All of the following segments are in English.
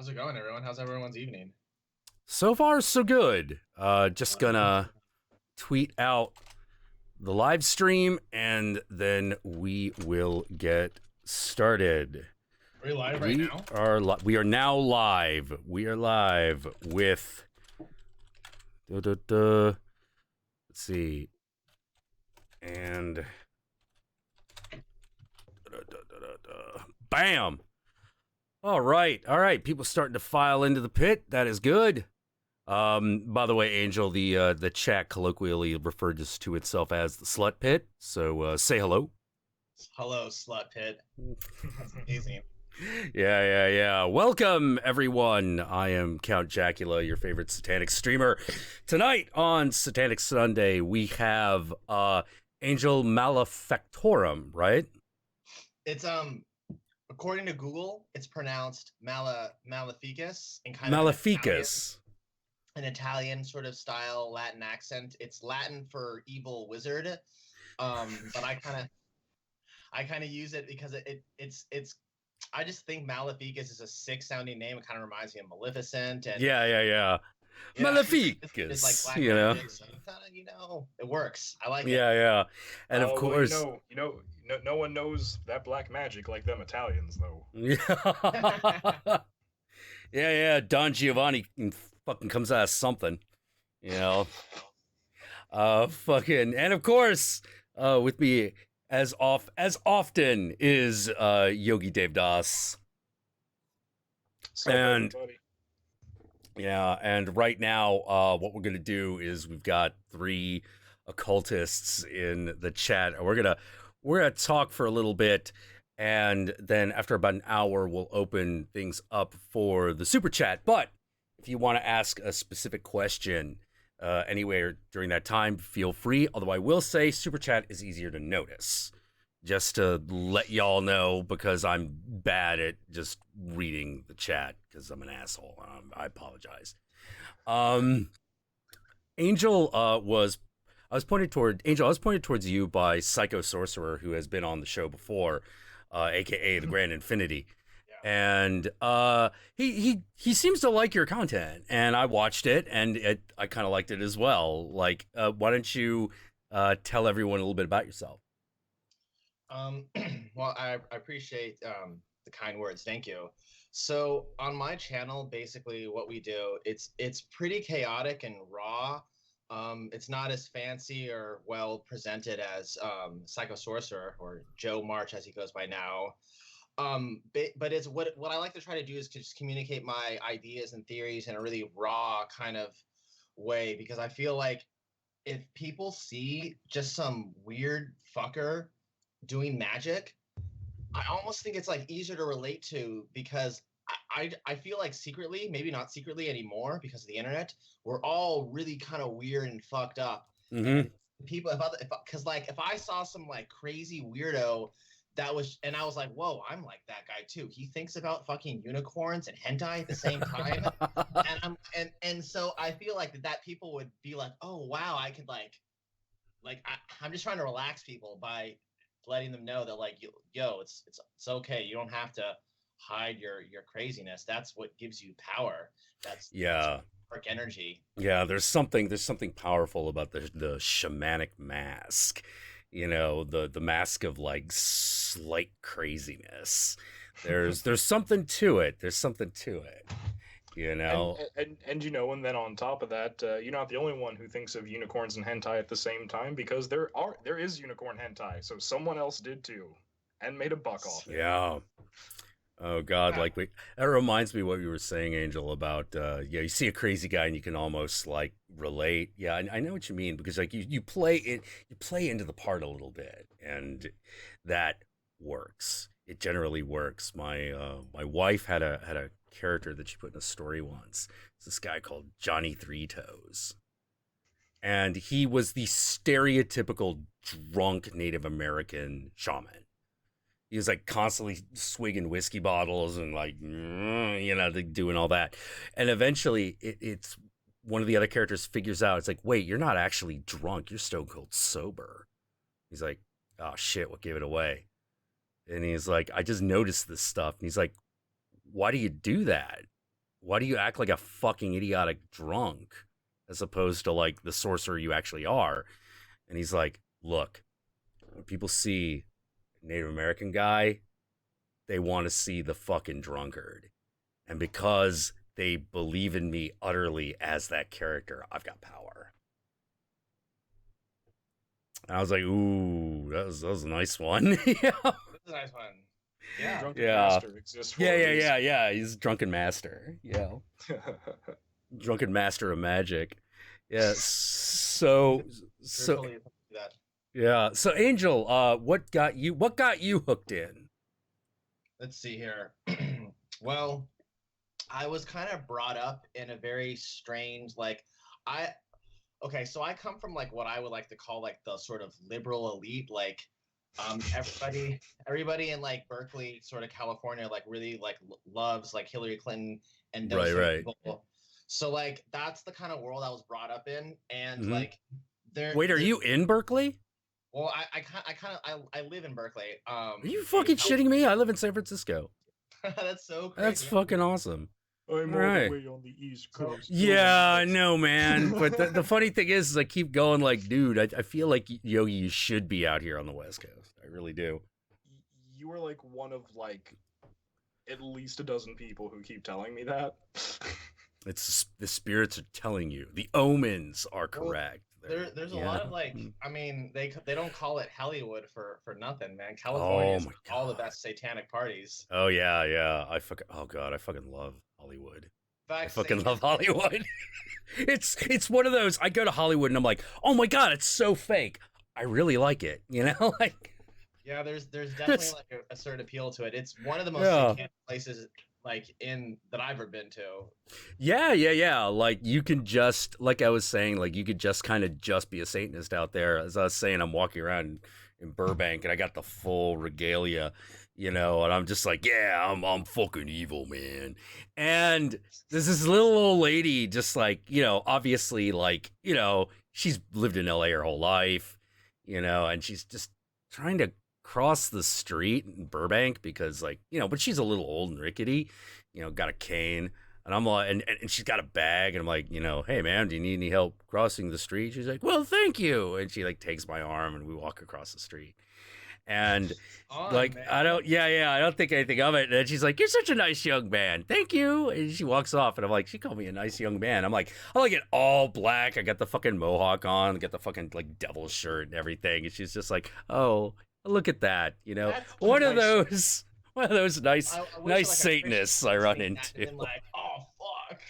How's it going, everyone? How's everyone's evening? So far, so good. Just gonna tweet out the live stream and then we will get started. Are we live right We now? are we are now live. We are live with let's see. And bam. All right. People starting to file into the pit. That is good. By the way, Angel, the chat colloquially referred to itself as the slut pit. So say hello. Hello, slut pit. That's amazing. Yeah. Welcome, everyone. I am Count Jackula, your favorite satanic streamer. Tonight on Satanic Sunday, we have Angel Malefactorum, right? It's according to Google, it's pronounced maleficus in kind of Maleficus. an Italian sort of style Latin accent. It's Latin for evil wizard. But I kind of use it because it's I just think Maleficus is a sick sounding name. It kind of reminds me of Maleficent and Yeah. yeah, it's like Maleficus, black you know. magic, so kind of it works. I like it. Yeah. And of Oh, well, course, no one knows that black magic like them Italians, though. yeah. yeah. Don Giovanni fucking comes out of something, you know. Fucking, and of course, with me as often is Yogi DEVA-DAS. So, And everybody. yeah, and right now, what we're gonna do is we've got 3 occultists in the chat. We're gonna talk for a little bit, and then after about an hour, we'll open things up for the super chat. But if you want to ask a specific question anywhere during that time, feel free. Although I will say super chat is easier to notice. Just to let y'all know, because I'm bad at just reading the chat because I'm an asshole. I apologize. Angel I was pointed towards you by Psycho Sorcerer, who has been on the show before, aka the Grand Infinity. And he seems to like your content, and I watched it, and I kind of liked it as well. Like, why don't you tell everyone a little bit about yourself? Um, well, I appreciate the kind words. Thank you. So on my channel, basically what we do, it's pretty chaotic and raw. It's not as fancy or well presented as Psycho Sorcerer or Joe March as he goes by now. But it's what I like to try to do is to just communicate my ideas and theories in a really raw kind of way, because I feel like if people see just some weird fucker doing magic, I almost think it's like easier to relate to, because I feel like secretly, maybe not secretly anymore because of the internet, we're all really kind of weird and fucked up. Mm-hmm. And people, because like if I saw some like crazy weirdo and I was like, whoa, I'm like that guy too. He thinks about fucking unicorns and hentai at the same time, and so I feel like that people would be like, oh wow, I could I'm just trying to relax people by letting them know that like yo, it's okay. You don't have to hide your craziness. That's what gives you power. That's Yeah. dark energy. Yeah, there's something powerful about the shamanic mask. You know, the mask of like slight craziness. There's something to it. There's something to it. You know. And and then on top of that, you're not the only one who thinks of unicorns and hentai at the same time, because there is unicorn hentai, so someone else did too, and made a buck off it. Yeah. Oh God, like that reminds me what you were saying, Angel, about you see a crazy guy and you can almost like relate. Yeah, I know what you mean, because like you play into the part a little bit, and that works. It generally works. My wife had a character that she put in a story once. It's this guy called Johnny Three Toes, and he was the stereotypical drunk Native American shaman. He was like constantly swigging whiskey bottles and like, doing all that. And eventually it's one of the other characters figures out, it's like, wait, you're not actually drunk. You're stone cold sober. He's like, oh shit, what gave it away? And he's like, I just noticed this stuff. And he's like, why do you do that? why do you act like a fucking idiotic drunk as opposed to like the sorcerer you actually are? And he's like, look, when people see a Native American guy, they want to see the fucking drunkard. And because they believe in me utterly as that character, I've got power. And I was like, ooh, that was a nice one. Yeah. That was a nice one. Yeah. Drunken Master exists for Yeah. He's Drunken Master. Yeah. Drunken Master of Magic. Yeah. So yeah. So Angel, what got you hooked in? Let's see here. Well, I was kind of brought up in a very strange, like, so I come from like what I would like to call like the sort of liberal elite, like everybody in like Berkeley, sort of California, like really like loves like Hillary Clinton and those people. So like that's the kind of world I was brought up in, and like Wait, are you in Berkeley? Well, I live in Berkeley. Are you fucking shitting me? I live in San Francisco. That's so crazy. That's fucking awesome. I'm all the way on the East Coast. Yeah, I know, man. But the funny thing is I keep going like, dude, I feel like Yogi, you should be out here on the West Coast. I really do. You are like one of like at least a dozen people who keep telling me that. It's the spirits are telling you. The omens are correct. There's a lot of like, I mean, they don't call it Hollywood for nothing, man. California's all the best satanic parties. Oh yeah. I fucking love Hollywood. I fucking love Hollywood. It's one of those. I go to Hollywood and I'm like, oh my god, it's so fake. I really like it. You know, like. Yeah, there's definitely like a certain appeal to it. It's one of the most satanic places like that I've ever been to. Yeah. Like you can just, like I was saying, like you could just kind of just be a Satanist out there. As I was saying, I'm walking around in Burbank and I got the full regalia, you know, and I'm just like, yeah, I'm fucking evil, man. And there's this little old lady, just like, you know, obviously like, you know, she's lived in LA her whole life, you know, and she's just trying to cross the street in Burbank because like, you know, but she's a little old and rickety, you know, got a cane, and I'm like, and she's got a bag, and I'm like, you know, hey man, do you need any help crossing the street? She's like, well, thank you. And she like takes my arm and we walk across the street. And like, man. I don't think anything of it. And then she's like, you're such a nice young man. Thank you. And she walks off, and I'm like, she called me a nice young man. I'm like, I like it all black. I got the fucking mohawk on, I got the fucking like devil shirt and everything. And she's just like, oh, look at that, you know, one of those nice Satanists I run into. Like, oh fuck.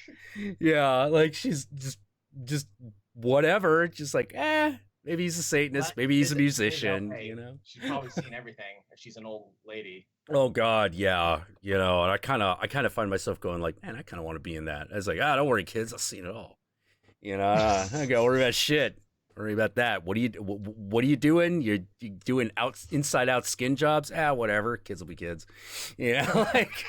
Yeah, like she's just whatever, just like, maybe he's a Satanist, maybe he's a musician, you know. She's probably seen everything if she's an old lady. Oh God, yeah, you know, and I kind of find myself going like, man, I kind of want to be in that. I was like, don't worry, kids, I've seen it all. You know, I gotta worry about shit. Worry about that. What are you doing? You're doing inside out skin jobs? Whatever. Kids will be kids. Yeah, like.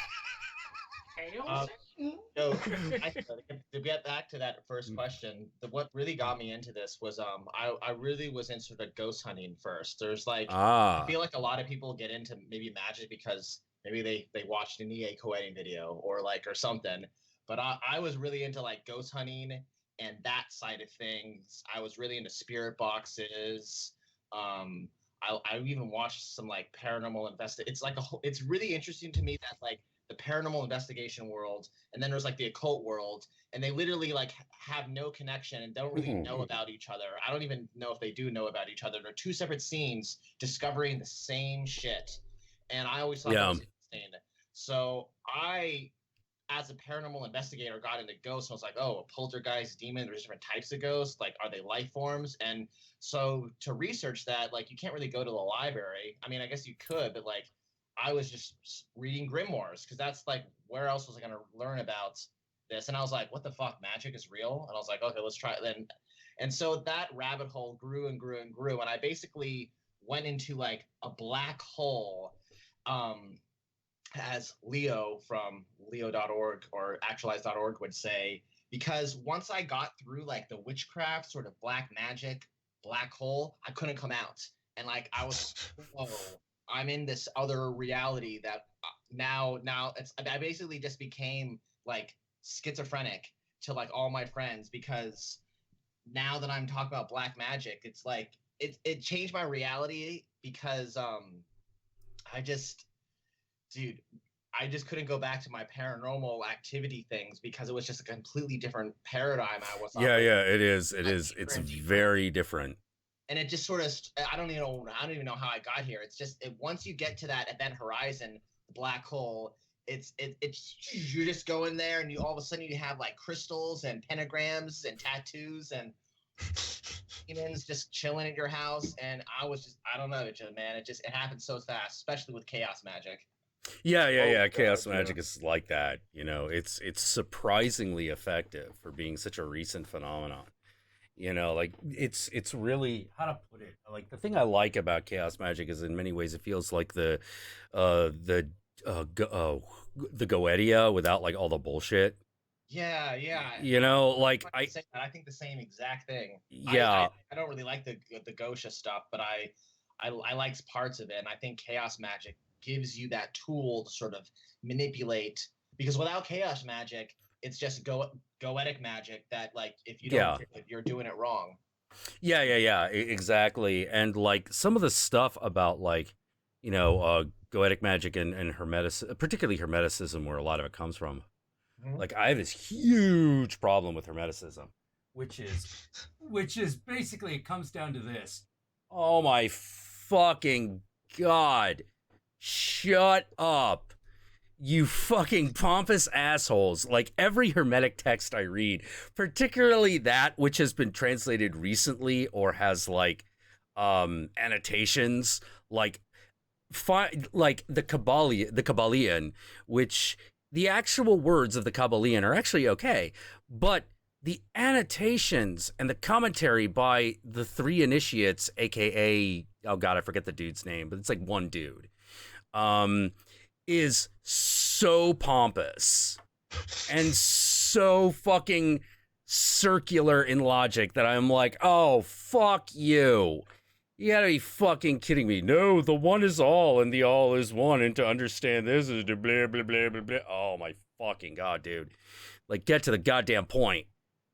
So to get back to that first question, what really got me into this was I really was into the ghost hunting first. There's like I feel like a lot of people get into maybe magic because maybe they watched an EA co-editing video or something. But I was really into like ghost hunting and that side of things. I was really into spirit boxes. I even watched some like paranormal It's like it's really interesting to me that like the paranormal investigation world and then there's like the occult world, and they literally like have no connection and don't really know about each other. I don't even know if they do know about each other. They're two separate scenes discovering the same shit, and I always thought that was insane. So I, as a paranormal investigator, got into ghosts and was like, oh, a poltergeist, demon, there's different types of ghosts. Like, are they life forms? And so to research that, like, you can't really go to the library. I mean, I guess you could, but like, I was just reading grimoires because that's like, where else was I going to learn about this? And I was like, what the fuck? Magic is real? And I was like, okay, let's try it then. And so that rabbit hole grew and grew and grew. And I basically went into like a black hole, as Leo from leo.org or actualize.org would say, because once I got through like the witchcraft sort of black magic black hole, I couldn't come out. And like, I was, whoa, I'm in this other reality that now I basically just became like schizophrenic to like all my friends, because now that I'm talking about black magic, it's like it changed my reality, because I just, dude, I just couldn't go back to my paranormal activity things, because it was just a completely different paradigm I was Yeah, operating. yeah, it is. It Like, is. deeper It's and deeper. very different. And it just sort of, I don't even know how I got here. It's just once you get to that event horizon, the black hole, it's you just go in there and you all of a sudden you have like crystals and pentagrams and tattoos and demons just chilling at your house. And I don't know, man, it happened so fast, especially with chaos magic. Yeah, yeah, Oh, yeah. God, Chaos yeah. magic is like that. You know, it's surprisingly effective for being such a recent phenomenon. You know, like it's really, how to put it. Like, the thing I like about chaos magic is in many ways it feels like uh the the Goetia without like all the bullshit. Yeah, yeah. You know, like I think the same exact thing. yeah, I don't really like the Gosha stuff, but I like parts of it, and I think chaos magic gives you that tool to sort of manipulate. Because without chaos magic, it's just goetic magic that, like, if you don't yeah. do it, you're doing it wrong. Yeah, yeah, yeah, exactly. And like some of the stuff about like, you know, goetic magic and hermetic, particularly hermeticism, where a lot of it comes from. Mhm. Like, I have this huge problem with hermeticism, which is basically, it comes down to this. Oh my fucking god. Shut up. You fucking pompous assholes. Like, every hermetic text I read, particularly that which has been translated recently or has like annotations, like like the Kabbalion, which the actual words of the Kabbalion are actually okay, but the annotations and the commentary by the three initiates, aka, oh god, I forget the dude's name, but it's like one dude, um, is so pompous and so fucking circular in logic that I'm like, oh, fuck you. You gotta be fucking kidding me. No, the one is all and the all is one, and to understand this is to blah, blah, blah, blah, blah. Oh my fucking god, dude. Like, get to the goddamn point,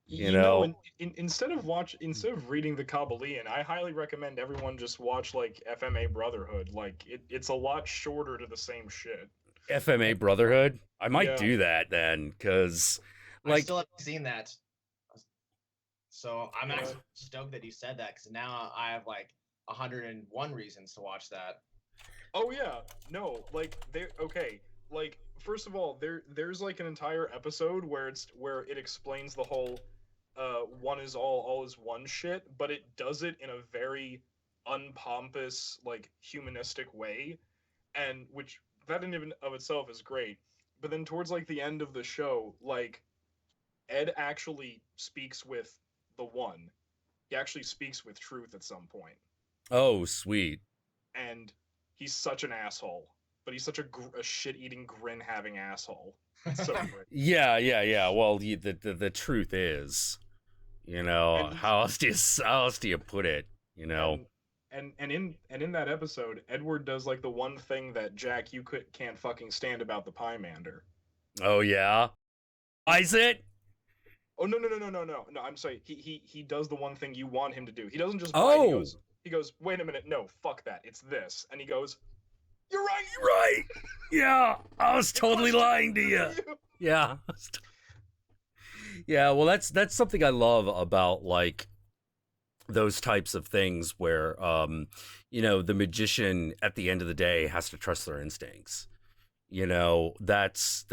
you You know, know? instead of reading the Kabbalion, I highly recommend everyone just watch like FMA Brotherhood. Like it's a lot shorter to the same shit. FMA Brotherhood? I might Yeah. do that then, because, I like, still haven't seen that, so I'm Yeah. actually stoked that you said that, because now I have like 101 reasons to watch that. Oh yeah. No, like there okay. Like first of all, there's like an entire episode where it explains the whole one is all is one shit, but it does it in a very unpompous, like humanistic way, and which that in and of itself is great. But then towards like the end of the show, like Ed actually speaks with the one. He actually speaks with truth at some point, oh, sweet. and he's such an asshole. But he's such a shit-eating, grin-having asshole. It's so great. Yeah, yeah, yeah. Well, the truth is, you know, And he's how else do you put it? You know? and in that episode, Edward does like the one thing that Jack can't fucking stand about the Pymander. Oh yeah, is it? Oh no! I'm sorry. He does the one thing you want him to do. He doesn't just buy. Oh, He goes. Wait a minute. No, fuck that. It's this. And he goes. You're right. right. Yeah, I was totally lying to you. Yeah. Yeah, well, that's something I love about like those types of things where you know, the magician at the end of the day has to trust their instincts. You know, that's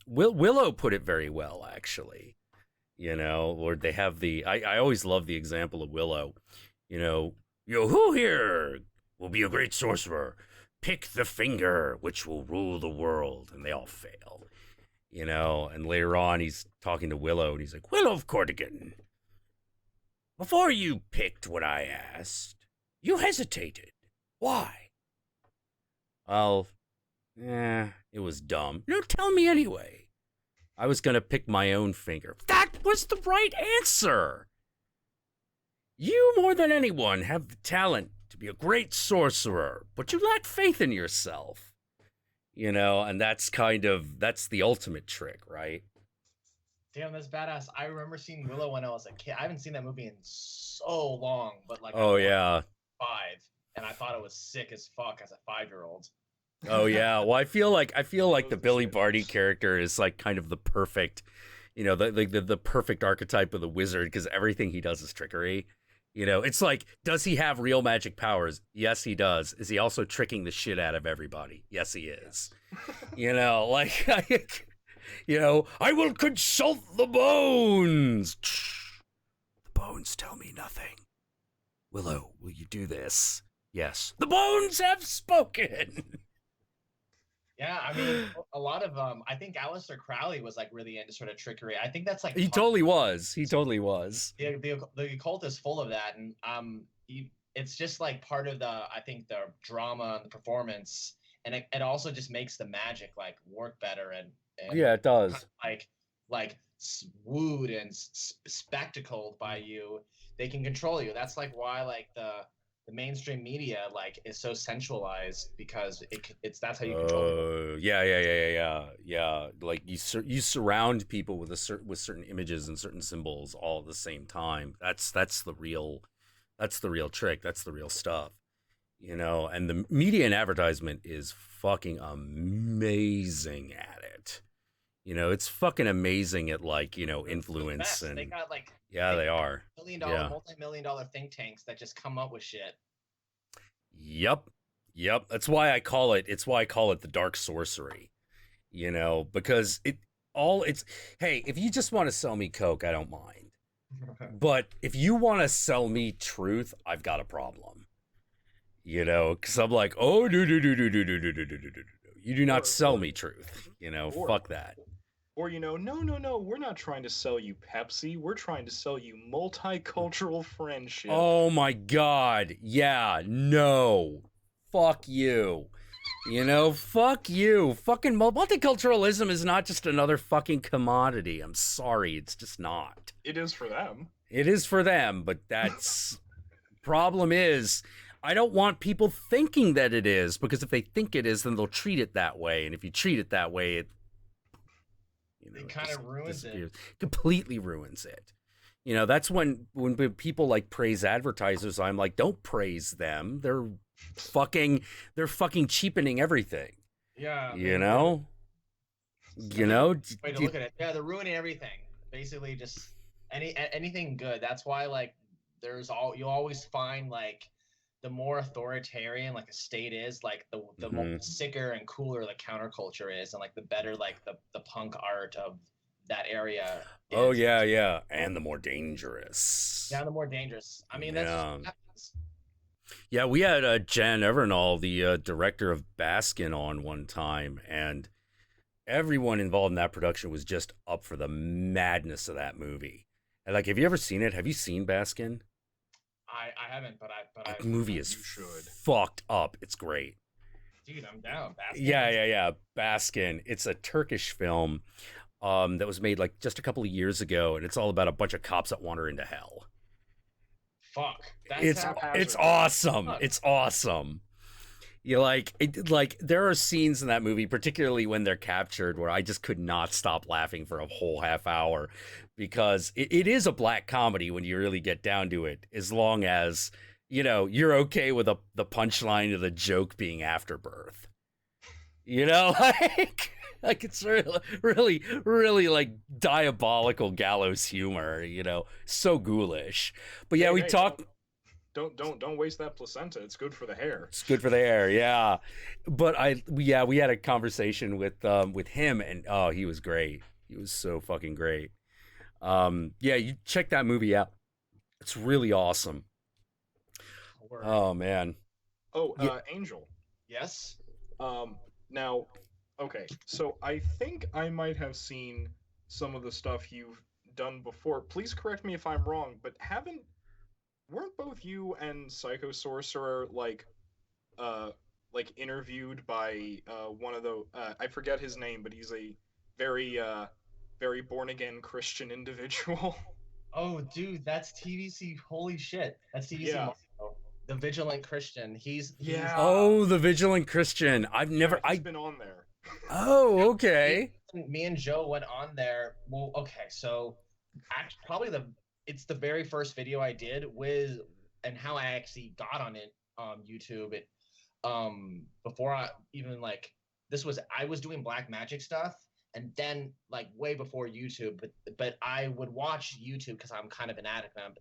Willow put it very well, actually. You know, or they have I always love the example of Willow. You know, who here will be a great sorcerer? Pick the finger which will rule the world, and they all fail. You know, and later on he's talking to Willow and he's like, Willow of Cortigan, before you picked what I asked, you hesitated. Why? Well, it was dumb. No, tell me anyway. I was gonna pick my own finger. That was the right answer. You, more than anyone, have the talent to be a great sorcerer, but you lack faith in yourself. You know, and that's the ultimate trick, right? Damn, that's badass. I remember seeing Willow when I was a kid. I haven't seen that movie in so long, but like I Oh was yeah. 5, and I thought it was sick as fuck as a 5-year-old. Oh yeah. Well, I feel like Those the the Billy shit. Barty character is like kind of the perfect, you know, the perfect archetype of the wizard because everything he does is trickery. You know, it's like, does he have real magic powers? Yes, he does. Is he also tricking the shit out of everybody? Yes, he is. You know, like, you know, I will consult the bones. The bones tell me nothing. Willow, will you do this? Yes. The bones have spoken. Yeah, I mean, a lot of I think Aleister Crowley was like really into sort of trickery. I think that's like He totally was. He totally was. the occult is full of that, and it's just like part of the I think the drama and the performance, and it also just makes the magic like work better and Yeah, it kind does. of like wooed and spectacled by you. They can control you. That's like why like the mainstream media like is so centralized because it's that's how you control people. Yeah. Like you surround people with with certain images and certain symbols all at the same time. That's the real trick. That's the real stuff. You know, and the media and advertisement is fucking amazing at it. You know, it's fucking amazing at like, you know, They're the influence best. and They got like yeah, they they got are. $1 million, Yeah. multi-million-dollar think tanks that just come up with shit. Yep. Yep. That's why I call it the dark sorcery. You know, because it's hey, if you just want to sell me coke, I don't mind. But if you want to sell me truth, I've got a problem. You know, cuz I'm like, "Oh, no. You do not sell me truth." You know, or fuck that. or no, we're not trying to sell you Pepsi. We're trying to sell you multicultural friendship. Oh my god. Yeah, no. Fuck you. You know, fuck you. Fucking multiculturalism is not just another fucking commodity. I'm sorry, it's just not. It is for them. It is for them, but that's problem is I don't want people thinking that it is because if they think it is, then they'll treat it that way, and if you treat it that way, It kind of ruins it. completely ruins it. You know, that's when people like praise advertisers, I'm like, don't praise them. They're fucking cheapening everything. Yeah, You know? You know? way to look at it. Yeah, they're ruining everything. Basically, just anything good. That's why like you'll always find like the more authoritarian like a state is, like the more sicker and cooler the counterculture is, and like the better like the punk art of that area is. Oh yeah, and the more dangerous. Yeah, the more dangerous. I mean, that's just what happens. Yeah, we had Jan Evernall, the director of Baskin, on one time, and everyone involved in that production was just up for the madness of that movie. And like, have you ever seen it? Have you seen Baskin? I haven't, but That movie is You should. fucked up. It's great. Dude, I'm down. Yeah. Baskin. It's a Turkish film that was made like just a couple of years ago, and it's all about a bunch of cops that wander into hell. Fuck. It's awesome. Fuck. It's awesome. You like there are scenes in that movie, particularly when they're captured, where I just could not stop laughing for a whole half hour because it is a black comedy when you really get down to it, as long as, you know, you're okay with the punchline of the joke being afterbirth. You know, like it's really like diabolical gallows humor, you know, so ghoulish. But yeah, we talked. Don't waste that placenta. It's good for the hair. It's good for the hair, yeah. But we had a conversation with him, and oh, he was great. He was so fucking great. Yeah, you check that movie out. It's really awesome. Word. Oh man. Oh, Yeah. Angel. Yes. Now, okay. So I think I might have seen some of the stuff you've done before. Please correct me if I'm wrong, but weren't both you and Psycho Sorcerer like interviewed by one of the I forget his name, but he's a very born again Christian individual. Oh, dude, that's TVC. Holy shit, that's TVC. Yeah. Mario, the Vigilant Christian. He's Yeah. Oh, the Vigilant Christian. I've never. He's been on there. Oh, okay. me and Joe went on there. Well, okay, so probably it's the very first video I did with, and how I actually got on it YouTube. It before I even like this was I was doing black magic stuff, and then like way before YouTube, but I would watch YouTube because I'm kind of an addict. And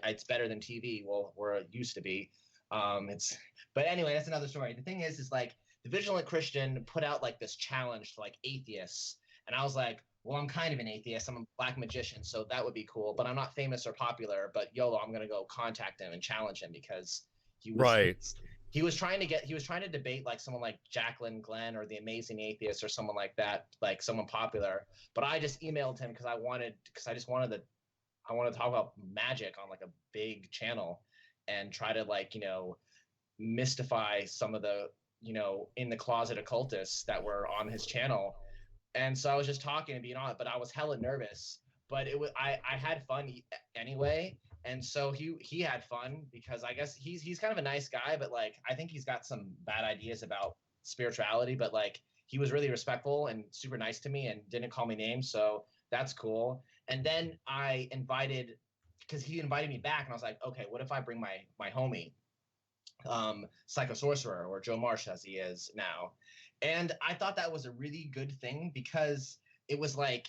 it's better than TV. Well, or it used to be. It's but anyway, that's another story. The thing is like the Vigilant Christian put out like this challenge to like atheists, and I was like, well, I'm kind of an atheist. I'm a black magician, so that would be cool. But I'm not famous or popular. But YOLO, I'm gonna go contact him and challenge him because he was Right. he was trying to debate like someone like Jacqueline Glenn or the Amazing Atheist or someone like that, like someone popular. But I just emailed him because I just wanted to talk about magic on like a big channel and try to like mystify some of the in the closet occultists that were on his channel. And so I was just talking and being on it, but I was hella nervous. But it was I had fun anyway, and so he had fun because I guess he's kind of a nice guy, but like I think he's got some bad ideas about spirituality. But like he was really respectful and super nice to me and didn't call me names, so that's cool. And then because he invited me back, and I was like, okay, what if I bring my homie, Psycho Sorcerer, or Joe Marsh as he is now? And I thought that was a really good thing because it was like,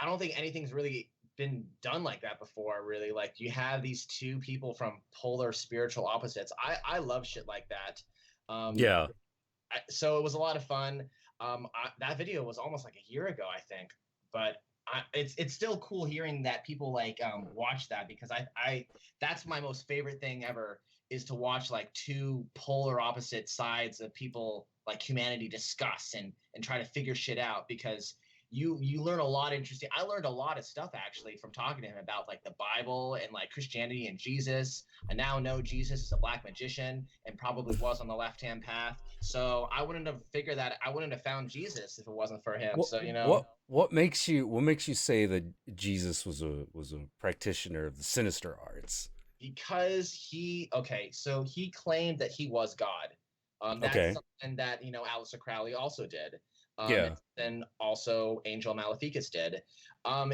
I don't think anything's really been done like that before, really. Like you have these two people from polar spiritual opposites. I love shit like that. Yeah. So it was a lot of fun. That video was almost like a year ago, I think, but it's still cool hearing that people like watch that, because I that's my most favorite thing ever, is to watch like two polar opposite sides of people like humanity discuss and try to figure shit out, because you learn a lot of interesting. I learned a lot of stuff actually from talking to him about like the Bible and like Christianity and Jesus. I now know Jesus is a black magician and probably was on the left-hand path. So I wouldn't have found Jesus if it wasn't for him. So what makes you say that Jesus was a practitioner of the sinister arts? Because he claimed that he was God. That's Okay. something that Aleister Crowley also did. Yeah. And also Angel Maleficus did.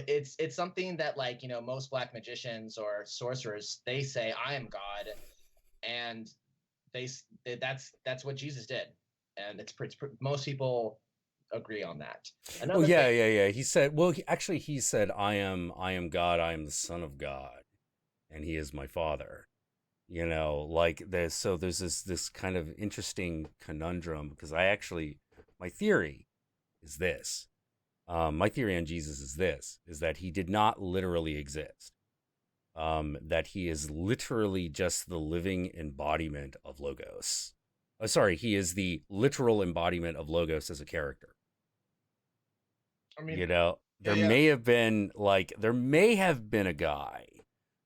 It's something that like most black magicians or sorcerers, they say I am God, and that's what Jesus did, and it's most people agree on that. Yeah. He said, he said, I am God. I am the Son of God, and He is my Father. Like there's this kind of interesting conundrum, because my theory is this. My theory on Jesus is that He did not literally exist. That He is literally just the living embodiment of Logos. He is the literal embodiment of Logos as a character. I mean, there may have been a guy,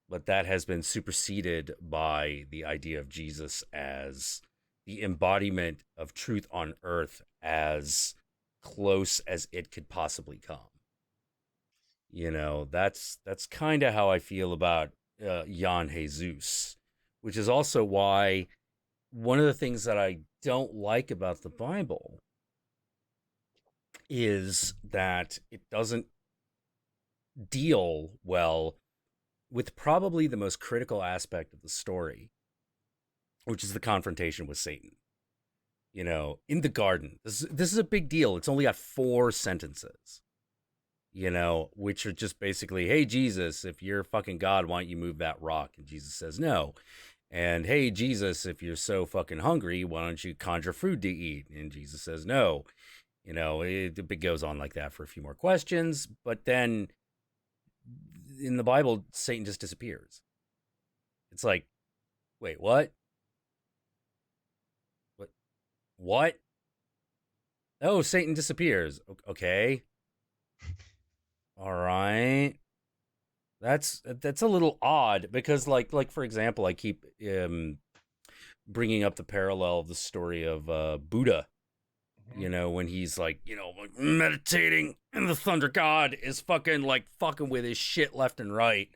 but that has been superseded by the idea of Jesus as the embodiment of truth on earth, as close as it could possibly come. That's kind of how I feel about Jan Jesus, which is also why one of the things that I don't like about the Bible is that it doesn't deal well with probably the most critical aspect of the story, which is the confrontation with Satan. In the garden, this is a big deal. It's only got 4 sentences, which are just basically, hey, Jesus, if you're fucking God, why don't you move that rock? And Jesus says no. And hey, Jesus, if you're so fucking hungry, why don't you conjure food to eat? And Jesus says no. It goes on like that for a few more questions, but then in the Bible, Satan just disappears. It's like, wait, what? What? Oh, Satan disappears. Okay. All right. That's a little odd, because like for example, I keep bringing up the parallel of the story of Buddha. When he's like, meditating, and the thunder god is fucking with his shit left and right,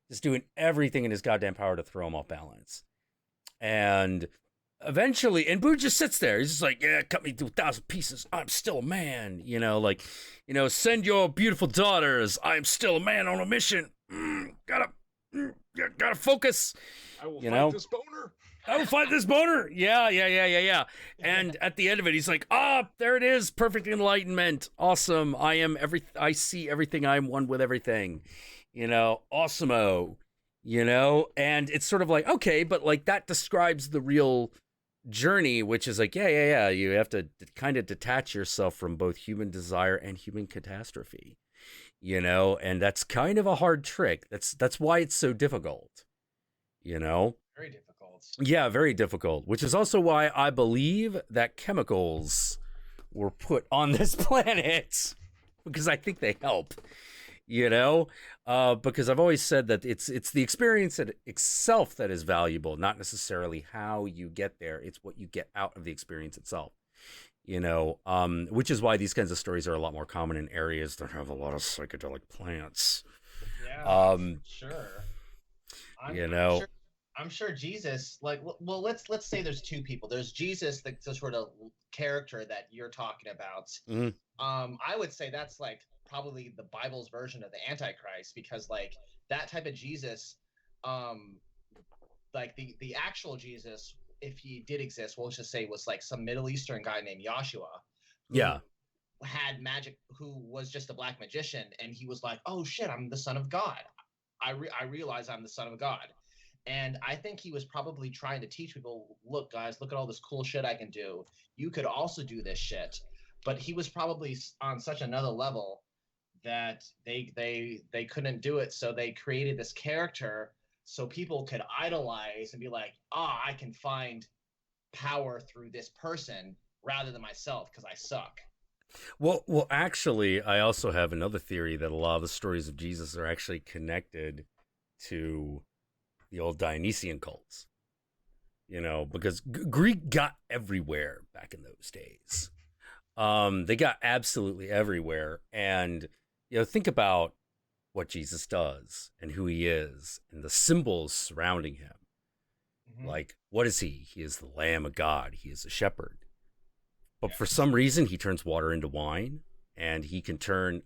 just doing everything in his goddamn power to throw him off balance. And eventually, and Boo just sits there. He's just like, yeah, cut me to 1,000 pieces. I'm still a man. Like, send your beautiful daughters. I'm still a man on a mission. Gotta focus. I will fight this boner. I will fight this boner. Yeah. And at the end of it, he's like, there it is. Perfect enlightenment. Awesome. I see everything. I'm one with everything. Awesome-o. And it's sort of like, okay, but like that describes the real journey, which is like, yeah. You have to kind of detach yourself from both human desire and human catastrophe, and that's kind of a hard trick. That's why it's so difficult, Very difficult. Yeah, very difficult, which is also why I believe that chemicals were put on this planet, because I think they help, because I've always said that it's the experience itself that is valuable, not necessarily how you get there. It's what you get out of the experience itself, which is why these kinds of stories are a lot more common in areas that have a lot of psychedelic plants. Yeah, sure. I'm sure Jesus, like, well, let's say there's two people. There's Jesus, the sort of character that you're talking about. Mm-hmm. I would say that's like probably the Bible's version of the Antichrist, because like that type of Jesus, like the actual Jesus, if he did exist, we'll just say was like some Middle Eastern guy named Joshua. Yeah. Had magic, who was just a black magician, and he was like, oh shit, I'm the son of God. I realize I'm the son of God. And I think he was probably trying to teach people, look, guys, look at all this cool shit I can do. You could also do this shit. But he was probably on such another level that they couldn't do it. So they created this character so people could idolize and be like, I can find power through this person rather than myself because I suck. Well, actually, I also have another theory that a lot of the stories of Jesus are actually connected to the old Dionysian cults, because Greek got everywhere back in those days. They got absolutely everywhere. And, think about what Jesus does and who he is and the symbols surrounding him. Mm-hmm. Like, what is he? He is the Lamb of God. He is a shepherd. But for some reason, he turns water into wine, and he can turn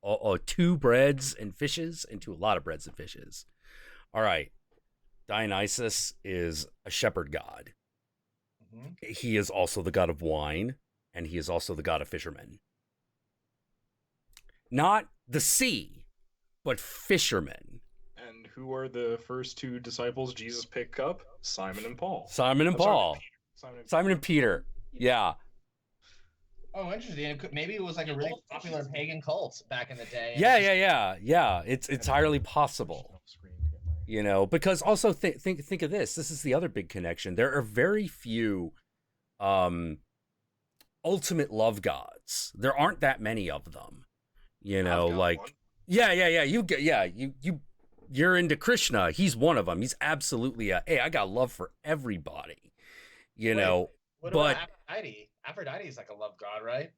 2 breads and fishes into a lot of breads and fishes. All right, Dionysus is a shepherd god. Mm-hmm. He is also the god of wine, and he is also the god of fishermen. Not the sea, but fishermen. And who are the first 2 disciples Jesus picked up? Simon and Paul. Simon and Peter. Yeah. Oh, interesting. Maybe it was like a really popular pagan cult back in the day. Yeah. It's entirely possible. Because also think of this. This is the other big connection. There are very few ultimate love gods. There aren't that many of them. Like one. You're into Krishna. He's one of them. He's absolutely hey, I got love for everybody. What about Aphrodite? Aphrodite is like a love god, right?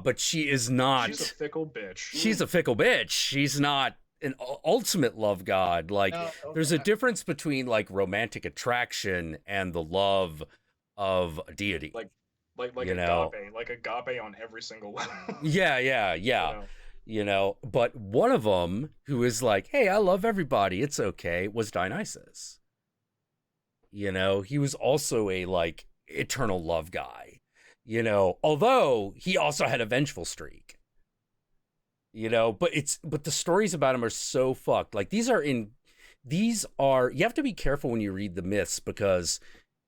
But she is not. She's a fickle bitch. She's a fickle bitch. She's not an ultimate love god. Like, there's a difference between like romantic attraction and the love of a deity. Like agape on every single level. Yeah. But one of them who is like, hey, I love everybody, it's okay, was Dionysus. He was also a like eternal love guy, although he also had a vengeful streak, but the stories about him are so fucked. Like, you have to be careful when you read the myths, because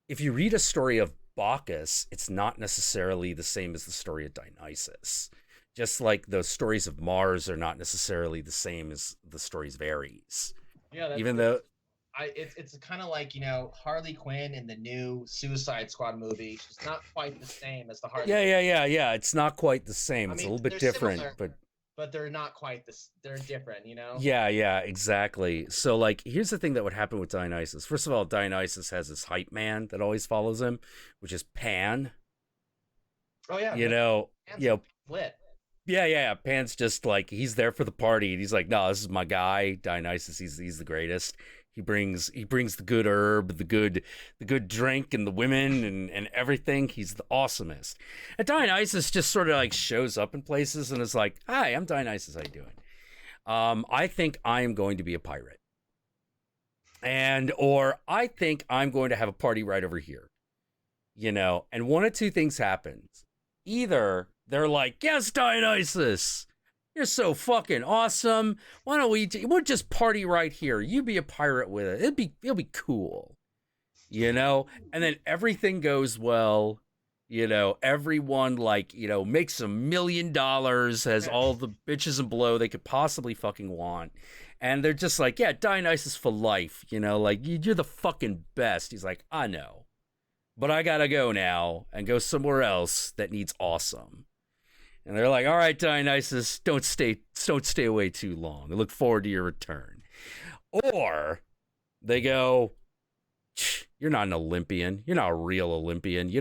if you read a story of Bacchus, it's not necessarily the same as the story of Dionysus. Just like the stories of Mars are not necessarily the same as the stories of Ares. Yeah, even though it's kind of like, Harley Quinn in the new Suicide Squad movie. She's not quite the same as the Harley. Yeah. It's not quite the same. It's a little bit different, similar, but they're not quite this. They're different, Yeah, exactly. So, like, here's the thing that would happen with Dionysus. First of all, Dionysus has this hype man that always follows him, which is Pan. Oh yeah. Pan's lit. Yeah. Pan's just like, he's there for the party, and he's like, no, this is my guy, Dionysus. He's the greatest. He brings the good herb, the good drink, and the women and everything. He's the awesomest. And Dionysus just sort of like shows up in places and is like, "Hi, I'm Dionysus. How you doing?" I think I am going to be a pirate, or I think I'm going to have a party right over here. And one of two things happens. Either they're like, "Yes, Dionysus, you're so fucking awesome. Why don't we'll just party right here. You be a pirate with it. It'll be cool." And then everything goes well. Everyone makes $1 million, has all the bitches and blow they could possibly fucking want. And they're just like, "Yeah, Dionysus for life. You're the fucking best." He's like, "I know, but I gotta go now and go somewhere else that needs awesome." And they're like, "All right, Dionysus, don't stay away too long. I look forward to your return." Or they go, "You're not an Olympian. You're not a real Olympian. We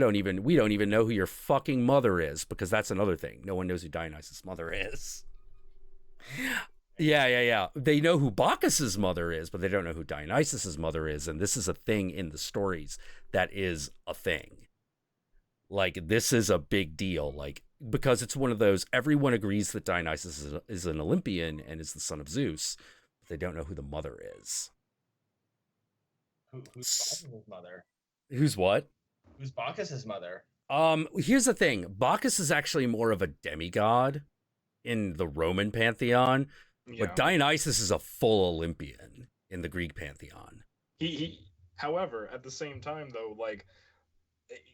don't even know who your fucking mother is," because that's another thing. No one knows who Dionysus' mother is. Yeah. They know who Bacchus's mother is, but they don't know who Dionysus' mother is. And this is a thing in the stories that is a thing. This is a big deal. Because it's one of those, everyone agrees that Dionysus is an Olympian and is the son of Zeus, but they don't know who the mother is. Who's Bacchus's mother? Who's what? Who's Bacchus's mother? Here's the thing. Bacchus is actually more of a demigod in the Roman pantheon, but Dionysus is a full Olympian in the Greek pantheon. However, at the same time, though,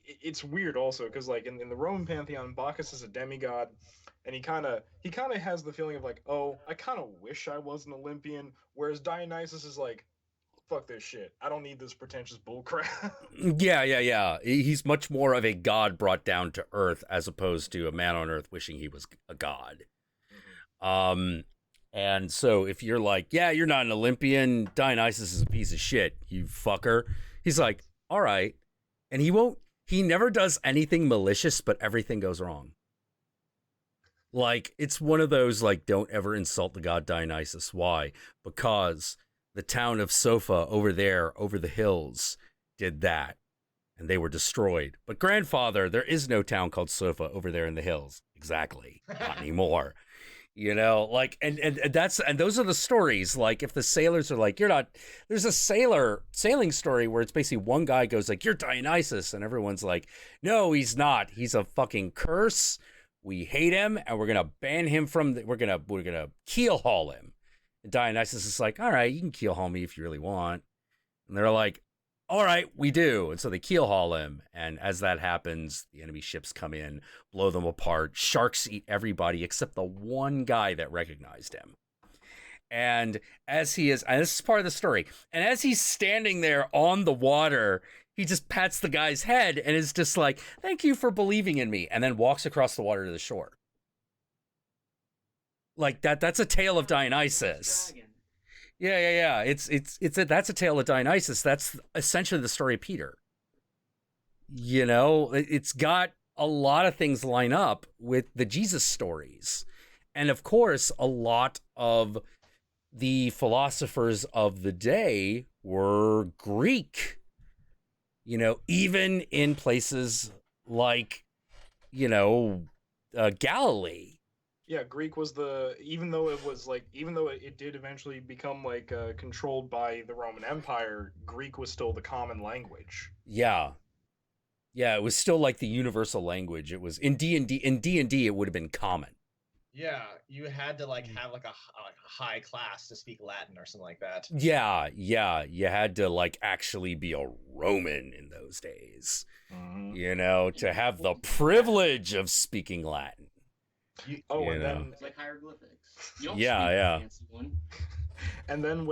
it's weird also because in the Roman pantheon, Bacchus is a demigod, and he kind of has the feeling of oh, I kind of wish I was an Olympian, whereas Dionysus is like, fuck this shit, I don't need this pretentious bullcrap. Yeah. He's much more of a god brought down to earth as opposed to a man on earth wishing he was a god. And so if you're like, "Yeah, you're not an Olympian, Dionysus is a piece of shit, you fucker," he's like, "All right." And he never does anything malicious, but everything goes wrong. It's one of those, don't ever insult the god Dionysus. Why? Because the town of Sofa over there, over the hills, did that, and they were destroyed. But grandfather, there is no town called Sofa over there in the hills. Exactly. Not anymore. And those are the stories. If the sailors are like, "You're not," there's a sailing story where it's basically one guy goes like, "You're Dionysus," and everyone's like, "No, he's not. He's a fucking curse. We hate him, and we're gonna ban him we're gonna keel haul him." And Dionysus is like, "All right, you can keel haul me if you really want." And they're like, "All right, we do." And so they keel haul him. And as that happens, the enemy ships come in, blow them apart. Sharks eat everybody except the one guy that recognized him. And and this is part of the story, and as he's standing there on the water, he just pats the guy's head and is just like, "Thank you for believing in me," and then walks across the water to the shore. That's a tale of Dionysus. Yeah. That's a tale of Dionysus. That's essentially the story of Peter. It's got a lot of things line up with the Jesus stories. And of course, a lot of the philosophers of the day were Greek. Even in places like, Galilee. Yeah, Greek was even though it did eventually become controlled by the Roman Empire, Greek was still the common language. Yeah, it was still the universal language. It was in D&D. In D&D, it would have been common. Yeah, you had to have a high class to speak Latin or something like that. Yeah, you had to actually be a Roman in those days. Mm-hmm. To have the privilege of speaking Latin. And then it's like hieroglyphics. Yeah. And then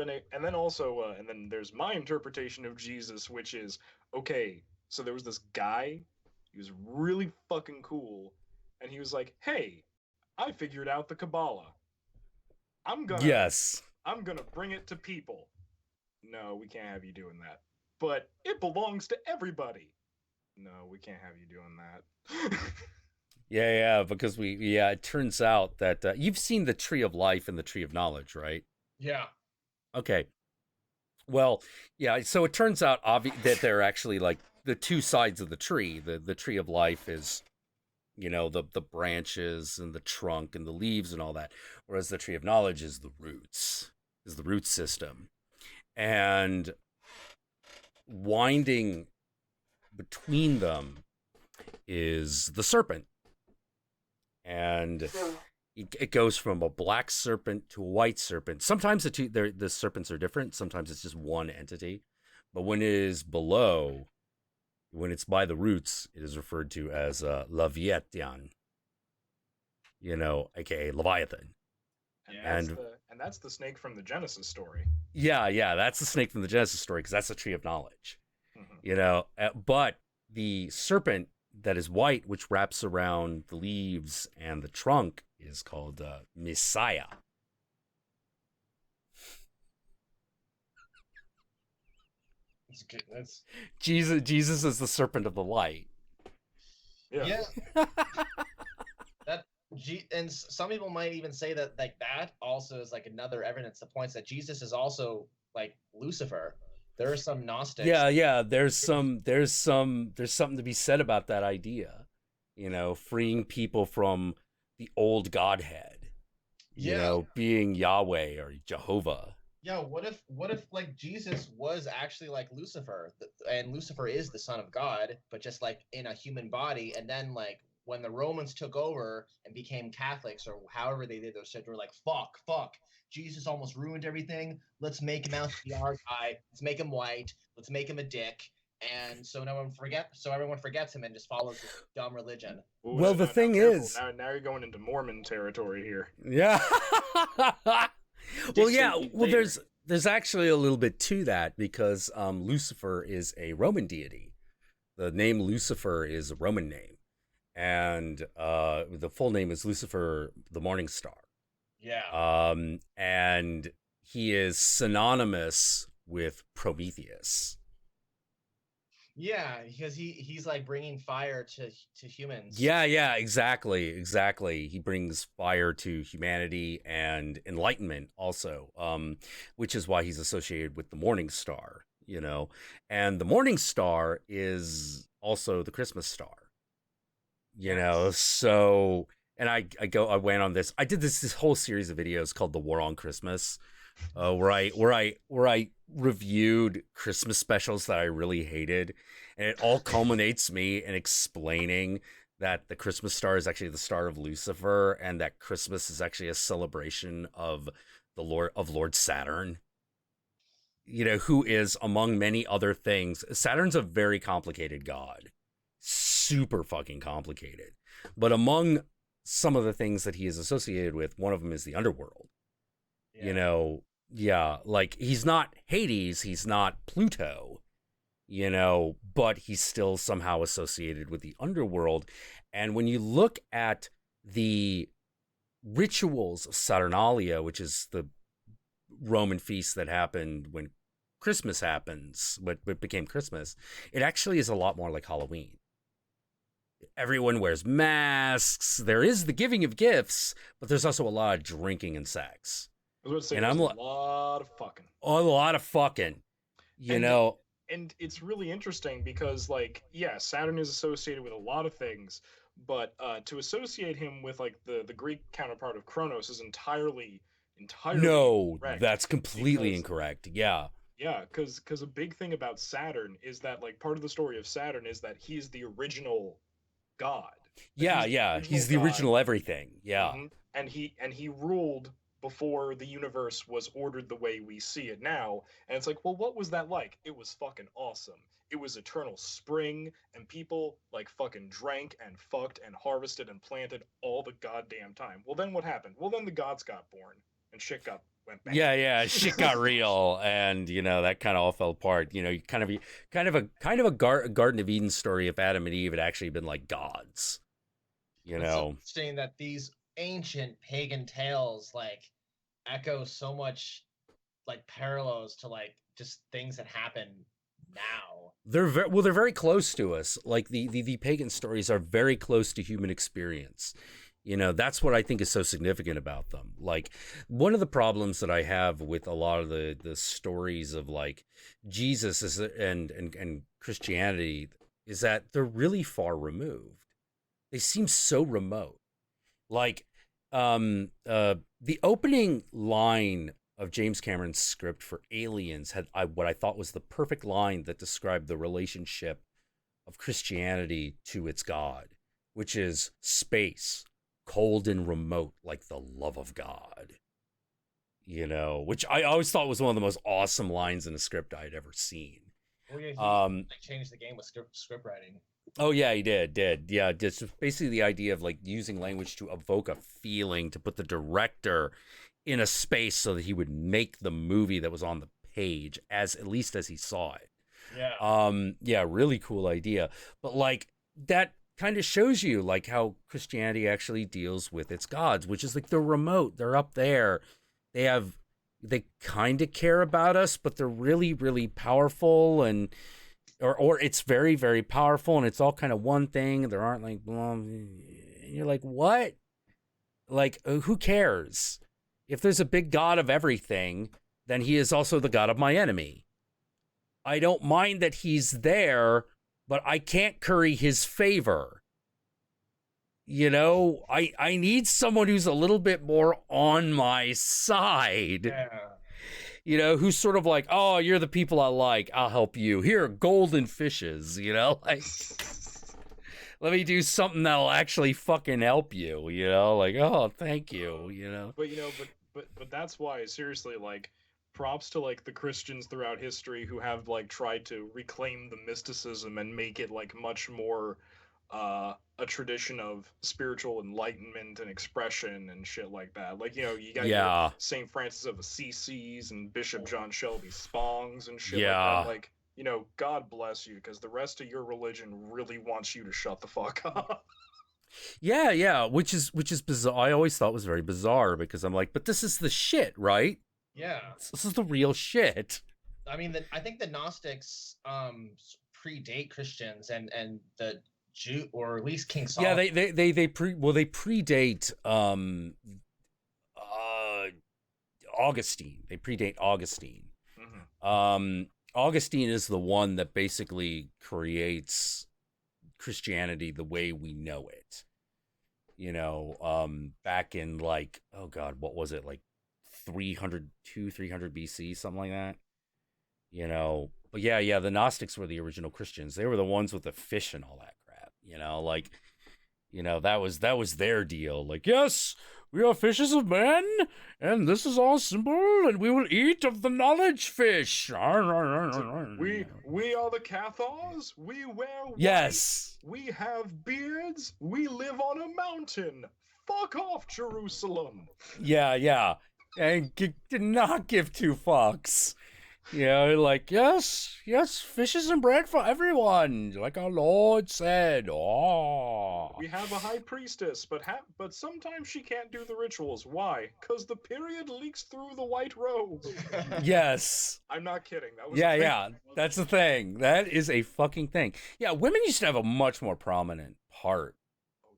there's my interpretation of Jesus, which is, okay, so there was this guy, he was really fucking cool, and he was like, "Hey, I figured out the Kabbalah. I'm gonna bring it to people." No, we can't have you doing that. But it belongs to everybody. No, we can't have you doing that. Yeah, because it turns out that you've seen the Tree of Life and the Tree of Knowledge, right? Yeah. Okay. Well, yeah. So it turns out that they're actually like the two sides of the tree. The tree of life is, the branches and the trunk and the leaves and all that, whereas the tree of knowledge is the roots, is the root system, and winding between them is the serpent, and it goes from a black serpent to a white serpent. Sometimes the serpents are different. Sometimes it's just one entity. But when it is below, when it's by the roots, it is referred to as Leviathan, aka Leviathan. And that's the snake from the Genesis story. Yeah, that's the snake from the Genesis story, because that's the tree of knowledge. But the serpent that is white, which wraps around the leaves and the trunk, is called Messiah. That's Jesus is the serpent of the light. Yeah. And some people might even say that like that also is like another evidence that points that Jesus is also like Lucifer. There are some Gnostics. Yeah. There's something to be said about that idea. Freeing people from the old Godhead. Being Yahweh or Jehovah. Yeah, what if like Jesus was actually like Lucifer, and Lucifer is the son of God, but just like in a human body, and then like when the Romans took over and became Catholics or however they did their shit, were like, fuck, Jesus almost ruined everything. Let's make him out to be our guy. Let's make him white. Let's make him a dick. And so everyone forgets him and just follows this dumb religion. Ooh, well, the thing is, now you're going into Mormon territory here. Yeah. Well, yeah. Well, there's actually a little bit to that, because Lucifer is a Roman deity. The name Lucifer is a Roman name, and the full name is Lucifer the Morning Star. Yeah. And he is synonymous with Prometheus. Yeah, because he's like bringing fire to humans. Yeah, exactly. He brings fire to humanity and enlightenment also, which is why he's associated with the Morning Star, and the Morning Star is also the Christmas star, so, and I went on this, I did this whole series of videos called The War on Christmas, where I reviewed Christmas specials that I really hated, and it all culminates me in explaining that the Christmas star is actually the star of Lucifer, and that Christmas is actually a celebration of Lord Saturn, who is, among many other things, Saturn's a very complicated god, super fucking complicated, but among some of the things that he is associated with, one of them is the underworld. Like he's not Hades, he's not Pluto, but he's still somehow associated with the underworld. And when you look at the rituals of Saturnalia, which is the Roman feast that happened when Christmas happens, what became Christmas, it actually is a lot more like Halloween. Everyone wears masks, there is the giving of gifts, but there's also a lot of drinking and sex. I was about to say, there's a lot of fucking. A lot of fucking, And it's really interesting because, like, yeah, Saturn is associated with a lot of things, but to associate him with, like, the Greek counterpart of Kronos is entirely no, incorrect. That's completely incorrect. Yeah. Yeah, because a big thing about Saturn is that, like, part of the story of Saturn is that he's the original god. He's the original everything. Yeah. Mm-hmm. And he ruled before the universe was ordered the way we see it now. And it's like, well, what was that like? It was fucking awesome. It was eternal spring, and people like fucking drank and fucked and harvested and planted all the goddamn time. Well, then what happened? Well, then the gods got born and shit went bad. Yeah, shit got real, and that kind of all fell apart. Kind of a Garden of Eden story if Adam and Eve had actually been like gods. It's interesting that these ancient pagan tales like echo so much like parallels to like just things that happen now. They're very close to us. Like the pagan stories are very close to human experience. You know, that's what I think is so significant about them. Like, one of the problems that I have with a lot of the stories of like Jesus and Christianity is that they're really far removed. They seem so remote. Like, the opening line of James Cameron's script for Aliens had what I thought was the perfect line that described the relationship of Christianity to its God, which is space, cold and remote like the love of God. You know, which I always thought was one of the most awesome lines in a script I had ever seen. Well, yeah, he changed the game with script writing. Oh yeah, he did. Yeah, just basically the idea of like using language to evoke a feeling, to put the director in a space so that he would make the movie that was on the page as at least as he saw it. Yeah. Yeah, really cool idea. But like that kind of shows you like how Christianity actually deals with its gods, which is like they're remote, they're up there. They kind of care about us, but they're really, really powerful, and or it's very, very powerful, and it's all kind of one thing. There aren't like, you're like, what? Like, who cares? If there's a big God of everything, then he is also the God of my enemy. I don't mind that he's there, but I can't curry his favor. You know, I need someone who's a little bit more on my side. Yeah. You know, who's sort of like, oh, you're the people I like, I'll help you. Here, golden fishes, you know? Like, let me do something that'll actually fucking help you, you know? Like, oh, thank you, you know? But you know, but that's why, seriously, like, props to like the Christians throughout history who have like tried to reclaim the mysticism and make it like much more a tradition of spiritual enlightenment and expression and shit like that. Like, you know, you got your St. Francis of Assisi's and Bishop John Shelby Spongs and shit like that. Like, you know, God bless you, because the rest of your religion really wants you to shut the fuck up. Yeah, which is bizarre. I always thought was very bizarre, because I'm like, but this is the shit, right? Yeah. This is the real shit. I mean, I think the Gnostics predate Christians, and the Jew, or at least King Solomon. Yeah, they predate Augustine. They predate Augustine. Mm-hmm. Augustine is the one that basically creates Christianity the way we know it. You know, back in like, oh God, what was it, like 300 BC, something like that. You know, but yeah, the Gnostics were the original Christians. They were the ones with the fish and all that crap. You know, like, you know, that was their deal. Like, yes, we are fishes of men, and this is our symbol, and we will eat of the knowledge fish. We are the Cathars. We wear white. Yes. We have beards. We live on a mountain. Fuck off, Jerusalem. Yeah. And did not give two fucks. You know, like, yes, fishes and bread for everyone, like our Lord said. Oh. We have a high priestess, but sometimes she can't do the rituals. Why? Because the period leaks through the white robe. Yes. I'm not kidding. That was yeah. That's the thing. That is a fucking thing. Yeah, women used to have a much more prominent part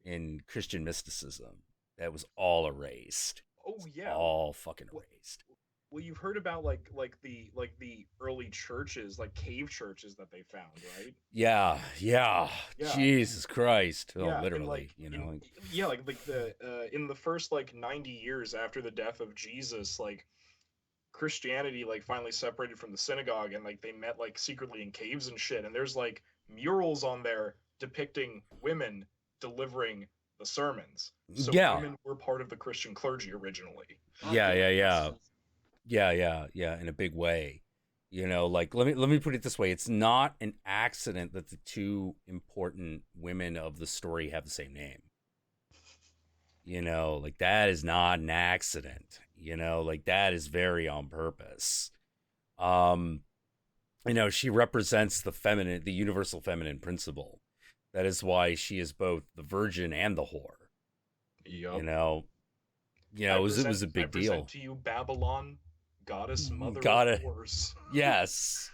in Christian mysticism. That was all erased. Oh yeah, all fucking erased. Well, you've heard about like the early churches, like cave churches that they found, right? Yeah. Jesus Christ. Oh, literally, like, you know. Like the in the first like 90 years after the death of Jesus, like Christianity like finally separated from the synagogue, and like they met like secretly in caves and shit, and there's like murals on there depicting women delivering the sermons. So women were part of the Christian clergy originally. Yeah, in a big way. You know, like let me put it this way: it's not an accident that the two important women of the story have the same name. You know, like that is not an accident. You know, like that is very on purpose. You know, she represents the feminine, the universal feminine principle. That is why she is both the virgin and the whore. Yep. You know, it was a big deal. To you, Babylon, goddess, mother of whores. Yes.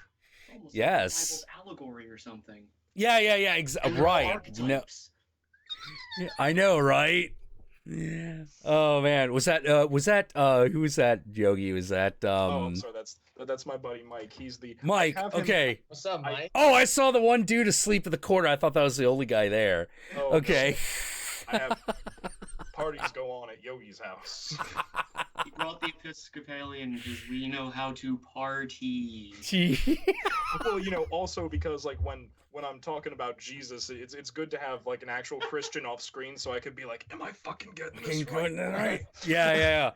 Almost Yes. like a Bible's allegory or something. Yeah. Right. No. I know, right? Yeah. Oh man, was that who was that, Yogi? Was that Oh, I'm sorry. That's my buddy Mike. He's the Mike? I have him, Okay. What's up, Mike? Oh, I saw the one dude asleep in the corner. I thought that was the only guy there. Oh, Okay. no. I have parties go on at Yogi's house. He brought the Episcopalian because we know how to party. Well, you know, also because like when I'm talking about Jesus, it's good to have like an actual Christian off screen, so I could be like, "Am I fucking getting this right?" Yeah.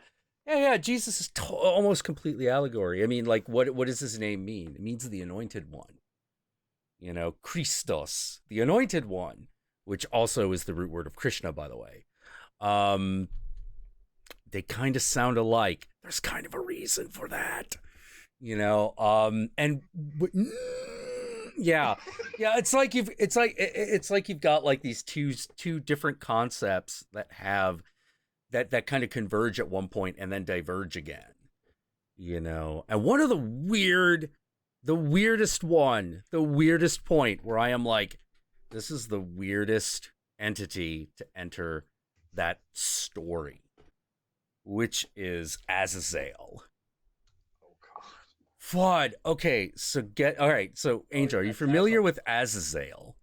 Jesus is almost completely allegory. I mean, like, what does his name mean? It means the anointed one. You know, Christos, the anointed one, which also is the root word of Krishna, by the way. They kind of sound alike. There's kind of a reason for that, you know. Yeah, it's like you've got like these two different concepts that have that kind of converge at one point and then diverge again, you know. And one of the weirdest point where I am like, this is the weirdest entity to enter that story, which is Azazel. Oh god. Fud. Okay, all right. So, Angel, are you familiar with Azazel?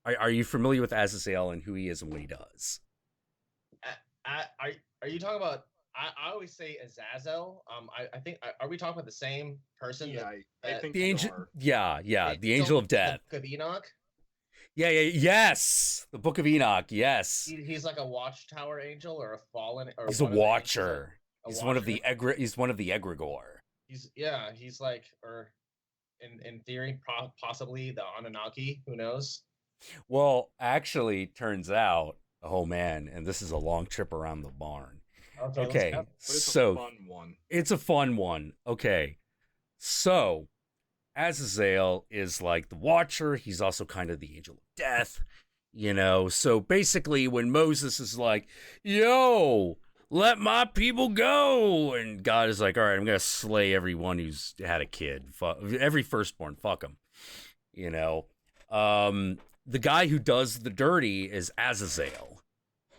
Are you familiar with Azazel and who he is and what he does? Are you talking about? I always say Azazel. I think are we talking about the same person? Yeah, I think the angel. are. Yeah, the angel of death. The Book of Enoch. Yes, the Book of Enoch. Yes, he's like a watchtower angel or a fallen. Or he's a watcher. He's watcher. one of the egregore. He's like, or in theory, possibly the Anunnaki. Who knows? Well, actually, turns out, oh man, and this is a long trip around the barn. Okay, But it's so a fun one. It's a fun one. Okay, so Azazel is like the Watcher. He's also kind of the angel of death, you know. So basically, when Moses is like, "Yo, let my people go," and God is like, "All right, I'm gonna slay everyone who's had a kid, every firstborn, fuck them," you know. The guy who does the dirty is Azazel.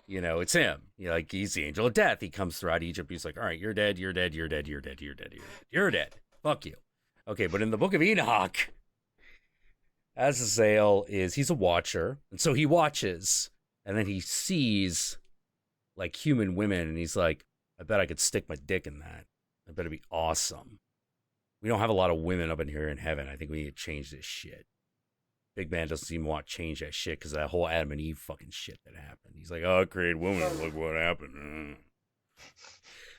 You know, it's him. Like, he's the angel of death. He comes throughout Egypt. He's like, all right, you're dead, you're dead, you're dead, you're dead, you're dead, you're dead. Fuck you. Okay, but in the Book of Enoch, Azazel he's a watcher. And so he watches, and then he sees, like, human women, and he's like, I bet I could stick my dick in that. I bet it'd be awesome. We don't have a lot of women up in here in heaven. I think we need to change this shit. Big man doesn't even want to change that shit because that whole Adam and Eve fucking shit that happened. He's like, oh, I created women. Look what happened.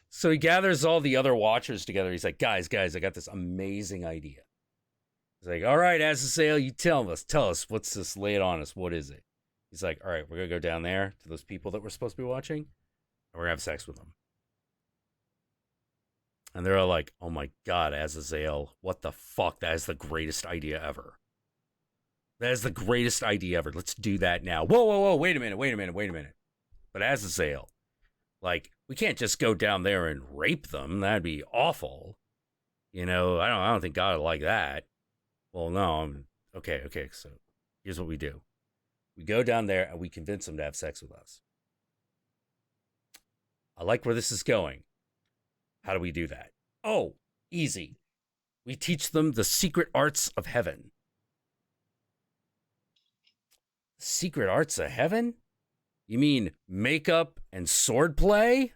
So he gathers all the other watchers together. He's like, guys, I got this amazing idea. He's like, all right, Azazel, you tell us, what's this? Lay it on us. What is it? He's like, all right, we're going to go down there to those people that we're supposed to be watching, and we're going to have sex with them. And they're all like, oh my God, Azazel, what the fuck? That is the greatest idea ever. That is the greatest idea ever. Let's do that now. Whoa, wait a minute. But Azazel, like, we can't just go down there and rape them. That'd be awful. You know, I don't think God would like that. Well, no, okay, so here's what we do. We go down there and we convince them to have sex with us. I like where this is going. How do we do that? Oh, easy. We teach them the secret arts of heaven. Secret arts of heaven? You mean makeup and swordplay?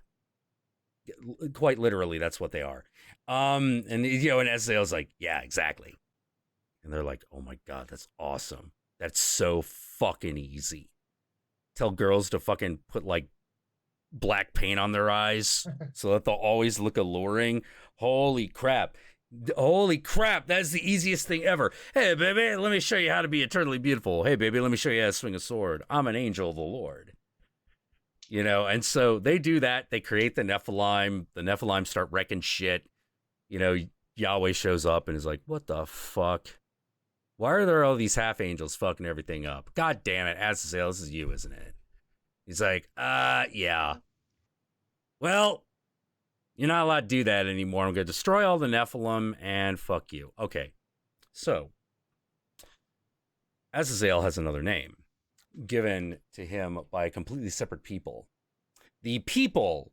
Quite literally, that's what they are. And Azazel's like, yeah, exactly. And they're like, oh my God, that's awesome. That's so fucking easy. Tell girls to fucking put like black paint on their eyes so that they'll always look alluring. Holy crap, that's the easiest thing ever. Hey, baby, let me show you how to be eternally beautiful. Hey, baby, let me show you how to swing a sword. I'm an angel of the Lord. You know, and so they do that. They create the Nephilim. The Nephilim start wrecking shit. You know, Yahweh shows up and is like, what the fuck? Why are there all these half angels fucking everything up? God damn it, Azazel, this is you, isn't it? He's like, yeah. Well, you're not allowed to do that anymore. I'm going to destroy all the Nephilim and fuck you. Okay. So, Azazel has another name. given to him by a completely separate people. The people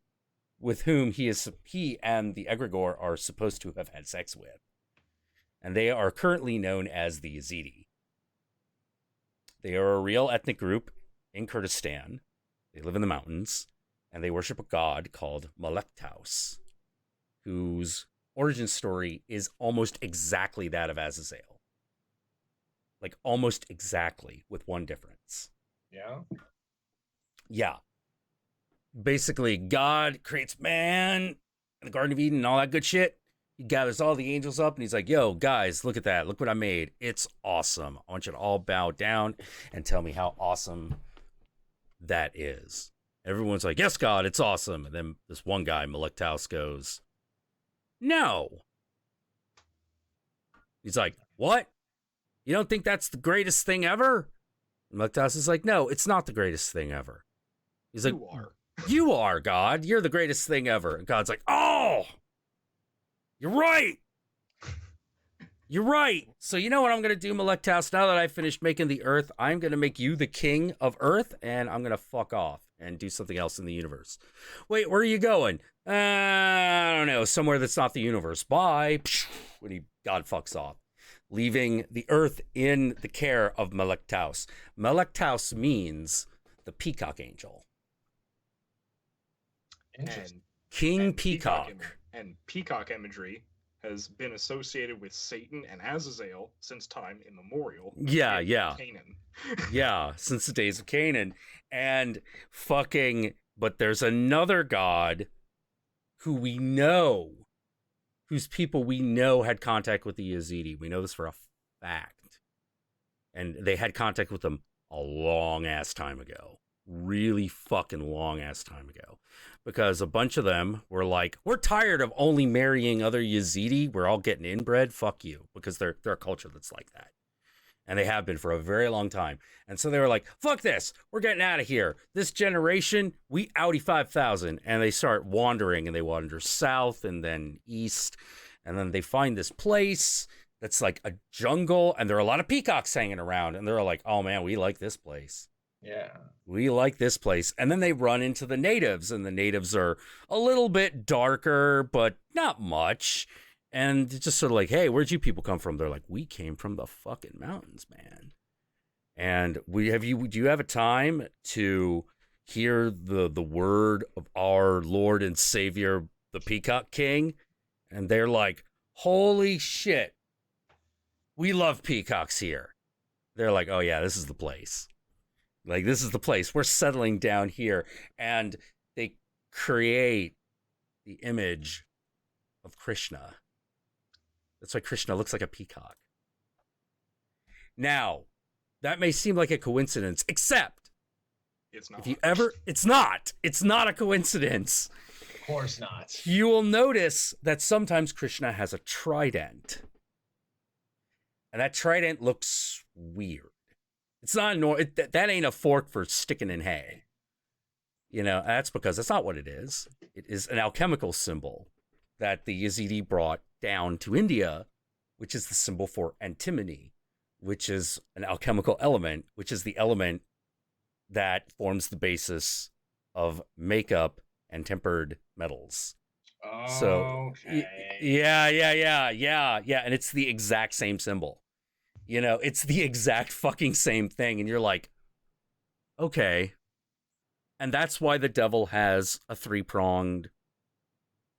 with whom he and the egregore are supposed to have had sex with. And they are currently known as the Yazidi. They are a real ethnic group in Kurdistan. They live in the mountains, and they worship a god called MALEFICUS, whose origin story is almost exactly that of Azazel. Like, almost exactly, with one difference. Yeah? Yeah. Basically, God creates man in the Garden of Eden and all that good shit. He gathers all the angels up, and he's like, yo, guys, look at that. Look what I made. It's awesome. I want you to all bow down and tell me how awesome that is. Everyone's like, yes, God, it's awesome. And then this one guy, MALEFICUS, goes, no. He's like, what? You don't think that's the greatest thing ever? And MALEFICUS is like, no, it's not the greatest thing ever. He's like, you are, God. You're the greatest thing ever. And God's like, oh, you're right. You're right. So you know what I'm going to do, MALEFICUS? Now that I've finished making the earth, I'm going to make you the king of earth, and I'm going to fuck off and do something else in the universe. Wait, where are you going? I don't know. Somewhere that's not the universe. Bye. When God fucks off, leaving the earth in the care of MALEFICUS. MALEFICUS means the peacock angel. And King Peacock. And peacock imagery has been associated with Satan and Azazel since time immemorial. Yeah. Canaan. Yeah, since the days of Canaan. And fucking, but there's another god who we know, whose people we know had contact with the Yazidi. We know this for a fact. And they had contact with them a long ass time ago. Really fucking long ass time ago. Because a bunch of them were like, we're tired of only marrying other Yazidi. We're all getting inbred. Fuck you. Because they're a culture that's like that. And they have been for a very long time. And so they were like, fuck this. We're getting out of here. This generation, we outie 5,000. And they start wandering, and they wander south and then east. And then they find this place that's like a jungle. And there are a lot of peacocks hanging around. And they're like, oh man, we like this place. Yeah. We like this place. And then they run into the natives, and the natives are a little bit darker, but not much. And it's just sort of like, hey, where'd you people come from? They're like, we came from the fucking mountains, man. And do you have a time to hear the word of our Lord and Savior, the Peacock King? And they're like, holy shit, we love peacocks here. They're like, oh yeah, this is the place. Like, this is the place. We're settling down here. And they create the image of Krishna. That's why Krishna looks like a peacock. Now, that may seem like a coincidence, except it's not. It's not a coincidence. Of course not. You will notice that sometimes Krishna has a trident. And that trident looks weird. It's not that ain't a fork for sticking in hay. You know, that's because that's not what it is. It is an alchemical symbol that the Yazidi brought down to India, which is the symbol for antimony, which is an alchemical element, which is the element that forms the basis of makeup and tempered metals. Oh, so, okay. Yeah. And it's the exact same symbol. You know, it's the exact fucking same thing. And you're like, okay. And that's why the devil has a 3-pronged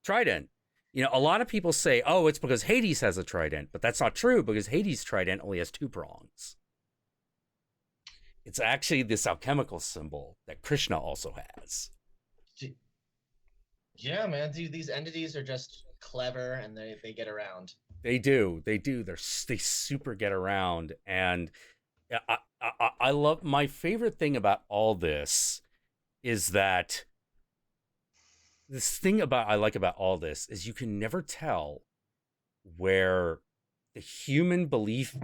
trident. You know, a lot of people say, oh, it's because Hades has a trident. But that's not true, because Hades' trident only has 2 prongs. It's actually this alchemical symbol that Krishna also has. Yeah, man, dude, these entities are just clever, and they get around. They do. They super get around. And I love, my favorite thing about all this is that I like about all this is you can never tell where the human belief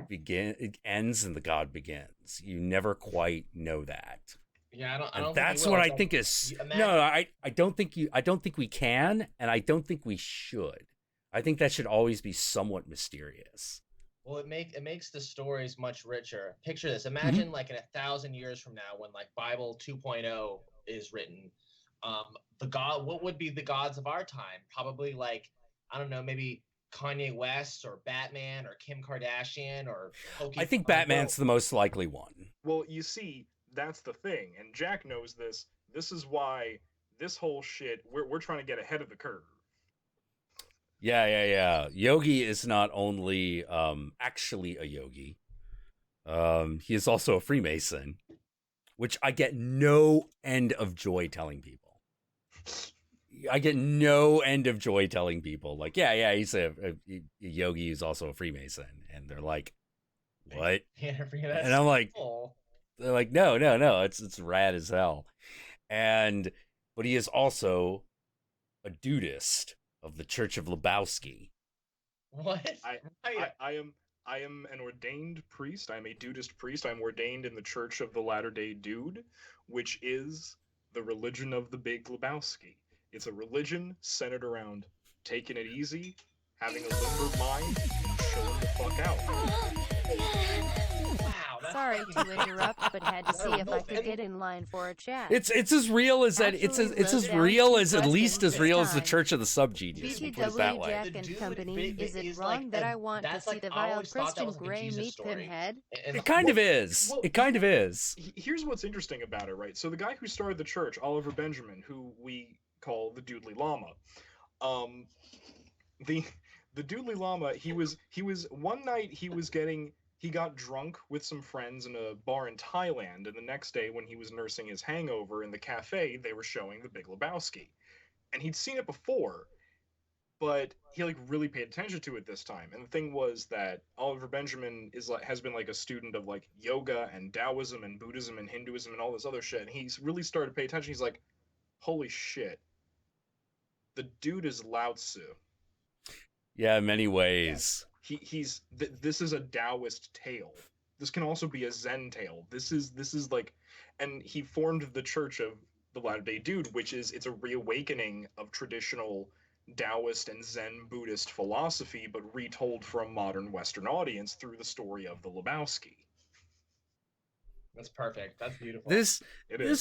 ends and the God begins. You never quite know that. Yeah, I don't that's what I think is I don't think we can, and I don't think we should. I think that should always be somewhat mysterious. Well, it makes the stories much richer. Picture this. Mm-hmm. Imagine like in 1,000 years from now, when like Bible 2.0 is written, what would be the gods of our time? Probably like, I don't know, maybe Kanye West or Batman or Kim Kardashian or I think Pokemon. Batman's the most likely one. Well, you see, that's the thing, and Jack knows this. This is why this whole shit, we're trying to get ahead of the curve. Yeah. Yogi is not only actually a yogi, he is also a Freemason, which I get no end of joy telling people. I get no end of joy telling people, like, yeah, he's a yogi who's also a Freemason, and they're like, what? Yeah, And I'm like, they're like, no, it's rad as hell. But he is also a dudist of the Church of Lebowski. What? I am an ordained priest. I'm a dudist priest. I'm ordained in the Church of the Latter-day Dude, which is the religion of the Big Lebowski. It's a religion centered around taking it easy, having a limber mind, and chilling the fuck out. Wow, that's Sorry fucking to interrupt, but had to see if I could any- get in line for a chat. It's as real as that. It's as real as at least as real as the Church of the Subgenius. We'll put it that BTW way. Jack The and dude Company, is is it like wrong that a- I want to that's see like- the I vile always thought that Christian was like a Grey Jesus meat story. Pinhead? And It kind of is. well, It kind of is. Here's what's interesting about it, right? So the guy who started the church, Oliver Benjamin, who we call the Doodly Llama, the Doodly Llama, he was one night he got drunk with some friends in a bar in Thailand, and the next day when he was nursing his hangover in the cafe, they were showing The Big Lebowski, and he'd seen it before, but he like really paid attention to it this time. And the thing was that Oliver Benjamin has been like a student of like yoga and Taoism and Buddhism and Hinduism and all this other shit, and he's really started to pay attention. He's like, holy shit, the dude is Lao Tzu. Yeah, in many ways. This is a Taoist tale. This can also be a Zen tale. This is like, and he formed the Church of the Latter-day Dude, which is, it's a reawakening of traditional Taoist and Zen Buddhist philosophy, but retold for a modern Western audience through the story of the Lebowski. That's perfect. That's beautiful. This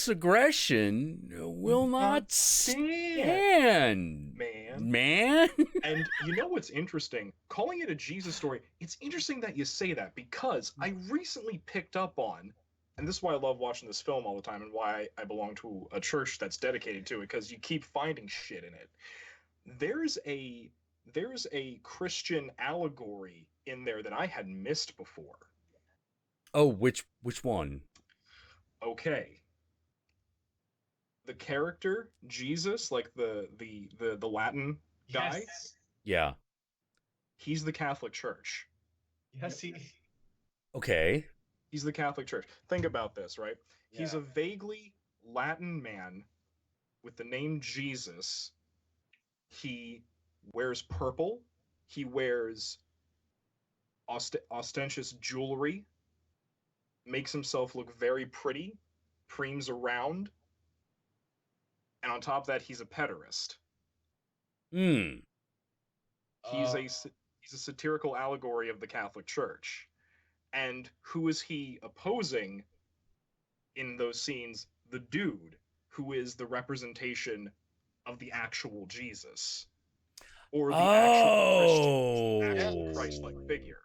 aggression will not stand, man. And you know what's interesting? Calling it a Jesus story, it's interesting that you say that, because I recently picked up on, and this is why I love watching this film all the time and why I belong to a church that's dedicated to it, because you keep finding shit in it. There's a Christian allegory in there that I had missed before. Oh, which one? Okay. The character Jesus, like the Latin guy, Yes. Yeah. he's the Catholic Church. Yes, he. Okay. He's the Catholic Church. Think about this, right? He's Yeah. a vaguely Latin man with the name Jesus. He wears purple. He wears ostentatious jewelry. Makes himself look very pretty. Preems around. And on top of that, he's a pederast. Hmm. He's a satirical allegory of the Catholic Church. And who is he opposing in those scenes? The dude, who is the representation of the actual Jesus. Or the actual Christian, the actual Christ-like figure.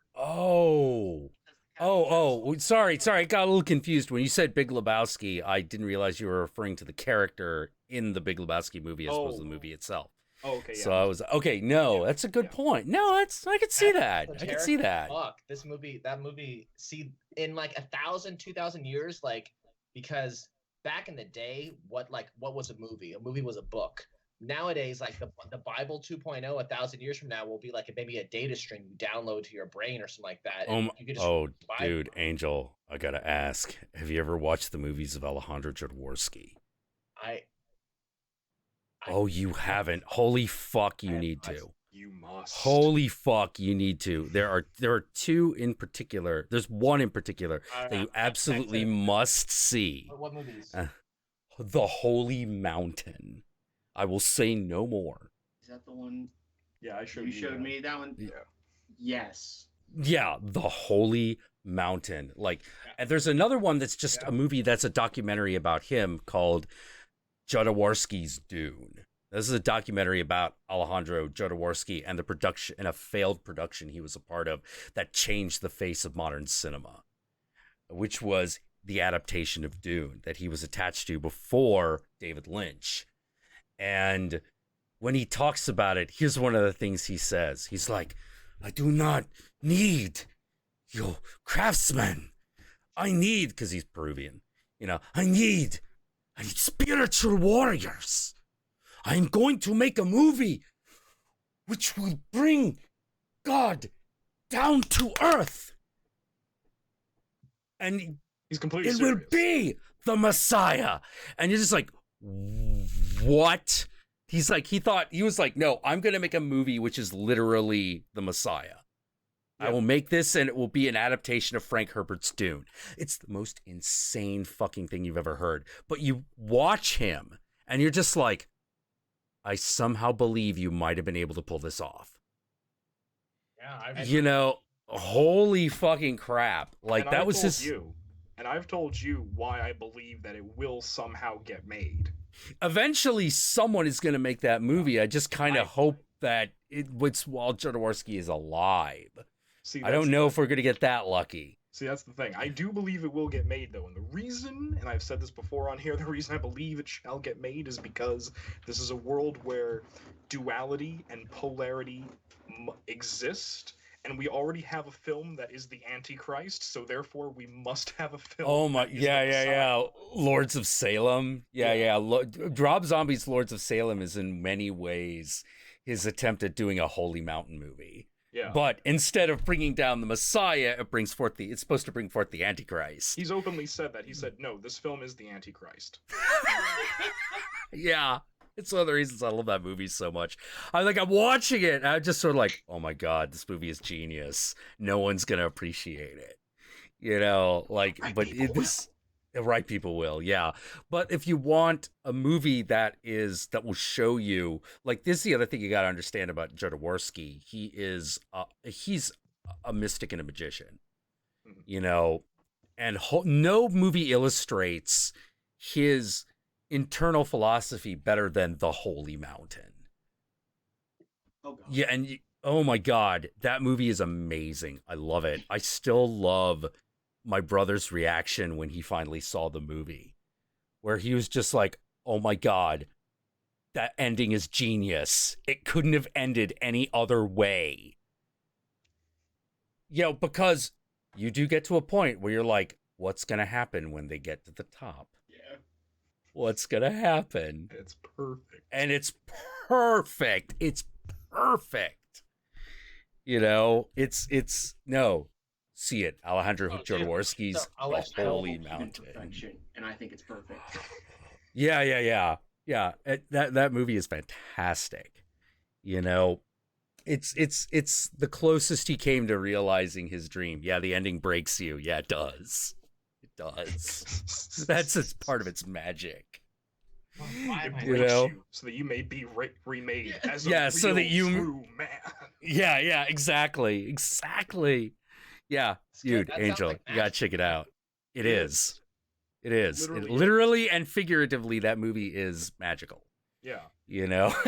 Sorry. I got a little confused. When you said Big Lebowski, I didn't realize you were referring to the character in the Big Lebowski movie as opposed to the movie itself. Oh, okay, yeah. So I was, okay, no, that's a good point. No, I could see that. I could see that. Fuck, that movie, see, in like 1,000, 2,000 years, like, because back in the day, what was a movie? A movie was a book. Nowadays, like the Bible 2.0, 1,000 years from now, will be like maybe a data stream you download to your brain or something like that. You could just Dude, Angel, I gotta ask, have you ever watched the movies of Alejandro Jodorowsky? Oh, you haven't? Holy fuck, you need to. You must. Holy fuck, you need to. There are two in particular. There's one in particular that you absolutely must see. What movies? The Holy Mountain. I will say no more. Is that the one? Yeah, I showed You showed me that one. Yeah. Yes. Yeah, The Holy Mountain. Like, and there's another one that's just a movie that's a documentary about him called Jodorowsky's Dune. This is a documentary about Alejandro Jodorowsky and the production and a failed production he was a part of that changed the face of modern cinema, which was the adaptation of Dune that he was attached to before David Lynch. And when he talks about it, here's one of the things he says. He's like, I do not need your craftsmen. I need, because he's Peruvian, I need spiritual warriors. I'm going to make a movie which will bring God down to earth. And He's completely it serious. will be the Messiah. And you're just like, what? He was like, no, I'm going to make a movie which is literally the Messiah. I will make this and it will be an adaptation of Frank Herbert's Dune. It's the most insane fucking thing you've ever heard. But you watch him and you're just like, I somehow believe you might have been able to pull this off. Yeah, holy fucking crap. Like, that was his... And I've told you why I believe that it will somehow get made. Eventually, someone is going to make that movie. I just kind of hope that it's while Jodorowsky is alive. See, I don't know if we're going to get that lucky. See, that's the thing. I do believe it will get made, though. And the reason, and I've said this before on here, the reason I believe it shall get made is because this is a world where duality and polarity exist. And we already have a film that is the Antichrist, so therefore we must have a film. Oh my, yeah. Lords of Salem. Yeah. Rob Zombie's Lords of Salem is in many ways his attempt at doing a Holy Mountain movie. Yeah. But instead of bringing down the Messiah, it's supposed to bring forth the Antichrist. He's openly said that. He said, no, this film is the Antichrist. Yeah. It's one of the reasons I love that movie so much. I'm watching it, and I'm just sort of like, oh my God, this movie is genius. No one's going to appreciate it. Right people will, yeah. But if you want a movie that will show you, like, this is the other thing you got to understand about Jodorowsky. He's a mystic and a magician, and no movie illustrates his internal philosophy better than The Holy Mountain. Oh God. Yeah, and oh my God, that movie is amazing. I love it. I still love my brother's reaction when he finally saw the movie, where he was just like, oh my God, that ending is genius. It couldn't have ended any other way. Because you do get to a point where you're like, what's going to happen when they get to the top? Yeah. What's going to happen? It's perfect. And it's perfect. It's perfect. See it. Alejandro Jodorowsky's The Holy Mountain. And I think it's perfect. Yeah. That movie is fantastic. It's the closest he came to realizing his dream. Yeah, the ending breaks you. Yeah, it does. It does. That's part of its magic. It breaks you so that you may be remade as a real, so that true man. Yeah, exactly. Yeah, dude, Angel, you gotta check it out. It is. Literally and figuratively, that movie is magical. Yeah.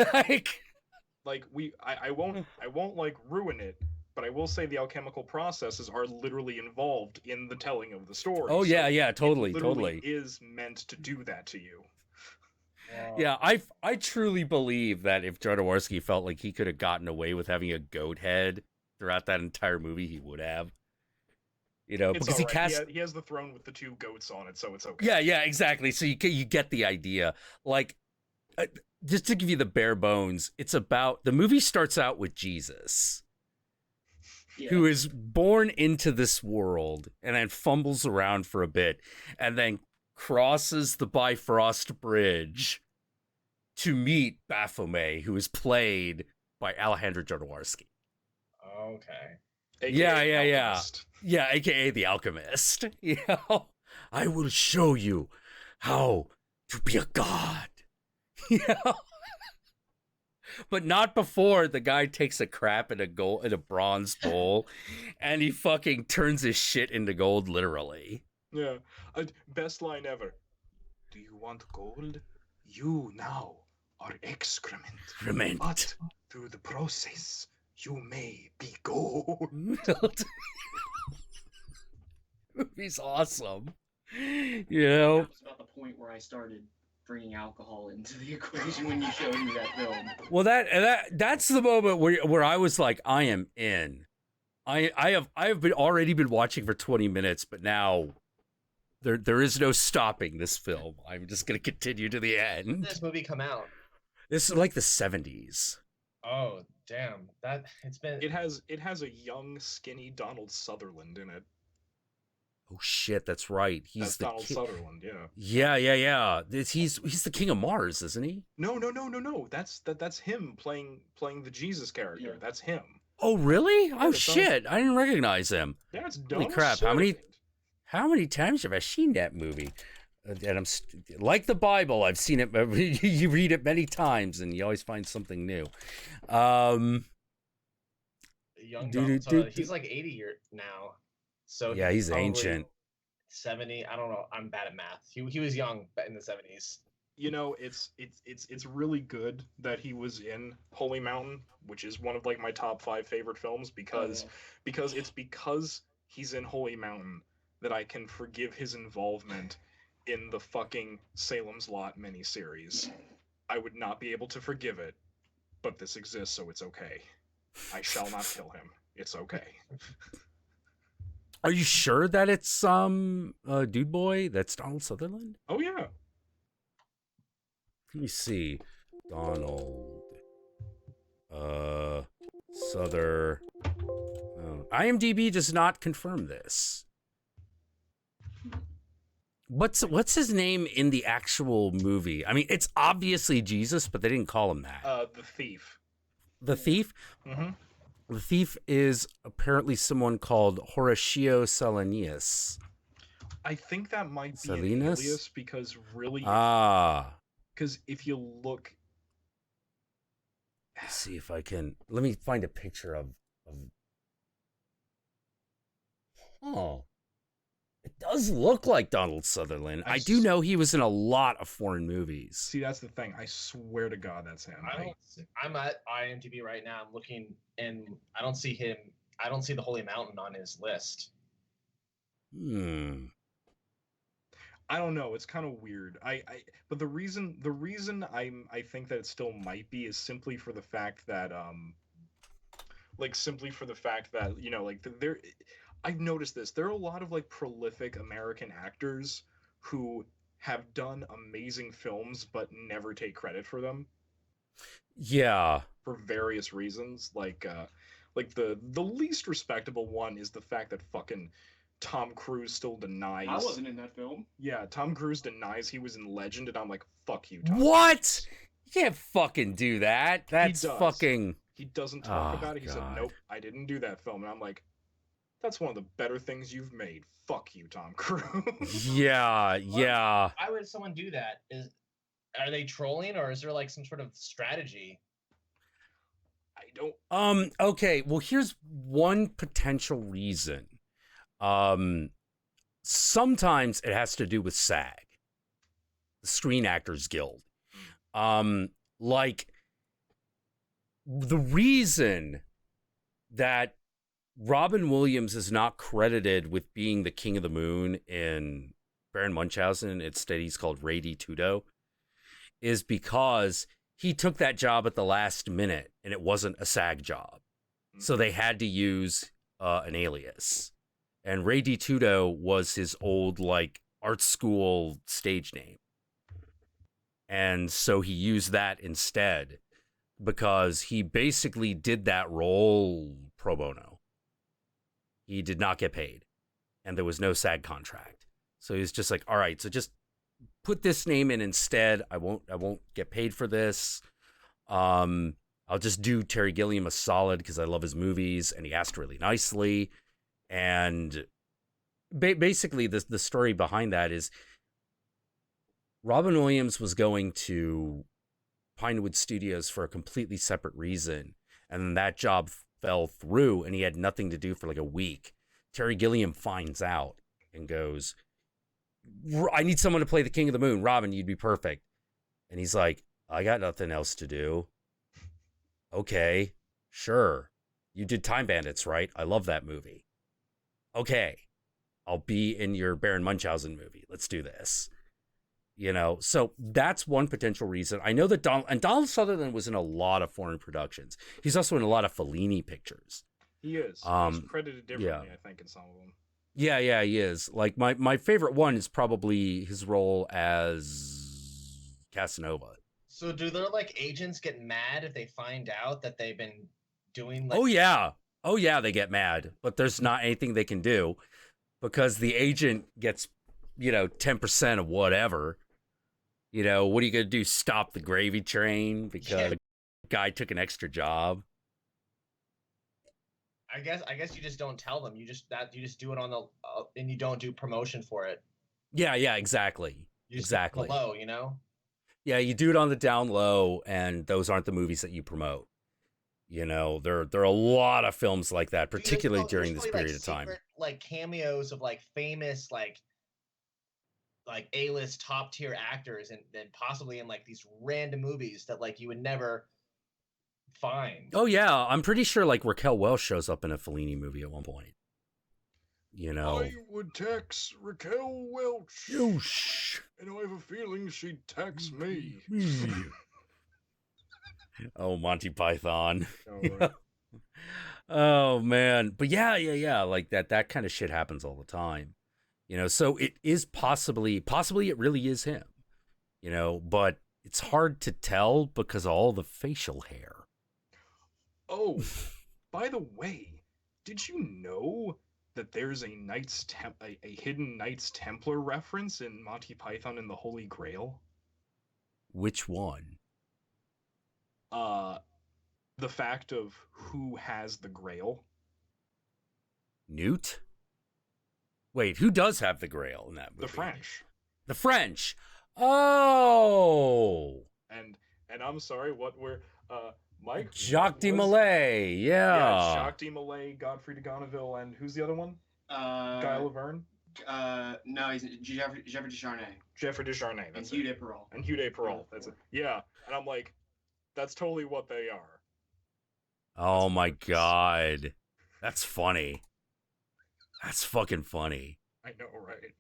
I won't like ruin it, but I will say the alchemical processes are literally involved in the telling of the story. Oh yeah, totally. Is meant to do that to you. Yeah, I truly believe that if Jodorowsky felt like he could have gotten away with having a goat head throughout that entire movie, he would have. Because he has the throne with the two goats on it, so it's okay. Yeah, exactly. So you get the idea. Like, just to give you the bare bones, the movie starts out with Jesus, who is born into this world and then fumbles around for a bit and then crosses the Bifrost Bridge to meet Baphomet, who is played by Alejandro Jodorowsky. Okay. Yeah. Yeah, aka the Alchemist. I will show you how to be a god. but not before the guy takes a crap in a bronze bowl, and he fucking turns his shit into gold, literally. Yeah. Best line ever. Do you want gold? You now are excrement. Rement. But through the process, you may be gold. Movie's awesome. You know? That was about the point where I started bringing alcohol into the equation when you showed me that film. Well, that's the moment where I was like, I am in. I have already been watching for 20 minutes, but now there is no stopping this film. I'm just gonna continue to the end. When did this movie come out? This is like the 70s. Oh, damn. It has a young, skinny Donald Sutherland in it. Oh shit, that's right. That's Donald Sutherland, yeah. Yeah. He's the King of Mars, isn't he? No. That's him playing the Jesus character. Yeah. that's him. Oh really? Yeah, Oh that's shit, I didn't recognize him. That's Holy Donald crap! Sutherland. How many times have I seen that movie? And I'm like the Bible. I've seen it. You read it many times, and you always find something new. Young Donald Sutherland, he's like 80 now. So yeah, he's probably ancient. 70. I don't know. I'm bad at math. He was young in the 70s. You know, it's really good that he was in Holy Mountain, which is one of like my top 5 favorite films because he's in Holy Mountain that I can forgive his involvement in the fucking Salem's Lot miniseries. I would not be able to forgive it, but this exists, so it's okay. I shall not kill him. It's okay. Are you sure that it's Dude Boy? That's Donald Sutherland? Oh yeah. Let me see. Donald Suther. IMDb does not confirm this. What's his name in the actual movie? I mean, it's obviously Jesus, but they didn't call him that. The Thief. The Thief? Mm-hmm. The Thief is apparently someone called Horatio Salinius. I think that might be Salinas? an alias because really, because if you look, Let's see if I can. Let me find a picture of. Oh, it does look like Donald Sutherland. I do know he was in a lot of foreign movies. See, that's the thing. I swear to God, that's him. I'm at IMDb right now. I'm looking, and I don't see him. I don't see the Holy Mountain on his list. I don't know. It's kind of weird. But the reason I think that it still might be is simply for the fact that you know, like there. I've noticed this. There are a lot of like prolific American actors who have done amazing films but never take credit for them. Yeah. For various reasons, like the least respectable one is the fact that fucking Tom Cruise still denies. I wasn't in that film. Yeah, Tom Cruise denies he was in Legend, and I'm like, fuck you, Tom. What? You can't fucking do that. That's fucking. He doesn't talk about it. He God. said, nope, I didn't do that film, and I'm like, that's one of the better things you've made. Fuck you, Tom Cruise. Yeah. Why would someone do that? Are they trolling, or is there like some sort of strategy? I don't. Okay. Well, here's one potential reason. Sometimes it has to do with SAG, the Screen Actors Guild. Like the reason that Robin Williams is not credited with being the King of the Moon in Baron Munchausen, instead he's called Ray D. Tudo, is because he took that job at the last minute and it wasn't a SAG job. So they had to use an alias. And Ray D. Tudo was his old, like, art school stage name. And so he used that instead because he basically did that role pro bono. He did not get paid, and there was no SAG contract. So he was just like, all right, so just put this name in instead. I won't get paid for this. I'll just do Terry Gilliam a solid because I love his movies, and he asked really nicely. And basically, the story behind that is Robin Williams was going to Pinewood Studios for a completely separate reason, and then that job fell through, and he had nothing to do for like a week. Terry Gilliam finds out and goes, I need someone to play the King of the Moon. Robin, you'd be perfect. And he's like, I got nothing else to do. Okay, sure. You did Time Bandits, right? I love that movie. Okay, I'll be in your Baron Munchausen movie. Let's do this. You know, so that's one potential reason. I know that Donald Sutherland was in a lot of foreign productions. He's also in a lot of Fellini pictures. He is. He's credited differently, I think, in some of them. Yeah, he is. Like my favorite one is probably his role as Casanova. So do their like agents get mad if they find out that they've been doing like Oh yeah, they get mad, but there's not anything they can do because the agent gets, 10% of whatever. What are you going to do? Stop the gravy train because the guy took an extra job? I guess you just don't tell them. You just do it on the and you don't do promotion for it. Yeah, exactly. You just exactly. Low, Yeah, you do it on the down low, and those aren't the movies that you promote. There are a lot of films like that, particularly during this period of time. Like cameos of like famous like A-list top tier actors, and then possibly in like these random movies that like you would never find. Oh yeah, I'm pretty sure like Raquel Welch shows up in a Fellini movie at one point. I would text Raquel Welch. And I have a feeling she'd text me. Oh, Monty Python. Oh, right. Oh man. But yeah. Like that kind of shit happens all the time. So it is possibly it really is him. But it's hard to tell because of all the facial hair. Oh, by the way, did you know that there's a hidden Knights Templar reference in Monty Python and the Holy Grail? Which one? The fact of who has the Grail. Newt? Wait, who does have the Grail in that movie? The French. The French. Oh. And I'm sorry, what were Mike? Jacques de Molay, yeah. Jacques de Molay, Godfrey de Gonneville, and who's the other one? Guy Laverne? No, he's Jeffrey Descharnay. Jeffrey Descharnay, that's and it. Hugh de Perol. That's it. Yeah, and I'm like, that's totally what they are. Oh my god. That's funny. That's fucking funny. I know, right?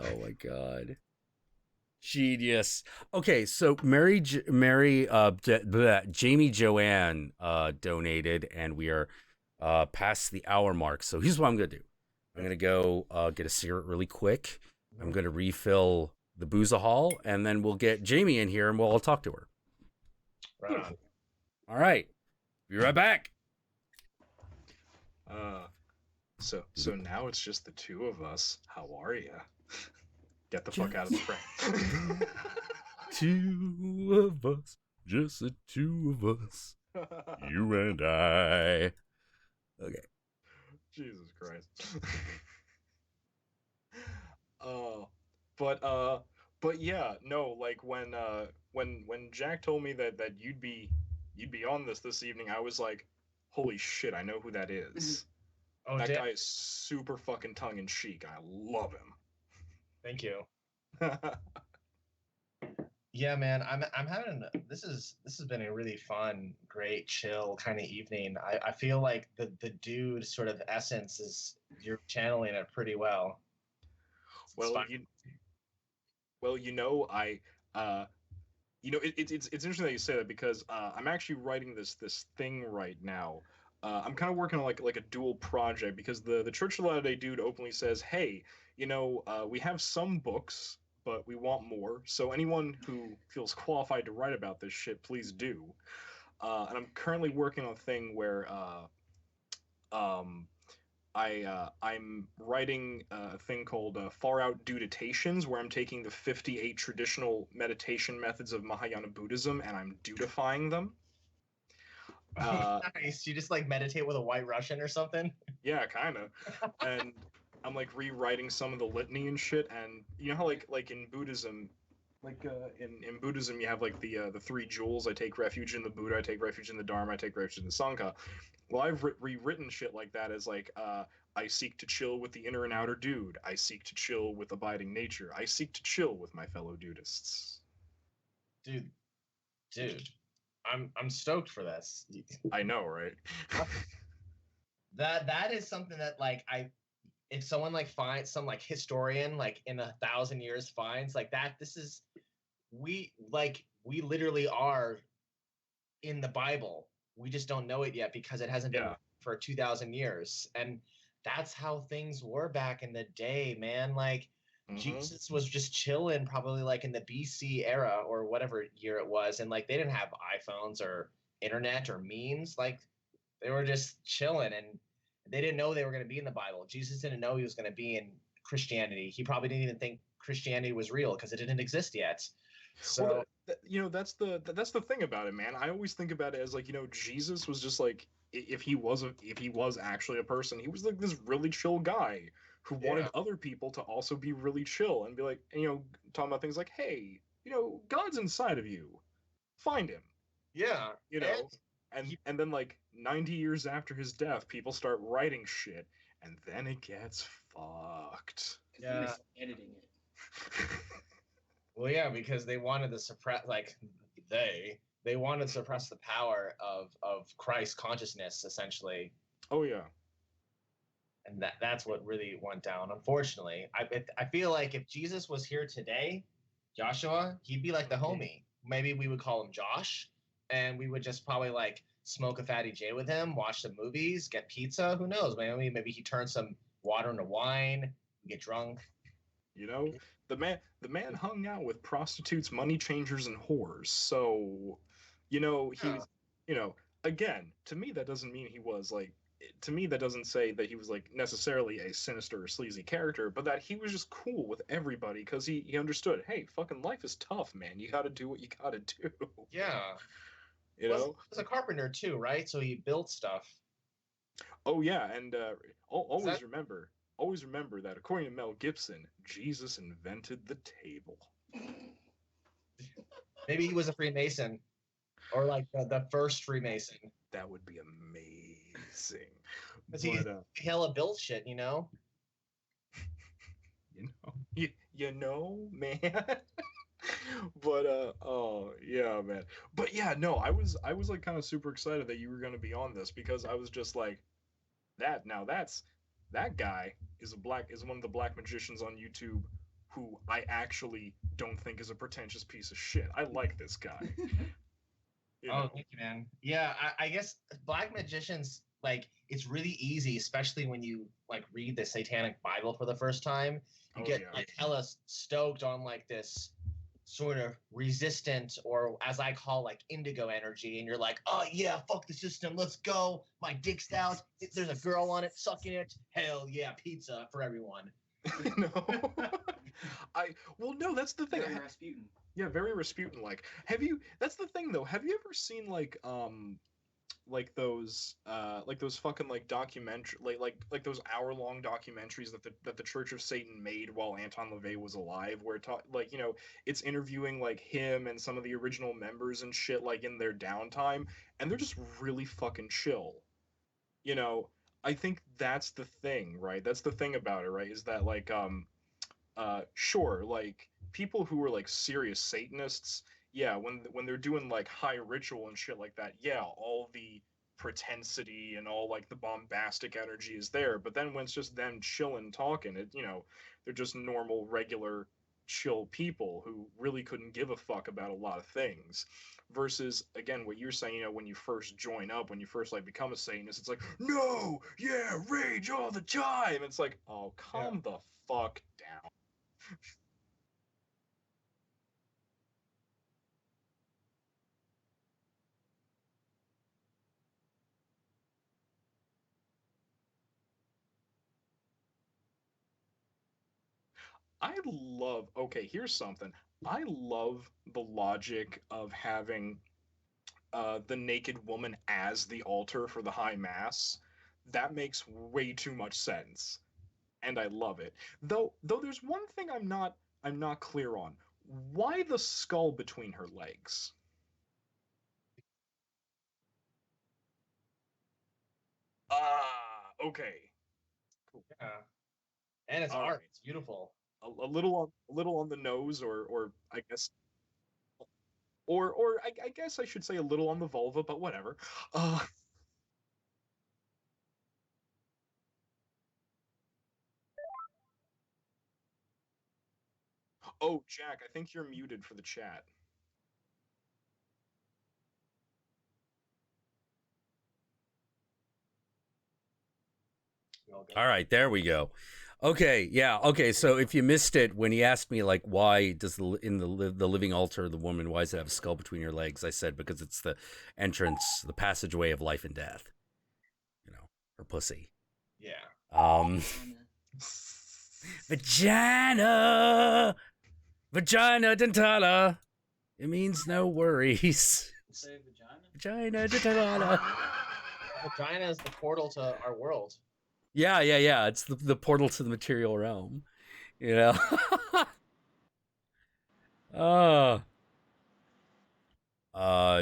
Oh my god. Genius. Okay, so Jamie Joanne donated, and we are past the hour mark. So here's what I'm gonna do. I'm gonna go get a cigarette really quick. I'm gonna refill the Boozahol, and then we'll get Jamie in here, and we'll all talk to her. Right on. All right. Be right back. So now it's just the two of us. How are ya? Get the fuck out of the frame. Two of us, just the two of us, you and I. Okay. Jesus Christ. But yeah, no, like when Jack told me that you'd be on this evening, I was like, holy shit, I know who that is. Oh, that guy is super fucking tongue in cheek. I love him. Thank you. Yeah, man, I'm having this has been a really fun, great, chill kind of evening. I feel like the dude sort of essence is you're channeling it pretty well. It's interesting that you say that because I'm actually writing this thing right now. I'm kind of working on like a dual project because the Church of Latter-day Dude openly says, hey, we have some books, but we want more. So anyone who feels qualified to write about this shit, please do. And I'm currently working on a thing where I'm writing a thing called Far Out Duditations, where I'm taking the 58 traditional meditation methods of Mahayana Buddhism and I'm dudifying them. Nice. You just like meditate with a white Russian or something? Yeah, kind of. And I'm like rewriting some of the litany and shit. And you know how like in Buddhism, Like in Buddhism, you have like the three jewels. I take refuge in the Buddha. I take refuge in the Dharma. I take refuge in the Sangha. Well, I've rewritten shit like that as like I seek to chill with the inner and outer dude. I seek to chill with abiding nature. I seek to chill with my fellow dudists. Dude, I'm stoked for this. I know, right? That is something that like if someone like finds some like historian like in 1,000 years finds like that, this is we literally are in the Bible. We just don't know it yet because it hasn't been for 2,000 years. And that's how things were back in the day, man. Like Jesus was just chilling probably like in the BC era or whatever year it was. And like they didn't have iPhones or internet or memes. Like they were just chilling and they didn't know they were going to be in the Bible. Jesus didn't know he was going to be in Christianity. He probably didn't even think Christianity was real because it didn't exist yet. So well, that's the thing about it, man. I always think about it as like, Jesus was just like if he was actually a person, he was like this really chill guy who wanted other people to also be really chill and be like, talking about things like, hey, God's inside of you. Find him. Yeah. And then like 90 years after his death, people start writing shit, and then it gets fucked. Yeah. Editing it. Well, yeah, because they wanted to suppress, like they wanted to suppress the power of Christ consciousness, essentially. Oh yeah. And that's what really went down. Unfortunately, I feel like if Jesus was here today, Joshua, he'd be like the homie. Maybe we would call him Josh, and we would just probably like smoke a fatty J with him, watch some movies, get pizza. Who knows? Maybe he turns some water into wine, get drunk. The man hung out with prostitutes, money changers, and whores. So, again, to me that doesn't mean he was like. To me, that doesn't say that he was like necessarily a sinister or sleazy character, but that he was just cool with everybody because he understood. Hey, fucking life is tough, man. You got to do what you got to do. Yeah. He was a carpenter too, right? So he built stuff. Oh yeah, and always remember that according to Mel Gibson, Jesus invented the table. Maybe he was a Freemason, or like the first Freemason. That would be amazing. Because he hella built shit, man. But oh yeah, man. But yeah, no, I was like kind of super excited that you were gonna be on this because I was just like, that guy is one of the black magicians on YouTube who I actually don't think is a pretentious piece of shit. I like this guy. Oh, thank you, man. Yeah, I guess black magicians, like, it's really easy, especially when you like read the Satanic Bible for the first time. You get like hella stoked on like this sort of resistant, or as I call like indigo energy, and you're like, oh yeah, fuck the system, let's go. My dick's out. There's a girl on it, sucking it. Hell yeah, pizza for everyone. No. No, that's the thing. Very Rasputin. Yeah, very Rasputin like. That's the thing though. Have you ever seen like those fucking like documentary like those hour-long documentaries that the Church of Satan made while Anton LaVey was alive, where it's interviewing like him and some of the original members and shit like in their downtime, and they're just really fucking chill. I think that's the thing, right? That's the thing about it, right? Is that like sure, like people who are like serious Satanists, yeah, when they're doing like high ritual and shit like that, yeah, all the pretensity and all like the bombastic energy is there. But then when it's just them chilling, talking, they're just normal, regular, chill people who really couldn't give a fuck about a lot of things. Versus, again, what you're saying, when you first join up, when you first like become a Satanist, it's like, no, yeah, rage all the time. It's like, oh, calm the fuck down. Here's something. I love the logic of having the naked woman as the altar for the high mass. That makes way too much sense. And I love it. Though there's one thing I'm not clear on. Why the skull between her legs? Ah, okay. Cool. Yeah. And it's All art. right. It's beautiful. A little on the nose, or I guess, I guess I should say a little on the vulva, but whatever. Uh, oh, Jack, I think you're muted for the chat. All right, there we go. Okay, yeah, okay. So if you missed it, when he asked me like, why does the living altar of the woman, why does it have a skull between your legs? I said because it's the entrance, the passageway of life and death. You know, her pussy. Yeah. Vagina, vagina dentata. It means no worries. Say vagina. Vagina dentata. Vagina is the portal to our world. Yeah. It's the portal to the material realm. You know.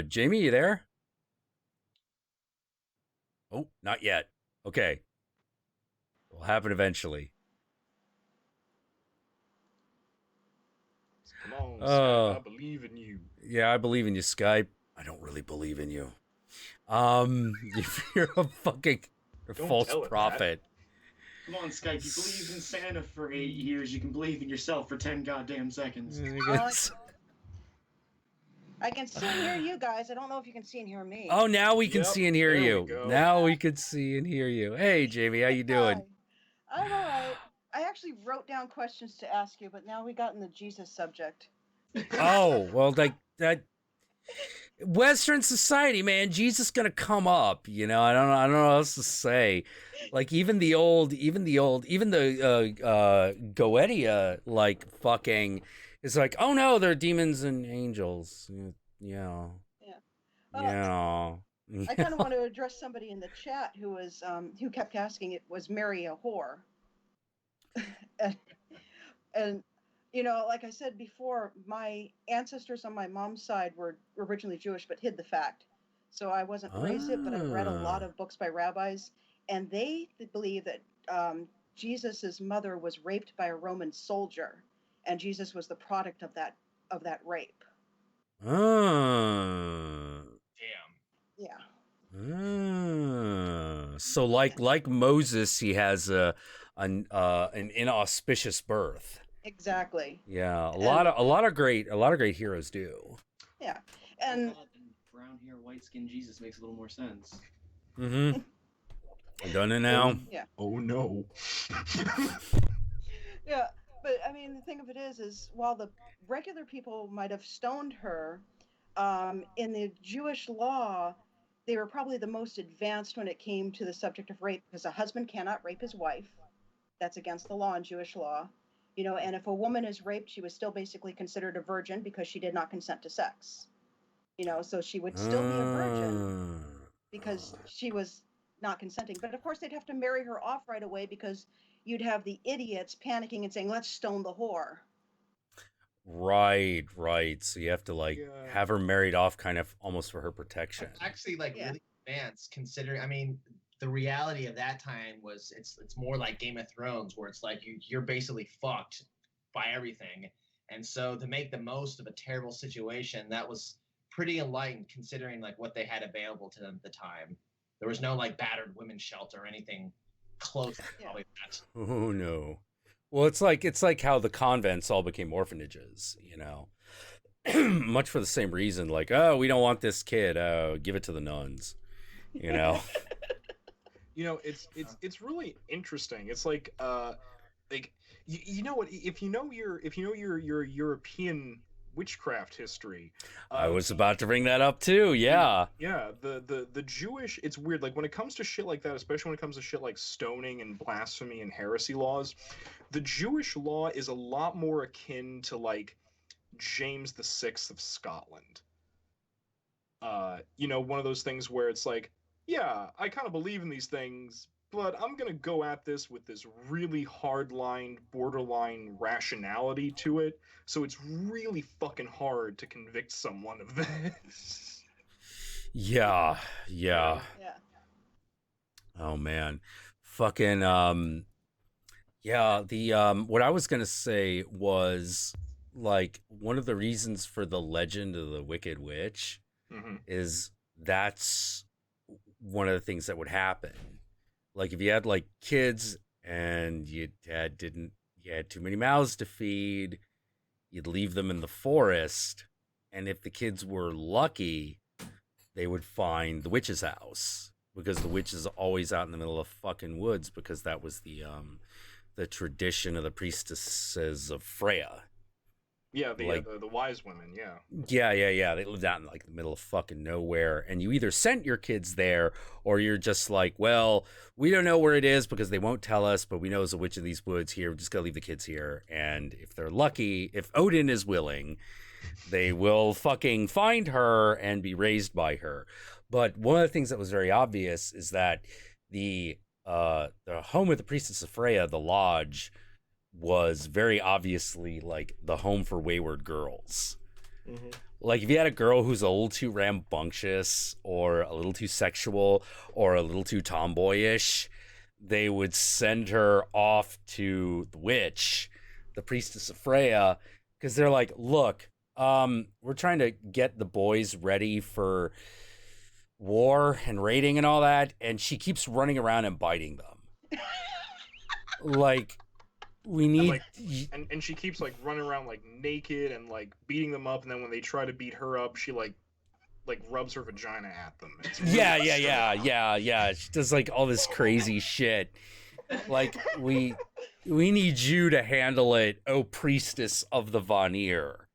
Jamie, you there? Oh, not yet. Okay. It'll happen eventually. Come on, Skype, I believe in you. Yeah, I believe in you, Skype. I don't really believe in you. You're a fucking false prophet. Come on, Skype. You believed in Santa for 8 years. You can believe in yourself for 10 goddamn seconds. I can see and hear you guys. I don't know if you can see and hear me. Oh, now we can see and hear you. Go. Now we can see and hear you. Hey, Jamie, how you doing? Hi. I'm all right. I actually wrote down questions to ask you, but now we got in the Jesus subject. Oh, well, like that. Western society, man, Jesus gonna come up. You know, I don't know what else to say. Like even the Goetia, like fucking, is like, oh no, they're demons and angels. Yeah. I kind of want to address somebody in the chat who was who kept asking, it was Mary a whore? and you know, like I said before, my ancestors on my mom's side were originally Jewish but hid the fact. So I wasn't raised it, but I read a lot of books by rabbis, and they believe that Jesus's mother was raped by a Roman soldier, and Jesus was the product of that rape. Damn. Yeah. So like Moses, he has an inauspicious birth. Exactly. Yeah, a lot of great heroes do. Yeah, and brown hair, white skin Jesus makes a little more sense. Mm-hmm. I'm done it now. Yeah. Oh no. Yeah, but I mean, the thing of it is while the regular people might have stoned her, in the Jewish law, they were probably the most advanced when it came to the subject of rape, because a husband cannot rape his wife. That's against the law in Jewish law. You know, and if a woman is raped, she was still basically considered a virgin because she did not consent to sex. You know, so she would still be a virgin because she was not consenting. But of course, they'd have to marry her off right away because you'd have the idiots panicking and saying, let's stone the whore. Right. So you have to have her married off kind of almost for her protection. It's actually really advanced considering, I mean, the reality of that time was it's more like Game of Thrones, where it's like you're basically fucked by everything. And so to make the most of a terrible situation, that was pretty enlightened considering like what they had available to them at the time. There was no like battered women's shelter or anything close to probably that. Oh no. Well, it's like how the convents all became orphanages, you know. Much for the same reason, like, oh, we don't want this kid, give it to the nuns. You know. You know, it's really interesting. It's like you know what, if you know your European witchcraft history. I was about to bring that up too. Yeah. Yeah, the Jewish, it's weird, like when it comes to shit like that, especially when it comes to shit like stoning and blasphemy and heresy laws, the Jewish law is a lot more akin to like James VI of Scotland. You know, one of those things where it's like, yeah, I kind of believe in these things, but I'm gonna go at this with this really hard-lined, borderline rationality to it, so it's really fucking hard to convict someone of this. Yeah. Yeah. Oh man. Fucking yeah, the what I was gonna say was like one of the reasons for the legend of the Wicked Witch is that's one of the things that would happen. Like if you had like kids and you had too many mouths to feed, you'd leave them in the forest, and if the kids were lucky, they would find the witch's house because the witch is always out in the middle of fucking woods because that was the tradition of the priestesses of Freya. Yeah, Like- the wise women, yeah. Yeah. They lived out in like the middle of fucking nowhere, and you either sent your kids there, or you're just like, well, we don't know where it is because they won't tell us, but we know it's a witch of these woods here. We're just gonna leave the kids here, and if they're lucky, if Odin is willing, they will fucking find her and be raised by her. But one of the things that was very obvious is that the home of the priestess of Freya, the lodge, was very obviously like the home for wayward girls. Like if you had a girl who's a little too rambunctious or a little too sexual or a little too tomboyish, they would send her off to the witch, the priestess of Freya, because they're like, look, we're trying to get the boys ready for war and raiding and all that, and she keeps running around and biting them. Like, we need... And she keeps like running around like naked and like beating them up, and then when they try to beat her up, she like rubs her vagina at them. It's really Yeah. She does like all this crazy shit. Like, we need you to handle it, oh priestess of the Vanir.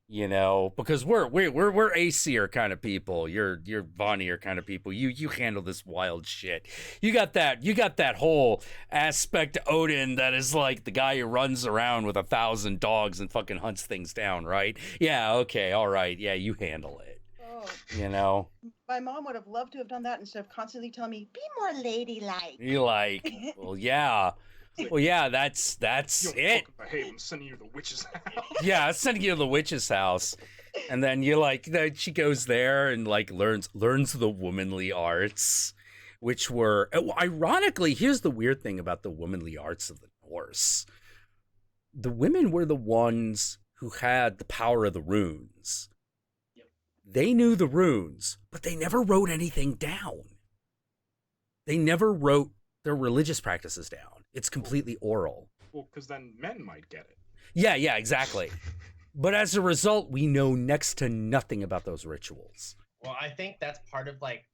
You know, because we're Aesir kind of people. You're Vanir kind of people. You handle this wild shit. You got that whole aspect to Odin that is like the guy who runs around with 1,000 dogs and fucking hunts things down, right? Yeah, okay, all right. Yeah, you handle it. Oh, You know? my mom would have loved to have done that instead of constantly telling me, "Be more ladylike." You're like, well, yeah. Well, yeah, that's You don't it. fucking behave. I'm sending you to the witch's house. Yeah, sending you to the witch's house, and then you like she goes there and like learns the womanly arts, which were ironically. Here's the weird thing about the womanly arts of the Norse: the women were the ones who had the power of the runes. Yep. They knew the runes, but they never wrote anything down. They never wrote their religious practices down. It's completely oral. Well, because then men might get it. Yeah, exactly. But as a result, we know next to nothing about those rituals. Well, I think that's part of like,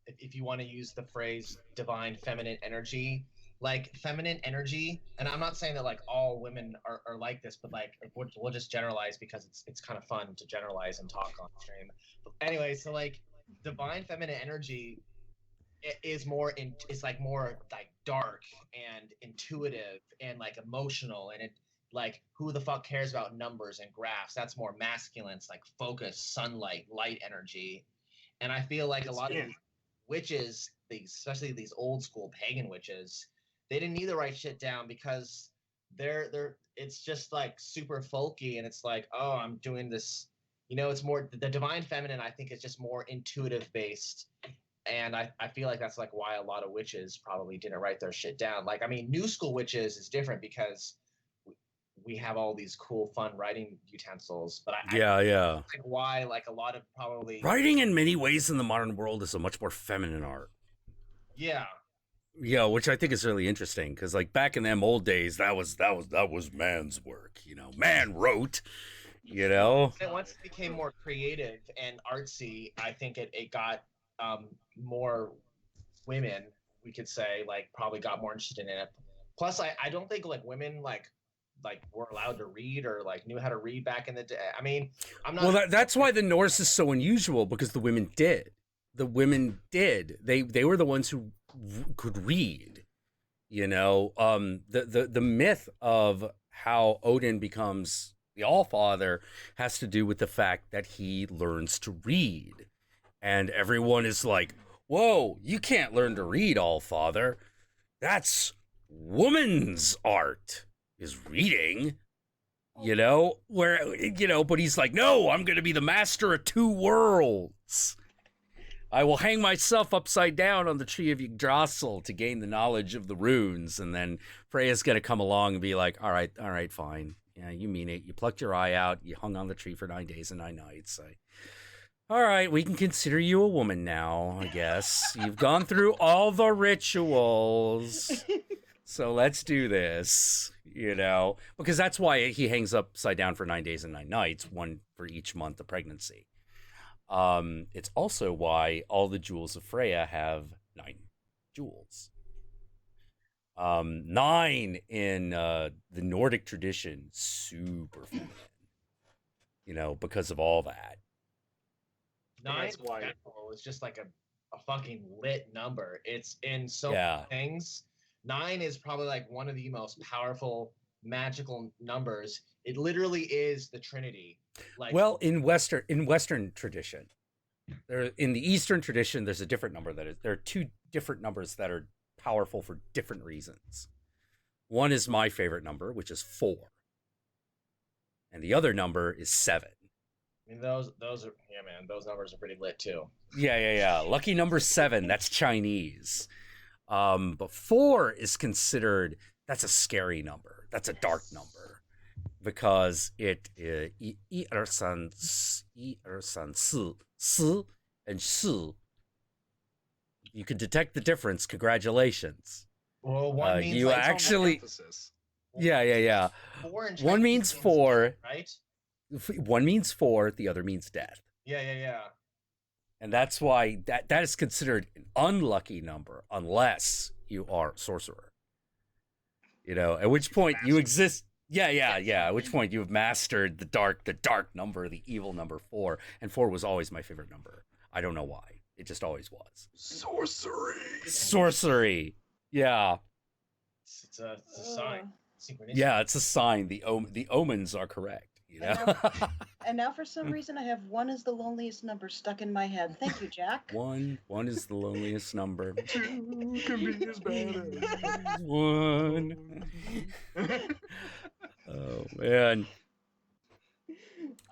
if you want to use the phrase divine feminine energy, like feminine energy, and I'm not saying that like all women are like this, but like we'll just generalize because it's kind of fun to generalize and talk on stream. But anyway, so like divine feminine energy is more it's like more like dark and intuitive and like emotional, and it like who the fuck cares about numbers and graphs? That's more masculine. It's like focus, sunlight, light energy. And I feel like a lot of these witches, especially these old school pagan witches, they didn't need to write shit down because they're it's just like super folky, and it's like, oh, I'm doing this, you know. It's more the divine feminine, I think, is just more intuitive based. And I feel like that's like why a lot of witches probably didn't write their shit down. Like, I mean, new school witches is different because we have all these cool, fun writing utensils. But I Yeah. think why like a lot of probably Writing in many ways in the modern world is a much more feminine art. Yeah. Yeah, which I think is really interesting because like back in them old days, that was man's work. You know, man wrote. You know. And once it became more creative and artsy, I think it got more women, we could say, like probably got more interested in it. Plus, I don't think like women like were allowed to read or like knew how to read back in the day. I mean, I'm not. Well, that's why the Norse is so unusual, because the women did. The women did. They were the ones who could read. You know, the myth of how Odin becomes the Allfather has to do with the fact that he learns to read. And everyone is like, whoa, you can't learn to read, Allfather. That's woman's art, is reading. You know, where, you know, but he's like, no, I'm going to be the master of two worlds. I will hang myself upside down on the tree of Yggdrasil to gain the knowledge of the runes. And then Freya's going to come along and be like, all right, fine. Yeah, you mean it. You plucked your eye out. You hung on the tree for 9 days and 9 nights. All right, we can consider you a woman now, I guess. You've gone through all the rituals. So let's do this, you know, because that's why he hangs upside down for 9 days and 9 nights, one for each month of pregnancy. It's also why all the jewels of Freya have 9 jewels. 9 in the Nordic tradition, super feminine, you know, because of all that. 9 That's why is just like a fucking lit number. It's in so many things. 9 is probably like one of the most powerful magical numbers. It literally is the Trinity. Like, well, in Western tradition, in the Eastern tradition, there's a different number there are 2 different numbers that are powerful for different reasons. One is my favorite number, which is 4, and the other number is 7. I mean, those are, yeah, man, those numbers are pretty lit too. Yeah. Lucky number 7, that's Chinese. But 4 is considered, that's a scary number. That's a dark number because it 1 2 3 4 4 and 4. You can detect the difference. Congratulations. Well, one means you like, actually, emphasis. yeah. 4 in One Chinese means 4, death, right? One means 4, the other means death. Yeah. And that's why that is considered an unlucky number unless you are a sorcerer. You know, at which point you exist. Yeah. At which point you have mastered the dark number, the evil number 4. And 4 was always my favorite number. I don't know why. It just always was. Sorcery. Yeah. It's a sign. Synchronicity. Yeah, it's a sign. The omens are correct. You know? And now for some reason I have 1 is the loneliest number stuck in my head. Thank you, Jack. 1 is the loneliest number. 2 can be as bad as 1. Oh man.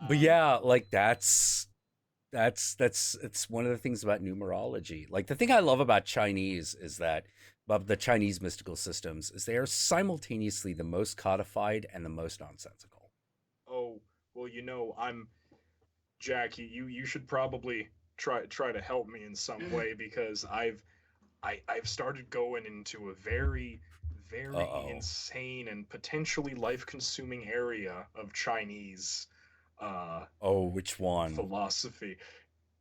But yeah, like it's one of the things about numerology. Like the thing I love about Chinese is that about the Chinese mystical systems is they are simultaneously the most codified and the most nonsensical. Oh, well, you know, Jack, you should probably try to help me in some way because I've started going into a very insane and potentially life-consuming area of Chinese Which one? philosophy.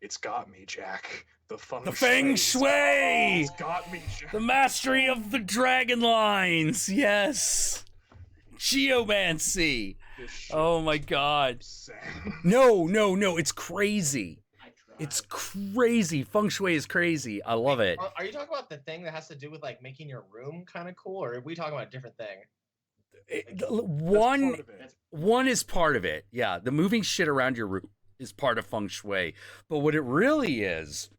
It's got me, Jack. The Feng Shui! It's got me, Jack. The mastery of the dragon lines. Yes. Geomancy. Oh my god. No. It's crazy. It's crazy. Feng Shui is crazy. I love it. Are you talking about the thing that has to do with like making your room kind of cool, or are we talking about a different thing? One is part of it. Yeah, the moving shit around your room is part of Feng Shui. But what it really is,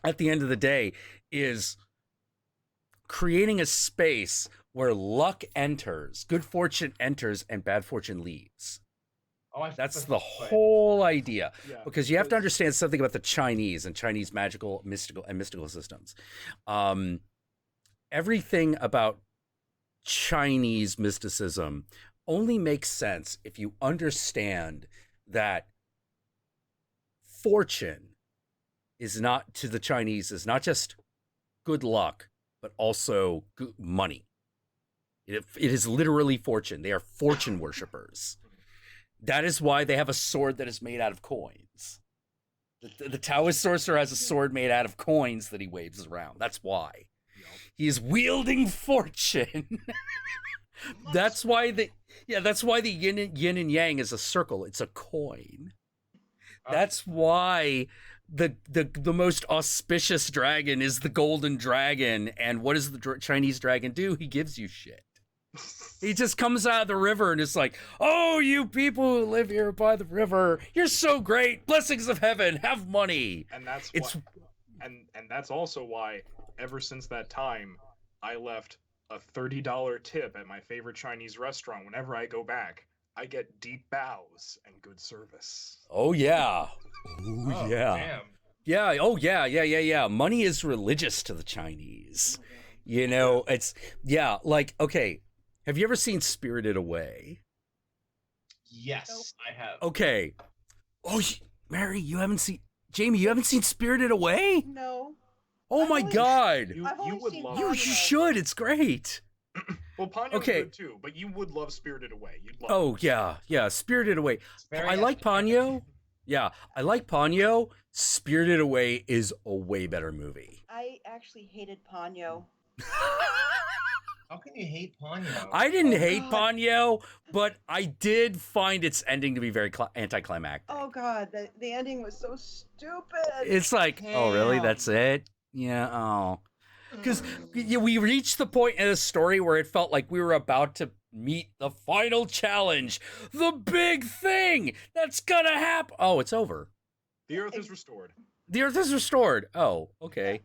at the end of the day, is creating a space where luck enters, good fortune enters, and bad fortune leaves. That's the whole idea. Yeah, because you have to understand something about the Chinese and Chinese mystical systems. Everything about Chinese mysticism only makes sense if you understand that fortune is not, to the Chinese, is not just good luck, but also good money. It is literally fortune. They are fortune worshippers. That is why they have a sword that is made out of coins. The Taoist sorcerer has a sword made out of coins that he waves around. That's why. He is wielding fortune. That's why the yin and yang is a circle. It's a coin. That's why the most auspicious dragon is the golden dragon. And what does the Chinese dragon do? He gives you shit. He just comes out of the river and is like, oh, you people who live here by the river, you're so great. Blessings of heaven, have money. And that's also why, ever since that time, I left a $30 tip at my favorite Chinese restaurant. Whenever I go back, I get deep bows and good service. Oh yeah. Oh, Oh yeah. damn. Yeah. Oh yeah. Money is religious to the Chinese. You know, it's like, okay, have you ever seen Spirited Away? Yes, I have. Okay. Oh, Mary, you haven't seen Jamie, you haven't seen Spirited Away? No. Oh I've my only- god. You I've only would seen love You it. should. It's great. Well, Ponyo's Okay. good too, but you would love Spirited Away. You'd love Oh it. yeah. Spirited Away. It's very I like esoteric. Ponyo. Yeah, I like Ponyo. Spirited Away is a way better movie. I actually hated Ponyo. How can you hate Ponyo? I didn't Oh, hate God. Ponyo, but I did find its ending to be very anticlimactic. Oh God, the ending was so stupid. It's like, oh really? Damn. That's it? Yeah. Oh, because we reached the point in the story where it felt like we were about to meet the final challenge, the big thing that's gonna happen. Oh, it's over. The Earth is restored. The Earth is restored. Oh, okay.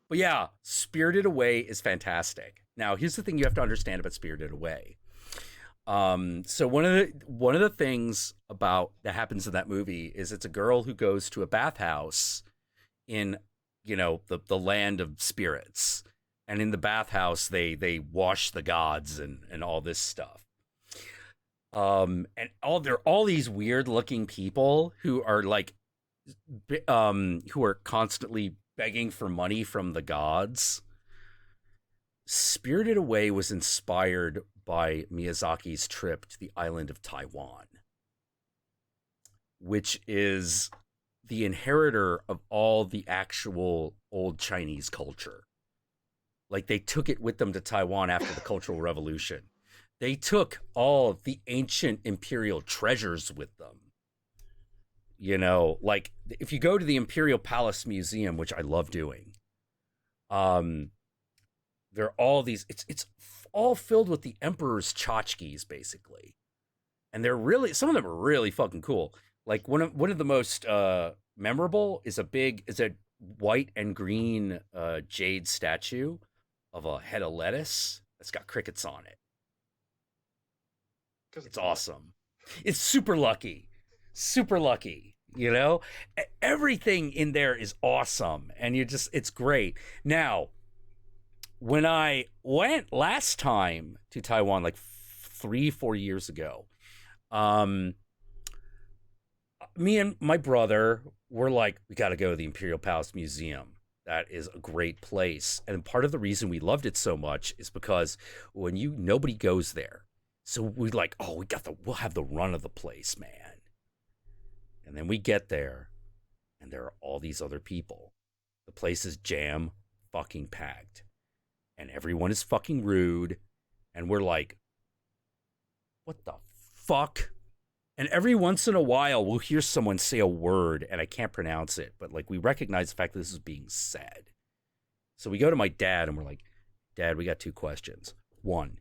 But yeah, Spirited Away is fantastic. Now, here's the thing you have to understand about Spirited Away. So one of the things about that happens in that movie is it's a girl who goes to a bathhouse in, you know, the land of spirits. And in the bathhouse they wash the gods and all this stuff. And there are all these weird looking people who are like who are constantly begging for money from the gods. Spirited Away was inspired by Miyazaki's trip to the island of Taiwan, which is the inheritor of all the actual old Chinese culture. Like, they took it with them to Taiwan after the Cultural Revolution. They took all of the ancient imperial treasures with them. You know, like, if you go to the Imperial Palace Museum, which I love doing, there are all these, it's all filled with the emperor's tchotchkes, basically. And they're really, some of them are really fucking cool. Like, one of the most memorable is a white and green jade statue of a head of lettuce that's got crickets on it. It's awesome. It's super lucky. Super lucky, you know? Everything in there is awesome, and it's great. Now, when I went last time to Taiwan, like 3-4 years ago, me and my brother were like, we got to go to the Imperial Palace Museum. That is a great place. And part of the reason we loved it so much is because nobody goes there. So we like, oh, we'll have the run of the place, man. And then we get there, and there are all these other people. The place is jam fucking packed. And everyone is fucking rude. And we're like, what the fuck? And every once in a while, we'll hear someone say a word, and I can't pronounce it, but like, we recognize the fact that this is being said. So we go to my dad, and we're like, Dad, we got 2 questions. 1,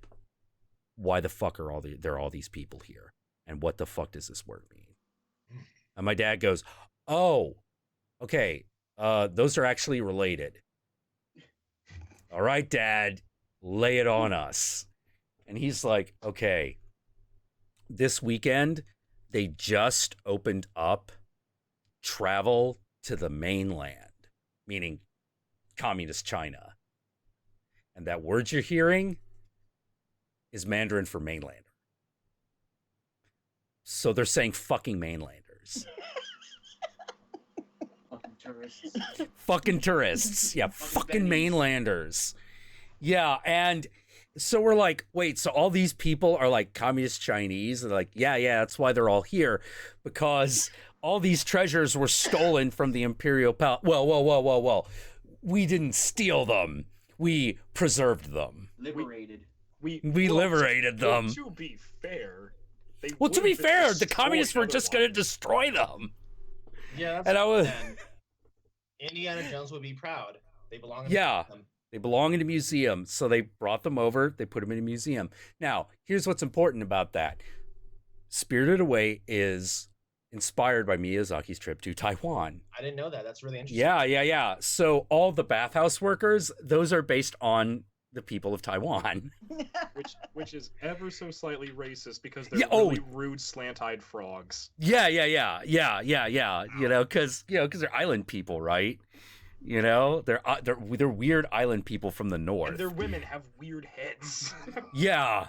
why the fuck are there are all these people here? And what the fuck does this word mean? And my dad goes, oh, okay, those are actually related. All right, Dad, lay it on us. And he's like, okay, this weekend, they just opened up travel to the mainland, meaning communist China. And that word you're hearing is Mandarin for mainlander. So they're saying fucking mainlanders. Fucking tourists. Fucking tourists. Yeah, fucking mainlanders. Yeah, and so we're like, wait, so all these people are like communist Chinese? And they're like, yeah, that's why they're all here. Because all these treasures were stolen from the Imperial Palace. Well. We didn't steal them. We preserved them. Liberated. We liberated them. To be fair, Well, to be would've been fair, the destroyed communists were just going to otherwise. destroy them. Yeah, that's And I was- then Indiana Jones would be proud. They belong in Yeah. the museum. They belong in a museum, so they brought them over. They put them in a museum. Now, here's what's important about that. Spirited Away is inspired by Miyazaki's trip to Taiwan. I didn't know that. That's really interesting. Yeah. So all the bathhouse workers, those are based on the people of Taiwan. which is ever so slightly racist because they're Yeah, oh. really rude slant-eyed frogs. Yeah. You know, because they're island people, right? You know, they're weird island people from the north. And their women have weird heads. Yeah.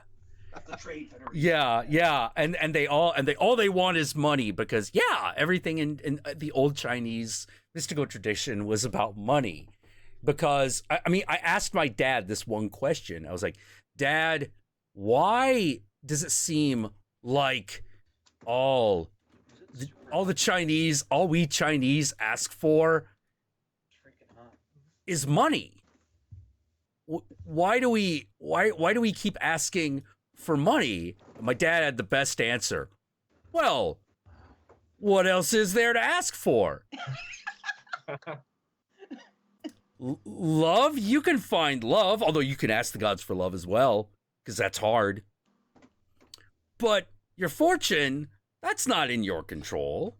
That's the Trade Federation. Yeah. And they all they want is money because everything in the old Chinese mystical tradition was about money. Because I mean, I asked my dad this one question. I was like, Dad, why does it seem like all the Chinese, all we Chinese ask for is money? Why do we keep asking for money? My dad had the best answer. Well, what else is there to ask for? Love? You can find love, although you can ask the gods for love as well, because that's hard. But your fortune, that's not in your control.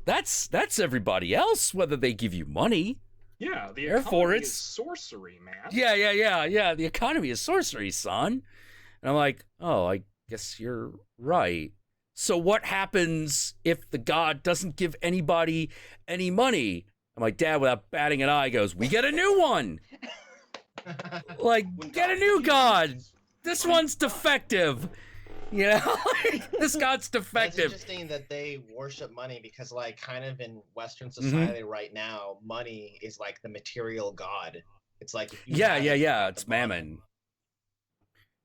That's everybody else, whether they give you money. Yeah, the Therefore, economy it's is sorcery, man. Yeah. The economy is sorcery, son. And I'm like, oh, I guess you're right. So what happens if the god doesn't give anybody any money? And my dad, without batting an eye, goes, we get a new one. Like, get a new god. This one's defective. You know, this god's It's defective. interesting that they worship money because, like, kind of in Western society right now, money is like the material god. It's like if you have it, Yeah. you It's have the money. mammon.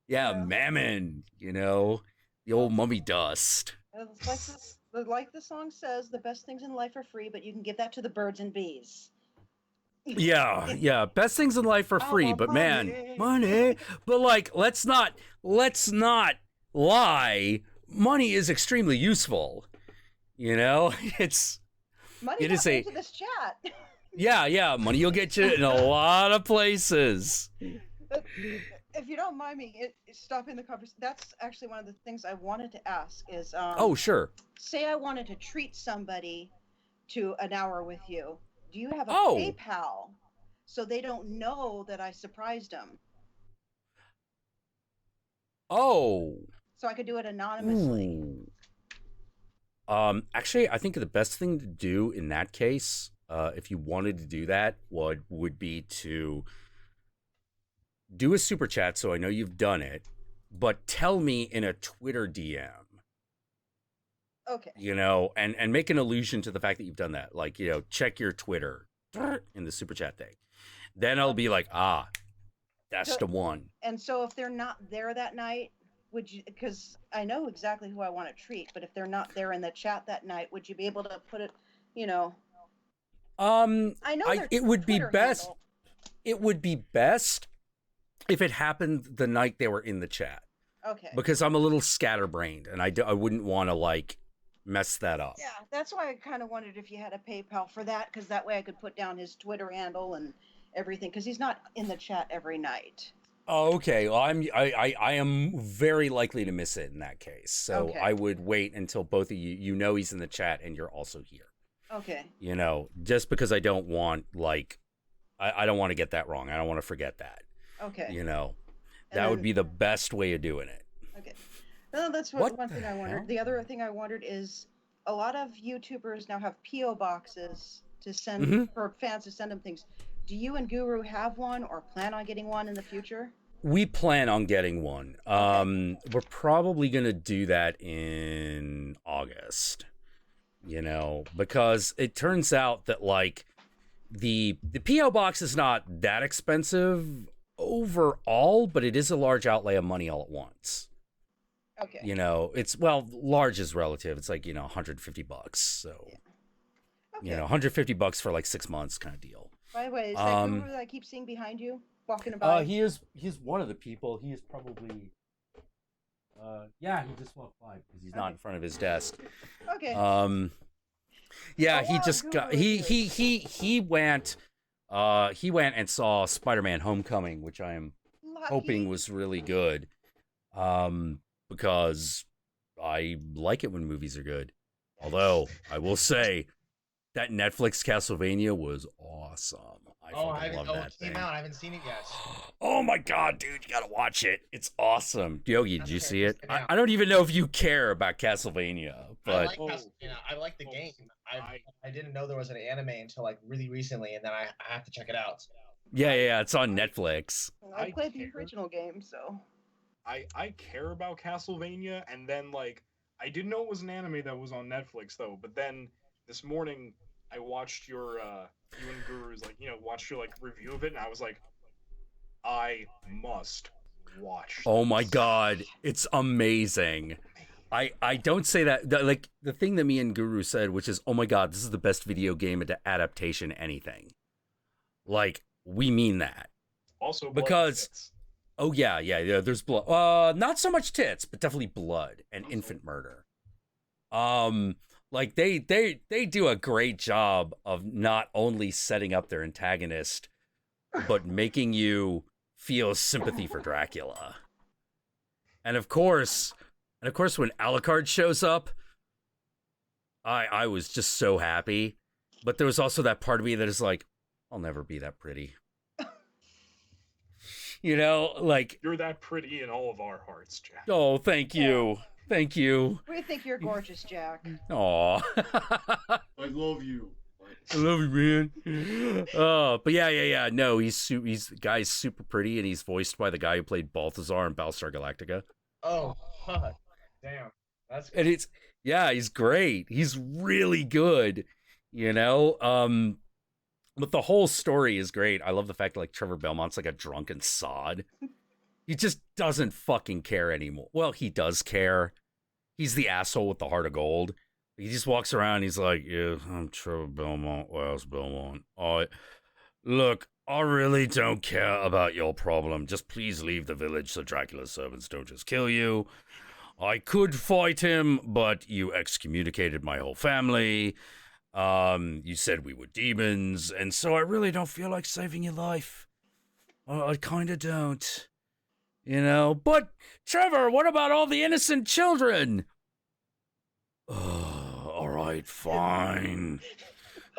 Yeah, mammon. You know, the old mummy dust. It's like the song says, the best things in life are free, but you can give that to the birds and bees. Yeah. Best things in life are free, want but man, money. money. But like, let's not lie. Money is extremely useful. You know, Money It got is me a- into this chat. yeah. Money will get you in a lot of places. If you don't mind me stopping the conversation, that's actually one of the things I wanted to ask is, Oh, sure. say I wanted to treat somebody to an hour with you. Do you have a Oh. PayPal so they don't know that I surprised them? Oh. So I could do it anonymously. Ooh. Actually, I think the best thing to do in that case, if you wanted to do that, would be to do a super chat so I know you've done it, but tell me in a Twitter DM. Okay. You know, and make an allusion to the fact that you've done that. Like, you know, check your Twitter in the super chat thing. Then I'll be like, that's So- the one. And so if they're not there that night, would you, because I know exactly who I want to treat, but if they're not there in the chat that night, would you be able to put it, you know, I know their It would be Twitter best. handle. It would be best if it happened the night they were in the chat, Okay. because I'm a little scatterbrained and I wouldn't want to like mess that up. Yeah, that's why I kind of wondered if you had a PayPal for that, because that way I could put down his Twitter handle and everything, because he's not in the chat every night. Oh, okay. Well, I am very likely to miss it in that case. So Okay. I would wait until both of you know he's in the chat and you're also here. Okay. You know, just because I don't want I don't want to get that wrong. I don't want to forget that. Okay. You know, And that would then- be the best way of doing it. Okay. No, that's What one the thing I wondered. hell? The other thing I wondered is a lot of YouTubers now have PO boxes to send Mhm. for fans to send them things. Do you and Guru have one or plan on getting one in the future? We plan on getting one. We're probably going to do that in August, you know, because it turns out that like the PO box is not that expensive overall, but it is a large outlay of money all at once. Okay. You know, it's, well, large is relative. It's like, you know, $150. So, Okay. you know, $150 for like 6 months kind of deal. By the way, is that Guru that I keep seeing behind you walking by? He's one of the people. He is probably, yeah, he just walked by because he's not Okay. in front of his desk. Okay. Yeah, Oh, he wow, just got, Guru is he went and saw Spider-Man: Homecoming, which I am hoping Lucky. was really good, because I like it when movies are good. Although I will say, That Netflix Castlevania was awesome. I fucking love that it came thing. out. I haven't seen it yet. Oh my god, dude, you gotta watch it. It's awesome. Yogi, did you Okay, see it? check it out. I don't even know if you care about Castlevania, I but like Castlevania. I like the game. I didn't know there was an anime until like really recently, and then I have to check it out. yeah, it's on Netflix. I played the original game, so. I care about Castlevania, and then like I didn't know it was an anime that was on Netflix though. But then this morning I watched your you and Guru's watched your like review of it, and I was like, I must watch. Oh my this. god, it's amazing. I don't say that, like the thing that me and Guru said, which is, oh my god, this is the best video game adaptation anything. Like, we mean that. Also, blood because tits. oh yeah, there's blood. Not so much tits, but definitely blood and Also- infant murder. Like they do a great job of not only setting up their antagonist, but making you feel sympathy for Dracula. And of course, when Alucard shows up, I was just so happy. But there was also that part of me that is like, I'll never be that pretty. You know, like, You're that pretty in all of our hearts, Jack. oh, thank you. Thank you. We think you're gorgeous, Jack. Aw. I love you. I love you, man. But yeah. No, the guy's super pretty, and he's voiced by the guy who played Balthazar in Battlestar Galactica. Oh, fuck. Damn. That's good. And he's great. He's really good, you know? But the whole story is great. I love the fact that, like, Trevor Belmont's like a drunken sod. He just doesn't fucking care anymore. Well, he does care. He's the asshole with the heart of gold. He just walks around. He's like, yeah, I'm Trevor Belmont. Where's Belmont? Look, I really don't care about your problem. Just please leave the village so Dracula's servants don't just kill you. I could fight him, but you excommunicated my whole family. You said we were demons, and so I really don't feel like saving your life. I kind of don't. You know? But, Trevor, what about all the innocent children? All right, fine.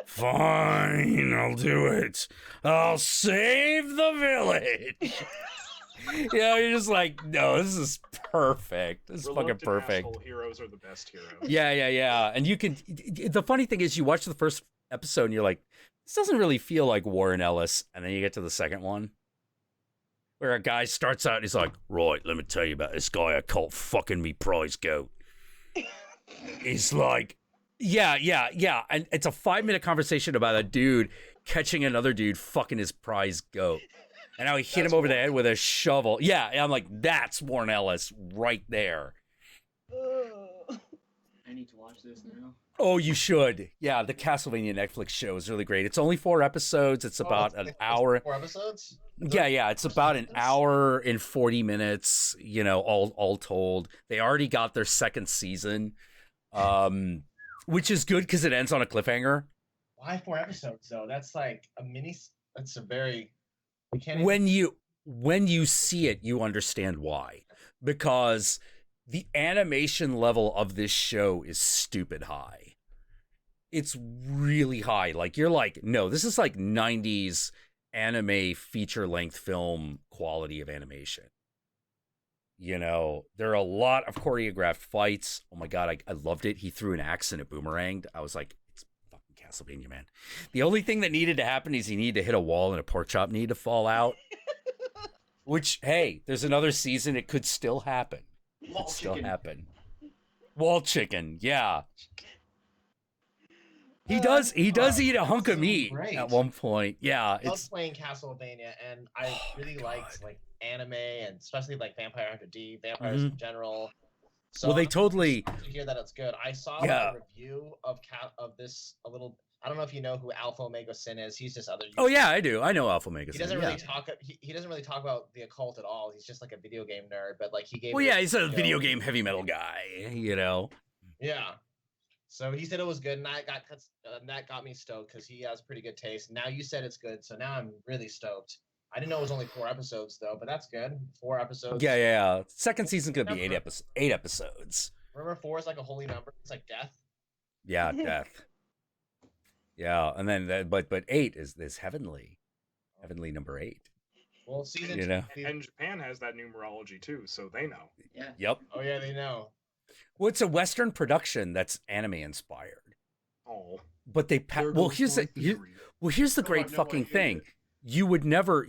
Fine, I'll do it. I'll save the village. You know, you're just like, no, this is perfect. This is fucking Reluctant perfect. asshole heroes are the best heroes. Yeah. And you can, the funny thing is, you watch the first episode and you're like, this doesn't really feel like Warren Ellis. And then you get to the second one, where a guy starts out and he's like, right, let me tell you about this guy I caught fucking me prize goat. He's like, yeah. And it's a 5-minute conversation about a dude catching another dude fucking his prize goat. And how he hit him over the head with a shovel. Yeah, and I'm like, that's Warren Ellis right there. I need to watch this now. Oh, you should. Yeah, the Castlevania Netflix show is really great. It's only 4 episodes. It's about an hour. 4 episodes? Yeah, it's about an hour and 40 minutes, you know, all told. They already got their second season, which is good because it ends on a cliffhanger. Why 4 episodes, though? That's like a mini... That's a very... We can't When you see it, you understand why. Because the animation level of this show is stupid high. It's really high. Like, you're like, no, this is like 90s anime feature-length film quality of animation. You know, there are a lot of choreographed fights. Oh my god, I loved it. He threw an axe and it boomeranged. I was like, it's fucking Castlevania, man. The only thing that needed to happen is he needed to hit a wall and a pork chop needed to fall out. Which, hey, there's another season. It could still happen. It could still happen. Wall chicken, yeah. He does eat a hunk of meat great. at one point. Yeah, I love it's playing Castlevania, and I really liked like anime, and especially like Vampire Hunter D, vampires in general. So well, they I'm totally. to hear that it's good. I saw Yeah. a review of this a little. I don't know if you know who Alpha Omega Sin is. He's just other. Oh yeah, I do. I know Alpha Mega. He doesn't really talk. He doesn't really talk about the occult at all. He's just like a video game nerd. But like he gave. Well, it yeah, he's a go. video game heavy metal guy. You know. Yeah. So he said it was good, and that got me stoked because he has pretty good taste. Now you said it's good, so now I'm really stoked. I didn't know it was only 4 episodes though, but that's good. 4 episodes. Yeah. Second season's gonna be 8 episodes. Remember, 4 is like a holy number. It's like death. Yeah, death. Yeah, and then but 8 is heavenly number 8. Well, season You two. know? And Japan has that numerology too, so they know. Yeah. Yep. Oh yeah, they know. Well, it's a Western production that's anime inspired, Oh. but they well here's the Oh, I great have no fucking idea. thing. You would never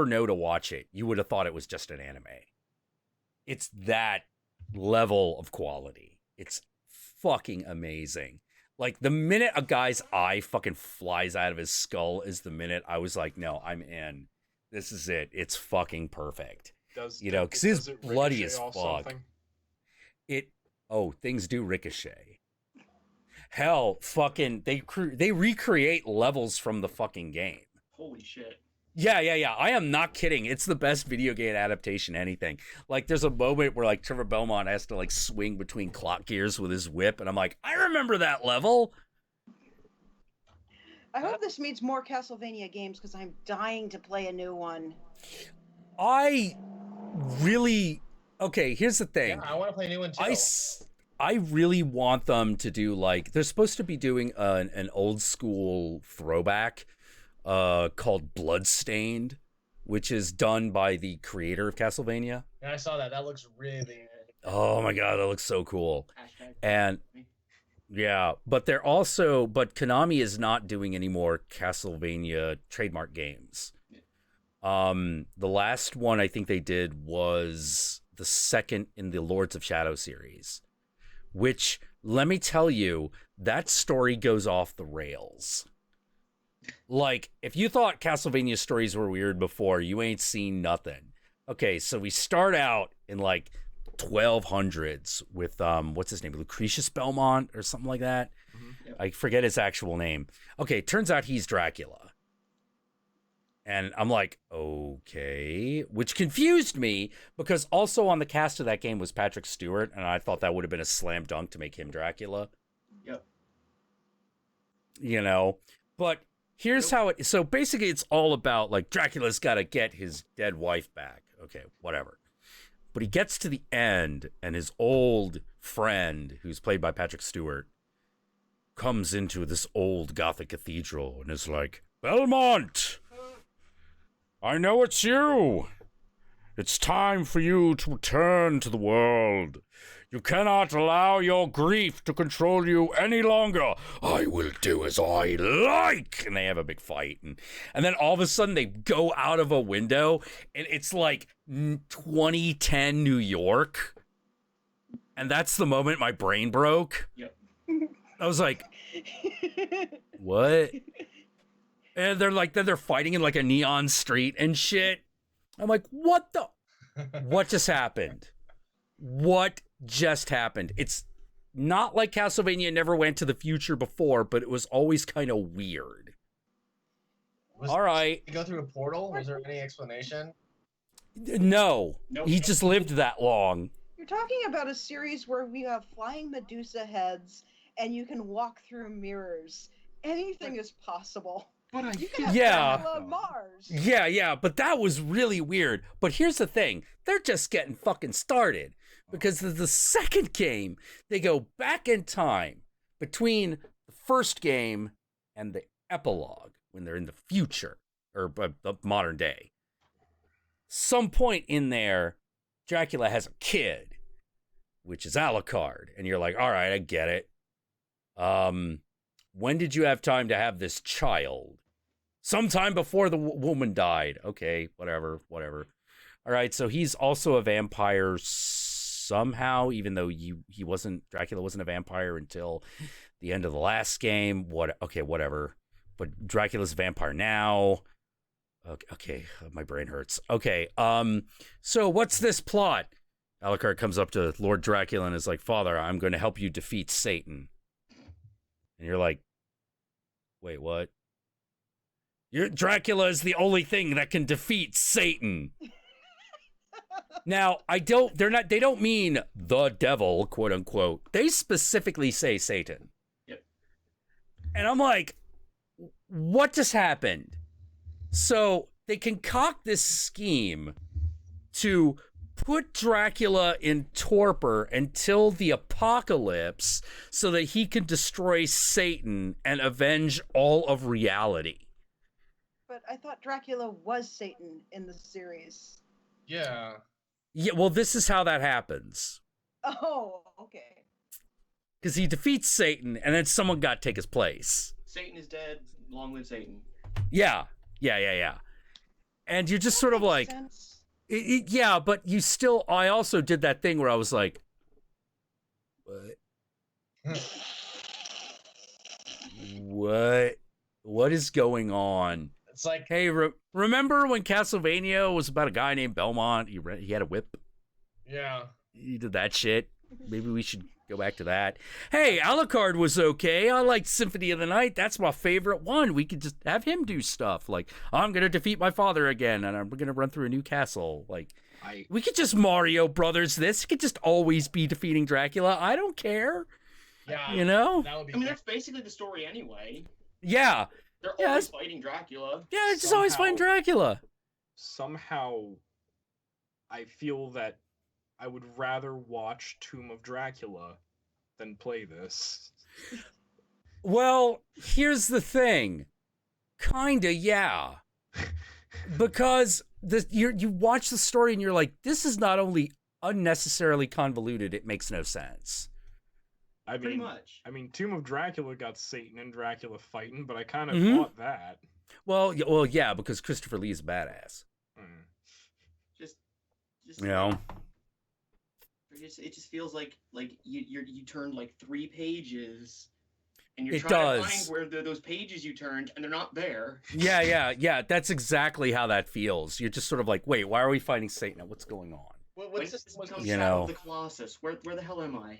know to watch it. You would have thought it was just an anime. It's that level of quality. It's fucking amazing. Like the minute a guy's eye fucking flies out of his skull is the minute I was like, no, I'm in. This is it. It's fucking perfect. Does You know, 'cause does it's it bloody ricochet as off fuck. something? Things do ricochet. Hell, fucking they recreate levels from the fucking game. Holy shit. Yeah. I am not kidding. It's the best video game adaptation anything. Like, there's a moment where, like, Trevor Belmont has to, like, swing between clock gears with his whip, and I'm like, I remember that level. I hope this means more Castlevania games because I'm dying to play a new one. I really... Okay, here's the thing. Yeah, I want to play a new one too. I really want them to do, like... They're supposed to be doing an old school throwback called Bloodstained, which is done by the creator of Castlevania. Yeah, I saw that. That looks really good. Oh my god, that looks so cool. Hashtag. And yeah, but Konami is not doing any more Castlevania trademark games. The last one I think they did was the second in the Lords of Shadow series, which, let me tell you, that story goes off the rails. Like, if you thought Castlevania stories were weird before, you ain't seen nothing. Okay, so we start out in, like, 1200s with, what's his name? Lucretius Belmont or something like that? Mm-hmm. Yep. I forget his actual name. Okay, turns out he's Dracula. And I'm like, okay, which confused me because also on the cast of that game was Patrick Stewart, and I thought that would have been a slam dunk to make him Dracula. Yep. You know, but here's how it... So basically it's all about, like, Dracula's got to get his dead wife back. Okay, whatever. But he gets to the end, and his old friend, who's played by Patrick Stewart, comes into this old Gothic cathedral and is like, Belmont! I know it's you. It's time for you to return to the world. You cannot allow your grief to control you any longer. I will do as I like. And they have a big fight. And then all of a sudden they go out of a window and it's like 2010 New York. And that's the moment my brain broke. Yep. I was like, what? And they're like, then they're fighting in like a neon street and shit. I'm like, what the? What just happened? What just happened? It's not like Castlevania never went to the future before, but it was always kind of weird. All right. Did he go through a portal? Was there any explanation? No. Nope. He just lived that long. You're talking about a series where we have flying Medusa heads and you can walk through mirrors. Anything is possible. But I You can have Yeah. Dracula Mars. Yeah, but that was really weird. But here's the thing. They're just getting fucking started. Because the second game, they go back in time between the first game and the epilogue when they're in the future, or the modern day. Some point in there, Dracula has a kid, which is Alucard. And you're like, all right, I get it. When did you have time to have this child? Sometime before the woman died. Okay, whatever. All right, so he's also a vampire somehow, even though Dracula wasn't a vampire until the end of the last game. Whatever. But Dracula's a vampire now. Okay, my brain hurts. Okay, so what's this plot? Alucard comes up to Lord Dracula and is like, Father, I'm going to help you defeat Satan. And you're like, wait, what? Dracula is the only thing that can defeat Satan. Now, they don't mean the devil, quote unquote. They specifically say Satan. Yep. And I'm like, what just happened? So they concoct this scheme to put Dracula in torpor until the apocalypse so that he can destroy Satan and avenge all of reality. But I thought Dracula was Satan in the series. Yeah. Yeah, well, this is how that happens. Oh, okay. Because he defeats Satan, and then someone got to take his place. Satan is dead. Long live Satan. Yeah. And you're just sort of like, yeah, but you still, I also did that thing where I was like, what is going on? It's like, hey, remember when Castlevania was about a guy named Belmont? He had a whip. yeah. He did that shit. Maybe we should go back to that. Hey, Alucard was okay. I liked Symphony of the Night. That's my favorite one. We could just have him do stuff. Like, I'm going to defeat my father again, and I'm going to run through a new castle. Like, we could just Mario Brothers this. It could just always be defeating Dracula. I don't care. Yeah. You know? That would be I mean, that's basically the story anyway. Yeah. They're always fighting Dracula. Yeah, it's just always fighting Dracula. Somehow, I feel that I would rather watch Tomb of Dracula than play this. Well, here's the thing. Kinda, yeah. Because you watch the story and you're like, this is not only unnecessarily convoluted, it makes no sense. Pretty much. I mean, Tomb of Dracula got Satan and Dracula fighting, but I kind of thought that. Well, yeah, because Christopher Lee's a badass. Just you know. It just feels like you turned like 3 pages, and you're It trying does. to find where those pages you turned, and they're not there. Yeah. That's exactly how that feels. You're just sort of like, wait, why are we fighting Satan? What's going on? What's this? You know, the Colossus. Where the hell am I?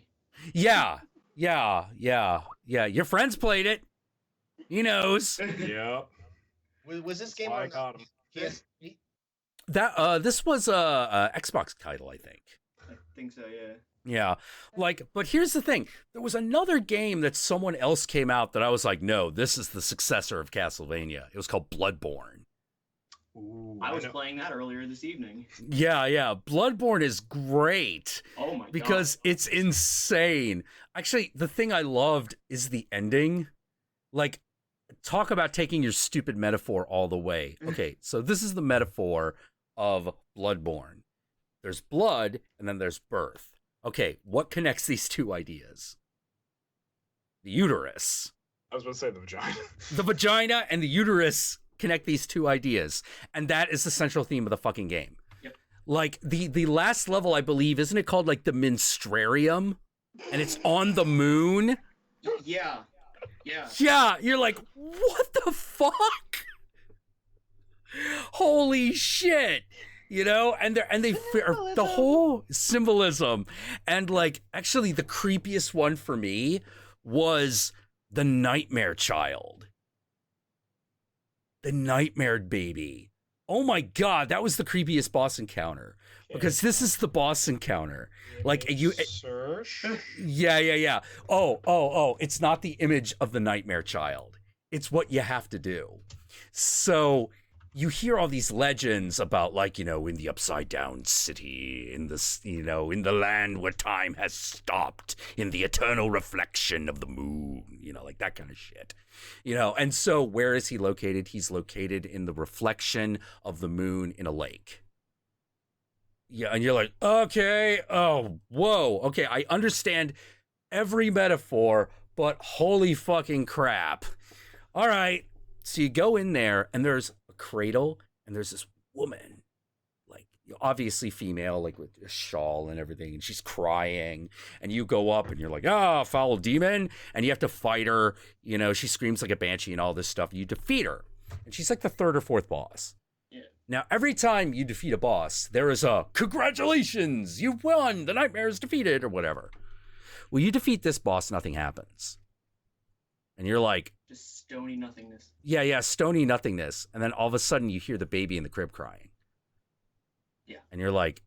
Yeah. Your friends played it. He knows. Yep. Was this game I on got him. PS3? That this was a Xbox title, I think. I think so, yeah. Yeah, like, but here's the thing. There was another game that someone else came out that I was like, no, this is the successor of Castlevania. It was called Bloodborne. Ooh, I was playing that earlier this evening. Yeah. Bloodborne is great. Oh my god. Because it's insane. Actually, the thing I loved is the ending. Like, talk about taking your stupid metaphor all the way. Okay, so this is the metaphor of Bloodborne. There's blood, and then there's birth. Okay, what connects these two ideas? The uterus. I was about to say the vagina. The vagina and the uterus connect these two ideas, and that is the central theme of the fucking game. Yep. Like, the last level, I believe, isn't it called, like, the Minstrarium? And it's on the moon? Yeah. Yeah, you're like, what the fuck? Holy shit. You know, and they the whole symbolism. And like, actually the creepiest one for me was the Nightmare Child. The Nightmare Baby. Oh my god, that was the creepiest boss encounter. Because this is the boss encounter. Like Search. Yeah. Oh, it's not the image of the Nightmare Child. It's what you have to do. So you hear all these legends about, like, you know, in the upside down city, in this, you know, in the land where time has stopped, in the eternal reflection of the moon, you know, like that kind of shit, you know. And so where is he located? He's located in the reflection of the moon in a lake. Yeah. And you're like, okay, oh, whoa. Okay. I understand every metaphor, but holy fucking crap. All right. So you go in there and there's a cradle and there's this woman, like, obviously female, like with a shawl and everything, and she's crying, and you go up and you're like, foul demon, and you have to fight her. You know, she screams like a banshee and all this stuff. You defeat her, and she's like the 3rd or 4th boss. Yeah. Now, every time you defeat a boss, there is a congratulations, you've won, the nightmare is defeated, or whatever. Well, you defeat this boss, nothing happens. And you're like, just stony nothingness. Yeah, stony nothingness. And then all of a sudden you hear the baby in the crib crying. Yeah. And you're like,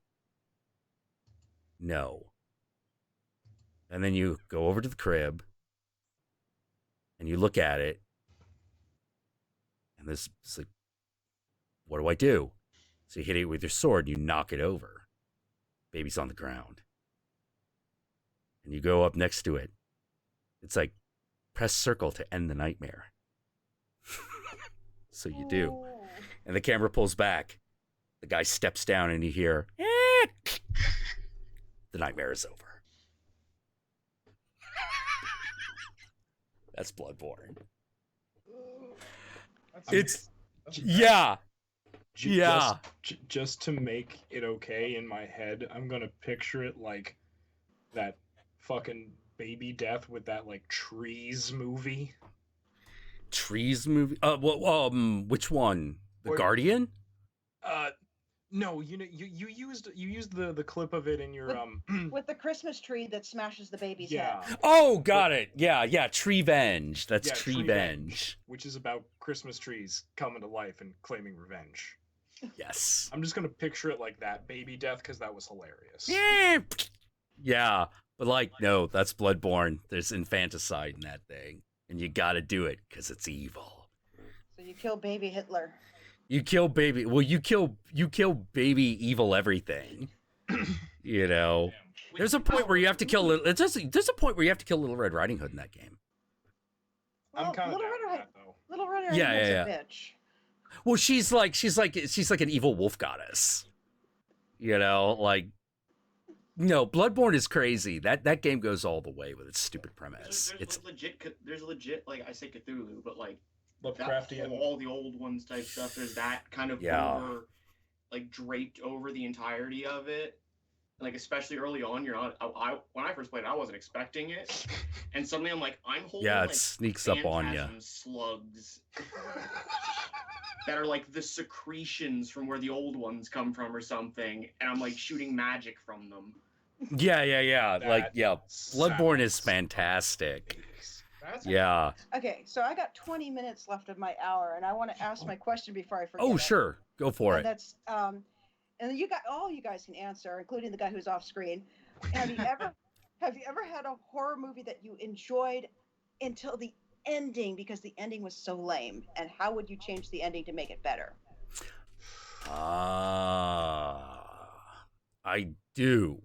no. And then you go over to the crib and you look at it. And this is like, what do I do? So you hit it with your sword and you knock it over. Baby's on the ground. And you go up next to it. It's like, press circle to end the nightmare. So you do. Ooh. And the camera pulls back. The guy steps down and you hear, eh. The nightmare is over. That's Bloodborne. It's, yeah. Yeah. Just to make it okay in my head, I'm gonna picture it like that fucking baby death with that like Trees movie. Trees movie? Which one? The Guardian? No, you know, you used the clip of it in your With the Christmas tree that smashes the baby's yeah. head. Oh, got it. Yeah, Treevenge. That's Yeah, Treevenge. Which is about Christmas trees coming to life and claiming revenge. Yes. I'm just gonna picture it like that baby death because that was hilarious. Yeah, but like, no, that's Bloodborne. There's infanticide in that thing, and you gotta do it because it's evil. So you kill baby Hitler. You kill baby. Well, you kill baby evil everything. You know, there's a point where you have to kill. There's a point where you have to kill Little Red Riding Hood in that game. I'm kind of Little down with Red that though. Little Red Yeah, Riding Hood's yeah. a bitch. Well, she's like an evil wolf goddess. You know, like, no, Bloodborne is crazy. That game goes all the way with its stupid premise. There's It's legit. There's legit, like I say Cthulhu, but like Lovecraftian. all the old ones type stuff. There's that kind of over, like draped over the entirety of it. Like especially early on, you're not. When I first played, I wasn't expecting it, and suddenly I'm like, I'm holding it like sneaks up on you. phantasm slugs that are like the secretions from where the old ones come from or something, and I'm like shooting magic from them. Yeah. Like, yeah, Bloodborne is sounds fantastic. That's Yeah. Okay, so I got 20 minutes left of my hour, and I want to ask my question before I forget. Oh, it. sure. Go for And it. that's and you guys can answer, including the guy who's off screen. Have you ever had a horror movie that you enjoyed until the ending because the ending was so lame? And how would you change the ending to make it better? I do.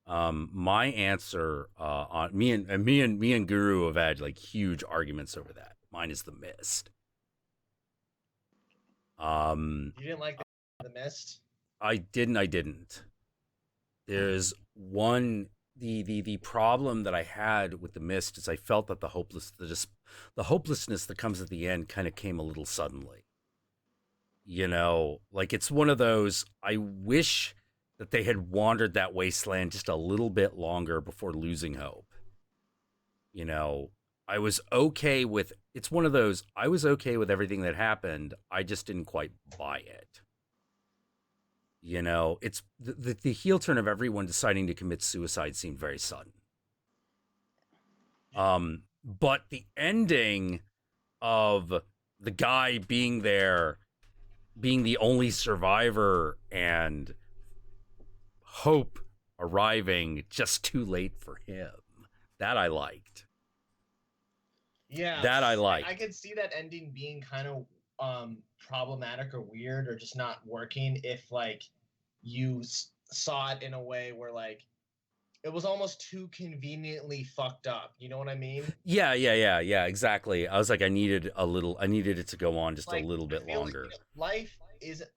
My answer on me and Guru have had like huge arguments over that. Mine is The Mist. You didn't like the Mist? I didn't. There's one the problem that I had with The Mist is I felt that the hopelessness that comes at the end kind of came a little suddenly. You know, like it's one of those, I wish that they had wandered that wasteland just a little bit longer before losing hope. You know, I was okay with, it's one of those, I was okay with everything that happened. I just didn't quite buy it. You know, it's the heel turn of everyone deciding to commit suicide seemed very sudden. But the ending of the guy being there, being the only survivor, and hope arriving just too late for him, that I liked. Yeah, That I liked. I could see that ending being kind of problematic or weird or just not working if like you saw it in a way where like it was almost too conveniently fucked up. You know what I mean? Yeah, exactly. I was like, I needed it to go on just Like, a little bit I feel longer. Like,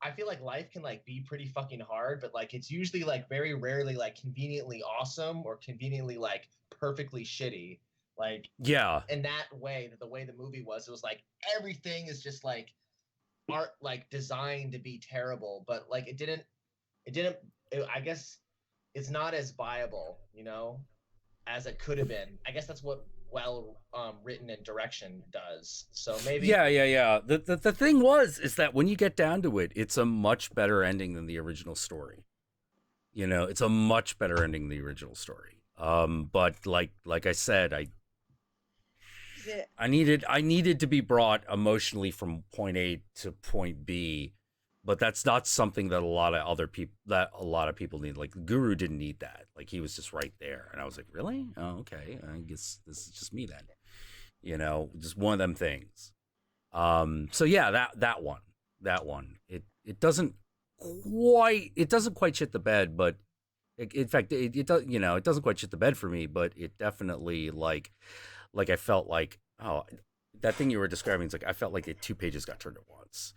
I feel like life can like be pretty fucking hard, but like it's usually like very rarely like conveniently awesome or conveniently like perfectly shitty. Like, Yeah. in that way, the way the movie was, it was like everything is just like art, like designed to be terrible, but like it didn't. I guess it's not as viable, you know, as it could have been. I guess that's what written and direction does. So maybe. Yeah. The thing is that when you get down to it, it's a much better ending than the original story. You know, it's a much better ending than the original story. But like I said, I needed to be brought emotionally from point A to point B, but that's not something that a lot of people need. Like Guru didn't need that. Like he was just right there, and I was like, really? Oh, okay. I guess this is just me then. You know, just one of them things. So yeah, that one. It doesn't it doesn't quite shit the bed, but in fact, it does, it doesn't quite shit the bed for me, but it definitely I felt like, oh, that thing you were describing is like, I felt like the 2 pages got turned at once.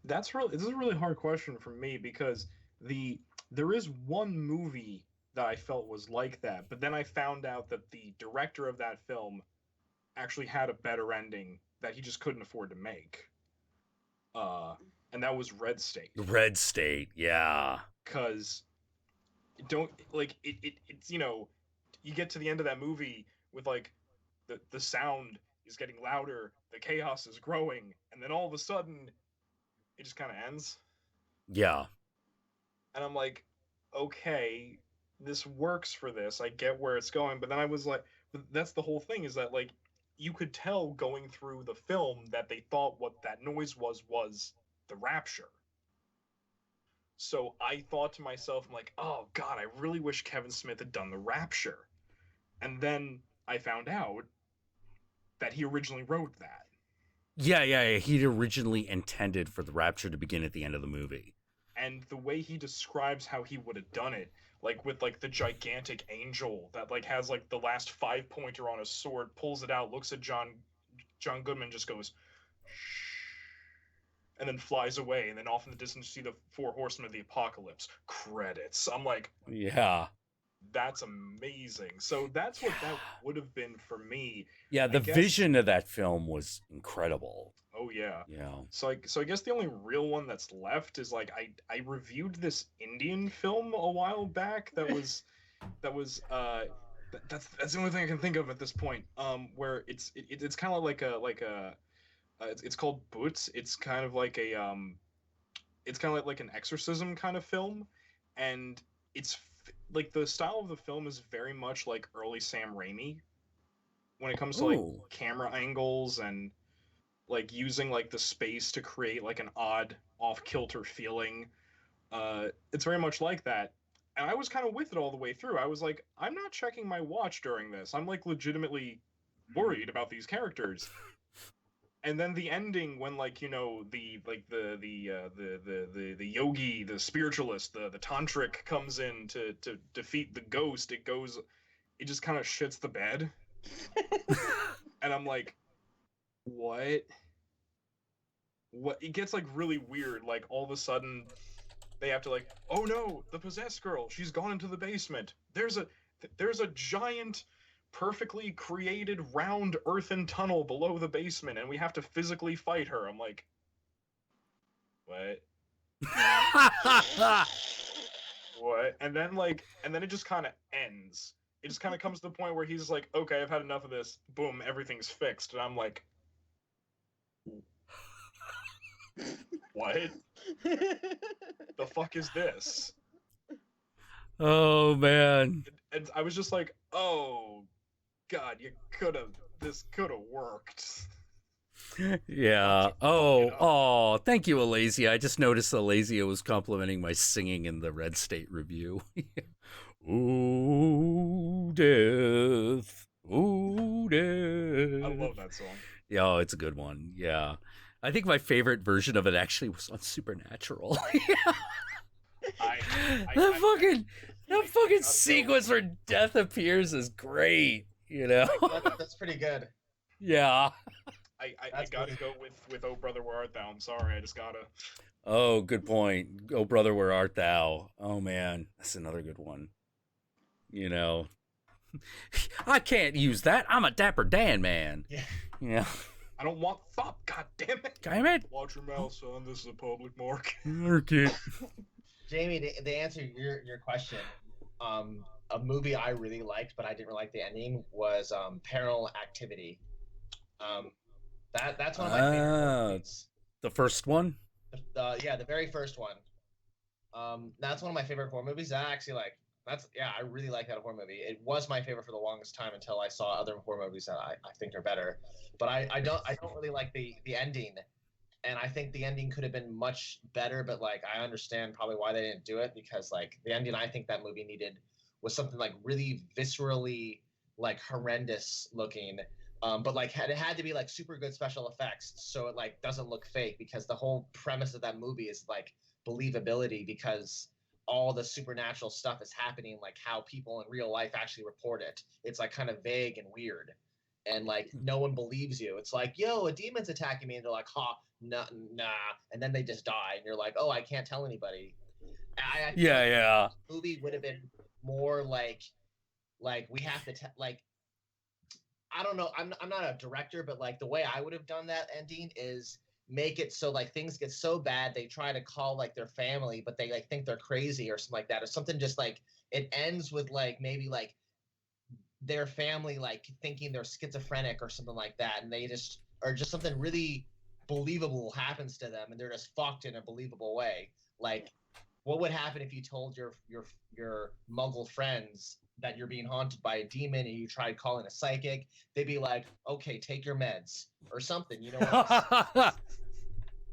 This is a really hard question for me because there is one movie that I felt was like that, but then I found out that the director of that film actually had a better ending that he just couldn't afford to make. And that was Red State. Red State, yeah. Cause it's you get to the end of that movie with like the sound is getting louder, the chaos is growing, and then all of a sudden it just kind of ends. Yeah. And I'm like, okay, this works for this. I get where it's going, but then I was like, that's the whole thing, is that like you could tell going through the film that they thought what that noise was the rapture. So I thought to myself, I'm like, oh god, I really wish Kevin Smith had done the rapture. And then I found out that he originally wrote that. Yeah. He'd originally intended for the rapture to begin at the end of the movie. And the way he describes how he would have done it, like with like the gigantic angel that like has like the last 5-pointer on a sword, pulls it out, looks at John Goodman, just goes, shh, and then flies away, and then off in the distance you see the 4 horsemen of the apocalypse. Credits. I'm like, yeah, that's amazing. So that's what that would have been for me. Yeah, the vision of that film was incredible. Oh yeah. Yeah. So I guess the only real one that's left is like I reviewed this Indian film a while back that was that's the only thing I can think of at this point. Where it's kind of like a it's called Boots. It's kind of like a it's kind of like an exorcism kind of film, and it's like the style of the film is very much like early Sam Raimi when it comes to like camera angles and like using like the space to create like an odd off-kilter feeling. It's very much like that. And I was kind of with it all the way through. I was like, I'm not checking my watch during this. I'm like legitimately worried about these characters. And then the ending, when like the yogi, the spiritualist, the tantric comes in to defeat the ghost, it just kind of shits the bed. And I'm like, what? It gets like really weird. Like all of a sudden they have to like, oh no, the possessed girl, she's gone into the basement. There's a giant perfectly created round earthen tunnel below the basement, and we have to physically fight her. I'm like, what? What? And then it just kind of ends. It just kind of comes to the point where he's like, okay, I've had enough of this. Boom, everything's fixed. And I'm like, what? The fuck is this? Oh man. And I was just like, oh god, this could have worked. Yeah. Oh, thank you, Alazia. I just noticed Alazia was complimenting my singing in the Red State review. Ooh, death. Ooh, death. I love that song. Yeah, oh, it's a good one. Yeah. I think my favorite version of it actually was on Supernatural. That fucking sequence where death appears is great, you know? That's pretty good. Yeah. I gotta go with Oh Brother Where Art Thou. I'm sorry, I just gotta. Oh, good point. Oh Brother Where Art Thou. Oh man, that's another good one. You know, I can't use that. I'm a Dapper Dan man. Yeah. I don't want thought. God damn it. Damn it. Watch your mouth, son. This is a public mark. Market. Jamie, to answer your question, a movie I really liked, but I didn't really like the ending, was Paranormal Activity. That's one of my favorite movies. The first one? The very first one. That's one of my favorite horror movies. I really like that horror movie. It was my favorite for the longest time until I saw other horror movies that I think are better. But I don't really like the ending, and I think the ending could have been much better. But like I understand probably why they didn't do it, because like the ending I think that movie needed was something like really viscerally like horrendous looking But like it had to be like super good special effects, so it like doesn't look fake, because the whole premise of that movie is like believability, because all the supernatural stuff is happening like how people in real life actually report it. It's like kind of vague and weird, and like no one believes you. It's like, yo, a demon's attacking me, and they're like, ha, nah, and then they just die, and you're like, oh, I can't tell anybody. I Yeah. The movie would have been more like we have to like, I don't know. I'm not a director, but like the way I would have done that ending is make it so like things get so bad they try to call like their family, but they like think they're crazy or something like that, or something. Just like it ends with like maybe like their family like thinking they're schizophrenic or something like that, and they just, or just something really believable happens to them, and they're just fucked in a believable way. Like, what would happen if you told your Muggle friends that you're being haunted by a demon, and you tried calling a psychic? They'd be like, "Okay, take your meds," or something. You know.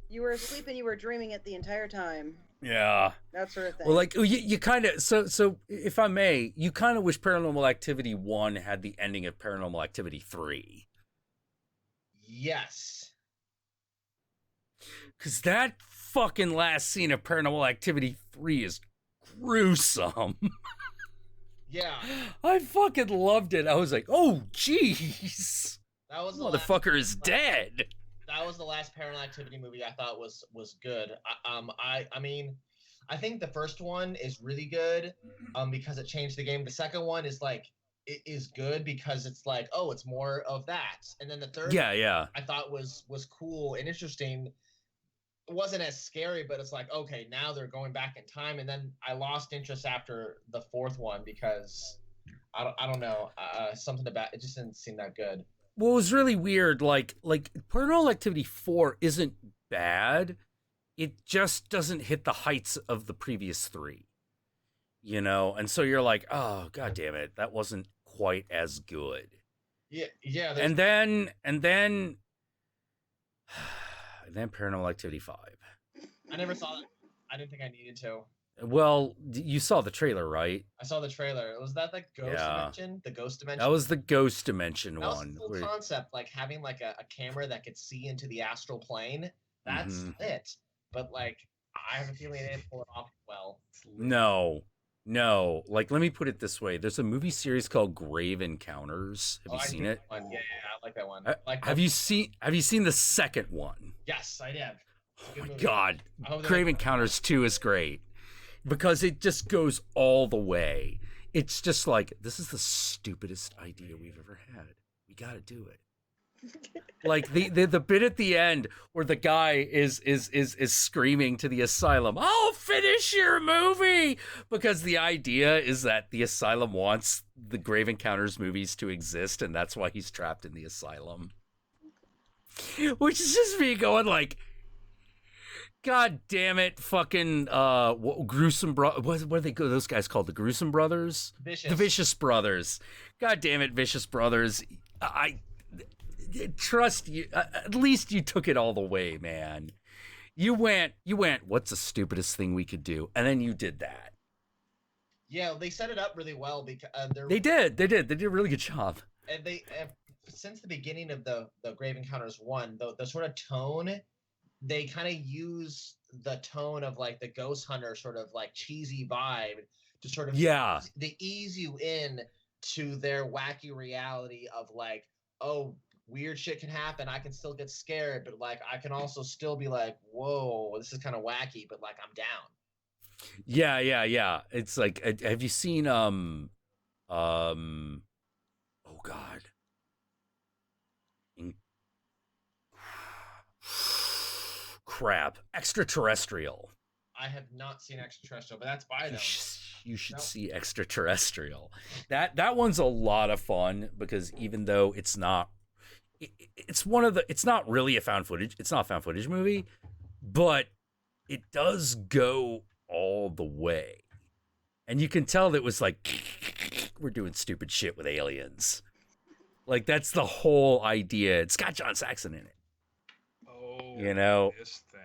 You were asleep and you were dreaming it the entire time. Yeah. That sort of thing. Well, like you kind of, so if I may, you kind of wish Paranormal Activity 1 had the ending of Paranormal Activity 3. Yes. Because that fucking last scene of Paranormal Activity 3 is gruesome. Yeah. I fucking loved it. I was like, oh, jeez. That was motherfucker is dead. That was the last Paranormal Activity movie I thought was good. I mean, I think the first one is really good, because it changed the game. The second one is like, it is good because it's like, oh, it's more of that. And then the third, yeah, I thought was cool and interesting. It wasn't as scary, but it's like, okay, now they're going back in time. And then I lost interest after the fourth one because I don't know, something about it just didn't seem that good. Well, it was really weird. Like Paranormal Activity 4 isn't bad. It just doesn't hit the heights of the previous 3. You know? And so you're like, oh, god damn it, that wasn't quite as good. Yeah. And then Paranormal Activity 5. I never saw it. I didn't think I needed to. Well, you saw the trailer, right? I saw the trailer. Was that the Ghost Dimension? The Ghost Dimension? That was the Ghost Dimension one. That was a cool concept, like having like a camera that could see into the astral plane. That's it. But like, I have a feeling they didn't pull it off well. No. Like, let me put it this way. There's a movie series called Grave Encounters. Have you seen it? Yeah, I like that one. Have you seen the second one? Yes, I did. Oh my god. Grave Encounters 2 is great. Because it just goes all the way. It's just like, this is the stupidest idea we've ever had. We got to do it. Like the bit at the end where the guy is screaming to the asylum, "I'll finish your movie," because the idea is that the asylum wants the Grave Encounters movies to exist, and that's why he's trapped in the asylum. Which is just me going like, god damn it, fucking gruesome what are they, those guys called, the Gruesome Brothers? Vicious. The Vicious Brothers. God damn it, Vicious Brothers. I trust you. At least you took it all the way, man. You went, what's the stupidest thing we could do? And then you did that. Yeah, they set it up really well because they did a really good job. And they since the beginning of the Grave Encounters 1, the sort of tone, they kind of use the tone of like the Ghost Hunter sort of like cheesy vibe to sort of they ease you in to their wacky reality of like, oh, weird shit can happen. I can still get scared, but like I can also still be like, whoa, this is kind of wacky, but like I'm down. Yeah. It's like, have you seen oh god. Crap. Extraterrestrial. I have not seen Extraterrestrial, but that's by them. You should see Extraterrestrial. That one's a lot of fun because even though it's not really a found footage. It's not a found footage movie, but it does go all the way. And you can tell that it was like, we're doing stupid shit with aliens. Like, that's the whole idea. It's got John Saxon in it. Oh, you know, this thing.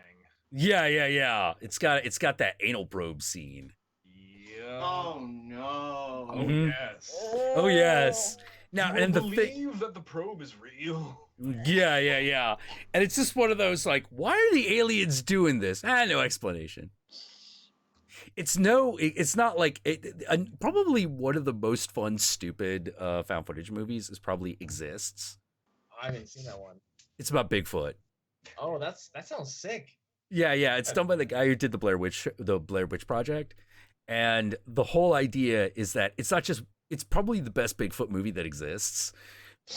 Yeah. It's got that anal probe scene. Yeah. Oh no. Oh yes. Oh yes. Now, You and the believe thing, that the probe is real. yeah, and it's just one of those like, why are the aliens doing this? No explanation. It's not like probably one of the most fun, stupid found footage movies is probably Exists. I haven't seen that one. It's about Bigfoot. Oh, that sounds sick. Yeah, it's done by the guy who did the Blair Witch Project, and the whole idea is that it's probably the best Bigfoot movie that exists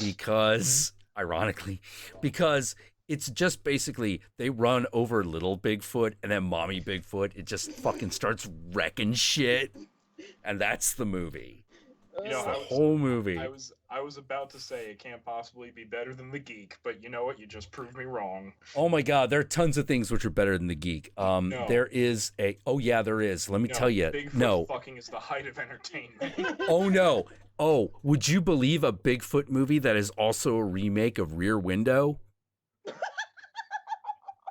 because, ironically, because it's just basically they run over little Bigfoot and then mommy Bigfoot. It just fucking starts wrecking shit, and that's the movie. You know, It's the whole movie. I was about to say it can't possibly be better than The Geek, but you know what? You just proved me wrong. Oh my God, there are tons of things which are better than The Geek. No. There is there is. Let me tell you. Bigfoot fucking is the height of entertainment. Oh no. Oh, would you believe a Bigfoot movie that is also a remake of Rear Window?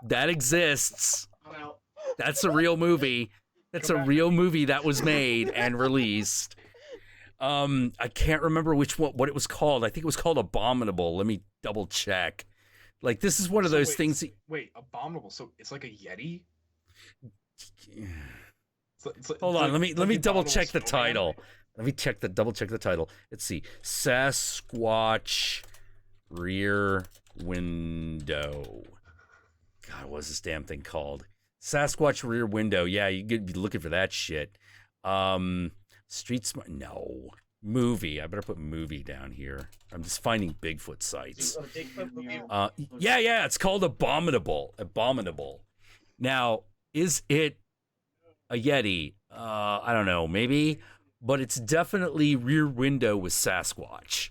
That exists. I'm out. That's a real movie. That's a real movie that was made and released. I can't remember what it was called. I think it was called Abominable. Let me double check. Like, this is one of those things. Wait, Abominable. So it's like a Yeti? Hold on. Let me double check the title. Let me double check the title. Let's see. Sasquatch Rear Window. God, what's this damn thing called? Sasquatch Rear Window. Yeah, you could be looking for that shit. Street Smart. No. Movie. I better put movie down here. I'm just finding Bigfoot sites. Yeah. It's called Abominable. Abominable. Now, is it a Yeti? I don't know. Maybe. But it's definitely Rear Window with Sasquatch.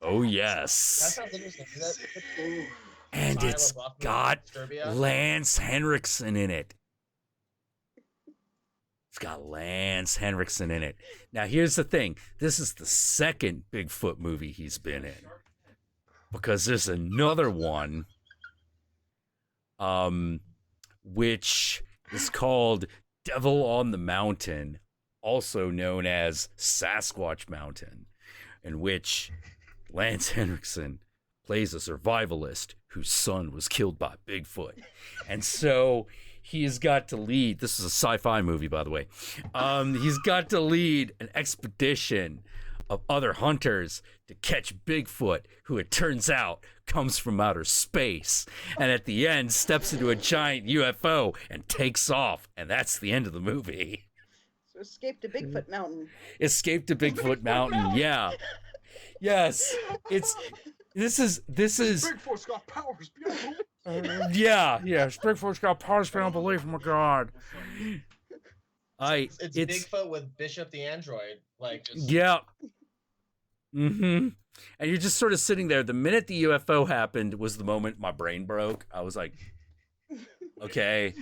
Oh, yes. That sounds interesting. And it's got Lance Henriksen in it. It's got Lance Henriksen in it. Now, here's the thing. This is the second Bigfoot movie he's been in. Because there's another one, which is called Devil on the Mountain, also known as Sasquatch Mountain, in which Lance Henriksen plays a survivalist whose son was killed by Bigfoot. And so he has got to lead, this is a sci-fi movie, by the way. He's got to lead an expedition of other hunters to catch Bigfoot, who it turns out comes from outer space. And at the end, steps into a giant UFO and takes off. And that's the end of the movie. So escape to Bigfoot Mountain. Escape to Bigfoot Mountain, yeah. Yes, this is Bigfoot's got powers beyond belief. yeah. Bigfoot's got powers beyond belief. Oh my God. It's Bigfoot with Bishop the android, like just... Yeah. And you're just sort of sitting there. The minute the UFO happened was the moment my brain broke. I was like, okay,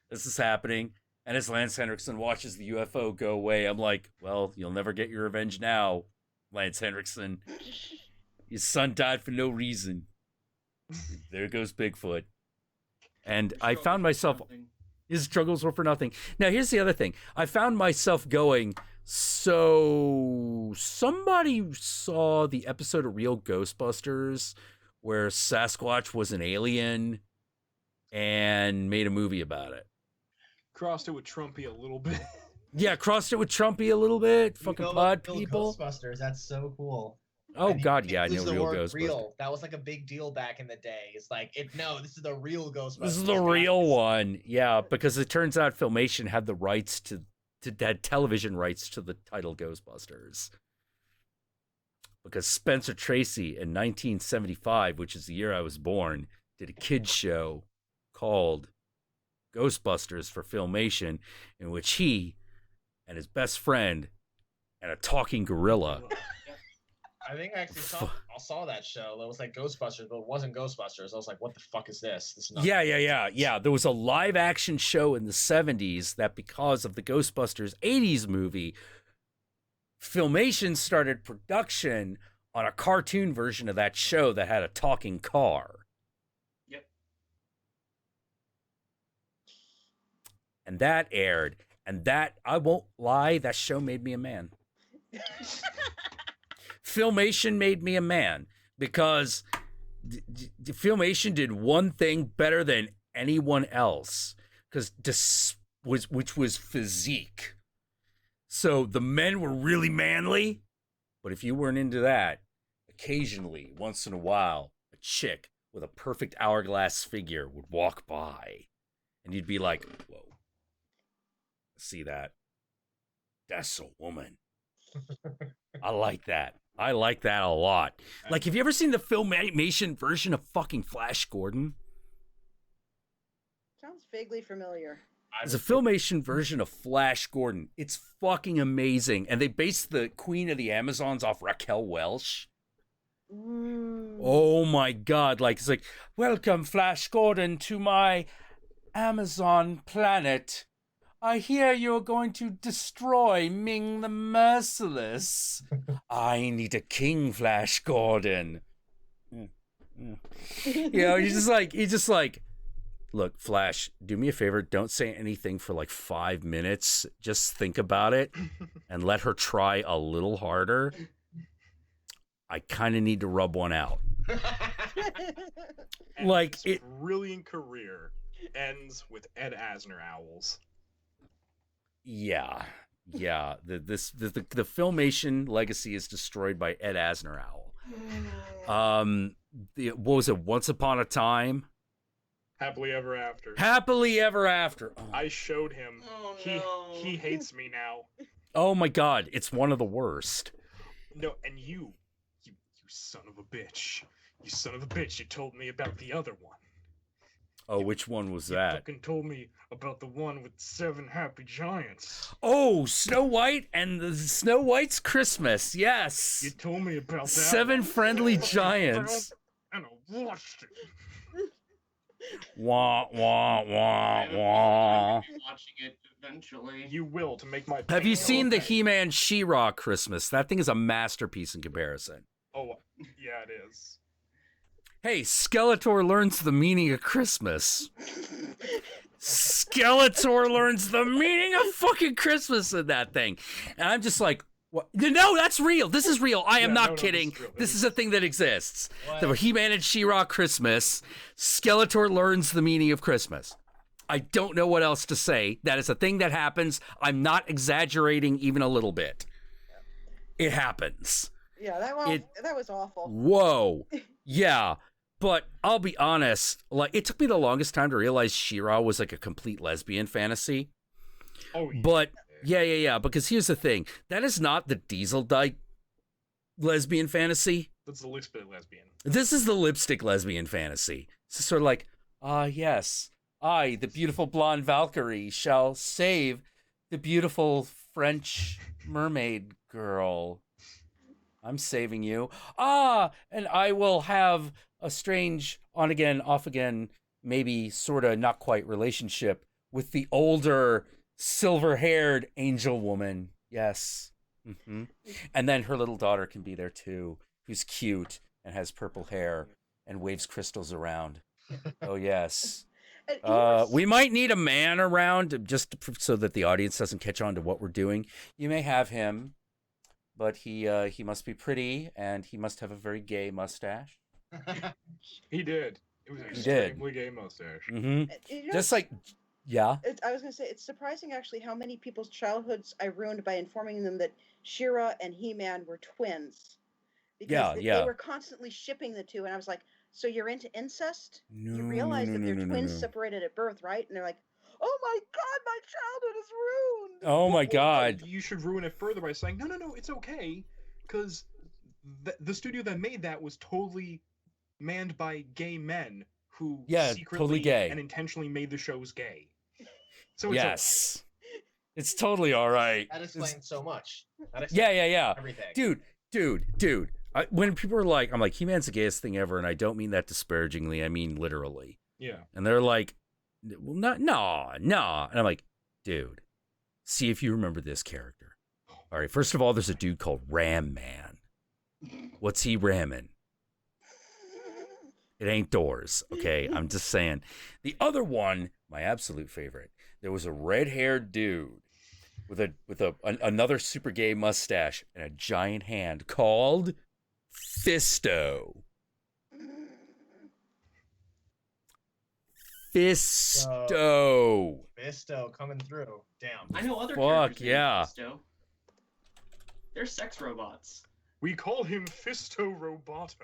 this is happening. And as Lance Henriksen watches the UFO go away, I'm like, well, you'll never get your revenge now, Lance Henriksen. His son died for no reason. There goes Bigfoot. And I found myself... His struggles were for nothing. Now, here's the other thing. I found myself going, so somebody saw the episode of Real Ghostbusters where Sasquatch was an alien and made a movie about it. Crossed it with Trumpy a little bit. Yeah, crossed it with Trumpy a little bit. Fucking pod people. Ghostbusters, that's so cool. Oh God, yeah, I know Real Ghostbusters. Real. That was like a big deal back in the day. It's like, this is the real Ghostbusters. This is the real one, yeah, because it turns out Filmation had the rights had television rights to the title Ghostbusters. Because Spencer Tracy in 1975, which is the year I was born, did a kids show called Ghostbusters for Filmation, in which he and his best friend and a talking gorilla. I think I actually saw that show. It was like Ghostbusters, but it wasn't Ghostbusters. I was like, what the fuck is this? Yeah. There was a live action show in the 70s that, because of the Ghostbusters 80s movie, Filmation started production on a cartoon version of that show that had a talking car. Yep. And that aired. And that, I won't lie, that show made me a man. Filmation made me a man because Filmation did one thing better than anyone else, which was physique. So the men were really manly, but if you weren't into that, occasionally, once in a while, a chick with a perfect hourglass figure would walk by, and you'd be like, "Whoa, see that? That's a woman." I like that. I like that a lot. Like, have you ever seen the Filmation version of fucking Flash Gordon? Sounds vaguely familiar. There's a Filmation version of Flash Gordon. It's fucking amazing. And they based the Queen of the Amazons off Raquel Welch. Oh my God. Like, it's like, "Welcome, Flash Gordon, to my Amazon planet. I hear you're going to destroy Ming the Merciless. I need a king, Flash Gordon." You know, he's just like, "Look, Flash, do me a favor. Don't say anything for like 5 minutes. Just think about it and let her try a little harder. I kind of need to rub one out." Like, his brilliant career ends with Ed Asner owls. Yeah. The Filmation legacy is destroyed by Ed Asner owl. What was it? Once Upon a Time. Happily Ever After. Happily Ever After. Oh. I showed him. Oh, no. He hates me now. Oh my God, it's one of the worst. No, and you son of a bitch. You son of a bitch, you told me about the other one. Oh, which one was You that? fucking told me about the one with 7 happy giants. Oh, Snow White and the Snow White's Christmas. Yes. You told me about that. 7 friendly giants. And I watched it. Wah, wah, wah, wah. I'm watching it eventually. You will, to make my... Have you pain seen the okay. He-Man She-Ra Christmas? That thing is a masterpiece in comparison. Oh, yeah, it is. Hey, Skeletor learns the meaning of Christmas. Skeletor learns the meaning of fucking Christmas in that thing. And I'm just like, what? No, that's real. This is real. I am not kidding. This is a thing that exists. The He-Man and She-Ra Christmas. Skeletor learns the meaning of Christmas. I don't know what else to say. That is a thing that happens. I'm not exaggerating even a little bit. It happens. Yeah, that was awful. Whoa. Yeah. But I'll be honest, like, it took me the longest time to realize She-Ra was like a complete lesbian fantasy. Oh, yeah. But yeah, because here's the thing. That is not the Diesel Dyke lesbian fantasy. That's the lipstick lesbian. This is the lipstick lesbian fantasy. It's sort of like, yes, I, the beautiful blonde Valkyrie, shall save the beautiful French mermaid girl. I'm saving you. And I will have a strange on-again, off-again, maybe sort of not quite relationship with the older, silver-haired angel woman. Yes. Mm-hmm. And then her little daughter can be there too, who's cute and has purple hair and waves crystals around. Oh, yes. We might need a man around just so that the audience doesn't catch on to what we're doing. You may have him, but he must be pretty and he must have a very gay mustache. He did. It was an He did. extremely gay mustache. Mm-hmm. You know, Just like, yeah. I was going to say, it's surprising actually how many people's childhoods I ruined by informing them that She-Ra and He-Man were twins. Because they were constantly shipping the two, and I was like, so you're into incest? You realize that they're twins separated at birth, right? And they're like, oh my God, my childhood is ruined. Oh my God. You should ruin it further by saying, no, it's okay. Because the studio that made that was totally manned by gay men who secretly totally gay and intentionally made the shows gay. So it's okay. It's totally all right. That explains so much. Yeah. Everything. Dude. When people are like, I'm like, He-Man's the gayest thing ever, and I don't mean that disparagingly. I mean literally. Yeah. And they're like, well, no. And I'm like, dude, see if you remember this character. All right, first of all, there's a dude called Ram Man. What's he ramming? It ain't doors, okay? I'm just saying. The other one, my absolute favorite, there was a red-haired dude another super gay mustache and a giant hand called Fisto. Fisto. Fisto coming through. Damn. I know other Fuck characters yeah. named Fisto. They're sex robots. We call him Fisto Roboto.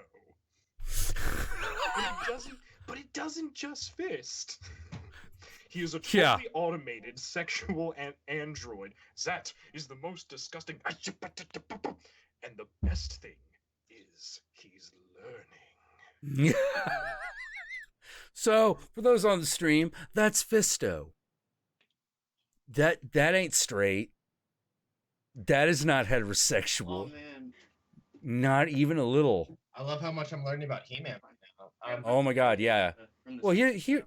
But it doesn't just fist. He is a totally automated sexual android. That is the most disgusting. And the best thing is he's learning. So, for those on the stream, that's Fisto. That ain't straight. That is not heterosexual. Oh man. Not even a little. I love how much I'm learning about He-Man right now. Oh my god, yeah. Well, here,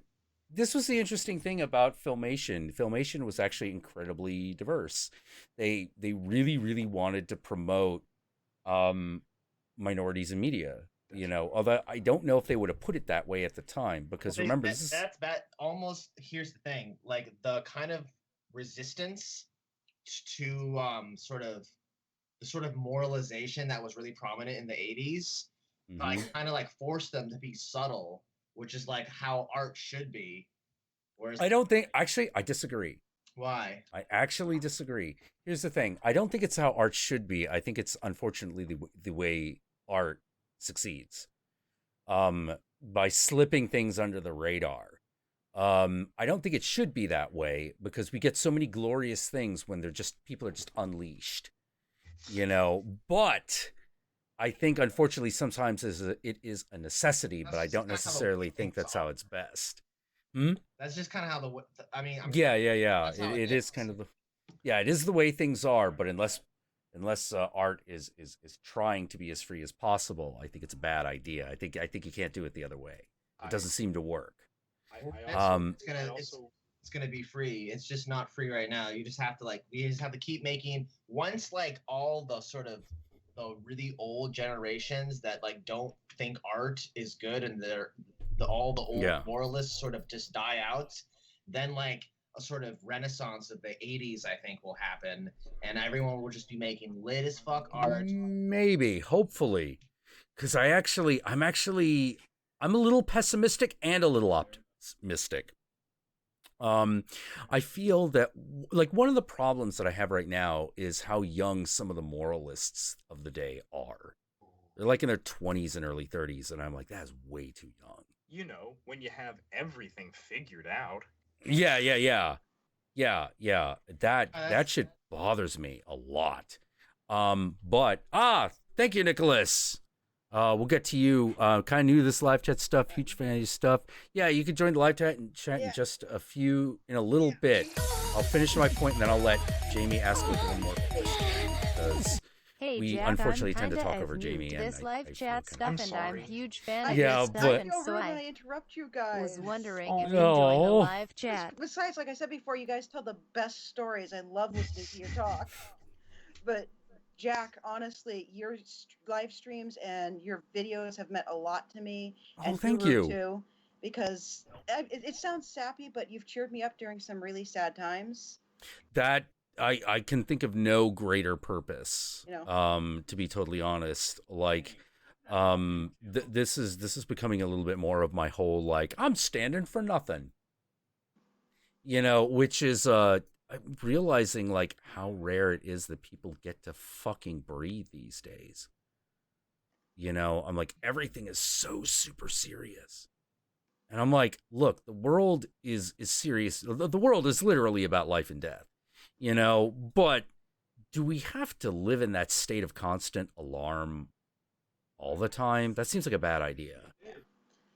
this was the interesting thing about Filmation. Filmation was actually incredibly diverse. They really, really wanted to promote minorities in media. You know, although I don't know if they would have put it that way at the time, because remember, that almost, here's the thing, like the kind of resistance to sort of moralization that was really prominent in the 80s, like kind of like forced them to be subtle, which is like how art should be. Whereas I don't think, actually, I disagree. Why? I actually disagree. Here's the thing. I don't think it's how art should be. I think it's unfortunately the way art succeeds. By slipping things under the radar. I don't think it should be that way, because we get so many glorious things when people are just unleashed. You know, but I think unfortunately sometimes it is a necessity, but I don't necessarily think that's how it's best. That's just kind of how yeah. It is kind of it is the way things are, but unless art is trying to be as free as possible, I think it's a bad idea. I think you can't do it the other way. It doesn't seem to work. It's gonna be free. It's just not free right now. You just have to we just have to keep making, once all the sort of the really old generations that don't think art is good, and all the old moralists sort of just die out, then a sort of renaissance of the 80s, I think, will happen, and everyone will just be making lit as fuck art. Maybe, hopefully, because I'm a little pessimistic and a little optimistic. I feel that one of the problems that I have right now is how young some of the moralists of the day are. They're in their 20s and early 30s, and I'm like, that's way too young. You know, when you have everything figured out. Yeah. That shit bothers me a lot. But thank you, Nicholas. We'll get to you. Kind of new to this live chat stuff, huge fan of your stuff. Yeah, you can join the live chat in just in a little bit. I'll finish my point, and then I'll let Jamie ask me one more question, because we Jack, unfortunately I'm tend to talk kinda over new Jamie. to And this live chat stuff, I'm and sorry. I'm a huge fan of Yeah, this stuff, but- and so I interrupt you guys. was wondering Oh, if you joined the no. live chat. Besides, like I said before, you guys tell the best stories. I love listening to your talk. But Jack, honestly, your live streams and your videos have meant a lot to me. Oh, and thank Guru you. too, because it sounds sappy, but you've cheered me up during some really sad times. That I can think of no greater purpose. You know? To be totally honest, this is becoming a little bit more of my whole I'm standing for nothing. You know, which is I'm realizing how rare it is that people get to fucking breathe these days. You know, I'm everything is so super serious. And I'm look, the world is serious. The world is literally about life and death. You know, but do we have to live in that state of constant alarm all the time? That seems like a bad idea.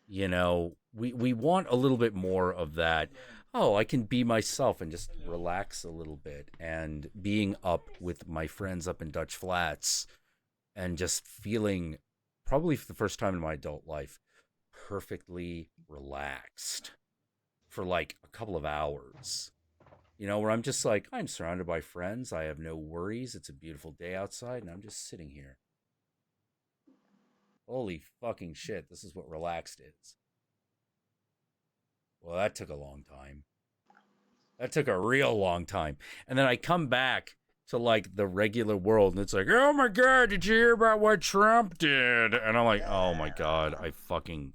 You know, we want a little bit more of that. Oh, I can be myself and just relax a little bit, and being up with my friends up in Dutch Flats and just feeling, probably for the first time in my adult life, perfectly relaxed for a couple of hours. You know, where I'm just I'm surrounded by friends. I have no worries. It's a beautiful day outside, and I'm just sitting here. Holy fucking shit, this is what relaxed is. Well, that took a long time. That took a real long time. And then I come back to like the regular world and it's like, oh my God, did you hear about what Trump did? And I'm like, oh my God, I fucking...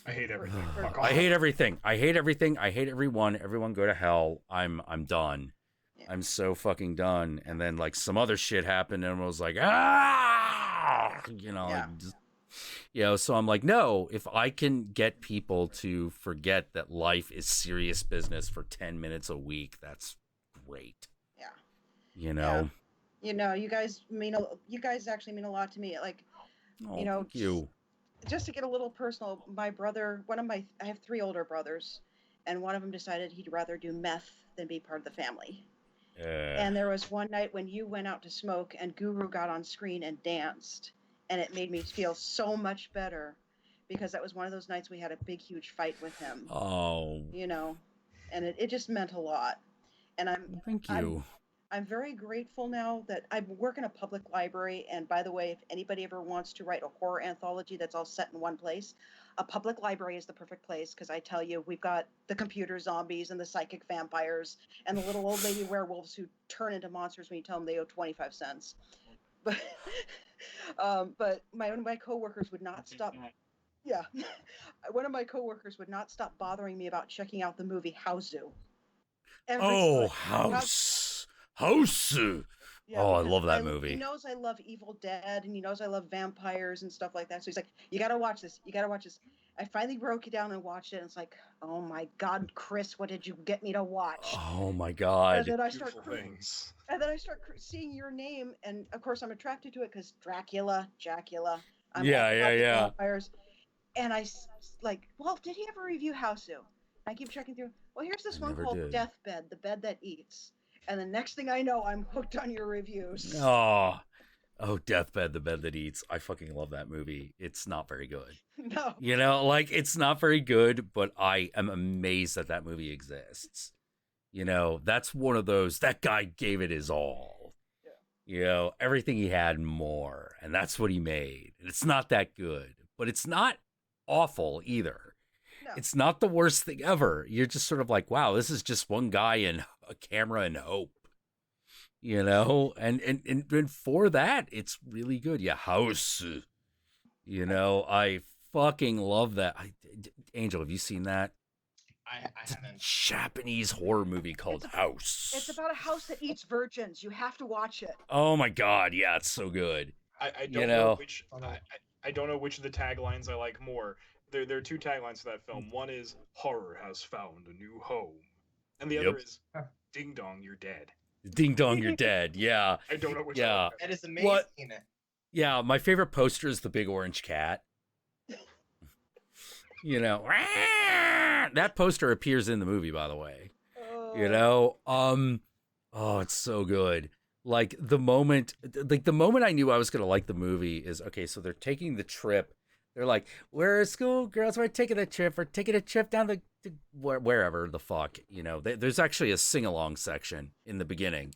I hate everything. Fuck I off. hate everything. I hate everything. I hate everyone. Everyone go to hell. I'm done. Yeah. I'm so fucking done. And then like some other shit happened and I was like, ah, you know, Yeah. like, just, you know, so I'm like, no, if I can get people to forget that life is serious business for 10 minutes a week, that's great. Yeah. You know? You know, you guys actually mean a lot to me. Like, Oh, you know, thank you. just to get a little personal, my brother, I have 3 older brothers, and one of them decided he'd rather do meth than be part of the family. And there was one night when you went out to smoke and Guru got on screen and danced, and it made me feel so much better because that was one of those nights we had a big, huge fight with him. Oh, You know, and it just meant a lot. And thank you. I'm very grateful now that I work in a public library. And by the way, if anybody ever wants to write a horror anthology that's all set in one place, a public library is the perfect place because I tell you, we've got the computer zombies and the psychic vampires and the little old lady werewolves who turn into monsters when you tell them they owe 25 cents. But one of my coworkers would not stop. Yeah, one of my coworkers would not stop bothering me about checking out the movie Hausu. Oh, House. Yeah, Oh, I because love that movie. He knows I love Evil Dead, and he knows I love vampires and stuff like that. So he's like, "You got to watch this. You got to watch this." I finally broke it down and watched it, and it's like, "Oh my God, Chris, what did you get me to watch?" Oh my God. And then I start Beautiful things. seeing your name, and of course I'm attracted to it because Jackula. I'm Yeah, all yeah, about the yeah. vampires. And like, well, did he ever review Hausu? I keep checking through. Well, here's this I one never called did. Deathbed, the bed that eats. And the next thing I know, I'm hooked on your reviews. Oh, Deathbed, the Bed That Eats. I fucking love that movie. It's not very good. No. You know, like, it's not very good, but I am amazed that that movie exists. You know, that's one of those, that guy gave it his all. Yeah. You know, everything he had and more. And that's what he made. And it's not that good, but it's not awful either. No. It's not the worst thing ever. You're just sort of like, wow, this is just one guy and a camera and hope. You know, and for that, it's really good. Yeah, House. You know, I fucking love that. Angel, have you seen that? I haven't. Japanese horror movie called House. It's about a house that eats virgins. You have to watch it. Oh my God, yeah, it's so good. I You don't know. know which I don't know which of the taglines I like more. There are 2 taglines for that film. One is "Horror has found a new home," and the other is "Ding dong, you're dead." Ding dong, you're dead. Yeah. I don't know which. I Yeah. like That is amazing. What? Yeah, my favorite poster is the big orange cat. You know, that poster appears in the movie, by the way. You know, oh, it's so good. Like the moment I knew I was gonna like the movie is, okay, so they're taking the trip. They're like, we're schoolgirls, we're taking a trip down the wherever the fuck, you know. There's actually a sing-along section in the beginning.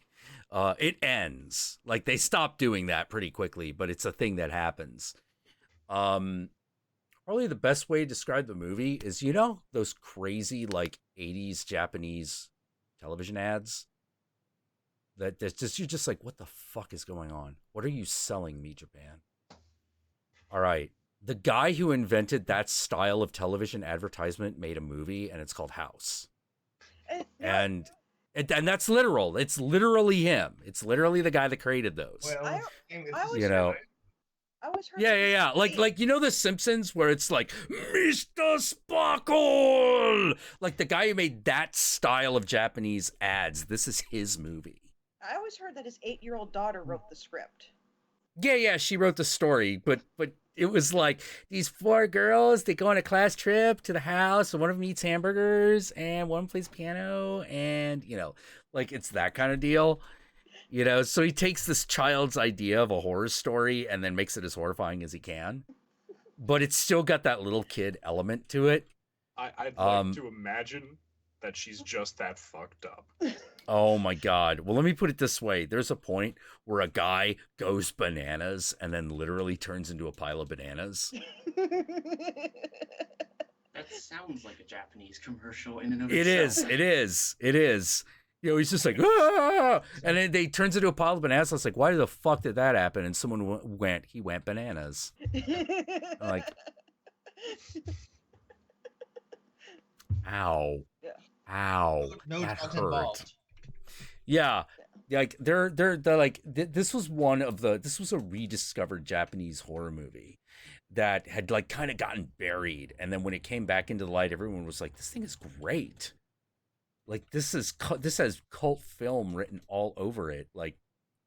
It ends. Like, they stop doing that pretty quickly, but it's a thing that happens. Probably the best way to describe the movie is, you know, those crazy, like, 80s Japanese television ads? That's just, you're just like, what the fuck is going on? What are you selling me, Japan? All right. The guy who invented that style of television advertisement made a movie, and it's called House. And that's literal. It's literally him. It's literally the guy that created those. Well, You know. I always heard. Yeah. Like you know The Simpsons, where it's like Mr. Sparkle. Like the guy who made that style of Japanese ads. This is his movie. I always heard that his 8-year-old daughter wrote the script. Yeah, she wrote the story, but it was like these 4 girls, they go on a class trip to the house, and one of them eats hamburgers, and one plays piano, and, you know, like, it's that kind of deal, you know? So he takes this child's idea of a horror story and then makes it as horrifying as he can, but it's still got that little kid element to it. I'd like to imagine that she's just that fucked up. Oh my God. Well, let me put it this way. There's a point where a guy goes bananas and then literally turns into a pile of bananas. That sounds like a Japanese commercial in and of It is. itself. It is. It is. You know, he's just like, ah! And then they turns into a pile of bananas. I was like, why the fuck did that happen? And someone he went bananas. I'm like, ow, Yeah. ow, No that drugs hurt. involved. Yeah, like they're like this was a rediscovered Japanese horror movie that had like kind of gotten buried, and then when it came back into the light, everyone was like, this thing is great. Like this has cult film written all over it. Like,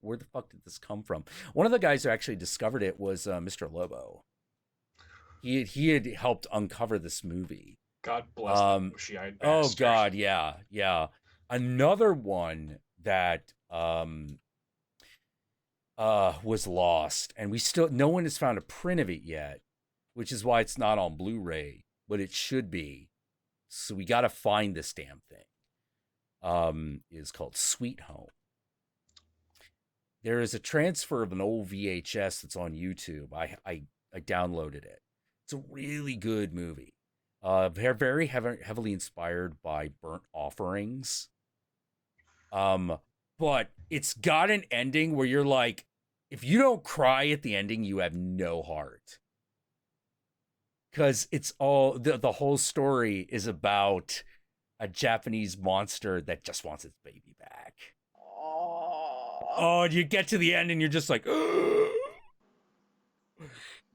where the fuck did this come from? One of the guys who actually discovered it was Mr. Lobo. He had helped uncover this movie. God bless that bushy-eyed Oh bastard. God, yeah. Another one that was lost, and no one has found a print of it yet, which is why it's not on Blu-ray, but it should be. So we got to find this damn thing. Is called Sweet Home. There is a transfer of an old VHS that's on YouTube. I downloaded it. It's a really good movie. Very heavily inspired by Burnt Offerings. But it's got an ending where you're like, if you don't cry at the ending, you have no heart. Because it's all the whole story is about a Japanese monster that just wants its baby back. Oh, and you get to the end and you're just like, you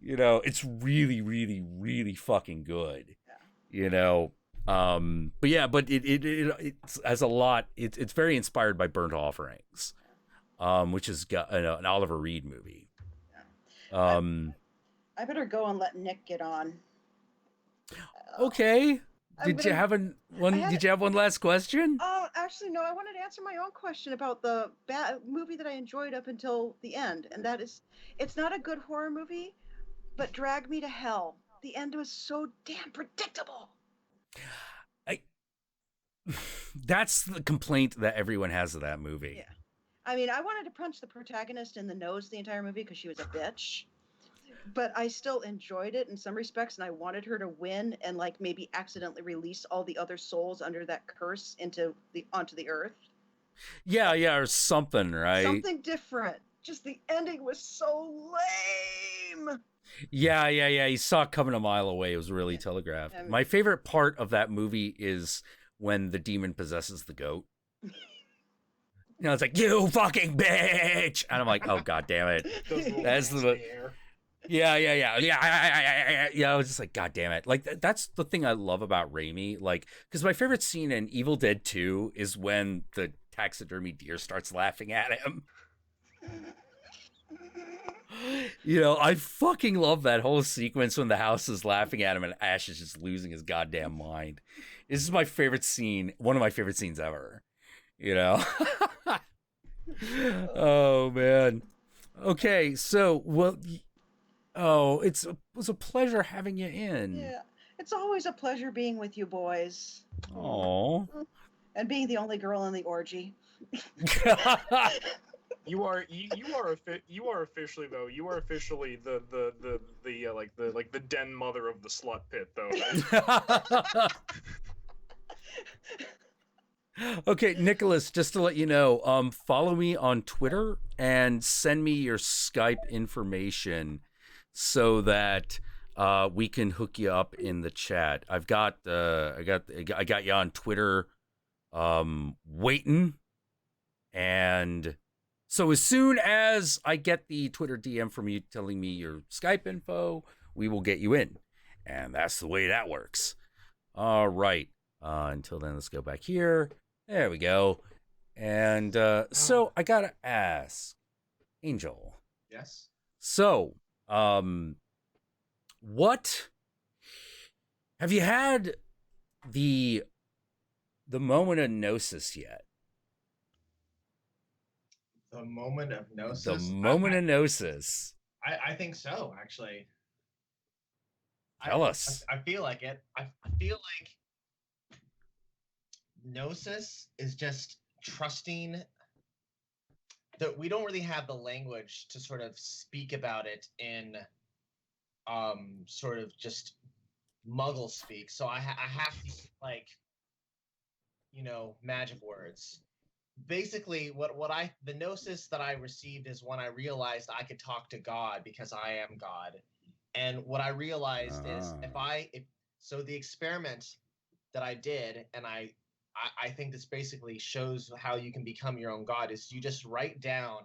know, it's really, really, really fucking good. You know, but it has a lot. It's very inspired by Burnt Offerings, which is an Oliver Reed movie. I better go and let Nick get on. Okay. Did you have one last question? Oh, actually, no. I wanted to answer my own question about the movie that I enjoyed up until the end, and that is, it's not a good horror movie, but Drag Me to Hell. The end was so damn predictable. That's the complaint that everyone has of that movie. Yeah. I mean, I wanted to punch the protagonist in the nose the entire movie because she was a bitch. But I still enjoyed it in some respects, and I wanted her to win and like maybe accidentally release all the other souls under that curse onto the earth. Yeah, or something, right? Something different. Just the ending was so lame. Yeah. You saw it coming a mile away. It was really telegraphed. My favorite part of that movie is when the demon possesses the goat. You know, it's like, you fucking bitch! And I'm like, oh, God damn it. That's the... Yeah. I was just like, God damn it. Like, that's the thing I love about Raimi. Like, because my favorite scene in Evil Dead 2 is when the taxidermy deer starts laughing at him. You know, I fucking love that whole sequence when the house is laughing at him and Ash is just losing his goddamn mind. This is my favorite scene, one of my favorite scenes ever. You know? Oh, man. Okay, so, well, it was a pleasure having you in. Yeah, it's always a pleasure being with you boys. Aww. And being the only girl in the orgy. You are officially though. You are officially the den mother of the slut pit though. Okay, Nicholas, just to let you know, follow me on Twitter and send me your Skype information so that we can hook you up in the chat. I got you on Twitter waiting, and so as soon as I get the Twitter DM from you telling me your Skype info, we will get you in. And that's the way that works. All right. Until then, let's go back here. There we go. And so I got to ask, Angel. Yes? So, what have you had the moment of gnosis yet? The moment of gnosis? The moment of gnosis. I think so, actually. Tell us. I feel like it. I feel like gnosis is just trusting that we don't really have the language to sort of speak about it in sort of just Muggle speak, so I have to use, like, magic words. Basically, the gnosis that I received is when I realized I could talk to God because I am God. And what I realized is so the experiment that I did, and I think this basically shows how you can become your own God, is you just write down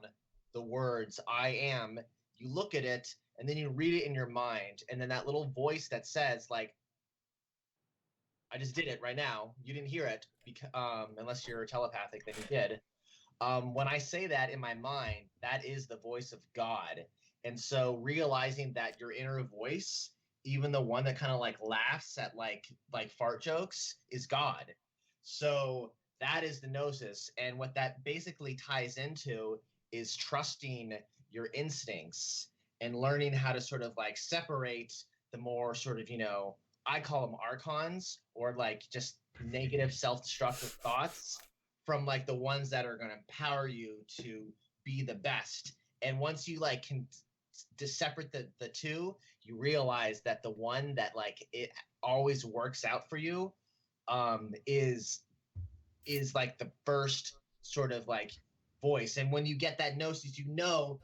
the words I am, you look at it, and then you read it in your mind, and then that little voice that says, like, I just did it right now. You didn't hear it because, unless you're telepathic, then you did. When I say that in my mind, that is the voice of God. And so realizing that your inner voice, even the one that kind of like laughs at like fart jokes, is God. So that is the gnosis. And what that basically ties into is trusting your instincts and learning how to sort of like separate the more sort of, I call them archons, or like just negative self-destructive thoughts, from like the ones that are going to empower you to be the best. And once you like can separate the two, you realize that the one that like it always works out for you is like the first sort of like voice. And when you get that gnosis, you know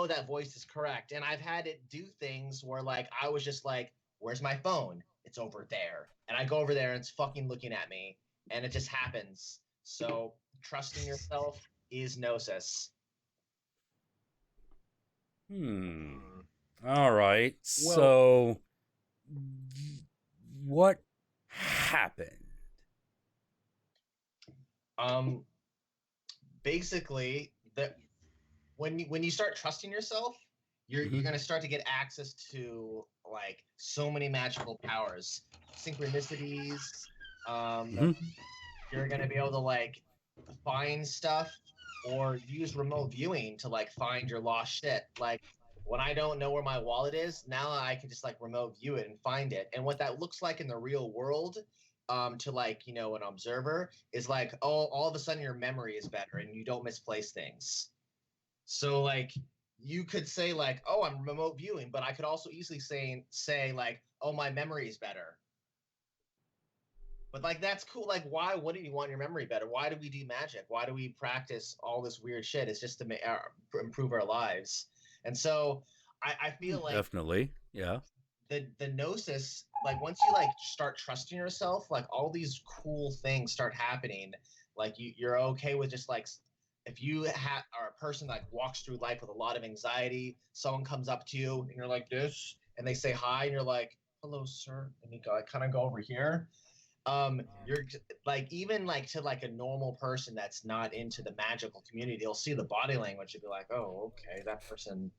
that voice is correct. And I've had it do things where like I was just like, where's my phone? It's over there. And I go over there and it's fucking looking at me, and it just happens. So trusting yourself is gnosis. All right. Well, so what happened? Basically, when you start trusting yourself, you're going to start to get access to like so many magical powers, synchronicities. You're going to be able to like find stuff or use remote viewing to like find your lost shit. Like when I don't know where my wallet is, now I can just like remote view it and find it. And what that looks like in the real world, to like, an observer, is like, oh, all of a sudden your memory is better and you don't misplace things. So like you could say like, oh, I'm remote viewing, but I could also easily say like, oh, my memory is better. But like that's cool. Like, why wouldn't you want your memory better? Why do we do magic? Why do we practice all this weird shit? It's just to improve our lives. And so I feel like definitely, yeah. The gnosis, like once you like start trusting yourself, like all these cool things start happening. Like you're okay with just like, if you are a person that walks through life with a lot of anxiety, someone comes up to you and you're like this, and they say hi, and you're like, hello, sir, and you go, I kind of go over here. You're like, even like to like a normal person that's not into the magical community, they'll see the body language and be like, oh, okay, that person,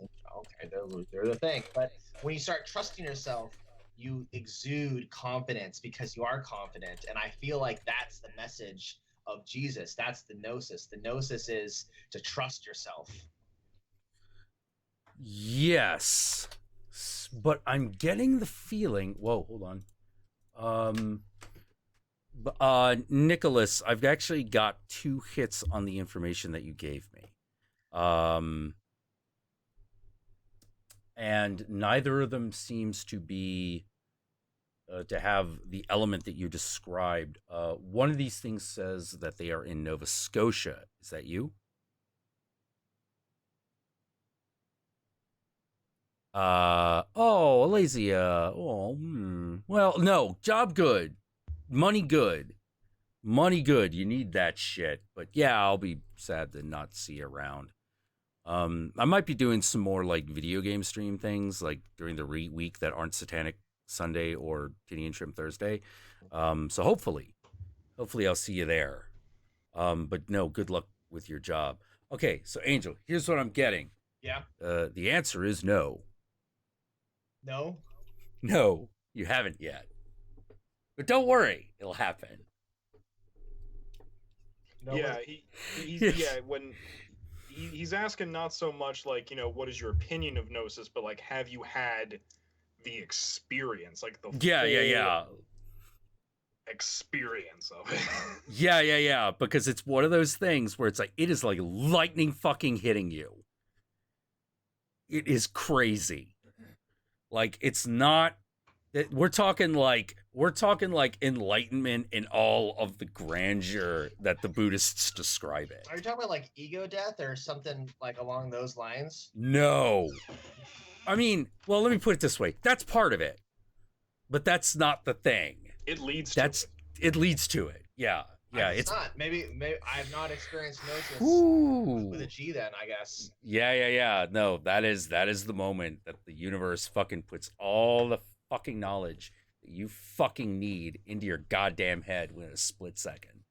okay, they're the thing. But when you start trusting yourself, you exude confidence because you are confident. And I feel like that's the message of Jesus. That's the gnosis. The gnosis is to trust yourself. Yes, but I'm getting the feeling. Whoa, hold on. Nicholas, I've actually got 2 hits on the information that you gave me. And neither of them seems to be to have the element that you described. One of these things says that they are in Nova Scotia. Is that you? Alazia. Well, no, job good. Money good. You need that shit. But yeah, I'll be sad to not see you around. I might be doing some more like video game stream things like during the week that aren't Satanic Sunday or Titty and Shrimp Thursday. So hopefully I'll see you there. But no, good luck with your job. Okay, so Angel, here's what I'm getting. Yeah. The answer is no. No? No, you haven't yet. But don't worry, it'll happen. No, yeah, he's asking not so much like, what is your opinion of gnosis, but like, have you had the experience, like the full experience of it? Yeah, because it's one of those things where it's like, it is like lightning fucking hitting you. It is crazy. Like, it's not We're talking like enlightenment in all of the grandeur that the Buddhists describe it. Are you talking about like ego death or something like along those lines? No. I mean, well, let me put it this way. That's part of it. But that's not the thing. It leads to it. It leads to it. Yeah. Yeah, it's not. Maybe I have not experienced gnosis with a G then, I guess. Yeah. No, that is the moment that the universe fucking puts all the fucking knowledge that you fucking need into your goddamn head in a split second.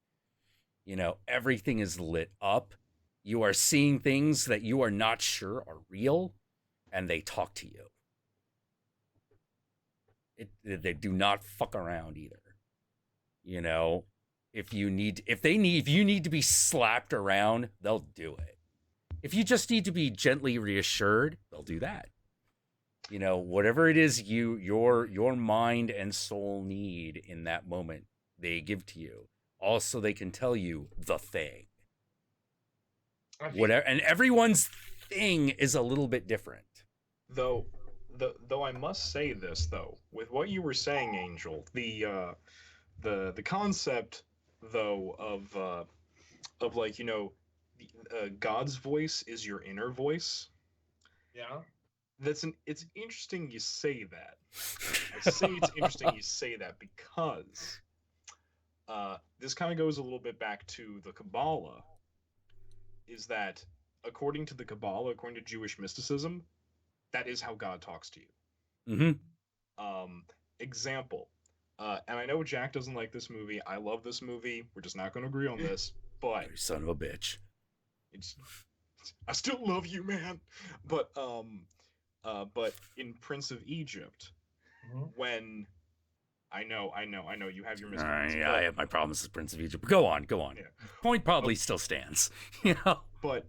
You know, everything is lit up. You are seeing things that you are not sure are real, and they talk to you. They do not fuck around either. You know, if you need to be slapped around, they'll do it. If you just need to be gently reassured, they'll do that. You know, whatever it is your mind and soul need in that moment, they give to you. Also, they can tell you the thing. Whatever, and everyone's thing is a little bit different. Though I must say this though, with what you were saying, Angel, the concept though of like, you know, God's voice is your inner voice. Yeah. It's interesting you say that. I say it's interesting you say that because this kind of goes a little bit back to the Kabbalah. Is that according to the Kabbalah, according to Jewish mysticism, that is how God talks to you. Mm-hmm. Example. And I know Jack doesn't like this movie. I love this movie. We're just not going to agree on this. But you son of a bitch. I still love you, man. But in Prince of Egypt, when I know you have your misgivings. Yeah, I have my problems with Prince of Egypt. Go on. Yeah. Point probably still stands. You know. But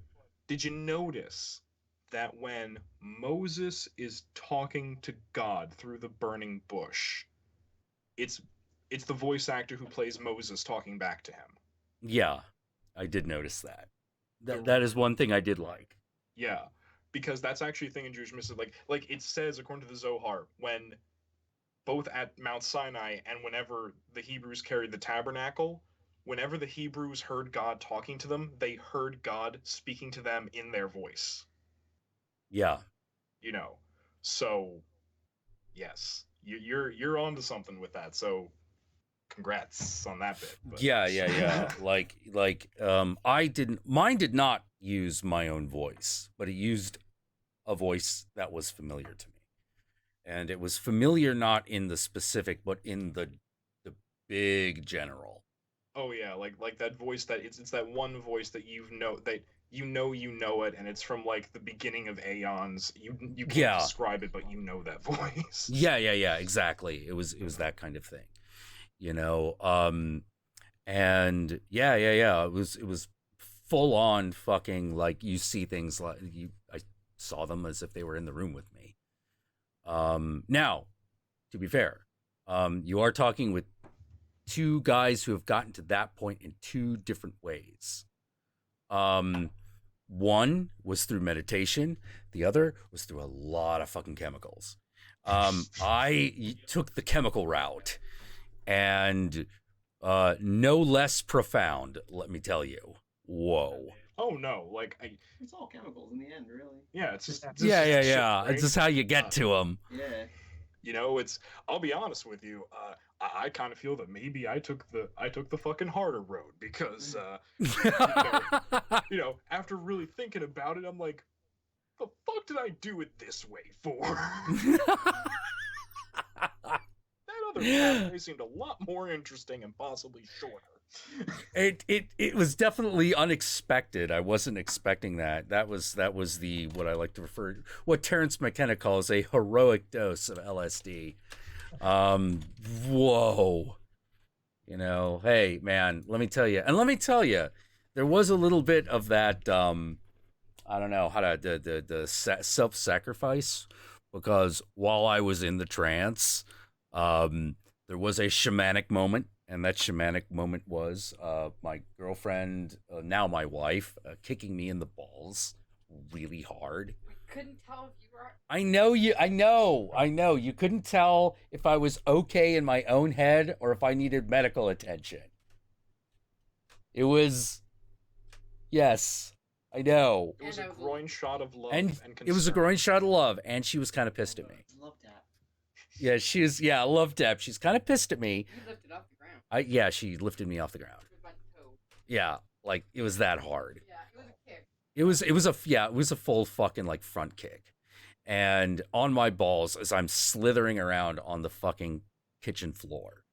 did you notice that when Moses is talking to God through the burning bush, it's the voice actor who plays Moses talking back to him? Yeah, I did notice that. That is one thing I did like. Yeah, because that's actually a thing in Jewish mysticism. Like it says, according to the Zohar, when both at Mount Sinai and whenever the Hebrews carried the tabernacle, whenever the Hebrews heard God talking to them, they heard God speaking to them in their voice. Yeah. You know, so yes, you're onto something with that. So congrats on that bit. But. Yeah. Mine did not use my own voice, but it used a voice that was familiar to me. And it was familiar not in the specific, but in the big general. Oh yeah, like that voice that it's that one voice that you know it, and it's from like the beginning of aeons. You can't describe it, but you know that voice. Yeah, exactly. It was that kind of thing. You know, and yeah. It was full on fucking like you see things like I saw them as if they were in the room with me. Now, to be fair, you are talking with two guys who have gotten to that point in two different ways. One was through meditation. The other was through a lot of fucking chemicals. I took the chemical route, and no less profound, let me tell you. Whoa. Oh no, it's all chemicals in the end, really. Yeah, it's just yeah. Shit, right? It's just how you get to them. Yeah. You know, I'll be honest with you. I kind of feel that maybe I took the fucking harder road because you know, after really thinking about it, I'm like, the fuck did I do it this way for? That other pathway seemed a lot more interesting and possibly shorter. It was definitely unexpected. I wasn't expecting that. That was the what I like to what Terrence McKenna calls a heroic dose of LSD. Whoa. You know, hey man, let me tell you, there was a little bit of that I don't know how to the self-sacrifice, because while I was in the trance, there was a shamanic moment. And that shamanic moment was my girlfriend, now my wife, kicking me in the balls really hard. couldn't tell if you were. I know. You couldn't tell if I was okay in my own head or if I needed medical attention. It was, yes, I know. It was a groin shot of love And concern. it was a groin shot of love, and she was kind of pissed at me. Love that. Yeah, I love Deb. She's kind of pissed at me. You lifted off the ground. Yeah, she lifted me off the ground. With my toe. Yeah, like it was that hard. Yeah, it was a kick. It was a full fucking like front kick. And on my balls as I'm slithering around on the fucking kitchen floor.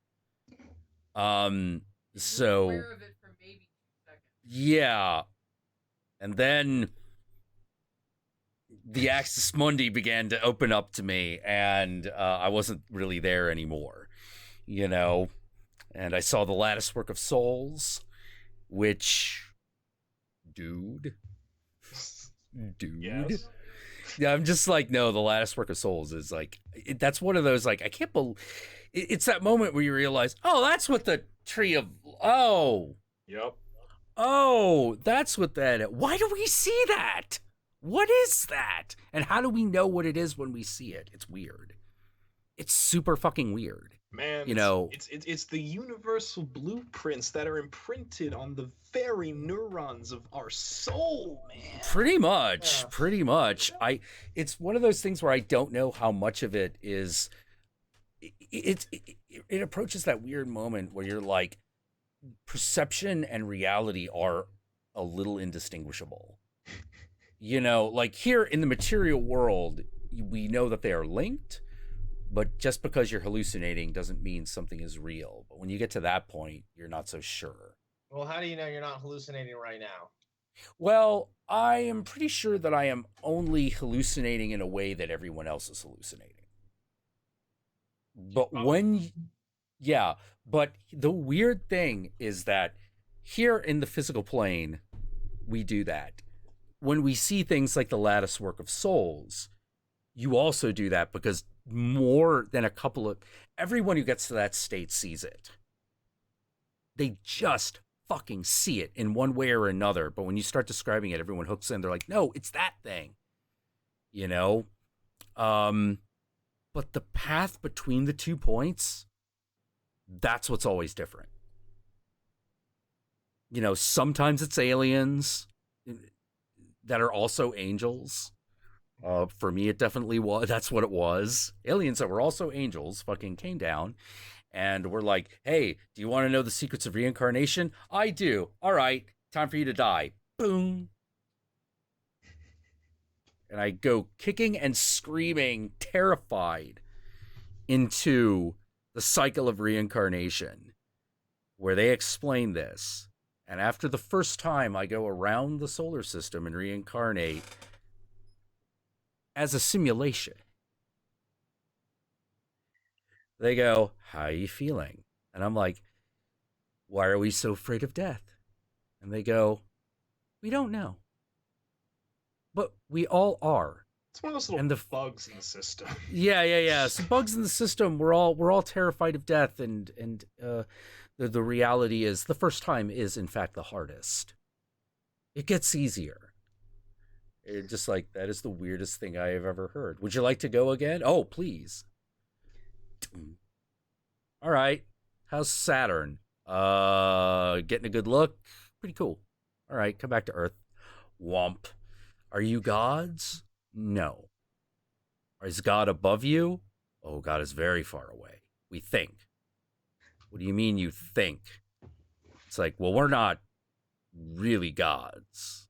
So Aware of it for maybe 2 seconds. yeah. And then the Axis Mundi began to open up to me, and I wasn't really there anymore, you know. And I saw the lattice work of souls, which, dude. Yes. Yeah, I'm just like, no, the lattice work of souls is like, that's one of those, like, I can't believe, it's that moment where you realize, oh, that's what the tree of, oh. Yep. Oh, that's what that, why do we see that? What is that? And how do we know what it is when we see it? It's weird. It's super fucking weird. Man, you know, it's the universal blueprints that are imprinted on the very neurons of our soul, man. Pretty much. It's one of those things where I don't know how much of it is. It approaches that weird moment where you're like, perception and reality are a little indistinguishable. You know, like here in the material world, we know that they are linked. But just because you're hallucinating doesn't mean something is real. But when you get to that point, you're not so sure. Well, how do you know you're not hallucinating right now? Well, I am pretty sure that I am only hallucinating in a way that everyone else is hallucinating. But but the weird thing is that here in the physical plane, we do that. When we see things like the lattice work of souls, you also do that because more than everyone who gets to that state sees it. They just fucking see it in one way or another. But when you start describing it, everyone hooks in. They're like, no, it's that thing. You know? But the path between the 2 points, that's what's always different. You know, sometimes it's aliens that are also angels. For me, it definitely was. That's what it was. Aliens that were also angels fucking came down and were like, hey, do you want to know the secrets of reincarnation? I do. All right, time for you to die. Boom. And I go kicking and screaming, terrified, into the cycle of reincarnation, where they explain this. And after the first time I go around the solar system and reincarnate as a simulation, they go, how are you feeling? And I'm like, why are we so afraid of death? And they go, we don't know. But we all are. It's one of those little bugs in the system. Yeah. Some bugs in the system. We're all terrified of death, and the reality is the first time is in fact the hardest. It gets easier. It just like, that is the weirdest thing I have ever heard. Would you like to go again? Oh, please. All right. How's Saturn? Getting a good look? Pretty cool. All right, come back to Earth. Womp. Are you gods? No. Is God above you? Oh, God is very far away. We think. What do you mean you think? It's like, well, we're not really gods.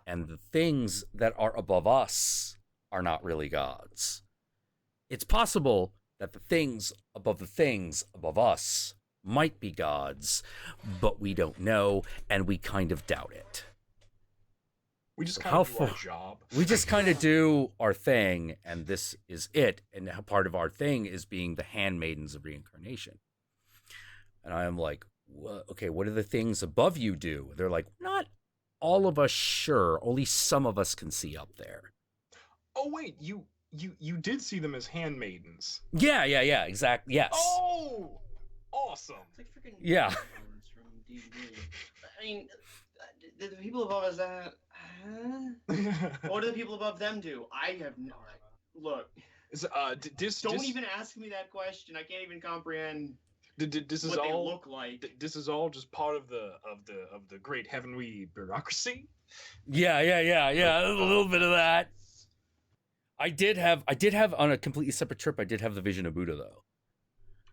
And the things that are above us are not really gods. It's possible that the things above us might be gods, but we don't know, and we kind of doubt it. We just kind of do our job. We just kind of do our thing, and this is it. And part of our thing is being the handmaidens of reincarnation. And I am like, okay, what do the things above you do? They're like, not all of us sure. Only some of us can see up there. Oh, wait, you did see them as handmaidens. Yeah, exactly. Yes. Oh, awesome. It's like freaking yeah. from D&D. I mean, The people above us, what do the people above them do? I have no. Look, don't even ask me that question. I can't even comprehend this is what they all look like. This is all just part of the great heavenly bureaucracy. Yeah. A little bit of that. I did have on a completely separate trip. I did have the vision of Buddha though.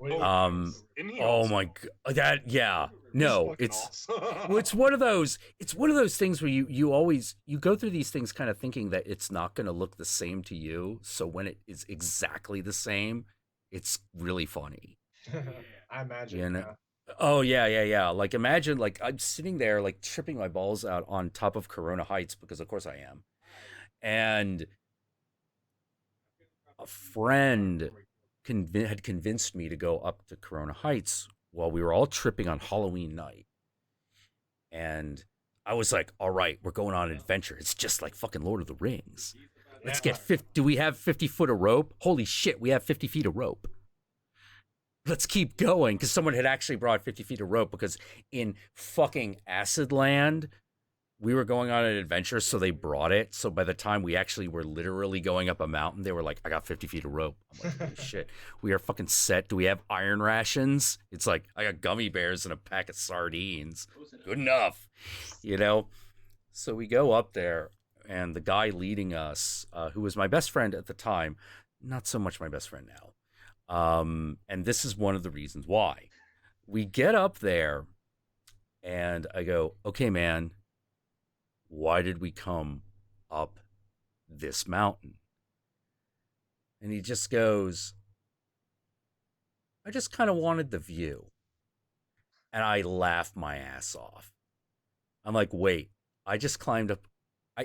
Oh my god, that yeah. No, it's awesome. well, it's one of those things where you always go through these things kind of thinking that it's not going to look the same to you. So when it is exactly the same, it's really funny. I imagine. You know? Oh yeah. Like imagine like I'm sitting there like tripping my balls out on top of Corona Heights because of course I am, and a friend had convinced me to go up to Corona Heights while we were all tripping on Halloween night. And I was like, all right, we're going on an adventure. It's just like fucking Lord of the Rings. Let's get 50. Do we have 50 foot of rope? Holy shit, we have 50 feet of rope. Let's keep going. Because someone had actually brought 50 feet of rope because in fucking Acid Land, we were going on an adventure, so they brought it. So by the time we actually were literally going up a mountain, they were like, I got 50 feet of rope. I'm like, holy shit. We are fucking set. Do we have iron rations? It's like, I got gummy bears and a pack of sardines. Good enough. You know? So we go up there, and the guy leading us, who was my best friend at the time, not so much my best friend now. And this is one of the reasons why. We get up there, and I go, okay, man, why did we come up this mountain? And he just goes, I just kind of wanted the view. And I laughed my ass off. I'm like, wait, I just climbed up.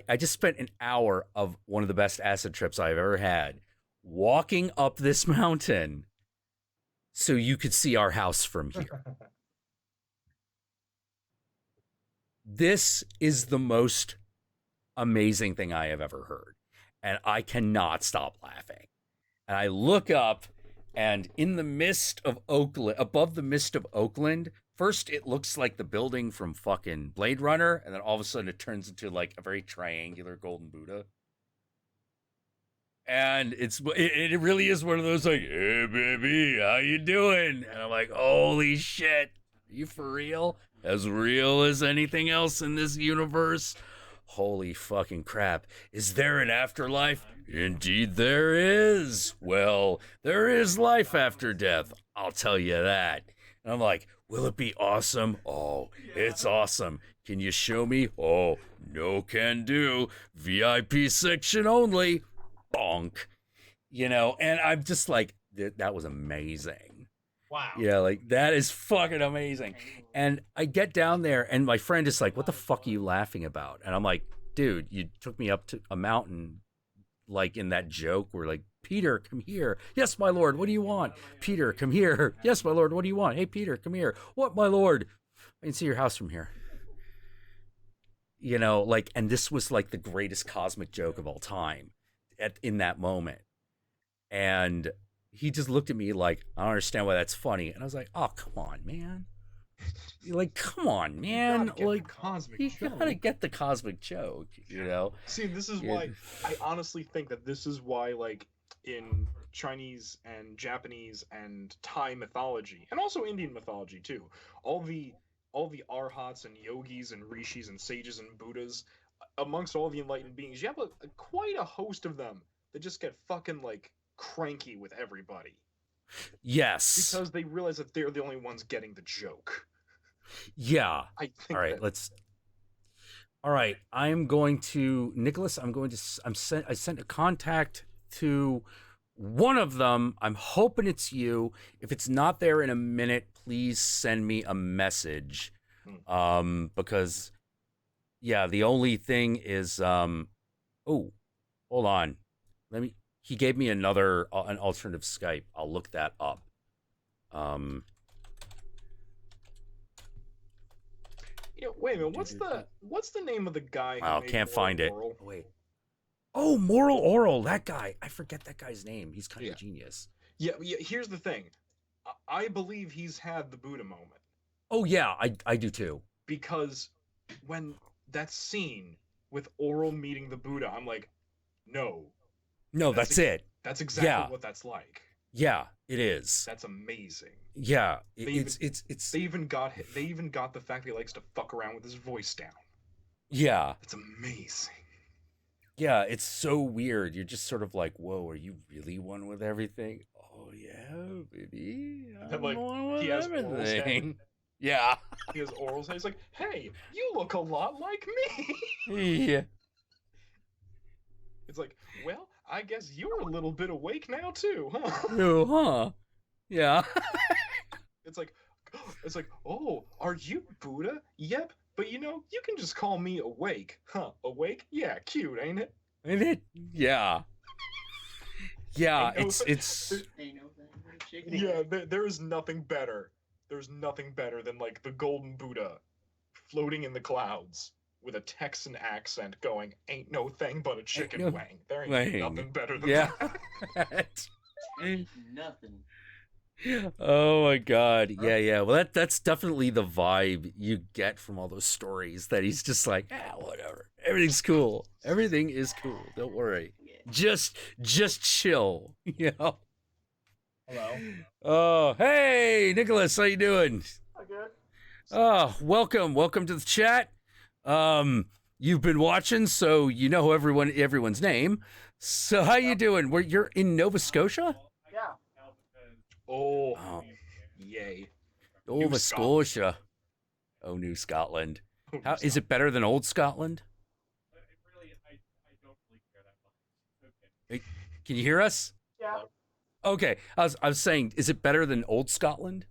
I just spent an hour of one of the best acid trips I've ever had walking up this mountain so you could see our house from here. This is the most amazing thing I have ever heard. And I cannot stop laughing. And I look up, and in the mist of Oakland, above the mist of Oakland, first it looks like the building from fucking Blade Runner, and then all of a sudden it turns into like a very triangular golden Buddha. And it really is one of those like, hey baby, how you doing? And I'm like, holy shit, are you for real? As real as anything else in this universe? Holy fucking crap. Is there an afterlife? Indeed there is. Well, there is life after death. I'll tell you that. And I'm like, will it be awesome? Oh, it's awesome. Can you show me? Oh, no can do. VIP section only. Bonk. You know, and I'm just like, that was amazing. Wow. Yeah, like that is fucking amazing. And I get down there and my friend is like, what the fuck are you laughing about? And I'm like, dude, you took me up to a mountain like in that joke where like, Peter, come here. Yes, my lord, what do you want? Peter, come here. Yes, my lord, what do you want? Hey, Peter, come here. What, my lord? I can see your house from here. You know, like, and this was like the greatest cosmic joke of all time in that moment. And he just looked at me like, I don't understand why that's funny. And I was like, oh, come on, man. Like, come on, man. Like, you gotta get the cosmic joke, you know? See, this is why I honestly think that this is why, like, in Chinese and Japanese and Thai mythology, and also Indian mythology too, all the arhats and yogis and rishis and sages and buddhas, amongst all the enlightened beings, you have quite a host of them that just get fucking, like, cranky with everybody. Yes. Because they realize that they're the only ones getting the joke. Yeah. I think all right, all right, I'm going to, Nicholas, I sent a contact to one of them. I'm hoping it's you. If it's not there in a minute, please send me a message. Because yeah, the only thing is, oh, hold on. He gave me an alternative Skype. I'll look that up. Wait a minute. What's the name of the guy? Wow, can't find it. Oh, wait. Oh, Moral Oral. That guy. I forget that guy's name. He's kind of a genius. Yeah. Here's the thing. I believe he's had the Buddha moment. Oh yeah, I do too. Because when that scene with Oral meeting the Buddha, I'm like, no, that's it. That's exactly what that's like. Yeah, it is. That's amazing. Yeah, it's they even got the fact that he likes to fuck around with his voice down. Yeah, it's amazing. Yeah, it's so weird. You're just sort of like, whoa, are you really one with everything? Oh yeah, baby. I'm like one with he has everything. Yeah. He has oral sex. He's like, hey, you look a lot like me. Yeah. It's like, well, I guess you're a little bit awake now too, huh? Oh, huh? Yeah. It's like, oh, are you Buddha? Yep, but you can just call me awake, huh? Awake? Yeah, cute, ain't it? Ain't it? Yeah. Yeah, it's. Yeah, there is nothing better. There's nothing better than like the golden Buddha floating in the clouds with a Texan accent going, ain't no thing but a chicken wang. There ain't nothing better than that. Ain't nothing. Oh my god. Yeah. Well, that's definitely the vibe you get from all those stories, that he's just like, whatever. Everything's cool. Everything is cool. Don't worry. Just chill, Hello. Oh, hey, Nicholas, how you doing? Good. Oh, welcome to the chat. You've been watching, so you know everyone's name. So how you doing? You're in Nova Scotia? Yeah. Oh, yay. Nova Scotia. Oh, New Scotland. How is it better than Old Scotland? Hey, can you hear us? Yeah. Okay, I was saying, is it better than Old Scotland?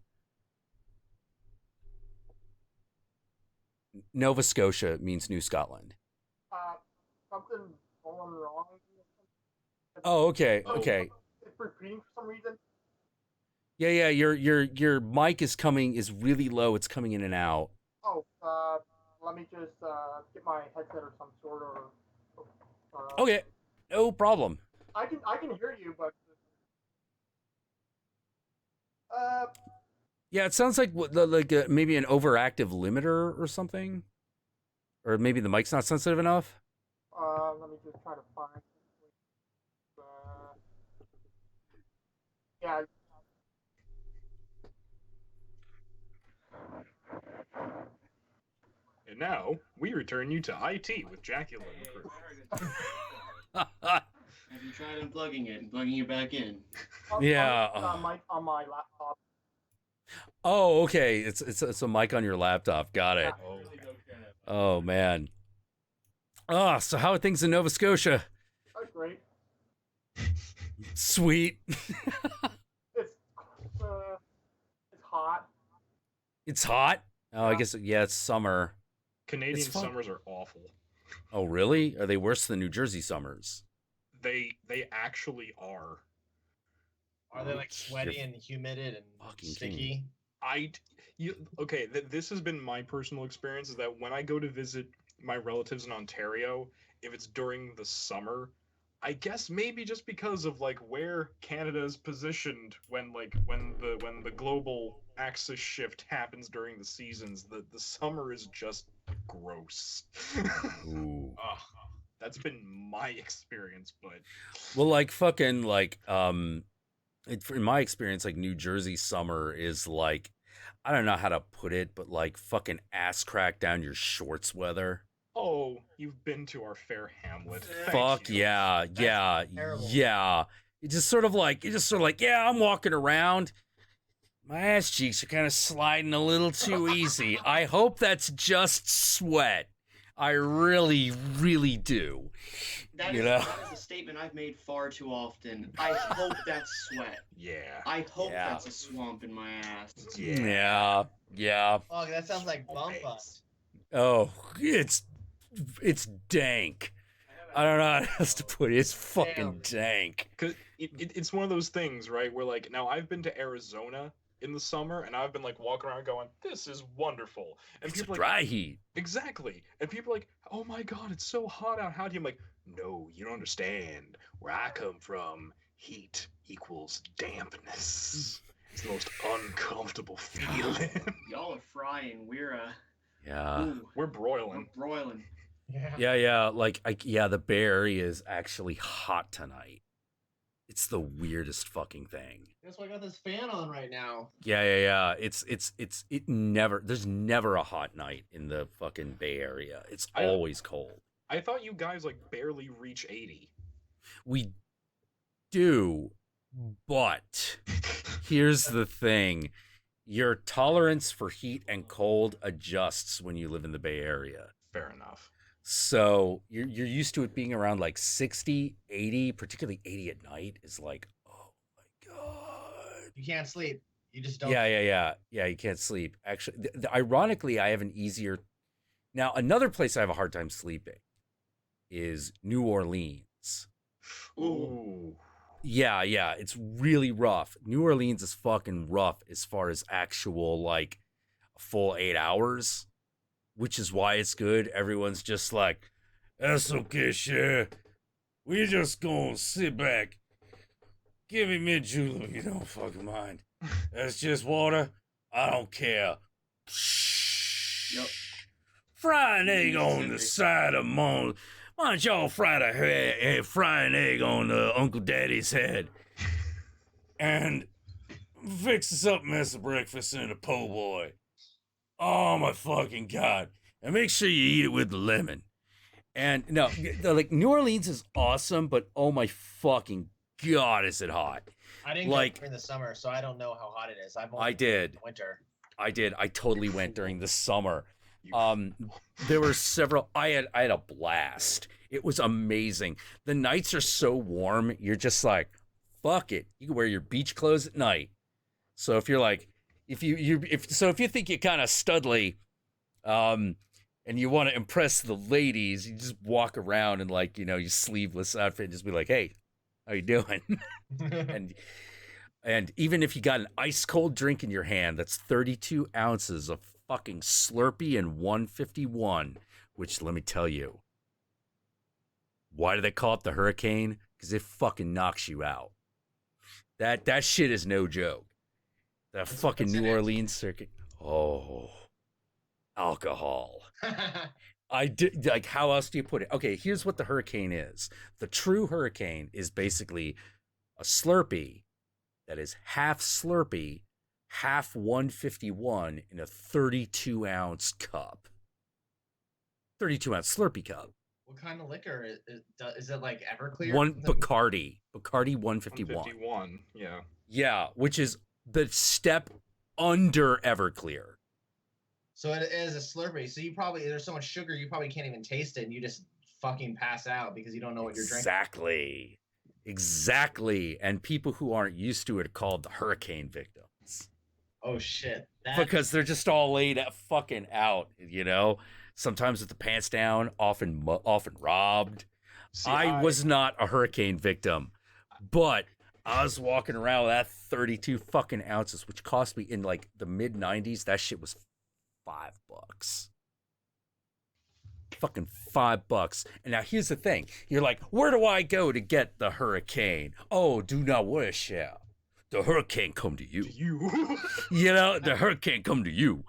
Nova Scotia means New Scotland. Something going wrong. Oh, okay. It's repeating for some reason. Yeah. Your mic is really low. It's coming in and out. Oh, let me just get my headset or some sort of. Okay, no problem. I can hear you, but. Yeah, it sounds like maybe an overactive limiter or something, or maybe the mic's not sensitive enough. Let me just try to find. Yeah. And now we return you to IT with Jackula and the crew. Have you tried unplugging it and plugging it back in? Yeah. Mic on my laptop. Oh, okay. It's a mic on your laptop. Got it. Oh man. So how are things in Nova Scotia? That's great. Sweet. It's hot. It's hot? Oh, I guess, it's summer. Canadian summers are awful. Oh, really? Are they worse than New Jersey summers? They actually are. Are they like sweaty and humid and sticky? This has been my personal experience, is that when I go to visit my relatives in Ontario, if it's during the summer, I guess maybe just because of like where Canada is positioned when the global axis shift happens during the seasons, the summer is just gross. Ooh. That's been my experience, but well, like fucking like in my experience, like New Jersey summer is like, I don't know how to put it, but like fucking ass crack down your shorts weather. Oh, you've been to our fair hamlet. Fuck yeah. You're just sort of like, yeah, I'm walking around. My ass cheeks are kind of sliding a little too easy. I hope that's just sweat. I really, really do. That is a statement I've made far too often. I hope that's sweat. Yeah. I hope that's a swamp in my ass. Yeah. Oh, that sounds like bum bust. Oh, it's dank. I don't know how else to put it. It's fucking dank. Cause it's one of those things, right? Where like, now I've been to Arizona in the summer, and I've been like walking around going, "This is wonderful." And it's people a dry heat. Exactly. And people are like, "Oh my god, it's so hot out. How do you?" I'm like, "No, you don't understand. Where I come from, heat equals dampness. It's the most uncomfortable feeling." Y'all are frying. We're Yeah. Ooh, We're we're broiling. broiling. Yeah. Like, the Bay Area is actually hot tonight. It's the weirdest fucking thing. That's why I got this fan on right now. Yeah. There's never a hot night in the fucking Bay Area. It's always cold. I thought you guys like barely reach 80. We do, but here's the thing. Your tolerance for heat and cold adjusts when you live in the Bay Area. Fair enough. So you're used to it being around like 60, 80, particularly 80 at night is like, oh my God. You can't sleep. You just don't. Yeah, you can't sleep. Actually, ironically, I have an easier... Now, another place I have a hard time sleeping is New Orleans. Ooh. Yeah, it's really rough. New Orleans is fucking rough as far as actual, like, full 8 hours, which is why it's good. Everyone's just like, that's okay, sure. We just gonna sit back. Give me mint julep, you don't fucking mind. That's just water. I don't care. Yep. Fry an egg on the side of Why don't y'all fry an egg on Uncle Daddy's head and fix us up mess of breakfast in a po' boy. Oh my fucking God. And make sure you eat it with the lemon. And no, like New Orleans is awesome, but oh my fucking God, is it hot. I didn't go during the summer, so I don't know how hot it is. I did. Winter. I did. I totally went during the summer. There were several. I had a blast. It was amazing. The nights are so warm. You're just like, fuck it. You can wear your beach clothes at night. So if you're like, if you think you're kind of studly, and you want to impress the ladies, you just walk around in like, your sleeveless outfit and just be like, hey, how you doing? and even if you got an ice cold drink in your hand, that's 32 ounces of fucking Slurpee and 151, which let me tell you, why do they call it the hurricane? Because it fucking knocks you out. That shit is no joke. That fucking New Orleans circuit. Oh, alcohol. I did, like, how else do you put it? Okay, here's what the hurricane is. The true hurricane is basically a Slurpee that is half Slurpee, half 151 in a 32-ounce cup. 32-ounce Slurpee cup. What kind of liquor is it? Like Everclear? One Bacardi 151. 151, yeah. Yeah, which is the step under Everclear. So it is a Slurpee. So there's so much sugar you probably can't even taste it, and you just fucking pass out because you don't know what you're drinking. Exactly. And people who aren't used to it are called the hurricane victims. Oh shit. Because they're just all laid fucking out, Sometimes with the pants down, often robbed. I was not a hurricane victim, but I was walking around with that 32 fucking ounces, which cost me in like the mid 90s. That shit was $5. Fucking $5. And now here's the thing. You're like, where do I go to get the hurricane? Oh, do not worry, Shell. The hurricane come to you. The hurricane come to you.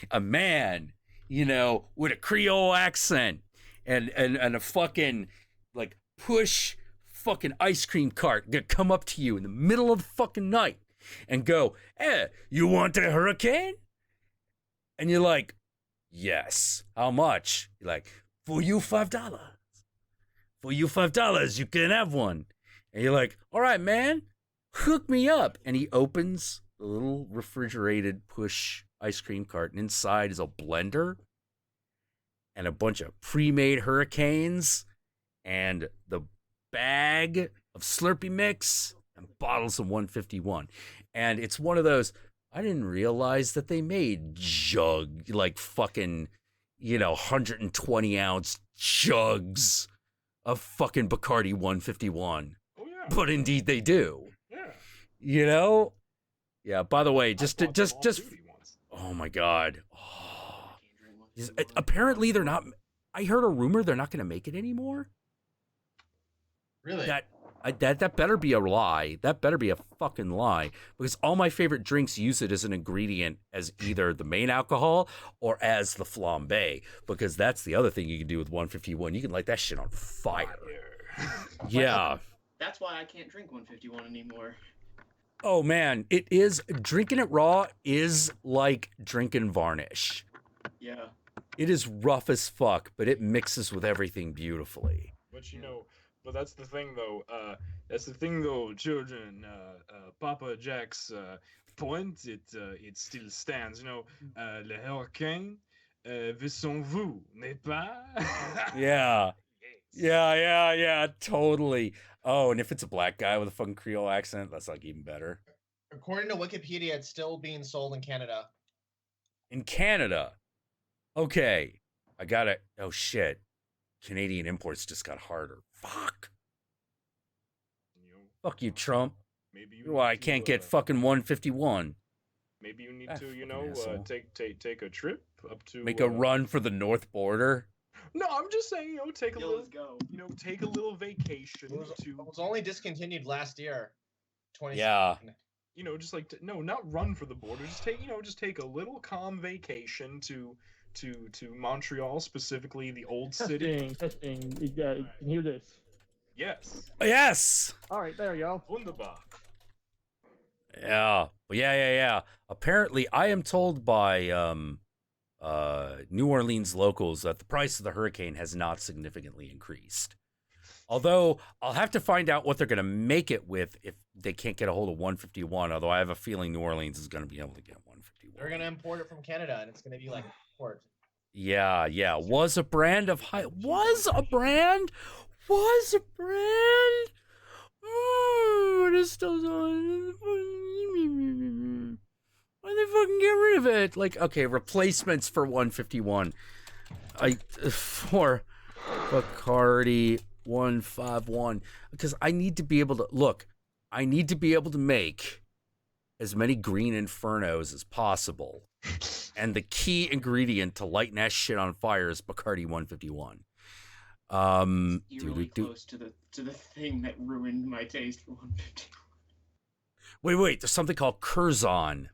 A man, with a Creole accent and a fucking like push fucking ice cream cart gonna come up to you in the middle of the fucking night and go, hey, you want a hurricane? And you're like, yes. How much? You're like, for you $5. For you $5, you can have one. And you're like, all right, man, hook me up. And he opens the little refrigerated push ice cream cart, and inside is a blender and a bunch of pre-made hurricanes and the bag of Slurpee mix and bottles of 151. And it's one of those, I didn't realize that they made like fucking, 120 ounce jugs of fucking Bacardi 151. Oh yeah. But indeed they do. Yeah. Yeah, by the way, just oh my God. Oh. Apparently they're not, I heard a rumor they're not going to make it anymore. Really? That better be a lie. That better be a fucking lie, because all my favorite drinks use it as an ingredient as either the main alcohol or as the flambe, because that's the other thing you can do with 151. You can light that shit on fire. Yeah. That's why I can't drink 151 anymore. Oh man, it is, drinking it raw is like drinking varnish. Yeah. It is rough as fuck, but it mixes with everything beautifully. But but that's the thing though. Children. Papa Jack's point, it still stands. Le hurricane veut son vous, n'est pas? Yeah. Yes. Yeah, totally. Oh, and if it's a black guy with a fucking Creole accent, that's like even better. According to Wikipedia, it's still being sold in Canada. In Canada. Okay. I got it. Oh shit. Canadian imports just got harder. Fuck. Fuck you, Trump. Maybe Why I can't get fucking 151. Maybe you need to, take a trip up to make a run for the north border. No, I'm just saying, take a Yo, little, let's go. Take a little vacation It was only discontinued last year. 20. Yeah. Just like not run for the border. Just take a little calm vacation to Montreal, specifically the old city. Testing. You can hear this. Yes. Yes. All right, there you go. Wunderbar. Yeah. Yeah. Apparently, I am told by New Orleans locals that the price of the hurricane has not significantly increased. Although I'll have to find out what they're going to make it with if they can't get a hold of 151. Although I have a feeling New Orleans is going to be able to get 151. They're going to import it from Canada, and it's going to be like port. Yeah. Was a brand. It is still on. Why they fucking get rid of it? Like, okay, replacements for 151. For Bacardi 151, because I need to be able to make as many green infernos as possible, and the key ingredient to lighting that shit on fire is Bacardi 151. Eerily close to the thing that ruined my taste for 151. Wait, there's something called Curzon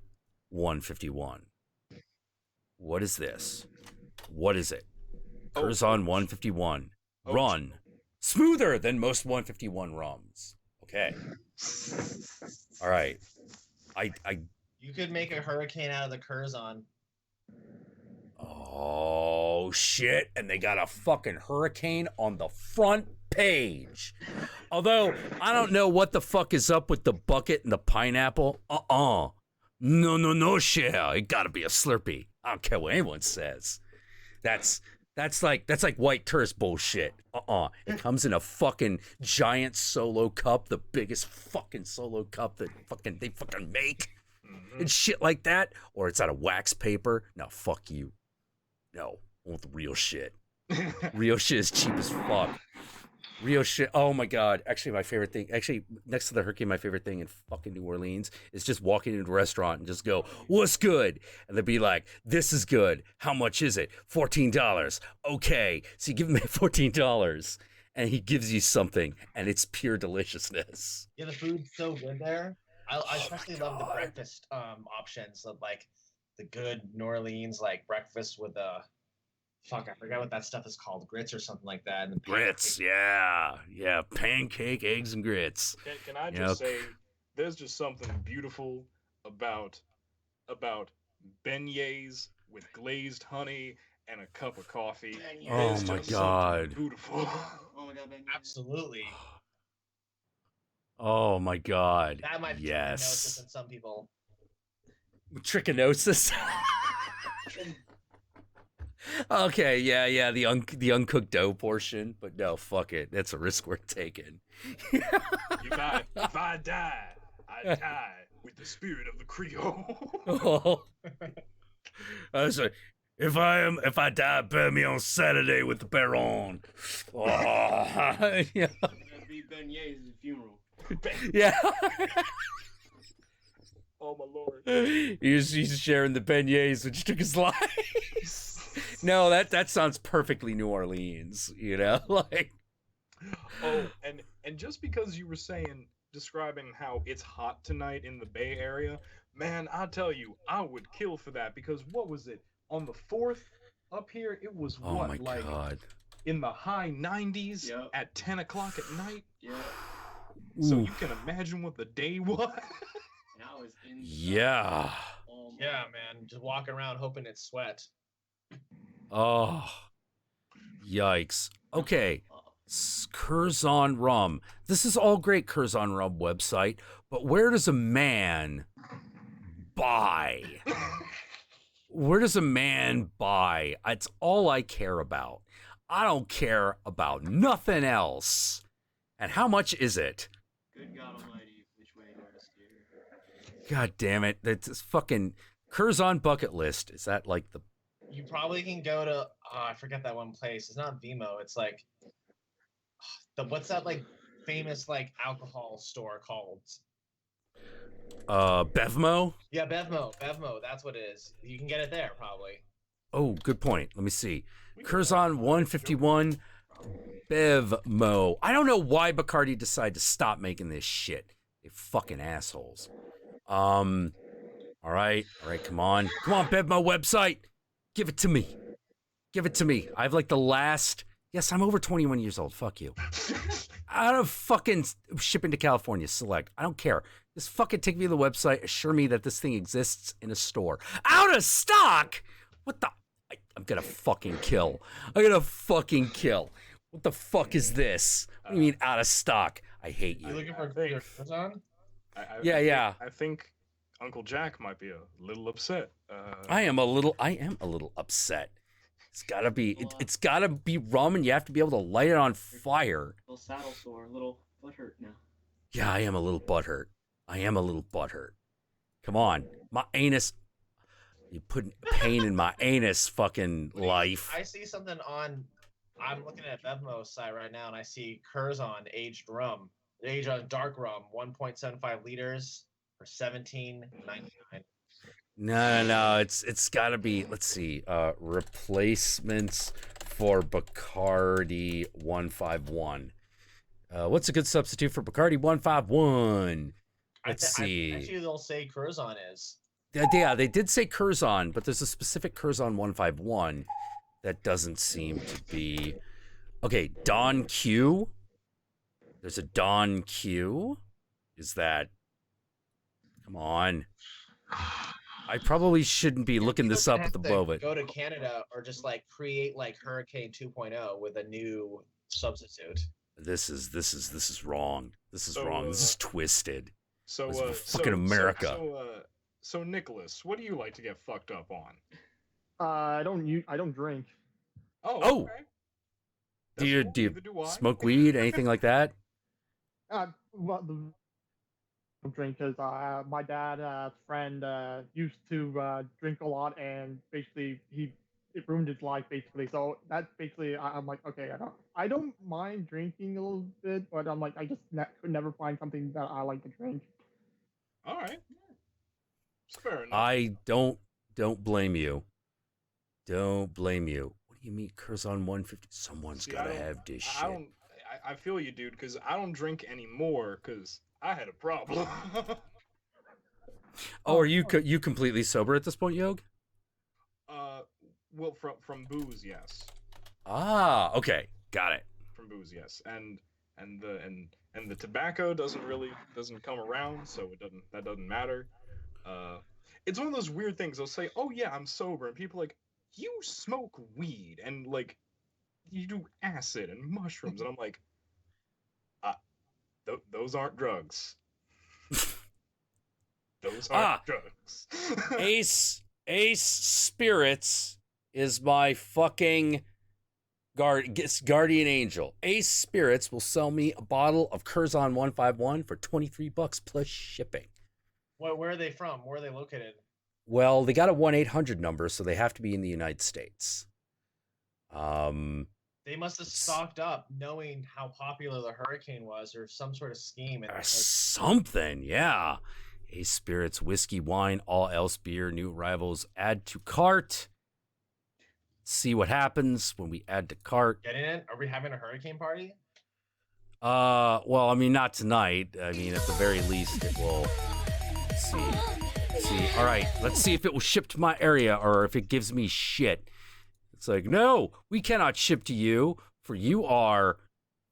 151. What is this? What is it? Curzon 151. Run. Smoother than most 151 rums. Okay. All right. You could make a hurricane out of the Curzon. Oh, shit. And they got a fucking hurricane on the front page. Although, I don't know what the fuck is up with the bucket and the pineapple. No, shit. It gotta be a Slurpee. I don't care what anyone says. That's like white tourist bullshit. It comes in a fucking giant solo cup, the biggest fucking solo cup that they fucking make. And shit like that. Or it's out of wax paper. No, fuck you. No, I want the real shit. Real shit is cheap as fuck. Real shit. Oh my god. Actually, my favorite thing, next to the hurricane, my favorite thing in fucking New Orleans is just walking into a restaurant and just go, "What's good?" And they'd be like, "This is good. How much is it?" $14. Okay. So you give him $14 and he gives you something and it's pure deliciousness. Yeah, the food's so good there. I especially love the breakfast options of like the good New Orleans like breakfast with I forgot what that stuff is called, grits or something like that. And the grits, yeah, pancake, eggs, and grits. Can I just say, there's just something beautiful about beignets with glazed honey and a cup of coffee. Oh my god, beautiful. Oh my god, beignets. Absolutely. Oh my god. That might be trichinosis in some people. Trichinosis. Okay, yeah, the uncooked dough portion, but no, fuck it, that's a risk worth taking. If I die, I die with the spirit of the Creole. I was like, if I die, bury me on Saturday with the Baron. Oh, yeah. There's gonna be beignets at the funeral. Yeah. Oh my lord. He's sharing the beignets, which took his life. No, that sounds perfectly New Orleans, like. Oh, and just because you were describing how it's hot tonight in the Bay Area, man, I tell you, I would kill for that because what was it on the 4th up here? It was Oh my like God. in the high 90s Yep. at 10 o'clock at night. Yeah. So Ooh. you can imagine what the day was. And I was in. Yeah. Oh my. Yeah, man. Just walking around hoping it's sweat. Oh. Yikes. Okay. Curzon Rum. This is all great, Curzon Rum website, but where does a man buy? Where does a man buy? It's all I care about. I don't care about nothing else. And how much is it? Good God Almighty, which way do I steer? God damn it. That's fucking Curzon bucket list. Is that like the... You probably can go to I forget that one place. It's not Vimo. It's like what's that like famous like alcohol store called? Bevmo? Yeah, Bevmo. That's what it is. You can get it there probably. Oh, good point. Let me see. Curzon 151 Bevmo. I don't know why Bacardi decided to stop making this shit. They fucking assholes. All right, come on, Bevmo website. Give it to me. I have like the last... Yes, I'm over 21 years old. Fuck you. Out of fucking shipping to California, select. I don't care. Just fucking take me to the website. Assure me that this thing exists in a store. Out of stock? What the... I'm gonna fucking kill. What the fuck is this? What do you mean out of stock? I hate You you. looking for your Curzon? Yeah. I think Uncle Jack might be a little upset. I am a little upset. It's gotta be rum, and you have to be able to light it on fire. A little saddle sore, a little foot hurt now. Yeah, I am a little butthurt. Come on, my anus. You put pain in my anus, fucking life. I see something on. I'm looking at Bevmo's site right now, and I see Curzon aged dark rum, 1.75 liters for $17.99. No. It's got to be. Let's see. Replacements for Bacardi 151. What's a good substitute for Bacardi 151? Let's see. Actually, they'll say Curzon is. Yeah, they did say Curzon, but there's a specific Curzon 151 that doesn't seem to be. Okay, Don Q. There's a Don Q. Is that? Come on. I probably shouldn't be looking this up at the moment. Go to Canada or just like create like Hurricane 2.0 with a new substitute. This is wrong. This is wrong. This is twisted. So this is fucking America. So Nicholas, what do you like to get fucked up on? I don't drink. Oh. Okay. Do you smoke weed, anything like that? Well, don't drink because my dad's friend used to drink a lot, and basically it ruined his life basically. So that's basically I'm like, okay, I don't mind drinking a little bit, but I'm like I just could never find something that I like to drink. All right. Fair enough. I don't blame you. Don't blame you. What do you mean, Curzon 150? Someone's gotta have this shit. I feel you, dude, because I don't drink anymore because I had a problem. Are you completely sober at this point, Yog? Well, from booze, yes. Ah, okay, got it. From booze, yes, and the tobacco doesn't come around, so that doesn't matter. It's one of those weird things. They'll say, "Oh yeah, I'm sober," and people are like, "You smoke weed and like you do acid and mushrooms," and I'm like, those aren't drugs. Those aren't drugs. Ace Spirits is my fucking guardian angel. Ace Spirits will sell me a bottle of Curzon 151 for $23 plus shipping. Where are they from? Where are they located? Well, they got a 1-800 number, so they have to be in the United States. They must have stocked up knowing how popular the hurricane was, or some sort of scheme. Something, yeah. Ace Spirits, whiskey, wine, all else beer, new arrivals, add to cart. See what happens when we add to cart. Get in it? Are we having a hurricane party? Well, I mean, not tonight. I mean, at the very least, it will. Let's see. All right, let's see if it will ship to my area or if it gives me shit. It's like, no, we cannot ship to you, for you are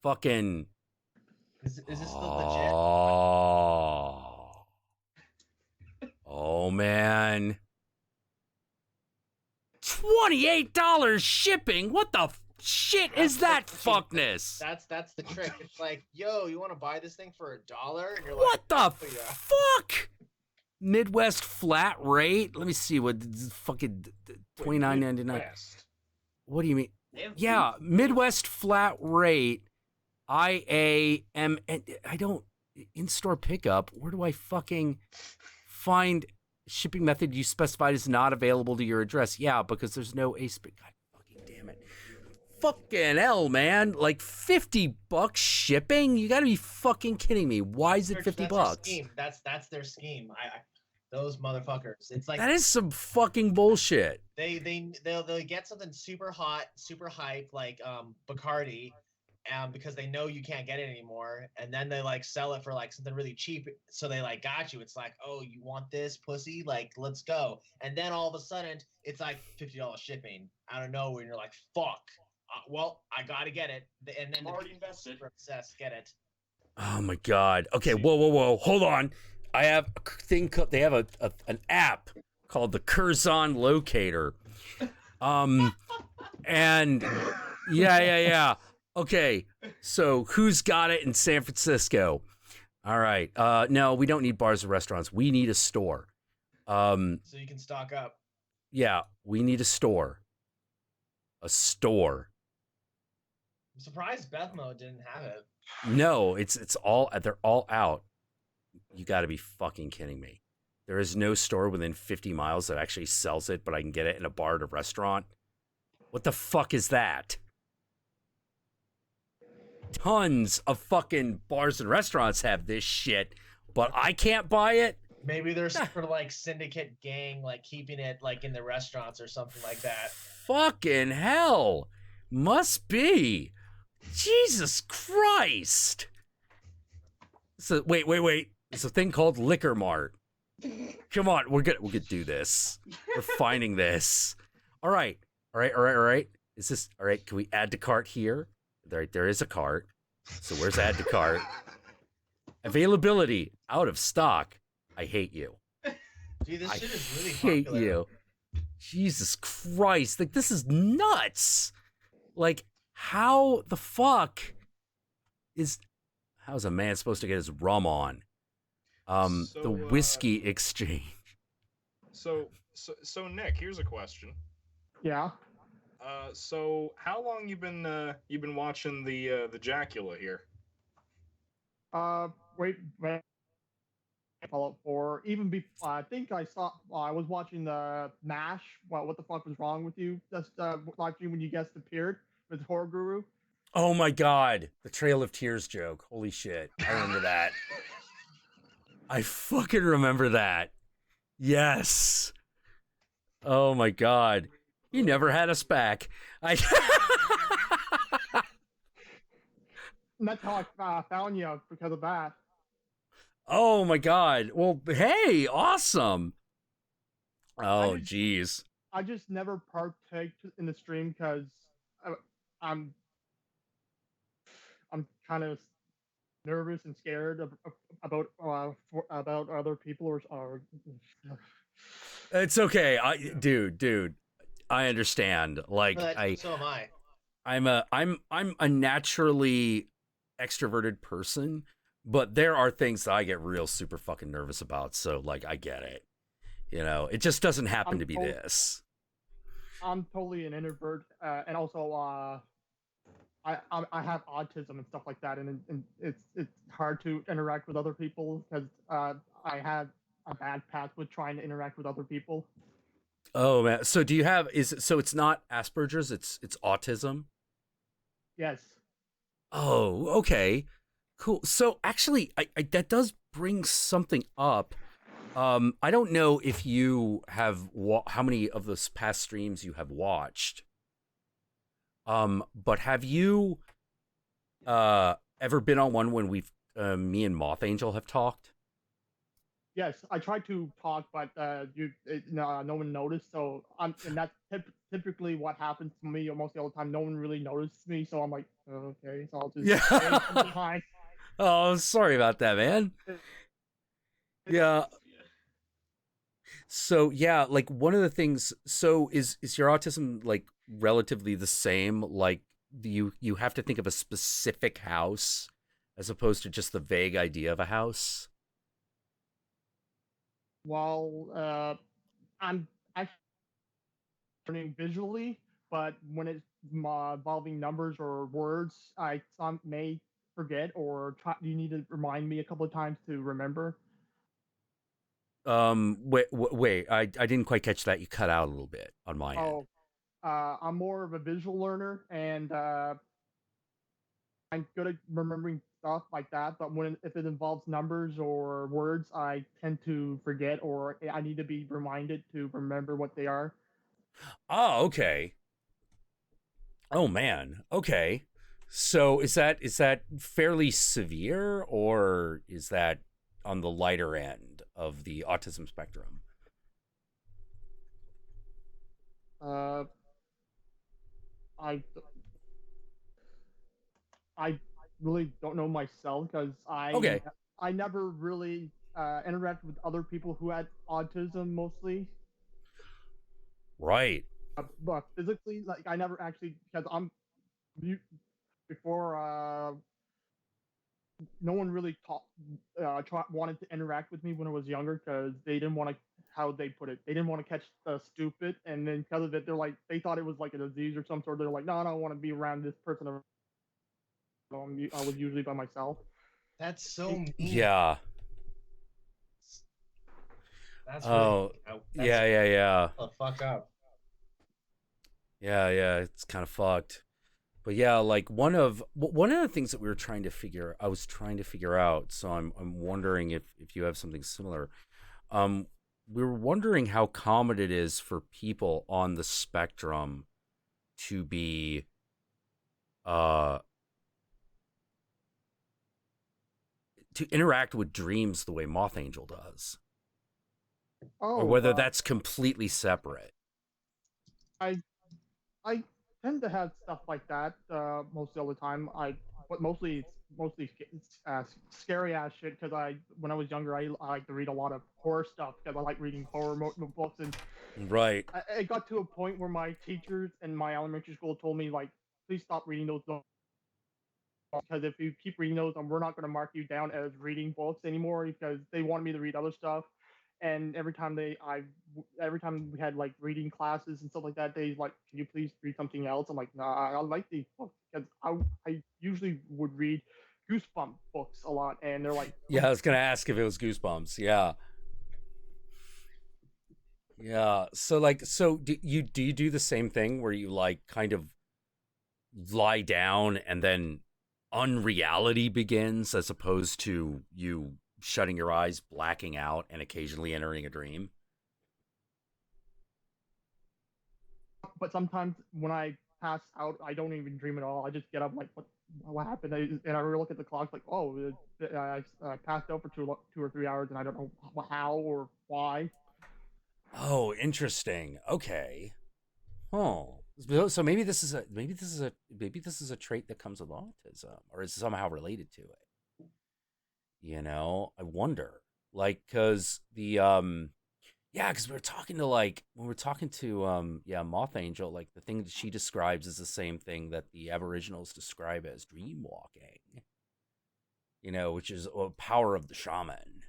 fucking. Is this still legit? Oh man. $28 shipping? What the shit is that fuckness? That's the trick. It's like, yo, you want to buy this thing for $1? And you're like, What the oh, yeah. fuck? Midwest flat rate? Let me see what fucking $29.99. What do you mean? Yeah, Midwest flat rate. I don't in-store pickup. Where do I fucking find shipping method you specified is not available to your address? Yeah, because there's no ace. God fucking damn it. Fucking hell, man. Like $50 shipping? You gotta be fucking kidding me. Why is it $50? That's their scheme. That's their scheme. Those motherfuckers. It's like that is some fucking bullshit. They'll get something super hot, super hype, like Bacardi, because they know you can't get it anymore, and then they like sell it for like something really cheap, so they like got you. It's like, oh, you want this pussy? Like, let's go. And then all of a sudden, it's like $50 shipping out of nowhere, and you're like, fuck. Well, I gotta get it, and then already invested. Obsessed, get it. Oh my god. Okay, whoa. Hold on. I have a thing. They have an app called the Curzon Locator. And yeah. Okay, so who's got it in San Francisco? All right. No, we don't need bars or restaurants. We need a store. So you can stock up. Yeah, we need a store. A store. I'm surprised Bethmo didn't have it. No, they're all out. You got to be fucking kidding me. There is no store within 50 miles that actually sells it, but I can get it in a bar at a restaurant. What the fuck is that? Tons of fucking bars and restaurants have this shit, but I can't buy it. Maybe there's some sort of like syndicate gang, like keeping it like in the restaurants or something like that. Fucking hell. Must be. Jesus Christ. So wait. It's a thing called Liquor Mart. Come on, we're gonna do this. We're finding this. All right. Is this all right? Can we add to cart here? There is a cart. So where's add to cart? Availability out of stock. I hate you. Dude, this shit is really hate popular. You. Jesus Christ! Like this is nuts. Like how the fuck how's a man supposed to get his rum on? The whiskey exchange. So Nick, here's a question. Yeah. So how long you been watching the Jackula here? Wait. Fallout 4. Even before, I think I was watching the MASH. What the fuck was wrong with you? Just live stream when you guest appeared with Horror Guru. Oh my god, the Trail of Tears joke. Holy shit, I remember that. I fucking remember that. Yes. Oh my god. You never had us back. And that's how I found you, because of that. Oh my god. Well, hey, awesome. Oh, jeez. I just never partake in the stream because I'm kind of nervous and scared about other people or It's okay. Dude, I understand. Like so am I. I'm a naturally extroverted person, but there are things that I get real super fucking nervous about. So like I get it. You know, it just doesn't happen to be this. I'm totally an introvert, and also I have autism and stuff like that, and it's hard to interact with other people because I had a bad path with trying to interact with other people. Oh man, so do you have so it's not Asperger's, it's autism? Yes. Oh, okay. Cool. So actually I that does bring something up. I don't know if you have how many of those past streams you have watched. But have you ever been on one when we've me and Moth Angel have talked? Yes, I tried to talk, but no one noticed. So and that's typically what happens to me almost all the time. No one really noticed me, so I'm like, okay, so I'll just Yeah. stay behind. Oh, sorry about that, man. Yeah. So yeah, like one of the things. So is your autism like relatively the same? Like you have to think of a specific house as opposed to just the vague idea of a house. While I'm actually learning visually, but when it's involving numbers or words, I some may forget or try. You need to remind me a couple of times to remember. Wait. I didn't quite catch that. You cut out a little bit on my end. Oh, I'm more of a visual learner, and I'm good at remembering stuff like that. But if it involves numbers or words, I tend to forget, or I need to be reminded to remember what they are. Oh, okay. Oh man. Okay. So is that fairly severe, or is that on the lighter end of the autism spectrum? Uh, I I really don't know myself because Okay. I never really interacted with other people who had autism mostly. Right. But physically, like I never actually because before no one really wanted to interact with me when I was younger because they didn't want to how they put it. They didn't want to catch the stupid, and then because of it, they thought it was like a disease or some sort. They're like, no, I don't want to be around this person. I was usually by myself. That's so mean. Yeah. That's oh, really, yeah. The fuck up. Yeah, it's kind of fucked. But yeah, like one of the things that I was trying to figure out. So I'm wondering if you have something similar. We were wondering how common it is for people on the spectrum to be to interact with dreams the way Moth Angel does, or whether that's completely separate. I tend to have stuff like that mostly all the time. But mostly it's scary ass shit because when I was younger I like to read a lot of horror stuff because I like reading horror books, and Right. it got to a point where my teachers in my elementary school told me like, please stop reading those books because if you keep reading those, we're not going to mark you down as reading books anymore because they wanted me to read other stuff. And every time we had like reading classes and stuff like that, they like, can you please read something else? I'm like, nah, I like these books because I usually would read Goosebump books a lot, and they're like, Yeah, I was gonna ask if it was Goosebumps. Yeah. So do you do the same thing where you like kind of lie down and then unreality begins as opposed to you shutting your eyes, blacking out, and occasionally entering a dream? but sometimes when I pass out, I don't even dream at all. I just get up like, what happened? And I look at the clock like, oh, I passed out for 2 or 3 hours, and I don't know how or why. Oh, interesting. Okay. Oh, so maybe this is a trait that comes with autism, or is somehow related to it. I wonder. Like, cause because we were talking to when we're talking to Moth Angel, like the thing that she describes is the same thing that the Aboriginals describe as dream walking. Which is a power of the shaman.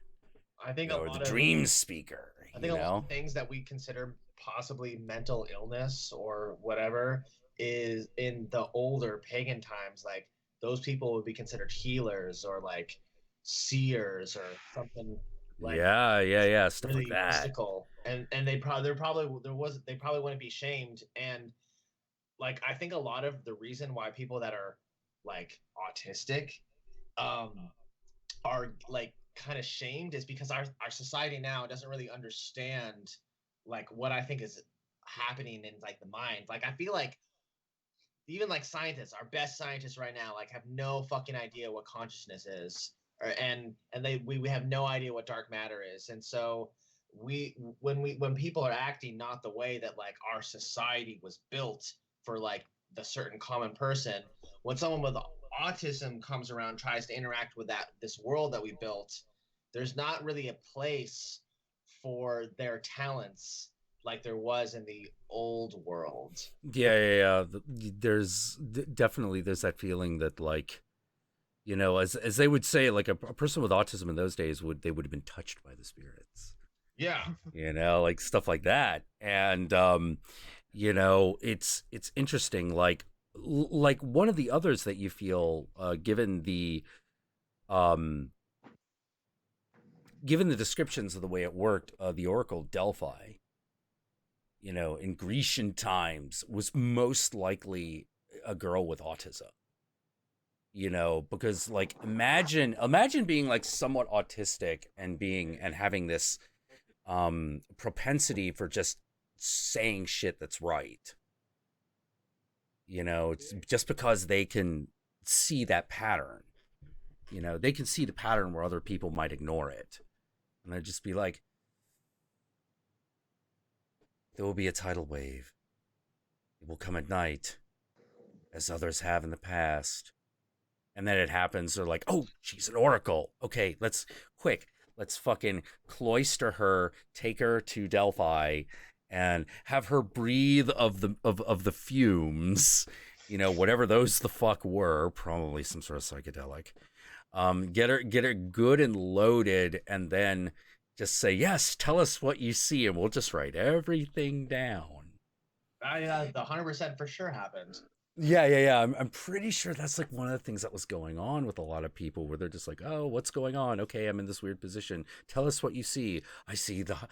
I think or the dream speaker. I think a lot of things that we consider possibly mental illness or whatever is in the older pagan times, like those people would be considered healers or like seers or something like stuff really like that. mystical. And they probably wouldn't be shamed. And like I think a lot of the reason why people that are like autistic are like kind of shamed is because our society now doesn't really understand like what I think is happening in like the mind. Like I feel like even like scientists, our best scientists right now, like have no fucking idea what consciousness is, and we have no idea what dark matter is, and so when people are acting not the way that like our society was built for, like the certain common person, when someone with autism comes around, tries to interact with this world that we built, there's not really a place for their talents like there was in the old world. Yeah. There's definitely there's that feeling that, like, you know, as they would say, like a person with autism in those days would have been touched by the spirits. Yeah. You know, like stuff like that. And you know, it's interesting, like one of the others that you feel given the descriptions of the way it worked, the Oracle Delphi, you know, in Grecian times was most likely a girl with autism. You know, because like imagine being like somewhat autistic and having this propensity for just saying shit that's right. You know, it's just because they can see that pattern. You know, they can see the pattern where other people might ignore it. And I'd just be like, there will be a tidal wave. It will come at night, as others have in the past. And then it happens, they're like, oh, she's an oracle. Okay, let's fucking cloister her, take her to Delphi, and have her breathe of the fumes, you know, whatever those the fuck were, probably some sort of psychedelic. Get her good and loaded, and then just say, yes, tell us what you see, and we'll just write everything down. The 100% for sure happened. Yeah. I'm pretty sure that's like one of the things that was going on with a lot of people, where they're just like, oh, what's going on? Okay, I'm in this weird position. Tell us what you see. I see the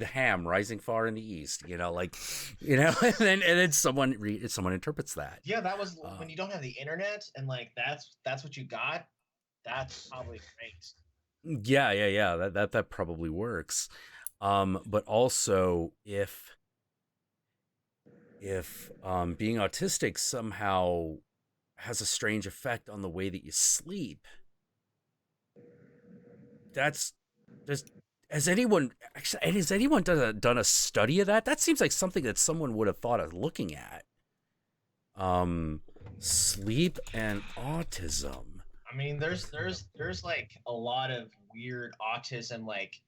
ham rising far in the east. You know, like, you know, and then someone interprets that. Yeah, that was when you don't have the internet, and like that's what you got. That's probably great. Yeah. That probably works. But also if being autistic somehow has a strange effect on the way that you sleep, has anyone done a study of that? That seems like something that someone would have thought of looking at. Sleep and autism. I mean, there's like a lot of weird autism, like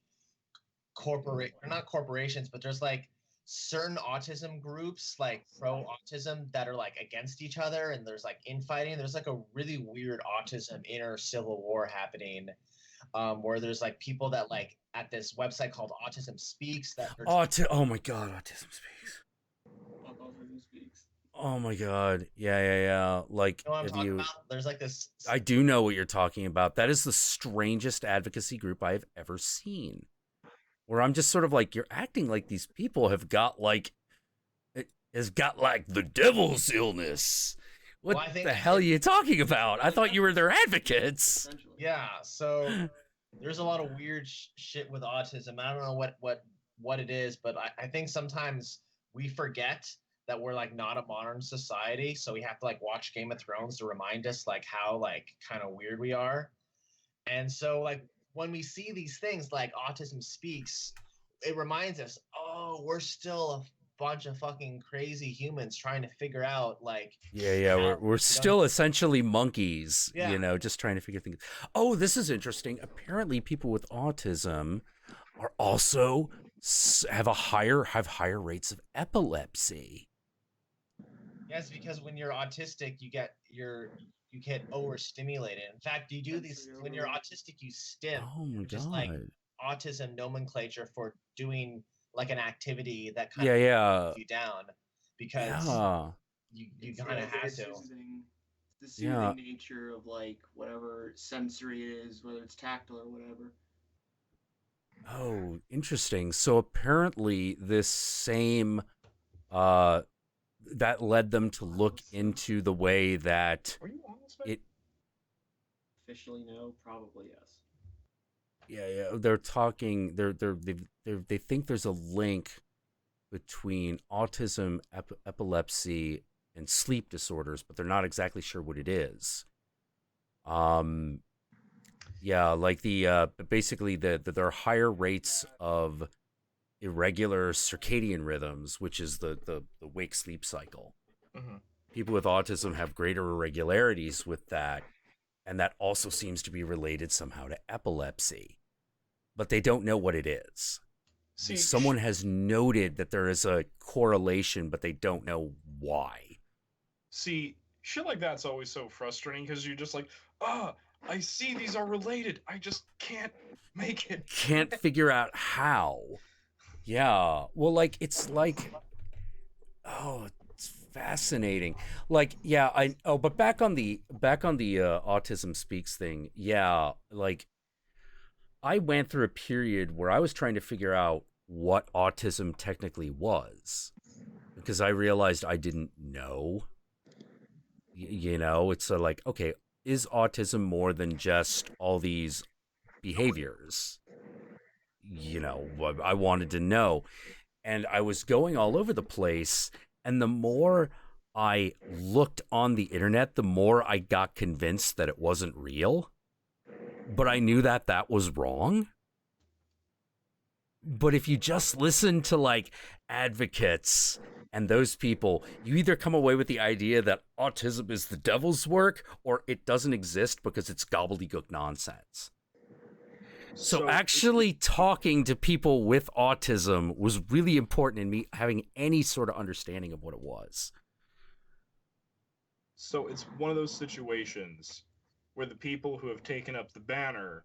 not corporations, but there's like certain autism groups, like pro autism, that are like against each other, and there's like infighting. There's like a really weird autism inner civil war happening, where there's like people that like at this website called Autism Speaks that oh my god, Autism Speaks. Oh my god, yeah. Like, you know what I'm talking about? There's like this. I do know what you're talking about. That is the strangest advocacy group I have ever seen. Where I'm just sort of like, you're acting like these people have got like the devil's illness. What the hell are you talking about? I thought you were their advocates. Yeah, so there's a lot of weird shit with autism. I don't know what it is, but I think sometimes we forget that we're like not a modern society, so we have to like watch Game of Thrones to remind us like how like kind of weird we are. And so like when we see these things like Autism Speaks, it reminds us, oh, we're still a bunch of fucking crazy humans trying to figure out like we're still essentially monkeys, you know, just trying to figure things. Oh, this is interesting. Apparently people with autism are also have higher rates of epilepsy. Yes, because when you're autistic, you get overstimulated. In fact, you do these when you're autistic, you stim. Oh my which is god! Like autism nomenclature for doing like an activity that kind of keeps you down, because you kind of have to. The soothing nature of like whatever sensory it is, whether it's tactile or whatever. Oh, interesting. So apparently, this same that led them to look into the way that it. Officially, no. Probably yes. Yeah. They're talking. They think there's a link between autism, epilepsy, and sleep disorders, but they're not exactly sure what it is. Yeah, like basically there are higher rates of irregular circadian rhythms, which is the wake sleep cycle. Mm-hmm. People with autism have greater irregularities with that, and that also seems to be related somehow to epilepsy, but they don't know what it is. See, someone has noted that there is a correlation, but they don't know why. See, shit like that's always so frustrating because you're just like, I see these are related. I just can't make it. Can't figure out how. Yeah. Well, like, it's like, oh, it's fascinating. Like, yeah, but back on the Autism Speaks thing. Yeah. Like, I went through a period where I was trying to figure out what autism technically was because I realized I didn't know. You know, it's like, okay, is autism more than just all these behaviors? You know, I wanted to know. And I was going all over the place. And the more I looked on the internet, the more I got convinced that it wasn't real. But I knew that that was wrong. But if you just listen to like advocates and those people, you either come away with the idea that autism is the devil's work or it doesn't exist because it's gobbledygook nonsense. So actually talking to people with autism was really important in me having any sort of understanding of what it was. So it's one of those situations where the people who have taken up the banner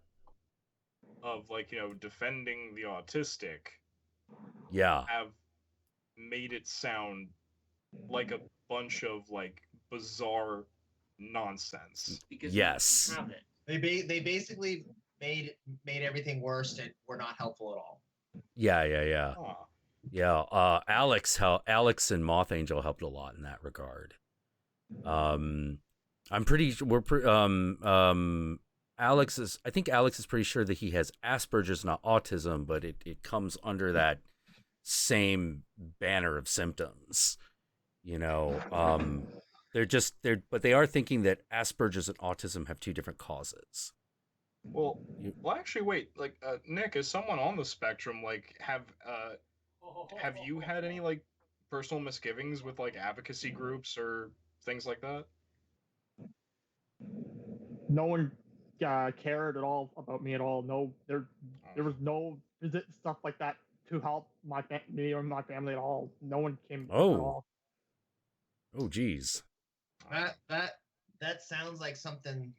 of, like, you know, defending the autistic, yeah, have made it sound like a bunch of like bizarre nonsense. Because yes, they basically made everything worse and were not helpful at all. Yeah. Yeah. Alex and Moth Angel helped a lot in that regard. I'm pretty sure I think Alex is pretty sure that he has Asperger's, not autism, but it comes under that same banner of symptoms. You know, but they are thinking that Asperger's and autism have two different causes. Well, actually, wait. Like, Nick, as someone on the spectrum, like, have you had any like personal misgivings with like advocacy groups or things like that? No one cared at all about me at all. No, there was no visit stuff like that to help me or my family at all. No one came at all. Oh, geez. That sounds like something.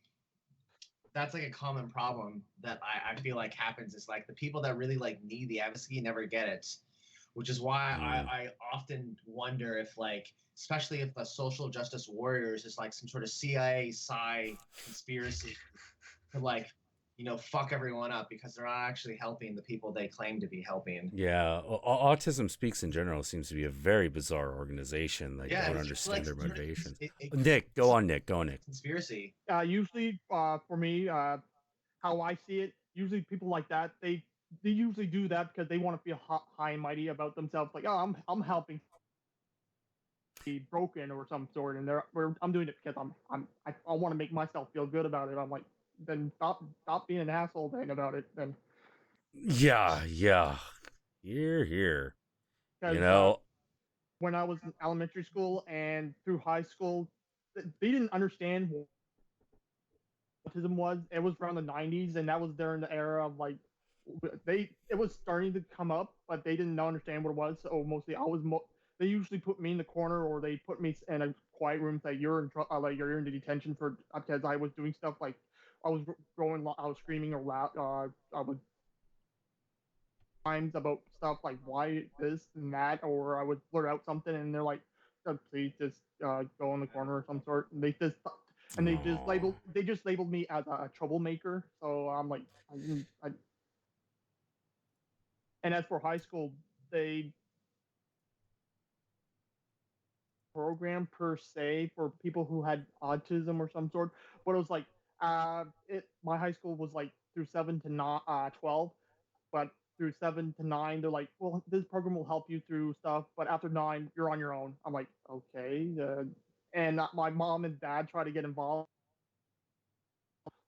That's like a common problem that I feel like happens. Is like the people that really like need the advocacy never get it, which is why I often wonder if, like, especially if the social justice warriors is like some sort of CIA side conspiracy to, like, you know, fuck everyone up because they're not actually helping the people they claim to be helping. Yeah, Autism Speaks in general seems to be a very bizarre organization. They don't understand their motivations. Nick, go on, Nick. Conspiracy. Usually, for me, how I see it, usually people like that, they usually do that because they want to feel high and mighty about themselves. Like, oh, I'm helping be broken or some sort, and I'm doing it because I want to make myself feel good about it. I'm like, then stop being an asshole then about it. Then yeah, here. You know, when I was in elementary school and through high school, they didn't understand what autism was. It was around the 90s, and that was during the era of like it was starting to come up, but they didn't understand what it was. So mostly they usually put me in the corner, or they put me in a quiet room, say you're in like you're in the detention for because I was doing stuff like I was screaming or loud. I was times about stuff like why this and that, or I would blurt out something, and they're like, please just go in the corner or some sort. And they just labeled me as a troublemaker. So I'm like, and as for high school, they program per se for people who had autism or some sort, but it was like my high school was like through 7 to 12, but through 7 to 9, they're like, well, this program will help you through stuff, but after 9, you're on your own. I'm like, okay. And my mom and dad try to get involved.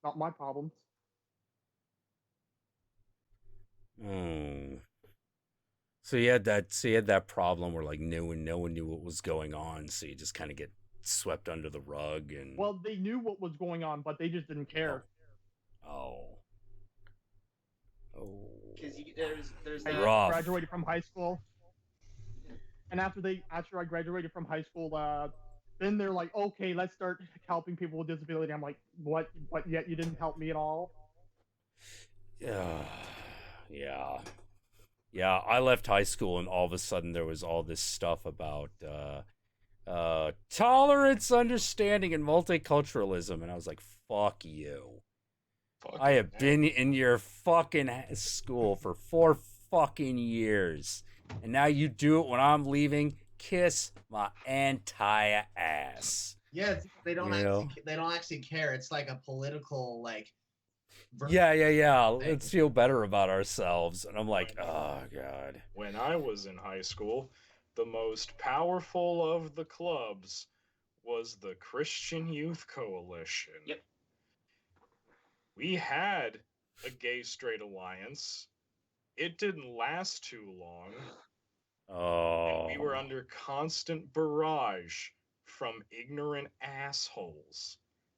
Not my problems. Oh. So you had that problem where like no one knew what was going on, so you just kind of get swept under the rug and. Well, they knew what was going on, but they just didn't care. Oh. Because there's I that. graduated from high school, and after I graduated from high school, then they're like, okay, let's start helping people with disability. I'm like, what? But yet you didn't help me at all. Yeah. I left high school, and all of a sudden there was all this stuff about tolerance, understanding, and multiculturalism, and I was like, fuck you. I have been in your fucking school for 4 fucking years, and now you do it when I'm leaving. Kiss my entire ass. Yeah, they don't actually care. It's like a political like. Yeah. Let's feel better about ourselves, and I'm like, oh god. When I was in high school, the most powerful of the clubs was the Christian Youth Coalition. Yep. We had a gay-straight alliance. It didn't last too long. Oh. And we were under constant barrage from ignorant assholes.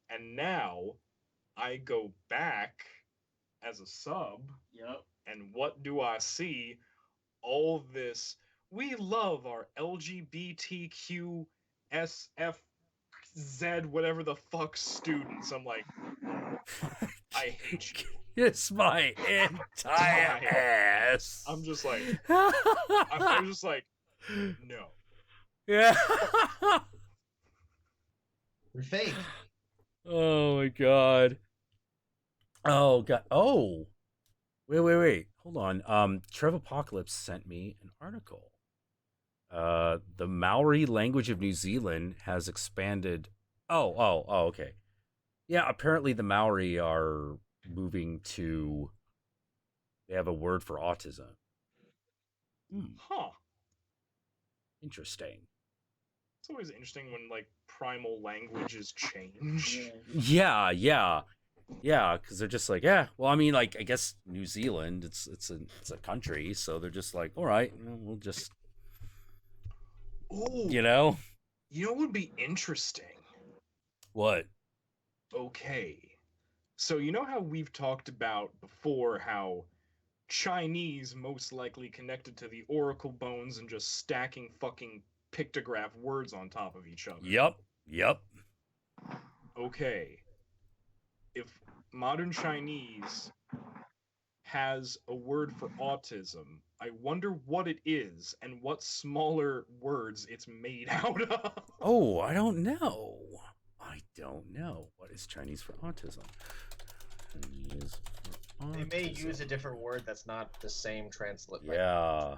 And now I go back as a sub. Yep. And what do I see? All this. We love our LGBTQ SFZ whatever the fuck students. I'm like, I hate you. Kiss my entire ass. I'm just like, I'm just like, no. Yeah. You're fake. Oh my god. Oh god. Oh. Wait. Hold on. Trev Apocalypse sent me an article. The Maori language of New Zealand has expanded. Oh, okay. Yeah, apparently the Maori are moving to. They have a word for autism. Huh. Interesting. It's always interesting when like primal languages change. Yeah, because they're just like, yeah. Well, I mean, like, I guess New Zealand, it's a country, so they're just like, all right, we'll just, Ooh, you know what would be interesting? What? Okay, so you know how we've talked about before how Chinese most likely connected to the oracle bones and just stacking fucking pictograph words on top of each other. Yep. Okay. If modern Chinese has a word for autism, I wonder what it is and what smaller words it's made out of. Oh, I don't know. What is Chinese for autism? They may use a different word that's not the same translation. No,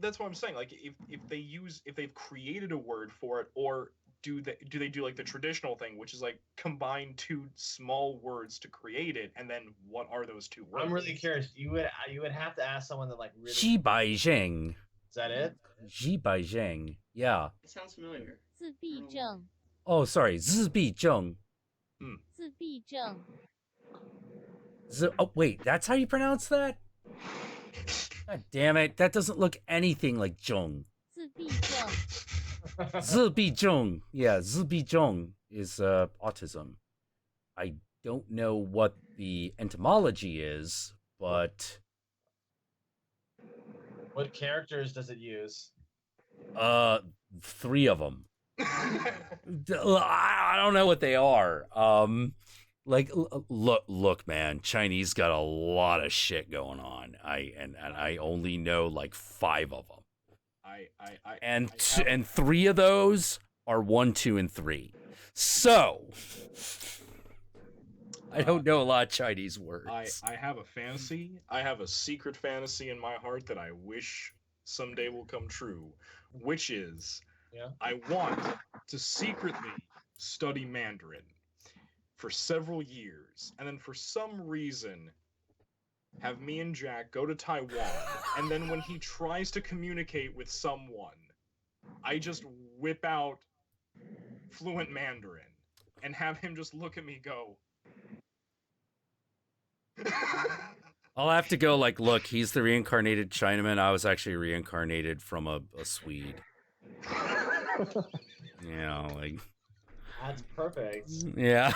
that's what I'm saying. Like, if they've created a word for it, or do they do like the traditional thing, which is like combine 2 small words to create it, and then what are those 2 words? I'm really curious. You would have to ask someone that like really. Ji Bai Zheng. Is that it? Ji Bai Zheng. Yeah. It sounds familiar. 自闭症 Oh, sorry. 自闭症. 自闭症 Oh, wait. That's how you pronounce that? God damn it. That doesn't look anything like Zhong. 自闭症 Zibizhong. Yeah, Zibizhong is autism. I don't know what the etymology is, but What characters does it use? 3 of them. I don't know what they are. Look, man, Chinese got a lot of shit going on. I only know like 5 of them. And 3 of those are 1, 2, and 3. So I don't know a lot of Chinese words. I have a fantasy. I have a secret fantasy in my heart that I wish someday will come true, which is I want to secretly study Mandarin for several years, and then for some reason have me and Jack go to Taiwan, and then when he tries to communicate with someone, I just whip out fluent Mandarin and have him just look at me go. I'll have to go like, look, he's the reincarnated Chinaman. I was actually reincarnated from a Swede. Yeah, like. That's perfect. Yeah.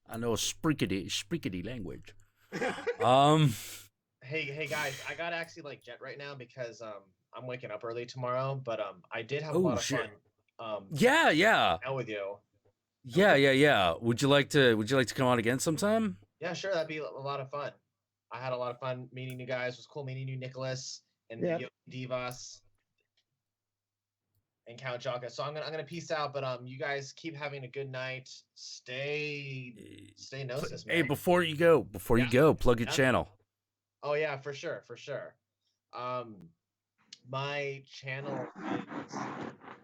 I know spreekity language. Hey guys, I gotta actually like jet right now because I'm waking up early tomorrow, but I did have a lot of fun. Yeah. Out with you. Yeah. Would you like to come on again sometime? Yeah, sure. That'd be a lot of fun. I had a lot of fun meeting you guys. It was cool meeting you, Nicholas, and the DEVA-DAS and Count Jackula. So I'm gonna peace out, but you guys keep having a good night. Stay gnosis, man. Hey, before you go, plug your channel. Oh yeah, for sure. My channel is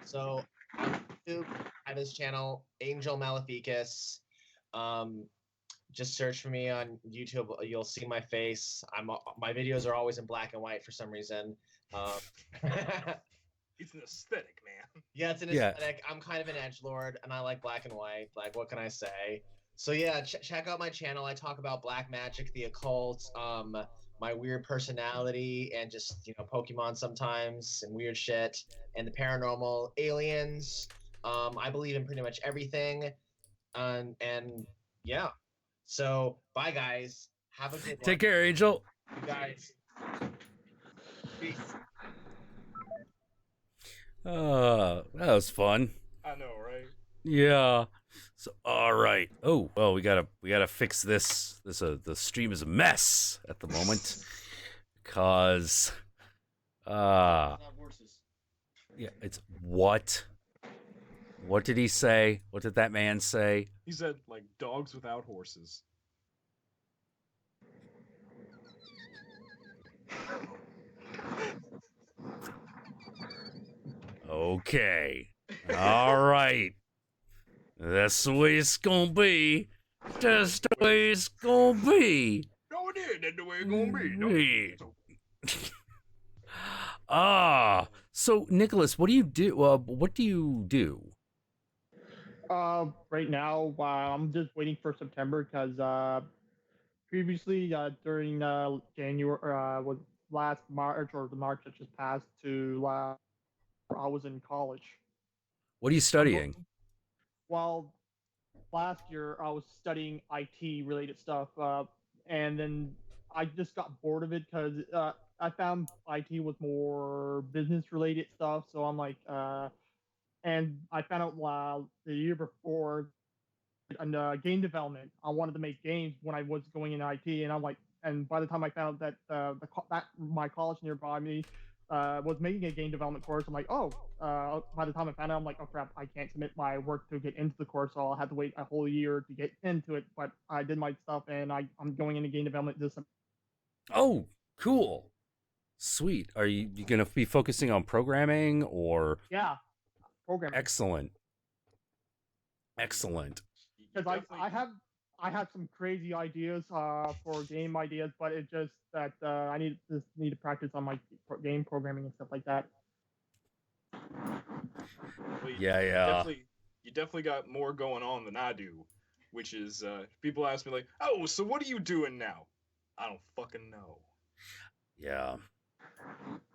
so on YouTube. I have this channel, Angel Maleficus. Just search for me on YouTube. You'll see my face. My videos are always in black and white for some reason. It's an aesthetic, man. Yeah, it's an aesthetic. I'm kind of an edgelord, and I like black and white. Like, what can I say? So yeah, check out my channel. I talk about black magic, the occult, my weird personality, and just Pokemon sometimes, and weird shit, and the paranormal, aliens. I believe in pretty much everything, and yeah. So bye, guys. Have a good one. Take care, Angel. You guys. Peace. That was fun. I know, right? Yeah. So all right. Oh well, we gotta fix this. The stream is a mess at the moment because yeah, it's what? What did he say? What did that man say? He said like dogs without horses. Okay. All right. That's the way it's gonna be. That's the way it's gonna be. No, it is. That's the way it's gonna be. So Nicholas, what do you do? What do you do? Right now, I'm just waiting for September because previously during January was last March or the March that just passed I was in college. What are you studying? Well, last year I was studying IT related stuff, and then I just got bored of it because I found IT was more business related stuff. So I'm like, and I found out the year before in game development, I wanted to make games when I was going in IT, and I'm like, and by the time I found out that my college nearby me was making a game development course, I'm like, by the time I found out, I'm like, oh crap, I can't submit my work to get into the course, so I'll have to wait a whole year to get into it. But I did my stuff, and I'm going into game development this semester. Oh, cool. Sweet. Are you going to be focusing on programming or? Yeah, programming. Excellent. Because I have some crazy ideas for game ideas, but it's just that I need to practice on my game programming and stuff like that. Well, yeah. You definitely got more going on than I do, which is people ask me like, "Oh, so what are you doing now?" I don't fucking know. Yeah.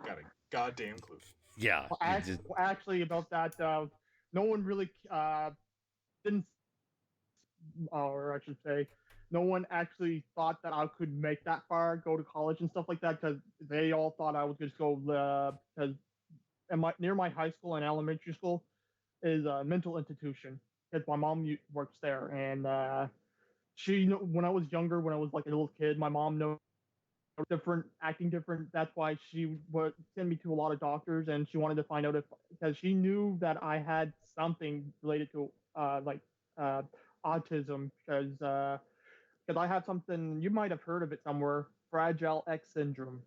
Got a goddamn clue. Yeah. Well, actually, about that, no one really didn't, or I should say, no one actually thought that I could make that far, go to college and stuff like that, because they all thought I was just go because near my high school and elementary school is a mental institution. Because my mom works there, and when I was younger, when I was like a little kid, my mom knows acting different. That's why she would send me to a lot of doctors, and she wanted to find out because she knew that I had something related to autism, because I have something you might have heard of it somewhere, Fragile X syndrome.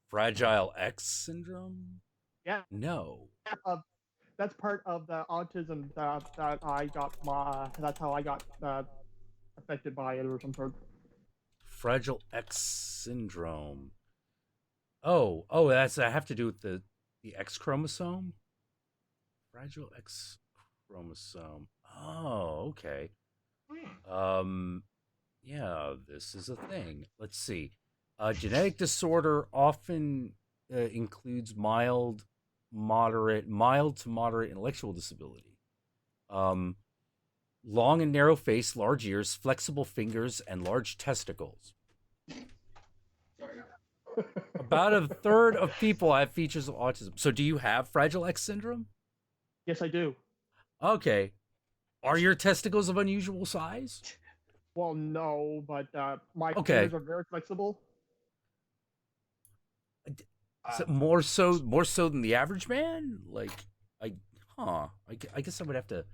Fragile X syndrome? Yeah. No. That's part of the autism that I got. That's how I got affected by it or some sort. Fragile X syndrome. Oh, that's I have to do with the X chromosome. Fragile X chromosome. Oh, okay. Yeah, this is a thing. Let's see. Genetic disorder often includes mild to moderate intellectual disability. Long and narrow face, large ears, flexible fingers, and large testicles. Sorry. About a third of people have features of autism. So do you have Fragile X syndrome? Yes, I do. Okay. Are your testicles of unusual size? Well, no, but my Okay. fingers are very flexible. Is it more so than the average man? Like, I guess I would have to.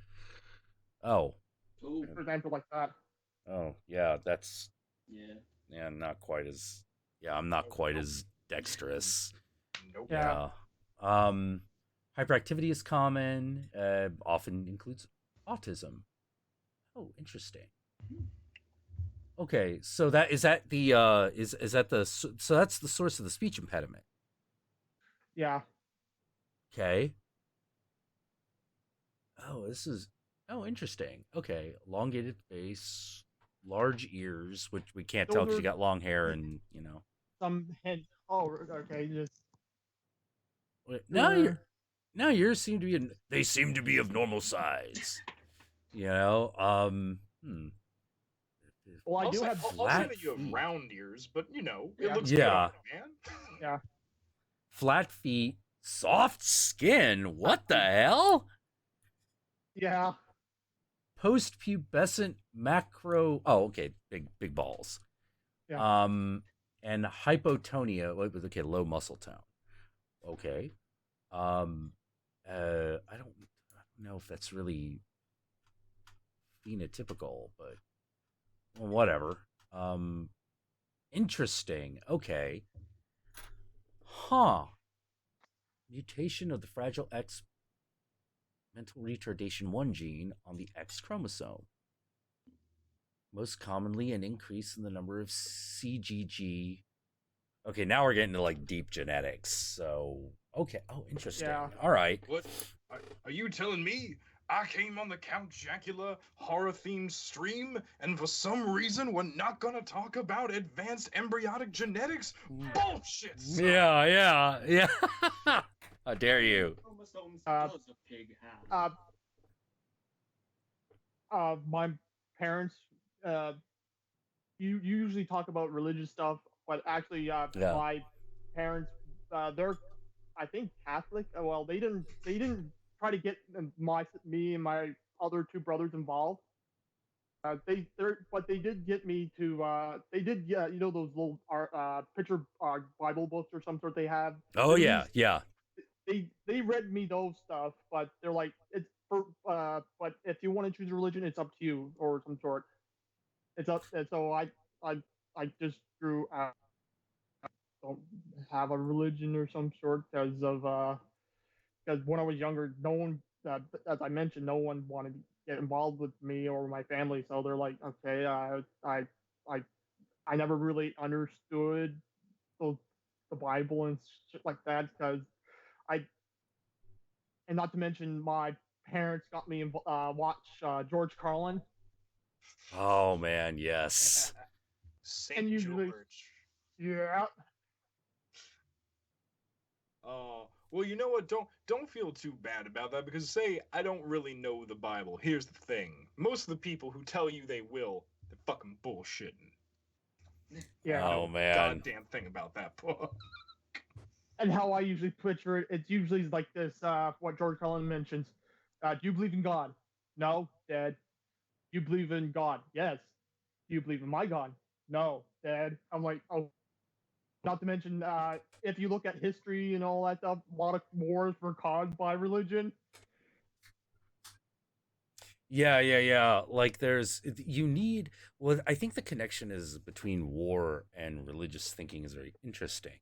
Oh. Ooh. For example, like that. Oh, yeah, that's. Yeah. Not quite as. Yeah, I'm not quite as dexterous. Nope. Yeah. Hyperactivity is common. Often includes autism. Oh, interesting. Okay, so that's the source of the speech impediment. Yeah. Okay. Oh, interesting. Okay, elongated face, large ears, which we can't tell because you got long hair and Some hint. Oh, okay. Just now yours seem to be they seem to be of normal size. Well, I do have I'll say that you have round ears, but it looks Yeah. good on you, man. Yeah. Flat feet, soft skin. What the hell? Yeah. Post-pubescent macro. Oh, okay. Big balls. Yeah. And hypotonia. Okay, low muscle tone. Okay. I don't know if that's really phenotypical, but whatever. Interesting. Okay. Huh. Mutation of the Fragile X mental retardation 1 gene on the X chromosome. Most commonly, an increase in the number of CGG. Okay, now we're getting to like deep genetics. So, okay. Oh, interesting. Yeah. All right. What? Are you telling me I came on the Count Jackula horror-themed stream, and for some reason we're not gonna talk about advanced embryonic genetics? Bullshit, son. Yeah. How dare you? Chromosomes does a pig have? My parents, you usually talk about religious stuff, but actually, my parents, they're, I think, Catholic. Well, they didn't try to get me and my other two brothers involved. But they did get me to. They did, those little picture Bible books or some sort they have. Oh yeah. They read me those stuff, but they're like, it's for. But if you want to choose a religion, it's up to you, or some sort. It's up. And so I just grew. Don't have a religion or some sort because when I was younger, no one, as I mentioned, no one wanted to get involved with me or my family. So they're like, okay, I never really understood the Bible and shit like that because and not to mention my parents got me watch George Carlin. Oh man, yes. Saint George. Yeah. Well, you know what? Don't feel too bad about that because say I don't really know the Bible. Here's the thing: most of the people who tell you they will, they're fucking bullshitting. Yeah. Oh man. Goddamn thing about that book. And how I usually picture it, it's usually like this. What George Carlin mentions. Do you believe in God? No, Dad. You believe in God? Yes. Do you believe in my God? No, Dad. I'm like, oh. Not to mention, if you look at history and all that stuff, a lot of wars were caused by religion. Yeah. Like well, I think the connection is between war and religious thinking is very interesting.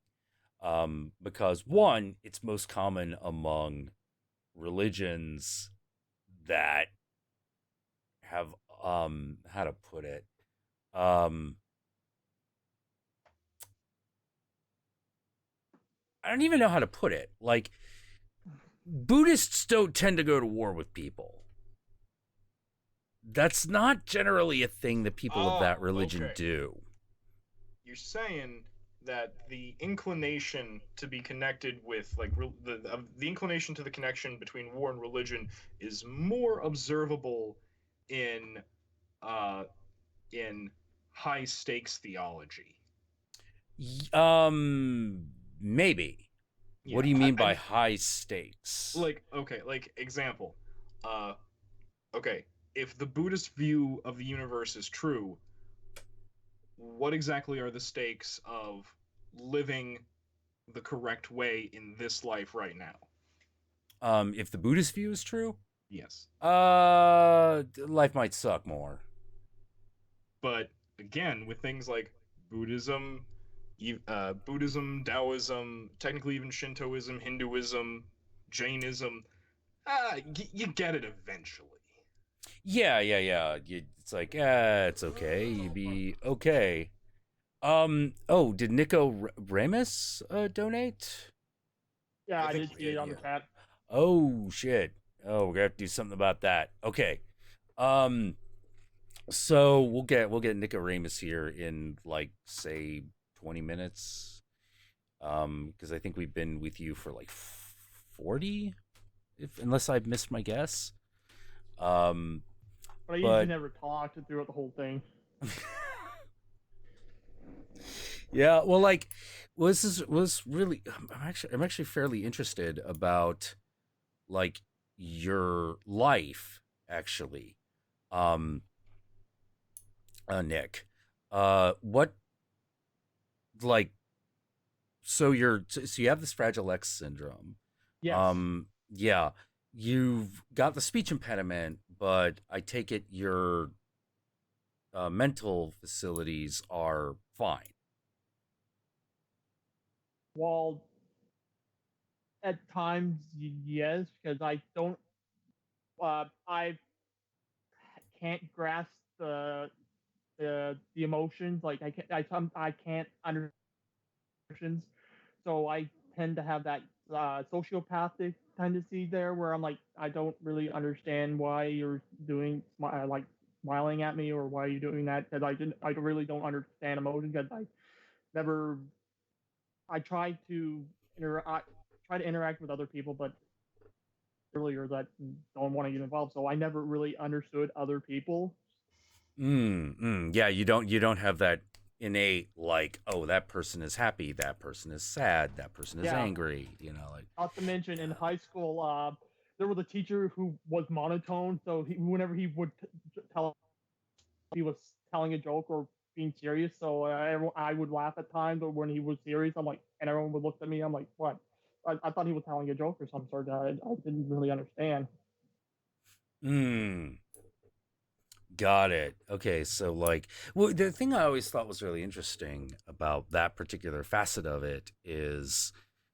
Because one, it's most common among religions that have how to put it, I don't even know how to put it. Like, Buddhists don't tend to go to war with people. That's not generally a thing that people of that religion do. You're saying that the inclination to be connected with, like, the inclination to the connection between war and religion is more observable in high stakes theology. Maybe. Yeah, what do you mean by high stakes? Like, okay, like, example. Okay, if the Buddhist view of the universe is true, what exactly are the stakes of living the correct way in this life right now? If the Buddhist view is true? Yes. Life might suck more. But again, with things like Buddhism, Taoism, technically even Shintoism, Hinduism, Jainism, you get it eventually. Yeah. It's like, it's okay. You'd be okay. Oh, did Nico Ramus donate? Yeah, I did see it on the chat. Oh shit. Oh, we're gonna have to do something about that. Okay. So we'll get Nico Ramus here in, like, say 20 minutes. Because I think we've been with you for like 40, unless I've missed my guess. But I usually never talked throughout the whole thing. Yeah, well, like, this was really. I'm actually fairly interested about, like, your life, actually. Nick, what, like, so you have this Fragile X syndrome. Yes. Yeah, you've got the speech impediment, but I take it your mental facilities are fine. Well, at times, yes, because I don't, I can't grasp the emotions. Like, I can't understand emotions, so I tend to have that sociopathic tendency there, where I'm like, I don't really understand why you're doing like smiling at me, or why you're doing that, because I really don't understand emotions, because I try to interact with other people, but earlier that don't want to get involved, so I never really understood other people. Yeah, you don't have that innate, like, oh, that person is happy, that person is sad, that person is angry, like. Not to mention, in high school, there was a teacher who was monotone, so whenever he would tell, he was telling a joke or being serious, so I would laugh at times, or when he was serious, I'm like, and everyone would look at me, I'm like, what? I thought he was telling a joke or some sort. I didn't really understand. Got it. Okay, so, like, well, the thing I always thought was really interesting about that particular facet of it is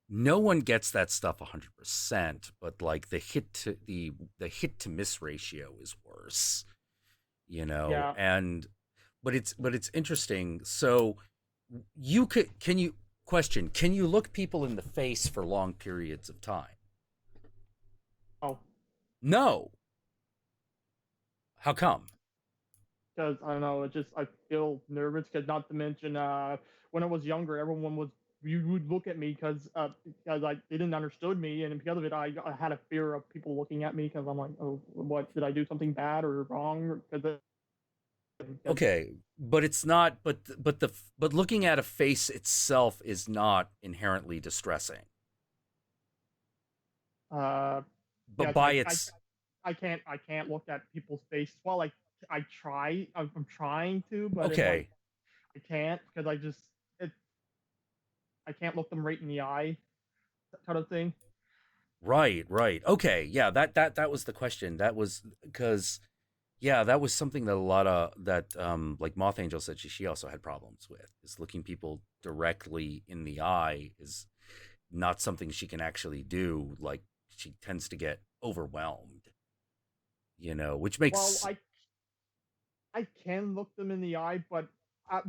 no one gets that stuff 100%, but, like, the hit to miss ratio is worse. Yeah. And but it's interesting. So can you look people in the face for long periods of time? Oh. No. How come? Because I don't know, I feel nervous. Because not to mention, when I was younger, you would look at me because they didn't understood me, and because of it, I had a fear of people looking at me, because I'm like, oh, what, did I do something bad or wrong? Okay, but it's not. But looking at a face itself is not inherently distressing. But yes, I can't look at people's faces. Well, like, I'm trying to, but okay, I can't, because I can't look them right in the eye, kind of thing. Right. Okay, yeah, that was the question. That was because, yeah, that was something that a lot of that like Moth Angel said she also had problems with, is looking people directly in the eye is not something she can actually do. Like, she tends to get overwhelmed, which makes. Well, I can look them in the eye, but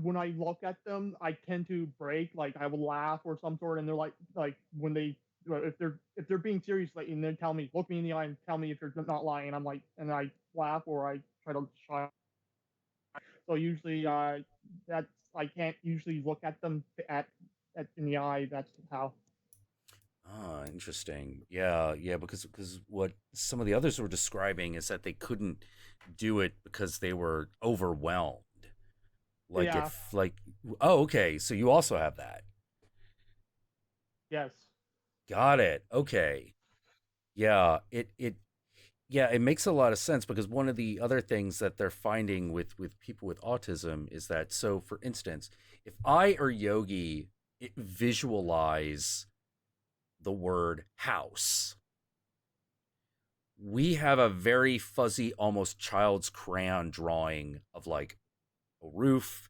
when I look at them, I tend to break. Like I will laugh or some sort, and they're like when they if they're being serious, like and they tell me look me in the eye and tell me if you're not lying, and I'm like and I laugh or I try to shy. So usually that's I can't usually look at them at in the eye. That's how. Ah, interesting. Yeah, yeah, because what some of the others were describing is that they couldn't do it because they were overwhelmed. Like Yeah. if like oh, okay, so you also have that. Yes. Got it. Okay. Yeah, it makes a lot of sense because one of the other things that they're finding with people with autism is that so for instance, if I or Yogi visualize the word house, we have a very fuzzy, almost child's crayon drawing of like a roof,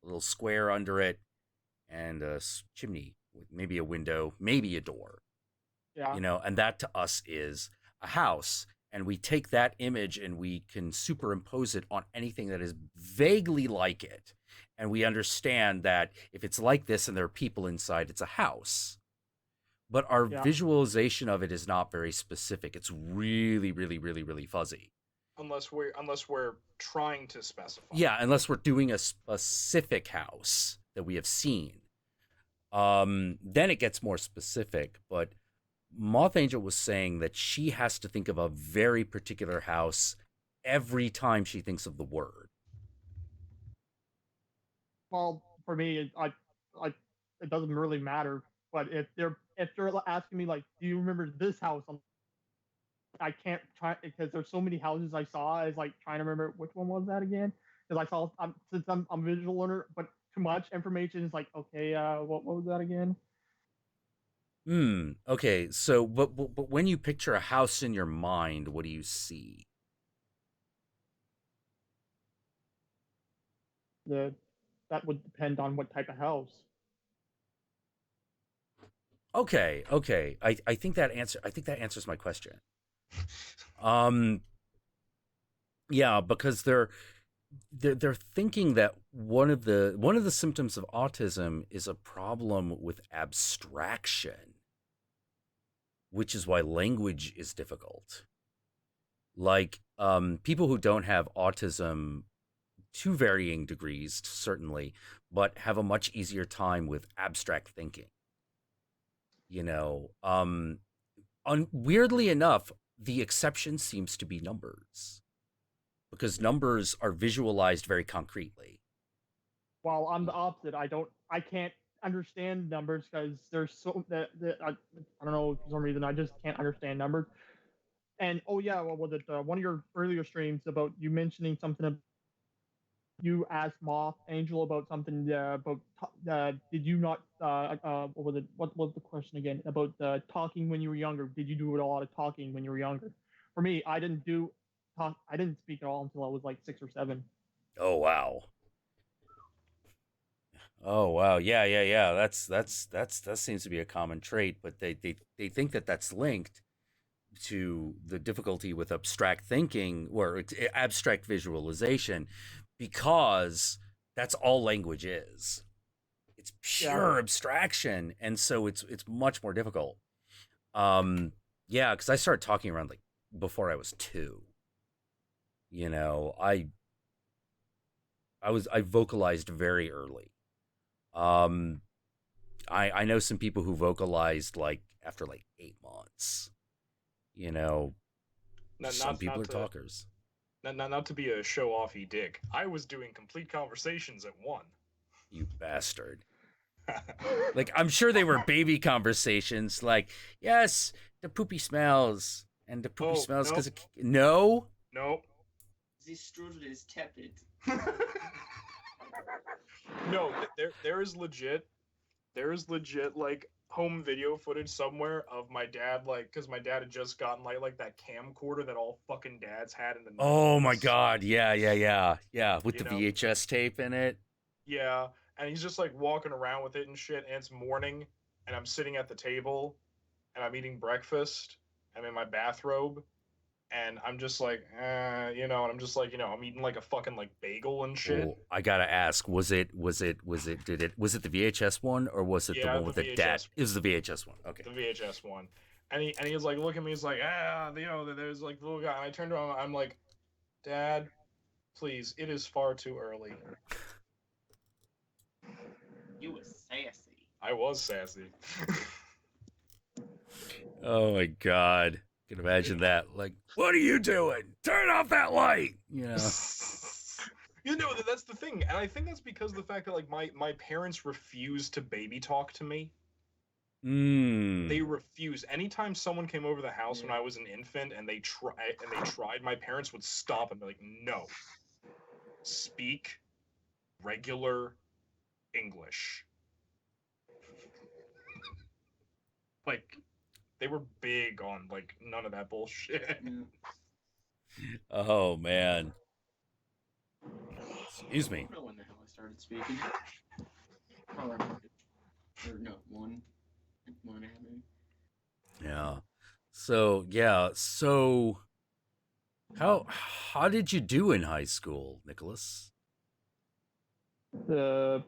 a little square under it, and a chimney with maybe a window, maybe a door. Yeah. You know, and that to us is a house. And we take that image and we can superimpose it on anything that is vaguely like it. And we understand that if it's like this and there are people inside, it's a house. But our visualization of it is not very specific. It's really, really, really, really fuzzy. Unless we're trying to specify. Yeah, unless we're doing a specific house that we have seen. Then it gets more specific. But Moth Angel was saying that she has to think of a very particular house every time she thinks of the word. Well, for me, it doesn't really matter. But if they're asking me like, do you remember this house? I can't try because there's so many houses I saw. I was like trying to remember which one was that again because I saw since I'm a visual learner, but too much information is like okay, what was that again? Okay. So, but when you picture a house in your mind, what do you see? That would depend on what type of house. Okay. I think that answers my question. Yeah, because they're thinking that one of the symptoms of autism is a problem with abstraction, which is why language is difficult. Like people who don't have autism, to varying degrees certainly, but have a much easier time with abstract thinking. You know, weirdly enough, the exception seems to be numbers, because numbers are visualized very concretely. Well, I'm the opposite. I can't understand numbers because there's so that I don't know for some reason I just can't understand numbers. And oh yeah, what was it? One of your earlier streams about you mentioning something. You asked Moth Angel about something about. Did you not? What was it? What was the question again? About talking when you were younger. Did you do a lot of talking when you were younger? For me, I didn't do talk. I didn't speak at all until I was like 6 or 7. Oh wow. Oh wow. Yeah. That seems to be a common trait, but they think that that's linked to the difficulty with abstract thinking or abstract visualization, because that's all language is. It's pure abstraction, and so it's much more difficult. Yeah, because I started talking around like before I was 2. You know, I vocalized very early. I know some people who vocalized like after like 8 months. You know, some people are talkers. Not to be a show-offy dick. I was doing complete conversations at 1. You bastard. Like, I'm sure they were baby conversations. Like, yes, the poopy smells, and the poopy smells because no. This strudel is tepid. No, there is legit like home video footage somewhere of my dad, like, because my dad had just gotten like that camcorder that all fucking dads had in the 90s. Oh my god, yeah, with the VHS tape in it. Yeah, and he's just like walking around with it and shit, and it's morning, and I'm sitting at the table, and I'm eating breakfast, I'm in my bathrobe, and I'm just like, you know, and I'm just like, you know, I'm eating like a fucking like bagel and shit. Well, I gotta ask, was it the VHS one, or was it the one with the dad? It was the VHS one. Okay. The VHS one. And he was like, look at me, he's like, you know, there's like the little guy. And I turned around, I'm like, Dad, please, it is far too early. You was sassy. I was sassy. Oh my god. I can imagine that. Like, what are you doing? Turn off that light! You know. You know, that's the thing. And I think that's because of the fact that like my parents refused to baby talk to me. They refused. Anytime someone came over the house when I was an infant and they tried, my parents would stop and be like, no. Speak regular English. Like, they were big on like none of that bullshit. Oh man. Excuse me. I don't know when the hell I started speaking. Probably or no, one and a half maybe. Yeah. So how did you do in high school, Nicholas? It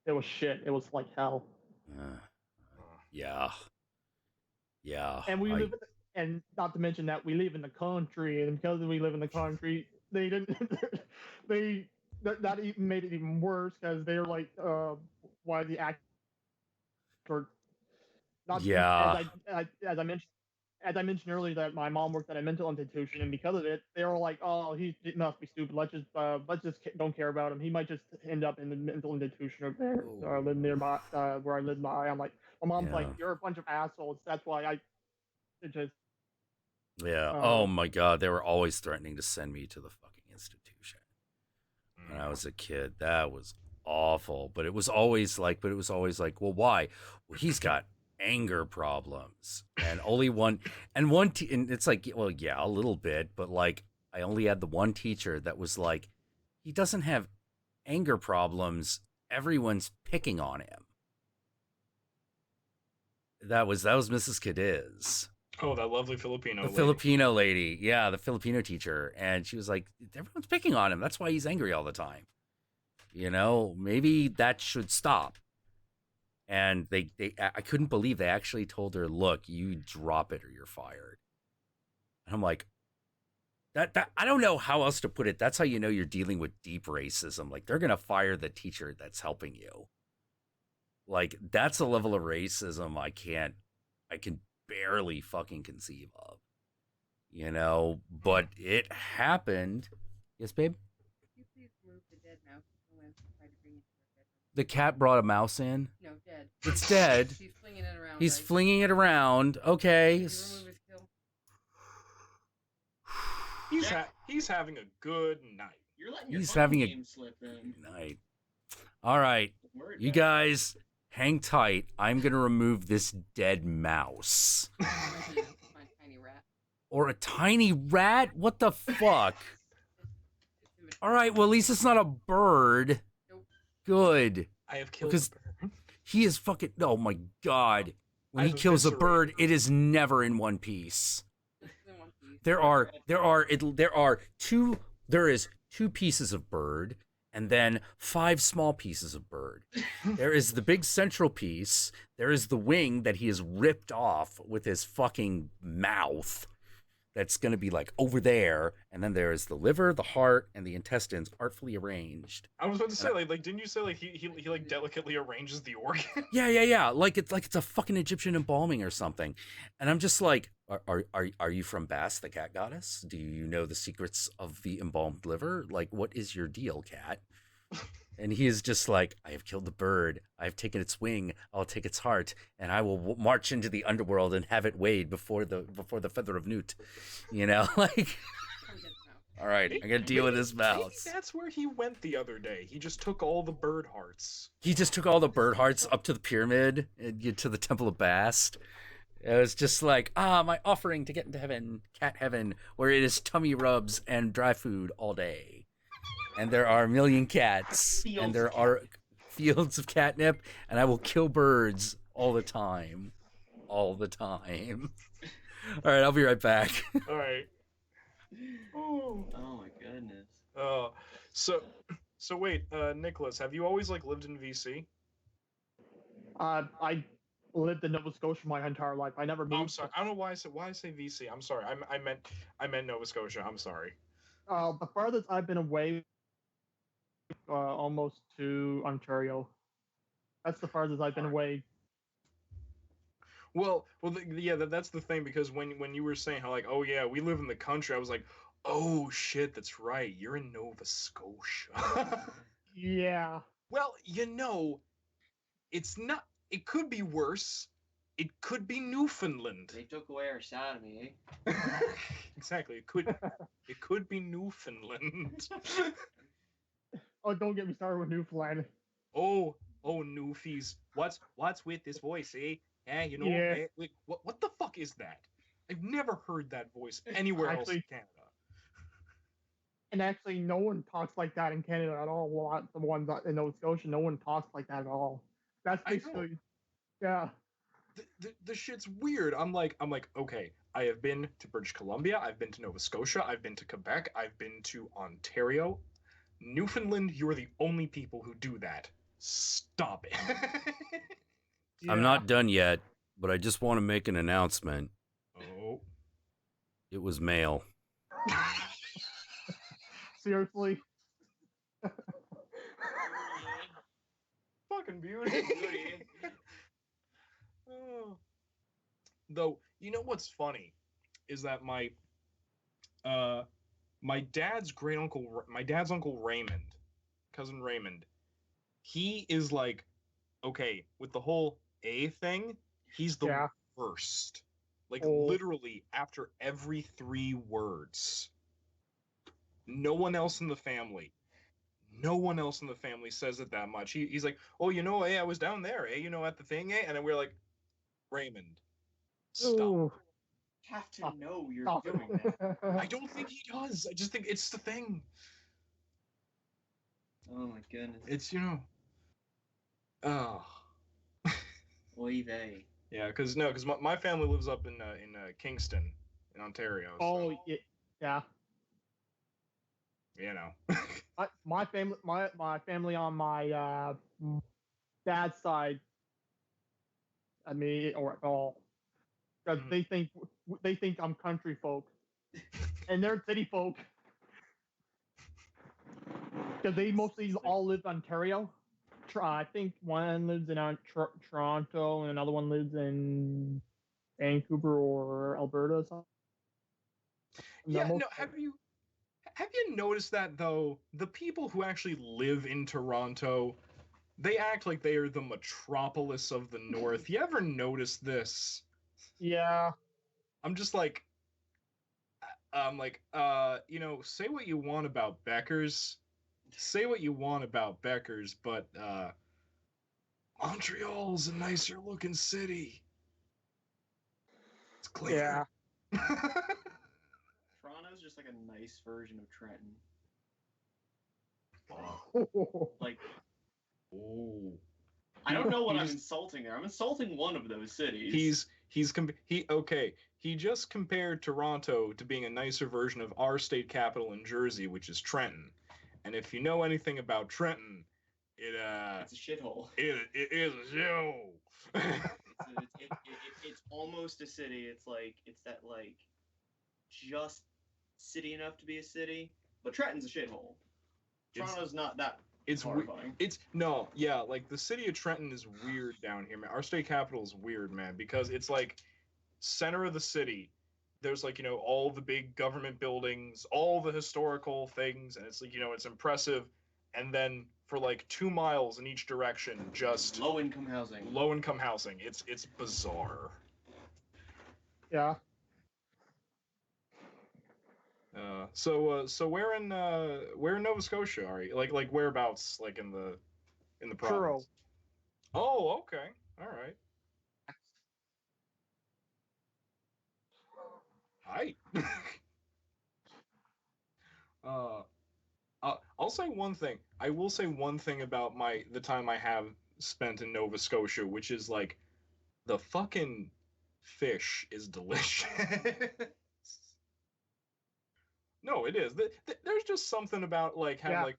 was shit. It was like hell. Yeah. And and not to mention that we live in the country, and because we live in the country, they didn't. That even made it even worse because they're like, why the actor? As I mentioned earlier, that my mom worked at a mental institution, and because of it, they were like, "Oh, he must be stupid. Let's just don't care about him. He might just end up in the mental institution over there, or live nearby, where I live by." I'm like, my mom's like, "You're a bunch of assholes. That's why I just." Yeah. Oh my god, they were always threatening to send me to the fucking institution when I was a kid. That was awful. But it was always like, well, why? Well, he's got anger problems, and only one, and it's like, well, yeah, a little bit, but like, I only had the one teacher that was like, he doesn't have anger problems. Everyone's picking on him. That was Mrs. Cadiz. Oh, that lovely Filipino lady. Filipino lady. Yeah, the Filipino teacher. And she was like, everyone's picking on him. That's why he's angry all the time. You know, maybe that should stop. And I couldn't believe they actually told her, look, you drop it or you're fired. And I'm like, that I don't know how else to put it. That's how you know you're dealing with deep racism. Like, they're going to fire the teacher that's helping you. Like, that's a level of racism I can barely fucking conceive of, you know, but it happened. Yes, babe? Could you please move the dead mouse and try to bring it to her bedroom? The cat brought a mouse in? No, dead. It's dead. He's flinging it around. He's flinging it around. Okay. Did you remove his kill? He's having a good night. You're letting your He's having a game slip in. night. All right. You guys hang tight. I'm going to remove this dead mouse. My tiny rat. Or a tiny rat? What the fuck? All right, well, at least it's not a bird. Nope. Good. I have killed Because a bird. he is fucking... Oh, my God. When he kills a bird, it is never in one piece. There is two pieces of bird, and then 5 small pieces of bird. There is the big central piece. There is the wing that he has ripped off with his fucking mouth. That's going to be like over there. And then there is the liver, the heart, and the intestines artfully arranged. I was about to say, like didn't you say like he like delicately arranges the organ? Yeah. Like it's a fucking Egyptian embalming or something. And I'm just like, are you from Bass, the cat goddess? Do you know the secrets of the embalmed liver? Like, what is your deal, cat? And he is just like, I have killed the bird. I have taken its wing. I'll take its heart, and I will march into the underworld and have it weighed before the feather of Newt. You know, like. All right, I'm gonna deal with this mouse. Maybe that's where he went the other day. He just took all the bird hearts. He just took all the bird hearts up to the pyramid, to the Temple of Bast. It was just like, my offering to get into heaven, cat heaven, where it is tummy rubs and dry food all day. And there are a million cats, and there are fields of catnip, and I will kill birds all the time. All the time. All right, I'll be right back. All right. Oh. Oh my goodness. So wait, Nicholas, have you always like lived in VC? I lived in Nova Scotia my entire life. I never moved. I'm sorry. I don't know why I say VC. I'm sorry. I meant Nova Scotia. I'm sorry. The farthest I've been away, almost to Ontario. That's the farthest I've been away. Well, yeah, that's the thing, because when you were saying how like, oh yeah, we live in the country, I was like, oh shit, that's right, you're in Nova Scotia. Yeah. Well, it's not. It could be worse. It could be Newfoundland. They took away our sodomy, eh? Exactly. It could be Newfoundland. Oh, don't get me started with Newfoundland. Oh, Newfies. What's with this voice, eh? Yeah, Yeah. eh, what the fuck is that? I've never heard that voice anywhere else in Canada. And actually, no one talks like that in Canada at all. Well, the ones in Nova Scotia, no one talks like that at all. That's basically, yeah. The shit's weird. I'm like, okay, I have been to British Columbia, I've been to Nova Scotia, I've been to Quebec, I've been to Ontario. Newfoundland, you are the only people who do that. Stop it. Yeah. I'm not done yet, but I just want to make an announcement. Oh. It was male. Seriously? Fucking beauty. Oh. Though, you know what's funny is that my dad's uncle Raymond, cousin Raymond, he is like, okay, with the whole A thing, he's the worst. Like, literally, after every 3 words. No one else in the family says it that much. He's like, oh, hey, I was down there, at the thing, and then we're like, Raymond, stop. Ooh. You have to know you're doing that. I don't think he does. I just think it's the thing. Oh my goodness. It's, oh. Oy vey. Yeah, because my family lives up in Kingston, in Ontario. Oh, so, yeah. My family on my dad's side, I mean, or all, because they think I'm country folk, and they're city folk, because they mostly all live in Ontario. I think one lives in Toronto, and another one lives in Vancouver or Alberta or something. Yeah, no, have you noticed that, though? The people who actually live in Toronto, they act like they are the metropolis of the North. You ever notice this? Yeah. I'm just like, say what you want about Beckers. Say what you want about Beckers, but Montreal's a nicer looking city. It's cleaner. Yeah. Toronto's just like a nice version of Trenton. Like, I don't know what I'm insulting there. I'm insulting one of those cities. He just compared Toronto to being a nicer version of our state capital in Jersey, which is Trenton. And if you know anything about Trenton, it's a shithole. It is a shithole. It's almost a city. It's that like just city enough to be a city, but Trenton's a shithole. Toronto's not that. Horrifying. Like the city of Trenton is weird down here, man. Our state capital is weird, man, because it's like center of the city. There's like, all the big government buildings, all the historical things, and it's like, it's impressive. And then for like 2 miles in each direction, just low-income housing. It's bizarre. Yeah. So where in Nova Scotia are you? Like whereabouts? Like in the province? Truro. Oh, okay. All right. Hi. I'll say one thing. I will say one thing about the time I have spent in Nova Scotia, which is like the fucking fish is delicious. No, it is. There's just something about like how like,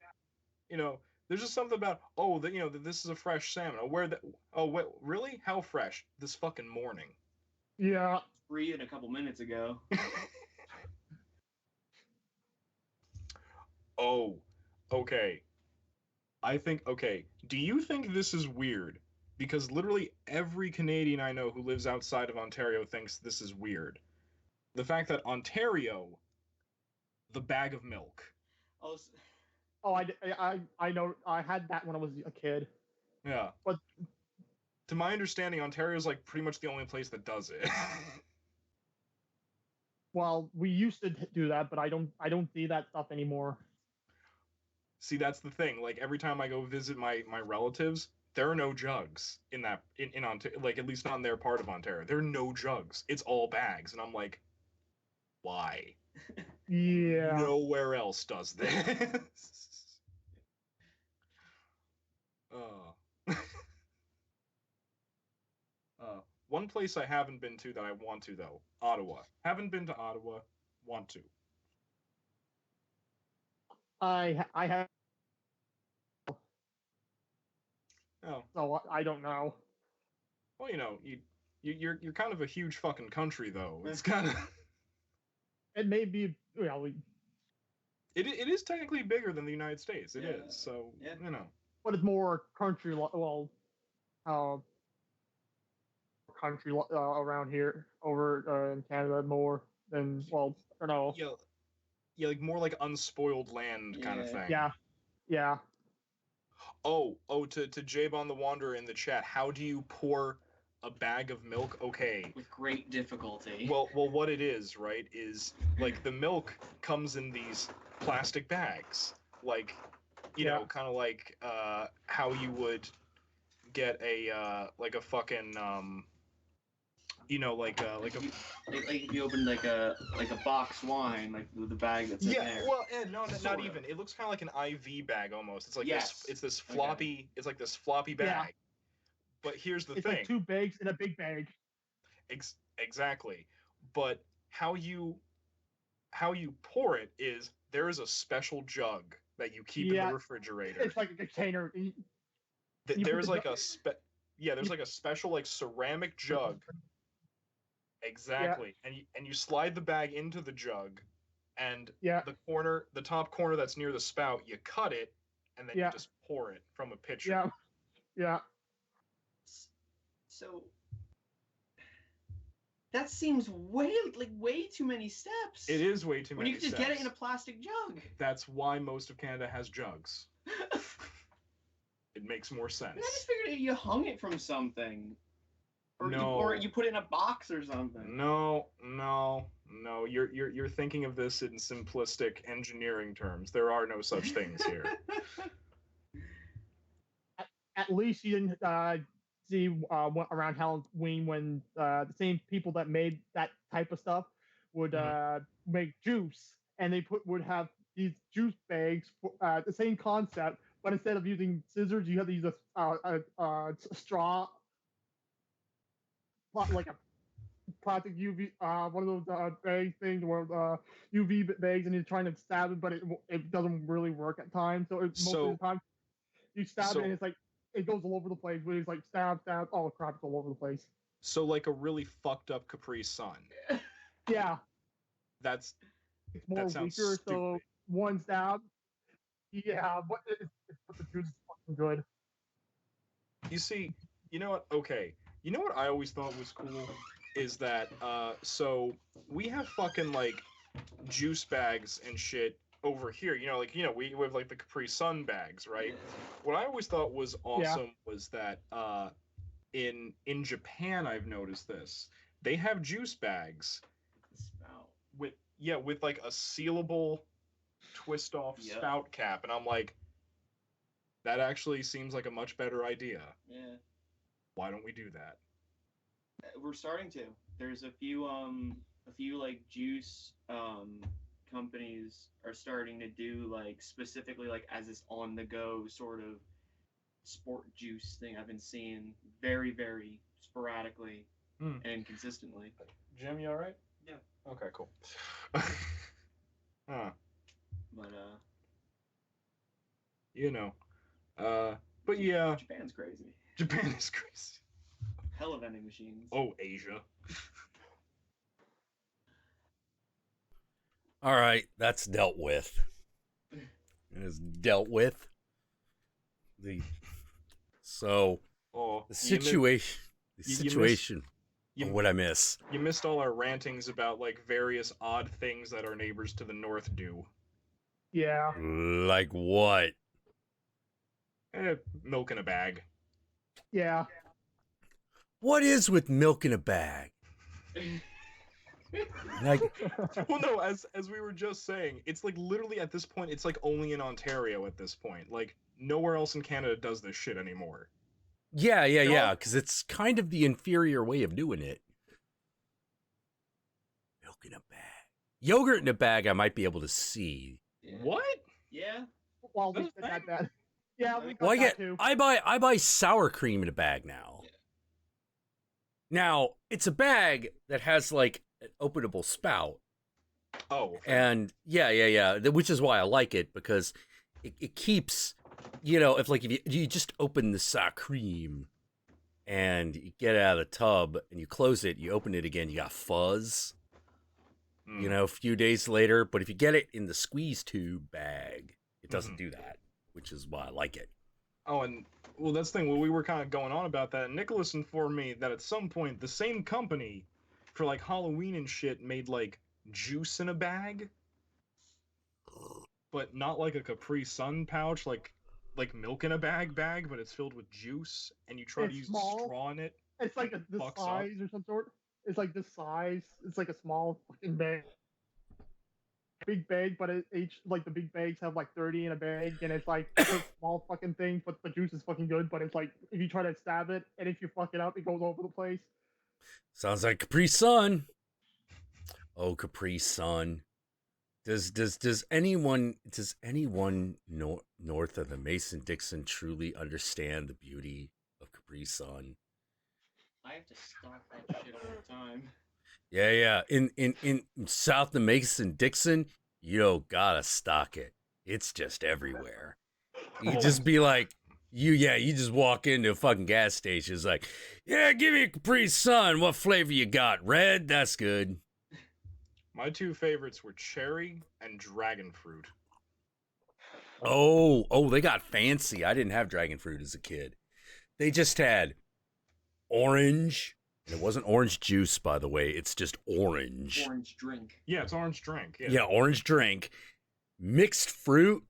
you know, there's just something about that this is a fresh salmon. Wait, really? How fresh? This fucking morning. Yeah. Free it a couple minutes ago. Oh, okay. Do you think this is weird? Because literally every Canadian I know who lives outside of Ontario thinks this is weird. The fact that Ontario, the bag of milk. Oh, I know. I had that when I was a kid. Yeah. But to my understanding, Ontario is like pretty much the only place that does it. Well, we used to do that, but I don't see that stuff anymore. See, that's the thing. Like every time I go visit my relatives, there are no jugs in Ontario, like at least not in their part of Ontario. There are no jugs. It's all bags, and I'm like, why? Yeah. Nowhere else does this. One place I haven't been to that I want to though, Ottawa. Haven't been to Ottawa, want to. I have. Oh. So I don't know. Well, you're kind of a huge fucking country though. It's kind of. It may be. It is technically bigger than the United States. It is. So But it's more country. Well, country around here over in Canada more than I don't know. Yeah, like more like unspoiled land kind of thing. Yeah. Oh, to Jabon the Wanderer in the chat, how do you pour a bag of milk? Okay. With great difficulty. Well, what it is, right, is like the milk comes in these plastic bags, like, you know, kind of like how you would get a like a fucking like if you open like a box wine, like the bag that's in there. Well, no, not even. It looks kind of like an IV bag almost. It's like this floppy. Okay. It's like this floppy bag. Yeah. But here's the thing. It's like 2 bags in a big bag. Exactly. But how you pour it is there is a special jug that you keep in the refrigerator. It's like a container. There's like there's like a special like ceramic jug. Exactly. Yeah. And you slide the bag into the jug, and the top corner that's near the spout, you cut it, and then you just pour it from a pitcher. Yeah. So that seems way too many steps. It is way too many steps. When you can just get it in a plastic jug. That's why most of Canada has jugs. It makes more sense. I just figured you hung it from something. Or or you put it in a box or something. No. You're thinking of this in simplistic engineering terms. There are no such things here. At least you didn't see around Halloween when the same people that made that type of stuff would make juice, and they would have these juice bags, the same concept, but instead of using scissors, you have to use a straw. Like a plastic UV, one of those bag things where UV bags, and you're trying to stab it, but it doesn't really work at times. So most of the time, you stab it, and it's like it goes all over the place. Where it's like stab, oh crap, it's all over the place. So like a really fucked up Capri Sun. Yeah. It's more weaker. Stupid. So one stab. Yeah, but the juice is fucking good. You see, you know what? Okay. You know what I always thought was cool is that so we have fucking like juice bags and shit over here. We have like the Capri Sun bags, right? What I always thought was awesome was that in Japan I've noticed this. They have juice bags with like a sealable twist off spout cap, and I'm like, that actually seems like a much better idea. Yeah. Why don't we do that? We're starting to. There's a few like juice companies are starting to do like specifically like as this on the go sort of sport juice thing. I've been seeing very, very sporadically and consistently. Jim, you all right? Yeah. Okay, cool. Huh. But You know. But yeah, Japan's crazy. Japan is crazy. Hella vending machines. Oh, Asia. All right, that's dealt with. It's dealt with. So Oh, the situation. you- What I miss. You missed all our rantings about like various odd things that our neighbors to the north do. Yeah. Like what? Milk in a bag. Yeah. What is with milk in a bag? Like, Well, no, as we were just saying, it's like literally at this point, it's like only in Ontario at this point. Like nowhere else in Canada does this shit anymore. yeah, because it's kind of the inferior way of doing it. Milk in a bag. Yogurt in a bag, I might be able to see. Yeah. What? Yeah. Well, we That's said that. Yeah, we got Well, that too. I buy sour cream in a bag now. Yeah. Now, it's a bag that has like an openable spout. Oh. Okay. And yeah, which is why I like it, because it keeps, if you just open the sour cream and you get it out of the tub and you close it, you open it again, you got fuzz, a few days later. But if you get it in the squeeze tube bag, it doesn't do that, which is why I like it. Oh, and well, that's the thing. Well, we were kind of going on about that. Nicholas informed me that at some point the same company, for like Halloween and shit, made like juice in a bag, but not like a Capri Sun pouch, like milk in a bag, but it's filled with juice, and you try It's to use small. a straw in it. It's like this Fucks up. size or some sort. It's like this size. It's like a small fucking bag. Big bag, but each like the big bags have like 30 in a bag, and it's like it's a small fucking thing, but the juice is fucking good. But it's like if you try to stab it, and if you fuck it up, it goes over the place. Sounds like Capri Sun. Oh, Capri Sun. Does anyone north of the Mason-Dixon truly understand the beauty of Capri Sun? I have to stock that shit all the time. Yeah. In south of Mason-Dixon, you don't gotta stock it. It's just everywhere. You just be like, you just walk into a fucking gas station. It's like, yeah, give me a Capri Sun. What flavor you got? Red? That's good. My two favorites were cherry and dragon fruit. Oh, they got fancy. I didn't have dragon fruit as a kid. They just had orange. And it wasn't orange juice, by the way. It's just orange. Orange drink. Yeah, it's orange drink. Yeah, orange drink. Mixed fruit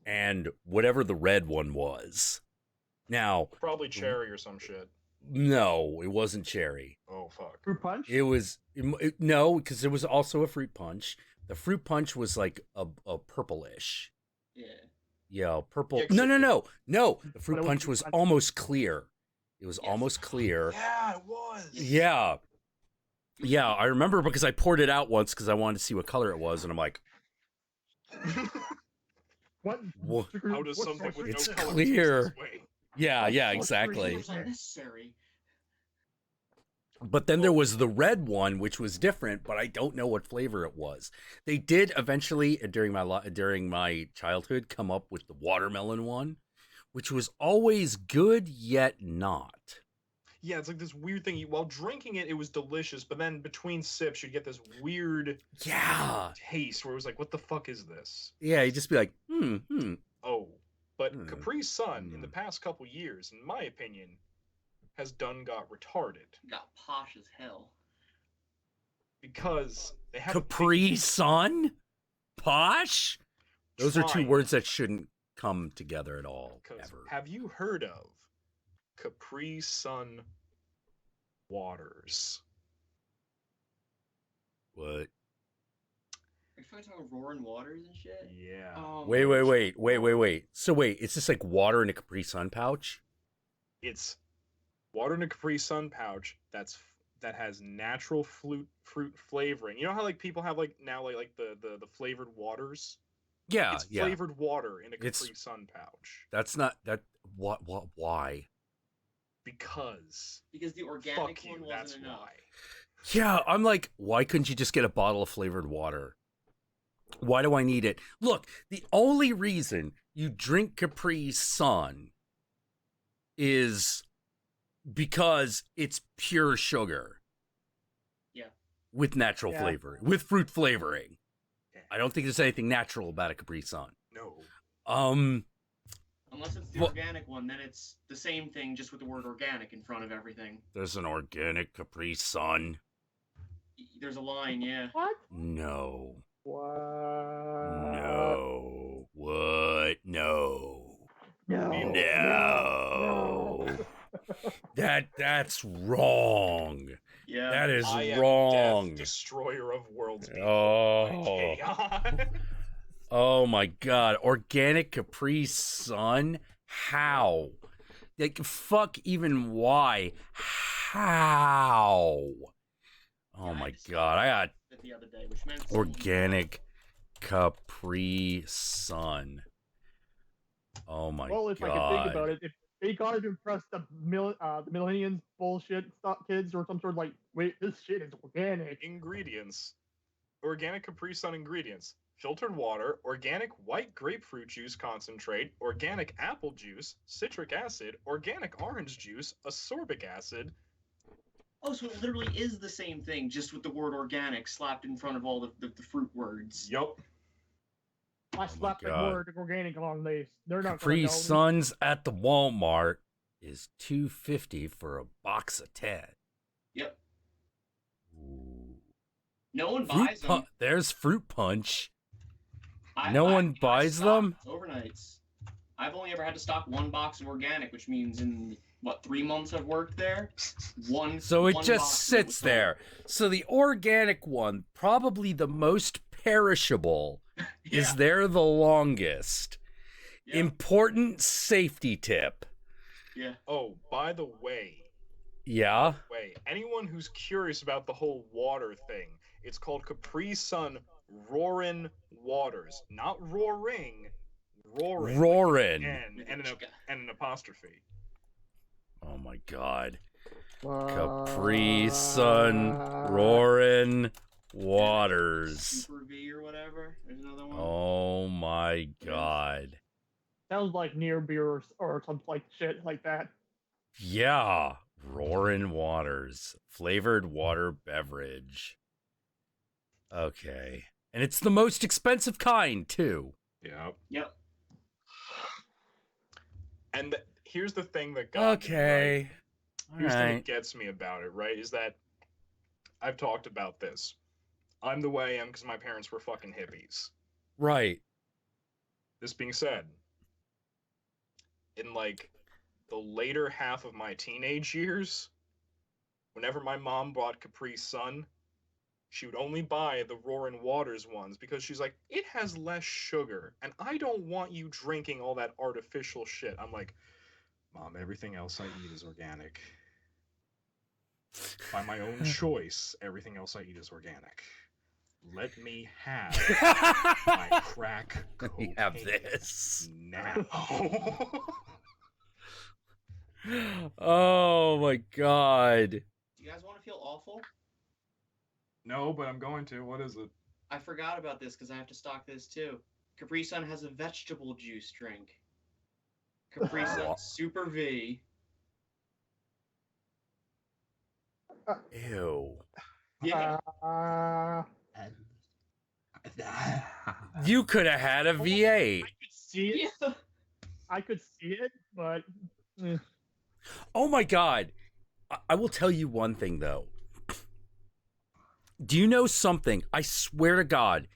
and whatever the red one was. Now, Probably cherry or some shit. no, it wasn't cherry. Oh fuck. Fruit punch. It was no, because there was also a fruit punch. The fruit punch was like a purplish. Yeah. Yeah, purple. Yeah, 'cause No. The fruit it was punch fruit was punch. almost clear. It was Yes. almost clear. Yeah, it was. Yeah. Yeah, I remember because I poured it out once because I wanted to see what color it was, and I'm like, What? Wha- How does something with It's no color clear. taste this way? yeah, What's exactly. It was unnecessary. But then there was the red one, which was different, but I don't know what flavor it was. They did eventually, during my childhood, come up with the watermelon one, which was always good yet not. Yeah, it's like this weird thing. While drinking it, it was delicious, but then between sips, you'd get this weird Yeah. taste where it was like, what the fuck is this? Yeah, you'd just be like, Oh. But Hmm. Capri Sun, in the Hmm. past couple years, in my opinion, has got retarded. Got posh as hell. Because they have Capri Sun? Posh? Those are two Trying. words that shouldn't come together at all, Because ever. have you heard of Capri Sun waters? What? Are you talking about roaring waters and shit? Yeah. Oh, Wait. my So wait, it's just like water in a Capri Sun pouch? It's water in a Capri Sun pouch that has natural fruit flavoring. You know how like people have like now like the flavored waters? Yeah, It's yeah. flavored water in a It's- Capri Sun pouch. That's not that. What? Why? Because Because the organic fuck you, one that's wasn't enough. why. Yeah, I'm like, why couldn't you just get a bottle of flavored water? Why do I need it? Look, the only reason you drink Capri Sun is because it's pure sugar. Yeah. With natural Yeah. flavoring, with fruit flavoring. I don't think there's anything natural about a Capri Sun. No. Unless it's the Well- organic one, then it's the same thing, just with the word organic in front of everything. There's an organic Capri Sun. There's a line, yeah. What? No. What? No. What? No. No. No. That's wrong. Yeah. That is I am wrong. Death, destroyer of worlds. Oh. Chaos. Oh my god. Organic Capri Sun? How? Like, fuck even why? How? Oh my god. I got It the other day, which meant organic Capri Sun. Oh my Well, if I god. can think about it, if they gotta impress the millennials bullshit kids or some sort of like, wait, this shit is organic. Ingredients. Organic Capri Sun ingredients. Filtered water, organic white grapefruit juice concentrate, organic apple juice, citric acid, organic orange juice, ascorbic acid. Oh, so it literally is the same thing, just with the word organic slapped in front of all the fruit words. Yup. I slapped the God. word organic on this. They're not Capri gonna know. Suns at the Walmart is $2.50 for a box of 10. Yep. Ooh. No one Fruit buys them. There's fruit punch. I buys stock them? Overnights. I've only ever had to stock one box of organic, which means in what 3 months I've worked there, So it one just box sits was there. So the organic one, probably the most perishable, is Yeah. there the longest. Yeah. Important safety tip. Yeah. Oh, by the way, Yeah. anyone who's curious about the whole water thing, it's called Capri Sun Roarin' Waters. Not roaring, roaring. Roarin'. And an apostrophe. Oh my god. Uh, Capri Sun Roarin' Waters. Super V or whatever. There's another one. Oh my god. Sounds like near beer or something like shit like that. Yeah. Roarin' Waters. Flavored water beverage. Okay. And it's the most expensive kind, too. Yep. Yep. And here's the thing that got me, Okay. right? Here's the thing that Alright. gets me about it, right? Is that I've talked about this. I'm the way I am because my parents were fucking hippies. Right. This being said, in like the later half of my teenage years, whenever my mom bought Capri Sun, she would only buy the Roaring Waters ones because she's like, it has less sugar, and I don't want you drinking all that artificial shit. I'm like, Mom, everything else I eat is organic. By my own choice, everything else I eat is organic. Let me have my crack We have cocaine this. now. Oh my god. Do you guys want to feel awful? No, but I'm going to. What is it? I forgot about this because I have to stock this too. Capri Sun has a vegetable juice drink. Capri Sun Super V. Ew. Yeah. You could have had a V8. I could see it. Yeah. I could see it, but Oh my god. I will tell you one thing though. Do you know something? I swear to God,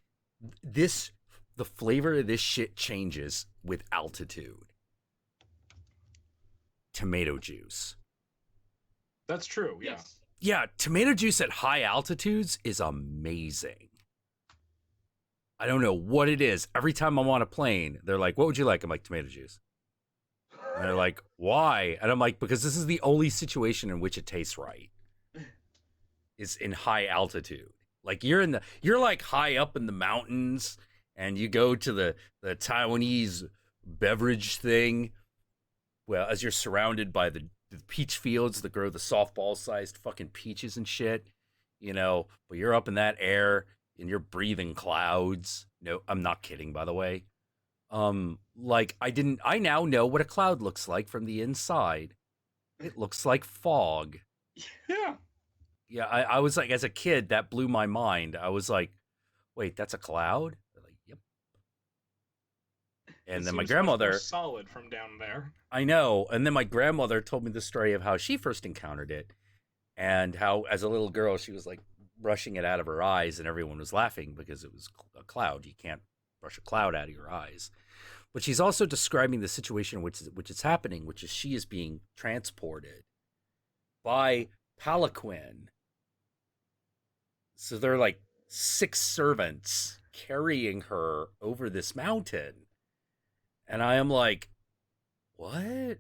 the flavor of this shit changes with altitude. Tomato juice. That's true, yeah. Yes. Yeah, tomato juice at high altitudes is amazing. I don't know what it is. Every time I'm on a plane, they're like, what would you like? I'm like, tomato juice. And they're like, why? And I'm like, because this is the only situation in which it tastes right. Is in high altitude. Like you're like high up in the mountains and you go to the Taiwanese beverage thing. Well, as you're surrounded by the peach fields that grow the softball sized fucking peaches and shit, you know, but you're up in that air and you're breathing clouds. No, I'm not kidding, by the way. Like I now know what a cloud looks like from the inside. It looks like fog. Yeah. Yeah, I was like, as a kid, that blew my mind. I was like, wait, that's a cloud? They're like, yep. And then my Seems much more grandmother, solid from down there. I know. And then my grandmother told me the story of how she first encountered it and how, as a little girl, she was like brushing it out of her eyes and everyone was laughing because it was a cloud. You can't brush a cloud out of your eyes. But she's also describing the situation which is happening, which is she is being transported by palanquin. So they're like 6 servants carrying her over this mountain. And I am like, what?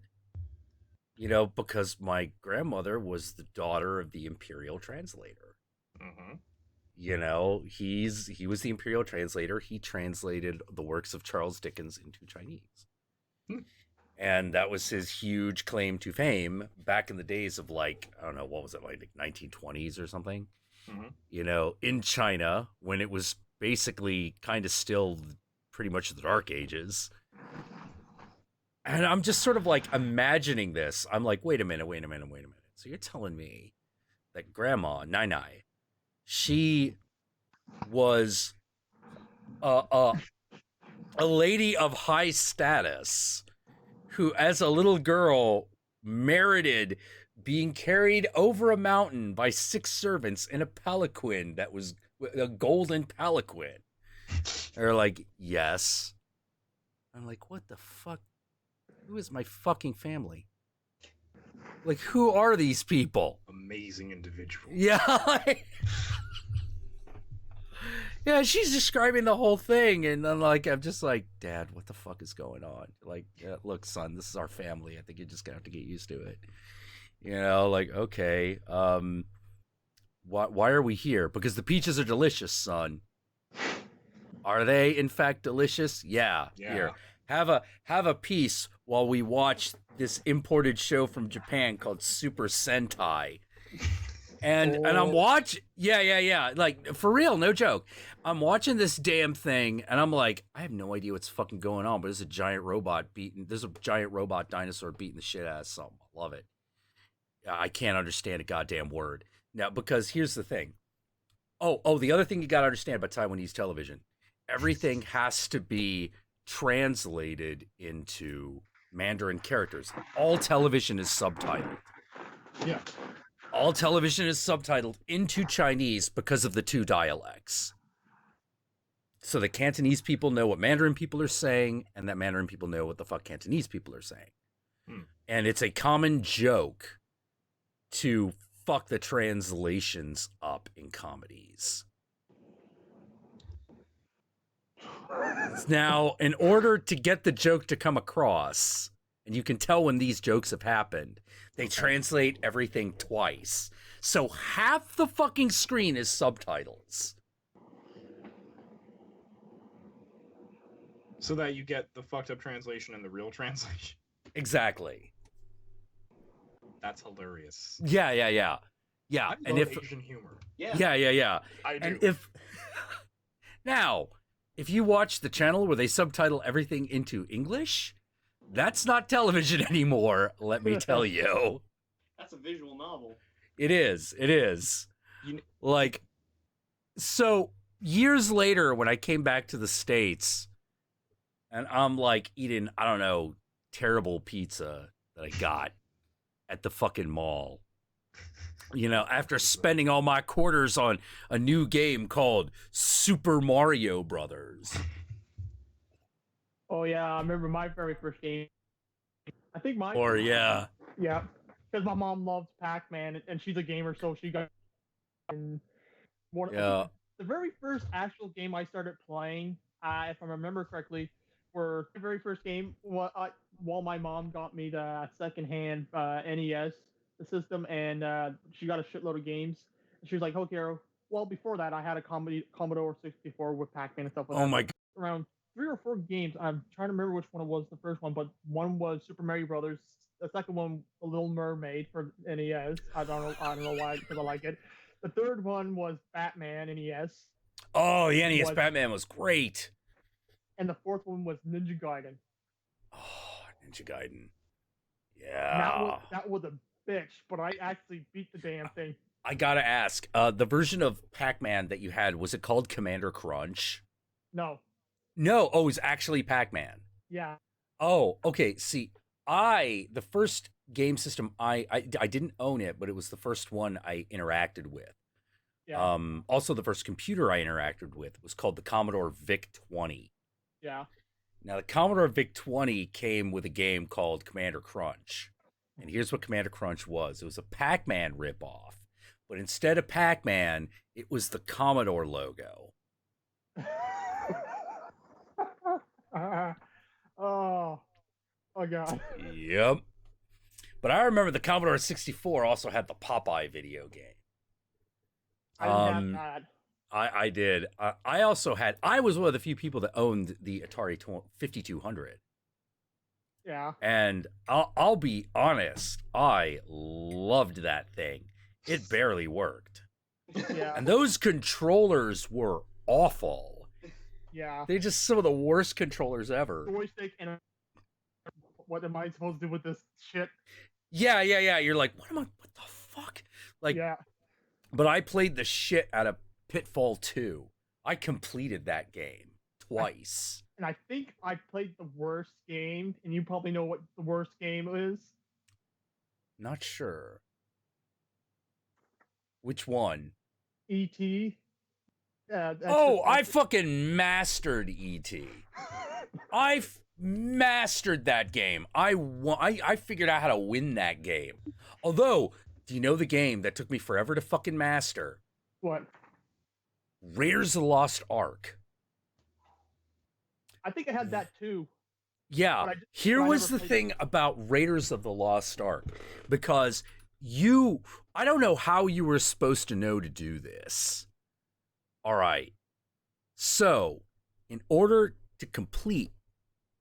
You know, because my grandmother was the daughter of the imperial translator. Mm-hmm. You know, he was the imperial translator. He translated the works of Charles Dickens into Chinese. And that was his huge claim to fame back in the days of, like, I don't know, what was it, like 1920s or something? Mm-hmm. You know, in China, when it was basically kind of still pretty much the Dark Ages. And I'm just sort of like imagining this. I'm like, wait a minute. So you're telling me that Grandma, Nai, she was a lady of high status who, as a little girl, merited being carried over a mountain by 6 servants in a palanquin that was a golden palanquin. They're like, yes. I'm like, what the fuck? Who is my fucking family? Like, who are these people? Amazing individual. Yeah. Yeah, she's describing the whole thing, and I'm just like, Dad, what the fuck is going on? Like, yeah, look, son, this is our family. I think you're just gonna have to get used to it. You know, like, okay, why are we here? Because the peaches are delicious, son. Are they in fact delicious? Yeah. Here, have a piece while we watch this imported show from Japan called Super Sentai. And I'm watching, yeah, like, for real, no joke. I'm watching this damn thing, and I'm like, I have no idea what's fucking going on, but there's a giant robot dinosaur beating the shit out of something. I love it. I can't understand a goddamn word. Now, because here's the thing. Oh, the other thing you gotta understand about Taiwanese television, everything has to be translated into Mandarin characters. All television is subtitled. Yeah. All television is subtitled into Chinese because of the 2 dialects. So the Cantonese people know what Mandarin people are saying, and that Mandarin people know what the fuck Cantonese people are saying. And it's a common joke to fuck the translations up in comedies. Now, in order to get the joke to come across, and you can tell when these jokes have happened, they translate everything twice. So half the fucking screen is subtitles. So that you get the fucked up translation and the real translation. Exactly. That's hilarious. Yeah. I And love Asian humor. Yeah. I do. And if you watch the channel where they subtitle everything into English, that's not television anymore, let me tell you. That's a visual novel. It is. Like, so years later, when I came back to the States, and I'm like eating, I don't know, terrible pizza that I got at the fucking mall. You know, after spending all my quarters on a new game called Super Mario Brothers. Oh yeah, I remember my very first game. I think mine. Yeah, because my mom loves Pac-Man and she's a gamer, so she got. And yeah. The very first actual game I started playing, if I remember correctly, were the very first game. While my mom got me the secondhand NES system, and she got a shitload of games. And she was like, "Okay, well, before that, I had a Commodore 64 with Pac-Man and stuff like that." Oh my god. Around 3 or 4 games. I'm trying to remember which one it was the first one, but one was Super Mario Brothers. The second one, The Little Mermaid for NES. I don't know why, because I like it. The third one was Batman NES. Oh, the NES was- Batman was great. and the fourth one was Ninja Gaiden. Oh, Ninja Gaiden. And Yeah. that was a bitch, but I actually beat the damn thing. I gotta ask, the version of Pac-Man that you had, was it called Commander Crunch? No. No, oh, it was actually Pac-Man. Yeah. Oh, okay. See, the first game system, I didn't own it, but it was the first one I interacted with. Yeah. Also the first computer I interacted with was called the Commodore VIC-20. Yeah. Now, the Commodore VIC-20 came with a game called Commander Crunch. And here's what Commander Crunch was. It was a Pac-Man ripoff. But instead of Pac-Man, it was the Commodore logo. Oh God. Yep. But I remember the Commodore 64 also had the Popeye video game. I didn't have that. I did. I also had. I was one of the few people that owned the Atari 5200. Yeah. And I'll be honest, I loved that thing. It barely worked. Yeah. And those controllers were awful. Yeah. They're just some of the worst controllers ever. Joystick and what am I supposed to do with this shit? Yeah. You're like, what the fuck? Like, yeah. But I played the shit out of Pitfall 2. I completed that game twice. And I think I played the worst game, and you probably know what the worst game is. Not sure. Which one? E.T. I fucking mastered E.T. I mastered that game. I figured out how to win that game. Although, do you know the game that took me forever to fucking master? What? Raiders of the Lost Ark. I think I had that too. Yeah. Here was the thing about Raiders of the Lost Ark. Because I don't know how you were supposed to know to do this. All right. So, in order to complete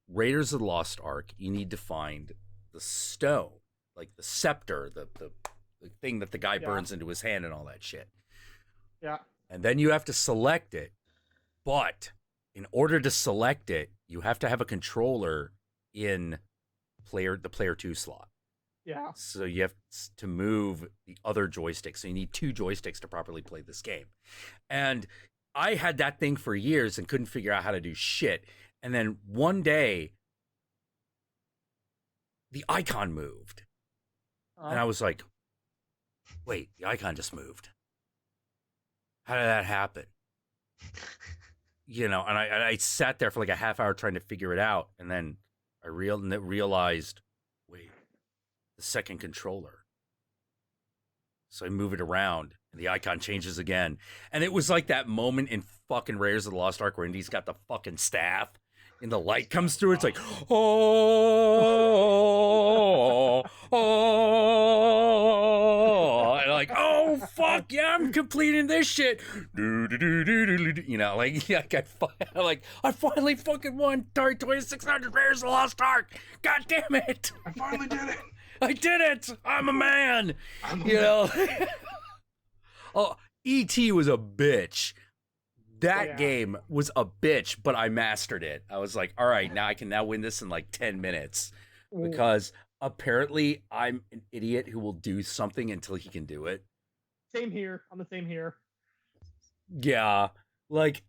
Raiders of the Lost Ark, you need to find the stone, like the scepter, the thing that the guy burns into his hand and all that shit. Yeah. And then you have to select it. But in order to select it, you have to have a controller in the player 2 slot. Yeah. So you have to move the other joystick. So you need 2 joysticks to properly play this game. And I had that thing for years and couldn't figure out how to do shit. And then one day, the icon moved. And I was like, wait, the icon just moved. How did that happen? And I sat there for like a half hour trying to figure it out. And then I realized, wait, the second controller. So I move it around and the icon changes again. And it was like that moment in fucking Raiders of the Lost Ark where Indy's got the fucking staff and the light comes through. It's like, oh, and like, oh, fuck, yeah, I'm completing this shit. I finally fucking won Atari 2600 Raiders of the Lost Ark. God damn it. I finally did it. I did it. I'm a man. Oh, E.T. was a bitch. That game was a bitch, but I mastered it. I was like, all right, now I can win this in like 10 minutes. Because apparently I'm an idiot who will do something until he can do it. Same here. I'm the same here. Yeah. Like,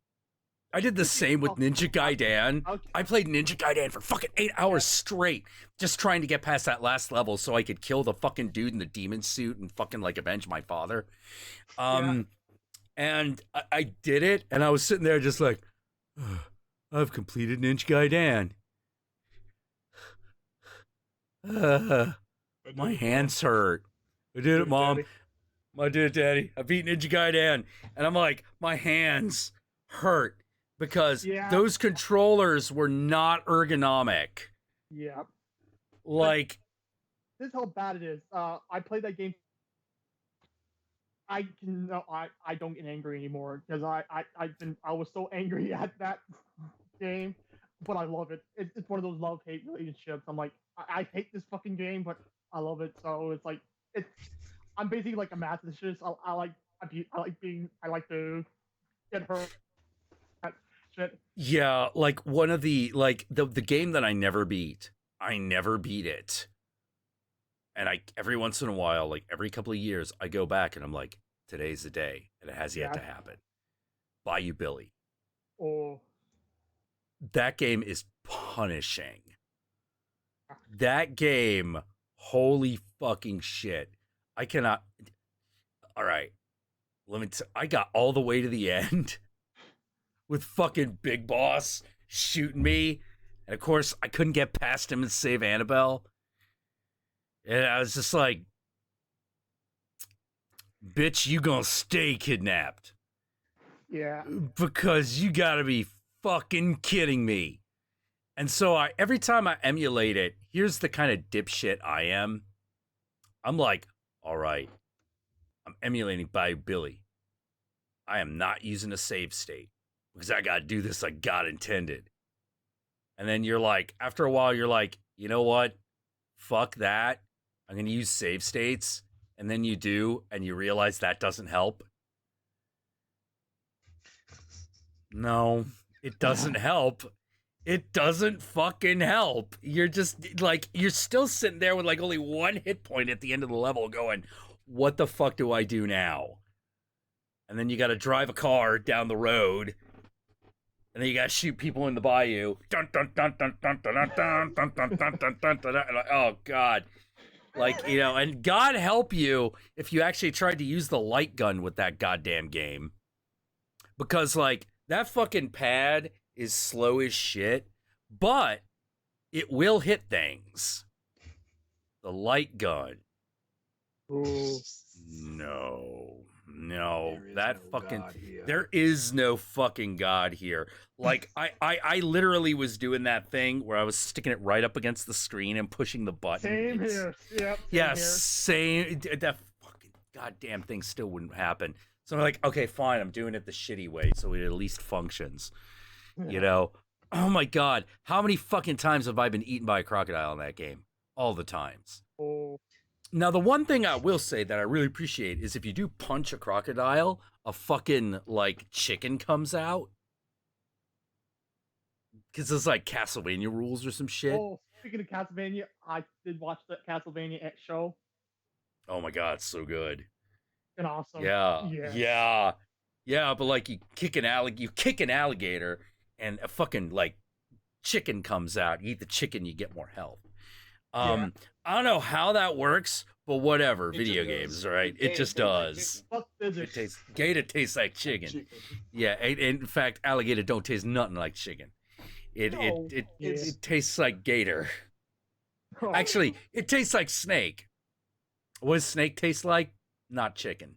I did the same with Ninja Gaiden. I played Ninja Gaiden for fucking 8 hours straight, just trying to get past that last level so I could kill the fucking dude in the demon suit and fucking like avenge my father. And I did it, and I was sitting there just like, I've completed Ninja Gaiden. My hands hurt. I did it, Mom. I did it, Daddy. I beat Ninja Gaiden. And I'm like, my hands hurt because those controllers were not ergonomic. Yeah. Like, this is how bad it is. I played that game. I don't get angry anymore because I was so angry at that game, but I love it. It's one of those love-hate relationships. I'm like, I hate this fucking game, but I love it. So it's like I'm basically like a masochist. I like to get hurt shit. Yeah, like one of the the game that I never beat. I never beat it. And I every once in a while, like every couple of years, I go back and I'm like, today's the day, and it has yet to happen. Bayou Billy. Oh. That game is punishing. That game, holy fucking shit. I cannot. All right. I got all the way to the end with fucking Big Boss shooting me. And of course, I couldn't get past him and save Annabelle. And I was just like, bitch, you gonna stay kidnapped. Yeah. Because you gotta be fucking kidding me. And so every time I emulate it, here's the kind of dipshit I am. I'm like, all right, I'm emulating Bayou Billy. I am not using a save state because I gotta do this like God intended. And then you're like, after a while, you're like, you know what? Fuck that. I'm gonna use save states. And then you do, and you realize that doesn't help. No, it doesn't help. It doesn't fucking help. You're just like, you're still sitting there with like only one hit point at the end of the level going, what the fuck do I do now? And then you got to drive a car down the road. And then you got to shoot people in the bayou. Dun, dun, dun, dun, dun, dun, dun, dun, dun, dun, dun, dun, dun, dun. Like, oh, God. Like, you know, and God help you if you actually tried to use the light gun with that goddamn game. Because, like, that fucking pad is slow as shit, but it will hit things. The light gun. Ooh. No, that fucking, there is no fucking God here. Like, I literally was doing that thing where I was sticking it right up against the screen and pushing the button. Same here. Yep. Yeah, same. That fucking goddamn thing still wouldn't happen. So I'm like, okay, fine, I'm doing it the shitty way so it at least functions. You know? Oh my God. How many fucking times have I been eaten by a crocodile in that game? All the times. Oh. Now, the one thing I will say that I really appreciate is if you do punch a crocodile, a fucking, like, chicken comes out. Because it's like Castlevania rules or some shit. Oh, speaking of Castlevania, I did watch the Castlevania show. Oh my God, it's so good. And awesome. Yeah. Yes. Yeah, but like you kick an alligator and a fucking like chicken comes out. You eat the chicken, you get more health. I don't know how that works, but whatever. Video games, right? It just does. Gator tastes like chicken. Yeah, and in fact, alligator don't taste nothing like chicken. It tastes like gator. Actually, it tastes like snake. What does snake taste like? Not chicken.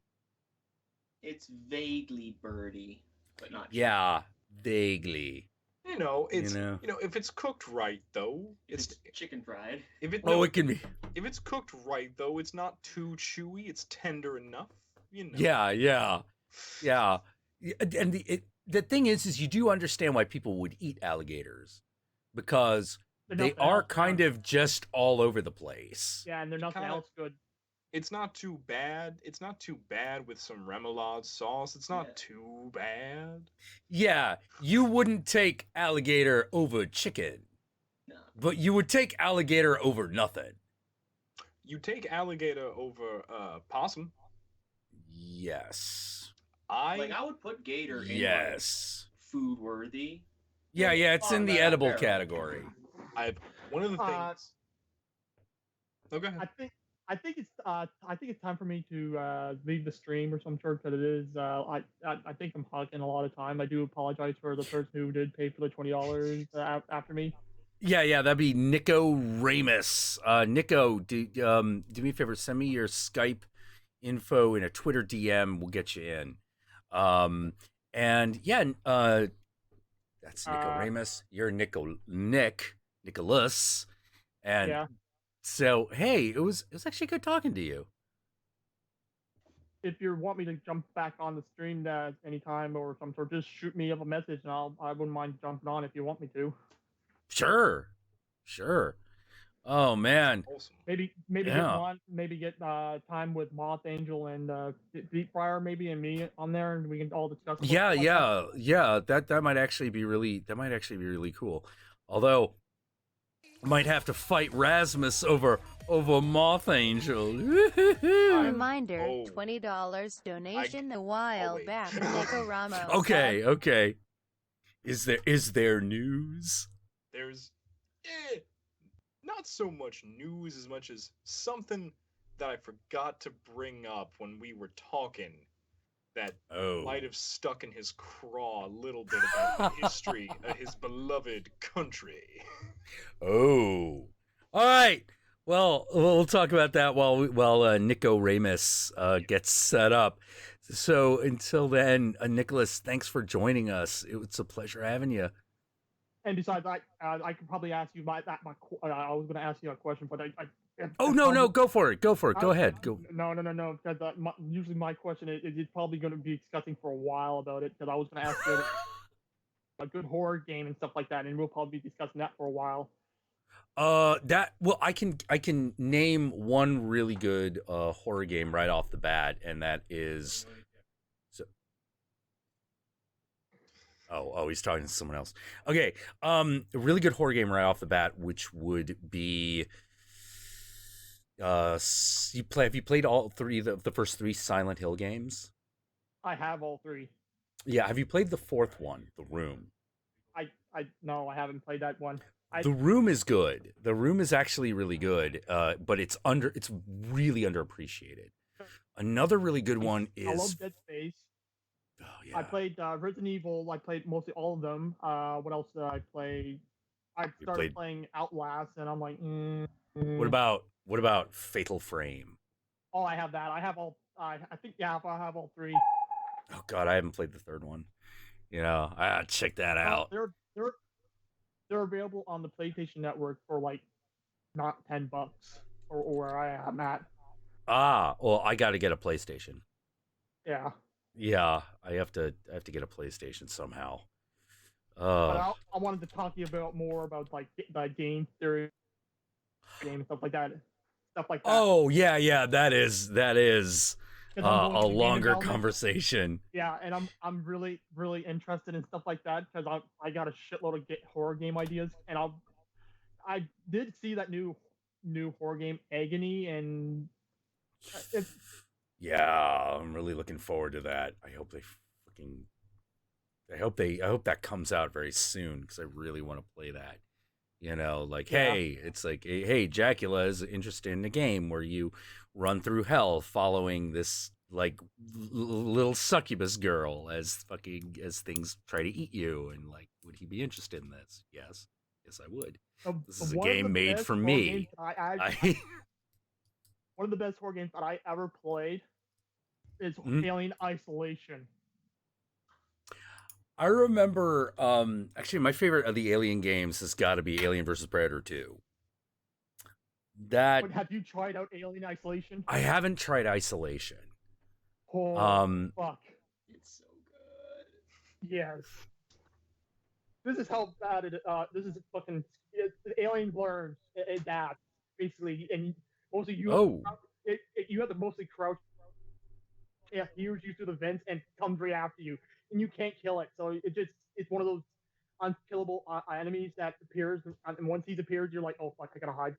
It's vaguely birdy, but not chicken. Yeah, vaguely. You know, if it's cooked right though, it's chicken fried. It can be. If it's cooked right though, it's not too chewy. It's tender enough. You know. Yeah. And the thing is you do understand why people would eat alligators, because they are kind of just all over the place. Yeah, and they're nothing else good. It's not too bad. It's not too bad with some remoulade sauce. It's not too bad. Yeah, you wouldn't take alligator over chicken. No. But you would take alligator over nothing. You take alligator over possum. Yes. I would put gator in like food worthy. Yeah, it's in the edible category. One of the things. Oh, go ahead. I think it's time for me to leave the stream or some sort, because it is. I think I'm hogging a lot of time. I do apologize for the person who did pay for the $20 after me. Yeah, that'd be Nico Ramus. Nico, do me a favor, send me your Skype info in a Twitter DM. We'll get you in. And yeah, that's Nico Ramus. You're Nicholas, and. Yeah. So, hey, it was actually good talking to you. If you want me to jump back on the stream anytime or some sort, just shoot me up a message and I wouldn't mind jumping on if you want me to. Sure. Oh man. Awesome. Maybe Yeah. get time with Moth Angel and Deep Fryer maybe and me on there, and we can all discuss. About Yeah, stuff like that. yeah. That might actually be really cool. Although I might have to fight Rasmus over Moth Angel. Reminder, Oh. $20 donation a while wait. back. Nico Ramos. Okay. Is there news? There's not so much news as much as something that I forgot to bring up when we were talking that might have stuck in his craw a little bit about the history of his beloved country. Oh. All right. Well, we'll talk about that while Nico Ramos gets set up. So until then, Nicholas, thanks for joining us. It's a pleasure having you. And besides, I could probably ask you I was going to ask you a question, but No, go for it. Go ahead. Go. No. Because usually my question is probably going to be discussing for a while about it. Because I was going to ask you a good horror game and stuff like that, and we'll probably be discussing that for a while. I can name one really good horror game right off the bat, and that is. Oh, he's talking to someone else. Okay, a really good horror game right off the bat, which would be, have you played all three the first three Silent Hill games? I have all three. Yeah, have you played the fourth one, The Room? No, I haven't played that one. The Room is good. The Room is actually really good, but it's really underappreciated. Another really good one is. I love Dead Space. Oh, yeah. I played Resident Evil. I played mostly all of them. What else did I play? I started playing Outlast, and I'm like, What about Fatal Frame? Oh, I have that. I have all. I think I have all three. Oh God, I haven't played the third one. I gotta check that out. They're available on the PlayStation Network for like not $10 or where I am at. Well, I got to get a PlayStation. Yeah. Yeah, I have to get a PlayStation somehow. But I wanted to talk to you about more about like the game theory, game stuff like that. Oh yeah, that is a longer conversation. Yeah, and I'm really interested in stuff like that because I got a shitload of horror game ideas, and I did see that new horror game Agony, and yeah, I'm really looking forward to that. I hope that comes out very soon because I really want to play that. Hey, it's like, hey, Jackula is interested in a game where you run through hell following this like little succubus girl as things try to eat you, and like, would he be interested in this? Yes, I would. This is a game made for me. One of the best horror games that I ever played is Alien Isolation. I remember, actually, my favorite of the Alien games has got to be Alien vs. Predator 2. But have you tried out Alien Isolation? I haven't tried Isolation. Oh, fuck. It's so good. Yes. This is how bad it. This is fucking. Alien learns that basically, and mostly you. Oh. You have to mostly crouch. Yeah, hears you through the vents and comes right after you, and you can't kill it. So it's one of those unkillable enemies that appears, and once he's appeared, you're like, oh fuck, I gotta hide.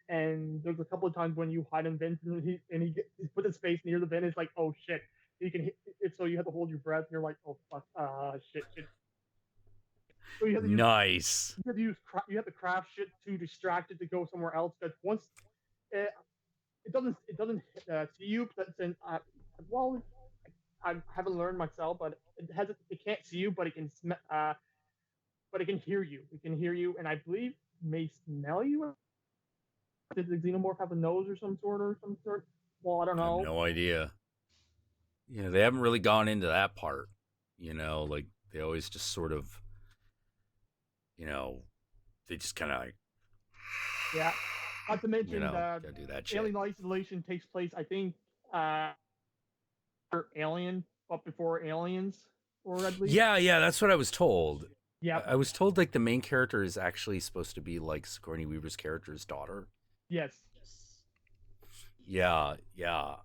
And there's a couple of times when you hide in vents, and he puts his face near the vent. It's like, oh shit, you can hit it, so you have to hold your breath, and you're like, oh fuck, shit. So you have to nice. You have to craft shit to distract it to go somewhere else. Because once it doesn't see you, but then well, I haven't learned myself, but it can't see you, but it can but it can hear you. It can hear you, and I believe may smell you. Did the xenomorph have a nose or some sort? Well, I don't know. I have no idea. They haven't really gone into that part. Like they always just sort of, they just kind of like. Yeah. Not to mention gotta do that shit. Alien Isolation takes place, I think, Alien, but before Aliens, or at least. Yeah, that's what I was told. Yeah, I was told like the main character is actually supposed to be like Sigourney Weaver's character's daughter. Yes. Yeah, yeah,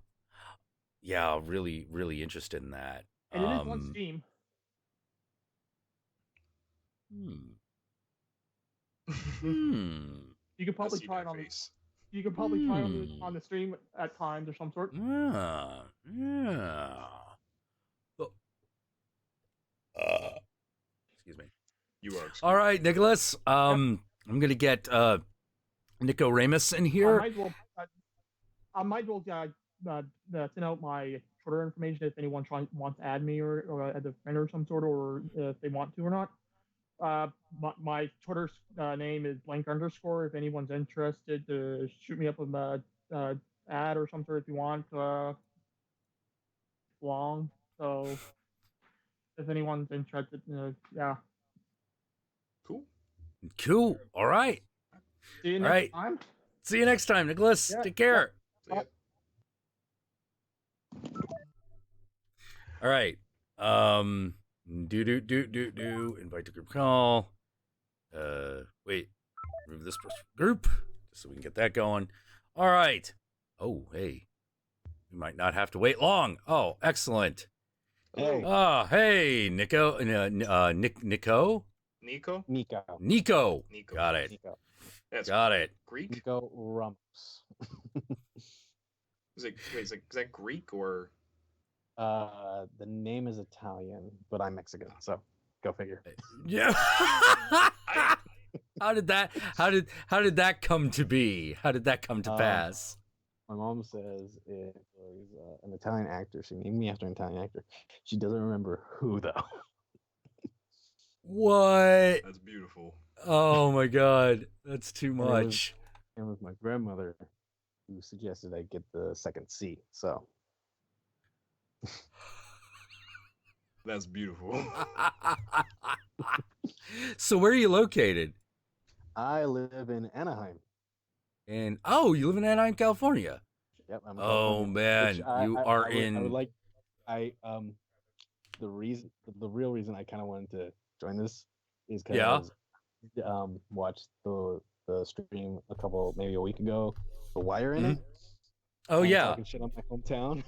yeah. Really, really interested in that. And it is on Steam. You could probably try it on. You could probably try it on the stream at times or some sort. Yeah, yeah. Excuse me. You are. All right, Nicholas. I'm gonna get Nico Ramus in here. I might as well send out my Twitter information if anyone wants to add me or as a friend or some sort, or if they want to or not. My Twitter name is blank _ if anyone's interested to shoot me up with an ad or some sort if you want. Long. So if anyone's interested, yeah. Cool. All right. See you next time. See you next time, Nicholas. Yeah. Take care. Yeah. All right. Invite to group call. Wait. Remove this group just so we can get that going. All right. Oh, hey. You might not have to wait long. Oh, excellent. Hey. Oh, hey, Nico. Nico. Nico. Got it. Nico. That's Got it. Greek. Nico Ramos. Is that Greek or? The name is Italian, but I'm Mexican, so go figure. Yeah. How did that come to be? How did that come to pass? My mom says it was an Italian actor. She named me after an Italian actor. She doesn't remember who though. What? That's beautiful. Oh my god, that's too much. It was my grandmother who suggested I get the second C. So that's beautiful. So where are you located? I live in Anaheim. And you live in Anaheim, California. Yep. I'm oh man, you are in. I would like. The real reason I kind of wanted to join this is because I watched the stream maybe a week ago. The Wire in it. Oh yeah. Talking shit on my hometown.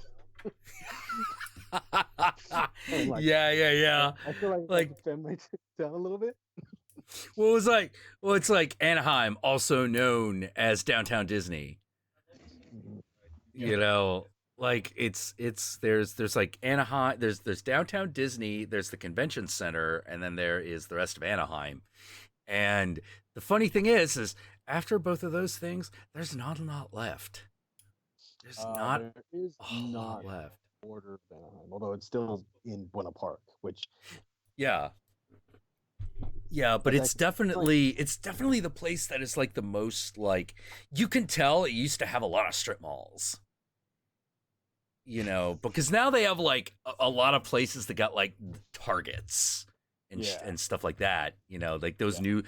Yeah. I feel like family down a little bit. Well, it's like Anaheim, also known as Downtown Disney. You know, like there's like Anaheim, there's Downtown Disney, there's the convention center, and then there is the rest of Anaheim. And the funny thing is after both of those things, there's not a lot left. There's not a lot left. Border of Anaheim, although it's still in Buena Park, which but it's definitely the place that is like the most, like, you can tell it used to have a lot of strip malls, you know, because now they have like a lot of places that got like Targets and stuff like that, you know, like those new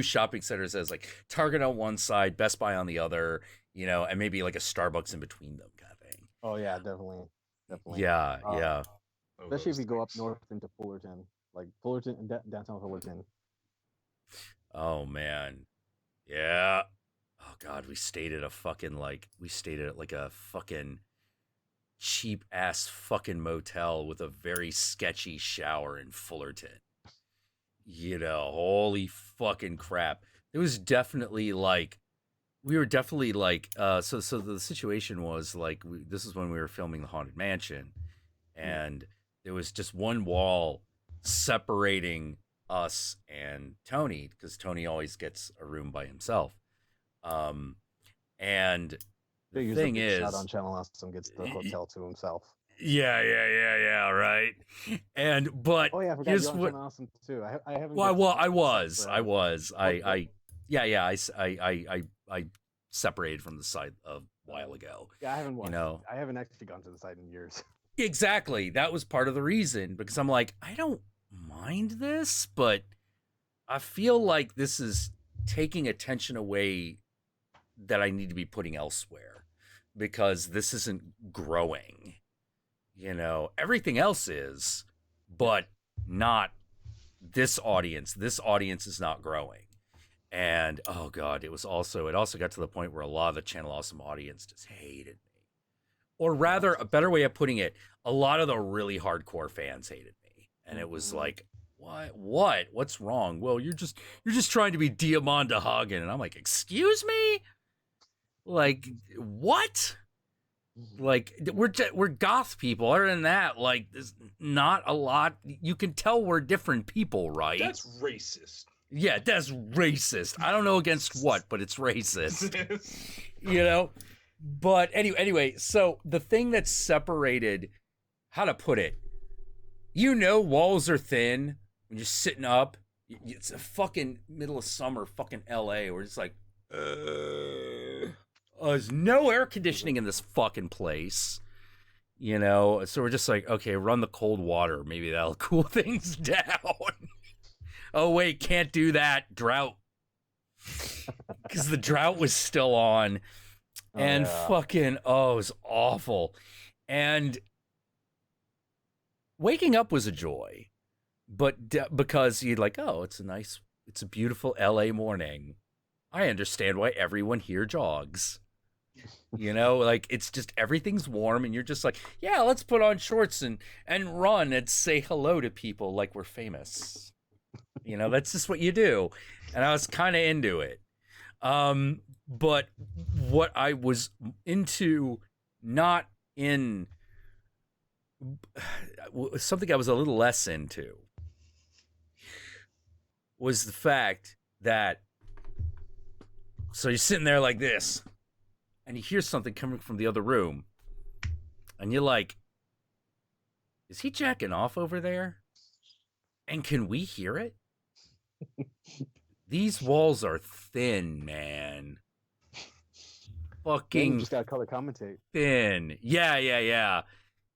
shopping centers as like Target on one side, Best Buy on the other, you know, and maybe like a Starbucks in between them kind of thing. Oh yeah, definitely. Yeah. Especially if you go up north into Fullerton, like Fullerton, downtown Fullerton. Oh man, yeah. Oh god, we stayed at a fucking cheap ass fucking motel with a very sketchy shower in Fullerton. You know, holy fucking crap. It was definitely like, we were definitely like, so the situation was like, this is when we were filming the Haunted Mansion, and there was just one wall separating us and Tony, because Tony always gets a room by himself. And the thing is, shot on Channel Awesome gets the hotel to himself. Yeah, right. But oh yeah, I forgot here's you're on what. Channel Awesome too. I haven't. Well, I was. I separated from the site a while ago. Yeah, I haven't watched. You know, I haven't actually gone to the site in years. Exactly. That was part of the reason, because I'm like, I don't mind this, but I feel like this is taking attention away that I need to be putting elsewhere, because this isn't growing. You know, everything else is, but not this audience. This audience is not growing. And oh god, it also got to the point where a lot of the Channel Awesome audience just hated me. Or rather, a better way of putting it, a lot of the really hardcore fans hated me. And it was like, what's wrong? Well, you're just trying to be Diamanda Hagen. And I'm like, excuse me? Like, what? Like, we're goth people. Other than that, like, there's not a lot. You can tell we're different people, right? That's racist. Yeah, that's racist. I don't know against what, but it's racist. You know? But anyway, so the thing that separated, how to put it, walls are thin when you're sitting up. It's a fucking middle of summer, fucking LA, where it's like, there's no air conditioning in this fucking place. You know? So we're just like, okay, run the cold water. Maybe that'll cool things down. Oh, wait, can't do that. Drought. Because the drought was still on. And fucking, it was awful. And waking up was a joy. But because you're like, oh, it's a beautiful LA morning. I understand why everyone here jogs. You know, like, it's just everything's warm and you're just like, yeah, let's put on shorts and run and say hello to people like we're famous. You know, that's just what you do. And I was kind of into it. But what I was into, not in, something I was a little less into, was the fact that, so you're sitting there like this, and you hear something coming from the other room, and you're like, is he jacking off over there? And can we hear it? These walls are thin, man. Fucking just gotta color commentate. Thin. Yeah.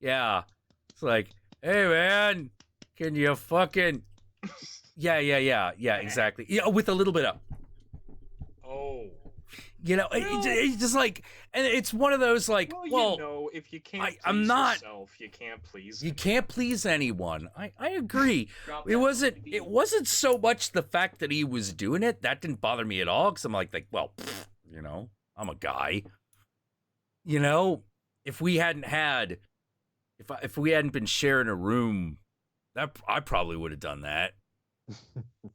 It's like, hey man, can you fucking Yeah, exactly. Yeah, with a little bit of you know, it's just like, and it's one of those like, well, you know, if you can't please yourself, you can't please anyone. You can't please anyone. I agree. It wasn't so much the fact that he was doing it that didn't bother me at all, because I'm like, well, you know, I'm a guy. You know, if we hadn't been sharing a room, that I probably would have done that.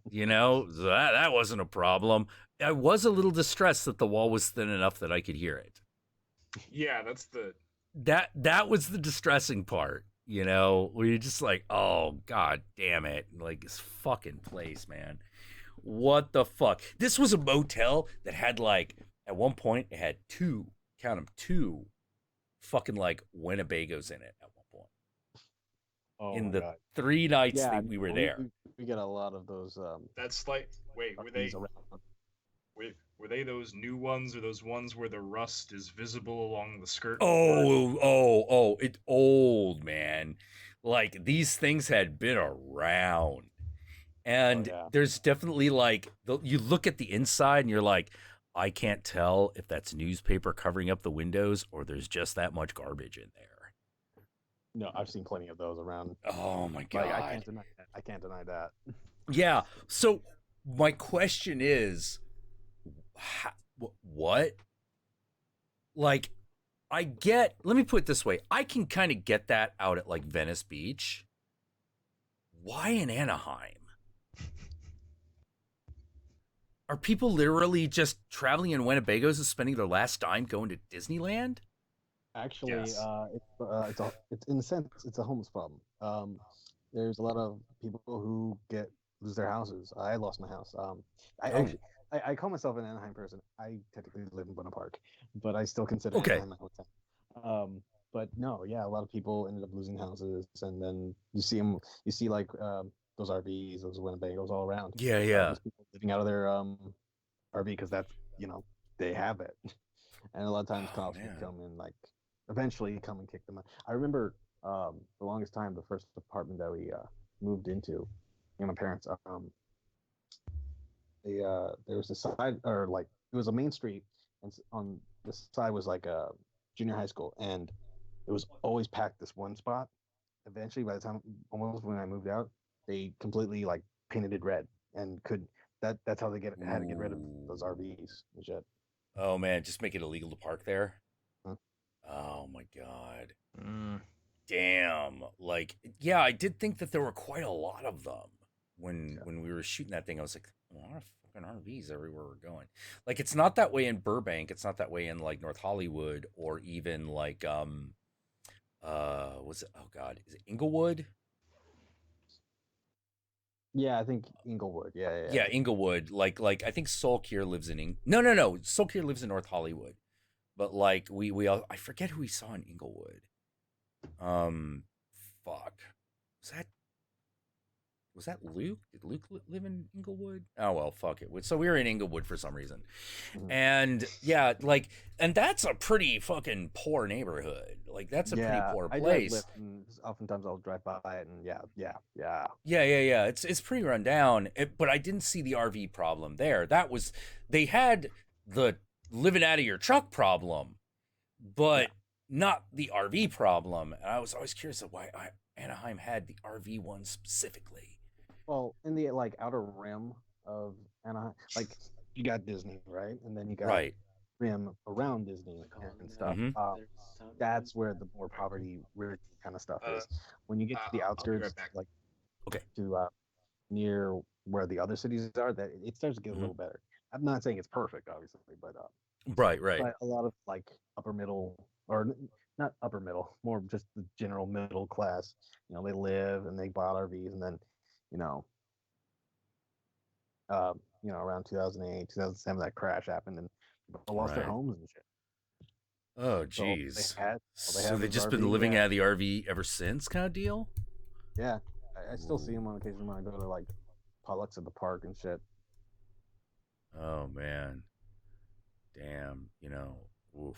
You know, so that wasn't a problem. I was a little distressed that the wall was thin enough that I could hear it. Yeah, that's that was the distressing part, you know, where you're just like, oh god damn it, like, this fucking place, man. What the fuck? This was a motel that had, like, at one point it had two fucking like Winnebagos in it at one point. Oh, in the God. 3 nights yeah, that we were there. We get a lot of those. That's like, wait, were they those new ones, or those ones where the rust is visible along the skirt? It's old, man. Like, these things had been around. And there's definitely, like, you look at the inside and you're like, I can't tell if that's newspaper covering up the windows or there's just that much garbage in there. No, I've seen plenty of those around. Oh my god! Like, I can't deny that. Yeah. So my question is, what? Like, let me put it this way: I can kind of get that out at like Venice Beach. Why in Anaheim? Are people literally just traveling in Winnebagos and spending their last dime going to Disneyland? Actually, it's in a sense, it's a homeless problem. There's a lot of people who lose their houses. I lost my house. I call myself an Anaheim person. I technically live in Buena Park, but I still consider Anaheim my hometown. But no, yeah, a lot of people ended up losing houses, and then you see like those RVs, those Winnebagos all around. Yeah. People living out of their RV because that's, you know, they have it, and a lot of times cops would come and like eventually come and kick them out. I remember the longest time, the first apartment that we moved into, my parents, there was a side, or like it was a main street, and on this side was like a junior high school, and it was always packed this one spot. Eventually, by the time almost when I moved out, they completely like painted it red and that's how they had to get rid of those Ooh. RVs and shit. Oh man, just make it illegal to park there. Huh? Oh my god. Mm. Damn. Like, yeah, I did think that there were quite a lot of them when we were shooting that thing. I was like, a lot of fucking RVs everywhere we're going. Like, it's not that way in Burbank. It's not that way in like North Hollywood or even like was it? Oh god, is it Inglewood? Yeah, I think Inglewood. Yeah. Yeah, Inglewood. Like I think Soul Kier lives in No. Soul Kier lives in North Hollywood. But like we all, I forget who we saw in Inglewood. Fuck. Was that Luke? Did Luke live in Inglewood? Oh well, fuck it. So we were in Inglewood for some reason. And yeah, like, and that's a pretty fucking poor neighborhood. Like that's a pretty poor place. Oftentimes I'll drive by it and yeah. Yeah. It's pretty run down. But I didn't see the RV problem there. They had the living out of your truck problem, but not the RV problem. And I was always curious of why Anaheim had the RV one specifically. Well, in the like outer rim of Anaheim, like you got Disney, right? And then you got rim around Disney and stuff. Mm-hmm. That's where the more poverty-rich kind of stuff is. When you get to the outskirts, like to near where the other cities are, that it starts to get a little better. I'm not saying it's perfect, obviously, but right. But a lot of like upper middle, or not upper middle, more just the general middle class. You know, they live and they bought RVs, and then around 2008, 2007, that crash happened, and people lost their homes and shit. Oh, jeez. So they've just been living out of the RV ever since, kind of deal? Yeah. I still see them on occasion when I go to, like, potlucks at the park and shit. Oh, man. Damn, oof.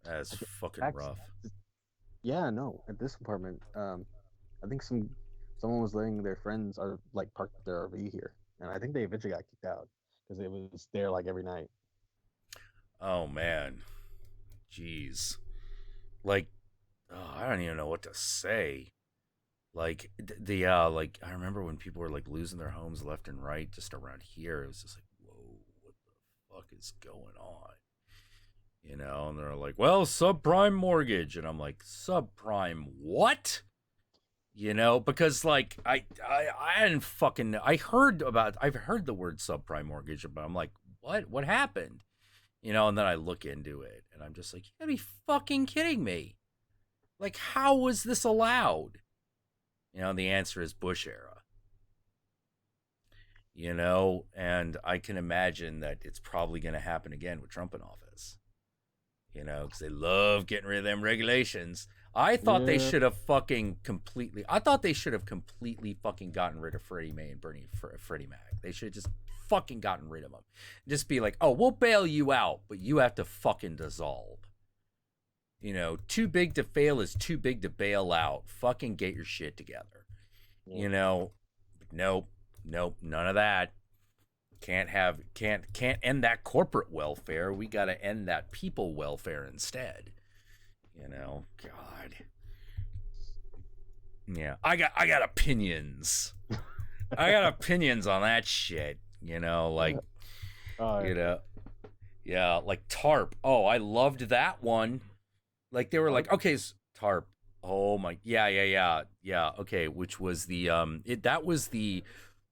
That's fucking rough. Yeah, no. At this apartment, I think someone was letting their friends park their RV here. And I think they eventually got kicked out because it was there, like, every night. Oh, man. Jeez. Like, I don't even know what to say. Like, I remember when people were, like, losing their homes left and right just around here. It was just like, whoa, what the fuck is going on? And they're like, well, subprime mortgage. And I'm like, subprime what? Because like I hadn't fucking I've heard the word subprime mortgage, but I'm like, what happened? And then I look into it and I'm just like, you gotta be fucking kidding me. Like, how was this allowed? The answer is Bush era. And I can imagine that it's probably gonna happen again with Trump in office. Because they love getting rid of them regulations. I thought they should have completely fucking gotten rid of Freddie Mae and Freddie Mac. They should have just fucking gotten rid of them. Just be like, oh, we'll bail you out, but you have to fucking dissolve. Too big to fail is too big to bail out. Fucking get your shit together. Nope, none of that. Can't end that corporate welfare. We got to end that people welfare instead. God. Yeah, I got opinions. I got opinions on that shit. Like, yeah, like TARP. Oh, I loved that one. Like they were like, okay, TARP. Oh my, yeah. Okay, which was the that was the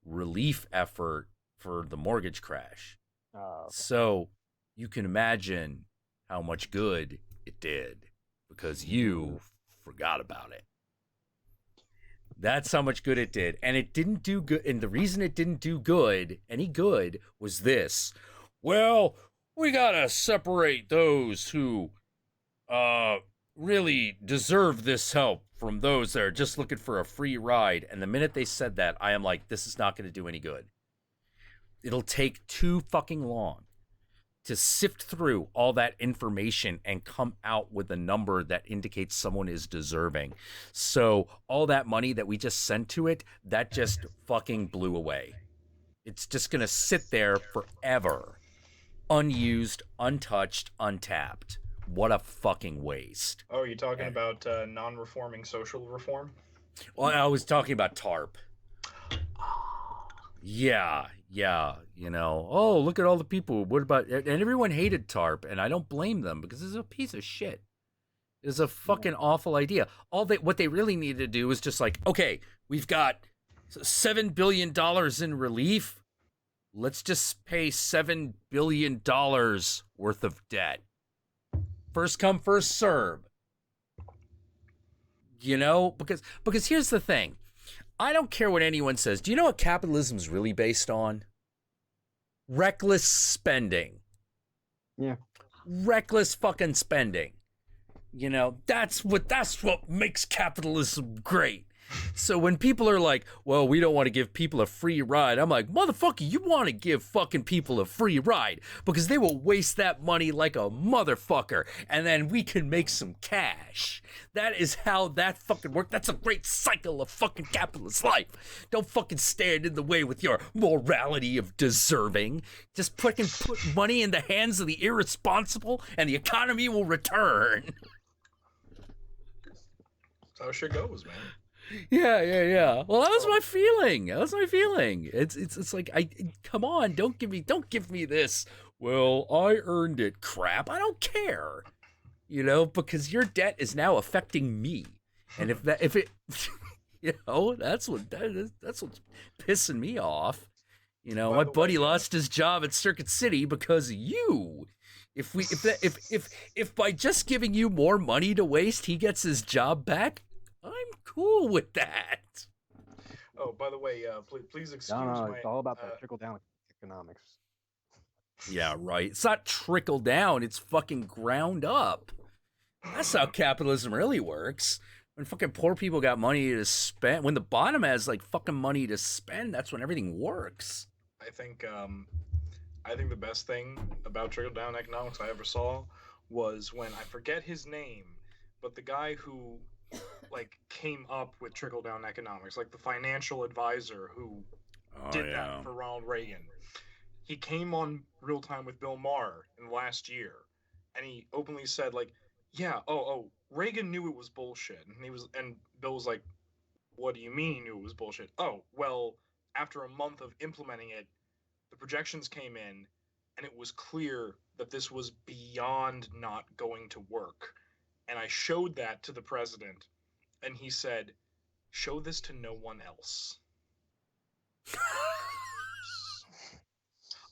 relief effort for the mortgage crash. Okay. So you can imagine how much good it did because you forgot about it. That's how much good it did. And it didn't do good. And the reason it didn't do any good was this. Well, we gotta separate those who really deserve this help from those that are just looking for a free ride. And the minute they said that, I am like, this is not going to do any good. It'll take too fucking long to sift through all that information and come out with a number that indicates someone is deserving. So all that money that we just sent to it, that just fucking blew away. It's just going to sit there forever. Unused, untouched, untapped. What a fucking waste. Oh, you're talking about non-reforming social reform? Well, I was talking about TARP. Yeah, you know. Oh, look at all the people. What about and everyone hated TARP, and I don't blame them because it's a piece of shit. It's a fucking awful idea. What they really needed to do is just like, okay, we've got $7 billion in relief. Let's just pay $7 billion worth of debt. First come, first serve. You know, because here's the thing. I don't care what anyone says. Do you know what capitalism is really based on? Reckless spending. Yeah. Reckless fucking spending. You know, that's what makes capitalism great. So when people are like, well, we don't want to give people a free ride, I'm like, motherfucker, you want to give fucking people a free ride because they will waste that money like a motherfucker and then we can make some cash. That is how that fucking works. That's a great cycle of fucking capitalist life. Don't fucking stand in the way with your morality of deserving. Just fucking put money in the hands of the irresponsible and the economy will return. That's how shit goes, man. Yeah. Well, that was my feeling. It's like come on, don't give me this. Well, I earned it crap. I don't care. You know, because your debt is now affecting me. And if it you know, that's what's pissing me off. You know, my buddy lost his job at Circuit City because of you. If by just giving you more money to waste, he gets his job back, I'm cool with that. Oh, by the way, please excuse No, it's all about that trickle-down economics. Yeah, right. It's not trickle down. It's fucking ground up. That's how capitalism really works. When fucking poor people got money to spend, when the bottom has like fucking money to spend, that's when everything works. I think the best thing about trickle-down economics I ever saw was when, I forget his name, but the guy who like came up with trickle-down economics, like the financial advisor who did that for Ronald Reagan. He came on Real Time with Bill Maher in the last year, and he openly said, like, yeah, Reagan knew it was bullshit. And Bill was like, what do you mean he knew it was bullshit? Oh, well, after a month of implementing it, the projections came in, and it was clear that this was beyond not going to work. And I showed that to the president, and he said, show this to no one else.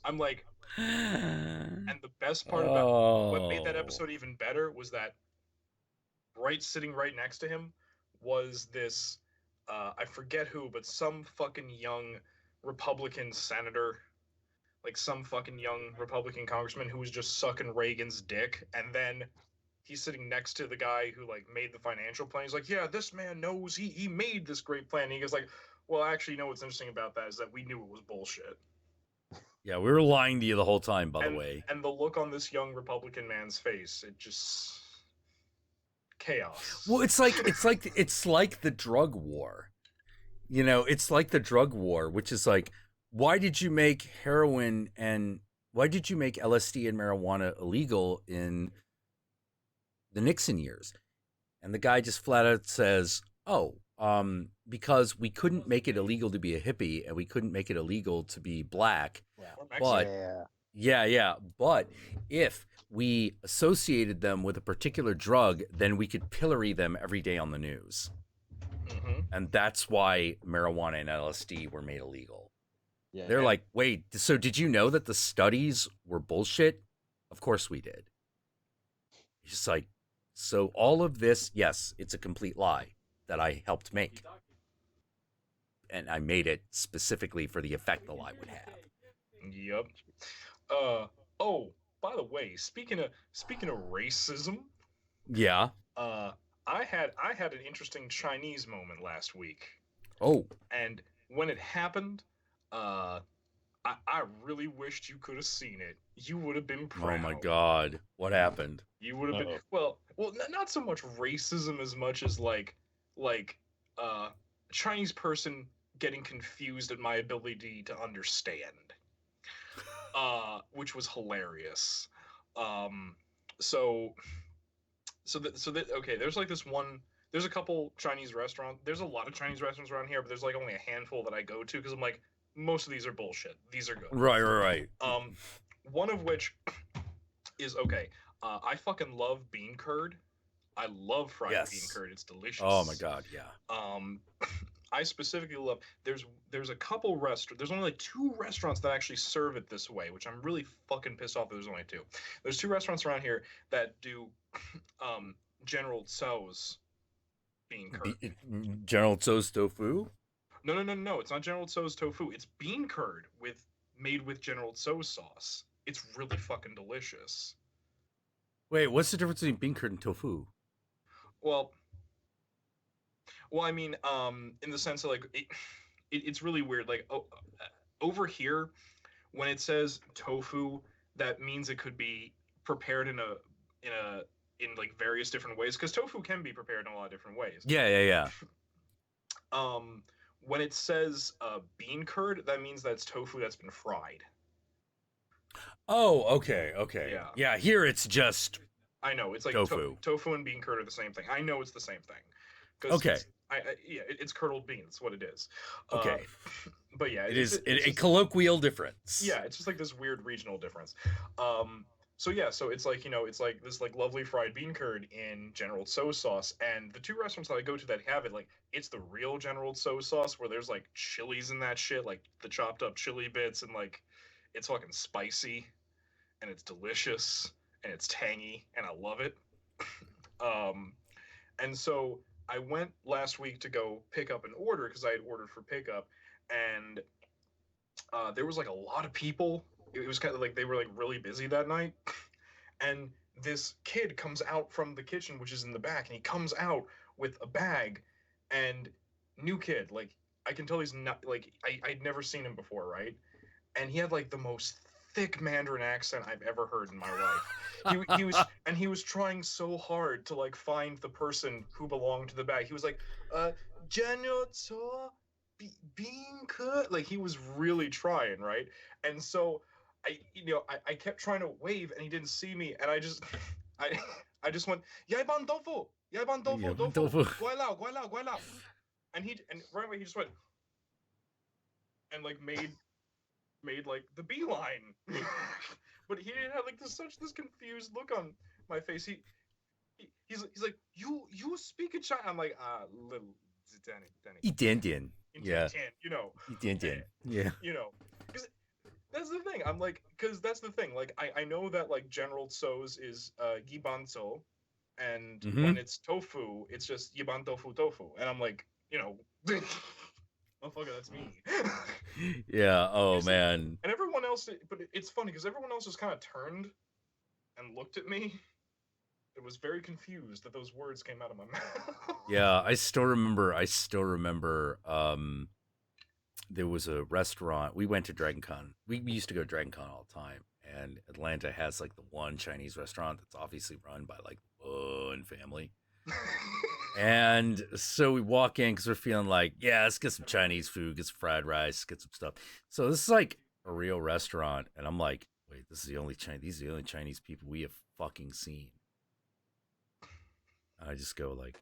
I'm like, and the best part about what made that episode even better was that sitting right next to him was this, I forget who, but some fucking young Republican senator, like some fucking young Republican congressman who was just sucking Reagan's dick, and then he's sitting next to the guy who like made the financial plan. He's like, yeah, this man knows he made this great plan. And he goes like, well, actually, you know what's interesting about that is that we knew it was bullshit. Yeah, we were lying to you the whole time, by the way. And the look on this young Republican man's face, it just chaos. Well, it's like the drug war. You know, it's like the drug war, which is like, why did you make LSD and marijuana illegal in the Nixon years? And the guy just flat out says, because we couldn't make it illegal to be a hippie and we couldn't make it illegal to be black. But but if we associated them with a particular drug, then we could pillory them every day on the news. Mm-hmm. And that's why marijuana and LSD were made illegal. Yeah. They're like, wait, so did you know that the studies were bullshit? Of course we did. It's just like, so all of this, yes, it's a complete lie that I helped make. And I made it specifically for the effect the lie would have. Yep. By the way, speaking of racism, yeah. I had an interesting Chinese moment last week. Oh. And when it happened, I really wished you could have seen it. You would have been proud. Oh my God. What happened? You would have been well, not so much racism as much as like Chinese person getting confused at my ability to understand. Which was hilarious. Okay, there's like this one, there's a couple Chinese restaurants. There's a lot of Chinese restaurants around here, but there's like only a handful that I go to because I'm like, most of these are bullshit. These are good. Right. One of which is okay. I fucking love bean curd. I love fried bean curd. It's delicious. Oh my god, yeah. I specifically love. There's a couple restaurants. There's only like 2 restaurants that actually serve it this way, which I'm really fucking pissed off that there's only 2. There's 2 restaurants around here that do General Tso's bean curd. General Tso's tofu? No. It's not General Tso's tofu. It's bean curd made with General Tso's sauce. It's really fucking delicious. Wait, what's the difference between bean curd and tofu? Well, I mean, in the sense of like, it's really weird. Like, over here, when it says tofu, that means it could be prepared in like various different ways, because tofu can be prepared in a lot of different ways. Yeah. When it says bean curd, that means that's tofu that's been fried. Oh, okay. Yeah, here it's just. I know it's like tofu and bean curd are the same thing. I know it's the same thing. Okay. It's curdled beans. That's what it is. Okay. But yeah, it is a colloquial difference. Yeah, it's just like this weird regional difference. So it's like, it's like this like lovely fried bean curd in General Tso's sauce, and the 2 restaurants that I go to that have it, like, it's the real General Tso's sauce where there's like chilies in that shit, like the chopped up chili bits, and like it's fucking spicy, and it's delicious, and it's tangy, and I love it. And so I went last week to go pick up an order because I had ordered for pickup, and there was like a lot of people. It was kind of like they were like really busy that night, and this kid comes out from the kitchen, which is in the back, and he comes out with a bag, and new kid, like I can tell he's not like I'd never seen him before, right? And he had like the most thick Mandarin accent I've ever heard in my life. He was trying so hard to like find the person who belonged to the bag. He was like, General Tso bean curd. Like he was really trying, right? And so I kept trying to wave, and he didn't see me, and I just went, Yai ban tofu, tofu, guai lao. And right away he just went and like made like the beeline. But he didn't have like this confused look on my face. He's like, you speak a Chinese. I'm like, little Danny. 一点点. Yeah. 一点点. Yeah. Because that's the thing. I'm like, because that's the thing. Like, I know that like General Tso's is yibanzo, and when it's tofu, it's just yiban tofu. And I'm like, motherfucker, that's me. Yeah. Oh man. And everyone else, but it's funny because everyone else just kind of turned and looked at me. It was very confused that those words came out of my mouth. Yeah, I still remember. There was a restaurant. We went to Dragon Con. We used to go to Dragon Con all the time, and Atlanta has like the one Chinese restaurant that's obviously run by like one family. And so we walk in because we're feeling like, yeah, let's get some Chinese food, get some fried rice, get some stuff. So this is like a real restaurant, and I'm like, wait, these are the only Chinese people we have fucking seen. And I just go like,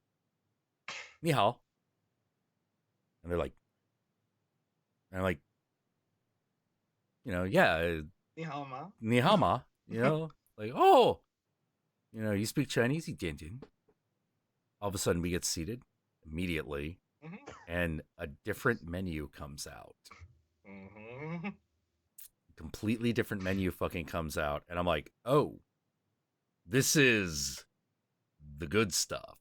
ni hao. And they're like, and I'm like, yeah. Ni hao ma. Ni hao ma. Like, oh, you speak Chinese? Dian dian. All of a sudden we get seated immediately, and a different menu comes out. Completely different menu fucking comes out. And I'm like, oh, this is the good stuff.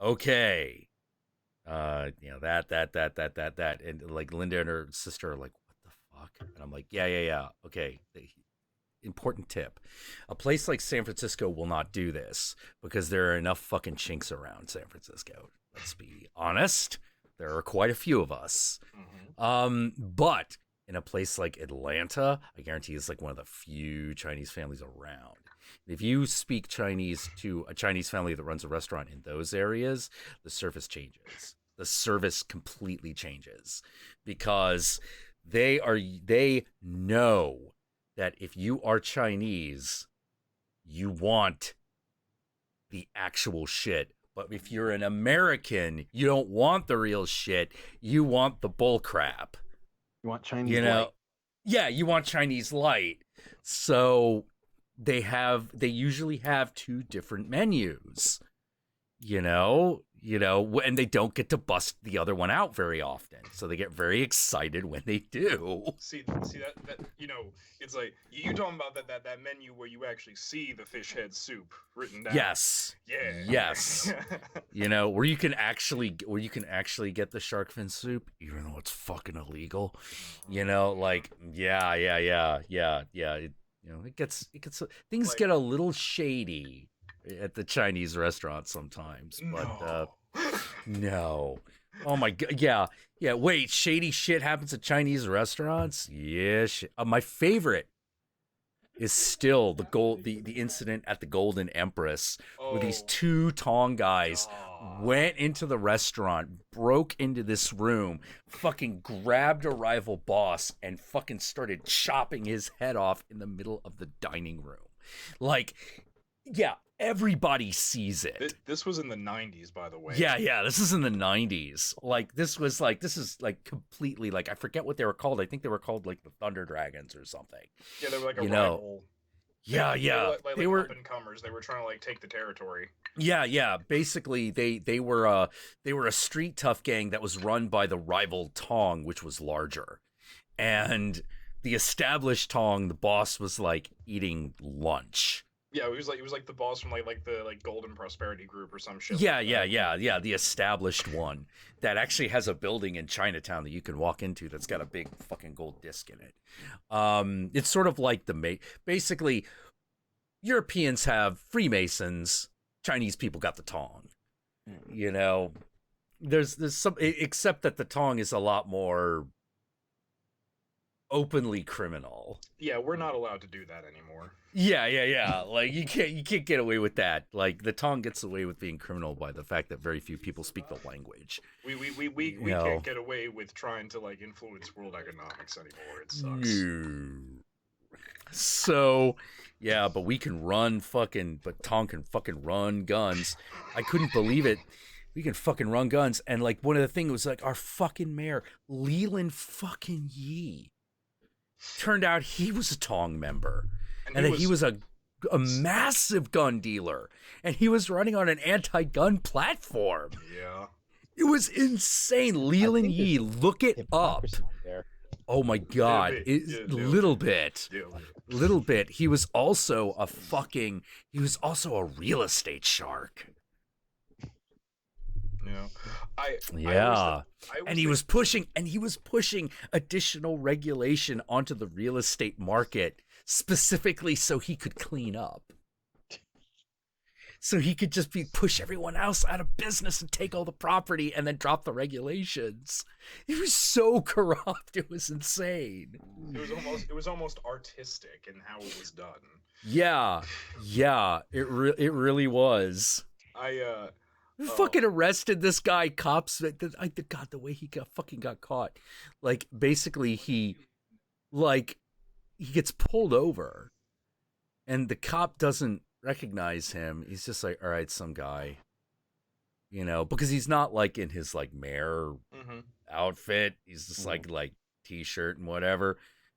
Okay. That. And like Linda and her sister are like, what the fuck? And I'm like, yeah. Okay. Important tip. A place like San Francisco will not do this because there are enough fucking chinks around San Francisco. Let's be honest. There are quite a few of us. But in a place like Atlanta, I guarantee it's like one of the few Chinese families around. If you speak Chinese to a Chinese family that runs a restaurant in those areas, the service changes. The service completely changes because they know that if you are Chinese, you want the actual shit But if you're an American, you don't want the real shit. You want the bull crap. You want Chinese light. Yeah, you want Chinese light. So they usually have two different menus. And they don't get to bust the other one out very often. So they get very excited when they do. See that it's like you talking about that menu where you actually see the fish head soup written down. Yes. Yeah. Yes. Where you can actually get the shark fin soup, even though it's fucking illegal. Yeah. It gets things get a little shady at the Chinese restaurant sometimes, but no. Oh my god, yeah. Wait, shady shit happens at Chinese restaurants? Yeah, my favorite is still the incident at the Golden Empress, where these two Tong guys went into the restaurant, broke into this room, fucking grabbed a rival boss, and fucking started chopping his head off in the middle of the dining room. Everybody sees it. This was in the 90s, by the way. Yeah, this is in the 90s. This is completely, I forget what they were called. I think they were called, the Thunder Dragons or something. Yeah, they were a rival. Yeah. They were up-and-comers. They were trying to, take the territory. Yeah. Basically, they were a street tough gang that was run by the rival Tong, which was larger. And the established Tong, the boss, was, eating lunch. Yeah, he was like the boss from the Golden Prosperity Group or some shit. Yeah, the established one that actually has a building in Chinatown that you can walk into that's got a big fucking gold disc in it. It's sort of like basically Europeans have Freemasons, Chinese people got the Tong. There's some, except that the Tong is a lot more openly criminal. Yeah, we're not allowed to do that anymore. Yeah. You can't get away with that. The Tong gets away with being criminal by the fact that very few people speak the language. We can't get away with trying to influence world economics anymore. It sucks. So, yeah, but we can run but Tong can fucking run guns. I couldn't believe it. We can fucking run guns, and one of the things was our fucking mayor, Leland fucking Yee. Turned out he was a Tong member. And that he was a massive gun dealer. And he was running on an anti-gun platform. Yeah. It was insane. Leland Yee, look it up. Oh my god. Little bit. Little bit. He was also a real estate shark. Yeah. He was pushing additional regulation onto the real estate market, specifically so he could clean up. So he could just push everyone else out of business and take all the property and then drop the regulations. It was so corrupt. It was insane. It was almost artistic in how it was done. Yeah. It really was. Fucking arrested this guy. Cops. God, the way he got caught. Basically, he gets pulled over, and the cop doesn't recognize him. He's just all right, some guy, because he's not in his mayor outfit. He's just t-shirt and whatever.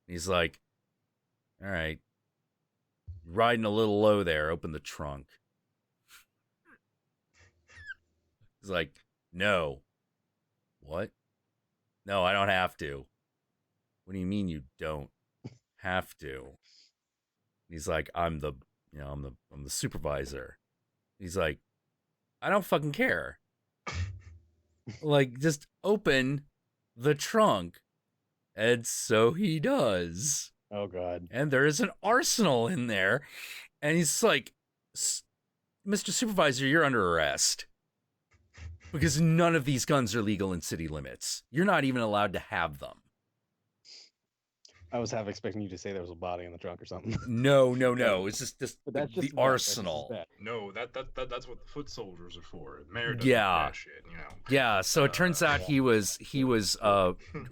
And he's all right, riding a little low there. Open the trunk. He's no. What? No, I don't have to. What do you mean you don't have to? He's I'm the supervisor. He's I don't fucking care. Just open the trunk. And so he does. Oh god. And there is an arsenal in there. And he's Mr. Supervisor, you're under arrest. Because none of these guns are legal in city limits. You're not even allowed to have them. I was half expecting you to say there was a body in the trunk or something. No. It's just the arsenal. No, that's what the foot soldiers are for. Mayor doesn't do that shit, Yeah, so it turns out he was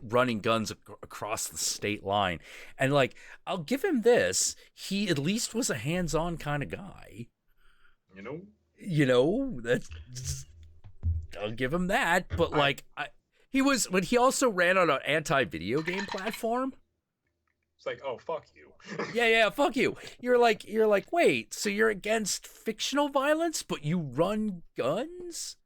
running guns across the state line. And I'll give him this. He at least was a hands-on kind of guy. You know, that's I'll give him that. But like, but he also ran on an anti-video game platform. It's like, oh, fuck you. Yeah, fuck you. You're like, wait, so you're against fictional violence, but you run guns?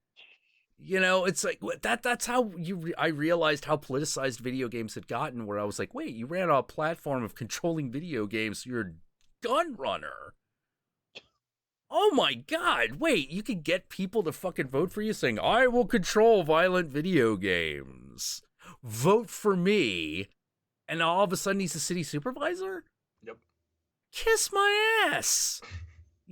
You know, it's like that's how I realized how politicized video games had gotten, where I was like, wait, you ran on a platform of controlling video games, so you're a gun runner. Oh my god, wait, you can get people to fucking vote for you saying, I will control violent video games. Vote for me. And all of a sudden he's a city supervisor? Yep. Kiss my ass.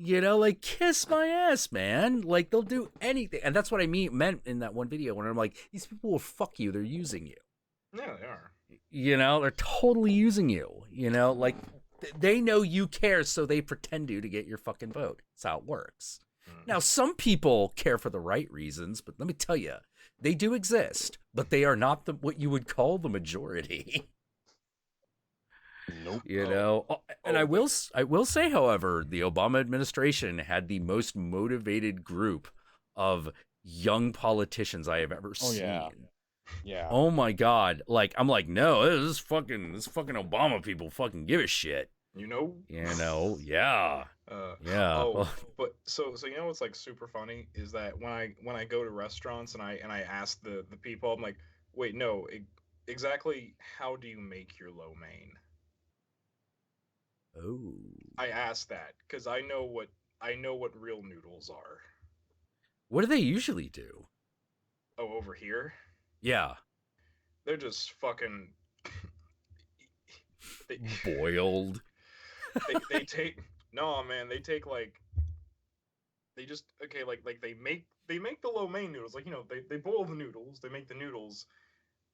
You know, like, kiss my ass, man. Like, they'll do anything. And that's what I meant in that one video when I'm like, these people will fuck you. They're using you. Yeah, they are. You know, they're totally using you. You know, like, they know you care, so they pretend to get your fucking vote. That's how it works. Now, some people care for the right reasons, but let me tell you, they do exist, but they are not what you would call the majority. Nope. You know, and I will say, however, the Obama administration had the most motivated group of young politicians I have ever seen. Yeah. Oh my god! Like, I'm like, no, this fucking Obama people fucking give a shit. You know. Yeah. Yeah. Oh, but so you know what's like super funny is that when I go to restaurants and I ask the people, I'm like, wait, no, exactly how do you make your lo mein? Oh. I ask that because I know what real noodles are. What do they usually do? Oh, over here? Yeah. They're just fucking boiled. They take they take like they just like they make the lo mein noodles, like, you know, they boil the noodles, they make the noodles,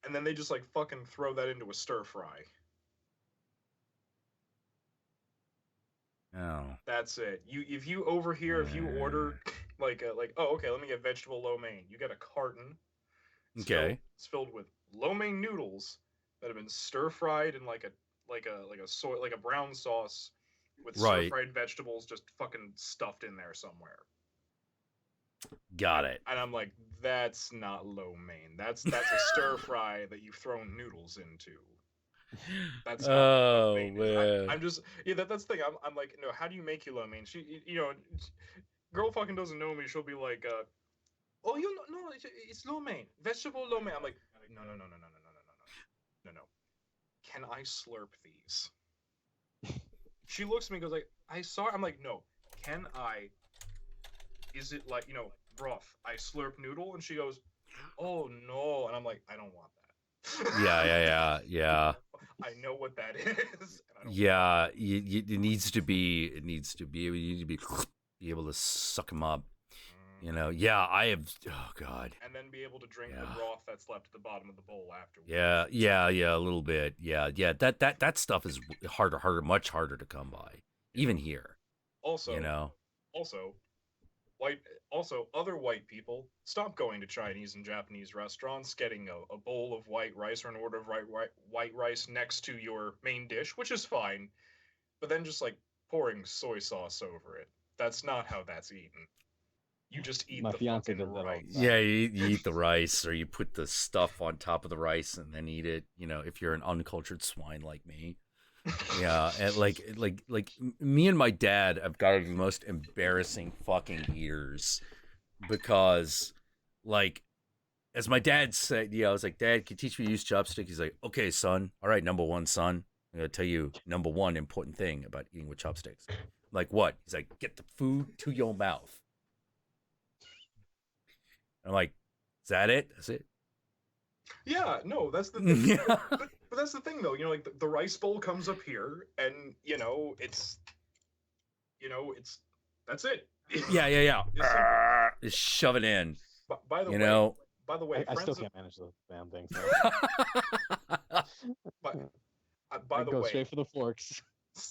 and then they just like fucking throw that into a stir fry. Oh. That's it. If you order like oh, okay, let me get vegetable lo mein. You get a carton. Okay. It's filled with lo mein noodles that have been stir fried in like a brown sauce with stir fried vegetables just fucking stuffed in there somewhere. Got it. And I'm like, that's not lo mein. That's a stir fry that you've thrown noodles into. That's not lo mein. Man. I'm just that's the thing. I'm like, no, how do you make your lo mein? She, you know, girl fucking doesn't know me. She'll be like, oh, you know, no, it's lo mein, vegetable lo mein. I'm like, no. Can I slurp these? She looks at me and goes like, I saw. I'm like, no. Can I? Is it like, you know, broth? I slurp noodle, and she goes, oh no, and I'm like, I don't want that. Yeah. I know what that is. Yeah, it needs to be. You need to be able to suck them up. You know, yeah, I have. Oh God. And then be able to drink the broth that's left at the bottom of the bowl afterwards. Yeah, a little bit. Yeah. That stuff is much harder to come by, even here. Also, you know. Also, other white people, stop going to Chinese and Japanese restaurants, getting a bowl of white rice or an order of white rice next to your main dish, which is fine, but then just like pouring soy sauce over it. That's not how that's eaten. You just eat the fucking rice. Yeah, you eat the rice, or you put the stuff on top of the rice and then eat it. You know, if you're an uncultured swine like me. Yeah, and like me and my dad have got the most embarrassing fucking ears, because, like, as my dad said, I was like, Dad, can you teach me to use chopsticks? He's like, okay, son. All right, number one, son. I'm gonna tell you number one important thing about eating with chopsticks. I'm like, what? He's like, get the food to your mouth. I'm like, is that it? That's it? Yeah, no, that's the thing. But that's the thing, though. You know, like the rice bowl comes up here, and it's that's it. Yeah. Just shove it in. By the way, I still can't manage the damn thing. By I the go way, straight for the forks.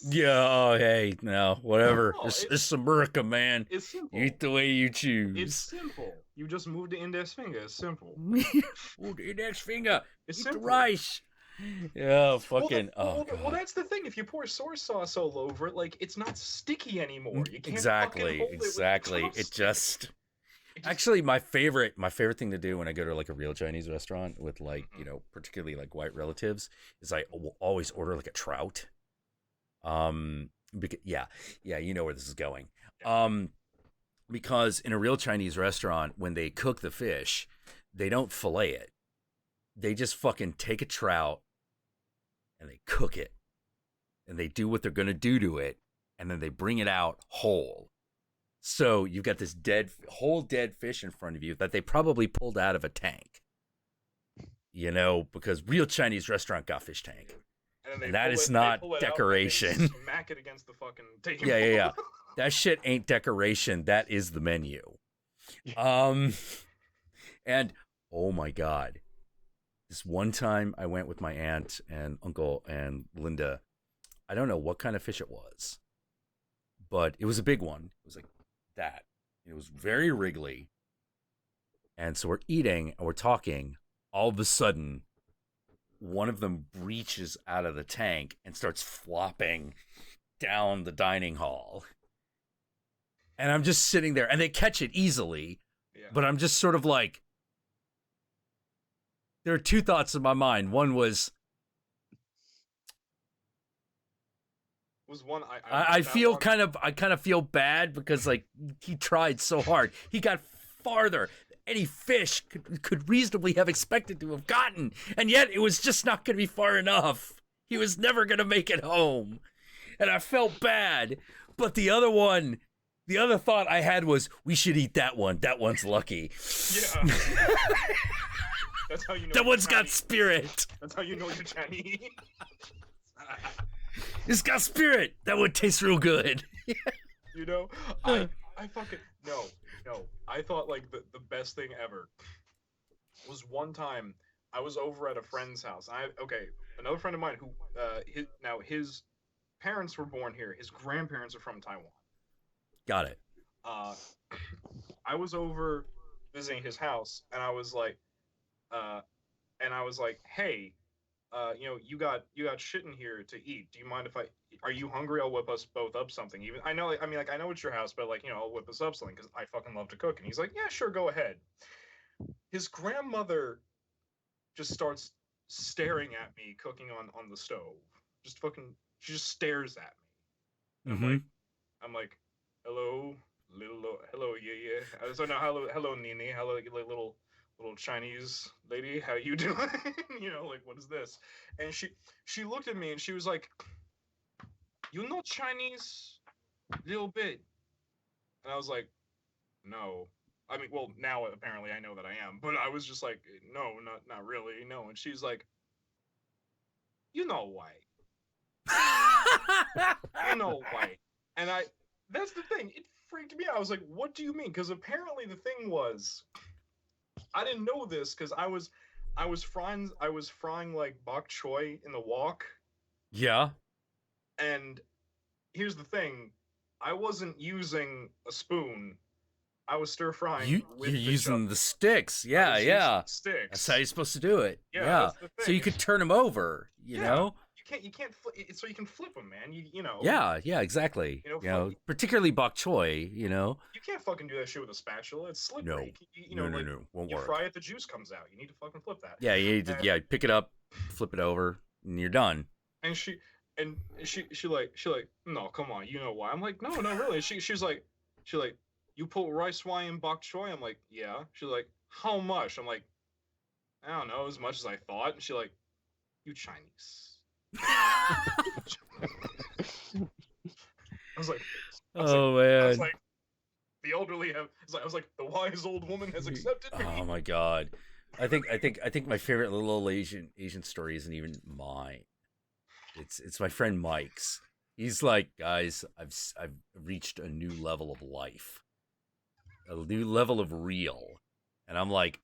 Yeah, oh, hey, no, whatever. No, it's America, man. It's simple. Eat the way you choose. It's simple. You just move the index finger. It's simple. Move the index finger. It's Eat simple. the rice. Yeah, fucking. Well, God. well, that's the thing. If you pour soy sauce all over it, like it's not sticky anymore. You can't Exactly, fucking hold exactly. it with It just. Actually, my favorite thing to do when I go to like a real Chinese restaurant with like particularly like white relatives is I will always order like a trout. Because, yeah, you know where this is going. Because in a real Chinese restaurant, when they cook the fish, they don't fillet it. They just fucking take a trout and they cook it, and they do what they're gonna do to it, and then they bring it out whole. So you've got this whole dead fish in front of you that they probably pulled out of a tank. You know, because real Chinese restaurant got fish tank. And that is not decoration. Smack it against the fucking table. Yeah. That shit ain't decoration. That is the menu. And oh my God. This one time I went with my aunt and uncle and Linda. I don't know what kind of fish it was, but it was a big one. It was like that. It was very wriggly. And so we're eating and we're talking. All of a sudden, one of them breaches out of the tank and starts flopping down the dining hall. And I'm just sitting there, and they catch it easily, but I'm just sort of like, there are two thoughts in my mind. One was one I kind of feel bad because like he tried so hard. He got farther any fish could reasonably have expected to have gotten, and yet it was just not going to be far enough. He was never going to make it home, and I felt bad. But the other thought I had was, we should eat that one. That one's lucky. Yeah. That's how you know. That one's got spirit. That's how you know you're Chinese. It's got spirit. That one tastes real good. You know, I fucking no. I thought like the best thing ever was one time I was over at a friend's house. Another friend of mine who his parents were born here. His grandparents are from Taiwan. Got it. I was over visiting his house, and I was like, hey, you got shit in here to eat. Do you mind if are you hungry? I'll whip us both up something. Even I know it's your house, but I'll whip us up something because I fucking love to cook. And he's like, yeah, sure, go ahead. His grandmother just starts staring at me cooking on the stove. She just stares at me. And I'm like, hello, yeah. So now, hello, Nini, hello, little Chinese lady, how you doing? What is this? And she looked at me and she was like, you know Chinese? Little bit. And I was like, no. I mean, well, now apparently I know that I am, but I was just like, no, not really, no. And she's like, you know why? You know why? And that's the thing. It freaked me out. I was like, what do you mean? Because apparently the thing was, I didn't know this because I was frying like bok choy in the wok. Yeah. And here's the thing, I wasn't using a spoon. I was stir frying. You're using the sticks. Yeah. Sticks. That's how you're supposed to do it. Yeah. That's the thing. So you could turn them over. You know. You can't so you can flip them, man. You know. Yeah, exactly. Particularly bok choy. You can't fucking do that shit with a spatula. It's slippery. No. Won't you work. fry it, the juice comes out. You need to fucking flip that. Yeah, you need to pick it up, flip it over, and you're done. And she like, no, come on, you know why? I'm like, no, really. She's like, you put rice wine in bok choy? I'm like, yeah. She's like, how much? I'm like, I don't know, as much as I thought. And she's like, you Chinese. I was like, the elderly have. I was like, the wise old woman has accepted me. Oh my God, I think my favorite little Asian story isn't even mine. It's my friend Mike's. He's like, guys, I've reached a new level of life, a new level of real, and I'm like,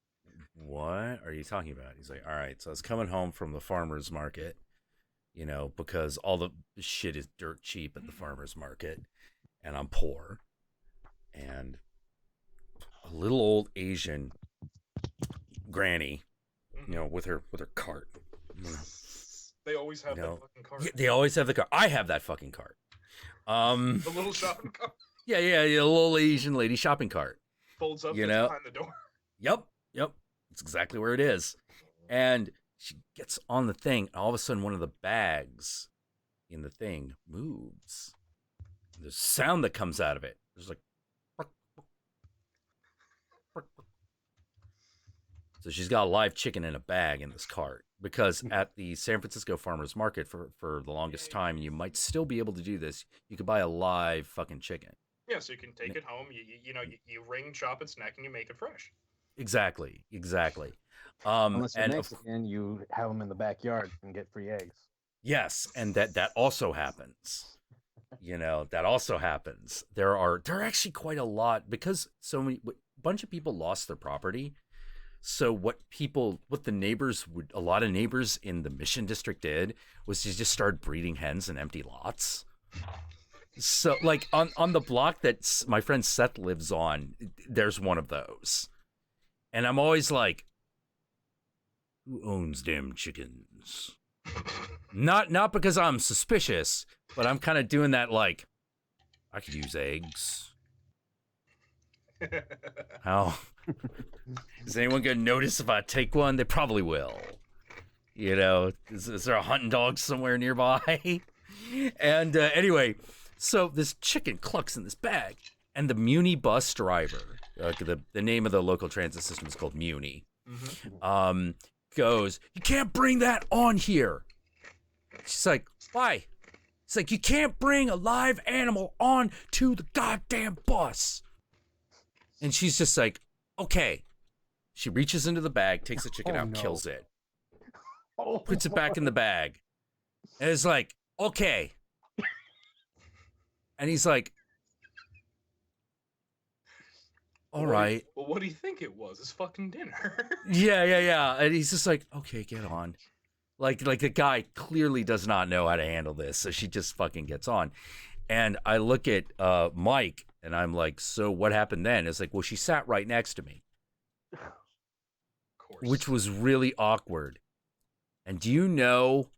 what are you talking about? He's like, all right, so I was coming home from the farmer's market. Because all the shit is dirt cheap at the farmer's market, and I'm poor. And a little old Asian granny, with her cart, They always have You know, that fucking cart. yeah, they always have the cart. I have that fucking cart. The little shopping cart yeah, a little Asian lady shopping cart. folds up You it's know? behind the door. Yep. That's exactly where it is. And she gets on the thing, and all of a sudden one of the bags in the thing moves. There's sound that comes out of it. There's like... So she's got a live chicken in a bag in this cart, because at the San Francisco Farmers Market for the longest time, and you might still be able to do this, you could buy a live fucking chicken. Yeah, so you can take it home. You ring, chop it, snack, and you make it fresh. Exactly. Unless you're and Mexican, you have them in the backyard and get free eggs. yes, and that also happens. That also happens. There are actually quite a lot, because a bunch of people lost their property. So what the neighbors a lot of neighbors in the Mission District did was to just start breeding hens in empty lots. So like on the block that my friend Seth lives on, there's one of those. And I'm always like, who owns damn chickens? Not because I'm suspicious, but I'm kind of doing that like, I could use eggs. How? Is anyone gonna notice if I take one? They probably will. Is there a hunting dog somewhere nearby? And anyway, so this chicken clucks in this bag, and the Muni bus driver, the name of the local transit system is called Muni, goes, "You can't bring that on here." She's like, "Why?" It's like, "You can't bring a live animal on to the goddamn bus." And she's just like, "Okay." She reaches into the bag, takes the chicken out, kills it, puts it back in the bag, and is like, "Okay." And he's like, "All right." Well, what do you think it was? It's fucking dinner. Yeah. And he's just like, "Okay, get on." Like the guy clearly does not know how to handle this, so she just fucking gets on. And I look at Mike, and I'm like, "So what happened then?" It's like, "Well, she sat right next to me." Which was really awkward. And do you know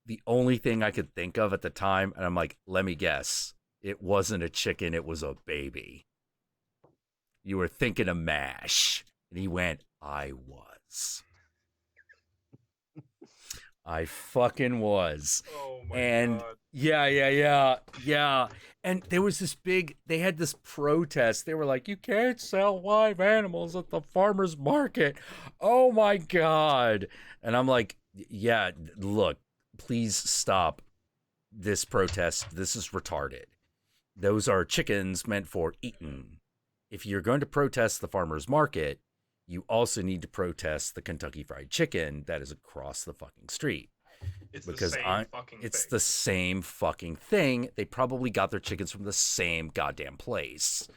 the only thing I could think of at the time? And I'm like, let me guess. It wasn't a chicken, it was a baby. You were thinking of MASH. And he went, I was. I fucking was. Oh my and God. Yeah. And there was they had this protest. They were like, "You can't sell live animals at the farmer's market." Oh my God. And I'm like, yeah, look, please stop this protest. This is retarded. Those are chickens meant for eating. If you're going to protest the farmer's market, you also need to protest the Kentucky Fried Chicken that is across the fucking street. It's the same fucking thing. They probably got their chickens from the same goddamn place,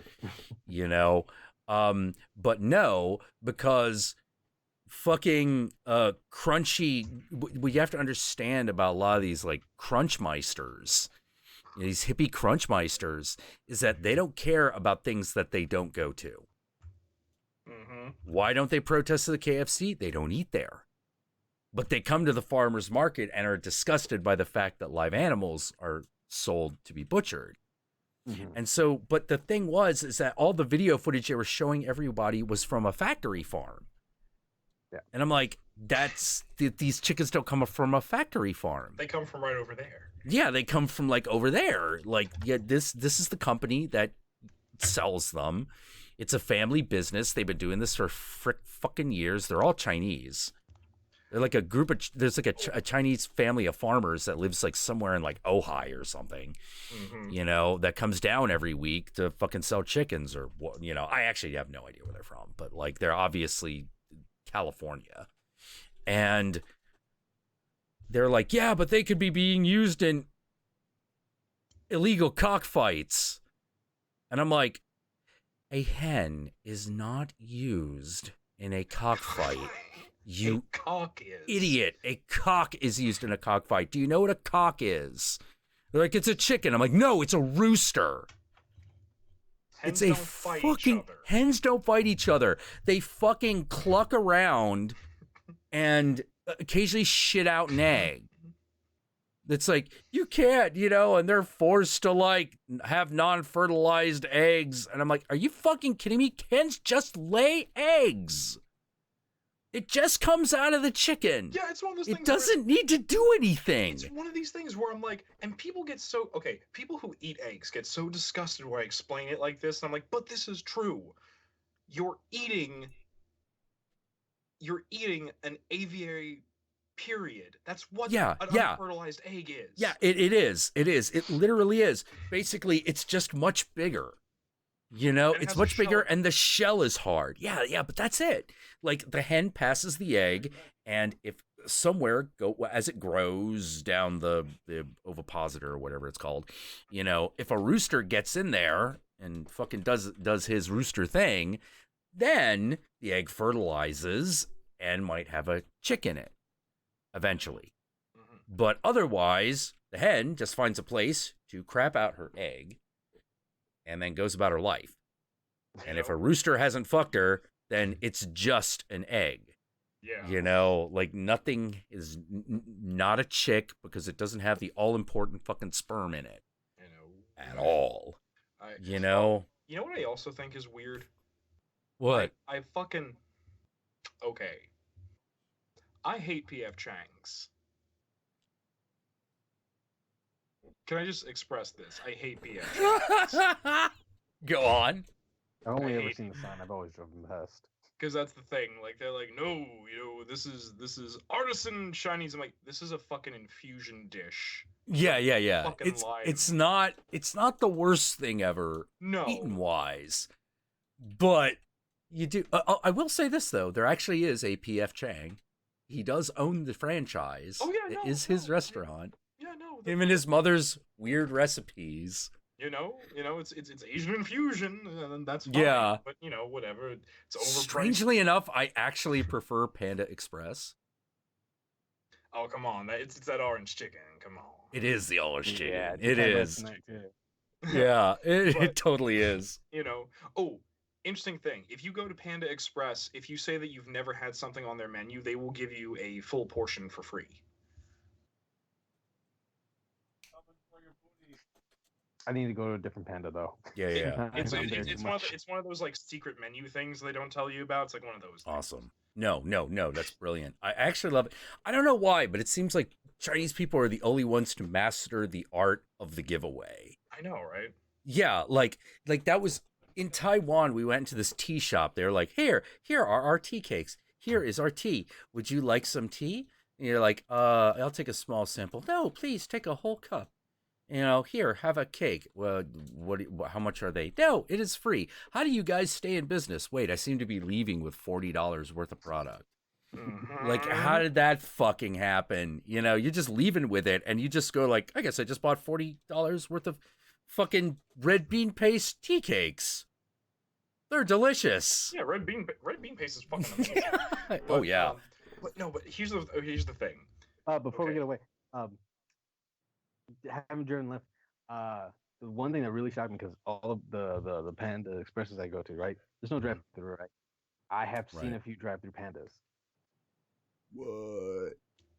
But no, because fucking crunchy. What you have to understand about a lot of these like crunchmeisters, these hippie crunchmeisters, is that they don't care about things that they don't go to. Mm-hmm. Why don't they protest at the KFC? They don't eat there. But they come to the farmer's market and are disgusted by the fact that live animals are sold to be butchered. Mm-hmm. And so, but the thing is that all the video footage they were showing everybody was from a factory farm. Yeah. And I'm like, these chickens don't come from a factory farm. They come from right over there. Yeah, they come from like over there. Like, yeah, this is the company that sells them. It's a family business. They've been doing this for fucking years. They're all Chinese. They're like a group of, there's like a Chinese family of farmers that lives like somewhere in like Ojai or something, that comes down every week to fucking sell chickens or what, I actually have no idea where they're from, but like they're obviously California. And they're like, yeah, but they could be being used in illegal cockfights. And I'm like, a hen is not used in a cockfight. You idiot. A cock is used in a cockfight. Do you know what a cock is? They're like, it's a chicken. I'm like, no, it's a rooster. Hens Hens don't fight each other. They fucking cluck around and occasionally shit out an egg. It's like, you can't, and they're forced to, like, have non-fertilized eggs. And I'm like, are you fucking kidding me? Hens just lay eggs. It just comes out of the chicken. Yeah, it's one of those things. It doesn't need to do anything. It's one of these things where I'm like, and people get so, okay, people who eat eggs get so disgusted where I explain it like this. And I'm like, but this is true. You're eating an aviary, period. That's what an unfertilized egg is. Yeah, it is. It is. It literally is. Basically, it's just much bigger. It's much bigger, and the shell is hard. Yeah, but that's it. Like, the hen passes the egg, and if somewhere, as it grows down the ovipositor or whatever it's called, if a rooster gets in there and fucking does his rooster thing, then the egg fertilizes and might have a chick in it eventually. But otherwise, the hen just finds a place to crap out her egg and then goes about her life. And if a rooster hasn't fucked her, then it's just an egg. Yeah. Like, nothing is not a chick because it doesn't have the all-important fucking sperm in it. At all. You know what I also think is weird? What? I fucking... Okay. I hate P.F. Chang's. Can I just express this? I hate P.F. Chang's. Go on. I've only ever seen the sign. I've always driven past. Because that's the thing. Like, they're like, no, this is artisan Chinese. I'm like, this is a fucking infusion dish. Yeah. Fucking It's not the worst thing ever. No. Eaten wise. But you do. I will say this though, there actually is a P.F. Chang. He does own the franchise. Oh yeah, no, it is his restaurant. Yeah, no. Him and his mother's weird recipes. It's Asian infusion, and that's fine. Yeah. But whatever. It's overpriced. Strangely enough, I actually prefer Panda Express. Oh come on, it's that orange chicken. Come on. It is the orange chicken. Yeah, it is. Yeah, it totally is. Oh, interesting thing. If you go to Panda Express, if you say that you've never had something on their menu, they will give you a full portion for free. I need to go to a different Panda though. Yeah. It's one of those like secret menu things they don't tell you about. It's like one of those things. Awesome. No, that's brilliant. I actually love it. I don't know why, but it seems like Chinese people are the only ones to master the art of the giveaway. I know, right? Yeah, like that was in Taiwan. We went into this tea shop. They're like, here are our tea cakes. Here is our tea. Would you like some tea? And you're like, I'll take a small sample. No, please take a whole cup. Here, have a cake. Well, how much are they? No, it is free. How do you guys stay in business? Wait, I seem to be leaving with $40 worth of product. Mm-hmm. Like, how did that fucking happen? You're just leaving with it, and you just go like, I guess I just bought $40 worth of fucking red bean paste tea cakes. They're delicious. Yeah, red bean paste is fucking amazing. Oh yeah. But here's the thing. Before we get away, having driven left, the one thing that really shocked me, because all of the Panda Expresses I go to, right? There's no drive-through, right? I have seen a few drive-through Pandas. What?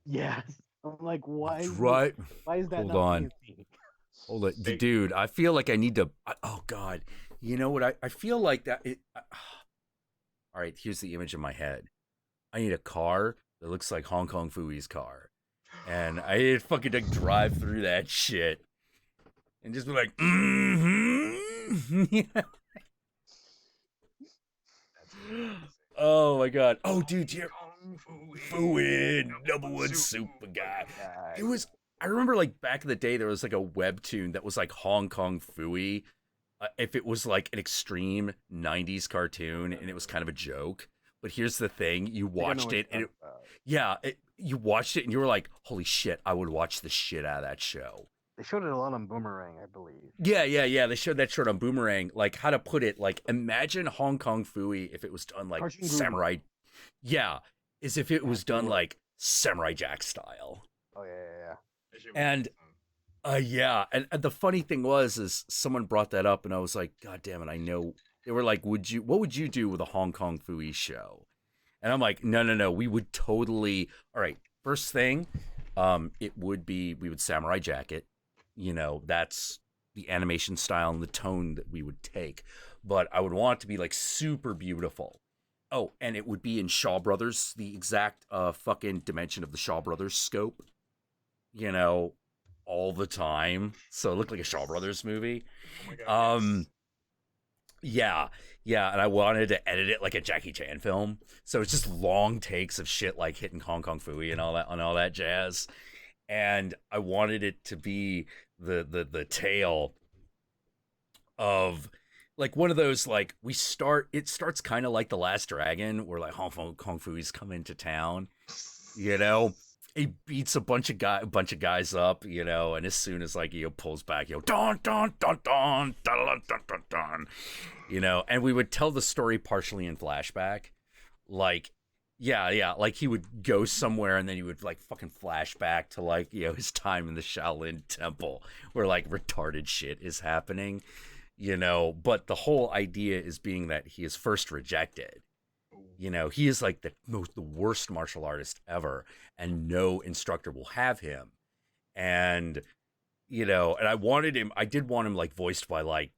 Yes. I'm like, why? Right. Why is that? Hold not on. Hold it, dude. I feel like I need to. Oh God. You know what? I feel like that. All right. Here's the image in my head. I need a car that looks like Hong Kong Fooey's car. And I need to fucking like drive through that shit and just be like, Oh my God. Oh, dude, Fooey, #1 super guy. It was. I remember like back in the day, there was like a webtoon that was like Hong Kong Fooey. If it was like an extreme 90s cartoon and it was kind of a joke. But here's the thing, you watched it and you watched it and you were like, holy shit, I would watch the shit out of that show. They showed it a lot on Boomerang, I believe. Yeah. They showed that short on Boomerang. Like, how to put it, like, imagine Hong Kong Fooey if it was done like Cartoon Samurai. Yeah, as if it was done like Samurai Jack style. Oh, yeah. And and the funny thing is someone brought that up and I was like, God damn it, I know. They were like, what would you do with a Hong Kong Fooey show? And I'm like, no, we would totally. All right, first thing, it would be we would samurai jacket. That's the animation style and the tone that we would take. But I would want it to be like super beautiful. Oh, and it would be in Shaw Brothers, the exact fucking dimension of the Shaw Brothers scope. All the time. So it looked like a Shaw Brothers movie. Oh my God, yes. Yeah, and I wanted to edit it like a Jackie Chan film. So it's just long takes of shit like hitting Hong Kong Phooey and all that jazz. And I wanted it to be the tale of like one of those like it starts kind of like The Last Dragon where like Hong Kong Phooey's come into town. He beats a bunch of guys up, and as soon as like pulls back, don don don don don don don don, and we would tell the story partially in flashback, like like he would go somewhere and then he would like fucking flashback to like his time in the Shaolin Temple where like retarded shit is happening, but the whole idea is being that he is first rejected. He is like the worst martial artist ever, and no instructor will have him. And, and I did want him like voiced by like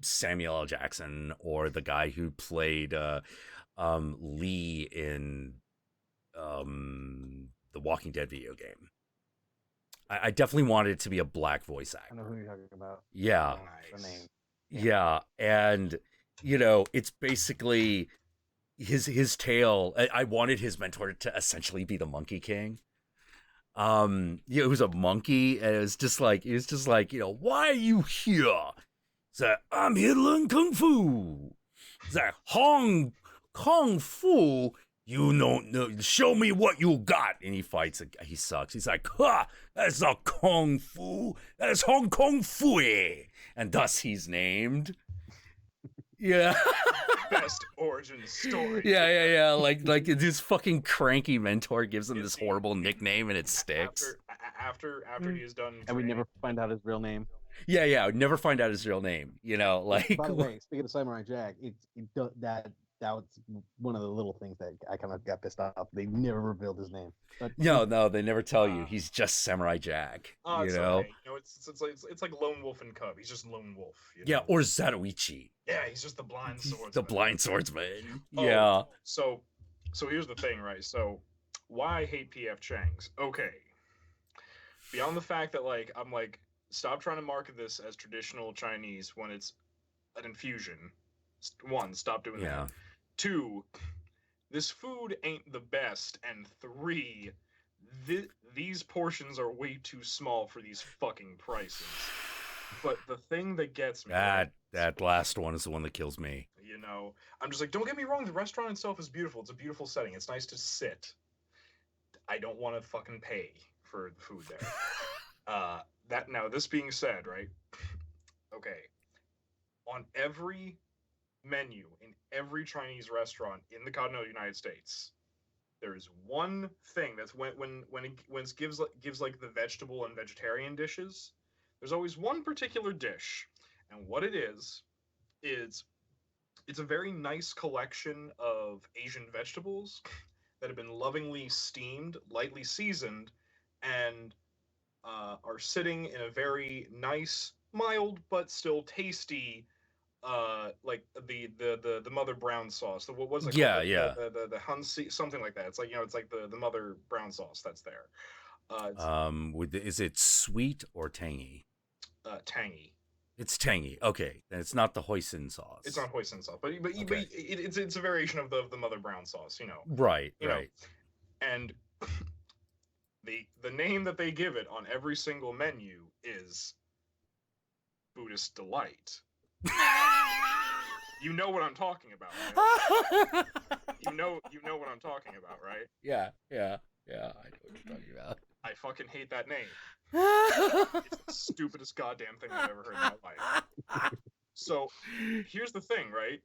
Samuel L. Jackson or the guy who played Lee in the Walking Dead video game. I definitely wanted it to be a black voice actor. I know who you're talking about. Yeah. The name. Yeah. And, it's basically his tale. I wanted his mentor to essentially be the Monkey King. It was a monkey, and it was just like, why are you here? It's like, I'm here to learn kung fu. It's like, Hong Kung Fu, you don't know, show me what you got. And he fights, he sucks. He's like, that's not Kung Fu, that's Hong Kong Fui. And thus he's named. Yeah. Best origin story. Yeah. Like his fucking cranky mentor gives him this horrible nickname, and it sticks. After he is done, and we never find out his real name. Yeah, I would never find out his real name. Like. By the way, speaking of Samurai Jack, that was one of the little things that I kind of got pissed off. They never revealed his name. But, no, they never tell you. He's just Samurai Jack. It's okay. It's like Lone Wolf and Cub. He's just Lone Wolf. Yeah, or Zatoichi. Yeah, he's just the blind swordsman. The blind swordsman. Oh, yeah. So here's the thing, right? So why I hate PF Chang's? Okay. Beyond the fact that like I'm like, stop trying to market this as traditional Chinese when it's an infusion. One, stop doing that. Two, this food ain't the best. And three, these portions are way too small for these fucking prices. But the thing that gets me... That last one is the one that kills me. I'm just like, don't get me wrong, the restaurant itself is beautiful. It's a beautiful setting. It's nice to sit. I don't want to fucking pay for the food there. Now, this being said, right? Okay. On every menu in every Chinese restaurant in the continental United States, there is one thing that's when it gives like the vegetable and vegetarian dishes, there's always one particular dish, and what it is it's a very nice collection of Asian vegetables that have been lovingly steamed, lightly seasoned, and are sitting in a very nice, mild but still tasty like the mother brown sauce. What was it? The Hansi, something like that. It's like it's like the mother brown sauce that's there. Is it sweet or tangy? Tangy. It's tangy. Okay, then it's not the hoisin sauce. It's not hoisin sauce, but it's a variation of the mother brown sauce. Right. And the name that they give it on every single menu is Buddhist Delight. You know what I'm talking about, right? you know what I'm talking about, right? Yeah, I know what you're talking about. I fucking hate that name. It's the stupidest goddamn thing I've ever heard in my life. So, here's the thing, right?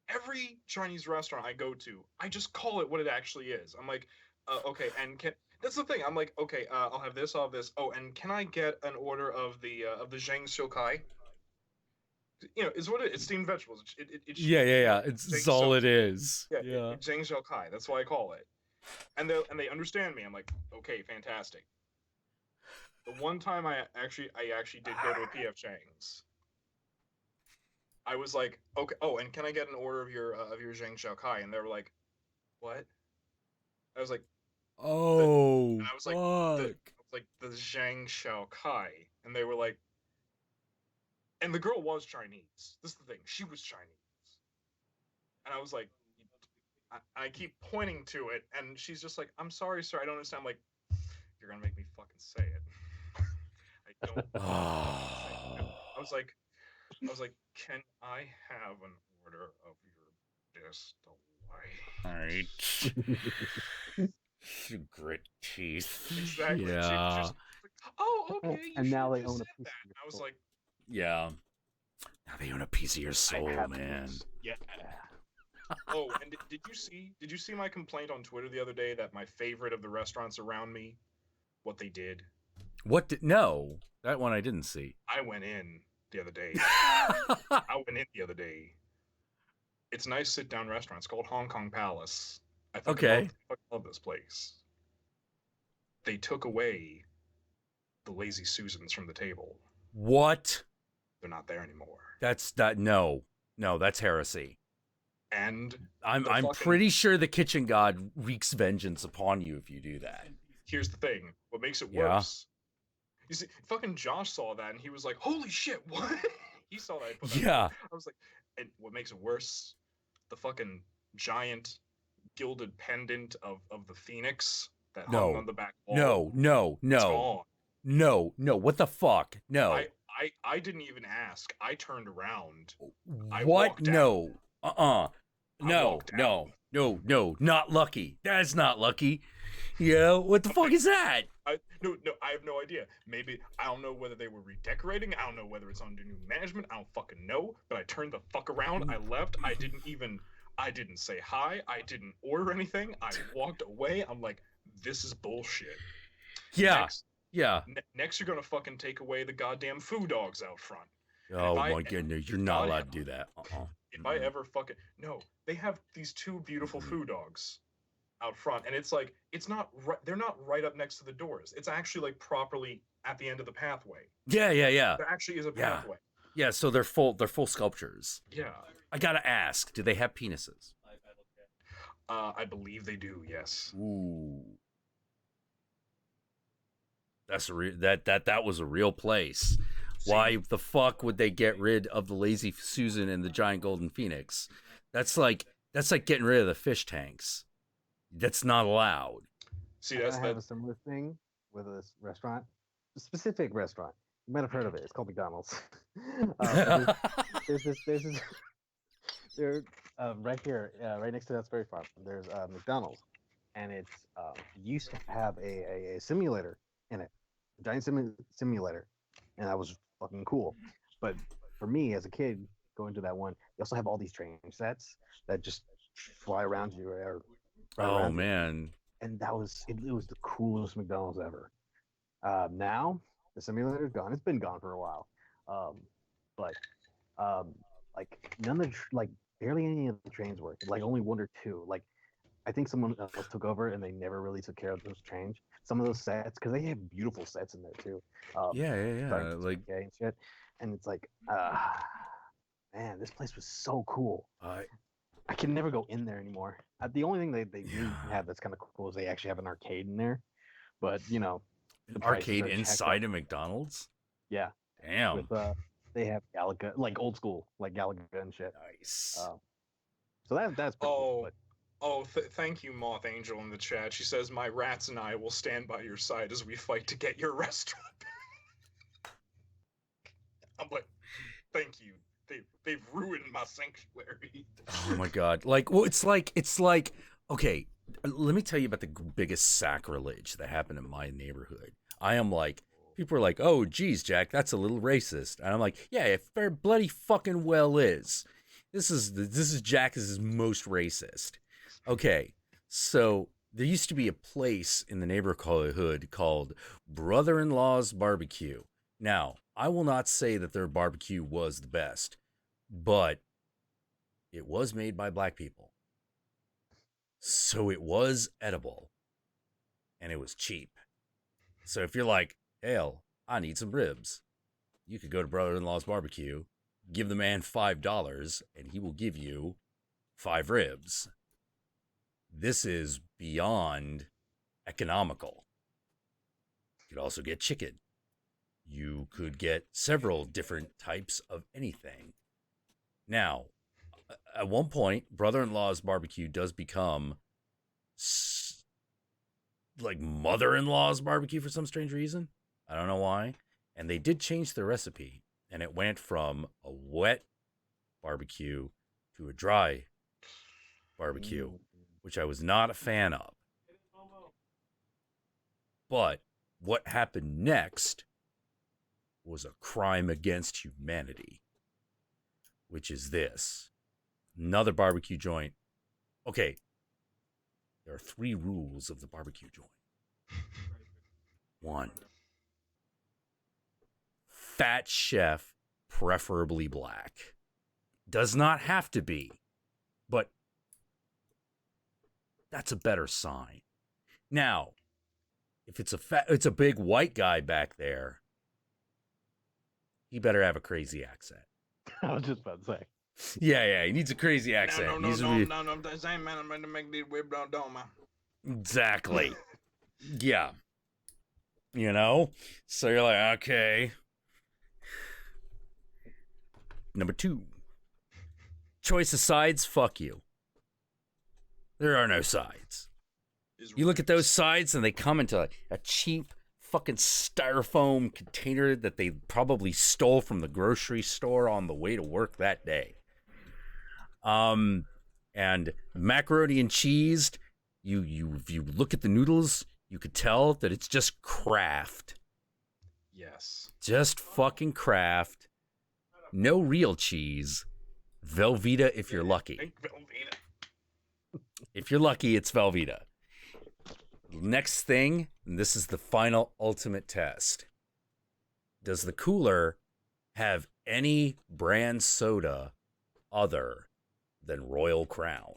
Every Chinese restaurant I go to, I just call it what it actually is. I'm like, okay, and that's the thing. I'm like, okay, I'll have this, I'll have this. Oh, and can I get an order of the Zheng Xiu Kai? Is what it's steamed vegetables. It's Yeah. It's all it is. Yeah, Yeah. it's Zhang Xiao Kai. That's why I call it. And they understand me. I'm like, okay, fantastic. The one time I actually did go to a PF Chang's. I was like, okay, oh, and can I get an order of your Zhang Xiao Kai? And they were like, what? I was like, oh, and I was like, the Zhang Xiao Kai, and they were like, and the girl was Chinese. This is the thing, she was Chinese, and I was like, I keep pointing to it, and she's just like, I'm sorry, sir, I don't understand. I'm like, you're gonna make me fucking say it. I don't. I was like, can I have an order of your best delight? Alright. Grit teeth. Exactly. Yeah. She was just like, oh, okay. And now they own a said piece that. of your I was soul. like, Yeah. Now they own a piece of your soul, man. yeah. Oh, and did you see my complaint on Twitter the other day that my favorite of the restaurants around me, what they did? What did, no, that one I didn't see. I went in the other day. It's a nice sit-down restaurant. It's called Hong Kong Palace. I fucking love this place. They took away the Lazy Susans from the table. What? They're not there anymore. No, that's heresy. And I'm pretty sure the kitchen god wreaks vengeance upon you if you do that. Here's the thing. What makes it worse? You see, fucking Josh saw that and he was like, "Holy shit, what?" He saw that. I put that Yeah. I was like, and what makes it worse? The fucking giant gilded pendant of the phoenix that hung on the back wall. No. It's gone. No. What the fuck? No. I didn't even ask. I turned around. What? No. No. Not lucky. That's not lucky. What the fuck is that? No, I have no idea. Maybe, I don't know whether they were redecorating. I don't know whether it's under new management. I don't fucking know. But I turned the fuck around. I left. I didn't say hi. I didn't order anything. I walked away. I'm like, this is bullshit. Yeah. Next, you're gonna fucking take away the goddamn foo dogs out front. Oh my goodness, you're not allowed to do that. If I ever fucking no, they have these two beautiful foo dogs out front, and it's like they're not right up next to the doors. It's actually like properly at the end of the pathway. Yeah. There actually is a pathway. Yeah, so they're full sculptures. Yeah. I gotta ask, do they have penises? I believe they do. Yes. Ooh. That's that was a real place. Why the fuck would they get rid of the Lazy Susan and the giant golden phoenix? That's like getting rid of the fish tanks. That's not allowed. See, I have a similar thing with a restaurant, a specific restaurant. You might have heard of it. It's called McDonald's. There's this right here, right next to that Ferry Farm. There's McDonald's, and it's used to have a simulator in it, a giant simulator, and that was fucking cool. But for me as a kid going to that one, they also have all these train sets that just fly around you. Man. And that was it was the coolest McDonald's ever. Now the simulator's gone. It's been gone for a while. But like none of like barely any of the trains work. Like only one or two. Like I think someone else took over and they never really took care of those trains. Some of those sets, because they have beautiful sets in there too. Yeah. Like and shit. And it's like, man, this place was so cool. I can never go in there anymore. The only thing they do have that's kind of cool is they actually have an arcade in there. But an arcade inside a McDonald's? Yeah. Damn. With, they have Galaga, like old school, like Galaga and shit. Nice. So that's pretty cool. But Thank you, Moth Angel, in the chat. She says, "My rats and I will stand by your side as we fight to get your restaurant." I'm like, thank you. They've ruined my sanctuary. Oh my god! Like, well, it's like okay. Let me tell you about the biggest sacrilege that happened in my neighborhood. I am like, people are like, "Oh, geez, Jack, that's a little racist," and I'm like, "Yeah, it fair bloody fucking well is. This is Jack's most racist." Okay, so there used to be a place in the neighborhood called Brother-in-Law's Barbecue. Now, I will not say that their barbecue was the best, but it was made by black people. So it was edible, and it was cheap. So if you're like, hell, I need some ribs, you could go to Brother-in-Law's Barbecue, give the man $5, and he will give you 5 ribs. This is beyond economical. You could also get chicken. You could get several different types of anything. Now, at one point, Brother-in-Law's Barbecue does become like Mother-in-Law's Barbecue for some strange reason. I don't know why. And they did change the recipe, and it went from a wet barbecue to a dry barbecue, which I was not a fan of. But what happened next was a crime against humanity, which is this. Another barbecue joint. Okay, there are 3 rules of the barbecue joint. 1, fat chef, preferably black. Does not have to be, but that's a better sign. Now, if it's a big white guy back there, he better have a crazy accent. I was just about to say. Yeah, he needs a crazy accent. No, I'm the same man. I'm going to make these whip down, don't man. Exactly. Yeah. You know? So you're like, okay. Number 2. Choice of sides, fuck you. There are no sides. You look at those sides and they come into a cheap fucking styrofoam container that they probably stole from the grocery store on the way to work that day. And macaroni and cheese, you look at the noodles, you could tell that it's just Kraft. Yes. Just fucking Kraft. No real cheese. Velveeta if you're lucky. Velveeta. If you're lucky, it's Velveeta. Next thing, and this is the final ultimate test. Does the cooler have any brand soda other than Royal Crown?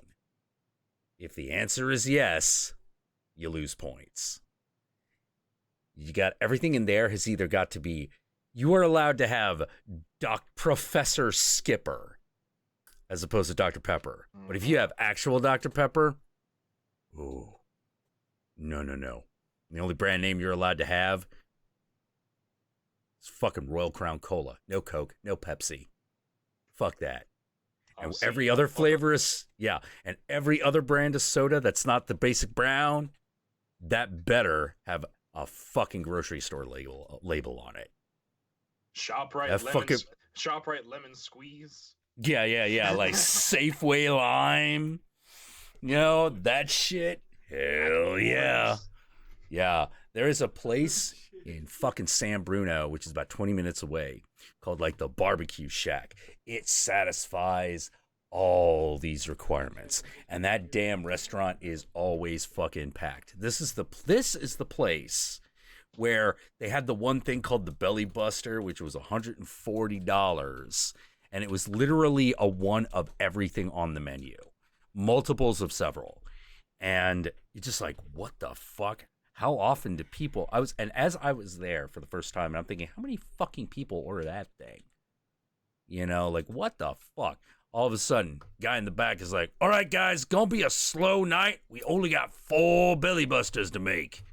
If the answer is yes, you lose points. You got everything in there has either got to be, you are allowed to have Professor Skipper as opposed to Dr. Pepper. But if you have actual Dr. Pepper, ooh, no. The only brand name you're allowed to have is fucking Royal Crown Cola. No Coke, no Pepsi. Fuck that. And every other flavor is, and every other brand of soda that's not the basic brown, that better have a fucking grocery store label on it. ShopRite lemon squeeze. Yeah, like Safeway lime. You know, that shit. Hell yeah. Yeah, there is a place in fucking San Bruno, which is about 20 minutes away, called like the Barbecue Shack. It satisfies all these requirements, and that damn restaurant is always fucking packed. This is the place where they had the one thing called the Belly Buster, which was $140, and it was literally a one of everything on the menu, multiples of several. And you're just like, what the fuck? How often do people... as I was there for the first time, and I'm thinking, how many fucking people order that thing? You know, like, what the fuck? All of a sudden, guy in the back is like, all right, guys, gonna be a slow night. We only got 4 Belly Busters to make.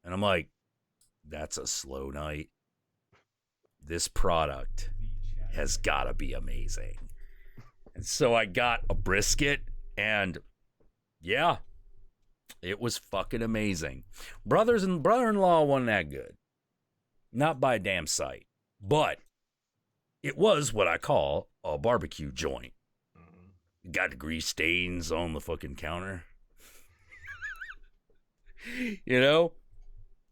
And I'm like, that's a slow night. This product has got to be amazing. And so I got a brisket, and yeah, it was fucking amazing. Brother-in-law wasn't that good. Not by a damn sight. But it was what I call a barbecue joint. Got grease stains on the fucking counter. You know?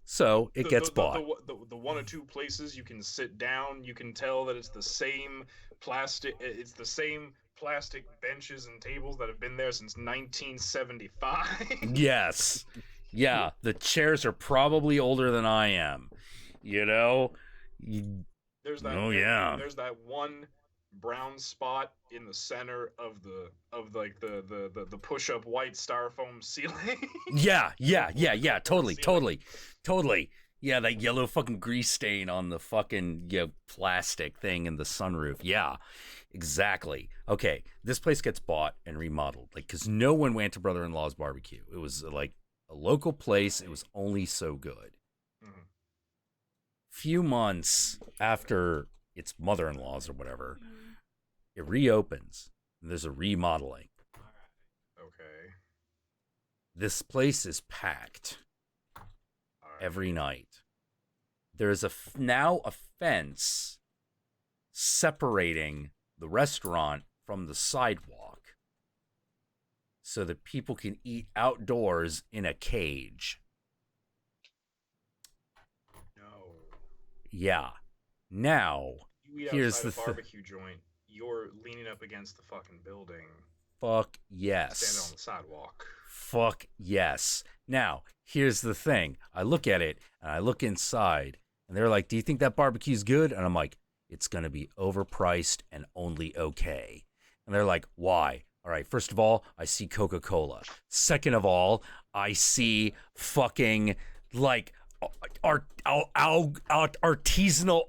So it gets bought. The 1 or 2 places you can sit down, you can tell that it's the same plastic benches and tables that have been there since 1975. Yes. Yeah, the chairs are probably older than I am. You know? There's that Oh, yeah. There's that one brown spot in the center of the push-up white styrofoam ceiling. Yeah. Totally. Yeah, that yellow fucking grease stain on the fucking plastic thing in the sunroof. Yeah, exactly. Okay, this place gets bought and remodeled, like, because no one went to Brother-in-Law's Barbecue. It was like a local place. It was only so good. Few months after its mother-in-law's or whatever, it reopens. And there's a remodeling. Okay. This place is packed every night. There's now a fence separating the restaurant from the sidewalk so that people can eat outdoors in a cage. No. Yeah. Now, You eat here's outside the a barbecue joint. You're leaning up against the fucking building. Fuck yes. Standing on the sidewalk. Fuck yes. Now, here's the thing. I look at it, and I look inside, and they're like, do you think that barbecue's good? And I'm like, it's going to be overpriced and only okay. And they're like, why? All right, first of all, I see Coca-Cola. Second of all, I see fucking, like, artisanal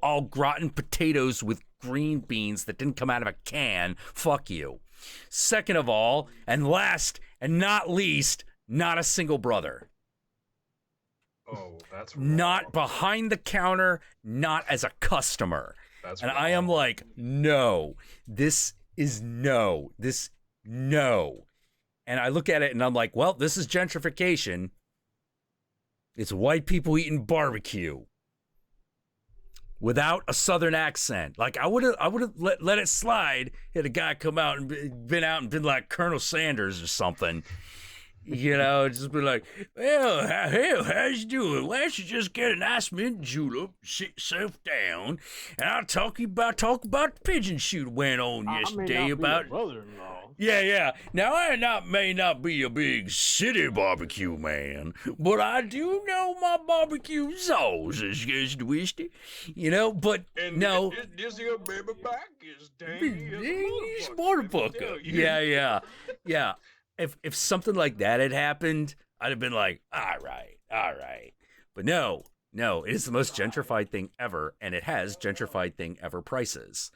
au gratin potatoes with green beans that didn't come out of a can. Fuck you. Second of all, and last and not least, not a single brother. Oh, that's wrong. Not behind the counter, not as a customer. That's and wrong. I am like, no. This is no. This, no. And I look at it and I'm like, well, this is gentrification. It's white people eating barbecue without a southern accent. Like, I would have let it slide had a guy come out and been like Colonel Sanders or something. You know, just be like, well, how's you doing? Why don't you just get a nice mint julep, sit yourself down, and I'll talk about the pigeon shoot went on yesterday about brother-in-law. Yeah. Now, I may not be a big city barbecue man, but I do know my barbecue sauce is just twisty, you know. But and no, this your baby back is dang as a motherfucker. Yeah. If something like that had happened, I'd have been like, all right. But no, it is the most gentrified thing ever, and it has gentrified thing ever prices.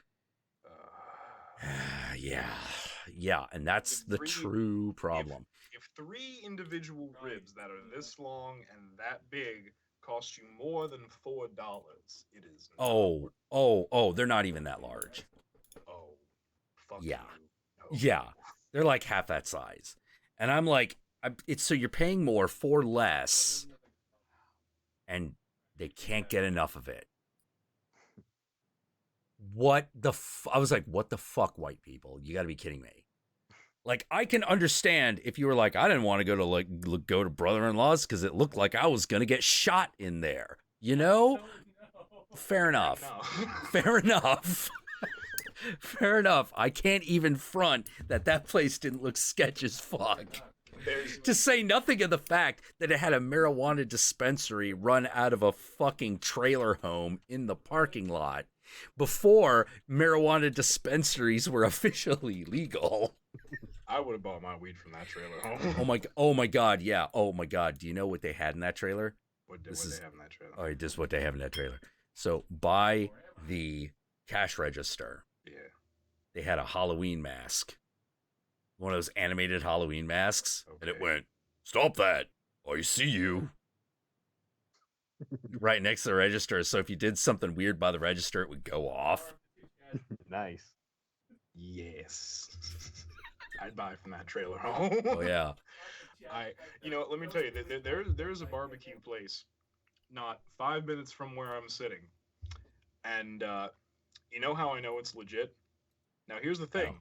Yeah, and that's the true problem. If 3 individual ribs that are this long and that big cost you more than $4, it is not. Oh, they're not even that large. Oh, fuck yeah. you. No. Yeah, they're like half that size. And I'm like, it's so you're paying more for less, and they can't get enough of it. I was like, what the fuck, white people? You got to be kidding me. Like, I can understand if you were like, I didn't want to go to brother-in-law's because it looked like I was going to get shot in there. You know? Fair enough. Fair enough. Fair enough. I can't even front that place didn't look sketch as fuck. To say nothing of the fact that it had a marijuana dispensary run out of a fucking trailer home in the parking lot before marijuana dispensaries were officially legal. I would have bought my weed from that trailer home. Oh my god, yeah. Oh my god, do you know what they had in that trailer? What they have in that trailer? All right, this is what they have in that trailer. So by the cash register, they had a Halloween mask. One of those animated Halloween masks. Okay. And it went, stop that, I see you. Right next to the register. So if you did something weird by the register, it would go off. Nice. Yes. I'd buy from that trailer home. Oh, yeah. Let me tell you, there's a barbecue place not 5 minutes from where I'm sitting. And you know how I know it's legit? Now, here's the thing.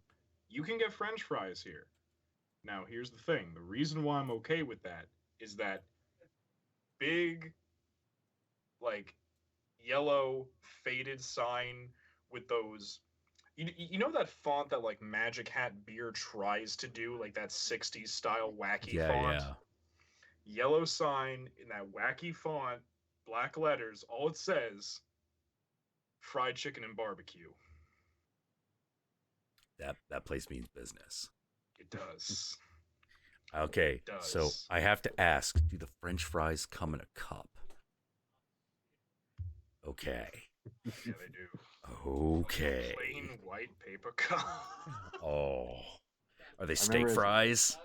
You can get French fries here. Now, here's the thing. The reason why I'm okay with that is that big, like, yellow faded sign with those... You know that font that, like, Magic Hat Beer tries to do? Like, that 60s style wacky font? Yeah. Yellow sign in that wacky font, black letters, all it says, fried chicken and barbecue. that place means business. It does. Okay, It so does. I have to ask: do the French fries come in a cup? Okay. Yeah, they do. Okay. Plain white paper cup. Oh, are they I steak remember as- fries?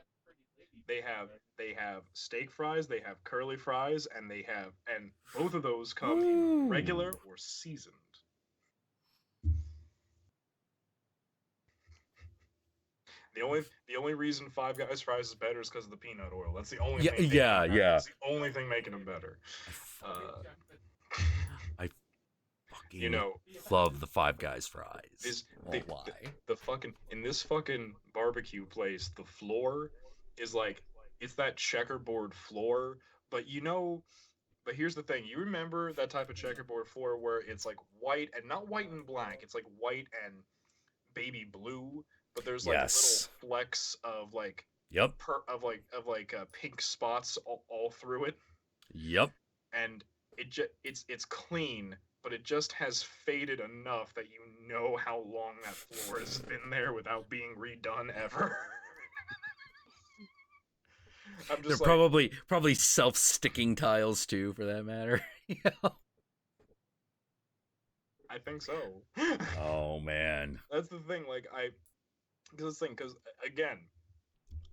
They have steak fries, they have curly fries, and both of those come in regular or seasoned. The only reason Five Guys fries is better is because of the peanut oil. That's the only thing. Yeah. That's the only thing making them better. I fucking love the Five Guys fries. The fucking in this fucking barbecue place, the floor is like it's that checkerboard floor, but here's the thing. You remember that type of checkerboard floor where it's like white and not white and black, it's like white and baby blue, but there's like little flecks of like pink spots all through it. Yep. And it's clean, but it just has faded enough that you know how long that floor has been there without being redone ever. I'm just They're probably self-sticking tiles too, for that matter. I think so. Oh man. That's the thing. Because again,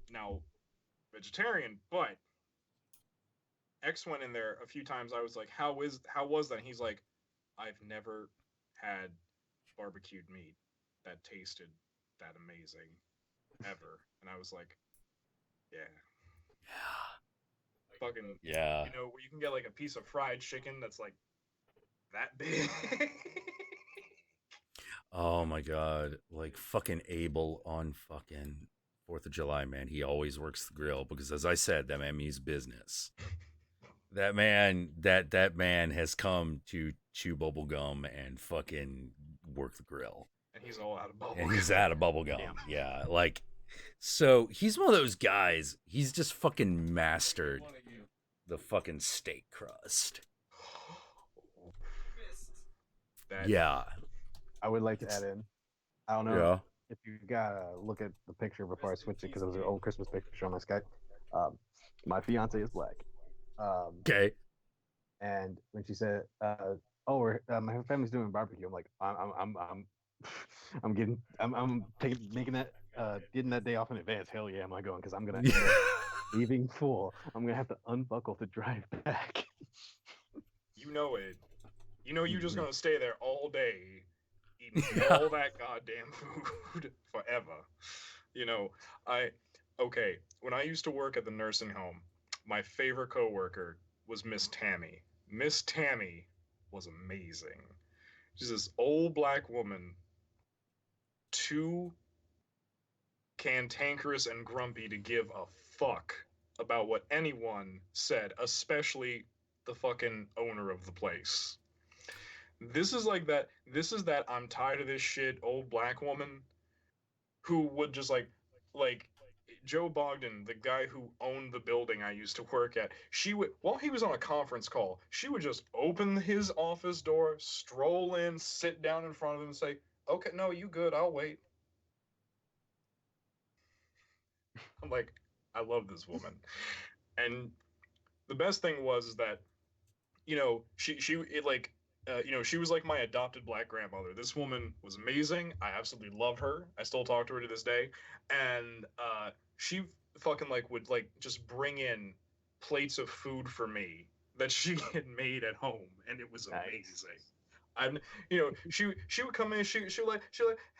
now vegetarian, but X went in there a few times. I was like, how was that? And he's like, I've never had barbecued meat that tasted that amazing ever. And I was like, yeah. Fucking yeah. Where you can get like a piece of fried chicken that's like that big. Oh my god, like fucking Abel on fucking 4th of July, man. He always works the grill because, as I said, that man means business. That man has come to chew bubble gum and fucking work the grill. And he's all out of bubble And gum. he's out of bubble gum. Yeah, like, so he's one of those guys. He's just fucking mastered the fucking steak crust. Yeah. I would like to add in. I don't know if you gotta look at the picture before I switch it because it was an old Christmas picture on my Skype. My fiance is black. Okay. And when she said, "Oh, my family's doing barbecue," I'm like, getting that day off in advance. Hell yeah, am I going? Because I'm gonna end up leaving full. I'm gonna have to unbuckle to drive back. You know it. You know you're just gonna stay there all day, eating all that goddamn food forever. When I used to work at the nursing home, my favorite coworker was Miss Tammy. Miss Tammy was amazing. She's this old black woman, too cantankerous and grumpy to give a fuck about what anyone said, especially the fucking owner of the place. This is that I'm tired of this shit old black woman who would just like Joe Bogdan, the guy who owned the building I used to work at, while he was on a conference call, she would just open his office door, stroll in, sit down in front of him and say, "Okay, no, you good, I'll wait." I'm like, I love this woman. And the best thing was that, she was like my adopted black grandmother. This woman was amazing. I absolutely love her. I still talk to her to this day. And she fucking would just bring in plates of food for me that she had made at home, and it was amazing. She would come in. She would like,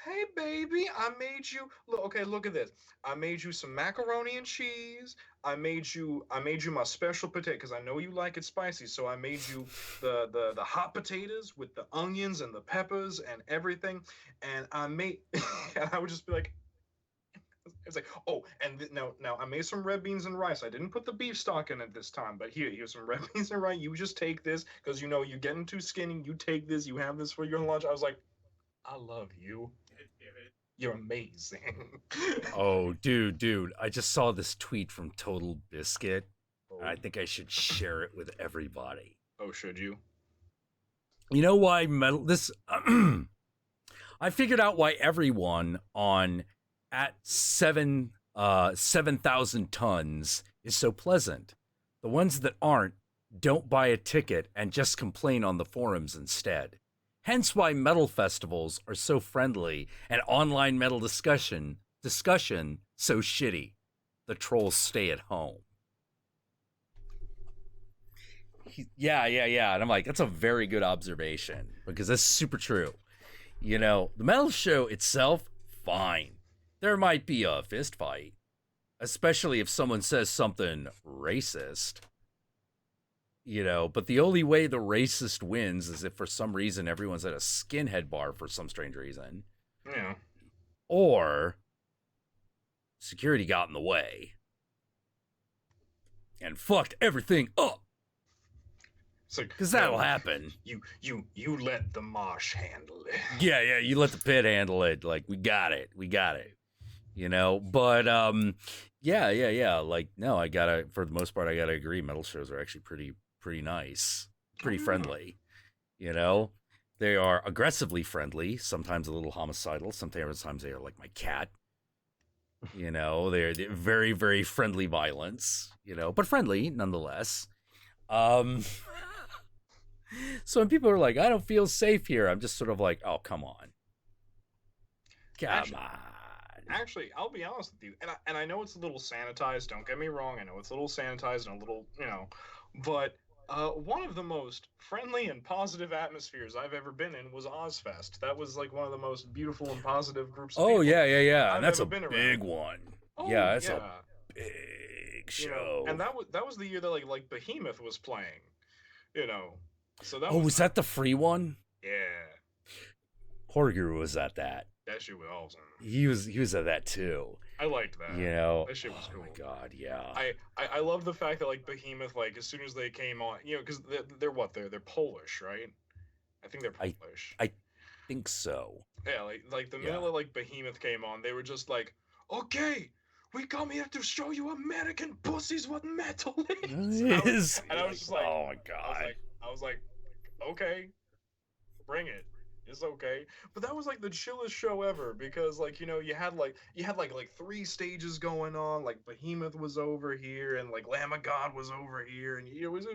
"Hey baby, I made you look at this. I made you some macaroni and cheese. I made you my special potato because I know you like it spicy. So I made you the hot potatoes with the onions and the peppers and everything. And I would just be like, it's like, oh, and now I made some red beans and rice. I didn't put the beef stock in it this time, but here's some red beans and rice. You just take this because you're getting too skinny. You take this. You have this for your lunch." I was like, I love you. You're amazing. Oh, dude, I just saw this tweet from Total Biscuit. And I think I should share it with everybody. Oh, should you? You know why I figured out why everyone on at 7,000 tons is so pleasant. The ones that aren't don't buy a ticket and just complain on the forums instead. Hence why metal festivals are so friendly and online metal discussion so shitty. The trolls stay at home. Yeah. And I'm like, that's a very good observation because that's super true. You know, the metal show itself, fine. There might be a fist fight, especially if someone says something racist. You know, but the only way the racist wins is if for some reason everyone's at a skinhead bar for some strange reason. Yeah. Or security got in the way and fucked everything up. Because that'll happen. You let the marsh handle it. Yeah, you let the pit handle it. Like, we got it. You know, but yeah. Like, no, for the most part, I gotta agree. Metal shows are actually pretty nice, pretty friendly. You know, they are aggressively friendly. Sometimes a little homicidal. Sometimes they are like my cat. You know, they're very, very friendly violence. You know, but friendly nonetheless. So when people are like, I don't feel safe here, I'm just sort of like, oh, come on. Actually, I'll be honest with you, and I know it's a little sanitized, don't get me wrong, I know it's a little sanitized and a little, you know, but one of the most friendly and positive atmospheres I've ever been in was Ozfest. That was like one of the most beautiful and positive groups of people yeah. I've And that's a been big around. one. Oh, yeah, that's a big show. You know, and that was the year that like Behemoth was playing, you know. So that was that the free one? Yeah. Horror Guru was at that. That shit was awesome. He was at that too. I liked that. You know, that shit was cool. Oh my god, yeah. I love the fact that like Behemoth, like as soon as they came on, you know, because they're Polish, right? I think they're Polish. I think so. Yeah, like the minute like Behemoth came on, they were just like, okay, we come here to show you American pussies what metal is. And I was just like, oh my god. I was like, okay, bring it. It's okay. But that was like the chillest show ever because like, you know, you had like 3 stages going on, like Behemoth was over here and like Lamb of God was over here, and it was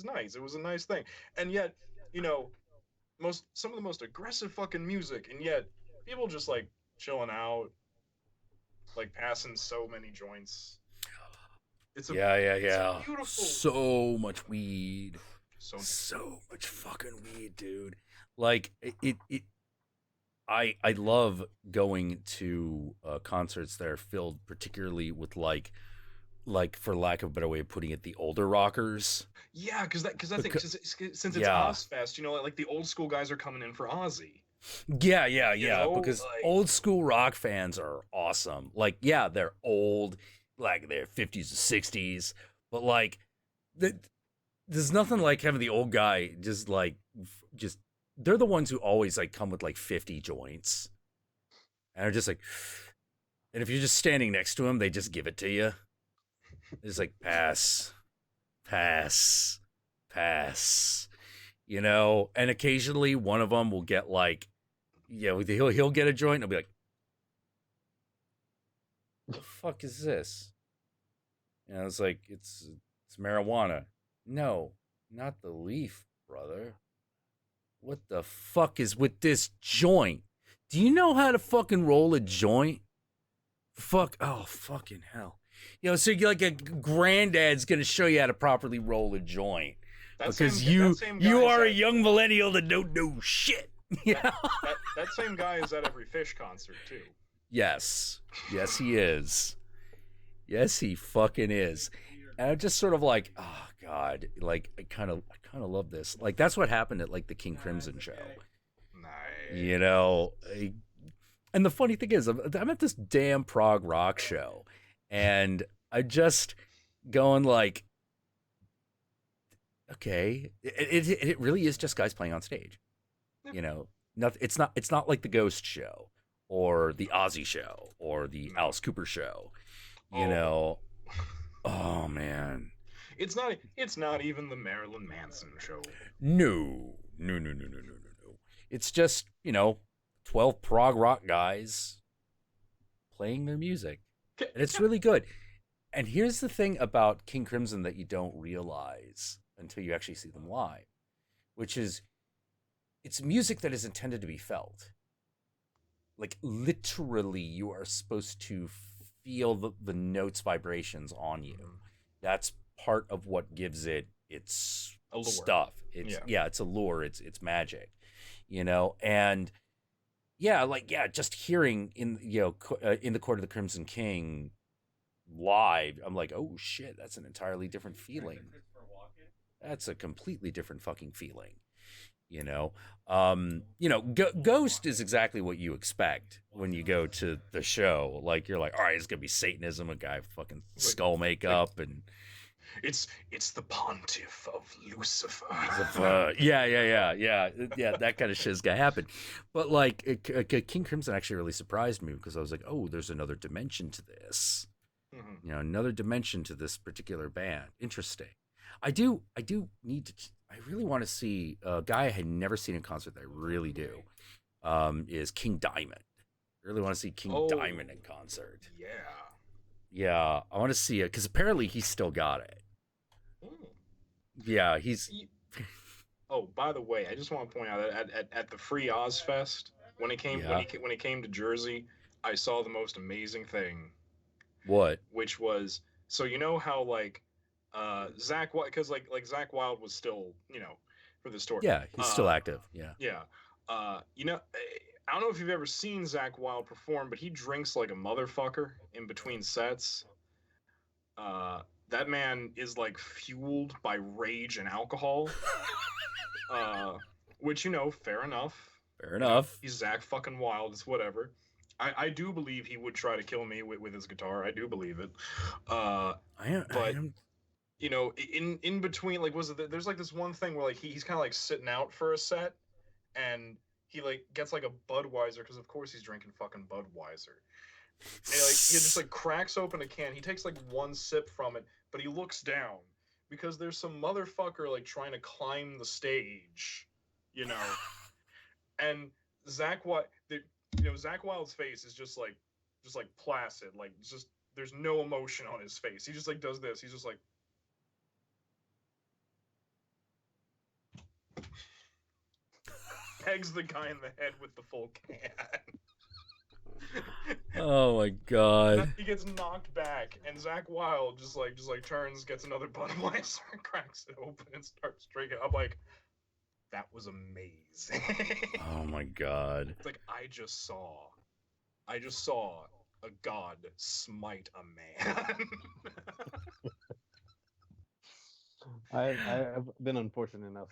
nice. It was a nice thing. And yet, you know, some of the most aggressive fucking music, and yet people just like chilling out, like passing so many joints. It's beautiful. So much weed. So much fucking weed, dude. Like I love going to concerts that are filled particularly with like for lack of a better way of putting it, the older rockers. Yeah, because since it's Ozfest, you know, like the old school guys are coming in for Ozzy. Yeah. You know, because like, old school rock fans are awesome. Like, yeah, they're old, like they're 50s or 60s, but like there's nothing like having the old guy just they're the ones who always like come with like 50 joints and are just like, and if you're just standing next to them, they just give it to you. It's like pass, you know, and occasionally one of them will get like, he'll get a joint and he'll be like, the fuck is this? And I was like, it's marijuana. No, not the leaf, brother. What the fuck is with this joint? Do you know how to fucking roll a joint? Oh, fucking hell. You know, so you're like a granddad's going to show you how to properly roll a joint. Because you are a young millennial that don't know shit. Yeah. That same guy is at every Fish concert, too. Yes, he is. Yes, he fucking is. And I'm just sort of like, oh god, like I kind of love this. Like that's what happened at like the King Crimson show. Nice. You know, and the funny thing is, I'm at this damn prog rock show, and I just going like, okay, it really is just guys playing on stage. You know, it's not like the Ghost show or the Ozzy show or the Alice Cooper show. You know. Oh man, it's not even the Marilyn Manson show. No. It's just, you know, 12 prog rock guys playing their music. And it's really good. And here's the thing about King Crimson that you don't realize until you actually see them live, which is it's music that is intended to be felt. Like, literally, you are supposed to feel the notes vibrations on you. That's part of what gives it its Allure. stuff. It's it's allure. It's magic, you know. And just hearing in the Court of the Crimson King live, I'm like, oh shit, that's an entirely different feeling. That's a completely different fucking feeling. Ghost is exactly what you expect when you go to the show. Like, you're like, all right, it's gonna be Satanism, a guy with fucking skull makeup, and it's the pontiff of Lucifer. That kind of shit's gonna happen. But like, King Crimson actually really surprised me, because I was like, oh, there's another dimension to this. Another dimension to this particular band. Interesting. I really want to see a guy I had never seen in concert that I really do, is King Diamond. I really want to see King Diamond in concert. Yeah, I want to see it, because apparently he's still got it. Yeah, he's... Oh, by the way, I just want to point out that at the Free Oz Fest, when it came to Jersey, I saw the most amazing thing. What? Which was, so you know how like Zach, because like Zach Wilde was still, for this tour. Yeah, he's still active. Yeah. Yeah. I don't know if you've ever seen Zach Wilde perform, but he drinks like a motherfucker in between sets. That man is like fueled by rage and alcohol. Which, fair enough. Fair enough. He's Zach fucking Wilde. It's whatever. I do believe he would try to kill me with his guitar. I do believe it. In between, like, there's like this one thing where like he's kind of like sitting out for a set, and he like gets like a Budweiser, because of course he's drinking fucking Budweiser. And like he just like cracks open a can. He takes like one sip from it, but he looks down because there's some motherfucker like trying to climb the stage, and Zach Wilde's face is just like placid, like just there's no emotion on his face. He just like does this. He's just like pegs the guy in the head with the full can. Oh my god. He gets knocked back, and Zach Wilde just like turns, gets another Budweiser, and cracks it open and starts drinking. I'm like, that was amazing. Oh my god. It's like I just saw a god smite a man. I've been unfortunate enough,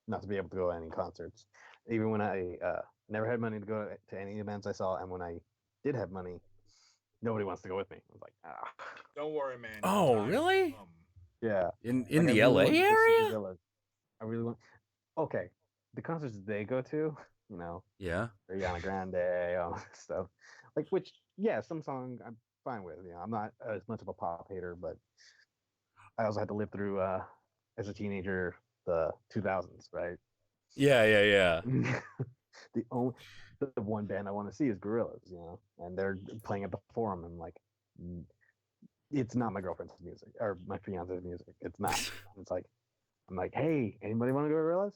not to be able to go to any concerts. Even when I never had money to go to any events I saw, and when I did have money, nobody wants to go with me. I was like, Don't worry, man. Oh, really? Yeah. In the LA area? I really want. Okay, the concerts they go to, Yeah. Ariana Grande, all that stuff. Like, which, some songs I'm fine with. I'm not as much of a pop hater, but I also had to live through, as a teenager, the 2000s, right? Yeah. The one band I want to see is Gorillaz, and they're playing at the Forum, and like, it's not my girlfriend's music or my fiance's music. It's not. It's like, I'm like, hey, anybody want to go to Gorillaz?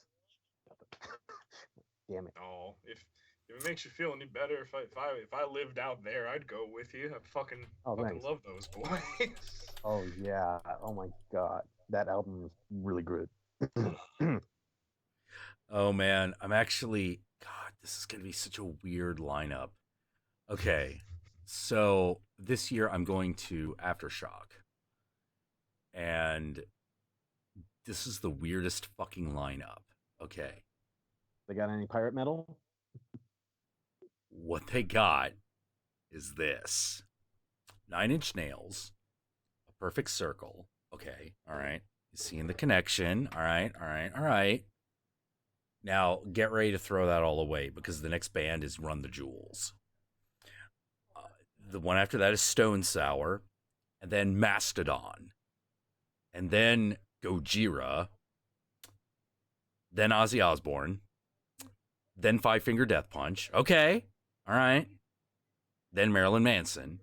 Damn it. Oh, if it makes you feel any better, if I lived out there, I'd go with you. I fucking love those boys. Oh yeah. Oh my god, that album is really good. Oh man, God, this is gonna be such a weird lineup. Okay, so this year I'm going to Aftershock, and this is the weirdest fucking lineup. Okay, they got any pirate metal? What they got is this: 9 Inch Nails, A Perfect Circle. Okay, all right, you seeing the connection? All right. Now, get ready to throw that all away, because the next band is Run the Jewels. The one after that is Stone Sour, and then Mastodon, and then Gojira, then Ozzy Osbourne, then Five Finger Death Punch. Okay, all right. Then Marilyn Manson.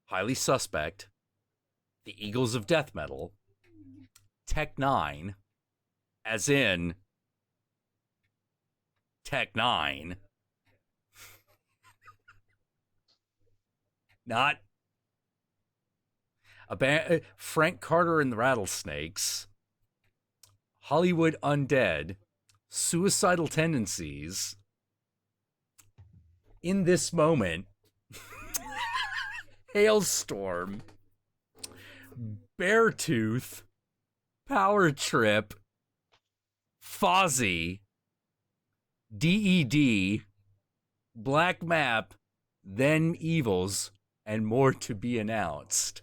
Highly Suspect. The Eagles of Death Metal. Tech Nine, as in Tech Nine. Not a band. Frank Carter and the Rattlesnakes. Hollywood Undead. Suicidal Tendencies. In This Moment. Hailstorm. Beartooth. Power Trip. Fozzy. DED. Black Map. Then Evils. And more to be announced.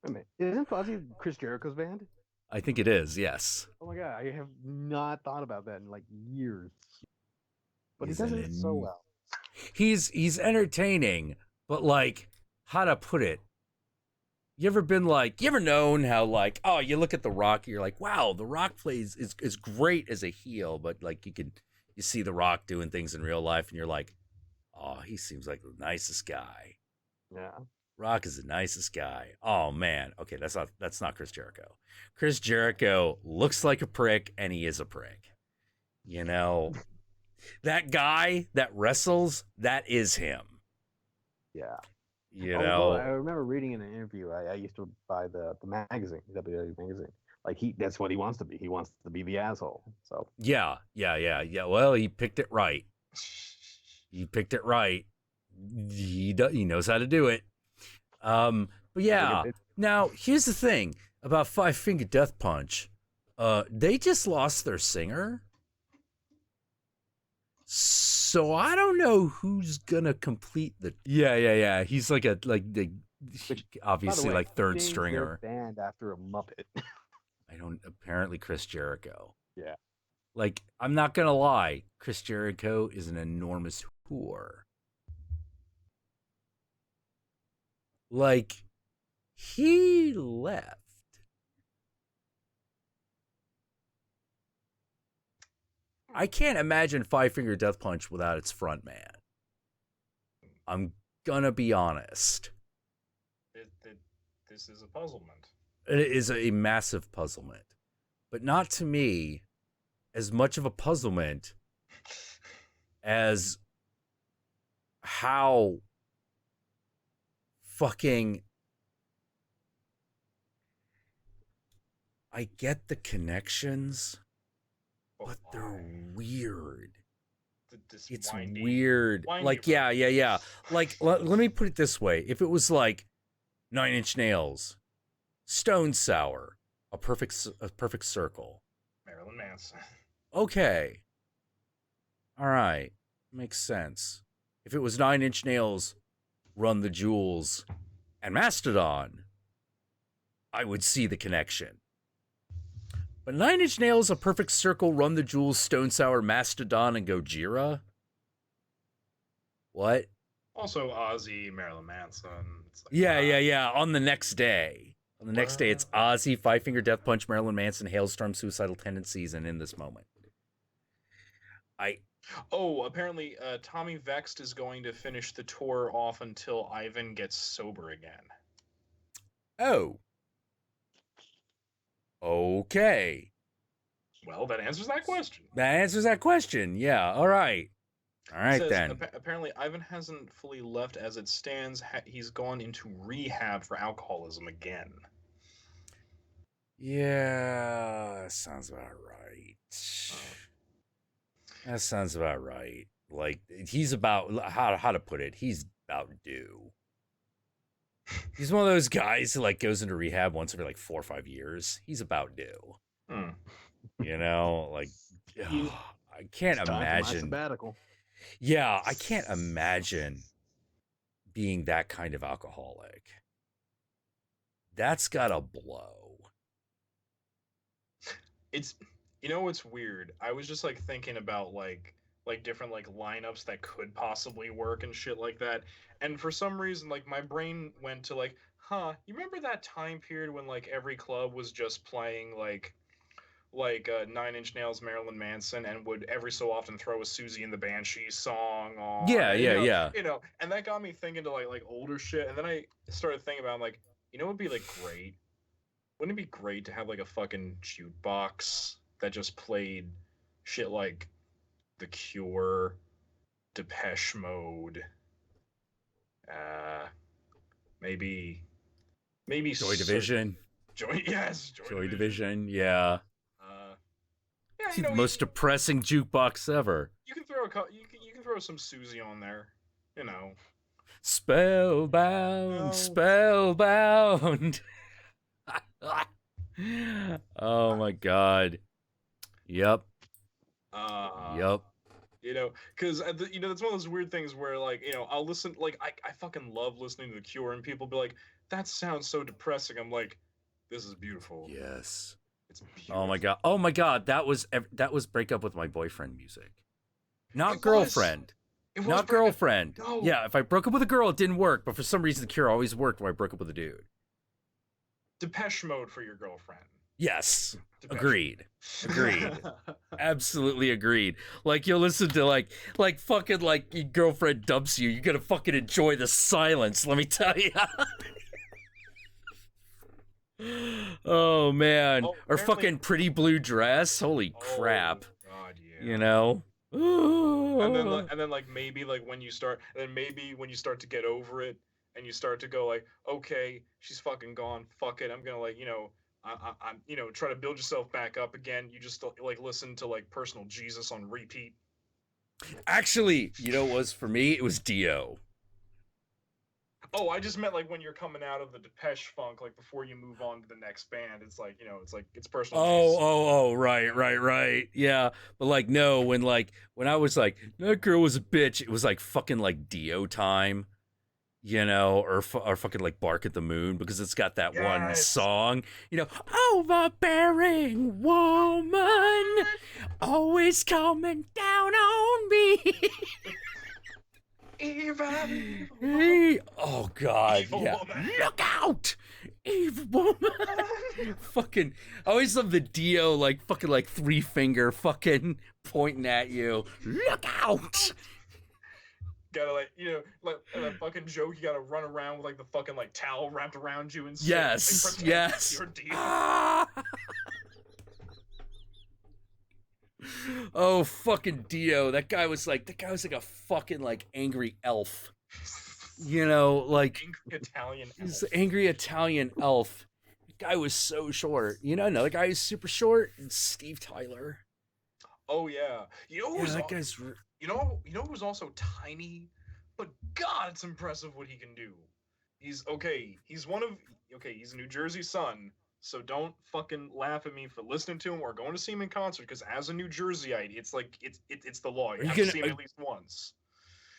Wait a minute. Isn't Fozzy Chris Jericho's band? I think it is, yes. Oh my god, I have not thought about that in like years. But He's he does it so well. He's entertaining, but like, how to put it? You ever known how like, oh, you look at The Rock, you're like, wow, The Rock plays is great as a heel, but like you see The Rock doing things in real life and you're like, oh, he seems like the nicest guy. Yeah. Rock is the nicest guy. Oh man. Okay, that's not Chris Jericho. Chris Jericho looks like a prick and he is a prick. You know, that guy that wrestles, that is him. Yeah. You Although, know, I remember reading in an interview, I used to buy the magazine, WWE magazine. Like that's what he wants to be. He wants to be the asshole. So yeah. Well, he picked it right. He picked it right. He knows how to do it. But yeah. Now here's the thing about Five Finger Death Punch. They just lost their singer. So I don't know who's gonna complete the. Yeah. He's like obviously way, like third named stringer. their band after a Muppet. Apparently Chris Jericho. Yeah. Like, I'm not gonna lie, Chris Jericho is an enormous whore. Like, he left. I can't imagine Five Finger Death Punch without its front man. I'm gonna be honest. This is a puzzlement. It is a massive puzzlement. But not to me as much of a puzzlement as how fucking I get the connections, but they're weird. It's weird. Like, yeah. Like, let me put it this way. If it was like 9 Inch Nails, Stone Sour, a perfect circle. Marilyn Manson. Okay. All right. Makes sense. If it was 9 Inch Nails, Run the Jewels, and Mastodon, I would see the connection. But 9 Inch Nails, A Perfect Circle, Run the Jewels, Stone Sour, Mastodon, and Gojira? What? Also Ozzy, Marilyn Manson. It's like, Yeah. On the next day. On the next day, it's Ozzy, Five Finger Death Punch, Marilyn Manson, Hailstorm, Suicidal Tendencies, and In This Moment. Apparently Tommy Vext is going to finish the tour off until Ivan gets sober again. Oh. Okay. Well, that answers that question. Yeah. All right. Says, then. Apparently, Ivan hasn't fully left as it stands. He's gone into rehab for alcoholism again. Yeah, that sounds about right. That sounds about right. Like, he's about, how to put it, he's about due. He's one of those guys who, like, goes into rehab once every, like, 4 or 5 years. He's about due. You know, like, I can't imagine. Sabbatical. Yeah, I can't imagine being that kind of alcoholic. That's gotta blow. It's, it's weird. I was just like thinking about like different like lineups that could possibly work and shit like that. And for some reason, like my brain went to like, you remember that time period when like every club was just playing like like 9 Inch Nails, Marilyn Manson, and would every so often throw a Susie and the Banshees song on. Yeah, and, yeah. And that got me thinking to like older shit. And then I started thinking about like, it would be like great. Wouldn't it be great to have like a fucking jukebox that just played shit like The Cure, Depeche Mode, maybe Joy Division. Joy Division. Yeah. Yeah, It's the most depressing jukebox ever. You can throw you can throw some Susie on there, Spellbound, spellbound. Oh my god. Yep. Yep. Because that's one of those weird things where like I'll listen, like I fucking love listening to The Cure, and people be like, that sounds so depressing. I'm like, this is beautiful. Yes. It's beautiful. Oh my god, that was break up with my boyfriend music. Not girlfriend. Not girlfriend. No. Yeah, if I broke up with a girl, it didn't work, but for some reason The Cure always worked when I broke up with a dude. Depeche Mode for your girlfriend. Yes. Agreed. Absolutely agreed. Like, you'll listen to like fucking like your girlfriend dumps you, you're gonna fucking enjoy the silence, let me tell you. Oh man. Or fucking Pretty Blue Dress. Holy crap. God, yeah. You know? And then like maybe like when you start to get over it and you start to go like, okay, she's fucking gone, fuck it, I'm gonna like I'm try to build yourself back up again. You just like listen to like Personal Jesus on repeat. Actually, you know what it was for me? It was Dio. Oh, I just meant like when you're coming out of the Depeche funk, like before you move on to the next band, it's like it's Personal Jesus. Oh, right. Yeah. But like no, when I was like, that girl was a bitch, it was like fucking like Dio time. Or fucking like Bark at the Moon, because it's got that one song, overbearing woman, always coming down on me. Oh god, yeah. Look out, evil woman. Fucking, I always love the Dio like fucking like 3-finger fucking pointing at you. Look out. Gotta like that fucking joke. You gotta run around with like the fucking like towel wrapped around you and shit. Yes, like, yes. Oh fucking Dio! That guy was like a fucking like angry elf. Like angry Italian. He's an angry Italian elf. The guy was so short. Another guy who's super short. Steve Tyler. Oh yeah, that guy's. Who's also tiny, but God, it's impressive what he can do. He's a New Jersey son, so don't fucking laugh at me for listening to him or going to see him in concert, because as a New Jerseyite, it's like it's the law. You have to see him at least once.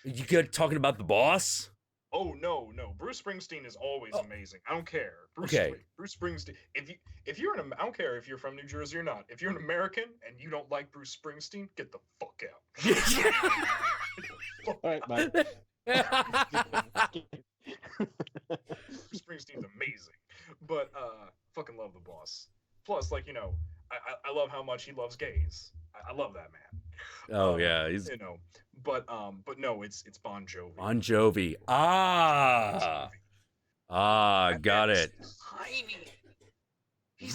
You good talking about the boss? Oh no, Bruce Springsteen is always amazing. I don't care. Bruce Springsteen. If you're I don't care if you're from New Jersey or not. If you're an American and you don't like Bruce Springsteen, get the fuck out. All right, bye. Bruce Springsteen's amazing, but fucking love the boss. Plus, like I love how much he loves gays. I love that man. Oh yeah, he's but no, it's Bon Jovi. Bon Jovi. Got it. Tiny.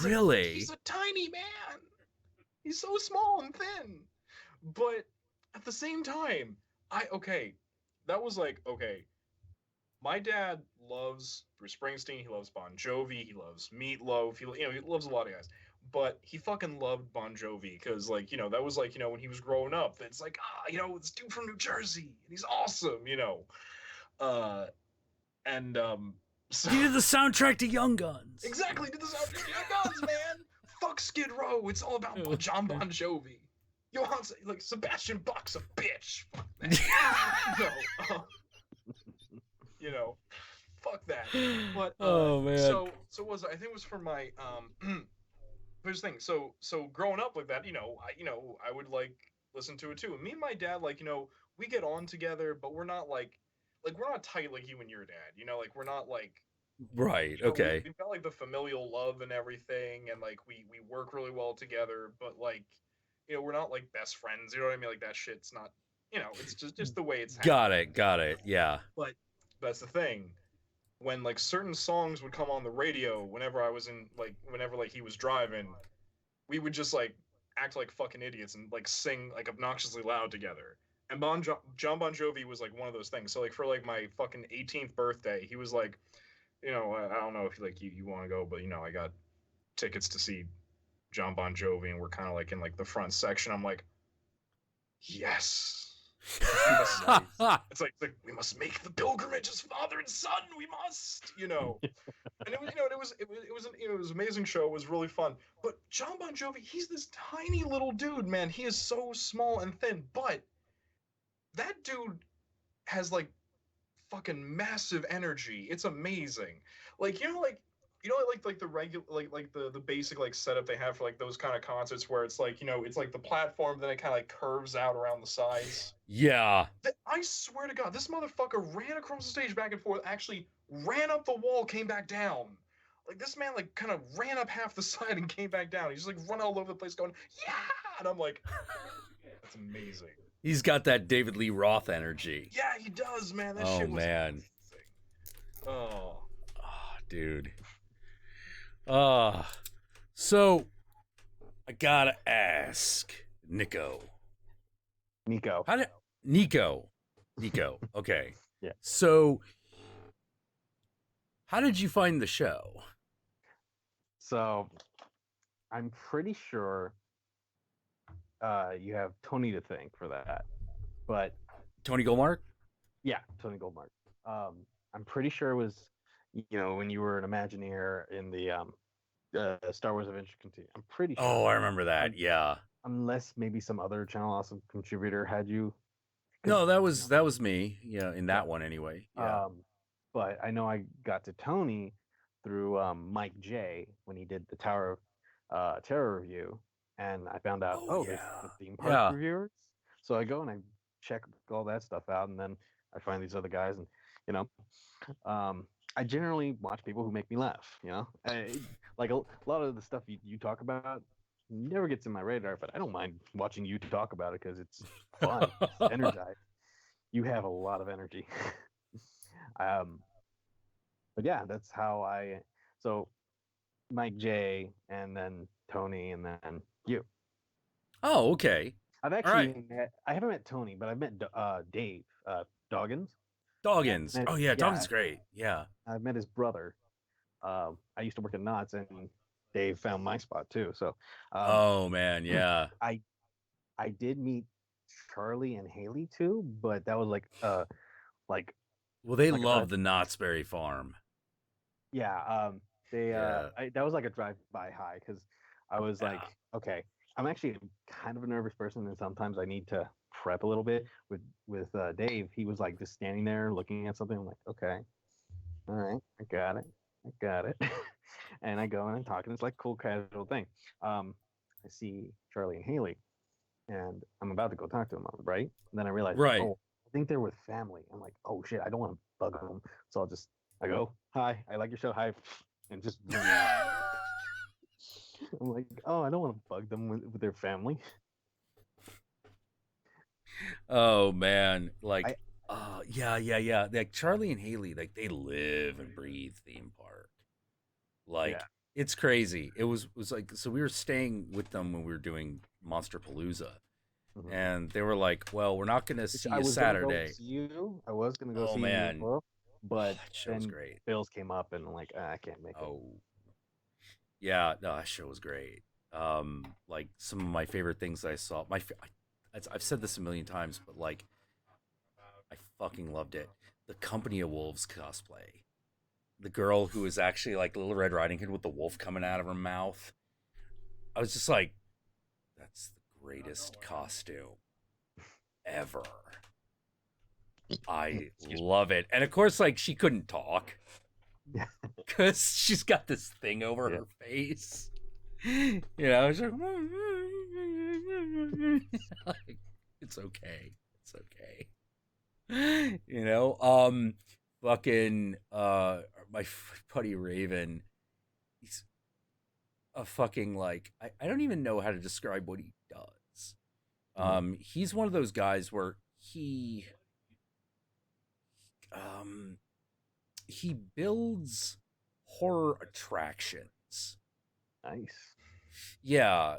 Really? He's a tiny man. He's so small and thin. But at the same time, that was like, okay, my dad loves Bruce Springsteen, he loves Bon Jovi, he loves Meatloaf, he loves a lot of guys. But he fucking loved Bon Jovi because, like, that was like, when he was growing up. It's like, this dude from New Jersey, and he's awesome, So, he did the soundtrack to Young Guns. Exactly, did the soundtrack to Young Guns, man. Fuck Skid Row. It's all about John Bon Jovi. Like Sebastian Bach's a bitch. Fuck that. Fuck that. But oh man. So I think it was for my Here's the thing. So growing up like that, I would like listen to it too. And me and my dad, like, we get on together, but we're not like we're not tight like you and your dad. Like we're not like Right. You know, Okay. we've got like the familial love and everything, and like we work really well together. But like, you know, we're not like best friends. You know what I mean? Like that shit's not. You know, it's just the way it's Got happening. it. Got it. Yeah. But that's the thing. When like certain songs would come on the radio, whenever like he was driving, we would just like act like fucking idiots and like sing like obnoxiously loud together. And John Bon Jovi was like one of those things. So like for like my fucking 18th birthday, he was like, you know, I don't know if like you want to go, but you know, I got tickets to see John Bon Jovi, and we're kind of like in like the front section. I'm like, yes. It's like we must make the pilgrimage as father and son. We must, you know. And it was, you know, it was an amazing show. It was really fun. But John Bon Jovi, he's this tiny little dude, man. He is so small and thin, but that dude has like fucking massive energy. It's amazing. Like like the regular like the basic like setup they have for like those kind of concerts where it's like, you know, it's like the platform, then it kind of like curves out around the sides. Yeah. I swear to God, this motherfucker ran across the stage back and forth, actually ran up the wall, came back down. Like this man like kind of ran up half the side and came back down. He's just like run all over the place going, yeah, and I'm like, that's amazing. He's got that David Lee Roth energy. Yeah, he does, man. That Oh shit was man. amazing. Oh, dude. So I gotta ask Nico. Nico. Nico. Okay. Yeah. So how did you find the show? So I'm pretty sure you have Tony to thank for that. But Tony Goldmark? Yeah, Tony Goldmark. I'm pretty sure it was, you know, when you were an Imagineer in the Star Wars Adventure Continue. I'm pretty sure. Oh, I remember that. Yeah. Unless maybe some other Channel Awesome contributor had you. No, that was me. Yeah, in that one anyway. Yeah. But I know I got to Tony through Mike J when he did the Tower of Terror review, and I found out there's the theme park reviewers. So I go and I check all that stuff out, and then I find these other guys, and you know, I generally watch people who make me laugh. You know, like a lot of the stuff you talk about never gets in my radar, but I don't mind watching you talk about it because it's fun, it's energized. You have a lot of energy. But yeah, that's how so Mike J and then Tony and then you. Oh, okay. I've actually I haven't met Tony, but I've met Dave Doggins. Doggins. Doggins is great. Yeah. I've met his brother. I used to work at Knott's, and Dave found my spot too. So oh man, yeah. I did meet Charlie and Haley too, but that was like well, they love the Knott's Berry Farm. Yeah, that was like a drive-by high because I was like, okay, I'm actually kind of a nervous person, and sometimes I need to prep a little bit. With Dave, he was like just standing there looking at something. I'm like, okay, all right, I got it, and I go and I talk, and it's like a cool casual thing. I see Charlie and Haley, and I'm about to go talk to them, right? And then I realize, oh, I think they're with family. I'm like, oh shit, I don't want to bug them, so I go, hi, I like your show, hi, and just I'm like, oh, I don't want to bug them with their family. Oh man, like, yeah. Like Charlie and Haley, like they live and breathe theme park. Like it's crazy. It was like, so we were staying with them when we were doing Monster Palooza, and they were like, well, we're not gonna see you Saturday. I was gonna go see you as well, but show was great. Bills came up, and I'm like, I can't make it. Yeah, no, that show was great. Like some of my favorite things I saw. I've said this a million times, but like, I fucking loved it. The Company of Wolves cosplay. The girl who is actually like Little Red Riding Hood with the wolf coming out of her mouth. I was just like, that's the greatest costume ever. I love it. And of course, like, she couldn't talk. Because she's got this thing over her face. You know, she's like, it's okay. It's okay. You know, fucking my buddy Raven, he's a fucking like I don't even know how to describe what he does. He's one of those guys where he builds horror attractions. Nice. Yeah.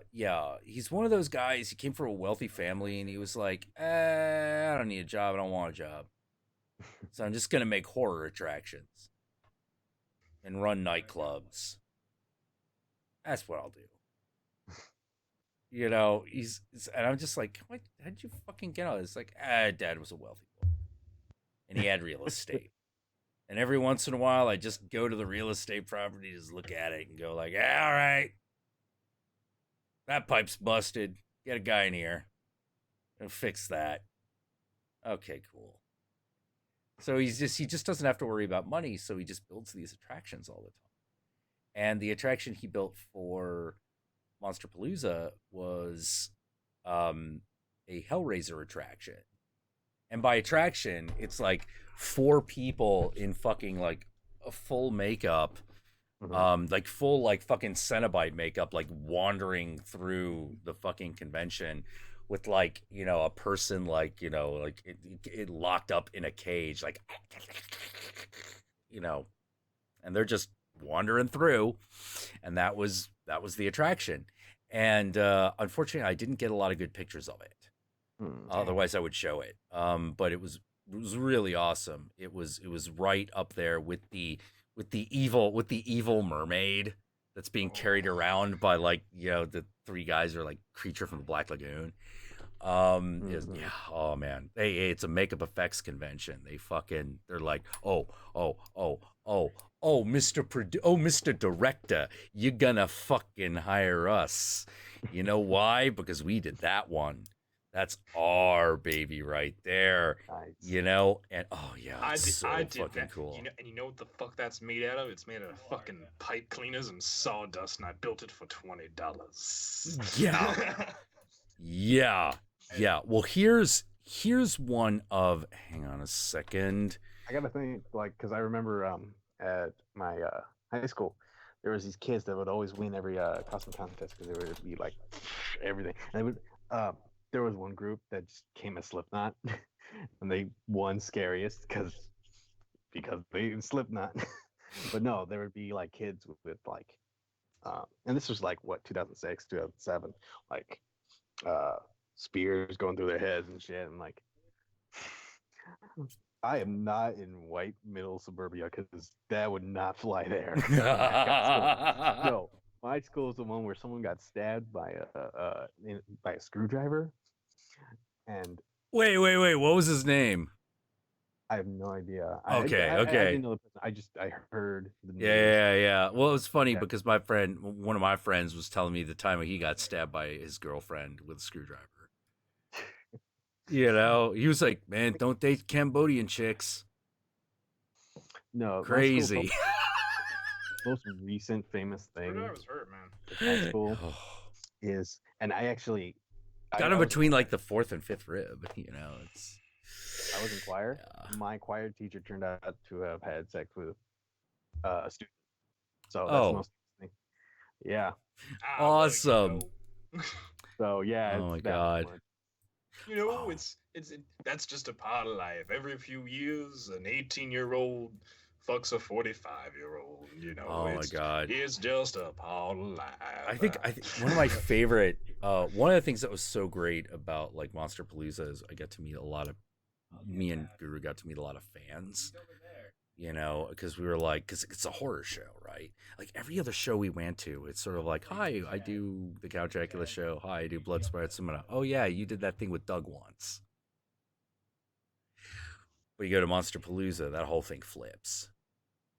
He's one of those guys. He came from a wealthy family, and he was like, I don't need a job. I don't want a job. So I'm just gonna make horror attractions and run nightclubs. That's what I'll do. And I'm just like, how'd you fucking get all this? Like, Dad was a wealthy boy, and he had real estate. And every once in a while, I just go to the real estate property, just look at it, and go like, all right, that pipe's busted. Get a guy in here and fix that. Okay, cool. So he just doesn't have to worry about money, so he just builds these attractions all the time. And the attraction he built for Monsterpalooza was a Hellraiser attraction. And by attraction, it's like 4 people in fucking like a full makeup, like full like fucking Cenobite makeup, like wandering through the fucking convention with like, a person like, like it locked up in a cage, like, and they're just wandering through, and that was the attraction. And unfortunately, I didn't get a lot of good pictures of it. Otherwise, I would show it. But it was really awesome. It was right up there with the evil mermaid that's being carried around by like the 3 guys are like Creature from the Black Lagoon. Yeah, oh man, hey, it's a makeup effects convention. They're like, oh, Mr. Director, you're gonna fucking hire us. You know why? Because we did that one. That's our baby right there. Nice. And oh yeah, I did fucking that. cool. You know what the fuck that's made out of? It's made out of fucking pipe cleaners and sawdust, and I built it for $20. Yeah. Well, here's one of. Hang on a second. I gotta think, like, because I remember at my high school, there was these kids that would always win every costume contest because they would be like everything. And they would. There was one group that just came as Slipknot, and they won scariest because they Slipknot. But no, there would be like kids with like, and this was like what 2006, 2007, like spears going through their heads and shit, and like. I am not in white middle suburbia because that would not fly there. No, my school is the one where someone got stabbed by a screwdriver. And wait, what was his name? I have no idea. Okay. I didn't know the person. I heard the news. Yeah. Well, it was funny because one of my friends was telling me the time he got stabbed by his girlfriend with a screwdriver. He was like, man, don't date Cambodian chicks. No, crazy. Most recent famous thing was hurt, man. in high school is, and I actually got him between like the 4th and 5th rib. It's. I was in choir. Yeah. My choir teacher turned out to have had sex with a student. So that's the most thing. Yeah. Awesome. So yeah. Oh my god. It's that's just a part of life. Every few years, an 18-year-old fucks a 45-year-old. Oh my god. It's just a part of life. I think one of my favorite, one of the things that was so great about like Monsterpalooza is I got to meet me and Guru got to meet a lot of fans. Because we were like, because it's a horror show, right? Like every other show we went to, it's sort of like, hi, I do the Count Jackula show. Hi, I do Blood Spread Cinema. Oh yeah, you did that thing with Doug once. But you go to Monsterpalooza, that whole thing flips.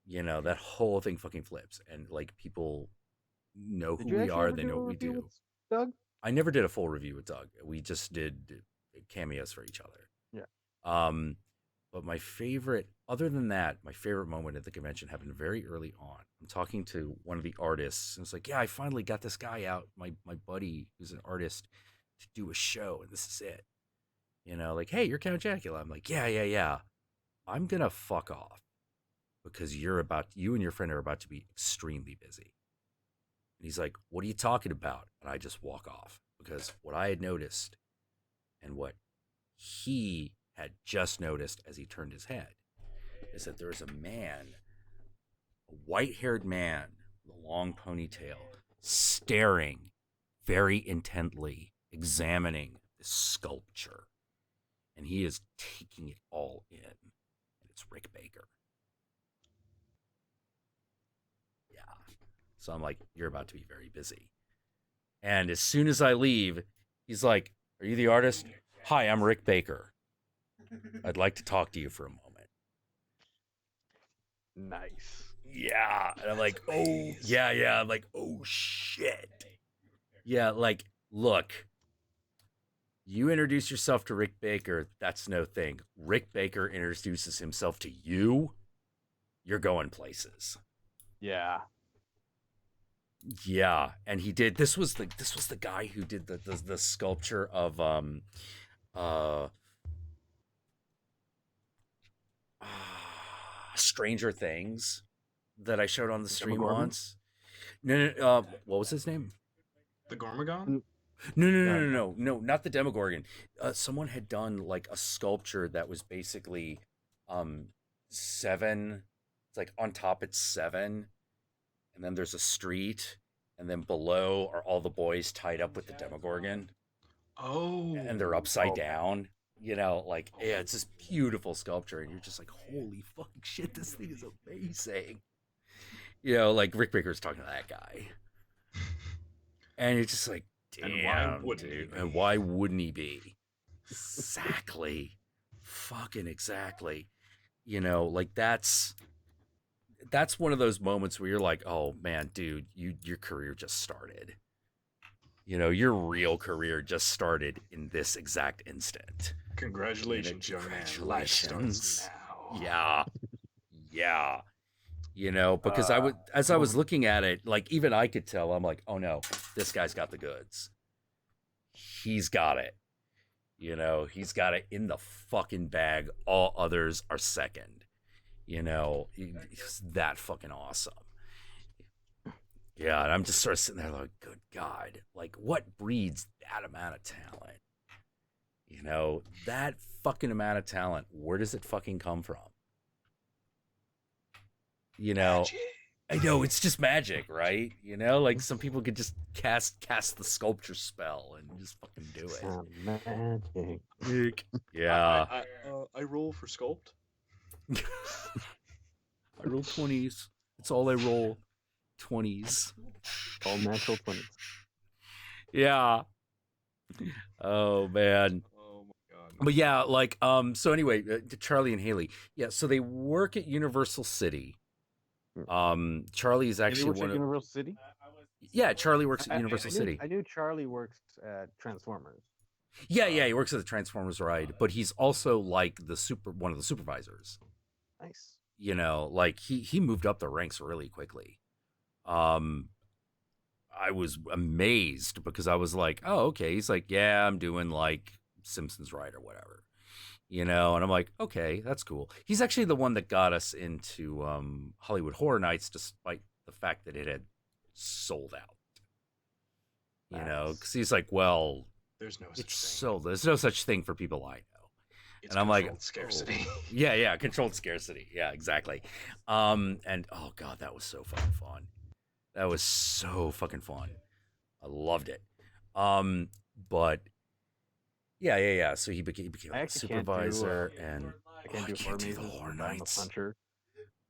That whole thing fucking flips, and like people know who we are. They know what we do. Doug? I never did a full review with Doug. We just did cameos for each other. Yeah. But my favorite, other than that, my favorite moment at the convention happened very early on. I'm talking to one of the artists, and it's like, yeah, I finally got this guy out, my buddy who's an artist, to do a show, and this is it. Like, hey, you're Count Jackula. I'm like, yeah. I'm gonna fuck off. because you and your friend are about to be extremely busy. And he's like, what are you talking about? And I just walk off because what I had noticed and what he had just noticed as he turned his head is that there is a man, a white-haired man with a long ponytail, staring very intently, examining this sculpture. And he is taking it all in. And it's Rick Baker. Yeah. So I'm like, you're about to be very busy. And as soon as I leave, he's like, are you the artist? Hi, I'm Rick Baker. I'd like to talk to you for a moment. Nice. Yeah. And I'm like, oh, yeah. I'm like, oh, shit. Yeah, like, look, you introduce yourself to Rick Baker, that's no thing. Rick Baker introduces himself to you, you're going places. Yeah. Yeah, and he did. This was the guy who did the sculpture of Stranger Things that I showed on the stream once. No, what was his name? The Gormagon? No, not the Demogorgon. Someone had done like a sculpture that was basically 7. It's like on top it's 7, and then there's a street, and then below are all the boys tied up with the Demogorgon. Oh. And they're upside down. You know, like, yeah, it's this beautiful sculpture, and you're just like, holy fucking shit, this thing is amazing. You know, like Rick Baker's talking to that guy. And you're just like, damn, dude. And why wouldn't he be? Exactly. Fucking exactly. You know, like that's one of those moments where you're like, oh man, dude, your career just started. You know, your real career just started in this exact instant. Congratulations, young man. Life starts now. Yeah. You know, because I was looking at it, like even I could tell, I'm like, oh no, this guy's got the goods. He's got it. You know, he's got it in the fucking bag. All others are second. You know, he's that fucking awesome. Yeah, and I'm just sort of sitting there like, good God, like what breeds that amount of talent? You know, that fucking amount of talent, where does it fucking come from? You know, magic. I know it's just magic, right? You know, like some people could just cast the sculpture spell and just fucking do it. Magic. Yeah. I roll for sculpt. I roll 20s. It's all I roll. 20s. All natural 20s. Yeah. Oh man. Oh my God. But yeah, like so anyway, Charlie and Haley. Yeah, so they work at Universal City. Charlie is actually one of Universal City. Yeah, Charlie works at Universal City. I knew Charlie works at Transformers. Yeah, he works at the Transformers ride, but he's also like one of the supervisors. Nice. You know, like he moved up the ranks really quickly. I was amazed because I was like, oh, okay. He's like, yeah, I'm doing like Simpsons ride or whatever. You know, and I'm like, okay, that's cool. He's actually the one that got us into Hollywood Horror Nights, despite the fact that it had sold out. You know, because he's like, well, there's no such thing. There's no such thing for people I know. It's and I'm like, scarcity. Oh. Yeah, controlled scarcity. Yeah, exactly. And oh god, that was so fucking fun. That was so fucking fun. I loved it. But yeah. So he became a supervisor, and I can't do Horror Nights. I'm a puncher.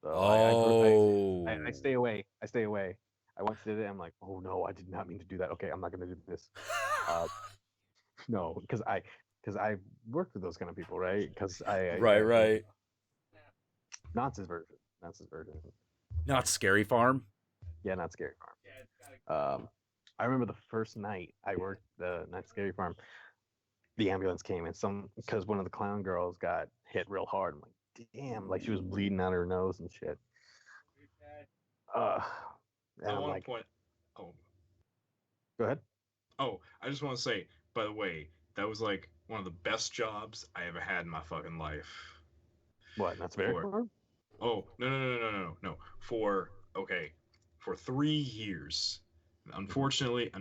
So Oh, I stay away. I once did it. I'm like, oh no, I did not mean to do that. Okay, I'm not gonna do this. No, because I worked with those kind of people, right? Because right. Knott's version. Not Scary Farm. Yeah, not Scary Farm. I remember the first night I worked the Not Scary Farm. The ambulance came and because one of the clown girls got hit real hard. I'm like, damn, like she was bleeding out her nose and shit. And I I'm want like, to point. Oh, go ahead. Oh, I just want to say, by the way, that was like one of the best jobs I ever had in my fucking life. What? Not Scary Farm? Oh, no. For 3 years. Unfortunately,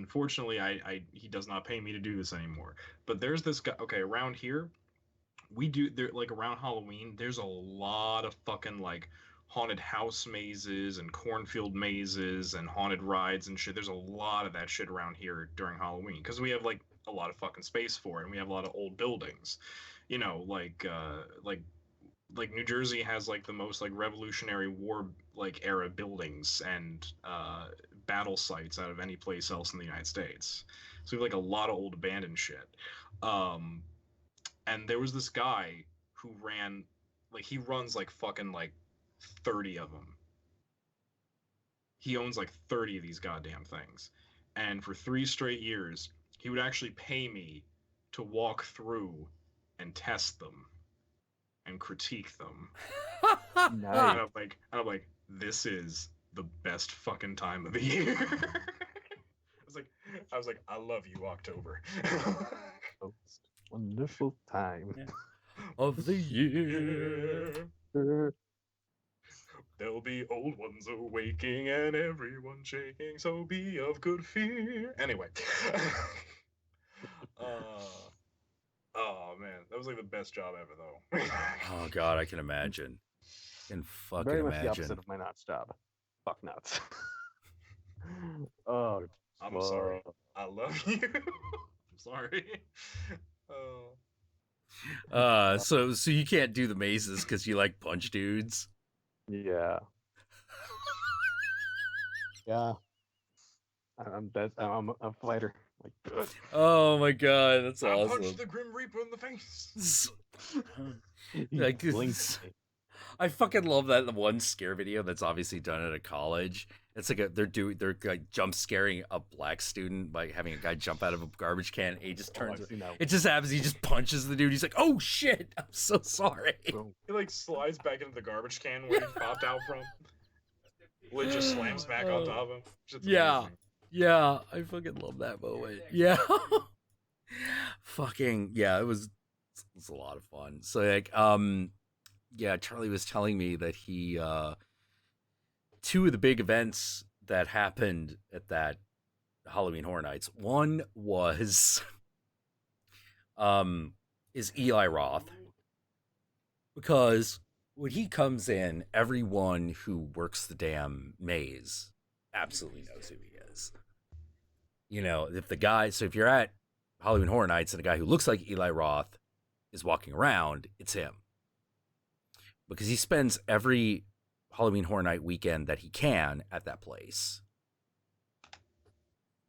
I he does not pay me to do this anymore. But there's this guy. Okay, around here, we do there like around Halloween. There's a lot of fucking like haunted house mazes and cornfield mazes and haunted rides and shit. There's a lot of that shit around here during Halloween because we have like a lot of fucking space for it, and we have a lot of old buildings. You know, like New Jersey has like the most like Revolutionary War like era buildings and battle sites out of any place else in the United States. So we have like a lot of old abandoned shit. And there was this guy who he runs like fucking like 30 of them. He owns like 30 of these goddamn things. And for 3 straight years, he would actually pay me to walk through and test them and critique them. Nice. And I'm like, this is the best fucking time of the year. I was like, I love you, October. Most wonderful time of the year. There'll be old ones awaking and everyone shaking, so be of good fear. Anyway. Oh man, that was like the best job ever though. Oh god, I can imagine. Can fucking Very much imagine. the opposite of my nuts job. Fuck nuts. Oh, I'm sorry. I love you. I'm sorry. So you can't do the mazes because you like punch dudes. Yeah. Yeah. I'm a fighter. Like, good. Oh my god, that's I awesome. punched the Grim Reaper in the face. Like, Blinked me. I fucking love that one scare video that's obviously done at a college. It's like they're like jump scaring a black student by having a guy jump out of a garbage can. And he just turns. It just happens. He just punches the dude. He's like, "Oh shit! I'm so sorry." He like slides back into the garbage can where he popped out from. Lid just slams back on top of him. Yeah. Yeah, I fucking love that moment. Yeah. Fucking, yeah, it was a lot of fun. So like, yeah, Charlie was telling me that he, 2 of the big events that happened at that Halloween Horror Nights. One was, is Eli Roth. Because when he comes in, everyone who works the damn maze absolutely knows who he is. You know, if you're at Halloween Horror Nights and a guy who looks like Eli Roth is walking around, it's him. Because he spends every Halloween Horror Night weekend that he can at that place.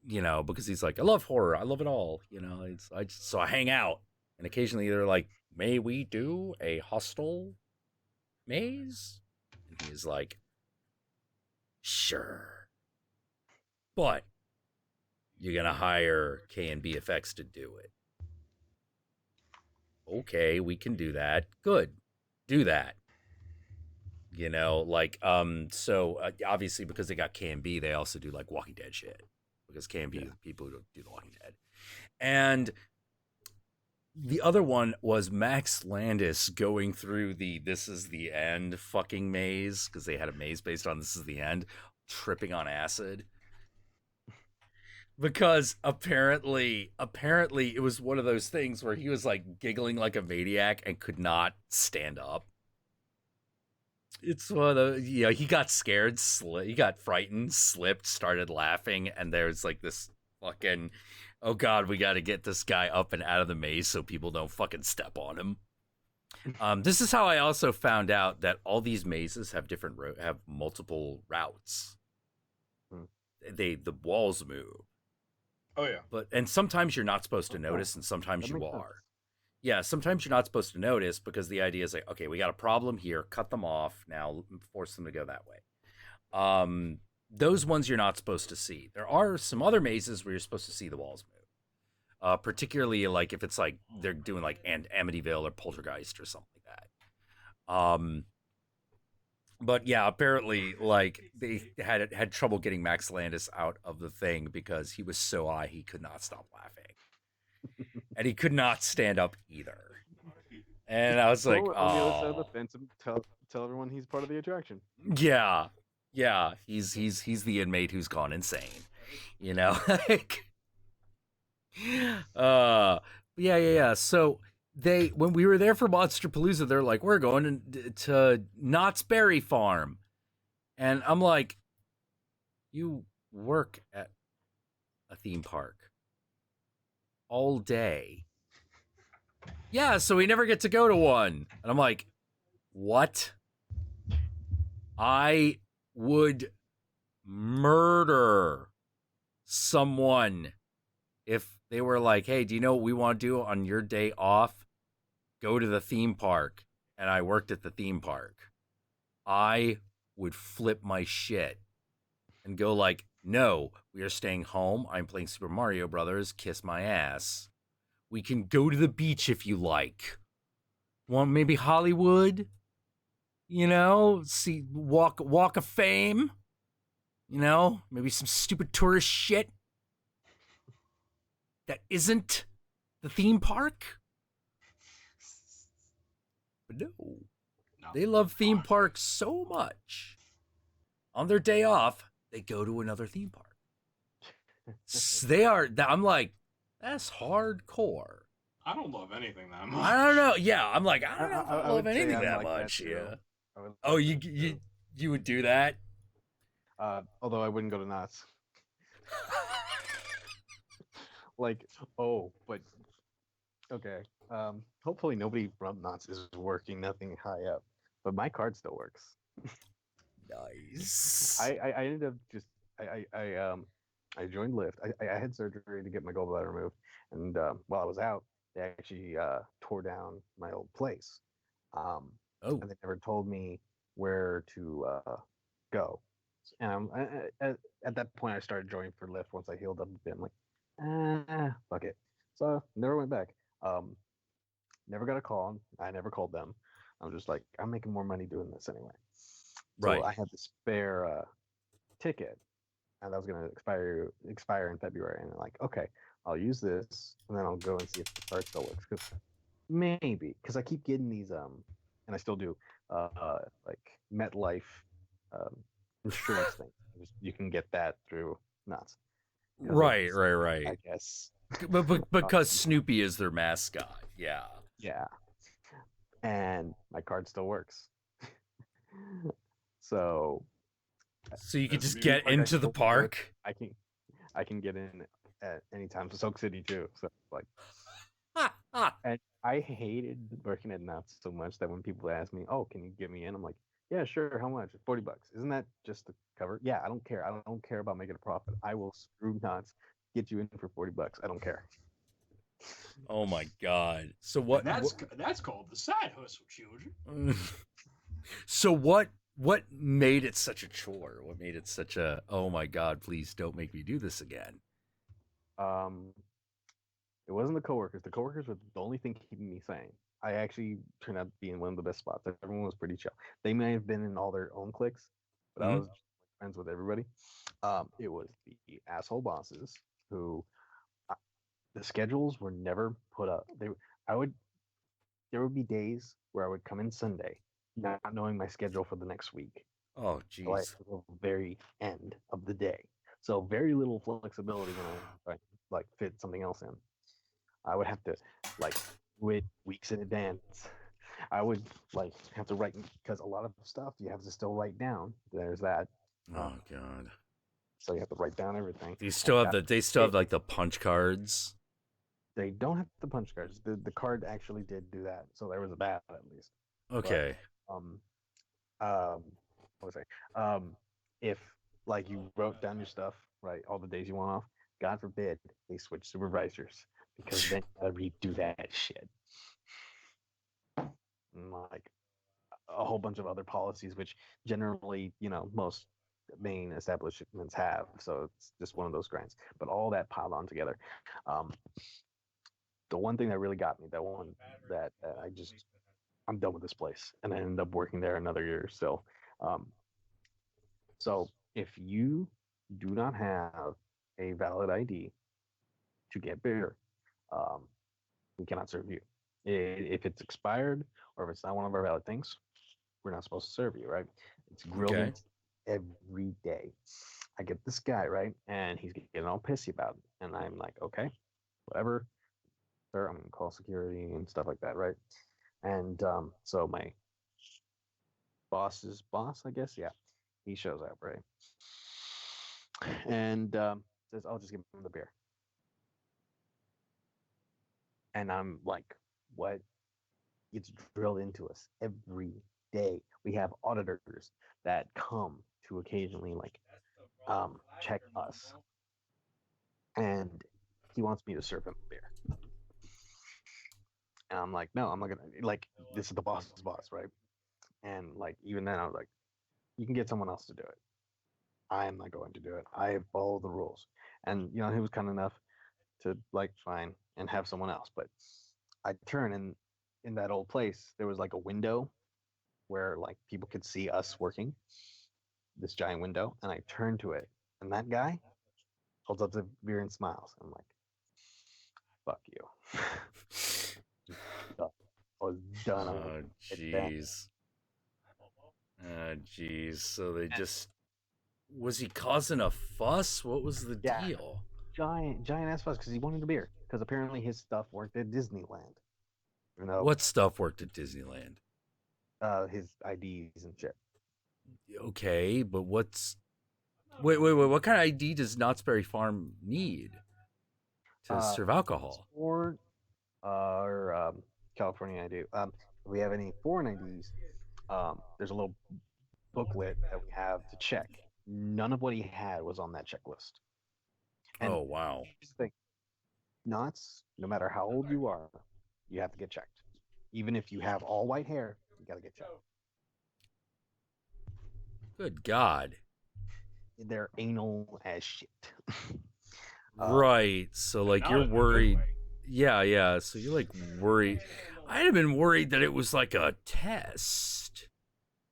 You know, because he's like, I love horror. I love it all. You know, so I hang out. And occasionally they're like, may we do a hostel maze? And he's like, sure. But you're going to hire K&B Effects to do it. Okay, we can do that. Good. Do that. You know, like, obviously because they got K&B, they also do like Walking Dead shit. Because K&B are the people who do the Walking Dead. And the other one was Max Landis going through the This Is the End fucking maze, because they had a maze based on This Is the End, tripping on acid. Because apparently it was one of those things where he was like giggling like a maniac and could not stand up. It's one of those, you know, he got scared, he got frightened, slipped, started laughing, and there's like this fucking, oh god, we got to get this guy up and out of the maze so people don't fucking step on him. This is how I also found out that all these mazes have have multiple routes. The walls move. Oh yeah. And sometimes you're not supposed to notice, and sometimes you are. Sense. Yeah, sometimes you're not supposed to notice because the idea is like, okay, we got a problem here, cut them off, now force them to go that way. Those ones you're not supposed to see. There are some other mazes where you're supposed to see the walls move. Particularly like if it's like they're doing like Amityville or Poltergeist or something like that. But yeah, apparently like they had trouble getting Max Landis out of the thing because he was so high he could not stop laughing. And he could not stand up either. And I was like, Go on the other side of the oh, fence and tell everyone he's part of the attraction. yeah, yeah. He's the inmate who's gone insane. You know, like, yeah. So when we were there for Monster Palooza, they're like, we're going to Knott's Berry Farm, and I'm like, you work at a theme park all day. Yeah, so we never get to go to one. And I'm like, what? I would murder someone if they were like, hey, do you know what we want to do on your day off? Go to the theme park. And I worked at the theme park. I would flip my shit and go like, no, we are staying home. I'm playing Super Mario Brothers. Kiss my ass. We can go to the beach if you like. Want maybe Hollywood? You know, see walk of fame. You know, maybe some stupid tourist shit that isn't the theme park. But no, they love theme parks so much. On their day off, they go to another theme park. I'm like, that's hardcore. I don't love anything that much. I don't know. Yeah, I'm like, I don't know if I love would say anything I'm that like much. too. Yeah. I would Oh, like that too. you would do that? Although I wouldn't go to Knott's. Like, oh, but okay. Hopefully nobody from Knott's is working nothing high up, but my card still works. Nice. I ended up just I joined Lyft. I had surgery to get my gallbladder removed, and while I was out, they actually tore down my old place. Oh. And they never told me where to go. And at that point, I started joining for Lyft once I healed up a bit. I'm like, fuck it. So never went back. Never got a call. I never called them. I'm just like, I'm making more money doing this anyway. So Right. I had the spare ticket, and that was gonna expire in February. And I'm like, okay, I'll use this, and then I'll go and see if the card still works. Because I keep getting these and I still do like MetLife insurance thing. You can get that through Knott's. Right. I guess. But because Snoopy is their mascot, yeah. Yeah. And my card still works. So you could just get into the park. I can get in at any time. So Soak City too. So like, and I hated working at Knott's so much that when people ask me, "Oh, can you get me in?" I'm like, "Yeah, sure. How much? $40. Isn't that just to cover?" Yeah, I don't care. I don't care about making a profit. I will screw Knott's, get you in for $40. I don't care. Oh my god. So what? That's called the side hustle, children. So what made it such a chore? What made it such a, oh my god, please don't make me do this again? It wasn't the coworkers. The coworkers were the only thing keeping me sane. I actually turned out to be in one of the best spots. Everyone was pretty chill. They may have been in all their own cliques, but I was friends with everybody. It was the asshole bosses who the schedules were never put up. There would be days where I would come in Sunday, not knowing my schedule for the next week. Oh, jeez. So the very end of the day. So very little flexibility when I try to like fit something else in. I would have to like wait weeks in advance. I would like have to write because a lot of stuff you have to still write down. There's that. Oh god. So you have to write down everything. They still have like the punch cards. They don't have the punch cards. The card actually did do that, so there was a bad at least. Okay. But, what was I? If like you wrote down your stuff, right, all the days you want off, God forbid they switch supervisors because then you gotta redo that shit. And, like a whole bunch of other policies, which generally, most main establishments have. So it's just one of those grinds. But all that piled on together. The one thing that really got me, that I'm done with this place, and I ended up working there another year still. So if you do not have a valid ID to get beer, we cannot serve you. If it's expired or if it's not one of our valid things, we're not supposed to serve you, right? It's grilled Okay. every day. I get this guy, right? And he's getting all pissy about it. And I'm like, okay, whatever. Sir, I'm going to call security and stuff like that, right? And so my boss's boss, I guess, yeah, he shows up, right? And says, I'll just give him the beer. And I'm like, what? It's drilled into us every day. We have auditors that come to occasionally like check us, and he wants me to serve him beer. And I'm like, no, I'm not gonna. Like, this is the boss's boss, right? And like, even then, I was like, you can get someone else to do it. I am not going to do it. I follow the rules. And he was kind enough to like fine and have someone else. But I turn, and in that old place, there was like a window where like people could see us working, this giant window, and I turn to it, and that guy holds up the beer and smiles. I'm like, fuck you. I was done. Oh, jeez. Jeez. So they just... Was he causing a fuss? What was the deal? Giant ass fuss because he wanted a beer. Because apparently his stuff worked at Disneyland. What stuff worked at Disneyland? His IDs and shit. Okay, but what's... Wait. What kind of ID does Knott's Berry Farm need to serve alcohol? Or California ID. If we have any foreign IDs, there's a little booklet that we have to check. None of what he had was on that checklist. And oh, wow. Here's the thing. Knott's, no matter how old you are, you have to get checked. Even if you have all white hair, you got to get checked. Good God. They're anal as shit. Right. So, like, you're worried. Yeah. So you're, like, worried. I'd have been worried that it was, like, a test.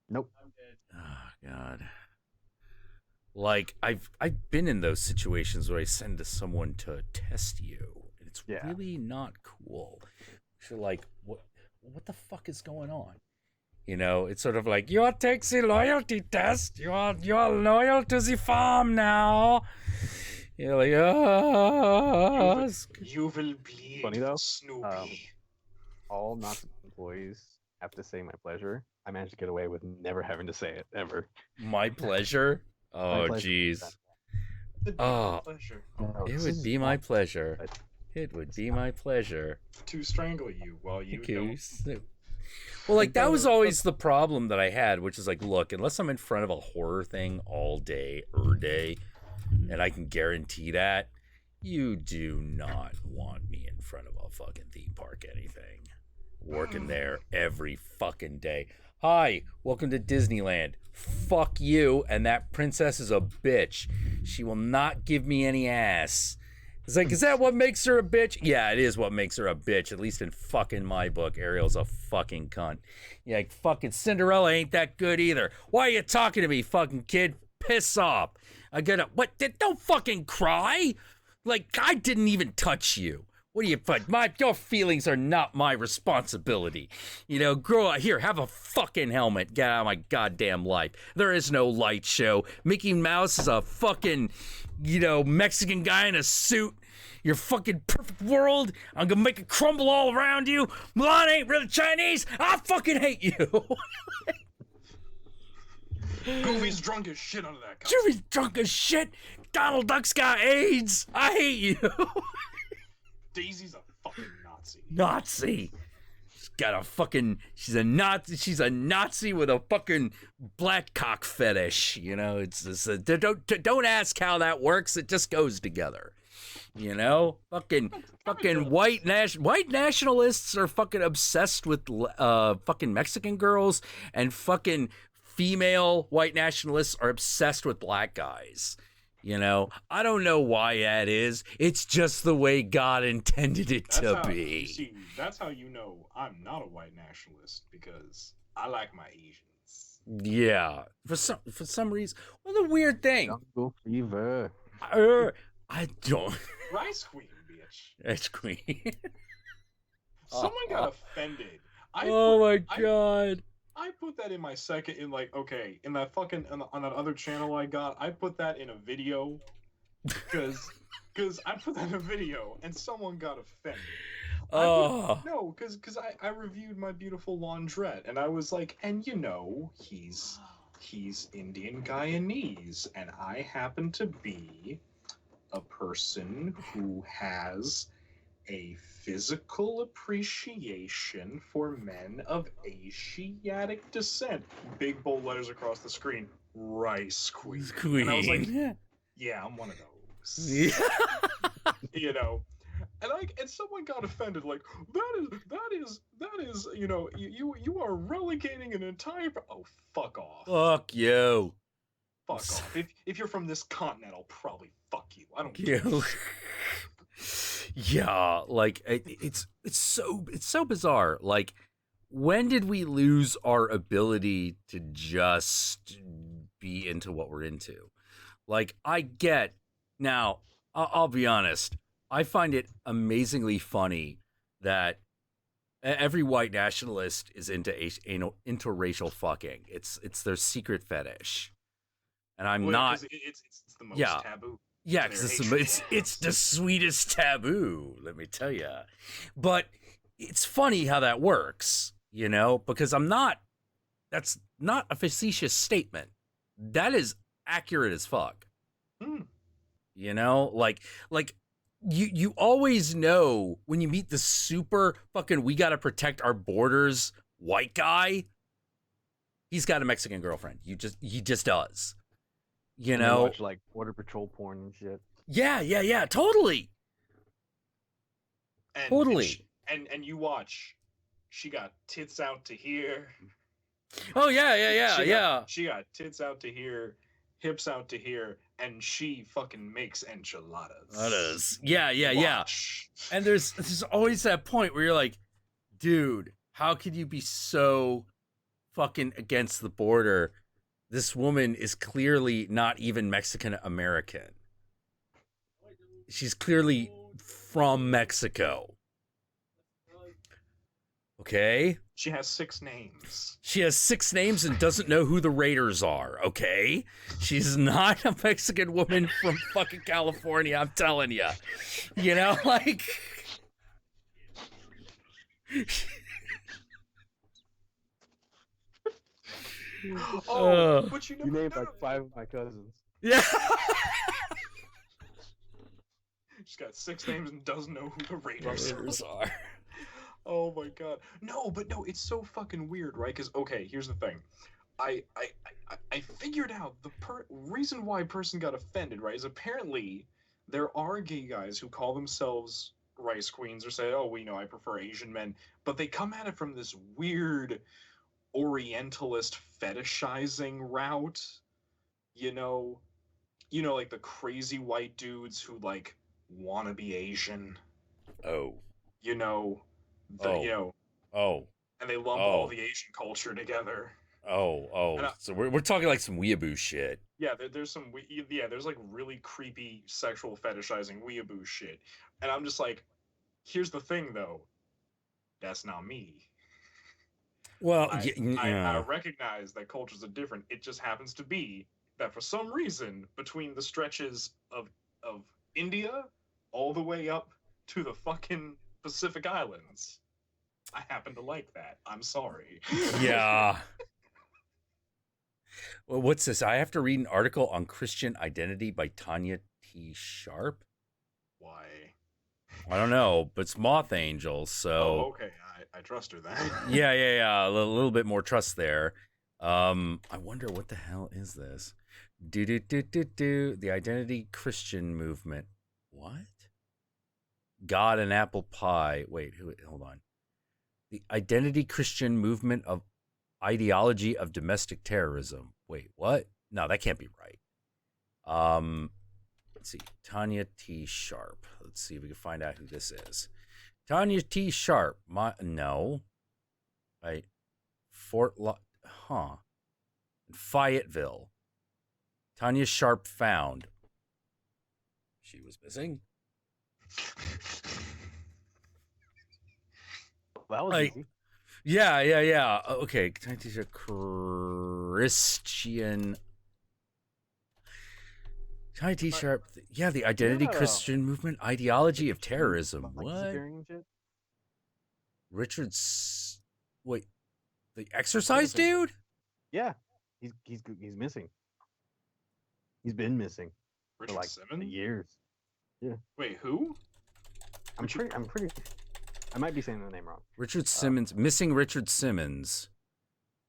Nope. Oh, God. Like, I've been in those situations where I send someone to test you. And it's really not cool. You're like, what the fuck is going on? It's sort of like, you take the loyalty test. You are loyal to the farm now. You're like, oh. You will bleed, funny though. Snoopy. All Knott's employees have to say my pleasure. I managed to get away with never having to say it ever. My pleasure? Oh, jeez. Oh, it would be my pleasure. It would be my pleasure to strangle you while you don't. Well, like, that was always the problem that I had, which is like, look, unless I'm in front of a horror thing all day, and I can guarantee that, you do not want me in front of a fucking theme park anything. Working there every fucking day. Hi, welcome to Disneyland. Fuck you, and that princess is a bitch. She will not give me any ass. It's like, is that what makes her a bitch? Yeah, it is what makes her a bitch, at least in fucking my book. Ariel's a fucking cunt. Yeah, like, fucking Cinderella ain't that good either. Why are you talking to me, fucking kid? Piss off. What? Don't fucking cry. Like, I didn't even touch you. What do you put? Your feelings are not my responsibility. Grow up here, have a fucking helmet. Get out of my goddamn life. There is no light show. Mickey Mouse is a fucking, Mexican guy in a suit. Your fucking perfect world. I'm gonna make it crumble all around you. Mulan ain't really Chinese. I fucking hate you. Goofy's drunk as shit under that costume. Goofy's drunk as shit. Donald Duck's got AIDS. I hate you. Daisy's a fucking Nazi. Nazi. She's a Nazi. She's a Nazi with a fucking black cock fetish. Don't ask how that works. It just goes together. Fucking white nationalists are fucking obsessed with fucking Mexican girls, and fucking female white nationalists are obsessed with black guys. I don't know why that is. It's just the way God intended it to be. See, that's how you know I'm not a white nationalist, because I like my Asians. Yeah, for some reason. Well, the weird thing. Jungle fever. I don't. Rice Queen, bitch. Rice Queen. Someone got offended. Oh my god. I put that in my second, in like, okay, in that fucking, on that other channel I got, I put that in a video, because I put that in a video, and someone got offended. No, because I reviewed my beautiful laundrette, and I was like, and you know, he's Indian Guyanese, and I happen to be a person who has a physical appreciation for men of Asiatic descent. Big bold letters across the screen. Rice Queen. And I was like, yeah, I'm one of those. You know. And someone got offended, like, that is, you know, you are relegating an entire, oh, fuck off. Fuck you. Fuck off. If you're from this continent, I'll probably fuck you. I don't care. Yeah, like it's so bizarre. Like, when did we lose our ability to just be into what we're into? Like, I get now. I'll be honest. I find it amazingly funny that every white nationalist is into interracial fucking. It's their secret fetish, and I'm not. It's the most taboo. Yeah, because it's the sweetest taboo, let me tell you. But it's funny how that works, you know, because that's not a facetious statement. That is accurate as fuck. You know, like you always know when you meet the super fucking we gotta protect our borders white guy, he's got a Mexican girlfriend. He just does. You know, watch like border patrol porn and shit. Yeah, totally. Totally. And you watch, she got tits out to here. Oh yeah. She got tits out to here, hips out to here, and she fucking makes enchiladas. Yeah. And there's always that point where you're like, dude, how could you be so fucking against the border? This woman is clearly not even Mexican American. She's clearly from Mexico. Okay? She has 6 names. She has 6 names and doesn't know who the Raiders are, okay? She's not a Mexican woman from fucking California, I'm telling you. You know, like... But you named like 5 of my cousins. Yeah. She's got 6 names and doesn't know who the Raiders are. Oh my god. No, it's so fucking weird, right? Because, okay, here's the thing. I figured out the reason why a person got offended, right, is apparently there are gay guys who call themselves rice queens or say, oh, I prefer Asian men, but they come at it from this weird Orientalist fetishizing route, you know, like the crazy white dudes who like want to be Asian. Oh. You know, and they lump all the Asian culture together. So we're talking like some weeaboo shit. Yeah, there's some there's like really creepy sexual fetishizing weeaboo shit, and I'm just like, here's the thing though, that's not me. Well, I recognize that cultures are different. It just happens to be that for some reason, between the stretches of India all the way up to the fucking Pacific Islands, I happen to like that. I'm sorry. Yeah. Well, what's this? I have to read an article on Christian identity by Tanya T. Sharp. Why? I don't know, but it's Moth Angel, so... Oh, okay. I trust her then. Yeah. A little bit more trust there. I wonder what the hell is this? The Identity Christian Movement. What? God and Apple Pie. Wait, hold on. The Identity Christian Movement of Ideology of Domestic Terrorism. Wait, what? No, that can't be right. Let's see. Tanya T. Sharp. Let's see if we can find out who this is. Tanya T. Sharp. No. Right. Fayetteville. Tanya Sharp found. She was missing. that was Like, easy. yeah. Okay, can I teach a Christian? Can I teach her? Yeah, the identity Christian movement, ideology of terrorism. Like What? disappearing and shit? Richard's. Wait, the exercise dude? Yeah, he's missing. He's been missing Richard for like Simmons? years. Yeah. Wait, who? I'm pretty. I might be saying the name wrong. Richard Simmons, missing Richard Simmons.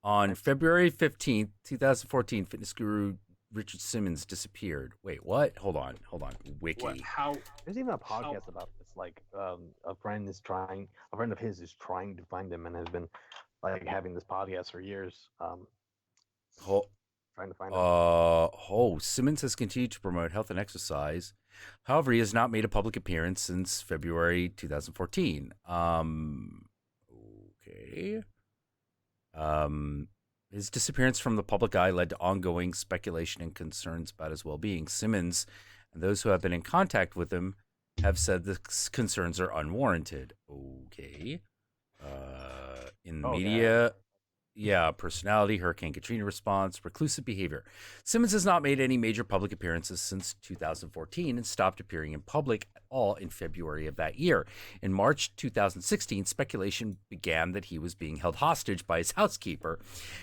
On February 15th, 2014, fitness guru Richard Simmons disappeared. Wait, what? Hold on. Wiki. What? How? There's even a podcast about this. Like, a friend of his is trying to find him and has been like having this podcast for years. Trying to find him. Simmons has continued to promote health and exercise. However, he has not made a public appearance since February 2014. Okay. His disappearance from the public eye led to ongoing speculation and concerns about his well-being. Simmons and those who have been in contact with him have said the concerns are unwarranted. Okay. In the media, personality, Hurricane Katrina response, reclusive behavior. Simmons has not made any major public appearances since 2014 and stopped appearing in public at all in February of that year. In March 2016, speculation began that he was being held hostage by his housekeeper.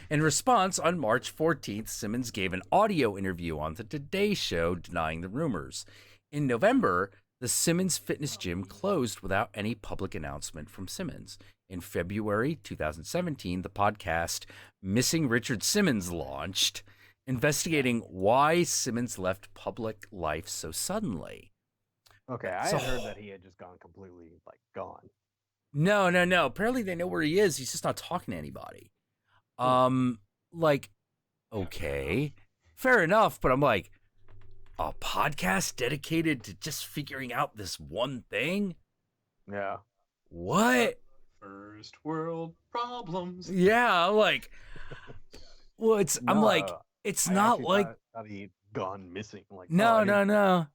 In response, on March 14th, Simmons gave an audio interview on the Today Show denying the rumors. In November, the Simmons Fitness Gym closed without any public announcement from Simmons. In February 2017, the podcast Missing Richard Simmons launched, investigating why Simmons left public life so suddenly. Okay, I had heard that he had just gone completely, like, gone. No. Apparently they know where he is. He's just not talking to anybody. Okay, fair enough, but I'm like, a podcast dedicated to just figuring out this one thing? Yeah. What? First world problems. Yeah, I'm like, well, it's not like he'd gone missing. Like, no.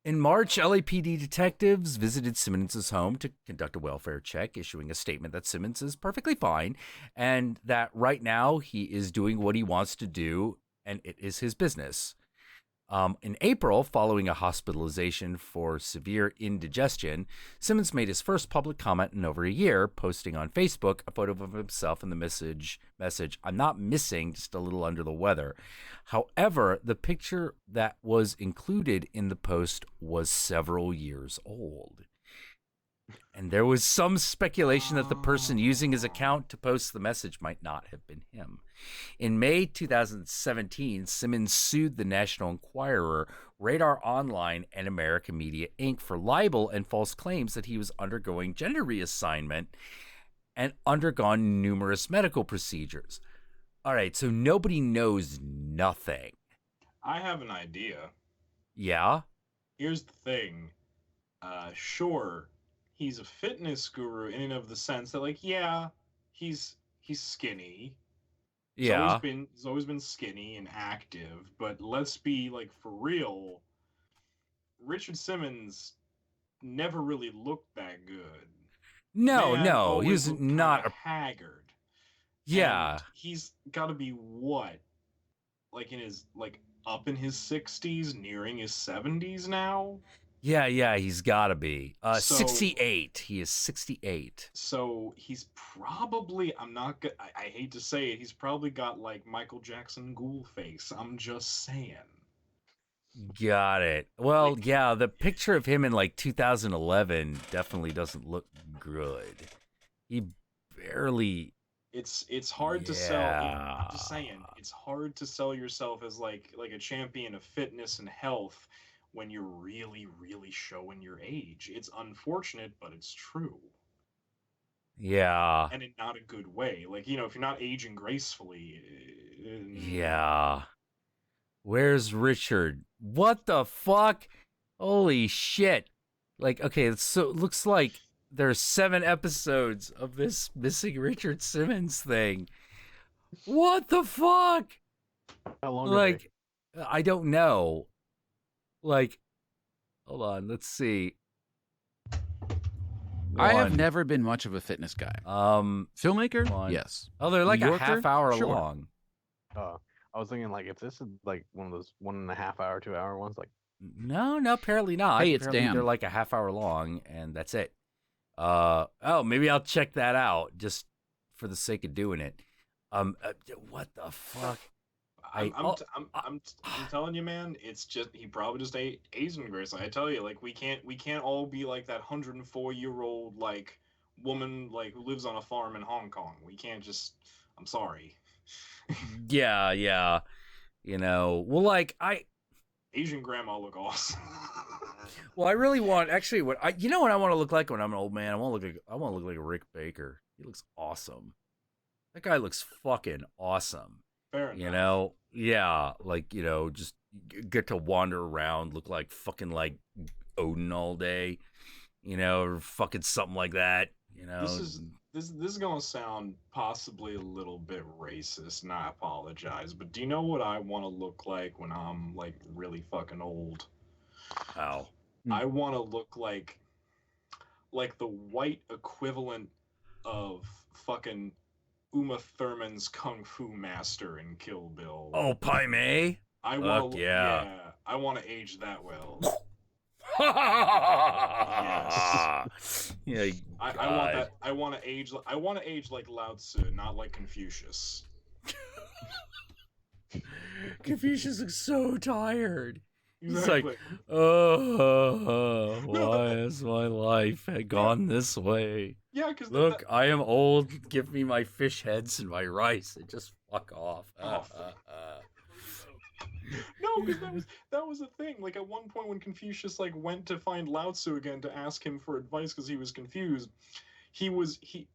In March, LAPD detectives visited Simmons' home to conduct a welfare check, issuing a statement that Simmons is perfectly fine and that right now he is doing what he wants to do and it is his business. In April, following a hospitalization for severe indigestion, Simmons made his first public comment in over a year, posting on Facebook a photo of himself and the message, "I'm not missing, just a little under the weather." However, the picture that was included in the post was several years old. And there was some speculation that the person using his account to post the message might not have been him. In May 2017, Simmons sued the National Enquirer, Radar Online, and American Media Inc. for libel and false claims that he was undergoing gender reassignment and undergone numerous medical procedures. All right, so nobody knows nothing. I have an idea. Yeah? Here's the thing. Sure, he's a fitness guru in and of the sense that, like, yeah, he's skinny. Yeah. He's always been skinny and active, but let's be, like, for real, Richard Simmons never really looked that good. No, he was not haggard. Yeah. And he's got to be what? Like up in his 60s, nearing his 70s now? Yeah, he's got to be. 68. He is 68. So he's probably, I hate to say it, he's probably got like Michael Jackson ghoul face. I'm just saying. Got it. Well, yeah, the picture of him in like 2011 definitely doesn't look good. He barely. It's hard to sell. I'm just saying, it's hard to sell yourself as like a champion of fitness and health when you're really, really showing your age. It's unfortunate, but it's true. Yeah. And in not a good way. Like, if you're not aging gracefully. Yeah. Where's Richard? What the fuck? Holy shit. Like, okay, so it looks like there's 7 episodes of this missing Richard Simmons thing. What the fuck? How long like, I don't know. Like, hold on, let's see. I have One. never been much of a fitness guy. Filmmaker? One. Yes. Oh, they're like New a Yorker? half hour Sure. long. I was thinking like if this is like one of those 1.5 hour, 2 hour ones, like No, apparently not. Hey, it's Apparently Dan. They're like a half hour long, and that's it. Maybe I'll check that out just for the sake of doing it. What the fuck? I'm telling you, man. It's just he probably just ate Asian grace. I tell you, like we can't all be like that 104-year-old like woman like who lives on a farm in Hong Kong. We can't just. I'm sorry. Yeah. You know, well, like Asian grandma look awesome. Well, I really want actually what I want to look like when I'm an old man. I want to look like a Rick Baker. He looks awesome. That guy looks fucking awesome. Fair enough. You know, yeah, like just get to wander around, look like fucking like Odin all day, or fucking something like that. This is gonna sound possibly a little bit racist, and I apologize. But do you know what I want to look like when I'm like really fucking old? How? I want to look like the white equivalent of fucking Uma Thurman's Kung Fu master in Kill Bill. Oh, Pai Mei? I want to, yeah. I want to age that well. Yes. Yeah. I want that. I want to age. I want to age like Lao Tzu, not like Confucius. Confucius looks so tired. He's Exactly. like, oh, why has my life gone this way? Yeah, because look, I am old. Give me my fish heads and my rice, and just fuck off. No, because that was a thing. Like at one point when Confucius like went to find Lao Tzu again to ask him for advice because he was confused,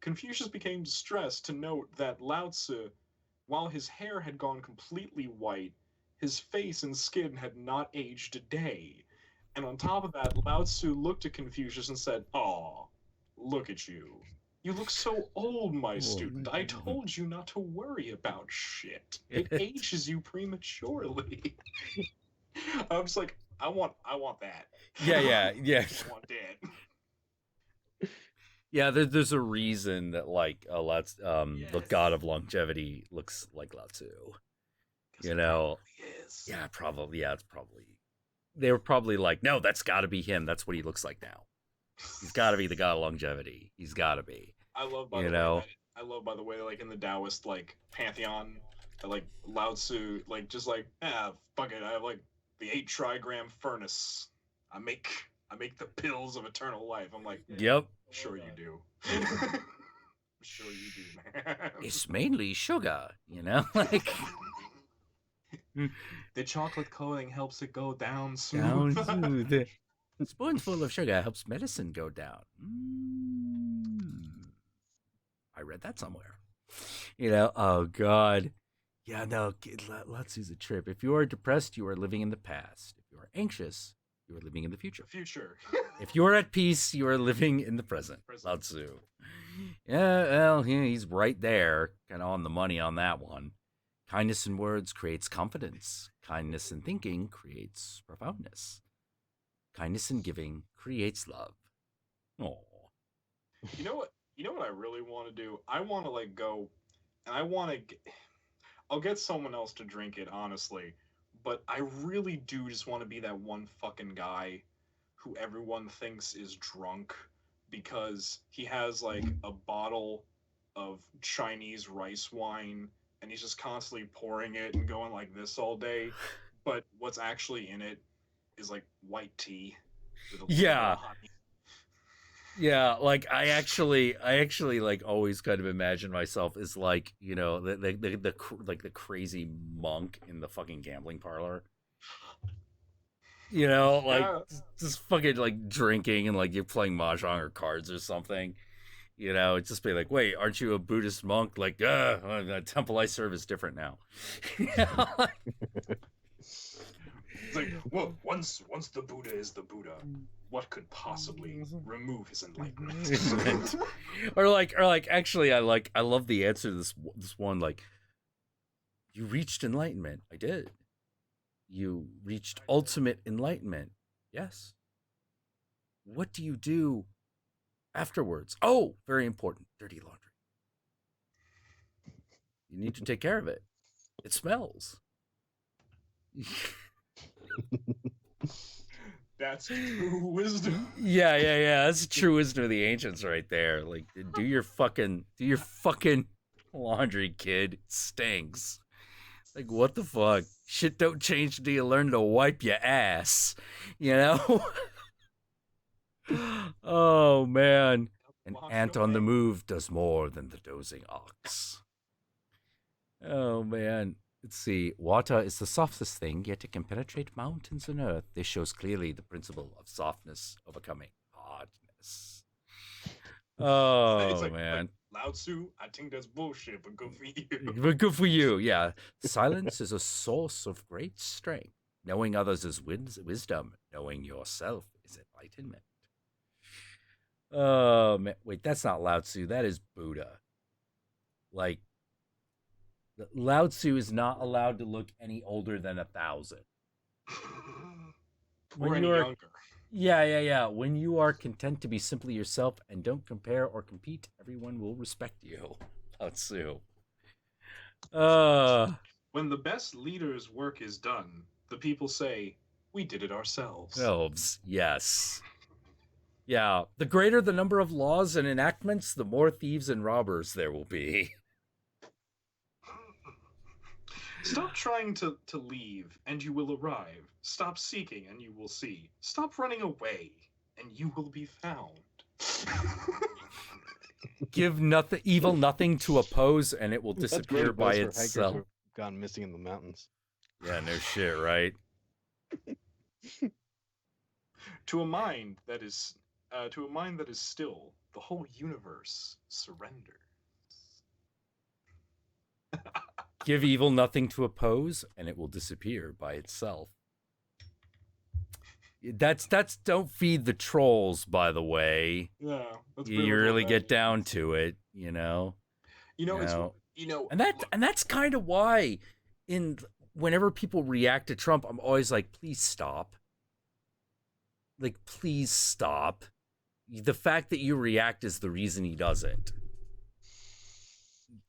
Confucius became distressed to note that Lao Tzu, while his hair had gone completely white, his face and skin had not aged a day. And on top of that, Lao Tzu looked at Confucius and said, "Aw, look at you. You look so old, my student. I told you not to worry about shit. It ages you prematurely." I was like, I want that. Yeah. I want that. Yeah, there's a reason that like the god of longevity looks like Lao Tzu. Yeah, probably. Yeah, it's probably. They were probably like, no, that's got to be him. That's what he looks like now. He's got to be the god of longevity. He's got to be. I love by the way, like in the Taoist like pantheon, that, like Lao Tzu, like just like fuck it. I have like the 8 trigram furnace. I make the pills of eternal life. I'm like, yep. Sure you do. I'm sure you do, man. It's mainly sugar, like. The chocolate coating helps it go down smooth. A spoonful of sugar helps medicine go down. I read that somewhere. Oh God. Yeah, no, Lao Tzu's a trip. If you are depressed, you are living in the past. If you are anxious, you are living in the future. If you are at peace, you are living in the present. Lao Tzu. Yeah, well, he's right there, kind of on the money on that one. Kindness in words creates confidence. Kindness in thinking creates profoundness. Kindness in giving creates love. Oh. You know what I really want to do? I want to like go, and I'll get someone else to drink it, honestly. But I really do just want to be that one fucking guy who everyone thinks is drunk because he has like a bottle of Chinese rice wine and he's just constantly pouring it and going like this all day. But what's actually in it is like white tea. With a little honey. Yeah, like I actually like always kind of imagine myself as like, the crazy monk in the fucking gambling parlor. Just fucking like drinking and like you're playing mahjong or cards or something. It's just be like, wait, aren't you a Buddhist monk? Like, the temple I serve is different now. It's like, well, once the Buddha is the Buddha, what could possibly remove his enlightenment? or like, actually, I love the answer to this one. Like, you reached enlightenment. I did. You reached ultimate enlightenment. Yes. What do you do Afterwards, oh, very important, dirty laundry. You need to take care of it. It smells. That's true wisdom. Yeah. That's true wisdom of the ancients right there. Like, do your fucking laundry, kid. It stinks. Like, what the fuck? Shit don't change until you learn to wipe your ass. You know? Oh, man. An ant on the move does more than the dozing ox. Oh, man. Let's see. Water is the softest thing, yet it can penetrate mountains and earth. This shows clearly the principle of softness overcoming hardness. Oh, like, man. Lao Tzu, I think that's bullshit, but good for you. But good for you, yeah. Silence is a source of great strength. Knowing others is wisdom. Knowing yourself is enlightenment. Oh, man. Wait, that's not Lao Tzu. That is Buddha. Like, Lao Tzu is not allowed to look any older than 1,000. Or any younger. Yeah. When you are content to be simply yourself and don't compare or compete, everyone will respect you. Lao Tzu. When the best leader's work is done, the people say, we did it ourselves. Elves, yes. Yeah, the greater the number of laws and enactments, the more thieves and robbers there will be. Stop trying to leave, and you will arrive. Stop seeking, and you will see. Stop running away, and you will be found. Give evil nothing to oppose, and it will disappear by itself. Who've gone missing in the mountains. Yeah, no shit, right? To a mind that is still, the whole universe surrenders. Give evil nothing to oppose, and it will disappear by itself. That's don't feed the trolls, by the way. Yeah, you really get down to it, You know, and that's kind of why, whenever people react to Trump, I'm always like, please stop. Like, please stop. The fact that you react is the reason he does it.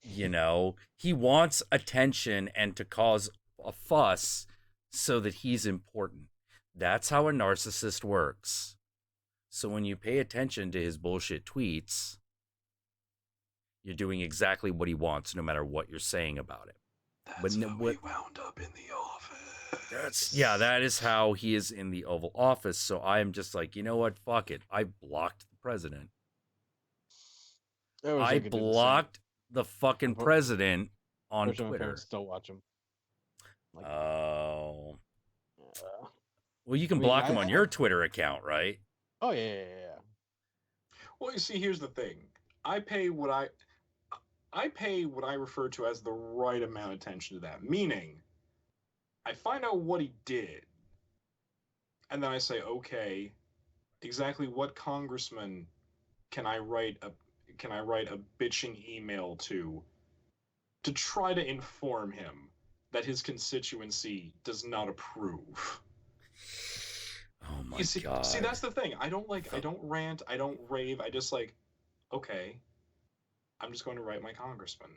You know, he wants attention and to cause a fuss so that he's important. That's how a narcissist works. So when you pay attention to his bullshit tweets, you're doing exactly what he wants, no matter what you're saying about it. That's how he wound up in the office. That is how he is in the Oval Office. So I am just like, you know what? Fuck it. I blocked the president. I blocked the fucking president on Twitter. Still watch him. Oh. Well, you can block him on your Twitter account, right? Oh yeah. Well, you see, here's the thing. I pay what I refer to as the right amount of attention to that. Meaning, I find out what he did, and then I say, okay, exactly what congressman can I write a bitching email to try to inform him that his constituency does not approve. Oh my God. See, that's the thing. I don't rant, I don't rave, I just okay, I'm just going to write my congressman.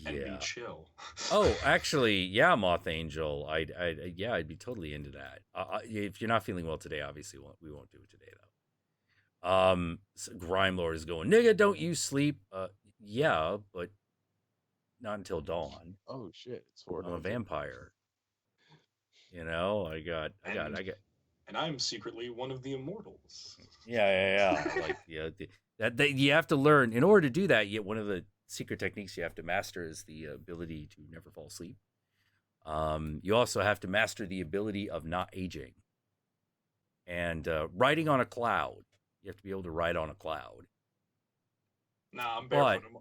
And be chill. Oh, actually, yeah, Moth Angel. I'd be totally into that. If you're not feeling well today, obviously we won't do it today though. So Grime Lord is going, nigga, don't you sleep? Yeah, but not until dawn. Oh shit, it's 4. I'm a vampire. You know, I got. And I'm secretly one of the immortals. Yeah. Like, that you have to learn in order to do that. Yet one of the secret techniques you have to master is the ability to never fall asleep. You also have to master the ability of not aging. And riding on a cloud. You have to be able to ride on a cloud. Nah,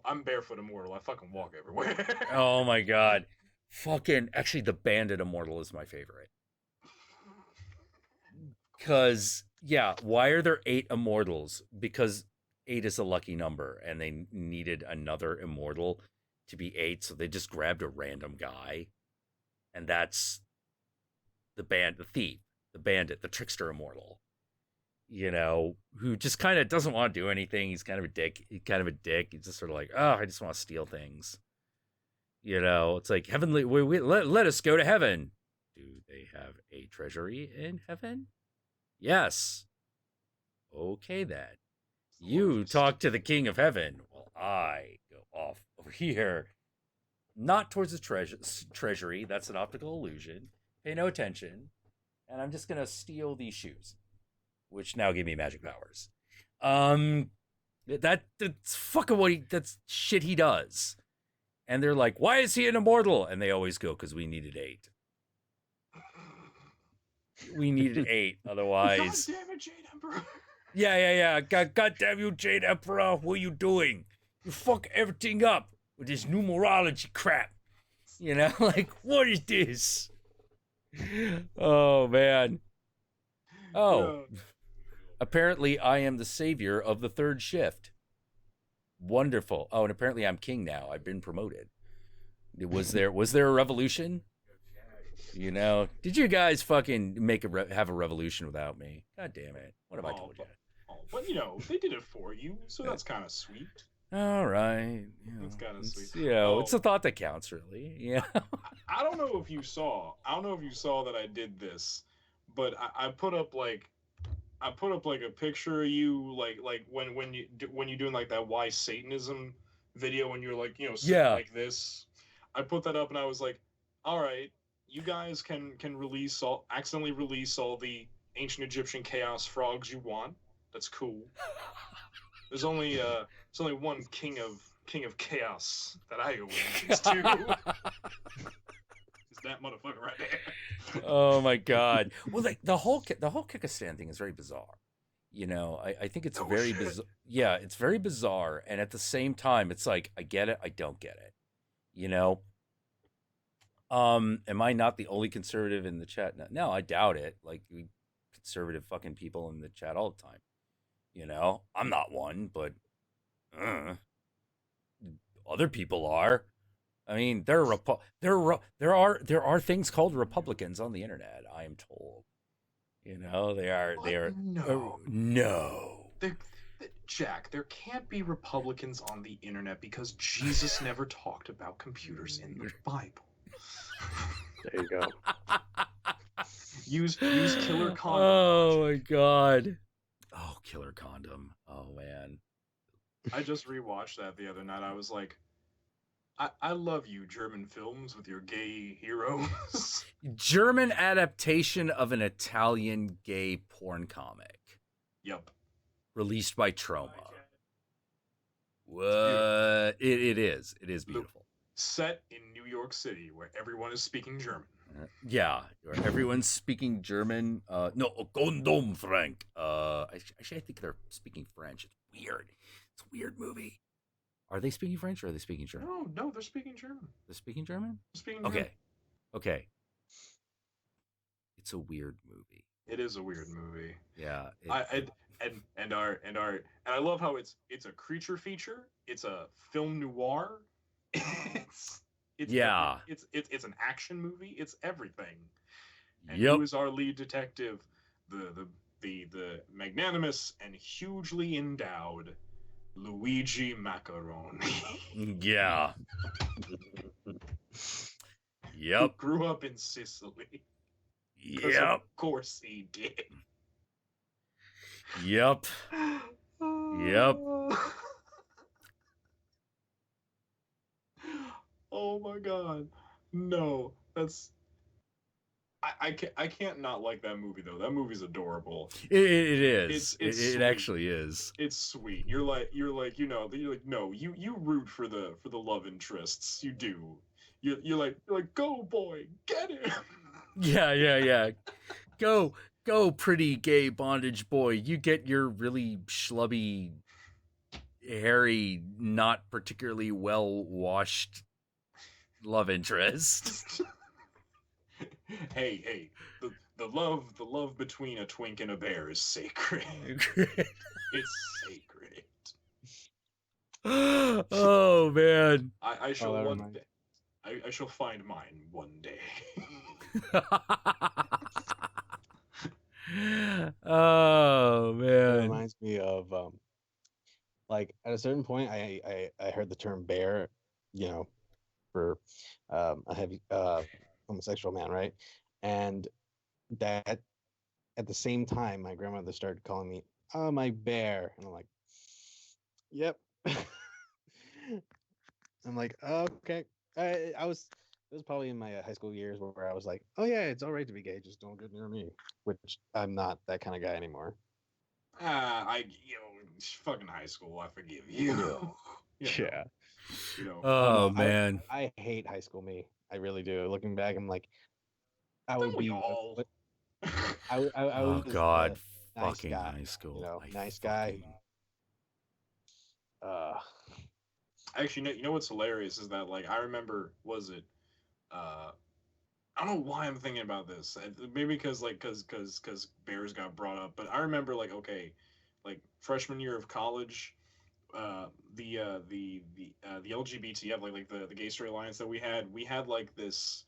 I'm barefoot immortal. I fucking walk everywhere. Oh my god. Actually, the Bandit Immortal is my favorite. Because, why are there 8 immortals? Because 8 is a lucky number, and they needed another immortal to be 8, so they just grabbed a random guy. And that's the thief, the bandit, the trickster immortal. you know, who just kind of doesn't want to do anything. He's kind of a dick. He's just sort of like, oh, I just want to steal things. You know, it's like heavenly. Let us go to heaven. Do they have a treasury in heaven? Yes. Okay then. You talk to the king of heaven while I go off over here. Not towards the treasury. That's an optical illusion. Pay no attention. And I'm just gonna steal these shoes, which now give me magic powers. That's fucking that's shit he does. And they're like, why is he an immortal? And they always go, because we needed 8. We needed 8, otherwise. God damn it, Jade Emperor. Yeah. God damn you, Jade Emperor. What are you doing? You fuck everything up with this numerology crap. You know, like, what is this? Oh, man. Oh. Apparently, I am the savior of the 3rd shift. Wonderful. Oh, and apparently I'm king now. I've been promoted. Was there a revolution? You know, did you guys fucking have a revolution without me? God damn it. What have I told you? But, you know, they did it for you, so that's kind of sweet. All right. That's kind of sweet. You know, it's a thought that counts, really. Yeah. I don't know if you saw that I did this, but I put up like a picture of you like when you're doing like that why Satanism video when you're like, you know, sitting like this. I put that up and I was like, all right, you guys can accidentally release all the ancient Egyptian chaos frogs you want. That's cool. There's only one king of chaos that I go with to. It's that motherfucker right there. Oh my god. Well, like the whole Kyrgyzstan thing is very bizarre. You know, I think it's very bizarre. Yeah, it's very bizarre, and at the same time, it's like I get it, I don't get it. You know. Am I not the only conservative in the chat? No, I doubt it. Like we conservative fucking people in the chat all the time. You know, I'm not one, but other people are. I mean, there are things called Republicans on the internet. I am told. You know, they are. No. Jack, there can't be Republicans on the internet because Jesus never talked about computers in the Bible. There you go. Use killer condom. Oh my god. Oh, killer condom. Oh man. I just rewatched that the other night. I was like, I love you, German films with your gay heroes. German adaptation of an Italian gay porn comic. Yep. Released by Troma. What? It is. It is beautiful. Set in New York City, where everyone is speaking German. Yeah, where everyone's speaking German. No, Condom, Frank. Actually, I think they're speaking French. It's weird. It's a weird movie. Are they speaking French or are they speaking German? No, they're speaking German. They're speaking German? They're speaking German. Okay. It's a weird movie. It is a weird movie. Yeah. I love how it's a creature feature. It's a film noir. It's an action movie. It's everything. And who is our lead detective? The magnanimous and hugely endowed Luigi Macaroni. Yeah. Yep. Who grew up in Sicily. Yep. Of course he did. Yep. Yep. Oh my god. No, that's I can't not like that movie though. That movie's adorable. It is. It actually is. It's sweet. You're like no, you root for the love interests. You do. You're like go boy, get him. Yeah. Go pretty gay bondage boy. You get your really schlubby, hairy, not particularly well washed love interest. Hey, the love between a twink and a bear is sacred. It's sacred. Oh man. I shall I shall find mine one day. Oh of like at a certain point, I heard the term bear, you know, for a heavy homosexual man, right? And that at the same time, my grandmother started calling me, "Oh, my bear," and I'm like, "Yep." I'm like, "Okay." I was it was probably in my high school years where I was like, "Oh yeah, it's all right to be gay, just don't get near me," which I'm not that kind of guy anymore. Fucking high school, I forgive you. Yeah. Oh, no, man. I hate high school me. I really do. Looking back, I'm like, I would Don't we be. all? I Oh, was God. a nice Fucking guy. high school. You know, nice guy. Actually, you know what's hilarious is that like I remember was it I don't know why I'm thinking about this. Maybe because because bears got brought up, but I remember like okay, like freshman year of college, the LGBT like the Gay Straight Alliance that we had like this.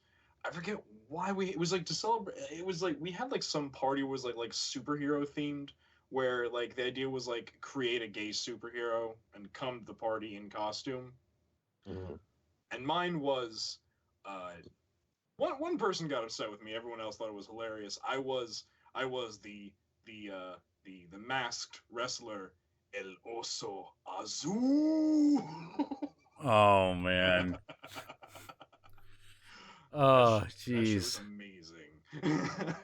I forget why it was like to celebrate. It was like we had like some party was like superhero themed, where like the idea was like create a gay superhero and come to the party in costume. Mm-hmm. And mine was one person got upset with me. Everyone else thought it was hilarious. I was the masked wrestler El Oso Azul. Oh, man. Oh, That shit was jeez. amazing.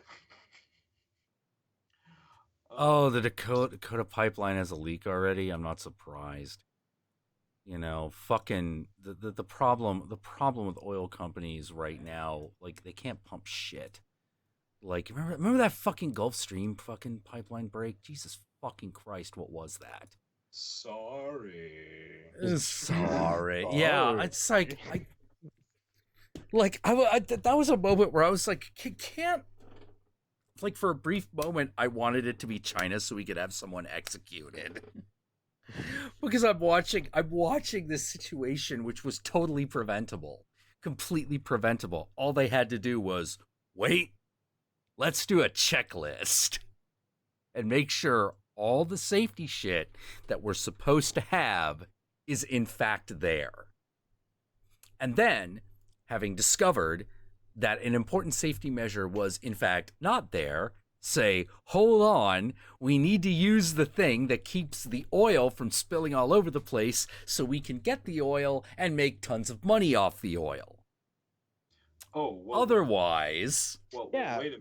Oh, the Dakota pipeline has a leak already. I'm not surprised. You know, fucking the problem with oil companies right now, like they can't pump shit. Like remember that fucking Gulf Stream fucking pipeline break? Jesus fucking Christ, what was that? Sorry. Sorry. Yeah, it's like that was a moment where I was like, can't. Like for a brief moment, I wanted it to be China so we could have someone executed. Because I'm watching this situation which was totally preventable, completely preventable. All they had to do was wait. Let's do a checklist and make sure all the safety shit that we're supposed to have is in fact there. And then, having discovered that an important safety measure was in fact not there, say, hold on, we need to use the thing that keeps the oil from spilling all over the place so we can get the oil and make tons of money off the oil. Oh, well, otherwise, yeah. Wait a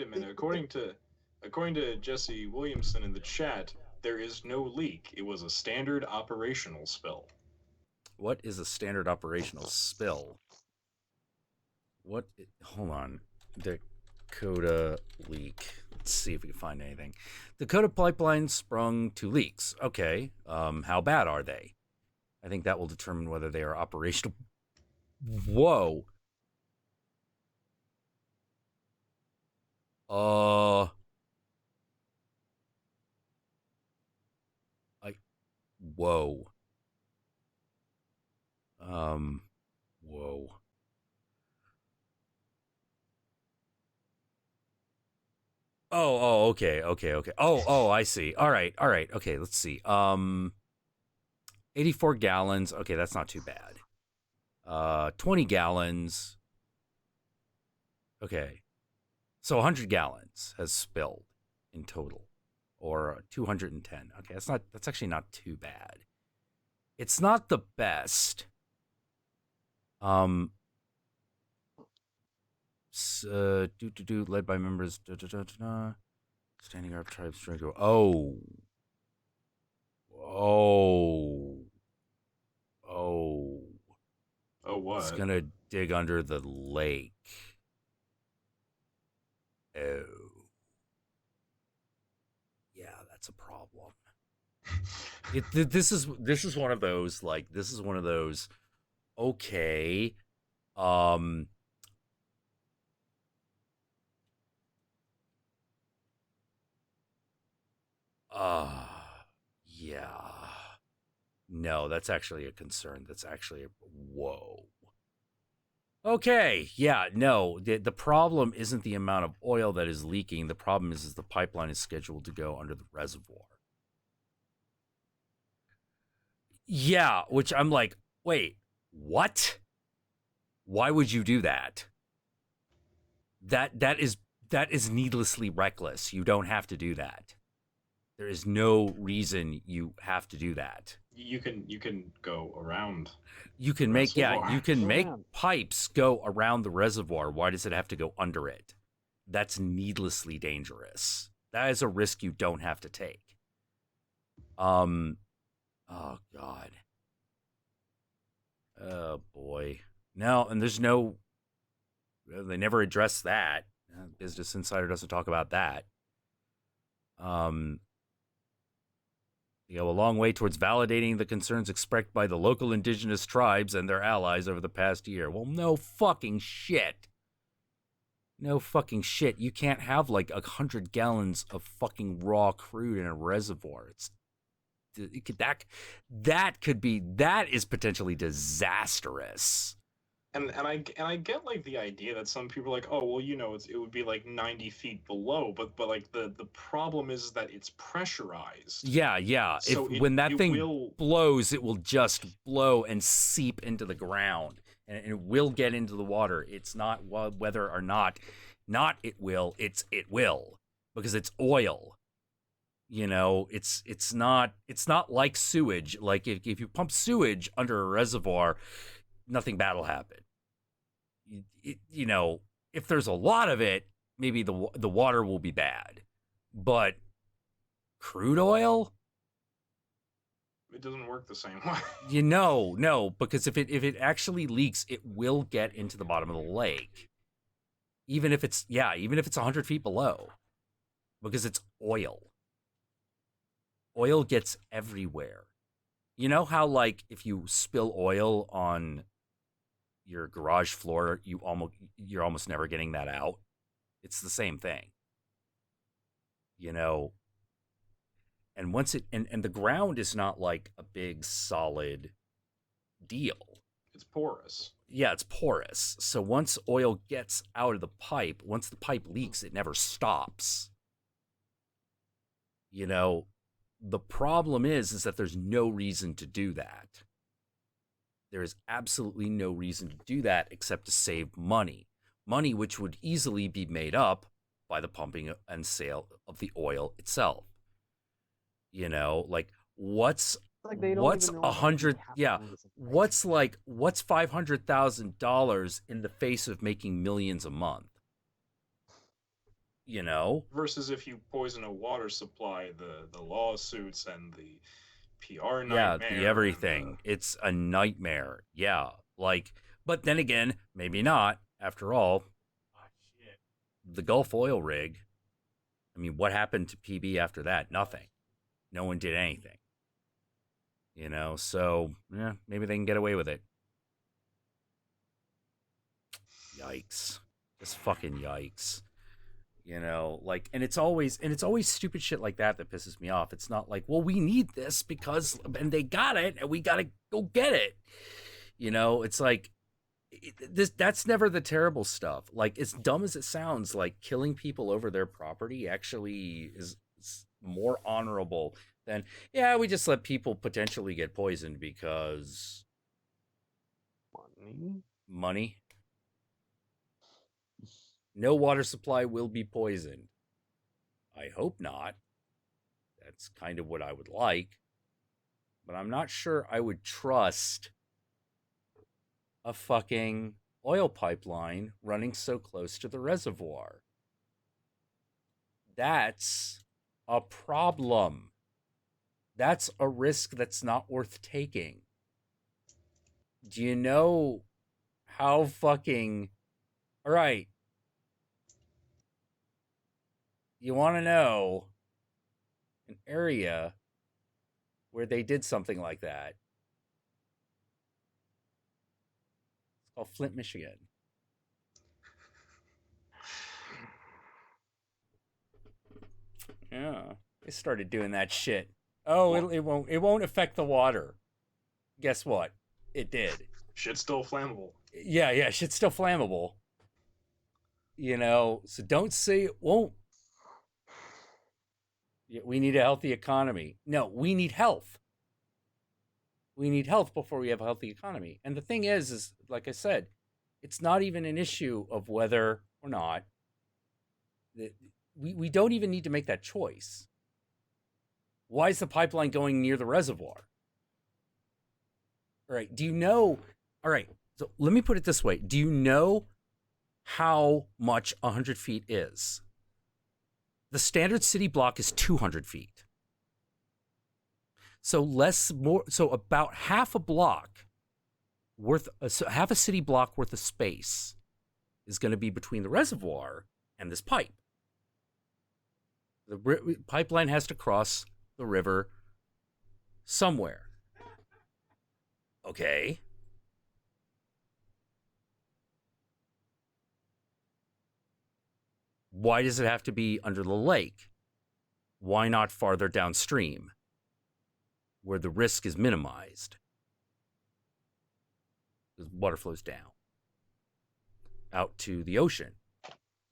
minute. According to Jesse Williamson in the chat, there is no leak. It was a standard operational spill. What is a standard operational spill? Hold on. Dakota leak. Let's see if we can find anything. Dakota pipeline sprung to leaks. Okay. How bad are they? I think that will determine whether they are operational. Whoa. Whoa. Whoa. Oh, okay. Oh, I see. All right. Okay, let's see. 84 gallons. Okay, that's not too bad. 20 gallons. Okay. So 100 gallons has spilled in total, or 210. Okay, that's actually not too bad. It's not the best. Led by members. Standing Arab tribes trying to. Oh, what? It's gonna dig under the lake. Oh, yeah, that's a problem. This is one of those okay. Yeah. No, that's actually a concern. That's actually whoa. Okay, yeah, no. The problem isn't the amount of oil that is leaking. The problem is the pipeline is scheduled to go under the reservoir. Yeah, which I'm like, wait, what? Why would you do that? That is needlessly reckless. You don't have to do that. There is no reason you have to do that. You can go around. You can the make reservoir. you can make pipes go around the reservoir. Why does it have to go under it? That's needlessly dangerous. That is a risk you don't have to take. Oh God. Oh boy. No, and there's no. They never address that. Business Insider doesn't talk about that. You go a long way towards validating the concerns expressed by the local indigenous tribes and their allies over the past year. Well, no fucking shit. No fucking shit. You can't have like 100 gallons of fucking raw crude in a reservoir. That is potentially disastrous. And I get like the idea that some people are like, oh well, you know, it would be like 90 feet below, but like the problem is that it's pressurized. Yeah. So when that thing blows, it will just blow and seep into the ground, and it will get into the water. It's not whether or not it will. It will, because it's oil. You know, it's not like sewage. Like if you pump sewage under a reservoir, nothing bad will happen. You know, if there's a lot of it, maybe the water will be bad. But crude oil? It doesn't work the same way. You know, no, because if it actually leaks, it will get into the bottom of the lake. Even if it's 100 feet below. Because it's oil. Oil gets everywhere. You know how, like, if you spill oil on your garage floor, you're almost never getting that out? It's the same thing. You know, and once and the ground is not like a big solid deal. It's porous. Yeah, it's porous. So once oil gets out of the pipe, once the pipe leaks, it never stops. You know, the problem is that there's no reason to do that. There is absolutely no reason to do that except to save money. Money which would easily be made up by the pumping and sale of the oil itself. You know, like what's $500,000 in the face of making millions a month? You know? Versus if you poison a water supply, the lawsuits and the PR nightmare. Yeah, the everything. It's a nightmare. Yeah. Like, but then again, maybe not. After all, the Gulf oil rig. I mean, what happened to PB after that? Nothing. No one did anything. You know, so yeah, maybe they can get away with it. Yikes. Just fucking yikes. You know, like, and it's always stupid shit like that pisses me off. It's not like, well, we need this because, and they got it, and we gotta go get it. You know, it's like, that's never the terrible stuff. Like, as dumb as it sounds, like killing people over their property actually is more honorable than, yeah, we just let people potentially get poisoned because money. No water supply will be poisoned. I hope not. That's kind of what I would like. But I'm not sure I would trust a fucking oil pipeline running so close to the reservoir. That's a problem. That's a risk that's not worth taking. Do you know how fucking... All right. You want to know an area where they did something like that? It's called Flint, Michigan. Yeah, they started doing that shit. Oh, it won't affect the water. Guess what? It did. Shit's still flammable. Yeah, shit's still flammable. You know, so don't say it won't. We need a healthy economy. No, we need health. We need health before we have a healthy economy. And the thing is like I said, it's not even an issue of whether or not we don't even need to make that choice. Why is the pipeline going near the reservoir? All right. Do you know? All right. So let me put it this way. Do you know how much 100 feet is? The standard city block is 200 feet. So about half a block worth, half a city block worth of space is going to be between the reservoir and this pipe. The pipeline has to cross the river somewhere. Okay. Why does it have to be under the lake? Why not farther downstream, where the risk is minimized? Because water flows down out to the ocean.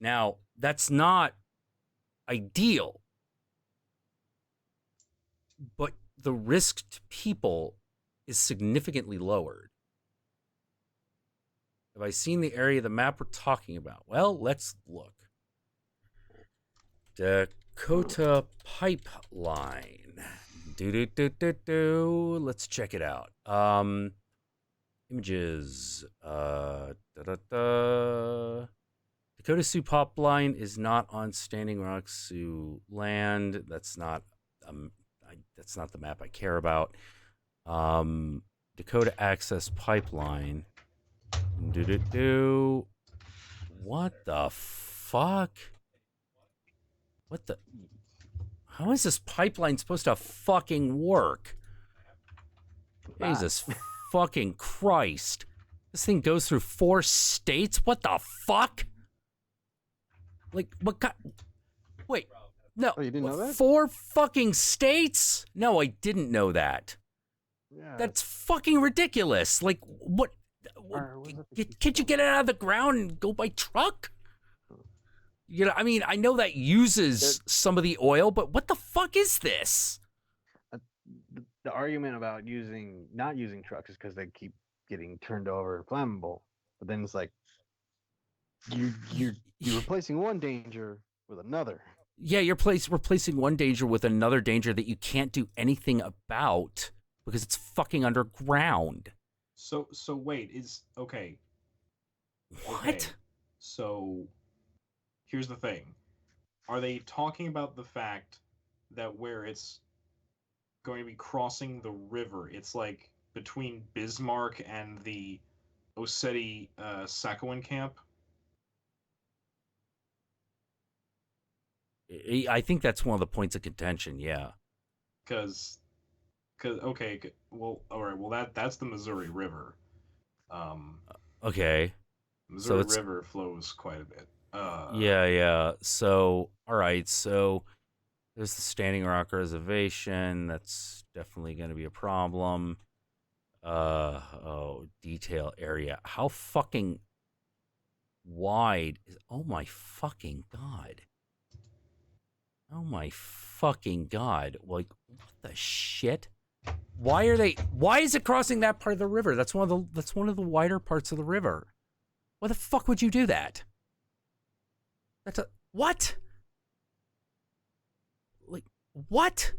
Now, that's not ideal, but the risk to people is significantly lowered. Have I seen the area of the map we're talking about? Well, let's look. Dakota Pipeline. Let's check it out. Images. Dakota Sioux Pipeline is not on Standing Rock Sioux land. That's not the map I care about. Dakota Access Pipeline. What the fuck? How is this pipeline supposed to fucking work? Jesus fucking Christ. This thing goes through 4 states? What the fuck? Like, what kind? Wait, no. Oh, you didn't know that? 4 fucking states? No, I didn't know that. Yeah. That's fucking ridiculous. Like, what? Can't you get it out of the ground and go by truck? You know, I mean, I know that uses some of the oil, but what the fuck is this? The argument about not using trucks is because they keep getting turned over and flammable. But then it's like you're replacing one danger with another. Yeah, you're replacing one danger with another danger that you can't do anything about because it's fucking underground. So wait, okay. What? Okay. So here's the thing. Are they talking about the fact that where it's going to be crossing the river, it's like between Bismarck and the Oseti Sakowin camp? I think that's one of the points of contention, yeah. Because okay, well, all right, well that's the Missouri River. Okay. Missouri River flows quite a bit. Yeah. So, all right. So, there's the Standing Rock Reservation. That's definitely going to be a problem. Detail area. How fucking wide is? Oh my fucking god. Oh my fucking god. Like, what the shit? Why is it crossing that part of the river? That's one of the wider parts of the river. Why the fuck would you do that? What? Like, what?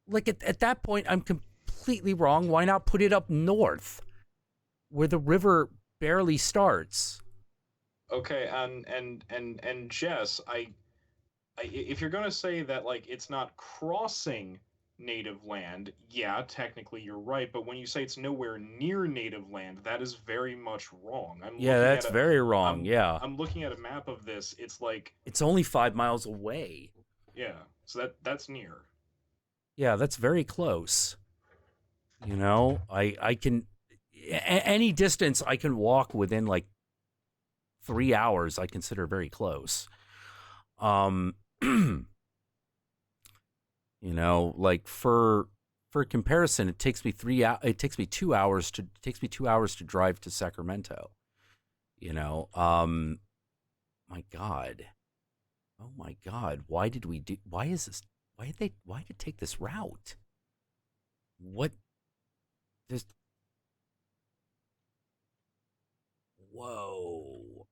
Like, at that point, I'm completely wrong. Why not put it up north, where the river barely starts? Okay, and Jess, if you're gonna say that like it's not crossing native land, yeah, technically you're right. But when you say it's nowhere near native land, that is very much wrong. That's very wrong. I'm looking at a map of this. It's like it's only 5 miles away. Yeah, so that's near. Yeah, that's very close. You know, I can any distance I can walk within like 3 hours. I consider very close. You know, like for comparison, it takes me 2 hours to drive to Sacramento. You know, my God. Oh my God. Why did it take this route? What? There's. Whoa.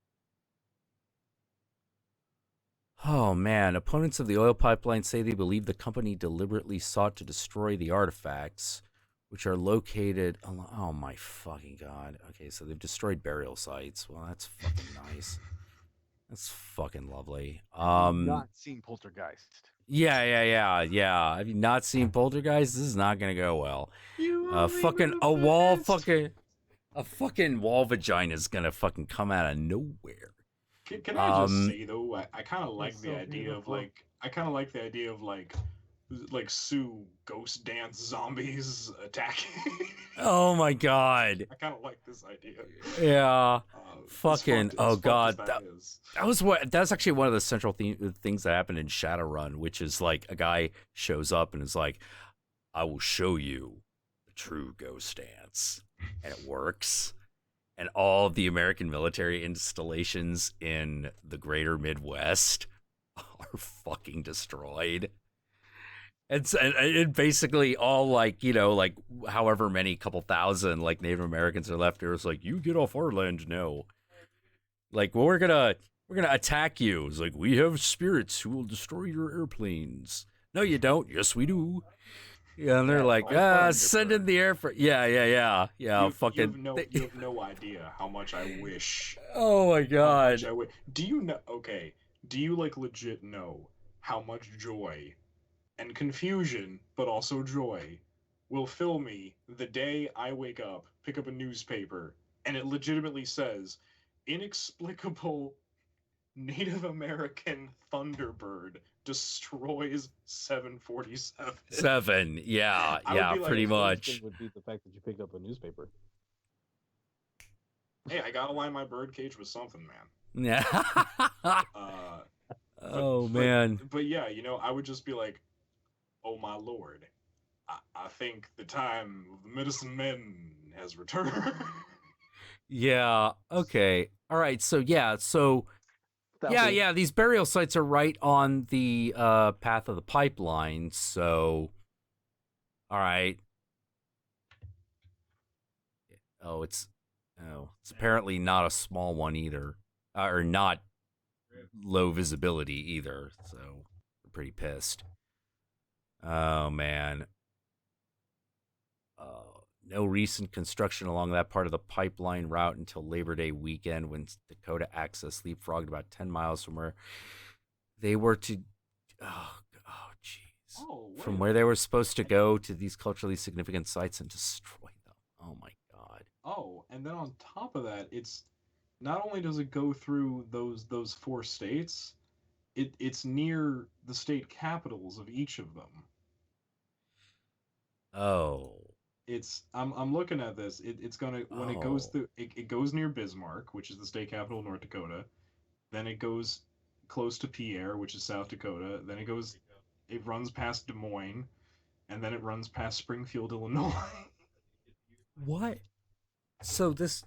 Oh man, opponents of the oil pipeline say they believe the company deliberately sought to destroy the artifacts, which are located. Oh my fucking god. Okay, so they've destroyed burial sites. Well, that's fucking nice. That's fucking lovely. Not seen Poltergeist. Yeah. Have you not seen Poltergeist? This is not gonna go well. Fucking a wall vagina is gonna fucking come out of nowhere. Can I just say though, I kind of like the idea of like Sue ghost dance zombies attacking. Oh my god. I kind of like this idea. Yeah. Fucking. Oh god. That that's actually one of the central things that happened in Shadowrun, which is like a guy shows up and is like, "I will show you the true ghost dance," and it works. And all of the American military installations in the greater Midwest are fucking destroyed. And basically all like, like however many couple thousand like Native Americans are left here. It's like, you get off our land now. Like, well, we're gonna attack you. It's like, we have spirits who will destroy your airplanes. No, you don't. Yes, we do. Yeah, and they're like, send in the air for. Yeah. Fucking. You have no idea how much I wish. Oh my god. Do you know? Okay. Do you like legit know how much joy and confusion, but also joy, will fill me the day I wake up, pick up a newspaper, and it legitimately says, inexplicable Native American Thunderbird destroys 747. 7, yeah, pretty much. Would be the fact that you picked up a newspaper. Hey, I gotta line my birdcage with something, man. Yeah. Man. But yeah, I would just be like, oh my lord, I think the time of the medicine men has returned. Yeah. Okay. All right. So these burial sites are right on the path of the pipeline. So, all right. It's apparently not a small one either, or not low visibility either. So, we're pretty pissed. Oh man. No recent construction along that part of the pipeline route until Labor Day weekend, when Dakota Access leapfrogged about 10 miles from where they were to. Oh, jeez. From where they were supposed to go to these culturally significant sites and destroy them. Oh my god. Oh, and then on top of that, it's not only does it go through those 4 states, it's near the state capitals of each of them. Oh. I'm looking at this. It's gonna when it goes through it goes near Bismarck, which is the state capital of North Dakota. Then it goes close to Pierre, which is South Dakota. Then it runs past Des Moines, and then it runs past Springfield, Illinois. What? So this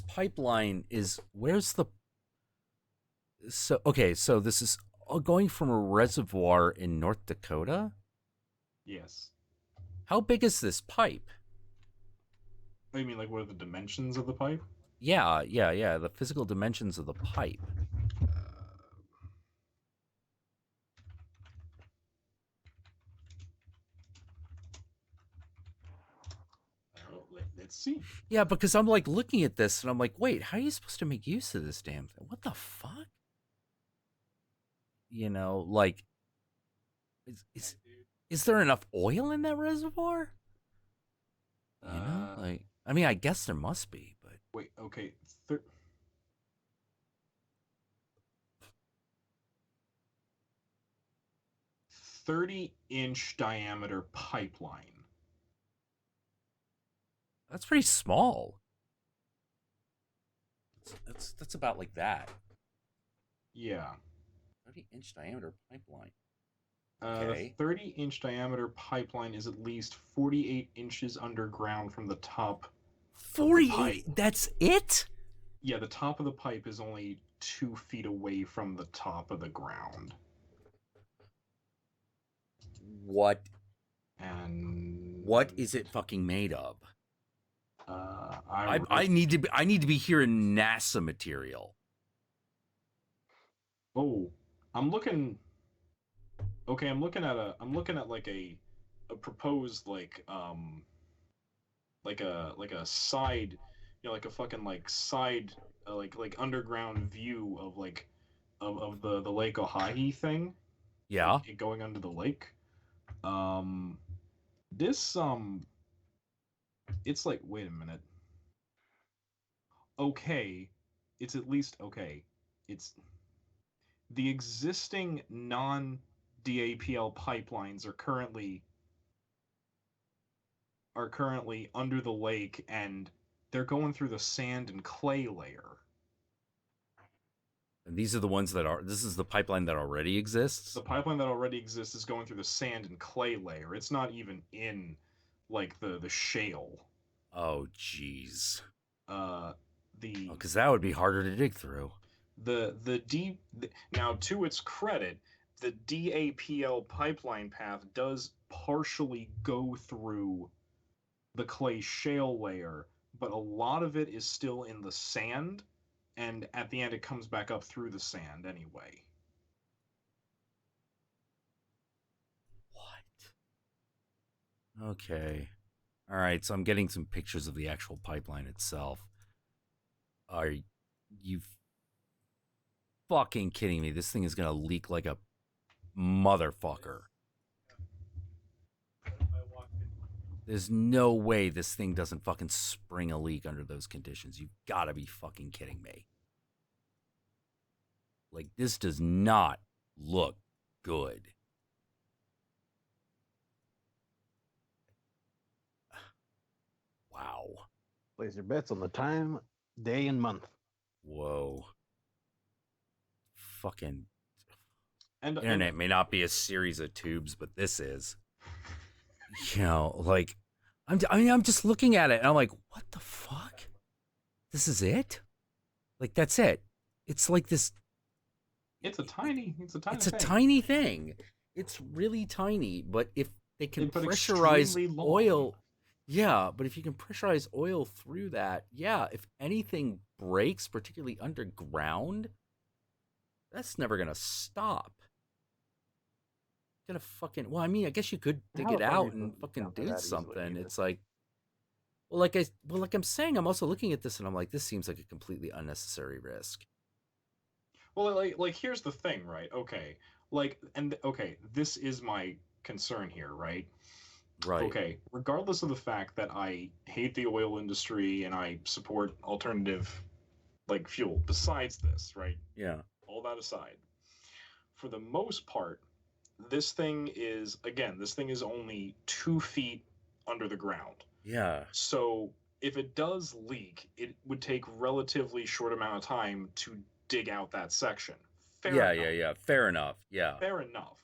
pipeline is so this is going from a reservoir in North Dakota? Yes. How big is this pipe? Oh, you mean like what are the dimensions of the pipe? Yeah. The physical dimensions of the pipe. Let's see. Yeah, because I'm like looking at this and I'm like, wait, how are you supposed to make use of this damn thing? What the fuck? Like, is there enough oil in that reservoir? Like, I mean, I guess there must be, but wait, okay, 30-inch diameter pipeline. That's pretty small. That's about like that. Yeah. 30-inch diameter pipeline. Okay. 30-inch diameter pipeline is at least 48 inches underground from the top. 48? That's it? Yeah, the top of the pipe is only 2 feet away from the top of the ground. What? And what is it fucking made of? I need to be hearing NASA material. Oh, I'm looking. Okay, I'm looking at like a proposed like a side, like a fucking like side like underground view of like of the Lake Oahe thing. Yeah. Like, it going under the lake. This it's like, wait a minute. Okay, it's at least okay. It's the existing non-DAPL pipelines are currently under the lake, and they're going through the sand and clay layer. And these are the ones that are. This is the pipeline that already exists. The pipeline that already exists is going through the sand and clay layer. It's not even in like the shale. Oh, jeez. Because that would be harder to dig through. Now, to its credit, the DAPL pipeline path does partially go through the clay shale layer, but a lot of it is still in the sand, and at the end it comes back up through the sand anyway. What? Okay. All right, so I'm getting some pictures of the actual pipeline itself. Are you fucking kidding me? This thing is gonna leak like a motherfucker. There's no way this thing doesn't fucking spring a leak under those conditions. You've got to be fucking kidding me. Like, this does not look good. Wow. Place your bets on the time, day, and month. Whoa. Fucking... Internet may not be a series of tubes, but this is. You know, like, I'm just looking at it and I'm like, what the fuck? This is it? Like, that's it. It's like this. It's a tiny thing. It's really tiny, but if they can pressurize oil, yeah, but if you can pressurize oil through that, yeah, if anything breaks, particularly underground, that's never gonna stop. Gonna fucking, well, I mean, I guess you could dig it out and fucking do something. It's like, like I'm saying, I'm also looking at this and I'm like, this seems like a completely unnecessary risk. Well, like here's the thing, right? Okay, this is my concern here, right? Right. Okay, regardless of the fact that I hate the oil industry and I support alternative like fuel, besides this, right? Yeah. All that aside, for the most part, this thing is only 2 feet under the ground. Yeah. So if it does leak, it would take relatively short amount of time to dig out that section. Fair enough. Yeah. Fair enough.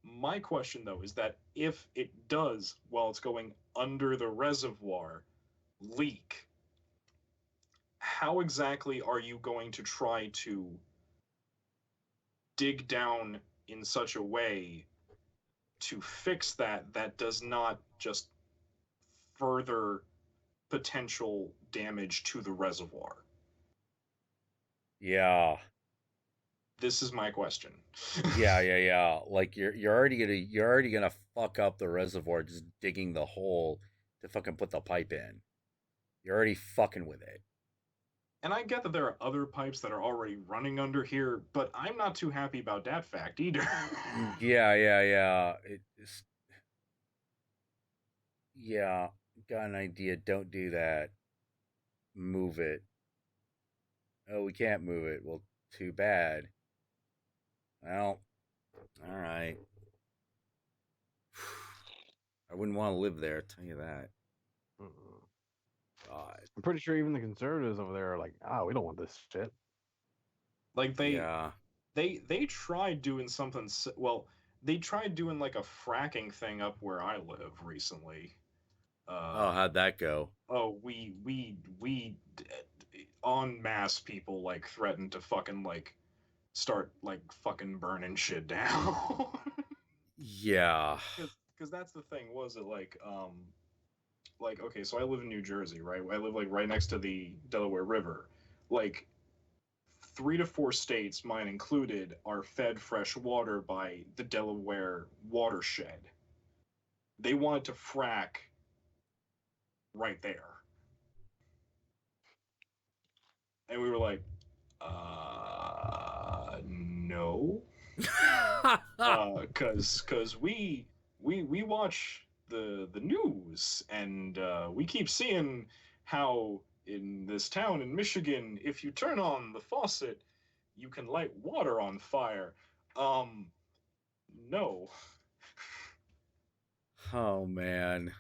My question, though, is that if it does, while it's going under the reservoir, leak, how exactly are you going to try to dig down in such a way to fix that does not just further potential damage to the reservoir? Yeah. This is my question. Yeah. Like you're already gonna fuck up the reservoir just digging the hole to fucking put the pipe in. You're already fucking with it. And I get that there are other pipes that are already running under here, but I'm not too happy about that fact either. Yeah. Got an idea. Don't do that. Move it. Oh, we can't move it. Well, too bad. Well, all right. I wouldn't want to live there, I'll tell you that. God. I'm pretty sure even the conservatives over there are like, we don't want this shit. Like they tried doing something. Well, they tried doing like a fracking thing up where I live recently. How'd that go? Oh, we en masse people like threatened to fucking like start like fucking burning shit down. Yeah. Because that's the thing, was it like like, okay, so I live in New Jersey, right? I live like right next to the Delaware River. Like 3 to 4 states, mine included, are fed fresh water by the Delaware watershed. They wanted to frack right there. And we were like, no. Cause we watch the news, and we keep seeing how in this town in Michigan, if you turn on the faucet, you can light water on fire. No. Oh man.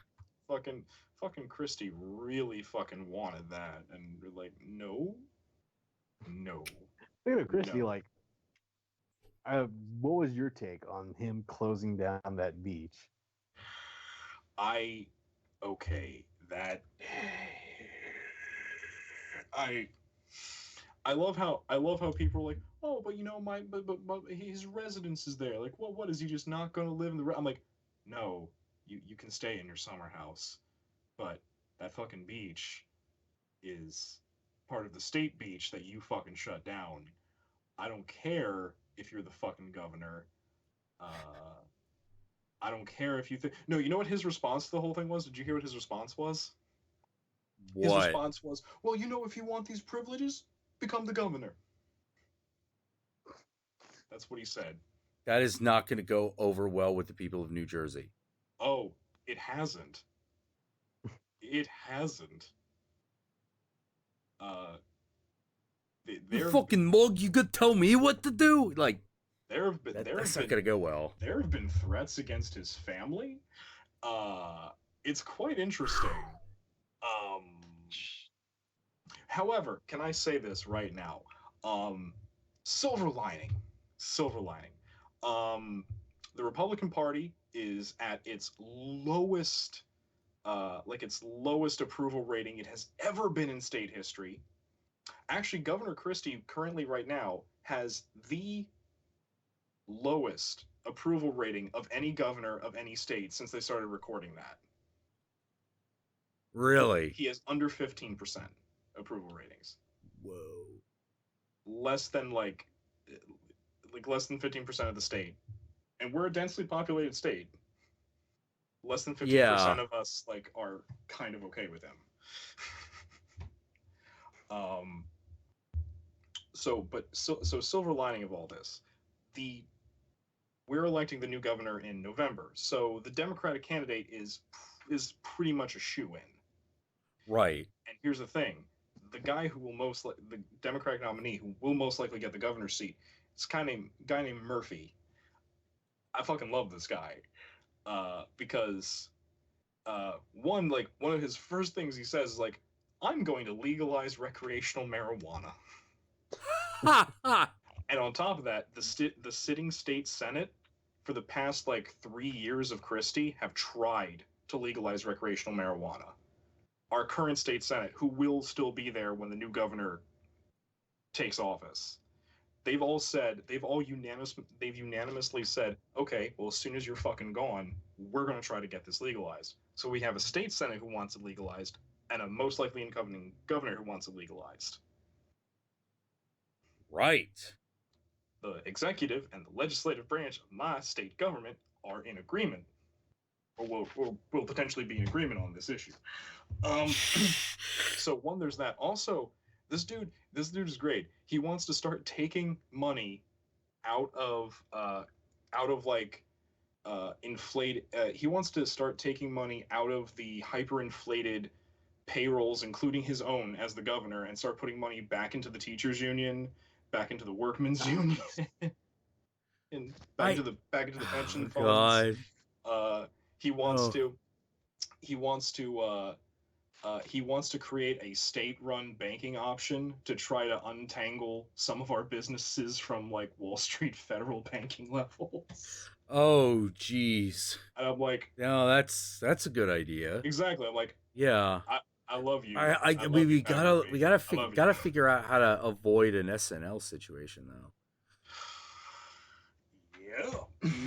Fucking Christie really fucking wanted that, and we're like, no. Speaking of Christie, No. like, what was your take on him closing down that beach? I love how people are like, oh, but you know, but his residence is there. Like, what is he just not going to live in the? I'm like, no, you can stay in your summer house, but that fucking beach is part of the state beach that you fucking shut down. I don't care if you're the fucking governor. I don't care if you think. No, you know what his response to the whole thing was? Did you hear what his response was? His What? response was, well, you know, if you want these privileges, become the governor. That's what he said. That is not going to go over well with the people of New Jersey. Oh, it hasn't. It hasn't. You fucking mug, you could tell me what to do? Like, that's not going to go well. There have been threats against his family. It's quite interesting. However, can I say this right now? Silver lining. The Republican Party is at its lowest, its lowest approval rating it has ever been in state history. Actually, Governor Christie currently right now has the lowest approval rating of any governor of any state since they started recording that. Really? He has under 15% approval ratings. Whoa. Less than less than 15% of the state. And we're a densely populated state. Less than 50% of us are kind of okay with him. So silver lining of all this, we're electing the new governor in November. So the Democratic candidate is pretty much a shoo-in. Right. And here's the thing. The guy who will the Democratic nominee who will most likely get the governor's seat, it's a guy named Murphy. I fucking love this guy. Because one of his first things he says is I'm going to legalize recreational marijuana. And on top of that, the sitting state Senate for the past 3 years of Christie have tried to legalize recreational marijuana. Our current state Senate, who will still be there when the new governor takes office, they've unanimously said, okay, well, as soon as you're fucking gone, we're going to try to get this legalized. So we have a state Senate who wants it legalized, and a most likely incoming governor who wants it legalized. Right. The executive and the legislative branch of my state government are in agreement, or will potentially be in agreement on this issue. So there's that. Also, this dude is great. He wants to start taking money out of he wants to start taking money out of the hyperinflated payrolls, including his own as the governor, and start putting money back into the teachers union, back into the workmen's union, and back into the pension funds. God. He wants to create a state-run banking option to try to untangle some of our businesses from Wall Street federal banking levels. Oh, jeez. And I'm like, no, that's a good idea. Exactly. I'm like, yeah. I love you. We gotta figure out how to avoid an SNL situation though.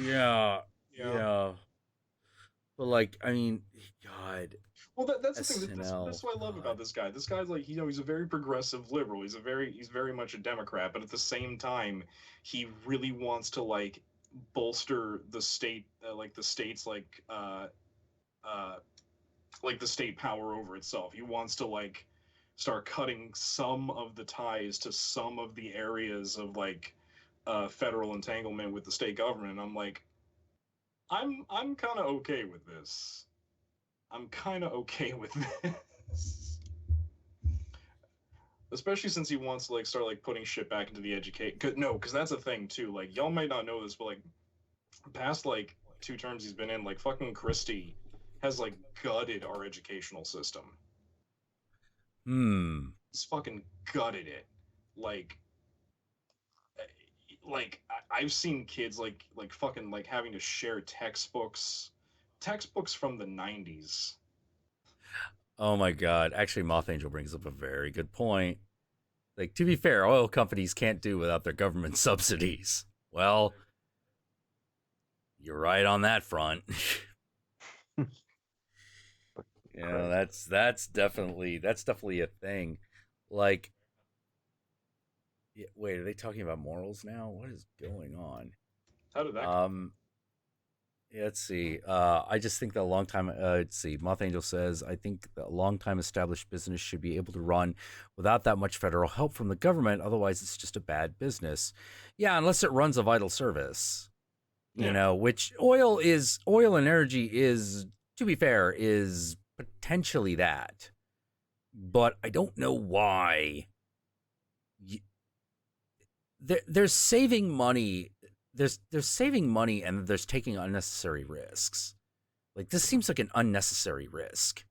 Yeah. Yeah. But God. Well, that's the thing. SNL. That's what I love about this guy. This guy's like, he's a very progressive liberal. He's very much a Democrat, but at the same time, he really wants to like bolster the state, like the state's like the state power over itself. He wants to like start cutting some of the ties to some of the areas of like federal entanglement with the state government. And I'm like, I'm kind of okay with this. I'm kind of okay with this. Especially since he wants to like start like putting shit back into the educate. No, because that's a thing too. Like y'all might not know this, but like past like 2 terms he's been in, like fucking Christie has like gutted our educational system. He's fucking gutted it. Like I've seen kids like fucking like having to share textbooks from the 90s. Oh my god. Actually, Moth Angel brings up a very good point. Like, to be fair, oil companies can't do without their government subsidies. Well, you're right on that front. You know, that's definitely a thing. Like, yeah, wait, are they talking about morals now? What is going on? How did that go? Yeah, let's see. I just think that a long time. Let's see. Moth Angel says, I think that a long time established business should be able to run without that much federal help from the government. Otherwise, it's just a bad business. Yeah, unless it runs a vital service. You know, which oil and energy is, to be fair, is potentially that. But I don't know why. They're saving money. They're saving money and there's taking unnecessary risks. Like, this seems like an unnecessary risk.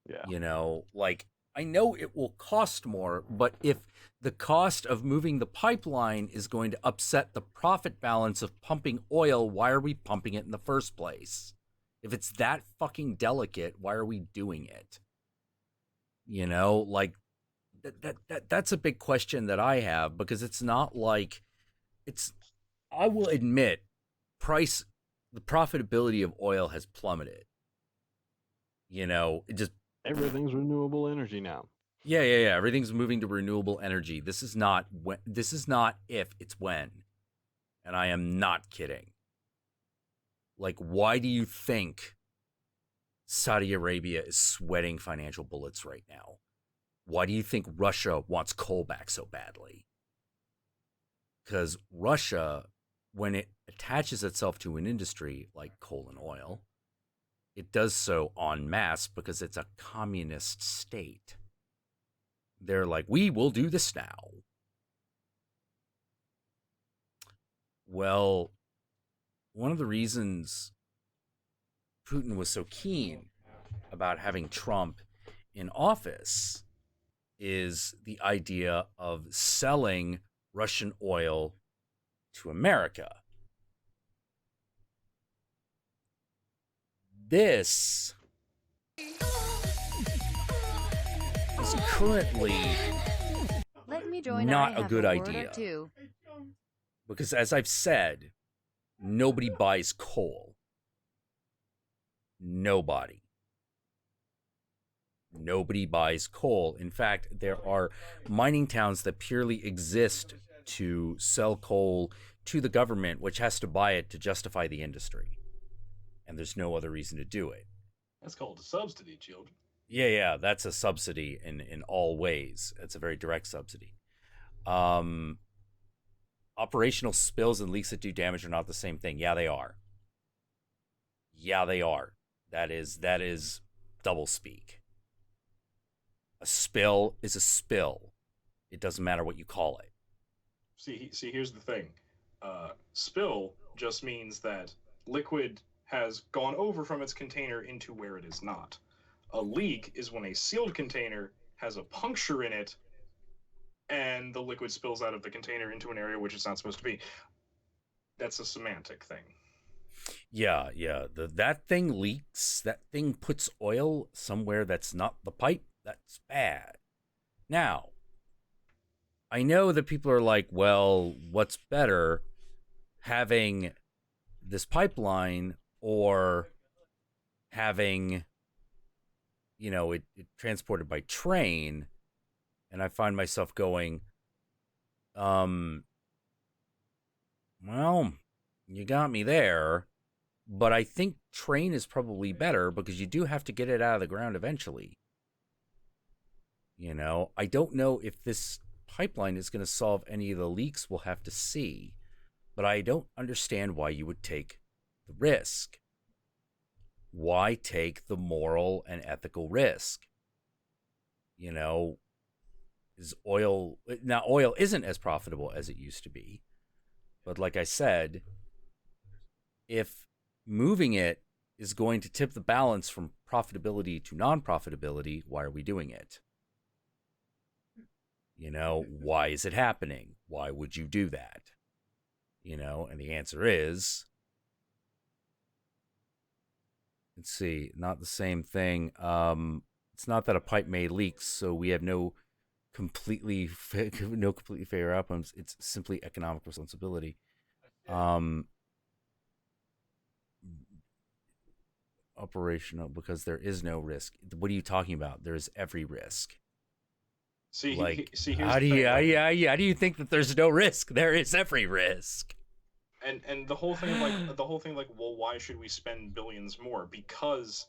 Yeah. You know, like, I know it will cost more, but if the cost of moving the pipeline is going to upset the profit balance of pumping oil, why are we pumping it in the first place? If it's that fucking delicate, why are we doing it? You know, like, that's a big question that I have, because it's not like I will admit, the profitability of oil has plummeted. You know, everything's renewable energy now. Yeah. Everything's moving to renewable energy. This is not if, it's when. And I am not kidding. Like, why do you think Saudi Arabia is sweating financial bullets right now? Why do you think Russia wants coal back so badly? Because Russia, when it attaches itself to an industry like coal and oil, it does so en masse because it's a communist state. They're like, we will do this now. Well, one of the reasons Putin was so keen about having Trump in office is the idea of selling Russian oil to America. This is currently Let me join. not I a have good a word or idea. two. Because, as I've said, nobody buys coal. Nobody buys coal. In fact, there are mining towns that purely exist to sell coal to the government, which has to buy it to justify the industry. And there's no other reason to do it. That's called a subsidy, children. Yeah, that's a subsidy in all ways. It's a very direct subsidy. Operational spills and leaks that do damage are not the same thing. Yeah, they are. That is double speak. A spill is a spill. It doesn't matter what you call it. See, here's the thing. Spill just means that liquid has gone over from its container into where it is not. A leak is when a sealed container has a puncture in it and the liquid spills out of the container into an area which it's not supposed to be. That's a semantic thing. Yeah. That thing leaks. That thing puts oil somewhere that's not the pipe. That's bad. Now, I know that people are like, well, what's better, having this pipeline or having, it transported by train, and I find myself going, well, you got me there, but I think train is probably better because you do have to get it out of the ground eventually. I don't know if this pipeline is going to solve any of the leaks we'll have to see, but I don't understand why you would take the risk. Why take the moral and ethical risk? Is oil isn't as profitable as it used to be, but like I said, if moving it is going to tip the balance from profitability to non-profitability, why are we doing it? Why is it happening? Why would you do that? And the answer is, let's see, not the same thing. It's not that a pipe may leak, so we have no completely fair outcomes. It's simply economic responsibility. Operational, because there is no risk. What are you talking about? There's every risk. See, here's how do you think that there's no risk? There is every risk. And the whole thing, well, why should we spend billions more? Because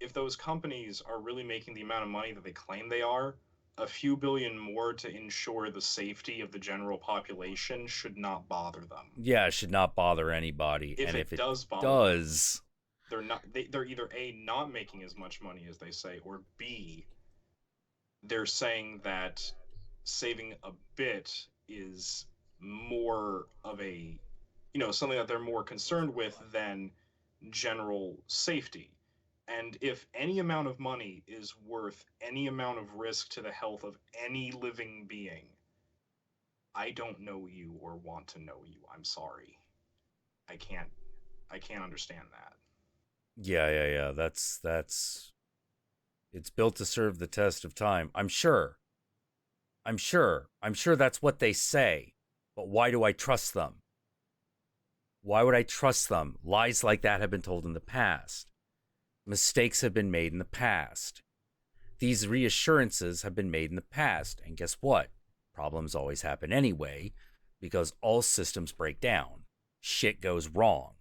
if those companies are really making the amount of money that they claim they are, a few billion more to ensure the safety of the general population should not bother them. Yeah, it should not bother anybody. If it does bother them, they're either A, not making as much money as they say, or B, they're saying that saving a bit is more of a, something that they're more concerned with than general safety. And if any amount of money is worth any amount of risk to the health of any living being, I don't know you or want to know you. I'm sorry. I can't understand that. Yeah. That's it's built to serve the test of time. I'm sure that's what they say. But why do I trust them? Why would I trust them? Lies like that have been told in the past. Mistakes have been made in the past. These reassurances have been made in the past. And guess what? Problems always happen anyway, because all systems break down. Shit goes wrong.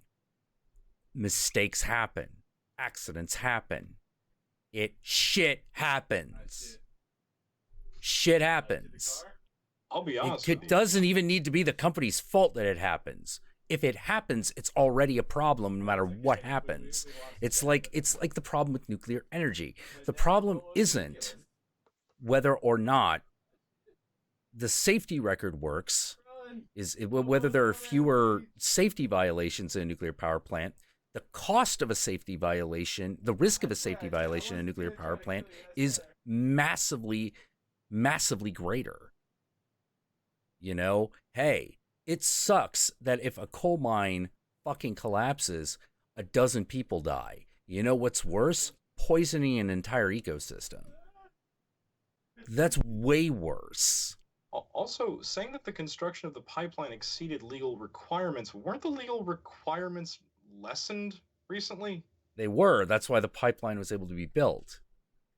Mistakes happen. Accidents happen. Shit happens. Shit happens. I'll be honest with you. It doesn't even need to be the company's fault that it happens. If it happens, it's already a problem no matter what happens. It's like the problem with nuclear energy. The problem isn't whether or not the safety record works, is whether there are fewer safety violations in a nuclear power plant. The cost of a safety violation, the risk of a safety violation in a nuclear power plant is massively, massively greater. Hey, it sucks that if a coal mine fucking collapses, a dozen people die. You know what's worse? Poisoning an entire ecosystem. That's way worse. Also, saying that the construction of the pipeline exceeded legal requirements, weren't the legal requirements lessened recently? They were. That's why the pipeline was able to be built.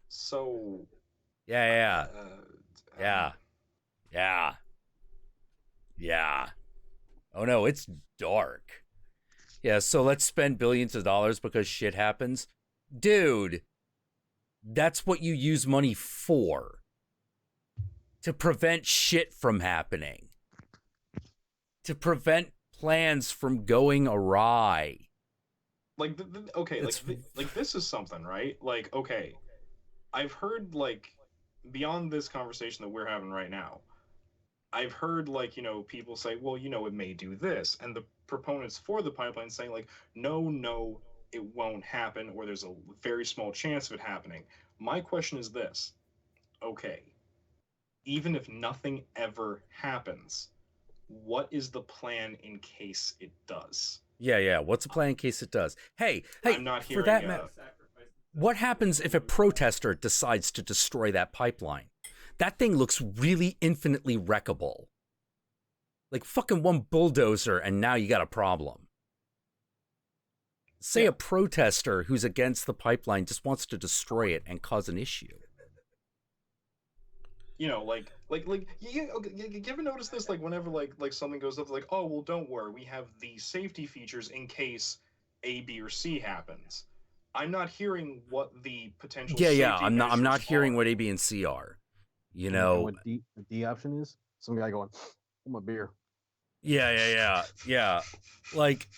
So... Yeah. Oh no, it's dark. Yeah, so let's spend billions of dollars because shit happens. Dude, that's what you use money for. To prevent shit from happening. To prevent plans from going awry. Like, this is something, right? Like, okay, I've heard, beyond this conversation that we're having right now, I've heard, people say, well, it may do this. And the proponents for the pipeline saying, no, it won't happen, or there's a very small chance of it happening. My question is this. Okay, even if nothing ever happens, what is the plan in case it does? Yeah. What's the plan in case it does? Hey, I'm not hearing, for that matter, what happens if a protester decides to destroy that pipeline? That thing looks really infinitely wreckable. Like fucking one bulldozer and now you got a problem. Say a protester who's against the pipeline just wants to destroy it and cause an issue. You know, you ever notice this? Like, whenever like something goes up, like, oh well, don't worry, we have the safety features in case A, B, or C happens. I'm not hearing what the potential. Yeah. I'm not hearing what A, B, and C are. You know what the D option is? Some guy going, "Oh, my beer." Yeah. Like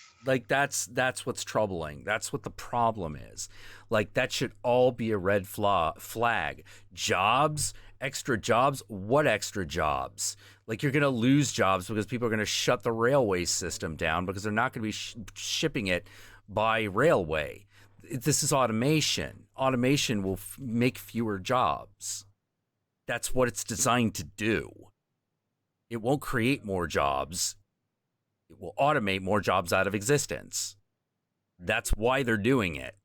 that's what's troubling. That's what the problem is. Like, that should all be a red flag. Jobs, extra jobs. What extra jobs? Like, you're gonna lose jobs because people are gonna shut the railway system down because they're not gonna be shipping it by railway. This is automation. Automation will make fewer jobs. That's what it's designed to do. It won't create more jobs. It will automate more jobs out of existence. That's why they're doing it.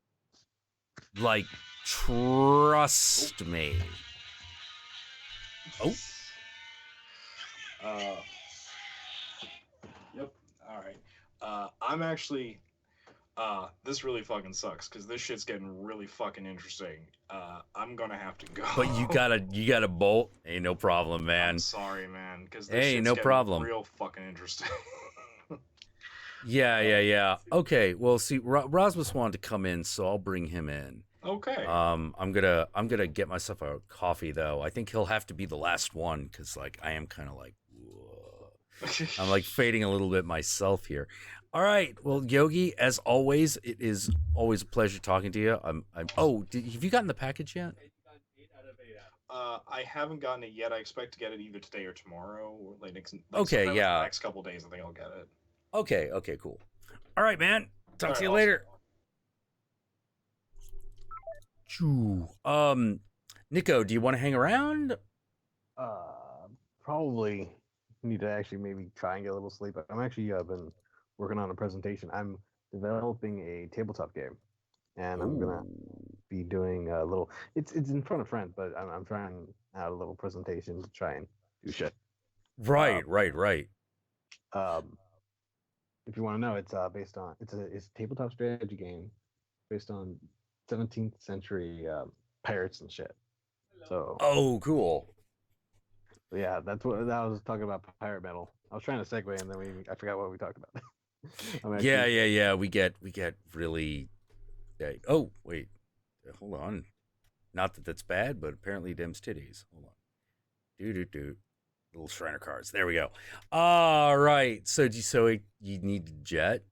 Like, trust me. Oh. Yep. All right. I'm actually. This really fucking sucks because this shit's getting really fucking interesting. I'm gonna have to go. But you gotta bolt. Ain't no problem, man. I'm sorry, man. Because this shit's no getting problem. real fucking interesting. Yeah. Okay. Well, see, Rasmus wanted to come in, so I'll bring him in. Okay. I'm gonna get myself a coffee though. I think he'll have to be the last one because like I am kind of like, I'm like fading a little bit myself here. All right. Well, Yogi, as always, it is always a pleasure talking to you. Have you gotten the package yet? I haven't gotten it yet. I expect to get it either today or tomorrow. Or Okay, yeah. The next couple days, I think I'll get it. Okay, cool. All right, man. Talk to you later. Nico, do you want to hang around? Probably need to actually maybe try and get a little sleep. I'm actually been working on a presentation. I'm developing a tabletop game, and I'm gonna be doing a little. It's in front of friends, but I'm trying out a little presentation to try and do shit. Right. If you want to know, it's based on it's a tabletop strategy game based on 17th century pirates and shit. So. Oh, cool. Yeah, that's what I was talking about. Pirate metal. I was trying to segue, and then I forgot what we talked about. Yeah. We get really. Yeah. Oh wait, hold on. Not that that's bad, but apparently Dem's titties. Hold on. Do. Little Shriner cards. There we go. All right. So you need to jet?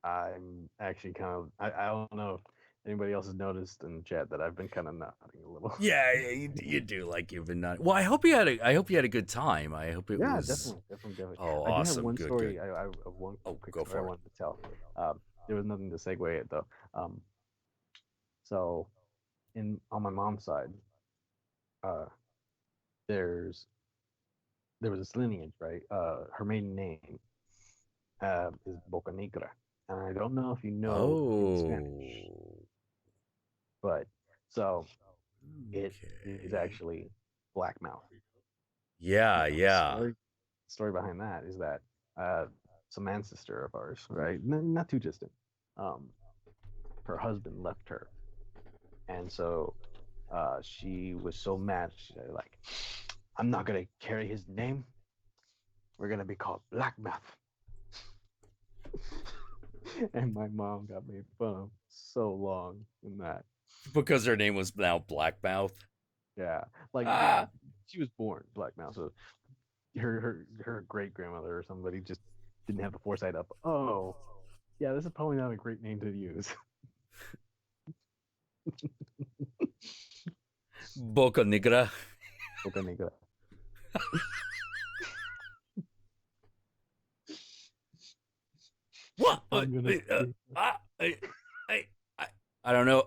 I'm actually kind of. I don't know if anybody else has noticed in chat that I've been kind of nodding a little. Yeah, you do, like you've been nodding. Well, I hope you had a good time. I hope it was. Definitely. Oh, I awesome. do have one good, story. good. I one quick go story for I it. wanted to tell. There was nothing to segue it though. So, on my mom's side, there was this lineage, right? Her maiden name is Boca Negra, and I don't know if you know in Spanish, but so it is actually Blackmouth. Yeah. The story behind that is that some ancestor of ours, right? Not too distant. Her husband left her, and so she was so mad. She's like, "I'm not gonna carry his name. We're gonna be called Blackmouth." And my mom got made fun of so long in that because her name was now Blackmouth. Yeah, she was born Blackmouth, so her great grandmother or somebody just didn't have the foresight up. Oh, yeah, this is probably not a great name to use. Boca Negra. Boca Negra. What? I don't know.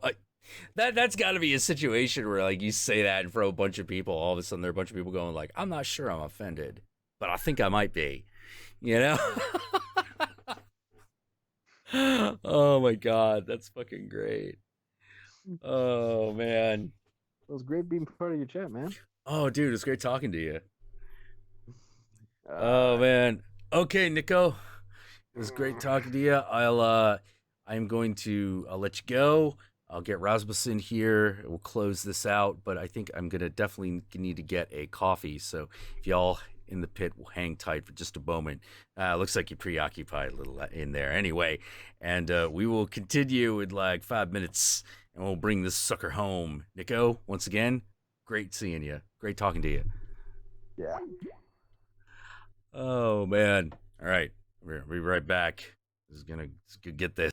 That's got to be a situation where like you say that in front of a bunch of people. All of a sudden, there are a bunch of people going like, "I'm not sure I'm offended, but I think I might be." You know? Oh my god, that's fucking great. Oh man, it was great being part of your chat, man. Oh dude, it's great talking to you. Oh man. Okay, Nico. It was great talking to you. I'm going to let you go. I'll get Rasmussen here. We'll close this out, but I think I'm going to definitely need to get a coffee. So if y'all in the pit will hang tight for just a moment. Looks like you're preoccupied a little in there anyway. And we will continue in like 5 minutes, and we'll bring this sucker home. Nico, once again, great seeing you. Great talking to you. Yeah. Oh, man. All right. We'll be right back. This is going to get this.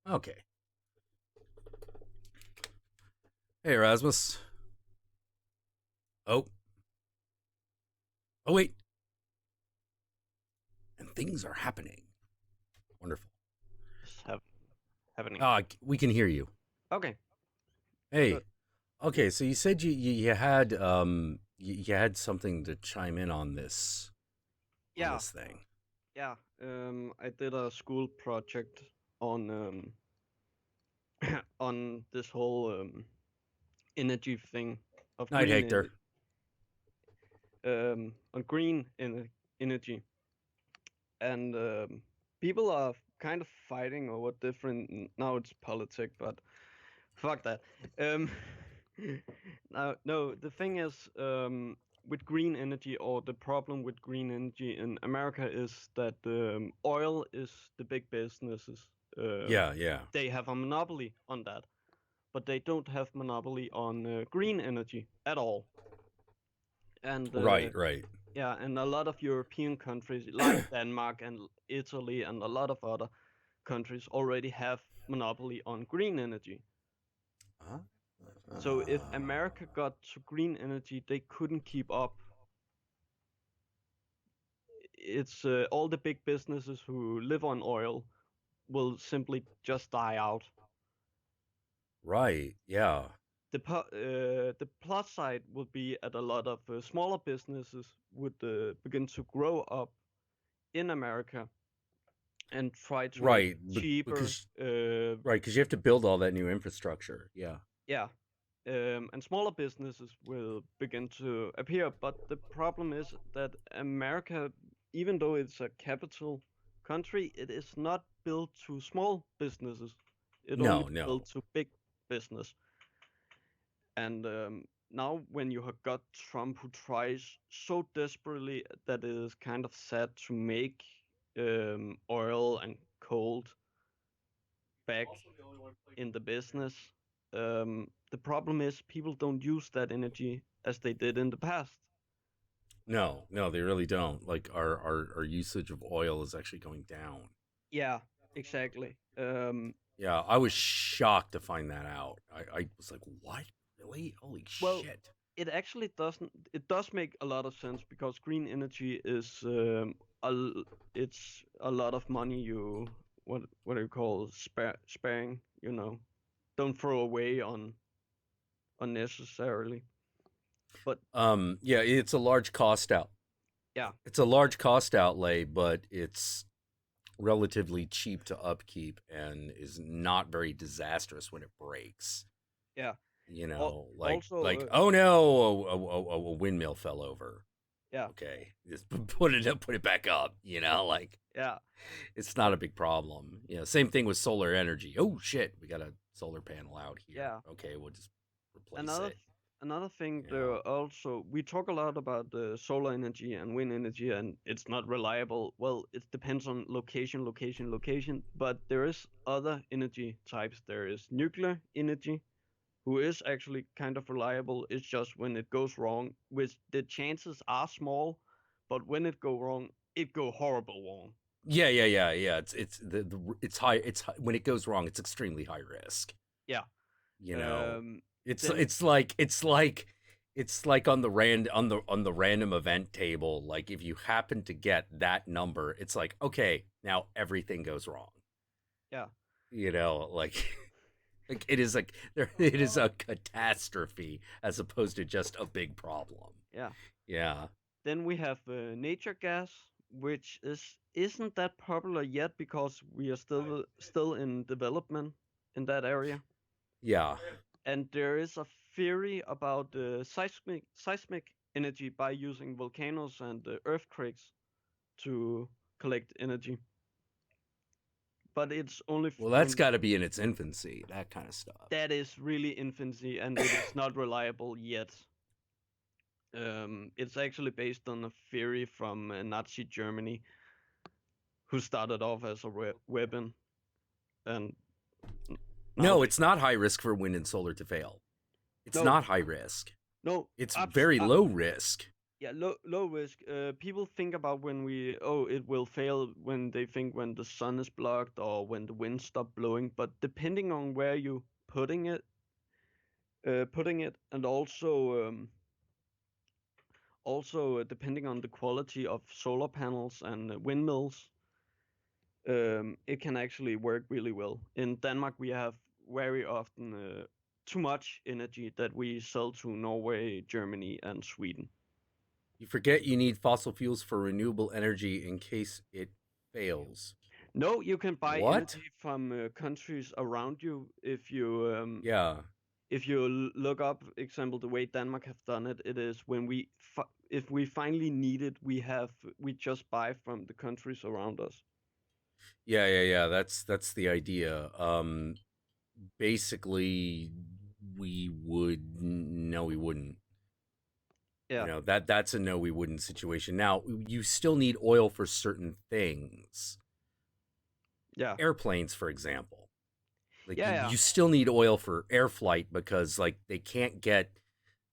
Okay. Hey, Erasmus. Oh. Oh, wait. And things are happening. Wonderful. Happening. We can hear you. Okay. Hey. Good. Okay, so you said you had you had something to chime in on this. Yeah. On this thing. Yeah. I did a school project on on this whole energy thing of Night, green Hector. on green energy, and people are kind of fighting over different. Now it's politics, but fuck that. No, the thing is, with green energy, or the problem with green energy in America is that oil is the big businesses. Yeah. They have a monopoly on that, but they don't have monopoly on green energy at all. And right. Yeah, and a lot of European countries like Denmark and Italy and a lot of other countries already have monopoly on green energy. So if America got to green energy, they couldn't keep up. It's all the big businesses who live on oil will simply just die out. Right. Yeah. The plus side would be that a lot of smaller businesses would begin to grow up in America and try to right make cheaper. Because you have to build all that new infrastructure. Yeah. Yeah. And smaller businesses will begin to appear, but the problem is that America, even though it's a capital country, it is not built to small businesses. It only built to big business. And now when you have got Trump, who tries so desperately that it is kind of sad to make oil and coal back in the business, the problem is people don't use that energy as they did in the past. No, they really don't. Like our usage of oil is actually going down. Yeah, exactly. Yeah, I was shocked to find that out. I was like, what? Really? Holy shit. It actually doesn't. It does make a lot of sense because green energy is it's a lot of money you what do you call sparing? You know, don't throw away on unnecessarily. But yeah, it's a large cost out. Yeah, it's a large cost outlay, but it's relatively cheap to upkeep and is not very disastrous when it breaks. Yeah. You know, also, oh no, a windmill fell over. Yeah. Okay, just put it back up. You know, like yeah, it's not a big problem. You know, same thing with solar energy. Oh shit, we got a solar panel out here. Yeah. Okay, we'll just replace it. Another thing, there also we talk a lot about the solar energy and wind energy, and it's not reliable. Well, it depends on location. But there is other energy types. There is nuclear energy, who is actually kind of reliable. It's just when it goes wrong, which the chances are small, but when it go wrong, it go horrible wrong. Yeah. It's high. It's when it goes wrong, it's extremely high risk. Yeah. You know, it's like on the random event table. Like if you happen to get that number, it's like, okay, now everything goes wrong. Yeah. You know, like. Like it is a catastrophe as opposed to just a big problem. Yeah. Yeah. Then we have nature gas, which isn't that popular yet because we are still in development in that area. Yeah. And there is a theory about seismic energy by using volcanoes and earthquakes to collect energy. But it's only. Well, that's got to be in its infancy, that kind of stuff. That is really infancy, and it is not reliable yet. It's actually based on a theory from Nazi Germany, who started off as a weapon. And no, it's not high risk for wind and solar to fail. It's not high risk. No, it's very low risk. Yeah, low risk. People think about when it will fail when they think when the sun is blocked or when the wind stop blowing. But depending on where you putting it, and also depending on the quality of solar panels and windmills, it can actually work really well. In Denmark, we have very often too much energy that we sell to Norway, Germany, and Sweden. You forget you need fossil fuels for renewable energy in case it fails. No, you can buy What? energy from countries around you if you Yeah. if you look up, example, the way Denmark have done it, it is when if we finally need it, we just buy from the countries around us. Yeah. That's the idea. Basically, we wouldn't. Yeah. You know, that's a no, we wouldn't situation. Now, you still need oil for certain things. Yeah. Airplanes, for example. Like Yeah. you still need oil for air flight because like they can't get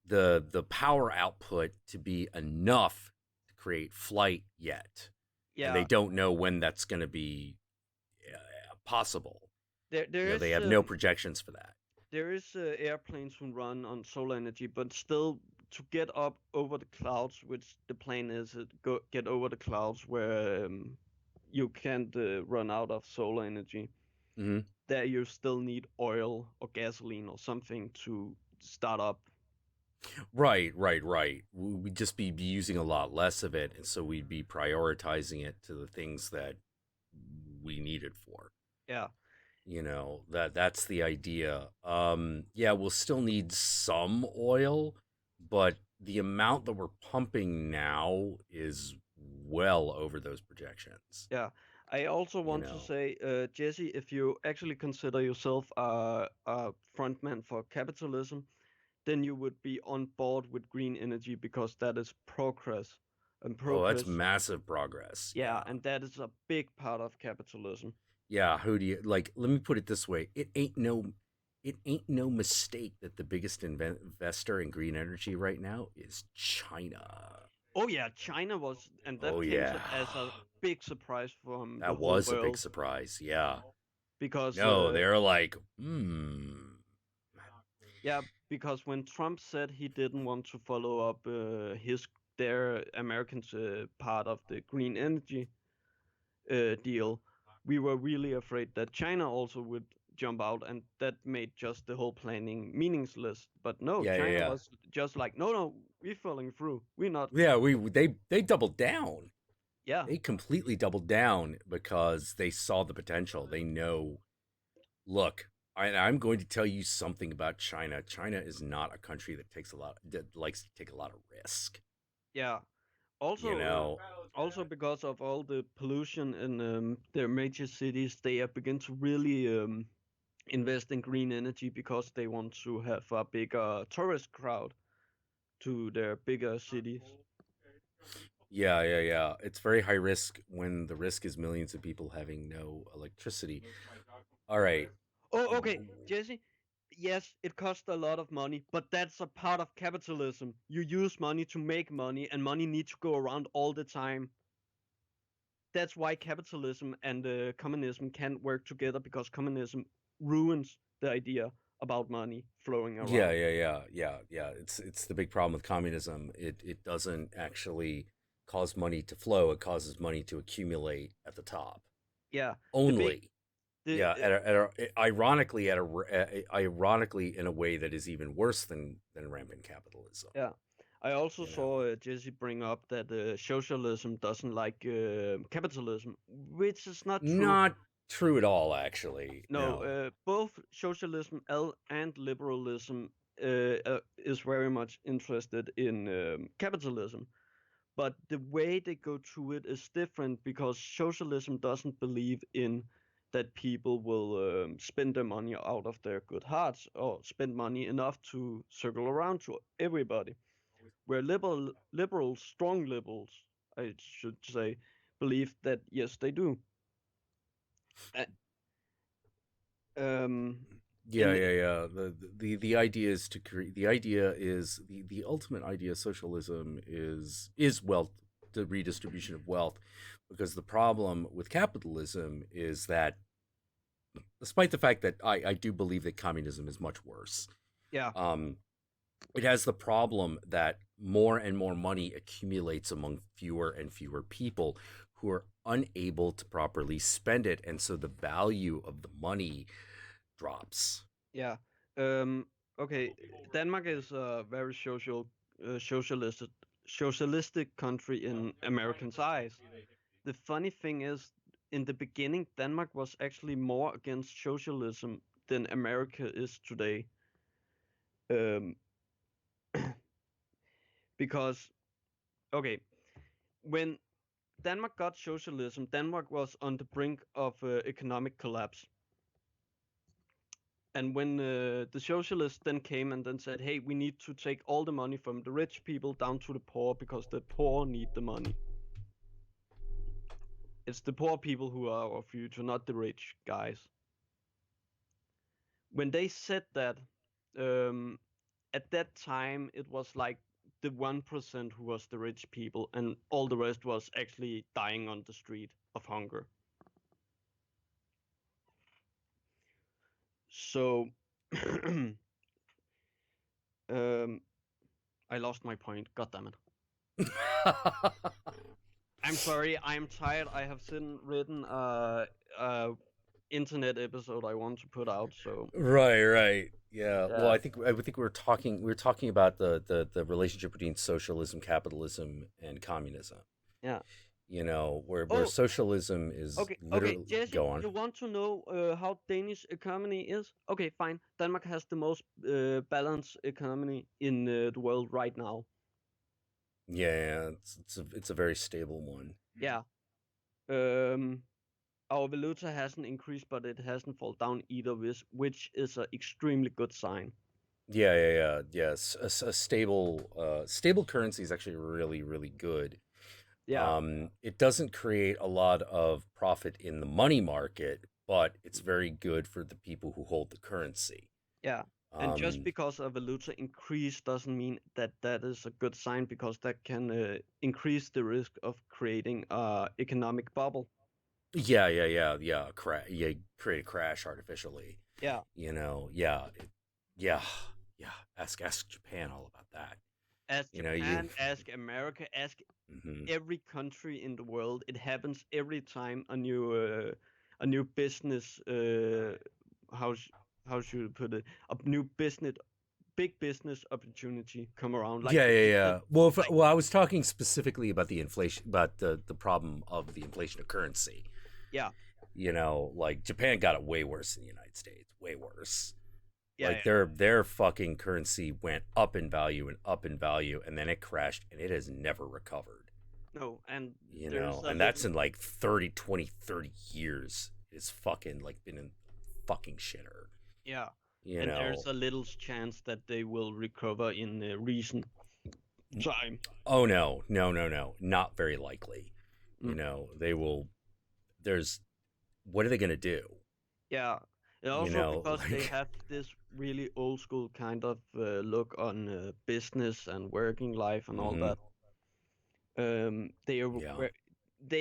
the power output to be enough to create flight yet. Yeah. And they don't know when that's going to be possible. They have no projections for that. There is airplanes who run on solar energy, but still to get up over the clouds, which the plan is get over the clouds where you can't run out of solar energy. Mm-hmm. There you still need oil or gasoline or something to start up. Right. We'd just be using a lot less of it, and so we'd be prioritizing it to the things that we need it for. Yeah. You know, that's the idea. Yeah, we'll still need some oil, but the amount that we're pumping now is well over those projections. Yeah. I also want to say, Jesse, if you actually consider yourself a frontman for capitalism, then you would be on board with green energy because that is progress. And progress. Oh, that's massive progress. Yeah, and that is a big part of capitalism. Yeah, who do you like? Let me put it this way: it ain't no mistake that the biggest investor in green energy right now is China. Oh yeah, China was, and that came as a big surprise from that the whole was world. A big surprise. Yeah, because they're like, Yeah, because when Trump said he didn't want to follow up their Americans part of the green energy deal, we were really afraid that China also would jump out, and that made just the whole planning meaningless. But no, China was just like, no, we're falling through. We're not. Yeah, they doubled down. Yeah, they completely doubled down because they saw the potential. They know. Look, I'm going to tell you something about China. China is not a country that likes to take a lot of risk. Yeah. Also, also because of all the pollution in their major cities, they have begun to really invest in green energy because they want to have a bigger tourist crowd to their bigger cities. Yeah. It's very high risk when the risk is millions of people having no electricity. All right. Oh, okay, Jesse. Yes, it costs a lot of money, but that's a part of capitalism. You use money to make money, and money needs to go around all the time. That's why capitalism and communism can't work together, because communism ruins the idea about money flowing around. Yeah. It's the big problem with communism. It doesn't actually cause money to flow. It causes money to accumulate at the top. Yeah. Only. Ironically, ironically, in a way that is even worse than rampant capitalism. Yeah. I also saw Jesse bring up that socialism doesn't like capitalism, which is not true. Not true at all, actually. No. Both socialism and liberalism is very much interested in capitalism. But the way they go through it is different, because socialism doesn't believe in that people will spend their money out of their good hearts, or spend money enough to circle around to everybody. Where liberals, strong liberals, I should say, believe that yes, they do. Yeah, yeah, yeah. The idea is to create. The idea is the ultimate idea of socialism is wealth, the redistribution of wealth, because the problem with capitalism is that, despite the fact that I do believe that communism is much worse, Yeah. It has the problem that more and more money accumulates among fewer and fewer people who are unable to properly spend it, and so the value of the money drops. Yeah. Okay. Denmark is a very socialistic country in American's eyes. The funny thing is, in the beginning, Denmark was actually more against socialism than America is today. Because, okay, when Denmark got socialism, Denmark was on the brink of economic collapse. And when the socialists then came and then said, hey, we need to take all the money from the rich people down to the poor because the poor need the money. It's the poor people who are our future, not the rich guys. When they said that, at that time, it was like the 1% who was the rich people, and all the rest was actually dying on the street of hunger. So, I lost my point. God damn it. I'm sorry. I'm tired. I have written internet episode I want to put out. So Right. Yeah. Well, I think we were talking about the relationship between socialism, capitalism, and communism. Yeah. You know, where socialism is literally... Okay, Jesse, Go on. you want to know how Danish economy is? Okay, fine. Denmark has the most balanced economy in the world right now. Yeah, it's a very stable one. Yeah. Our valuta hasn't increased, but it hasn't fallen down either, which is an extremely good sign. Yeah. Yes, a stable currency is actually really good. Yeah. It doesn't create a lot of profit in the money market, but it's very good for the people who hold the currency. Yeah. And just because a valuta increase doesn't mean that is a good sign, because that can increase the risk of creating an economic bubble. Yeah. Create a crash artificially. Yeah. You know, Ask Japan all about that. Ask Japan, ask America, ask every country in the world. It happens every time a new business. How should you put it? A new big business opportunity come around. Like yeah. Well, I was talking specifically about the inflation, about the problem of the inflation of currency. Yeah. You know, like Japan got it way worse than the United States. Way worse. Yeah, like their fucking currency went up in value, and then it crashed, and it has never recovered. No, and you know, and that's in like 30 years. It's fucking like been in fucking shitter. Yeah. You and know, there's a little chance that they will recover in recent time. Oh no, not very likely. You know, they will. What are they gonna do? Yeah. And also because they have this really old school kind of look on business and working life and all that. They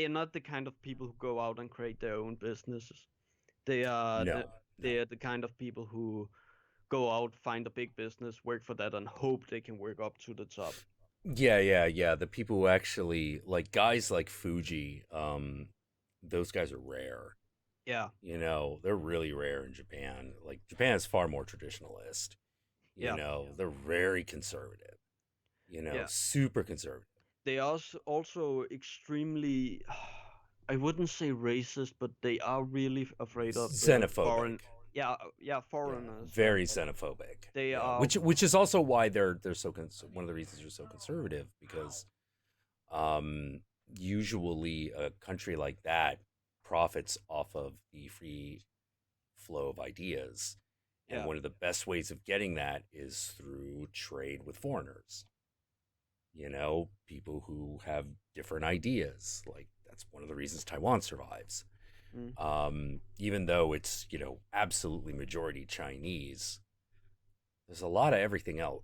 are not the kind of people who go out and create their own businesses. They are they are the kind of people who go out, find a big business, work for that, and hope they can work up to the top. Yeah. The people who actually, like guys like Fuji, those guys are rare. Yeah. You know, they're really rare in Japan. Like Japan is far more traditionalist. You know, they're very conservative. You know, super conservative. They are also extremely, I wouldn't say racist, but they are really afraid of xenophobic. Foreigners. Very xenophobic. They are, which is also why they're so one of the reasons they're so conservative, because usually a country like that profits off of the free flow of ideas, and one of the best ways of getting that is through trade with foreigners. You know, people who have different ideas. Like that's one of the reasons Taiwan survives. Even though it's, absolutely majority Chinese, there's a lot of everything else.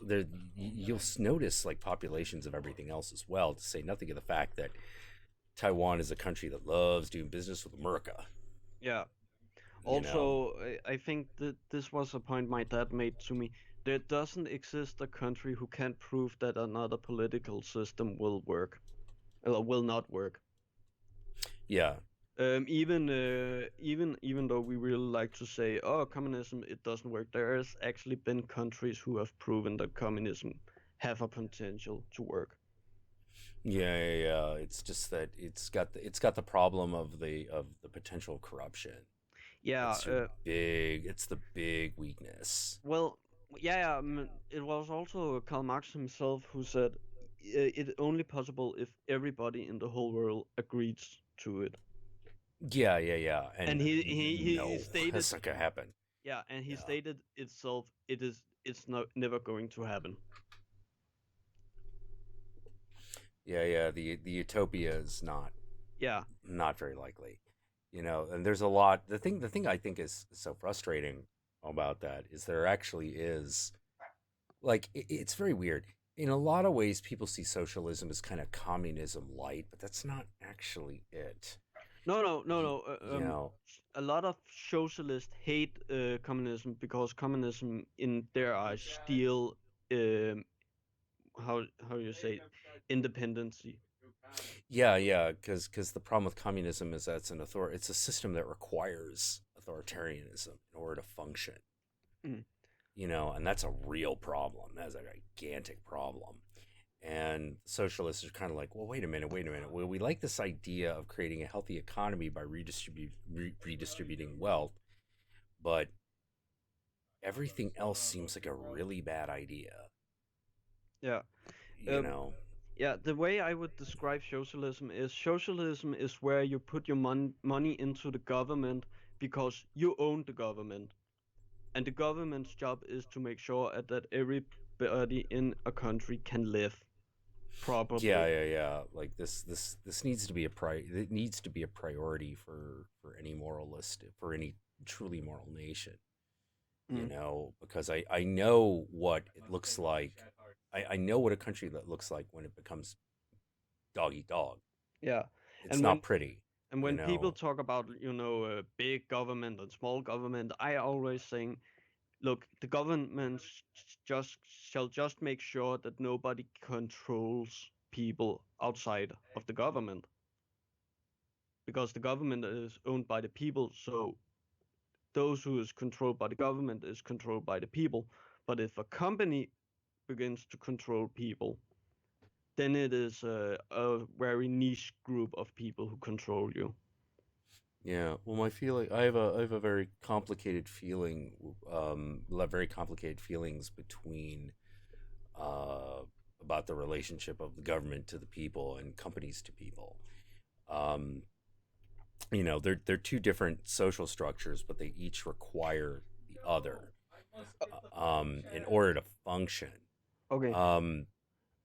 You'll notice like populations of everything else as well, to say nothing of the fact that Taiwan is a country that loves doing business with America. Yeah. Also, I think that this was a point my dad made to me. There doesn't exist a country who can't prove that another political system will work, will not work. Yeah. Even though we really like to say, oh, communism, it doesn't work, there has actually been countries who have proven that communism have a potential to work. Yeah. It's just that it's got the problem of the potential corruption. Yeah, it's the big weakness. Well, yeah, it was also Karl Marx himself who said it's only possible if everybody in the whole world agrees to it. Yeah. And he stated that's not gonna happen. Yeah, and he stated itself, it's never going to happen. Yeah. The utopia is not. Yeah. Not very likely. And there's a lot. The thing I think is so frustrating about that is there actually is, like, it's very weird. In a lot of ways, people see socialism as kind of communism light, but that's not actually it. No. A lot of socialists hate communism because communism, in their eyes, steal how you say independency. Yeah, because the problem with communism is that it's a system that requires authoritarianism in order to function. And that's a real problem. That's a gigantic problem. And socialists are kind of like, well, wait a minute. Well, we like this idea of creating a healthy economy by redistributing wealth, but everything else seems like a really bad idea. Yeah. Yeah, the way I would describe socialism is where you put your money into the government because you own the government. And the government's job is to make sure that everybody in a country can live properly. Yeah. Like this needs to be it needs to be a priority for any for any truly moral nation. Because I know what it looks like. I know what a country that looks like when it becomes dog eat dog. Yeah. It's not pretty. And when people talk about, big government and small government, I always saying, look, the government shall just make sure that nobody controls people outside of the government. Because the government is owned by the people, so those who is controlled by the government is controlled by the people. But if a company begins to control people, then it is a very niche group of people who control you. Yeah, well, my feeling, I have a very complicated feeling, very complicated feelings between, about the relationship of the government to the people and companies to people. They're two different social structures, but they each require the other, in order to function. Okay.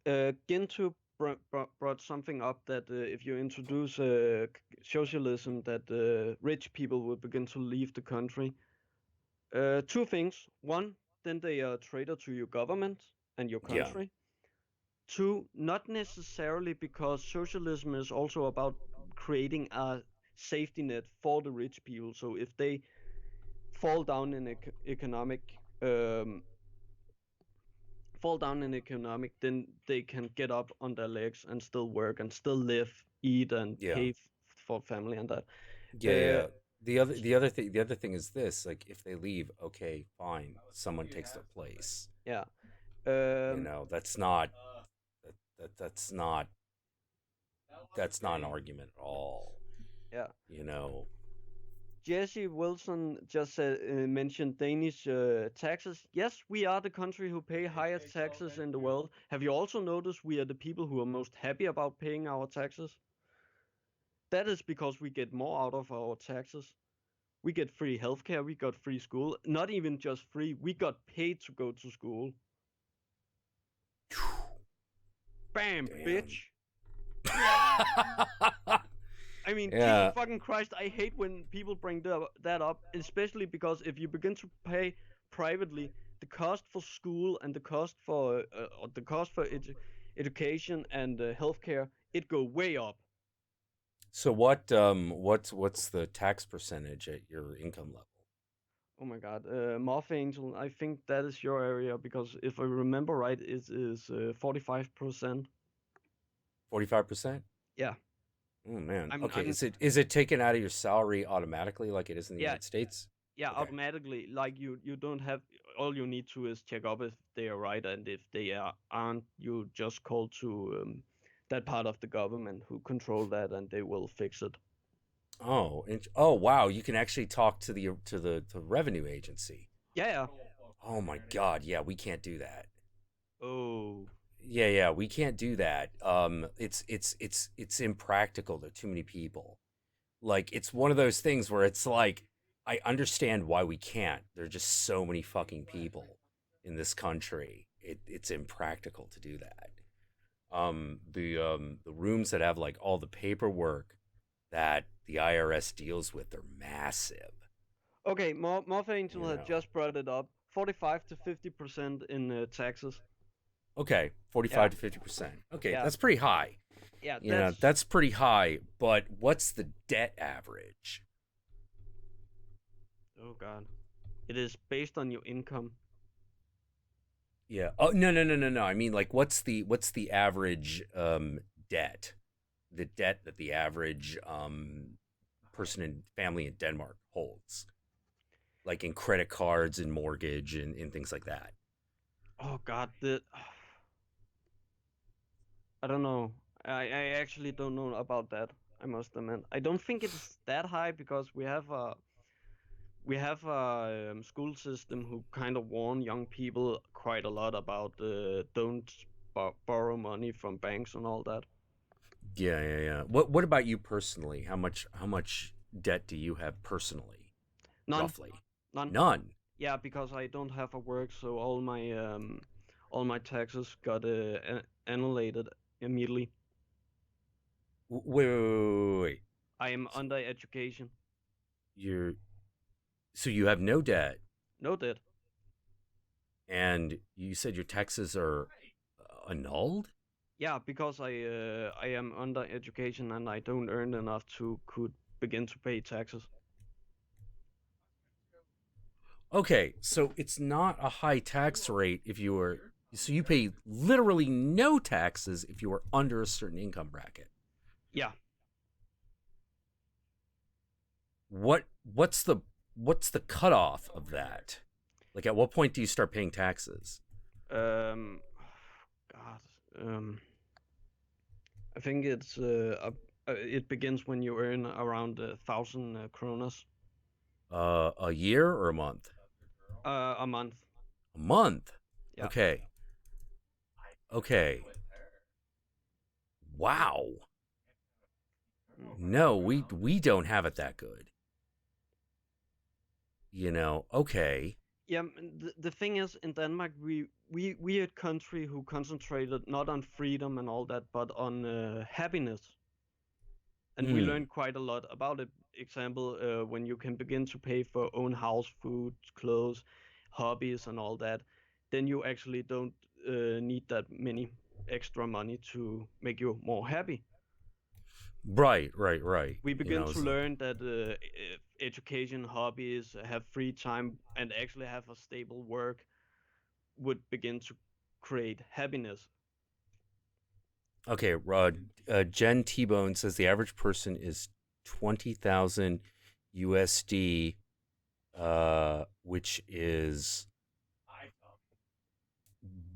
Gintu brought something up that if you introduce socialism, that rich people will begin to leave the country. Two things. One, then they are a traitor to your government and your country. Yeah. Two, not necessarily, because socialism is also about creating a safety net for the rich people. So if they fall down in economic, then they can get up on their legs and still work and still live, eat, and pay for family and that. Yeah. The other thing is this: like, if they leave, okay, fine, someone takes their place. Yeah. That's not an argument at all. Yeah. Jesse Wilson just mentioned Danish taxes. Yes, we are the country who pay highest taxes in the world. Have you also noticed we are the people who are most happy about paying our taxes? That is because we get more out of our taxes. We get free healthcare, we got free school. Not even just free, we got paid to go to school. Bam, bitch. I mean, Yeah. Jesus fucking Christ, I hate when people bring that up, especially because if you begin to pay privately, the cost for school and the cost for education and healthcare, it go way up. So what's the tax percentage at your income level? Oh my God, Moth Angel, I think that is your area because if I remember right, it is 45%. 45%? Yeah. Oh man. I'm- Okay. I'm- Is it taken out of your salary automatically like it is in the Yeah. United States? Yeah, Okay. automatically. Like you don't have. All you need to is check up if they are right, and if they aren't, you just call to that part of the government who control that, and they will fix it. Oh, oh wow! You can actually talk to the revenue agency. Yeah. Oh my God! Yeah, we can't do that. Oh. Yeah, we can't do that. It's impractical. There are too many people. Like it's one of those things where it's like I understand why we can't. There are just so many fucking people in this country. It's impractical to do that. The rooms that have like all the paperwork that the IRS deals with are massive. Okay, Moth Angel had just brought it up. 45 to 50% in taxes. Okay, 45 to 50%. Okay, Yeah. that's pretty high. Yeah, that's pretty high. But what's the debt average? Oh God, it is based on your income. Yeah. Oh no. I mean, like, what's the average debt? The debt that the average person and family in Denmark holds, like in credit cards and mortgage and things like that. Oh God, I don't know. I actually don't know about that. I must admit. I don't think it's that high because we have a school system who kind of warn young people quite a lot about don't borrow money from banks and all that. Yeah. What about you personally? How much debt do you have personally? None. Roughly. None. Yeah, because I don't have a work, so all my taxes got annihilated immediately. Wait. I am under education. So you have no debt. No debt. And you said your taxes are annulled? Yeah, because I am under education and I don't earn enough to could begin to pay taxes. Okay, so it's not a high tax rate if you were, so you pay literally no taxes if you are under a certain income bracket. Yeah. What's the cutoff of that? Like, at what point do you start paying taxes? God. I think it begins when you earn around 1,000 kronas. A year or a month? A month. A month? Yeah. Okay. Wow. No, we don't have it that good. Okay. Yeah, the thing is, in Denmark, we a country who concentrated not on freedom and all that, but on happiness. And we learned quite a lot about it. Example, when you can begin to pay for own house, food, clothes, hobbies, and all that, then you actually don't need that many extra money to make you more happy. Right. We begin to learn that education, hobbies, have free time, and actually have a stable work would begin to create happiness. Okay, Jen T-Bone says the average person is 20,000 USD, which is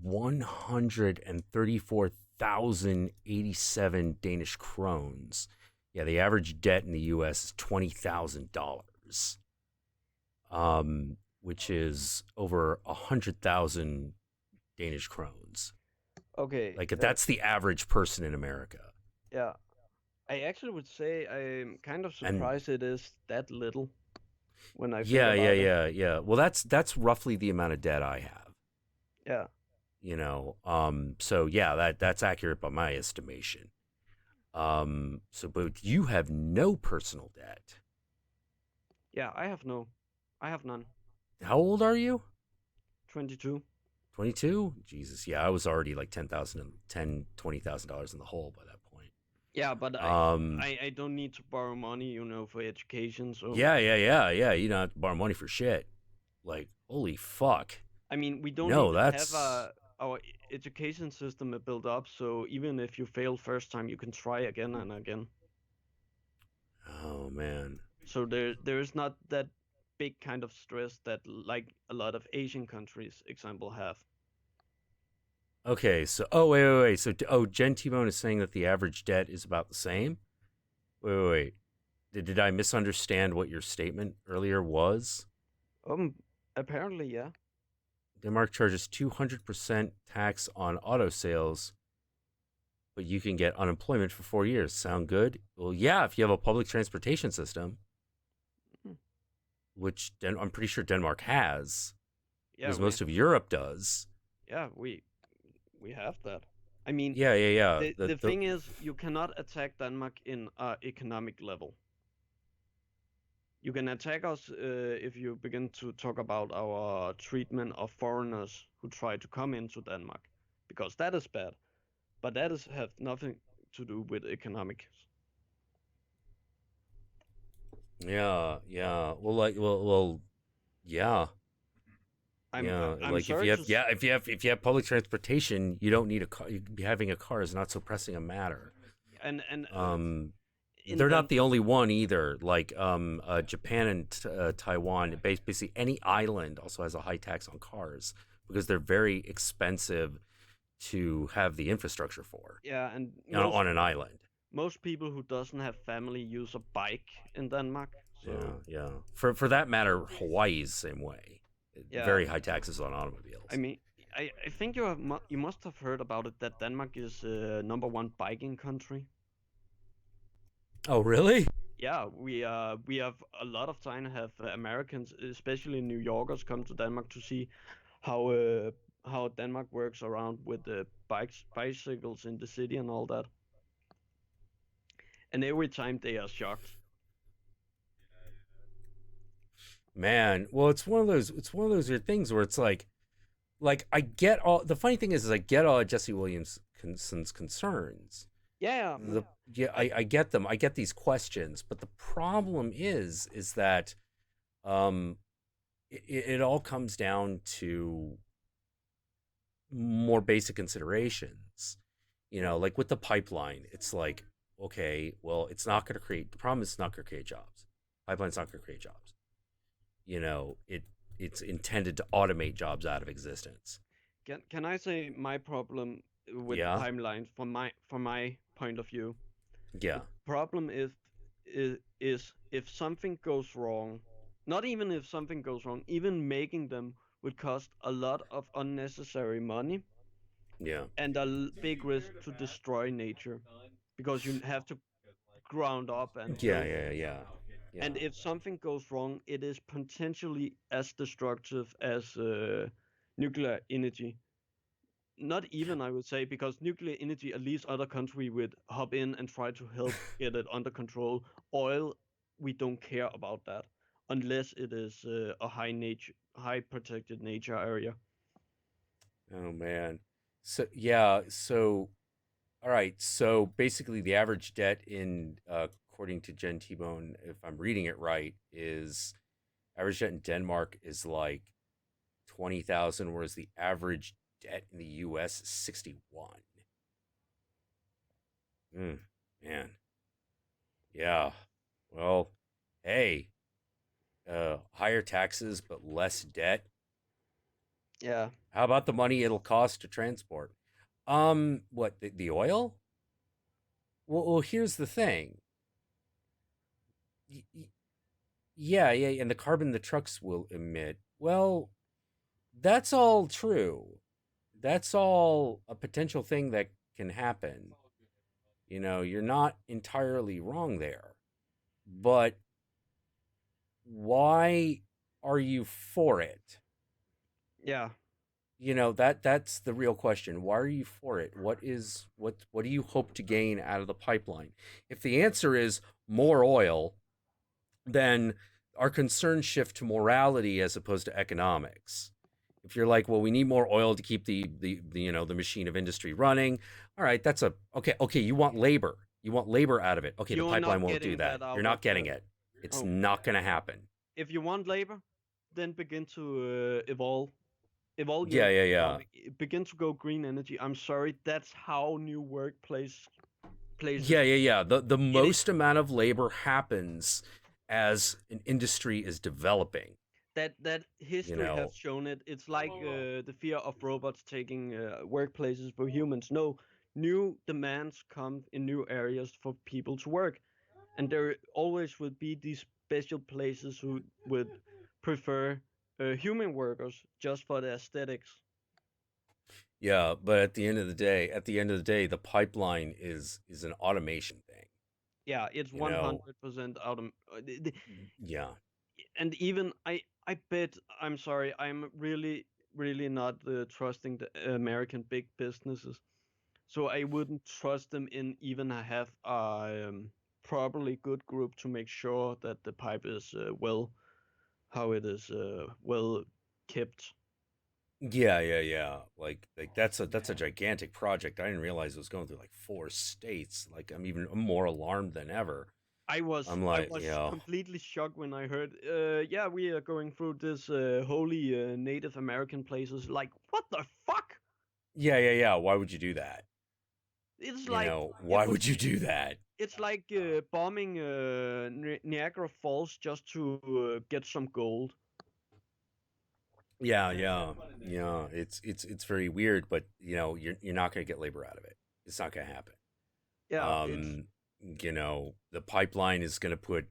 134,087 Danish krones. Yeah, the average debt in the U.S. is $20,000, which is over 100,000 Danish krones. Okay. Like, that's the average person in America. Yeah. I actually would say I'm kind of surprised it is that little when I think about it. Yeah. Well, that's roughly the amount of debt I have. Yeah. So yeah, that's accurate by my estimation. But you have no personal debt. Yeah, I have none. How old are you? 22. 22? Jesus, yeah, I was already like $20,000 in the hole by that point. Yeah, but I don't need to borrow money, for education. So yeah. You don't have to borrow money for shit. Like, holy fuck. I mean, we don't even have our education system built up, so even if you fail first time, you can try again and again. Oh man. So there is not that big kind of stress that like a lot of Asian countries, example, have. Okay, so wait. So Jen T-Bone is saying that the average debt is about the same. Wait. Did I misunderstand what your statement earlier was? Apparently, yeah. Denmark charges 200% tax on auto sales, but you can get unemployment for 4 years. Sound good? Well, yeah, if you have a public transportation system, which I'm pretty sure Denmark has, because most of Europe does. Yeah, we have that. I mean, yeah. The thing is, you cannot attack Denmark in economic level. You can attack us if you begin to talk about our treatment of foreigners who try to come into Denmark, because that is bad. But that have nothing to do with economics. Yeah. Well, yeah. I'm sorry if you have public transportation, you don't need a car. Having a car is not so pressing a matter. They're not the only one either. Like Japan and Taiwan, basically any island also has a high tax on cars because they're very expensive to have the infrastructure for. Yeah, and on an island. Most people who doesn't have family use a bike in Denmark. So. Yeah. For that matter, Hawaii's the same way. Yeah. Very high taxes on automobiles. I mean, I think you must have heard about it that Denmark is #1 biking country. Oh, really? Yeah, we have a lot of time have Americans, especially New Yorkers, come to Denmark to see how Denmark works around with the bicycles in the city and all that. And every time they are shocked. Man, well, it's one of those weird things where it's like I get all. The funny thing is I get all of Jesse Williamson's concerns. Yeah. I get them. I get these questions, but the problem is that it all comes down to more basic considerations. Like with the pipeline, it's like, okay, well, it's not going to create. The problem is it's not going to create jobs. Pipeline's not going to create jobs. It's intended to automate jobs out of existence. Can I say my problem with timelines from my point of view? Yeah. The problem is if something goes wrong, not even if something goes wrong, even making them would cost a lot of unnecessary money. Yeah. And a big risk to destroy nature, because you have to ground up and yeah. And if something goes wrong, it is potentially as destructive as nuclear energy. Not even, I would say, because nuclear energy, at least other country would hop in and try to help get it under control. Oil, we don't care about that unless it is a high protected nature area. Oh man. All right. So basically, the average debt in according to Jen T-Bone, if I'm reading it right, is average debt in Denmark is like 20,000, whereas the average debt in the U.S. is 61. Man. Yeah. Well, hey, higher taxes but less debt. Yeah. How about the money it'll cost to transport? What, the oil? Well, here's the thing. Yeah, and the carbon the trucks will emit. Well, that's all true. That's all a potential thing that can happen. You're not entirely wrong there. But why are you for it? Yeah. that's the real question. Why are you for it? What do you hope to gain out of the pipeline? If the answer is more oil, then our concerns shift to morality as opposed to economics. If you're like, well, we need more oil to keep the machine of industry running, all right, that's okay. You want labor out of it. Okay, the pipeline won't do that. You're not getting it. It's not going to happen. If you want labor, then begin to evolve. Yeah. Begin to go green energy. I'm sorry, that's how new workplaces. Yeah. The most amount of labor happens as an industry is developing. That history has shown it. It's like the fear of robots taking workplaces for humans. No, new demands come in new areas for people to work, and there always would be these special places who would prefer human workers just for the aesthetics. Yeah, but at the end of the day, the pipeline is an automation thing. Yeah, it's 100% Yeah. And even I bet, I'm sorry, I'm really not trusting the American big businesses. So I wouldn't trust them in even have a properly good group to make sure that the pipe is well kept. Yeah. Like that's a gigantic project. I didn't realize it was going through like 4 states. Like I'm more alarmed than ever. I was completely shocked when I heard, we are going through this holy Native American places. Like, what the fuck? Yeah. Why would you do that? It's like, why would you do that? It's like bombing Niagara Falls just to get some gold. Yeah. It's very weird, but you're not going to get labor out of it. It's not going to happen. Yeah. The pipeline is going to put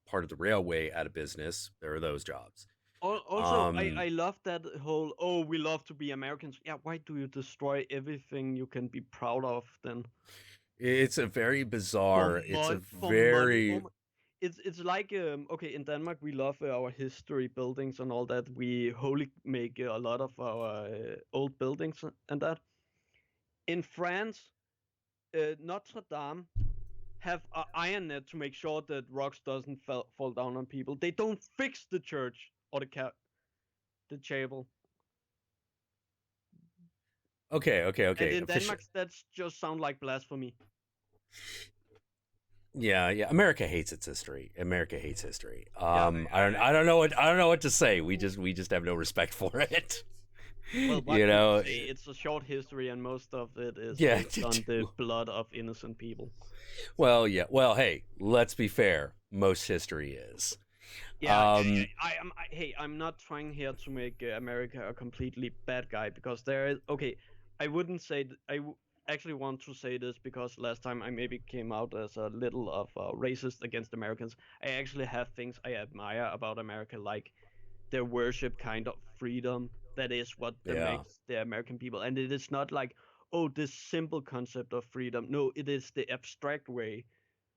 part of the railway out of business. There are those jobs. Also, I love that whole, we love to be Americans. Yeah, why do you destroy everything you can be proud of then? It's a very bizarre, it's like, in Denmark, we love our history buildings and all that. We wholly make a lot of our old buildings and that. In France, Notre Dame have an iron net to make sure that rocks doesn't fall down on people. They don't fix the church or the chapel. Okay. And in Denmark, that just sound like blasphemy. Yeah. America hates its history. I don't know what to say. We just have no respect for it. Well, it's a short history, and most of it is based on the blood of innocent people. Well, yeah. Well, hey, let's be fair. Most history is. Yeah. I'm not trying here to make America a completely bad guy, because there is I wouldn't say actually want to say this because last time I maybe came out as a little of a racist against Americans. I actually have things I admire about America, like their worship kind of freedom. That is what makes the American people. And it is not like, this simple concept of freedom. No, it is the abstract way.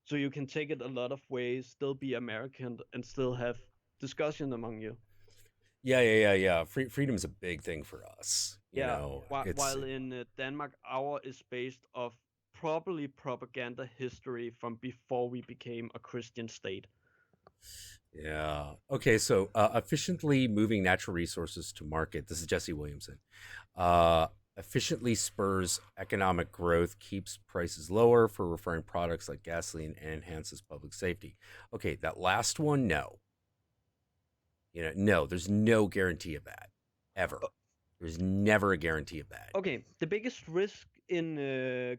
So you can take it a lot of ways, still be American, and still have discussion among you. Yeah. Freedom is a big thing for us. While in Denmark, our is based off probably propaganda history from before we became a Christian state. Yeah. Okay, so efficiently moving natural resources to market. This is Jesse Williamson. Efficiently spurs economic growth, keeps prices lower for refined products like gasoline, and enhances public safety. Okay, that last one, no. No, there's no guarantee of that, ever. There's never a guarantee of that. Okay, the biggest risk in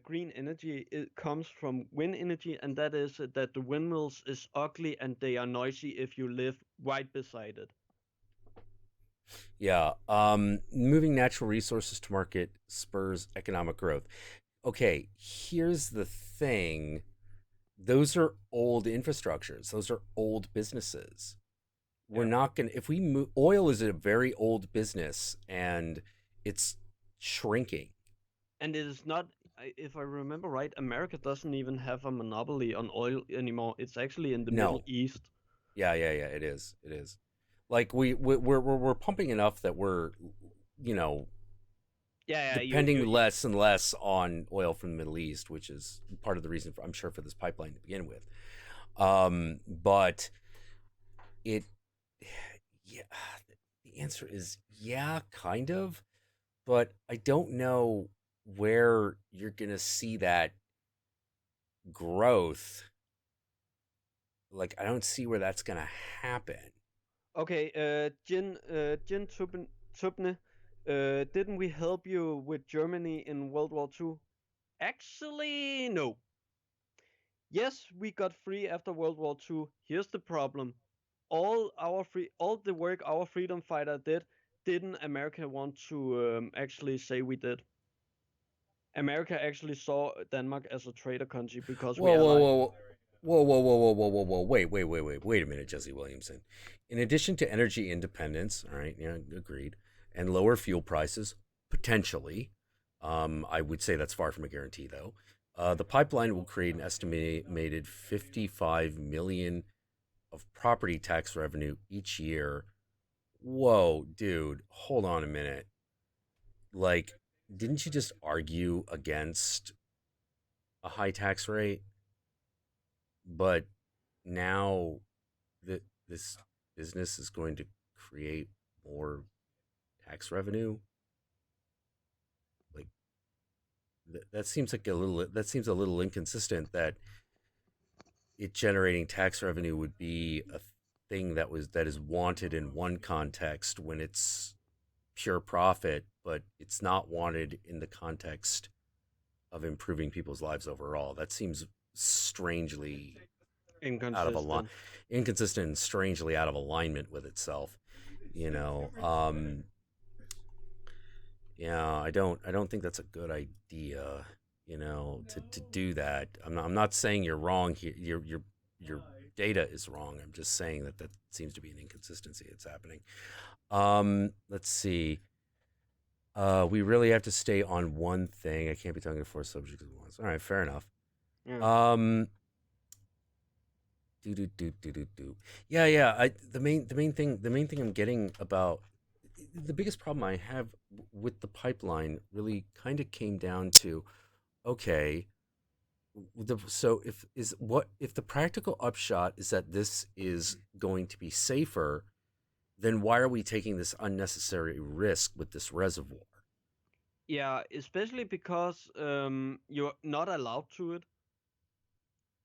green energy comes from wind energy, and that is that the windmills is ugly and they are noisy if you live right beside it. Yeah, moving natural resources to market spurs economic growth. Okay, here's the thing. Those are old infrastructures. Those are old businesses. We're not going to, if we move, oil is a very old business and it's shrinking. And it is not, if I remember right, America doesn't even have a monopoly on oil anymore. It's actually in the Middle East. Yeah. It is. Like we're pumping enough that we're, Yeah, depending less and less on oil from the Middle East, which is part of the reason I'm sure for this pipeline to begin with. But it, yeah, the answer is yeah, kind of, but I don't know where you're gonna see that growth. Like, I don't see where that's gonna happen. Okay, Jin Tubne, didn't we help you with Germany in World War II? Actually, no. Yes, we got free after World War II. Here's the problem. All the work our freedom fighter didn't America want to actually say we did. America actually saw Denmark as a traitor country because we allied. Whoa. Wait a minute, Jesse Williamson. In addition to energy independence, all right, yeah, agreed, and lower fuel prices, potentially, I would say that's far from a guarantee, though. The pipeline will create an estimated 55 million of property tax revenue each year. Whoa, dude, hold on a minute. Like, didn't you just argue against a high tax rate? But now that this business is going to create more tax revenue, like that seems like a little inconsistent. That it generating tax revenue would be a thing that is wanted in one context when it's pure profit, but it's not wanted in the context of improving people's lives overall. That seems strangely inconsistent and strangely out of alignment with itself. Yeah, I don't think that's a good idea. To do that. I'm not saying you're wrong here. Your data is wrong. I'm just saying that seems to be an inconsistency that's happening. Let's see. We really have to stay on one thing. I can't be talking to four subjects at once. All right, fair enough. Yeah. Yeah. The main thing I'm getting about the biggest problem I have with the pipeline really kind of came down to, okay, so if the practical upshot is that this is going to be safer, then why are we taking this unnecessary risk with this reservoir? Yeah, especially because you're not allowed to it.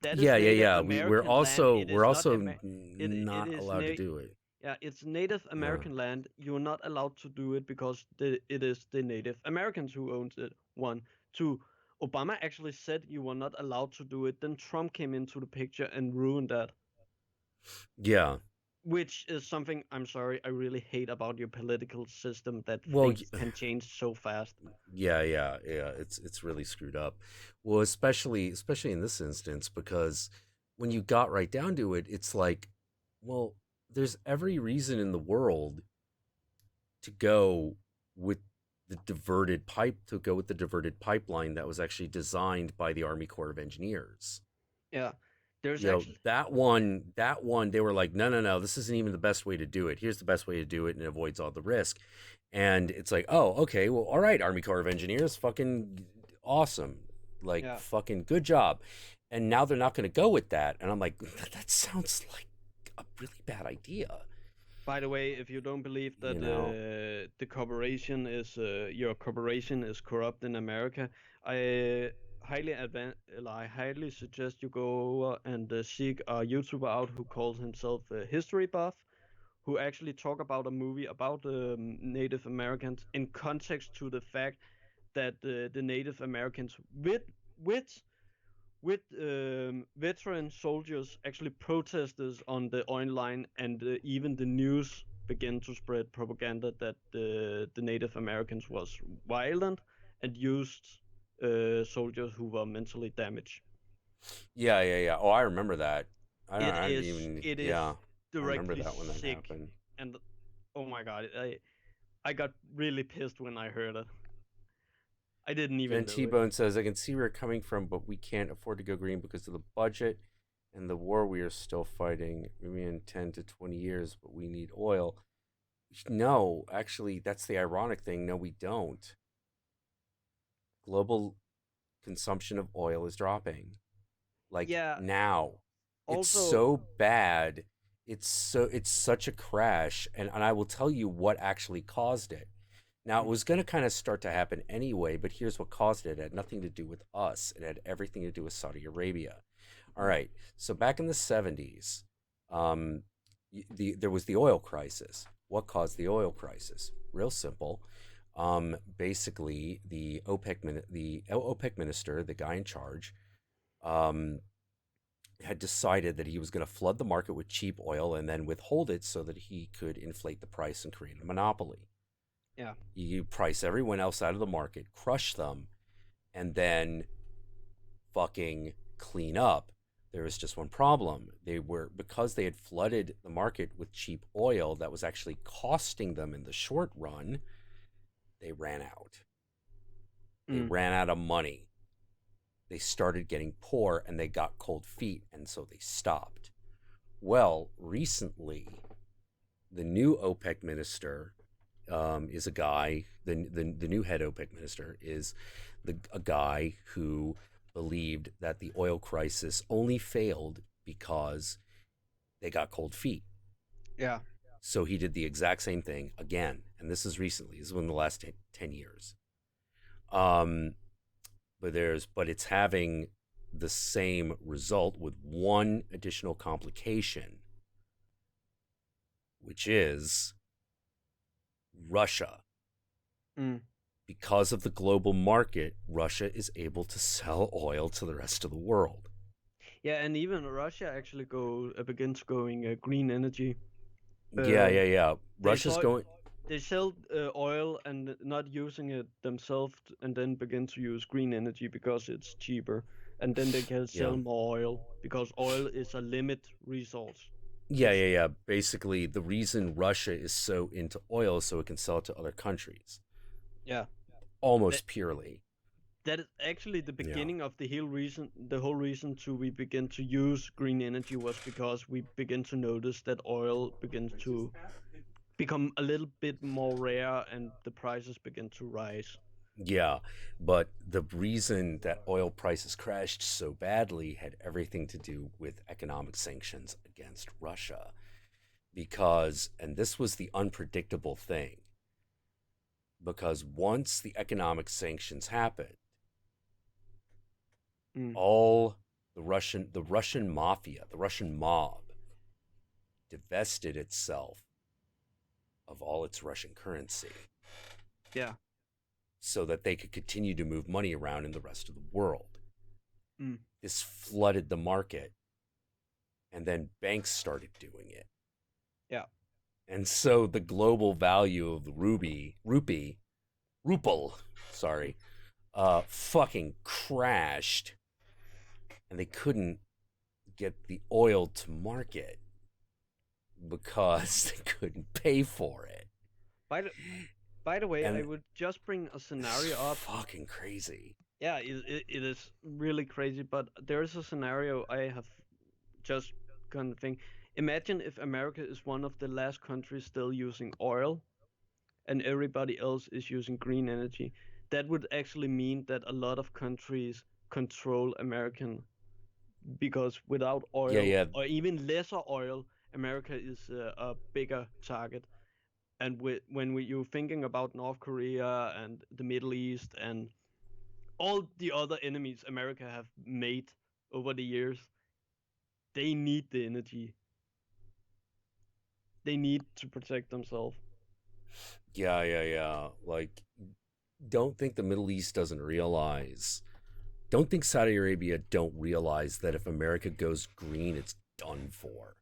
Yeah. We're also not allowed to do it. Yeah, it's Native American land. You're not allowed to do it because it is the Native Americans who owns it. 1, 2. Obama actually said you were not allowed to do it. Then Trump came into the picture and ruined that. Yeah. Which is something, I'm sorry, I really hate about your political system, that things can change so fast. Yeah. It's really screwed up. Well, especially in this instance, because when you got right down to it, it's like, well, there's every reason in the world to go with the diverted pipeline that was actually designed by the Army Corps of Engineers. Yeah. That one, they were like, no, this isn't even the best way to do it. Here's the best way to do it, and it avoids all the risk. And it's like, oh, okay, well, all right, Army Corps of Engineers, fucking awesome. Fucking good job. And now they're not going to go with that. And I'm like, that sounds like a really bad idea. By the way, if you don't believe that the corporation is your corporation is corrupt in America, I highly suggest you go over and seek a YouTuber out who calls himself History Buff, who actually talk about a movie about Native Americans in context to the fact that the Native Americans with veteran soldiers actually protested on the online, and even the news began to spread propaganda that the Native Americans was violent and used soldiers who were mentally damaged. Yeah. Oh, I remember that. It is directly sick. And oh my god, I got really pissed when I heard it. I didn't even know T-Bone says, I can see where you're coming from, but we can't afford to go green because of the budget and the war we are still fighting. Maybe in 10 to 20 years, but we need oil. No, actually, that's the ironic thing. No, we don't. global consumption of oil is dropping. Like Yeah. now. It's Also, so bad. It's such a crash, and I will tell you what actually caused it. Now, it was going to kind of start to happen anyway, but here's what caused it. It had nothing to do with us. It had everything to do with Saudi Arabia. All right. So back in the 70s, there was the oil crisis. What caused the oil crisis? Real simple. Basically, the OPEC minister, the guy in charge, had decided that he was going to flood the market with cheap oil and then withhold it so that he could inflate the price and create a monopoly. Yeah. You price everyone else out of the market, crush them, and then fucking clean up. There was just one problem. Because they had flooded the market with cheap oil that was actually costing them in the short run, they ran out. They ran out of money. They started getting poor and they got cold feet, and so they stopped. Well, recently, the new OPEC minister is a guy. The new head OPEC minister is a guy who believed that the oil crisis only failed because they got cold feet. Yeah. So he did the exact same thing again, and this is recently. This is in the last 10 years. But it's having the same result with one additional complication, which is Russia. Because of the global market, Russia is able to sell oil to the rest of the world. Yeah, and even Russia actually begins going green energy. Yeah. Russia's going. They sell oil and not using it themselves, and then begin to use green energy because it's cheaper, and then they can sell more oil because oil is a limit resource. Yeah. Basically, the reason Russia is so into oil is so it can sell it to other countries. Yeah. Almost purely. That is actually the beginning of the whole reason. The whole reason we begin to use green energy was because we begin to notice that oil begins to become a little bit more rare and the prices begin to rise. Yeah, but the reason that oil prices crashed so badly had everything to do with economic sanctions against Russia. And this was the unpredictable thing, because once the economic sanctions happened, all the Russian mafia, the Russian mob, divested itself of all its Russian currency. Yeah. So that they could continue to move money around in the rest of the world. This flooded the market, and then banks started doing it. Yeah. And so the global value of the ruble, fucking crashed, and they couldn't get the oil to market because they couldn't pay for it. By the way, I would just bring a scenario up. Fucking crazy. Yeah, it is really crazy, but there is a scenario I have just kind of think. Imagine if America is one of the last countries still using oil and everybody else is using green energy. That would actually mean that a lot of countries control American, because without oil or even lesser oil, America is a bigger target. And when you're thinking about North Korea and the Middle East and all the other enemies America have made over the years, they need the energy. They need to protect themselves. Yeah. Like, don't think the Middle East doesn't realize. Don't think Saudi Arabia don't realize that if America goes green, it's done for.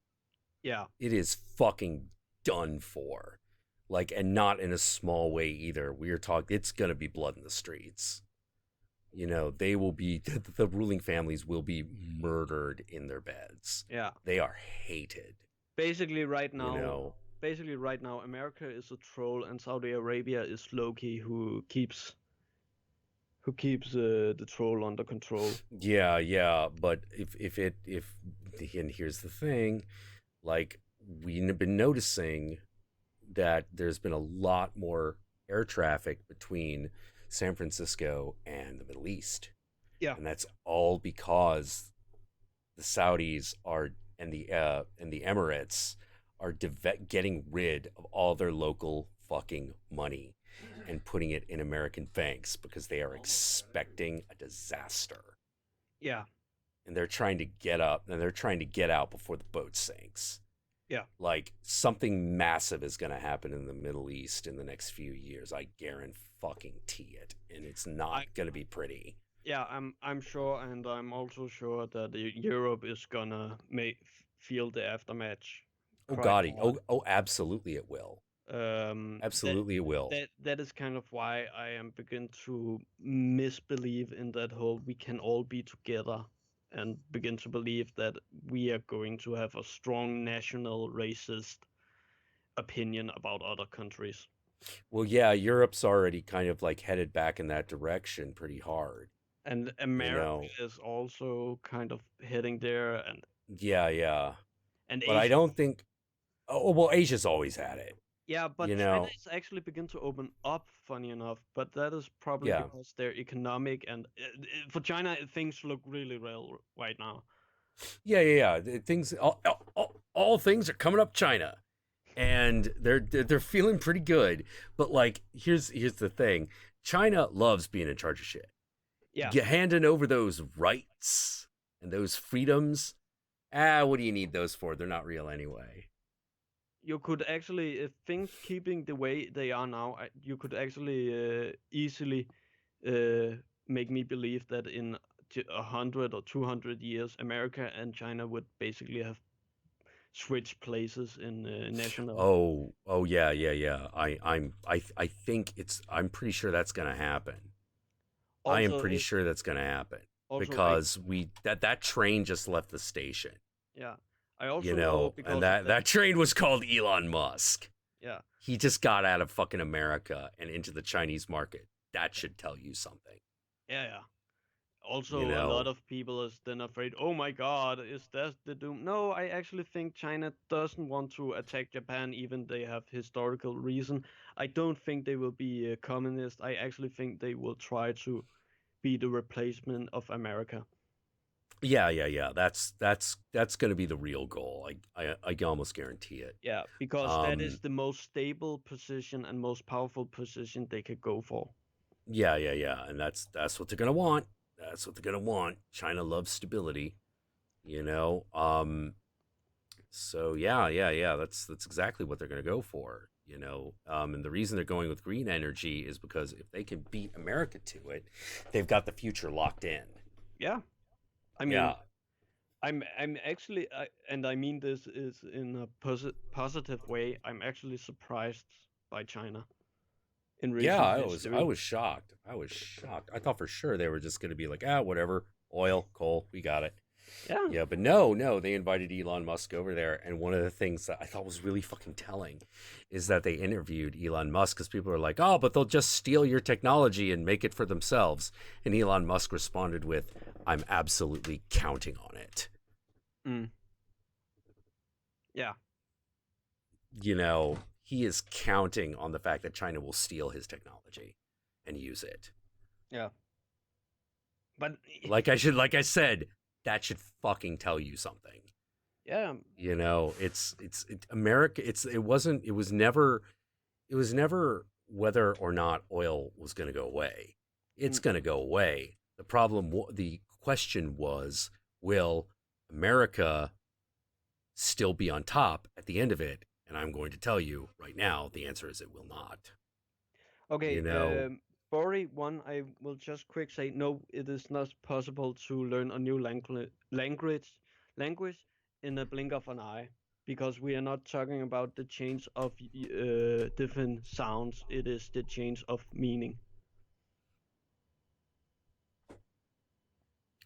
Yeah. It is fucking done for. Like, and not in a small way either. We're talking, it's going to be blood in the streets. You know, they will be, the ruling families will be murdered in their beds. Yeah. They are hated. Basically right now, America is a troll and Saudi Arabia is Loki who keeps the troll under control. Yeah. But if and here's the thing, like, we've been noticing that there's been a lot more air traffic between San Francisco and the Middle East. Yeah. And that's all because the Saudis are and the Emirates are getting rid of all their local fucking money and putting it in American banks because they are expecting a disaster. Yeah. And they're trying to get out before the boat sinks. Yeah. Like something massive is going to happen in the Middle East in the next few years. I guarantee it, and it's not going to be pretty. Yeah, I'm sure, and I'm also sure that Europe is gonna feel the aftermath. Oh God, absolutely it will. Absolutely it will. That is kind of why I am begin to misbelieve in that whole we can all be together, and begin to believe that we are going to have a strong national racist opinion about other countries. Well, yeah, Europe's already kind of like headed back in that direction pretty hard. And America is also kind of heading there, and yeah. And but Asia, I don't think. Oh well, Asia's always had it. Yeah, but China is actually begin to open up. Funny enough, but that is probably because they're economic, and for China things look really well right now. Yeah. Things, all things are coming up China, and they're feeling pretty good. But like, here's the thing: China loves being in charge of shit. Yeah, handing over those rights and those freedoms. What do you need those for? They're not real anyway. You could actually, if things keeping the way they are now, you could actually easily make me believe that in 100 or 200 years, America and China would basically have switched places in national. Oh yeah. I think I'm pretty sure that's gonna happen. Also, I am pretty sure that's gonna happen because that train just left the station. Yeah. I also know and that train was called Elon Musk. Yeah. He just got out of fucking America and into the Chinese market. That should tell you something. Yeah. Also, a lot of people is then afraid, oh my God, is that the doom? No, I actually think China doesn't want to attack Japan, even they have historical reason. I don't think they will be a communist. I actually think they will try to be the replacement of America. Yeah. That's going to be the real goal. I almost guarantee it. Yeah, because that is the most stable position and most powerful position they could go for. Yeah, and that's what they're going to want. That's what they're going to want. China loves stability, So yeah. That's exactly what they're going to go for, And the reason they're going with green energy is because if they can beat America to it, they've got the future locked in. Yeah. I mean, I'm actually, and I mean this is in a positive way. I'm actually surprised by China. In recent history. I was shocked. I thought for sure they were just going to be like, whatever, oil, coal, we got it. Yeah, but no, they invited Elon Musk over there, and one of the things that I thought was really fucking telling is that they interviewed Elon Musk because people are like, but they'll just steal your technology and make it for themselves, and Elon Musk responded with, "I'm absolutely counting on it." Yeah. He is counting on the fact that China will steal his technology and use it. Yeah. But like I said, that should fucking tell you something. Yeah. It's America. It was never whether or not oil was going to go away. It's going to go away. The question was, will America still be on top at the end of it? And I'm going to tell you right now, the answer is it will not. Okay, Bori, I will just quick say, no, it is not possible to learn a new language in a blink of an eye, because we are not talking about the change of different sounds. It is the change of meaning.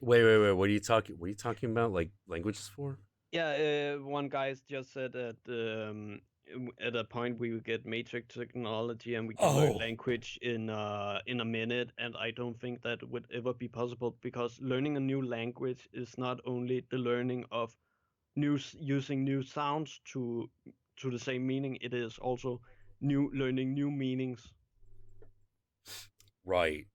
Wait. What are you talking about? Like languages for? Yeah, one guy just said that at a point we would get matrix technology and we can learn language in a minute, and I don't think that would ever be possible, because learning a new language is not only the learning of using new sounds to the same meaning. It is also learning new meanings. Right.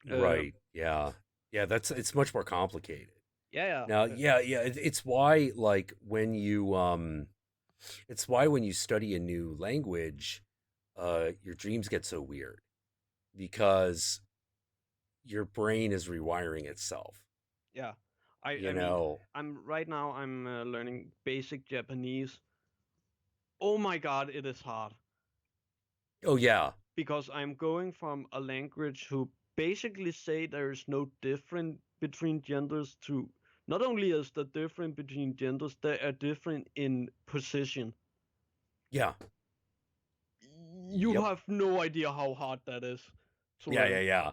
Uh, Right. Yeah. Yeah. It's much more complicated. yeah, Now, yeah. it's why like when you it's why when you study a new language, your dreams get so weird because your brain is rewiring itself. Yeah. You I mean, know. I'm learning basic Japanese. Oh my god, it is hard Oh yeah. because I'm going from a language who basically say there is no difference between genders to not only is there different between genders, they are different in position. Yeah. You Yep. have no idea how hard that is to Yeah. learn. Yeah. Yeah.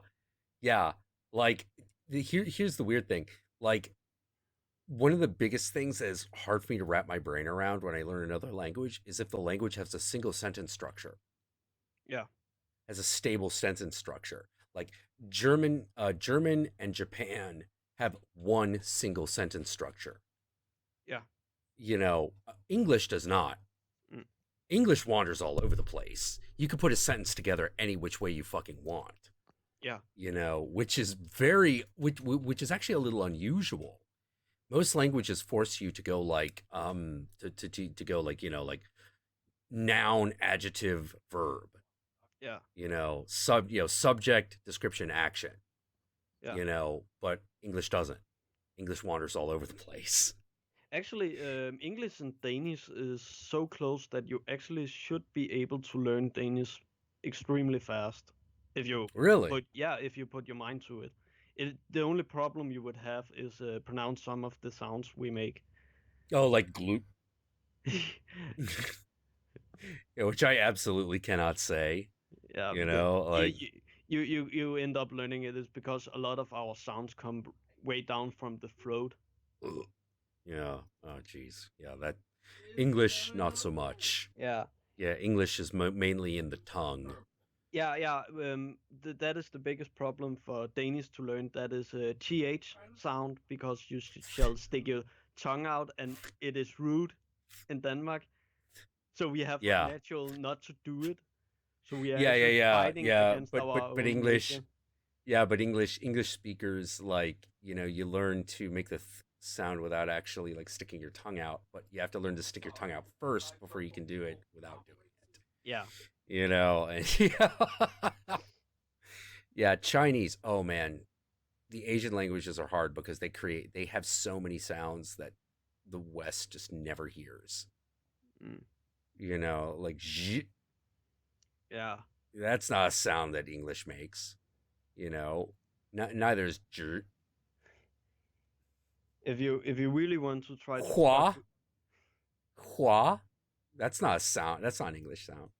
Yeah. Like here's the weird thing. Like one of the biggest things that is hard for me to wrap my brain around when I learn another language is if the language has a single sentence structure. Yeah. Has a stable sentence structure. Like German and Japan have one single sentence structure. Yeah. You know, English does not. Mm. English wanders all over the place. You could put a sentence together any which way you fucking want. Yeah. You know, which is which is actually a little unusual. Most languages force you to go like to go like, you know, like noun, adjective, verb. Yeah. You know, subject, description, action. Yeah. You know, but English doesn't. English wanders all over the place. Actually, English and Danish is so close that you actually should be able to learn Danish extremely fast if you Really? if you put your mind to it. The only problem you would have is pronounce some of the sounds we make. Oh, like glute. Yeah, which I absolutely cannot say. Yeah, you know, like you end up learning it is because a lot of our sounds come way down from the throat. Yeah. Oh, geez. Yeah, that English not so much. Yeah. Yeah, English is mainly in the tongue. Yeah. That is the biggest problem for Danish to learn. That is a th sound because you shall stick your tongue out, and it is rude in Denmark. So we have a natural not to do it. So we are fighting against our own English. nature. Yeah, but English speakers, like, you know, you learn to make the sound without actually like sticking your tongue out, but you have to learn to stick your tongue out first before you can do it without doing it. Yeah. You know, and yeah, Chinese. Oh man, the Asian languages are hard because they have so many sounds that the West just never hears. Mm. You know, like zh. Yeah. That's not a sound that English makes. You know, neither is j. If you really want to try to hua, that's not a sound. That's not an English sound.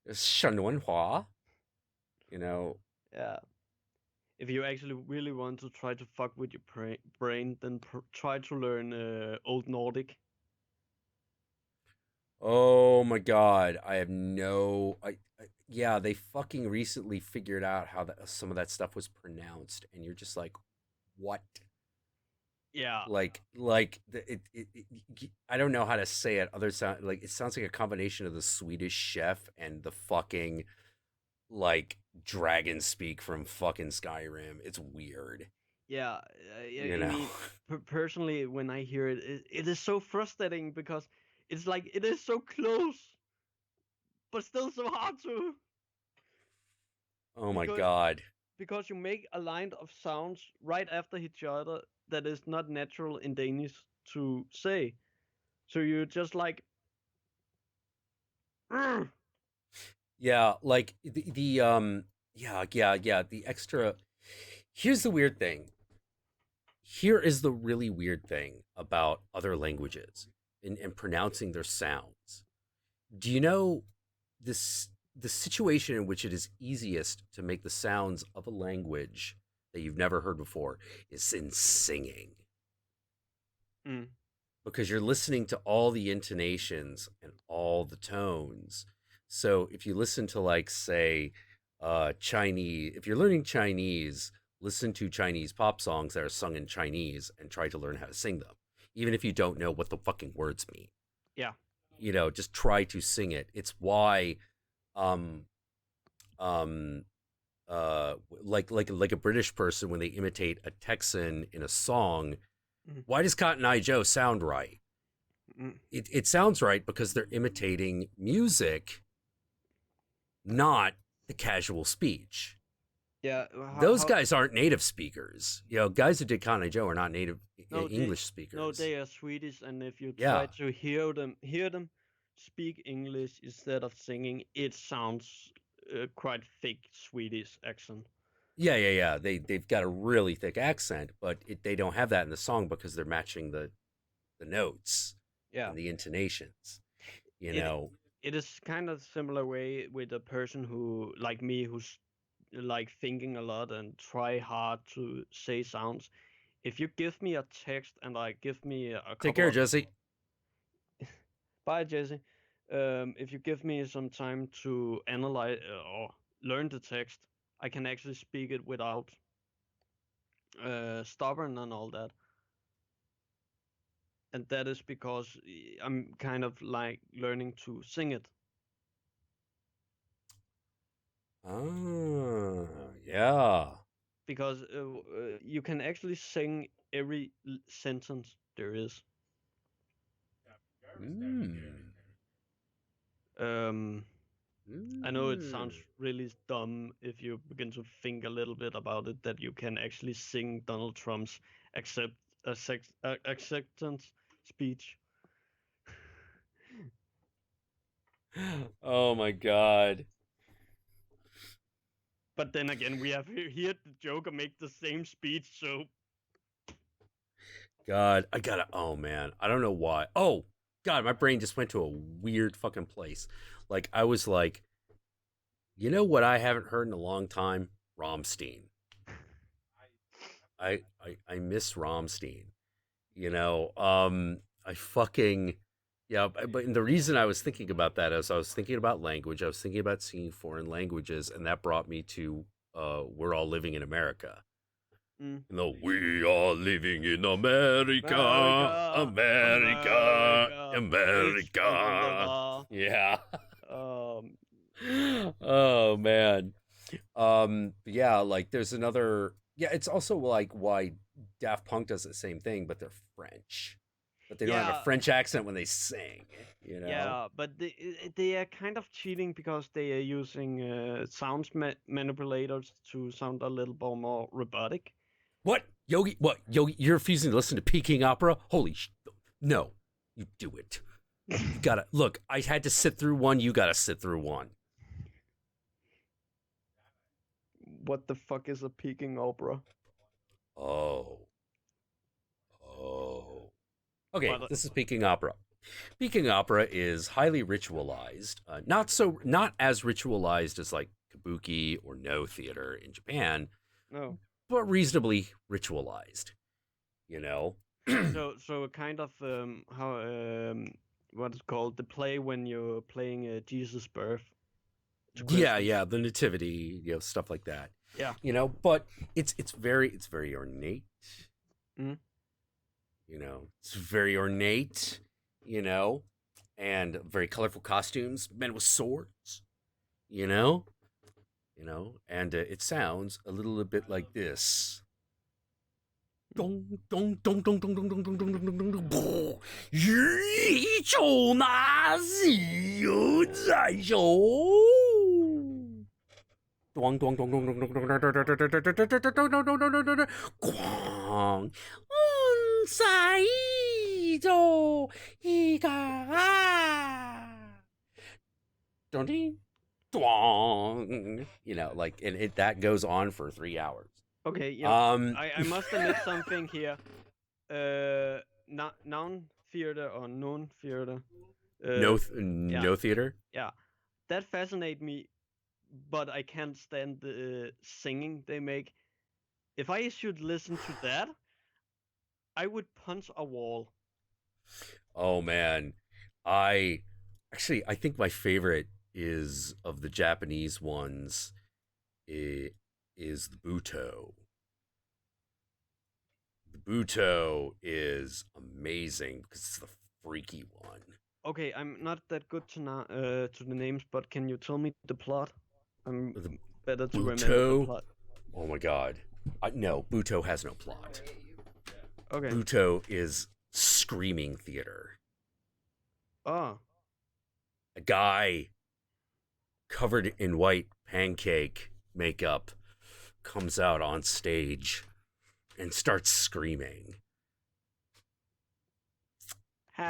It's shenwenhua. You know. Yeah. If you actually really want to try to fuck with your brain, then try to learn Old Nordic. Oh my god, I have no yeah, they fucking recently figured out how some of that stuff was pronounced, and you're just like, what? Yeah. Like I don't know how to say it. Other sound like it sounds like a combination of the Swedish chef and the fucking like dragon speak from fucking Skyrim. It's weird. Yeah, you I know. mean, personally, when I hear it, it is so frustrating because it's like it is so close, but still so hard to. Oh my god. Because you make a line of sounds right after each other that is not natural in Danish to say. So you're just like. Urgh! Yeah, like the the extra. Here's the weird thing. Here is the really weird thing about other languages and pronouncing their sounds. Do you know the situation in which it is easiest to make the sounds of a language that you've never heard before is in singing? Mm. Because you're listening to all the intonations and all the tones. So if you listen to, like, say, Chinese, if you're learning Chinese, listen to Chinese pop songs that are sung in Chinese and try to learn how to sing them, even if you don't know what the fucking words mean. Yeah. You know, just try to sing it. It's why like a British person when they imitate a Texan in a song. Mhm. Why does Cotton Eye Joe sound right? Mm. It sounds right because they're imitating music, not the casual speech. Yeah. Those guys aren't native speakers. You know, guys who did Cotton Eye Joe are not native English speakers. No, they are Swedish, and if you Yeah. try to hear them speak English instead of singing, it sounds quite fake Swedish accent. Yeah. They've got a really thick accent, but they don't have that in the song because they're matching the notes and the intonations. You know, it is kind of similar way with a person who, like me, who's like thinking a lot and try hard to say sounds. If you give me a text and give me a couple take care, Jesse. Bye, Jesse. If you give me some time to analyze or learn the text, I can actually speak it without stubborn and all that. And that is because I'm kind of like learning to sing it. Oh, yeah. Because you can actually sing every sentence there is. I know it sounds really dumb if you begin to think a little bit about it, that you can actually sing Donald Trump's acceptance speech. Oh my God. But then again, we have heard the Joker make the same speech, so... God, oh man, I don't know why. Oh, God, my brain just went to a weird fucking place. Like, I was like, you know what I haven't heard in a long time? Rammstein. I miss Rammstein. You know, I fucking... Yeah, but the reason I was thinking about that is I was thinking about language. I was thinking about singing foreign languages, and that brought me to We're All Living in America. No, we are living in America. Yeah. Oh man. Yeah, like there's another. Yeah, it's also like why Daft Punk does the same thing, but they're French. But they don't have a French accent when they sing, you know? Yeah, but they are kind of cheating because they are using sound manipulators to sound a little bit more robotic. What? Yogi, you're refusing to listen to Peking opera? Holy no, you do it. You gotta, look, I had to sit through one, you gotta sit through one. What the fuck is a Peking opera? Oh. Okay, this is Peking opera. Peking opera is highly ritualized, not as ritualized as like kabuki or no theater in Japan. No. But reasonably ritualized, you know. so kind of what is called the play when you're playing Jesus' birth. Yeah, the nativity, you know, stuff like that. Yeah, you know, but it's very ornate. Mm-hmm. You know, it's very ornate. You know, and very colorful costumes, men with swords. You know, and it sounds a little bit like this. Dong dong dong dong dong dong dong dong dong dong dong dong dong. 宇宙哪里有在手？咚咚咚咚咚咚咚咚咚咚咚咚咚咚咚咚咚咚，咣！在宇宙一个咚叮咚，you know, like, and that goes on for 3 hours. Okay, yeah. I must admit something here. Noun theater or known theater. No theater. Yeah, that fascinates me, but I can't stand the singing they make. If I should listen to that, I would punch a wall. Oh man, I think my favorite is of the Japanese ones. Is the Buto. The Buto is amazing because it's the freaky one. Okay, I'm not that good to the names, but can you tell me the plot? better to remember the Buto. plot. Oh my god. No, Buto has no plot. Okay. Buto is screaming theater. Oh. A guy covered in white pancake makeup comes out on stage and starts screaming.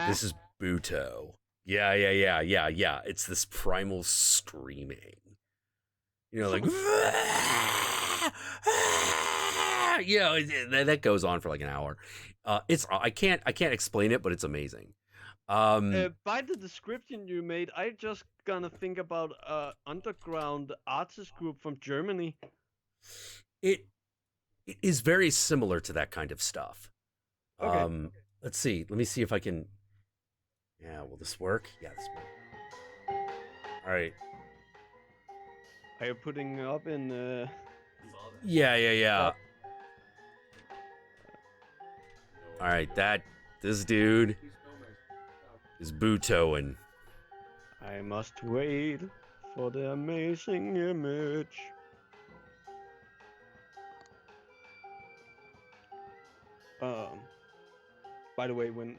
This is Buto. Yeah. It's this primal screaming. You know, like, that goes on for like an hour. I can't explain it, but it's amazing. By the description you made, I just gonna think about underground artist group from Germany. It is very similar to that kind of stuff. Okay. Let's see. Let me see if I can. Yeah, will this work? Yeah, this works. All right. Are you putting up in? Yeah. All right, this dude is Butoing. I must wait for the amazing image. By the way, when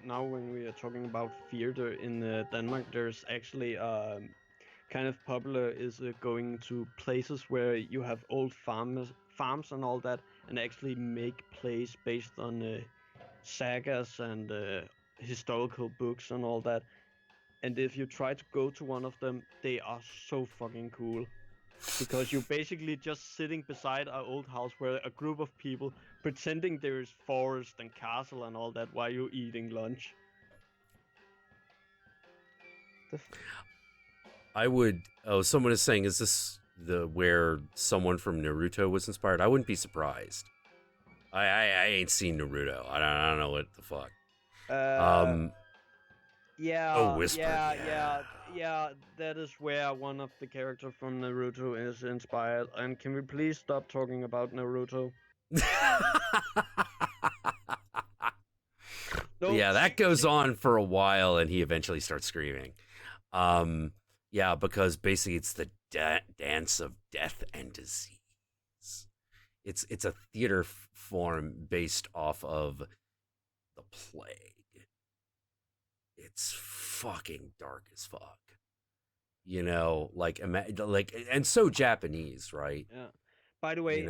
we are talking about theater in Denmark, there's actually kind of popular is going to places where you have old farms and all that, and actually make plays based on sagas and historical books and all that. And if you try to go to one of them, they are so fucking cool. Because you're basically just sitting beside our old house where a group of people pretending there is forest and castle and all that while you're eating lunch. Someone is saying, is this where someone from Naruto was inspired? I wouldn't be surprised. I ain't seen Naruto. I don't know what the fuck. Yeah, Whisper. yeah, that is where one of the characters from Naruto is inspired. And can we please stop talking about Naruto? Yeah, that goes on for a while, and he eventually starts screaming. Yeah, because basically it's the dance of death and disease. It's a theater form based off of the plague. It's fucking dark as fuck. You know, and so Japanese, right? Yeah. By the way,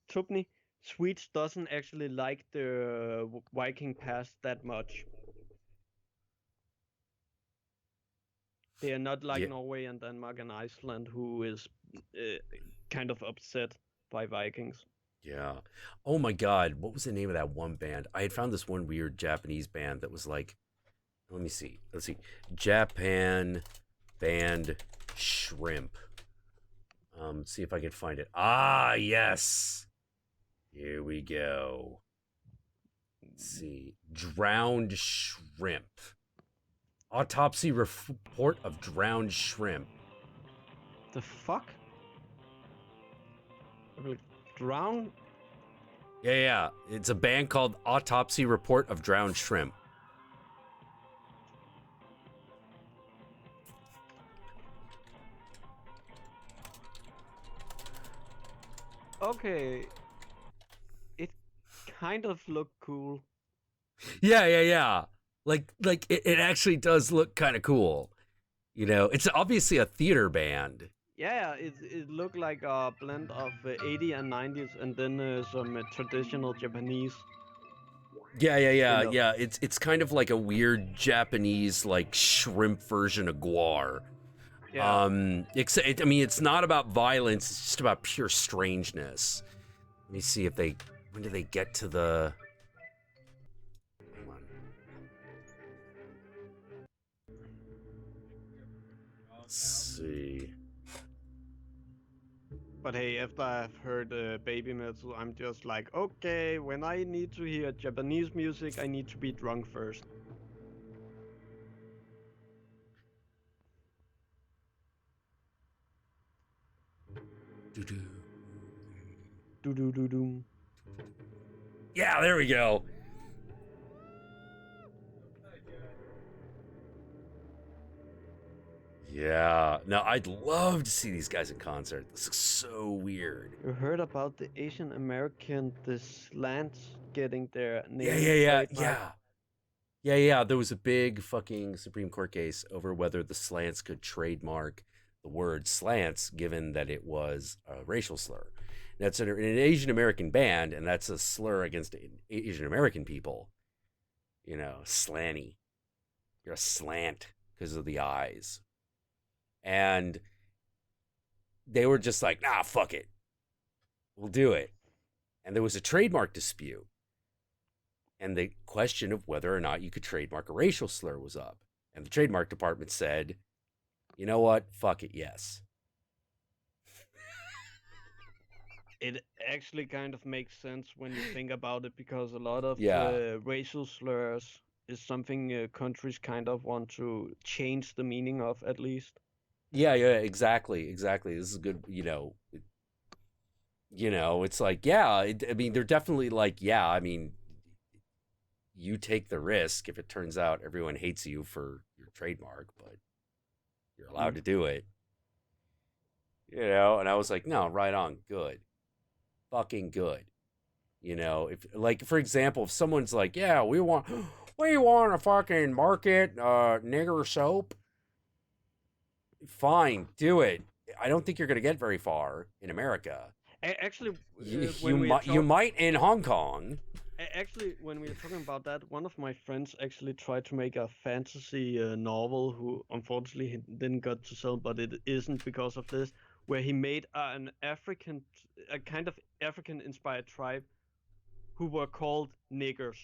Tupni, Swedes doesn't actually like the Viking past that much. They are not like Norway and Denmark and Iceland, who is kind of upset by Vikings. Yeah. Oh my God. What was the name of that one band? I had found this one weird Japanese band that was like, let me see. Let's see. Japan band Shrimp. See if I can find it. Ah, yes. Here we go. Let's see. Drowned Shrimp. Autopsy report of drowned shrimp. The fuck? Drown? Yeah. It's a band called Autopsy Report of Drowned Shrimp. Okay. It kind of looked cool. Yeah. Like it actually does look kind of cool. You know, it's obviously a theater band. Yeah, it looked like a blend of 80s and 90s, and then some traditional Japanese. Yeah. It's kind of like a weird Japanese like shrimp version of guar. Yeah. It's not about violence. It's just about pure strangeness. Let me see when do they get to the? Hang on. Let's see. But hey, after I've heard baby metal, I'm just like, okay, when I need to hear Japanese music, I need to be drunk first. Do. Yeah, there we go. Yeah. No, I'd love to see these guys in concert. This looks so weird. You heard about the Asian American, the slants getting their name Yeah. trademarked? Yeah. There was a big fucking Supreme Court case over whether the slants could trademark the word slants, given that it was a racial slur. That's an Asian American band, and that's a slur against Asian American people. You know, slanty. You're a slant because of the eyes. And they were just like, nah, fuck it. We'll do it. And there was a trademark dispute. And the question of whether or not you could trademark a racial slur was up. And the trademark department said, you know what? Fuck it, yes. It actually kind of makes sense when you think about it, because a lot of racial slurs is something countries kind of want to change the meaning of, at least. Yeah, exactly. This is good, it's like, I mean, they're definitely like, I mean, you take the risk if it turns out everyone hates you for your trademark, but you're allowed to do it. And I was like, no, right on, good. Fucking good. If, like, for example, if someone's like, we want to fucking market nigger soap, fine, do it. I don't think you're going to get very far in America. Actually, you might in Hong Kong. Actually, when we were talking about that, one of my friends actually tried to make a fantasy novel, who unfortunately he didn't get to sell, but it isn't because of this, where he made a kind of African-inspired tribe who were called niggers.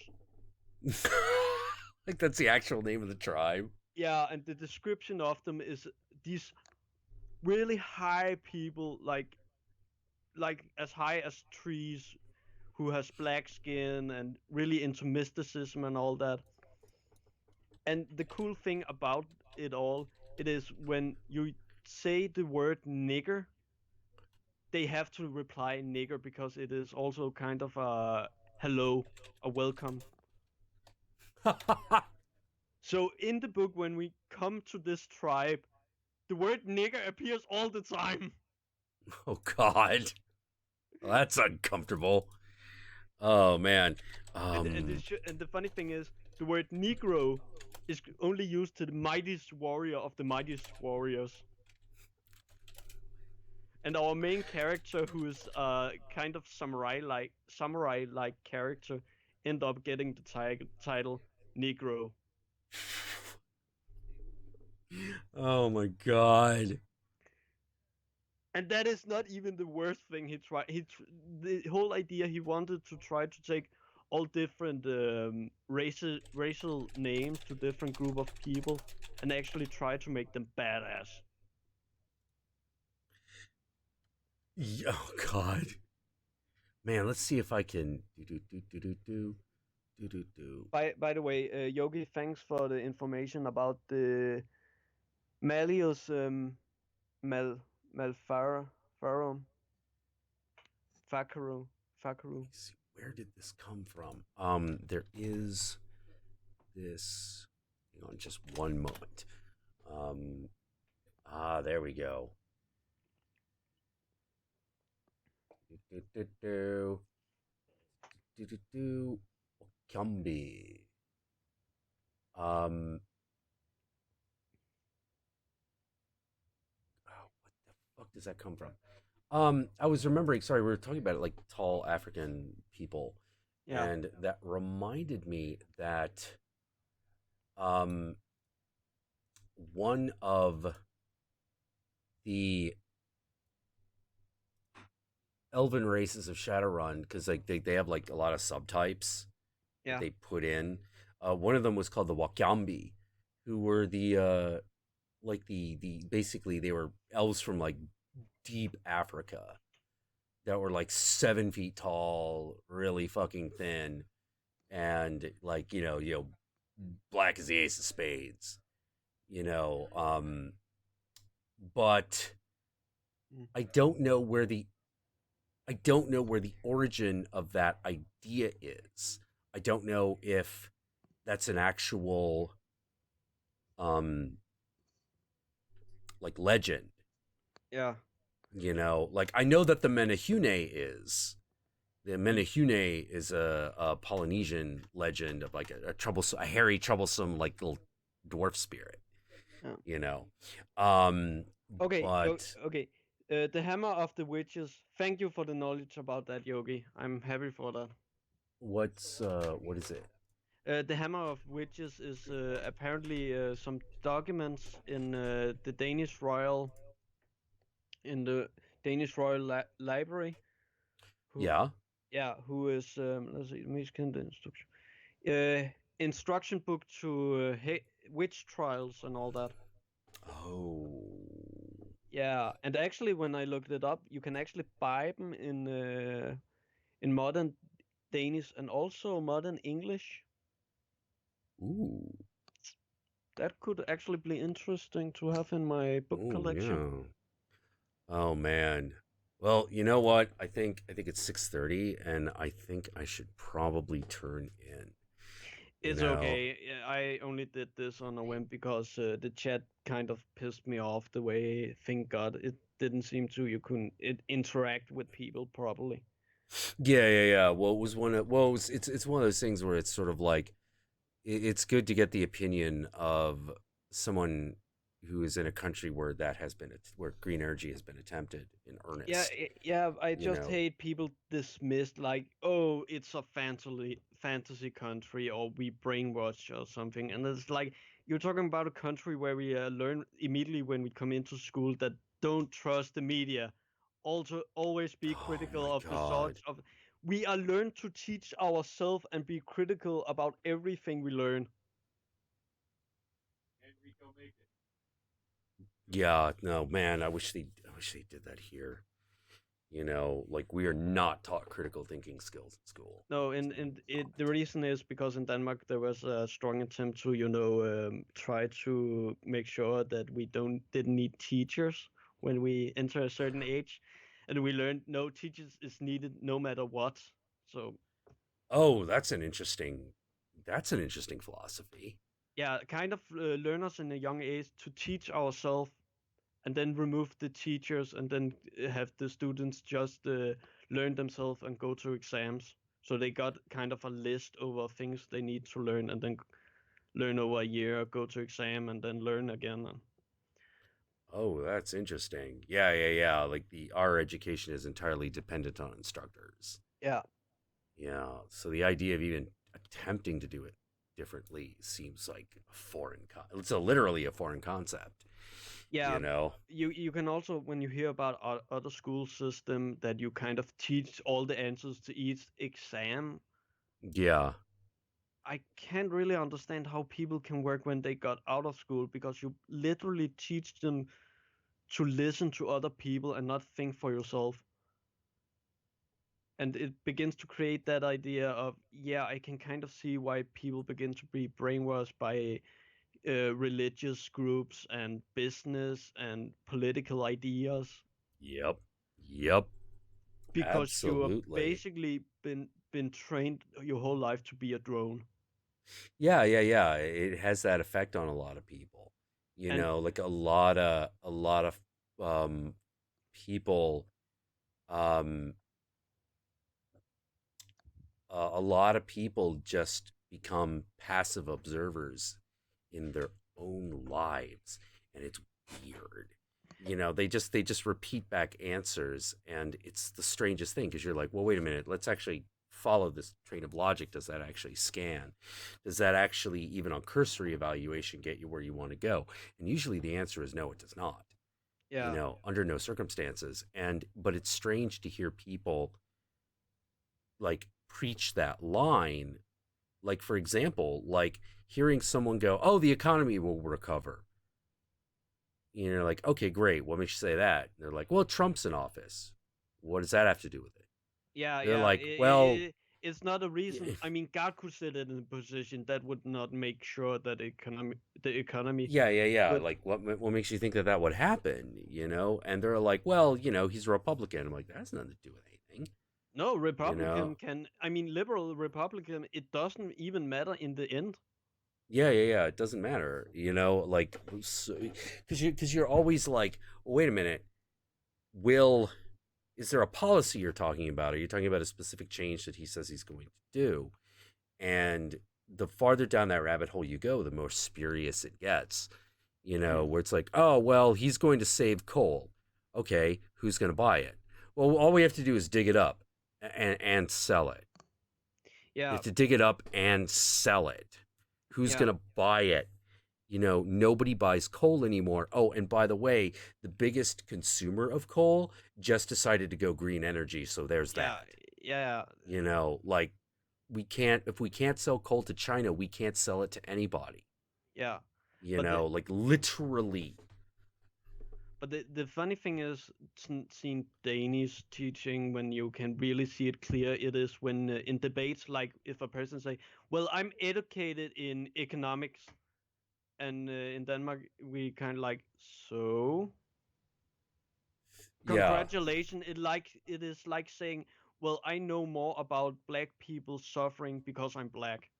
Like, that's the actual name of the tribe. Yeah, and the description of them is these really high people, like as high as trees, who has black skin and really into mysticism and all that. And the cool thing about it all, it is when you say the word nigger, they have to reply nigger, because it is also kind of a hello, a welcome. So in the book, when we come to this tribe, the word nigger appears all the time. Oh, God. Well, that's uncomfortable. Oh, man. And the funny thing is, the word Negro is only used to the mightiest warrior of the mightiest warriors. And our main character, who is kind of samurai-like character, end up getting the title Negro. Oh my God. And that is not even the worst thing he tried. The whole idea, he wanted to try to take all different racial names to different group of people and actually try to make them badass. Oh God. Man, let's see if I can By the way, Yogi, thanks for the information about the Malleus Malfarum. Fakaru. Where did this come from? There is this. Hang on, just one moment. There we go. Kambi. What the fuck does that come from? I was remembering, sorry, we were talking about it, like tall African people. Yeah. And that reminded me that one of the elven races of Shadowrun, because like they have like a lot of subtypes that they put in. One of them was called the Wakambi, who were the basically they were elves from like deep Africa that were like 7 feet tall, really fucking thin, and like black as the ace of spades, but I don't know where the origin of that idea is. I don't know if that's an actual like legend. Yeah. You know, like I know that the Menehune is. The Menehune is a Polynesian legend of like a troublesome, a hairy, troublesome, like little dwarf spirit. Yeah. You know, okay, but okay. The Hammer of the Witches. Thank you for the knowledge about that, Yogi. I'm happy for that. what is it? The Hammer of Witches is apparently some documents in the Danish Royal, in the Danish Royal Library. Yeah. Yeah, who is let's see, miskendte instruction. Instruction book to witch trials and all that. Oh. Yeah, and actually, when I looked it up, you can actually buy them in modern Danish and also modern English. Ooh. That could actually be interesting to have in my book collection. Yeah. Oh man. Well, you know what? I think it's 6:30, and I think I should probably turn in. It's okay. I only did this on a whim because the chat kind of pissed me off the way thing got. It didn't seem to you couldn't interact with people properly. Yeah. Well, it was it's one of those things where it's sort of like it's good to get the opinion of someone who is in a country where where green energy has been attempted in earnest. Yeah. I just hate people dismissed like, oh, it's a fantasy country, or we brainwash or something. And it's like you're talking about a country where we learn immediately when we come into school that don't trust the media. Also, always be critical of the thoughts of. We are learned to teach ourselves and be critical about everything we learn. Yeah, no, man, I wish they did that here. You know, like we are not taught critical thinking skills in school. No, the reason is because in Denmark there was a strong attempt to, try to make sure that we didn't need teachers when we enter a certain age, and we learned no teachers is needed no matter what. So. Oh, that's an interesting philosophy. Yeah, kind of learn us in a young age to teach ourselves, and then remove the teachers, and then have the students just learn themselves and go to exams. So they got kind of a list over things they need to learn, and then learn over a year, go to exam, and then learn again. Oh, that's interesting. Yeah. Like our education is entirely dependent on instructors. Yeah. Yeah. So the idea of even attempting to do it differently seems like it's literally a foreign concept. Yeah, you know, you can also, when you hear about other school system that you kind of teach all the answers to each exam. Yeah, I can't really understand how people can work when they got out of school, because you literally teach them to listen to other people and not think for yourself. And it begins to create that idea of, I can kind of see why people begin to be brainwashed by religious groups and business and political ideas. Yep. Because absolutely. you have basically been trained your whole life to be a drone. Yeah. It has that effect on a lot of people. You know, like a lot of people. A lot of people just become passive observers in their own lives, and it's weird. You know, they just repeat back answers, and it's the strangest thing, because you're like, well, wait a minute, let's actually follow this train of logic. Does that actually scan? Does that actually, even on cursory evaluation, get you where you want to go? And usually the answer is no, it does not. Yeah. You know, under no circumstances. But it's strange to hear people like preach that line. Like, for example, like hearing someone go, oh, the economy will recover. You know, like, okay, great. What makes you say that? And they're like, well, Trump's in office. What does that have to do with it? Yeah, they're like, well, it's not a reason. I mean, God could sit in a position that would not make sure that the economy. Yeah. But, like, what makes you think that would happen? You know? And they're like, well, you know, he's a Republican. I'm like, that has nothing to do with anything. No, Republican liberal Republican, it doesn't even matter in the end. Yeah. It doesn't matter, like, because you're always like, wait a minute, will is there a policy you're talking about? Are you talking about a specific change that he says he's going to do? And the farther down that rabbit hole you go, the more spurious it gets. Where it's like, oh well, he's going to save coal. Okay, who's going to buy it? Well, all we have to do is dig it up and sell it. Yeah. You have to dig it up and sell it. Who's going to buy it? Nobody buys coal anymore. Oh, and by the way, the biggest consumer of coal just decided to go green energy. So there's that. Yeah. Like, if we can't sell coal to China, we can't sell it to anybody. Yeah. Like literally. But the funny thing is, seeing Danish teaching, when you can really see it clear, it is when in debates, like if a person say, well, I'm educated in economics, and in Denmark, we kind of like, so? Congratulations. It is like saying, well, I know more about black people suffering because I'm black.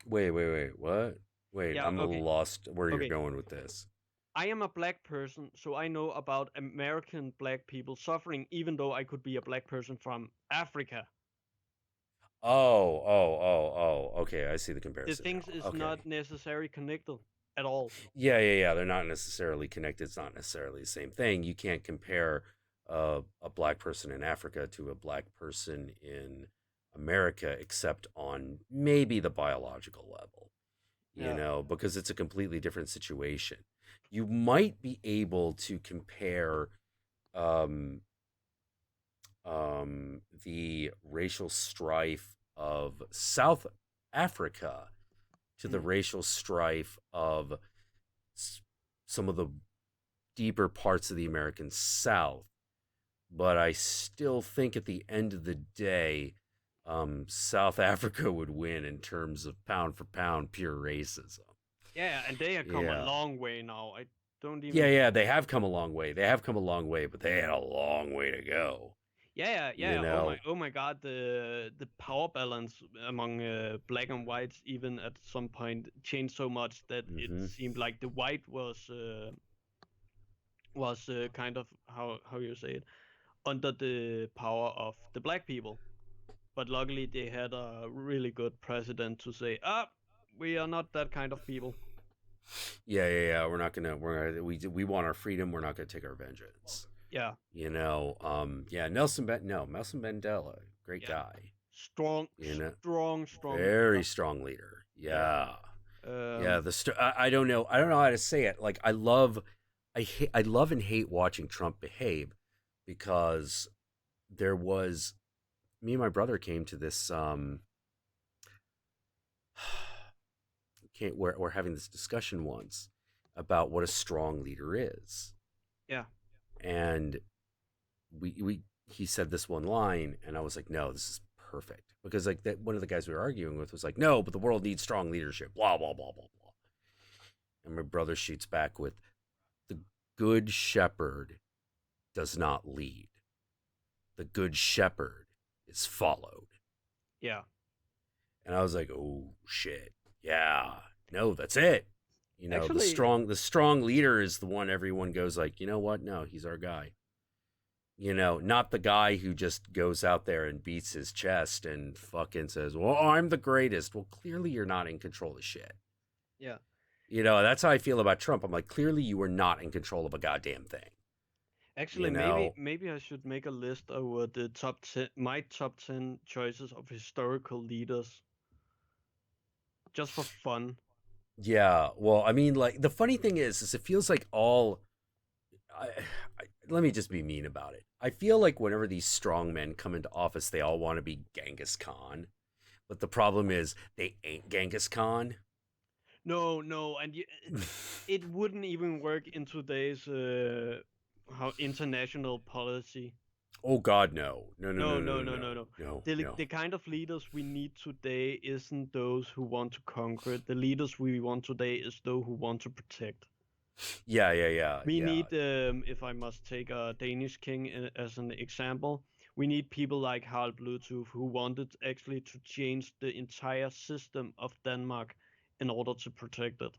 Wait, what? Wait, I'm a little lost where you're going with this. I am a black person, so I know about American black people suffering, even though I could be a black person from Africa. Oh. Okay, I see the comparison. The things is not necessarily connected at all. Yeah. They're not necessarily connected. It's not necessarily the same thing. You can't compare a black person in Africa to a black person in America, except on maybe the biological level, because it's a completely different situation. You might be able to compare the racial strife of South Africa to the racial strife of some of the deeper parts of the American South. But I still think at the end of the day, South Africa would win in terms of pound for pound pure racism. Yeah, and they have come a long way now. I don't even. Yeah, they have come a long way. But they had a long way to go. Yeah. Oh my God, the power balance among black and whites even at some point changed so much that it seemed like the white was kind of how you say it, under the power of the black people. But luckily they had a really good president to say, we are not that kind of people. Yeah. We want our freedom. We're not gonna take our vengeance. Yeah. Nelson Mandela, great guy. Strong. Very strong leader. Yeah. I don't know how to say it. Like, I love and hate watching Trump behave, because me and my brother came to this we're having this discussion once about what a strong leader is. Yeah. And he said this one line, and I was like, no, this is perfect, because like that one of the guys we were arguing with was like, no, but the world needs strong leadership, blah blah blah blah blah. And my brother shoots back with, the good shepherd does not lead. The good shepherd is followed. Yeah. And I was like, oh shit. Yeah. No, that's it. Actually, the strong leader is the one everyone goes like, you know what? No, he's our guy. Not the guy who just goes out there and beats his chest and fucking says, well, I'm the greatest. Well, clearly you're not in control of shit. Yeah. That's how I feel about Trump. I'm like, clearly you are not in control of a goddamn thing. Actually, maybe I should make a list of my top 10 choices of historical leaders, just for fun. Yeah, well, I mean, like, the funny thing is it feels like let me just be mean about it. I feel like whenever these strong men come into office, they all want to be Genghis Khan, but the problem is they ain't Genghis Khan. No, and it wouldn't even work in today's international policy. Oh God, no. The kind of leaders we need today isn't those who want to conquer. The leaders we want today is those who want to protect. Yeah. We need, if I must take a Danish king as an example, we need people like Harald Bluetooth, who wanted actually to change the entire system of Denmark in order to protect it.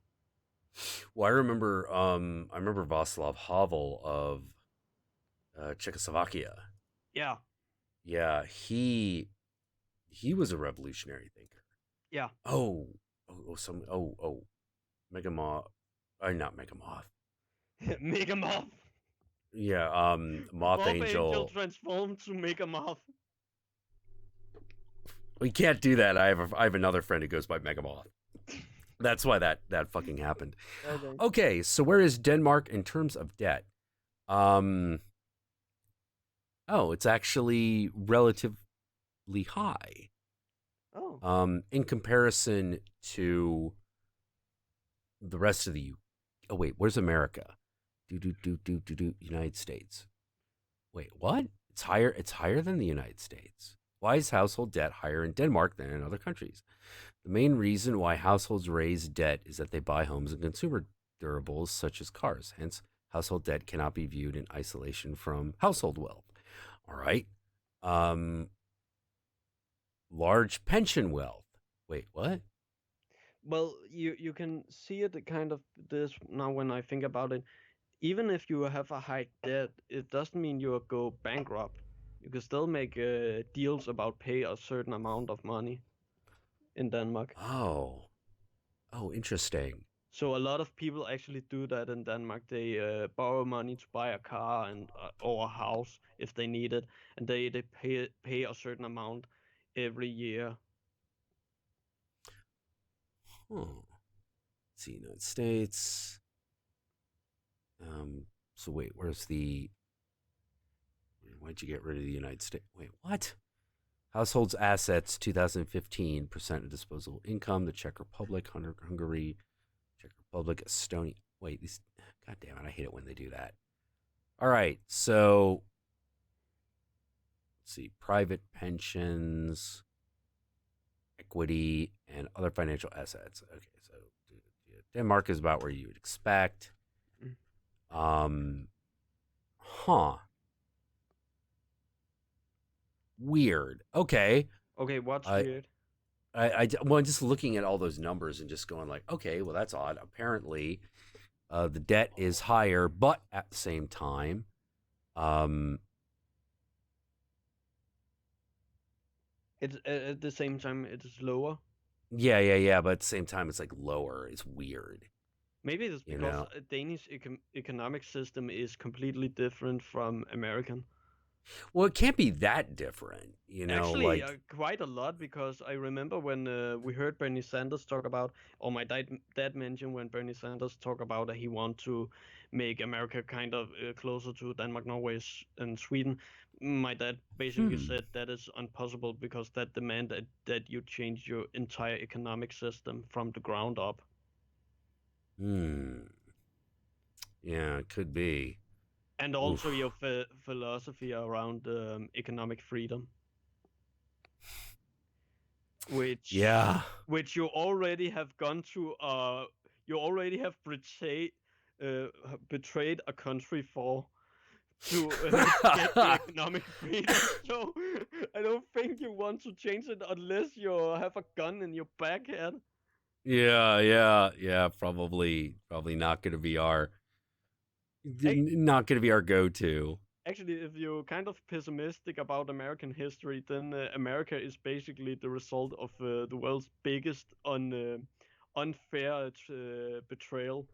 Well, I remember Václav Havel of Czechoslovakia. Yeah. Yeah, he was a revolutionary thinker. Yeah. Megamoth, not Megamoth. Megamoth. Yeah, Moth Angel. Transformed to Megamoth. We can't do that. I have another friend who goes by Megamoth. That's why that fucking happened. Okay, so where is Denmark in terms of debt? It's actually relatively high. Oh. In comparison to the rest of the where's America? United States. Wait, what? It's higher than the United States. Why is household debt higher in Denmark than in other countries? The main reason why households raise debt is that they buy homes and consumer durables such as cars. Hence, household debt cannot be viewed in isolation from household wealth. All right. Large pension wealth. Wait, what? Well, you can see it kind of this now when I think about it. Even if you have a high debt, it doesn't mean you go bankrupt. You can still make deals about pay a certain amount of money in Denmark. Oh, interesting. So a lot of people actually do that in Denmark. They borrow money to buy a car or a house if they need it, and they pay a certain amount every year. Let's see, United States. So wait, why'd you get rid of the United States? Wait, what? Households assets 2015 percent of disposable income. The Czech Republic, Hungary, Czech Republic, Estonia. Wait, these. God damn it! I hate it when they do that. All right, so let's see, private pensions, equity, and other financial assets. Okay, so Denmark is about where you would expect. Weird. Okay. Okay, what's weird? I'm just looking at all those numbers and just going like, okay, well, that's odd. Apparently, the debt is higher, but at the same time, it's at the same time it is lower. Yeah. But at the same time, it's like lower. It's weird. Maybe it's because a Danish economic system is completely different from American. Well, it can't be that different, Actually, quite a lot, because I remember when we heard Bernie Sanders talk about, or my dad mentioned when Bernie Sanders talked about that he want to make America kind of closer to Denmark, Norway, and Sweden. My dad basically said that is impossible because that demanded that you change your entire economic system from the ground up. Yeah, it could be. And also your philosophy around economic freedom. Which you already have gone to, you already have betrayed a country for to get the economic freedom. So I don't think you want to change it unless you have a gun in your back head. Yeah. Probably not going to be our go-to. Actually, if you're kind of pessimistic about American history, then America is basically the result of the world's biggest unfair betrayal.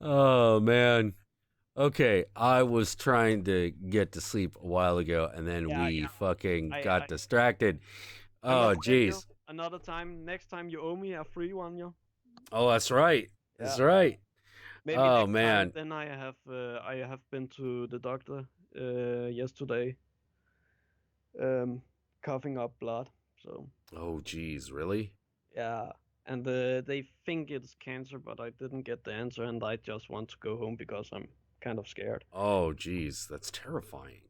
Oh man. Okay, I was trying to get to sleep a while ago, and then we fucking got distracted. Oh, jeez. Another time, next time you owe me a free one, yo. Oh, that's right. That's right. Maybe next time, then I have been to the doctor yesterday, coughing up blood. So. Oh, jeez, really? Yeah, and they think it's cancer, but I didn't get the answer, and I just want to go home because I'm kind of scared. Oh, jeez, that's terrifying.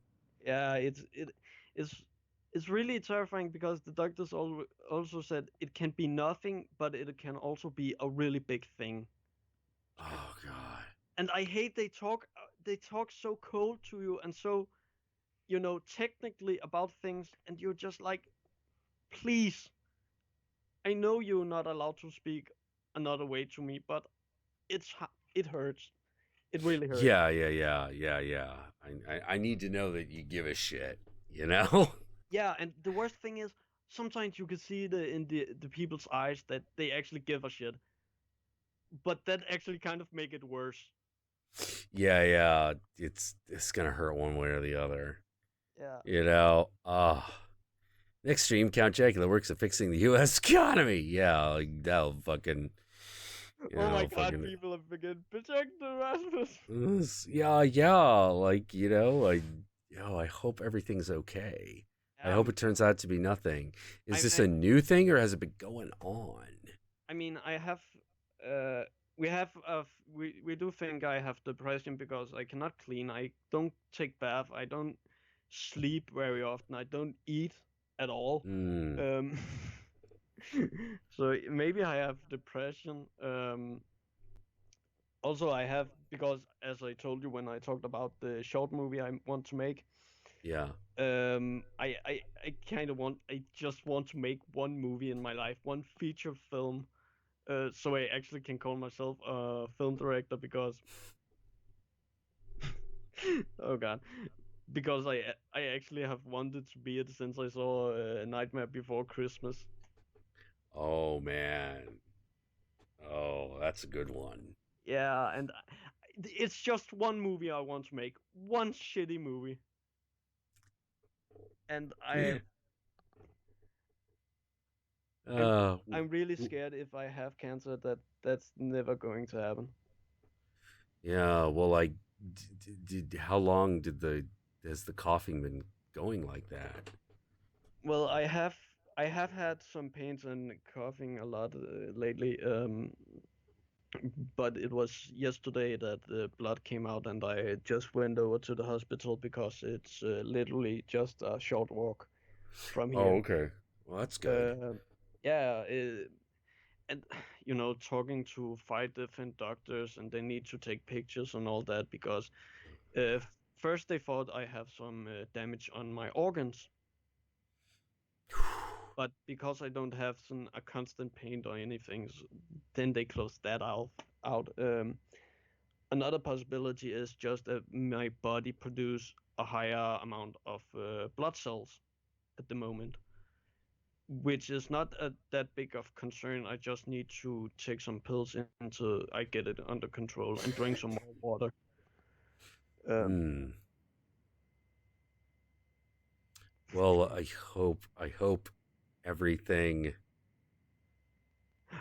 Yeah, it's really terrifying because the doctors also said it can be nothing, but it can also be a really big thing. Oh God. And I hate they talk so cold to you and so, technically about things, and you're just like, please, I know you're not allowed to speak another way to me, but it hurts. It really hurts. Yeah. I need to know that you give a shit, you know? Yeah, and the worst thing is sometimes you can see in the people's eyes that they actually give a shit, but that actually kind of make it worse. Yeah. It's gonna hurt one way or the other. Yeah. You know? Next stream, Count Jackula works at fixing the U.S. economy. Yeah, like that'll fucking. Oh my god, people have begun protect the Rasmus. Yeah. Like I hope everything's okay. I hope it turns out to be nothing. Is this a new thing or has it been going on? I mean, we do think I have depression because I cannot clean. I don't take bath. I don't sleep very often. I don't eat at all. So maybe I have depression. Also, I have because as I told you when I talked about the short movie I want to make. Yeah. I just want to make one movie in my life, one feature film. So I actually can call myself a film director because oh god, because I actually have wanted to be it since I saw Nightmare Before Christmas. Oh man, oh that's a good one. Yeah, and it's just one movie I want to make, one shitty movie, and I'm really scared if I have cancer that's never going to happen. Yeah, well, like, how long has the coughing been going like that? Well, I have had some pains and coughing a lot lately. But it was yesterday that the blood came out, and I just went over to the hospital because it's literally just a short walk from here. Oh, okay. Well, that's good. Yeah, and talking to 5 different doctors, and they need to take pictures and all that because first they thought I have some damage on my organs. But because I don't have a constant pain or anything, then they closed that out. Another possibility is just that my body produce a higher amount of blood cells at the moment, which is not that big of concern. I just need to take some pills until I get it under control and drink some more water. Well, I hope everything.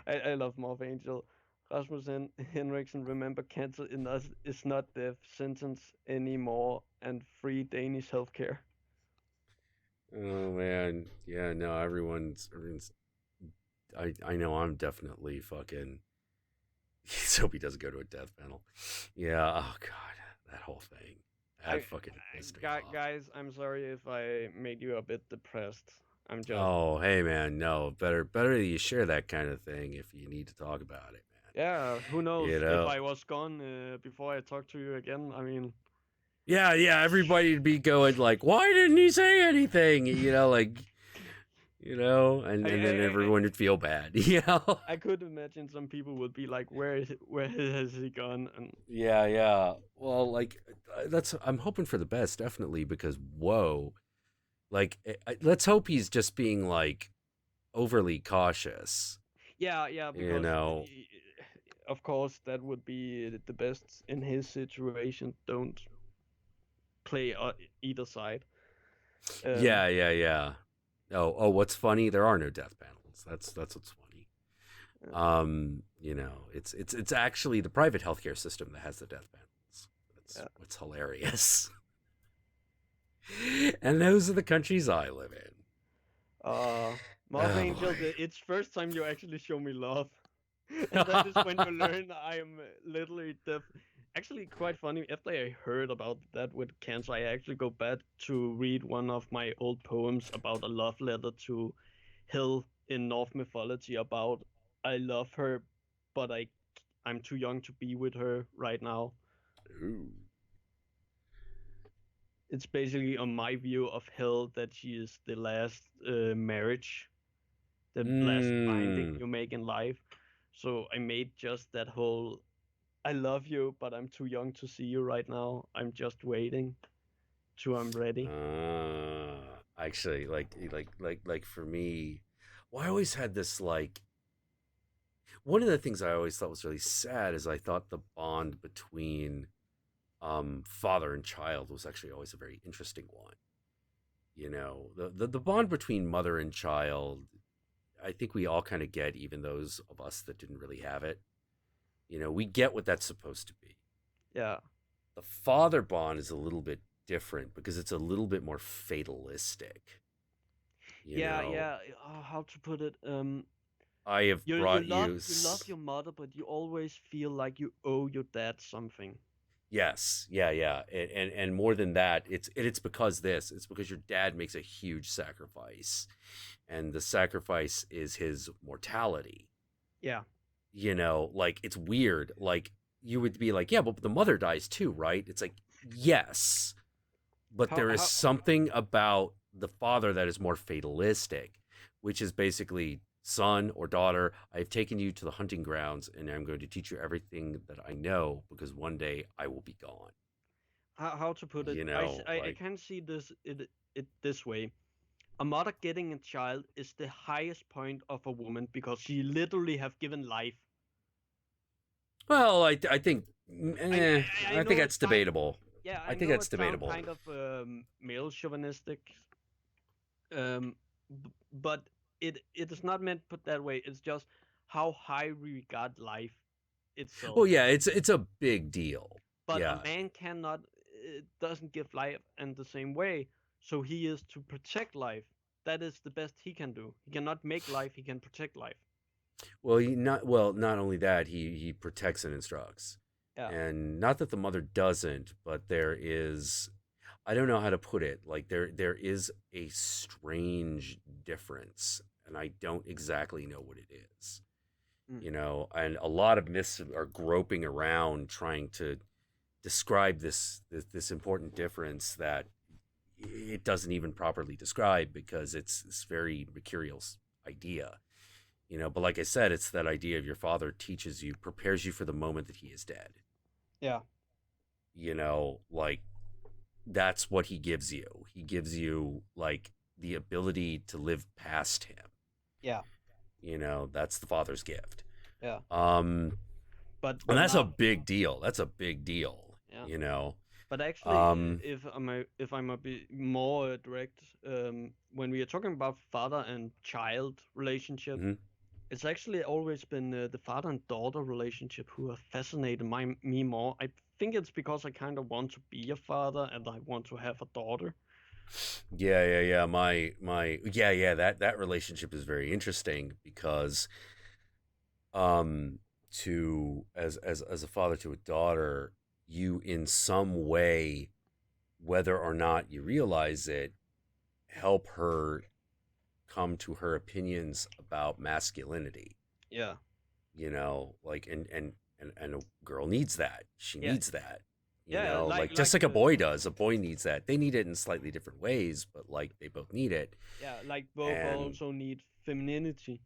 I love Morph Angel. Rasmus Henriksen, remember cancer in us is not death sentence anymore and free Danish healthcare. Oh man, yeah, no, everyone's. I know I'm definitely fucking. Let's hope he doesn't go to a death panel. Yeah, oh god, that whole thing. Guys, I'm sorry if I made you a bit depressed. I'm just. Oh, hey man, no, better that you share that kind of thing if you need to talk about it, man. Yeah, who knows if I was gone before I talk to you again? I mean. Yeah, everybody'd be going like, why didn't he say anything? And then everyone would feel bad. I could imagine some people would be like, where has he gone? And yeah. Well, like I'm hoping for the best, definitely, because whoa, like let's hope he's just being like overly cautious. Yeah, because of course that would be the best in his situation. Don't play either side. Yeah. Oh, what's funny? There are no death panels. That's what's funny. It's actually the private healthcare system that has the death panels. That's what's hilarious. And those are the countries I live in. Morph Angel, it's first time you actually show me love. And that is when you learn I am literally deaf. Actually, quite funny. After I heard about that with cancer, I actually go back to read one of my old poems about a love letter to Hel in Norse mythology about I love her, but I'm too young to be with her right now. Ooh. It's basically on my view of Hel that she is the last marriage the last binding you make in life. So I made just that whole, I love you, but I'm too young to see you right now. I'm just waiting till I'm ready. Actually, like for me, well, I always had this like. One of the things I always thought was really sad is I thought the bond between father and child was actually always a very interesting one. You know, the bond between mother and child, I think we all kind of get, even those of us that didn't really have it. You know, we get what that's supposed to be. Yeah. The father bond is a little bit different because it's a little bit more fatalistic. You know? How to put it? I have brought you. You love your mother, but you always feel like you owe your dad something. Yes, yeah, and more than that, it's because it's because your dad makes a huge sacrifice, and the sacrifice is his mortality. Yeah. You know, like it's weird. Like you would be like, yeah, but the mother dies too, right? It's like, yes, but there is something about the father that is more fatalistic, which is basically, son or daughter, I've taken you to the hunting grounds and I'm going to teach you everything that I know because one day I will be gone. How to put it? You know, I can see it this way. A mother getting a child is the highest point of a woman because she literally have given life. Well, I think I think that's debatable. Yeah, I think that's debatable. Kind of male chauvinistic, but it is not meant put that way. It's just how high we regard life itself. Well, yeah, it's a big deal. But yeah. A man doesn't give life in the same way. So he is to protect life. That is the best he can do. He cannot make life. He can protect life. Well, not only that, he protects and instructs. Yeah. And not that the mother doesn't, but there is, I don't know how to put it. Like there is a strange difference, and I don't exactly know what it is. You know, and a lot of myths are groping around trying to describe this important difference that it doesn't even properly describe because it's this very mercurial idea. You know, but like I said, it's that idea of your father teaches you, prepares you for the moment that he is dead. Yeah. You know, like that's what he gives you. He gives you like the ability to live past him. Yeah. You know, that's the father's gift. Yeah. But and that's a big deal. That's a big deal. Yeah. You know. But actually, if I'm a bit more direct, when we are talking about father and child relationship, it's actually always been the father and daughter relationship who have fascinated me more. I think it's because I kind of want to be a father and I want to have a daughter. Yeah. That relationship is very interesting because, as a father to a daughter, you in some way, whether or not you realize it, help her come to her opinions about masculinity. Yeah. You know, like and a girl needs that. She needs that. You know, like just like a boy does. A boy needs that. They need it in slightly different ways, but like they both need it. Yeah, like both also need femininity.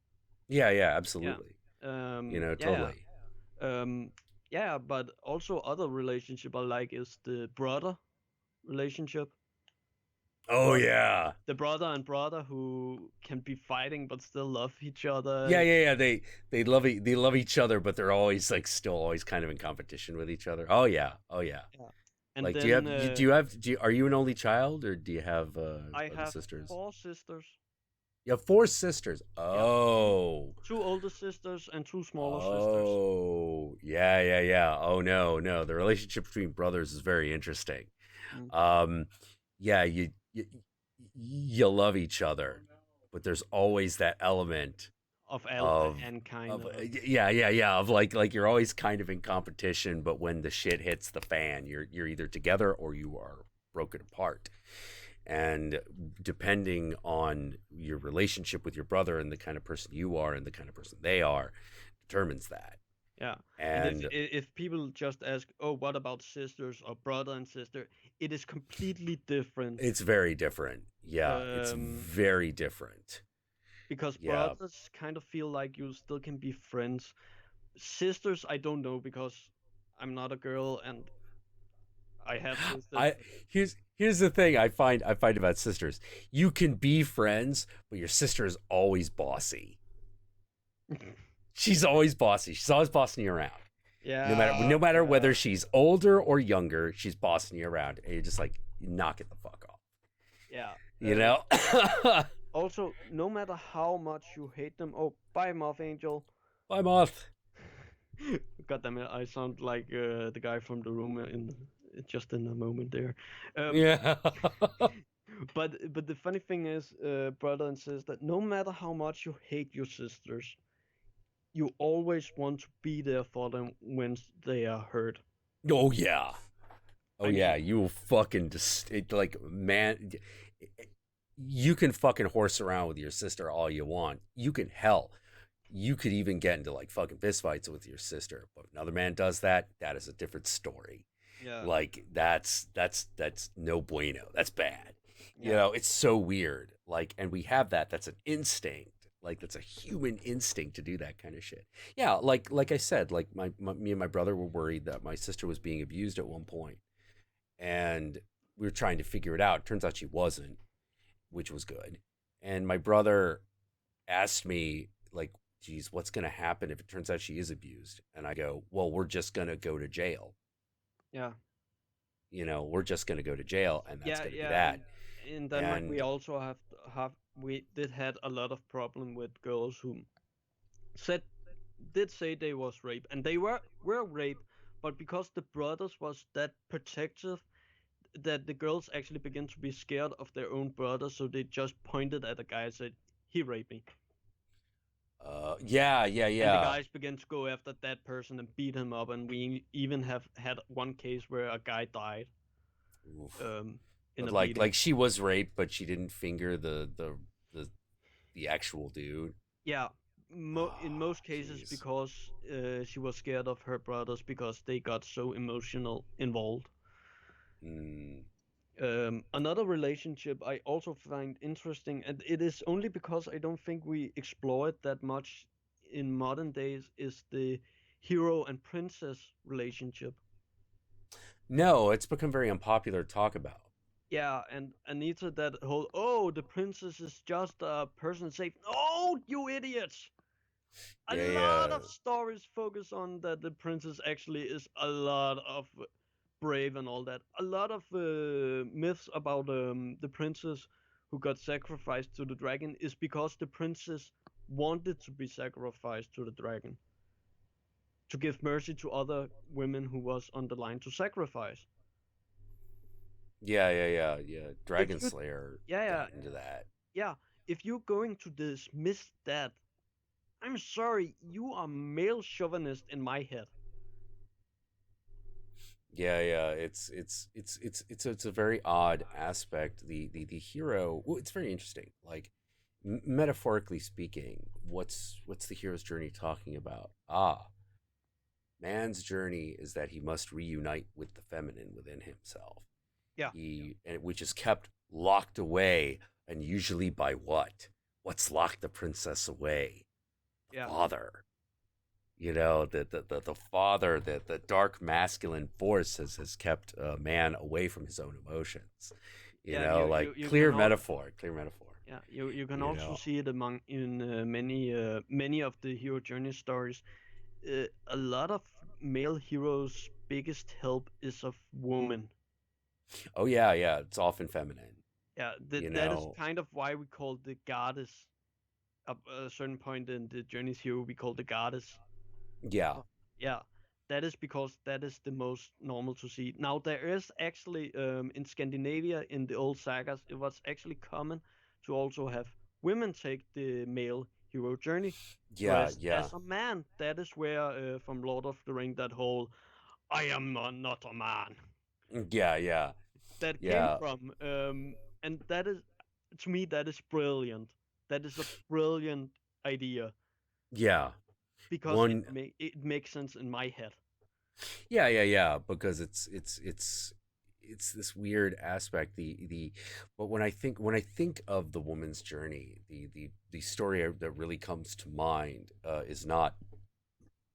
Yeah, absolutely. Yeah. You know, totally. Yeah, but also other relationship I like is the brother relationship. Oh yeah. The brother and brother who can be fighting but still love each other. Yeah. They love each other, but they're always like still always kind of in competition with each other. Oh yeah. And like, then, are you an only child or do you have I have sisters? 4 sisters. You have 4 sisters. Oh. Yeah. 2 older sisters and 2 smaller sisters. Oh, yeah. Oh no. The relationship between brothers is very interesting. Yeah, you love each other, but there's always that element of alpha and kind of of like you're always kind of in competition, but when the shit hits the fan, you're either together or you are broken apart. And depending on your relationship with your brother and the kind of person you are and the kind of person they are, determines that. Yeah. And if people just ask, oh, what about sisters or brother and sister? It is completely different. It's very different. Yeah, it's very different. because Yeah. brothers kind of feel like you still can be friends. Sisters, I don't know because I'm not a girl and I have sisters. Here's the thing I find about sisters. You can be friends, but your sister is always bossy. She's always bossy. She's always bossing you around. Yeah. No matter whether she's older or younger, she's bossing you around, and you're just like, knock it the fuck off. Yeah. You know. Also, no matter how much you hate them. Oh, bye, Moth Angel. Bye, Moth. God damn it! I sound like the guy from the room just in a moment there. Yeah. But the funny thing is, brother and sister, no matter how much you hate your sisters, you always want to be there for them when they are hurt. Oh yeah. Oh yeah. You will fucking like, man. You can fucking horse around with your sister all you want. You can you could even get into like fucking fistfights with your sister. But if another man does that, that is a different story. Yeah. Like that's no bueno. That's bad. You know, it's so weird. Like, and we have that. That's an instinct. Like, that's a human instinct to do that kind of shit. Yeah. Like I said, like me and my brother were worried that my sister was being abused at one point, and we were trying to figure it out. Turns out she wasn't, which was good. And my brother asked me, like, geez, what's going to happen if it turns out she is abused? And I go, well, we're just going to go to jail. Yeah. You know, we're just going to go to jail, and that's going to be yeah. that. In Denmark, we also we did had a lot of problem with girls who did say they was rape, and they were raped, but because the brothers was that protective, that the girls actually began to be scared of their own brother, so they just pointed at the guy and said, he raped me. Yeah. And the guys began to go after that person and beat him up, and we even have had one case where a guy died. Oof. In a like she was raped, but she didn't finger the actual dude. Yeah, in most cases, geez. because she was scared of her brothers because they got so emotional involved. Another relationship I also find interesting, and it is only because I don't think we explore it that much in modern days, is the hero and princess relationship. No, it's become very unpopular to talk about. Yeah, and Anita, that whole, the princess is just a person safe. Oh, you idiots! A lot of stories focus on that the princess actually is a lot of brave and all that. A lot of myths about the princess who got sacrificed to the dragon is because the princess wanted to be sacrificed to the dragon, to give mercy to other women who was on the line to sacrifice. Yeah. Dragon Slayer got into that. Yeah, if you're going to dismiss that, I'm sorry, you are male chauvinist in my head. Yeah. It's a very odd aspect. The hero. Well, it's very interesting. Like, metaphorically speaking, what's the hero's journey talking about? Man's journey is that he must reunite with the feminine within himself. Yeah. Which is kept locked away, and usually by what? What's locked the princess away? Yeah. Father. You know, the father, the dark masculine force has kept a man away from his own emotions. You know, clear metaphor. Yeah, you can also see it in many of the hero journey stories. A lot of male heroes' biggest help is of woman. Oh yeah, it's often feminine. Yeah, that is kind of why we call the goddess. At a certain point in the journey's hero, we call the goddess. Yeah. Yeah, that is because that is the most normal to see. Now there is actually in Scandinavia, in the old sagas, it was actually common to also have women take the male hero journey. Yeah. As a man, that is where from Lord of the Ring, that whole "I am not a man." Yeah. That came from, and that is, to me, that is brilliant. That is a brilliant idea. Yeah. Because it makes sense in my head. Yeah. Because it's it's this weird aspect. But when I think of the woman's journey, the story that really comes to mind is not.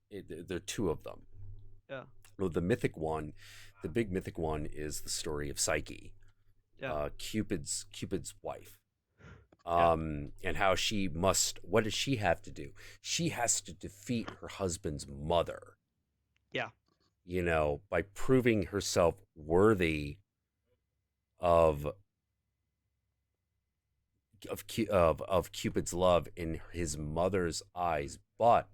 There are two of them. Yeah. Well, the mythic one, the big mythic one, is the story of Psyche, Cupid's wife. And how what does she have to do? She has to defeat her husband's mother. Yeah. By proving herself worthy of Cupid's love in his mother's eyes. But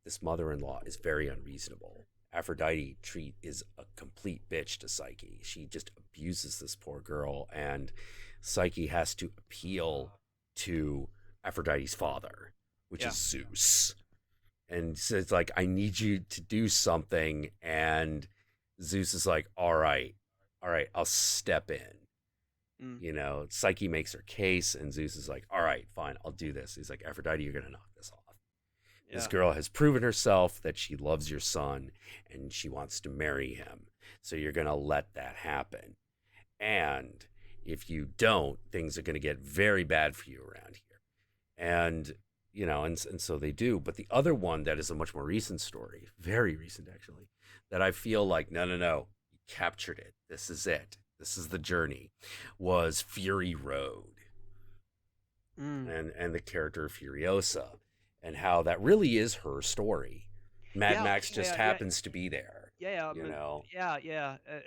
this mother-in-law is very unreasonable. Aphrodite is a complete bitch to Psyche. She just abuses this poor girl, and Psyche has to appeal to Aphrodite's father, which is Zeus. And so it's like, I need you to do something. And Zeus is like, all right, I'll step in. Psyche makes her case, and Zeus is like, all right, fine, I'll do this. He's like, Aphrodite, you're going to knock this off. This girl has proven herself that she loves your son, and she wants to marry him. So you're going to let that happen. And if you don't, things are going to get very bad for you around here. And and so they do. But the other one that is a much more recent story, very recent actually, that I feel like, no, you captured it. This is it. This is the journey, was Fury Road. And the character Furiosa, and how that really is her story. Mad Max just happens to be there.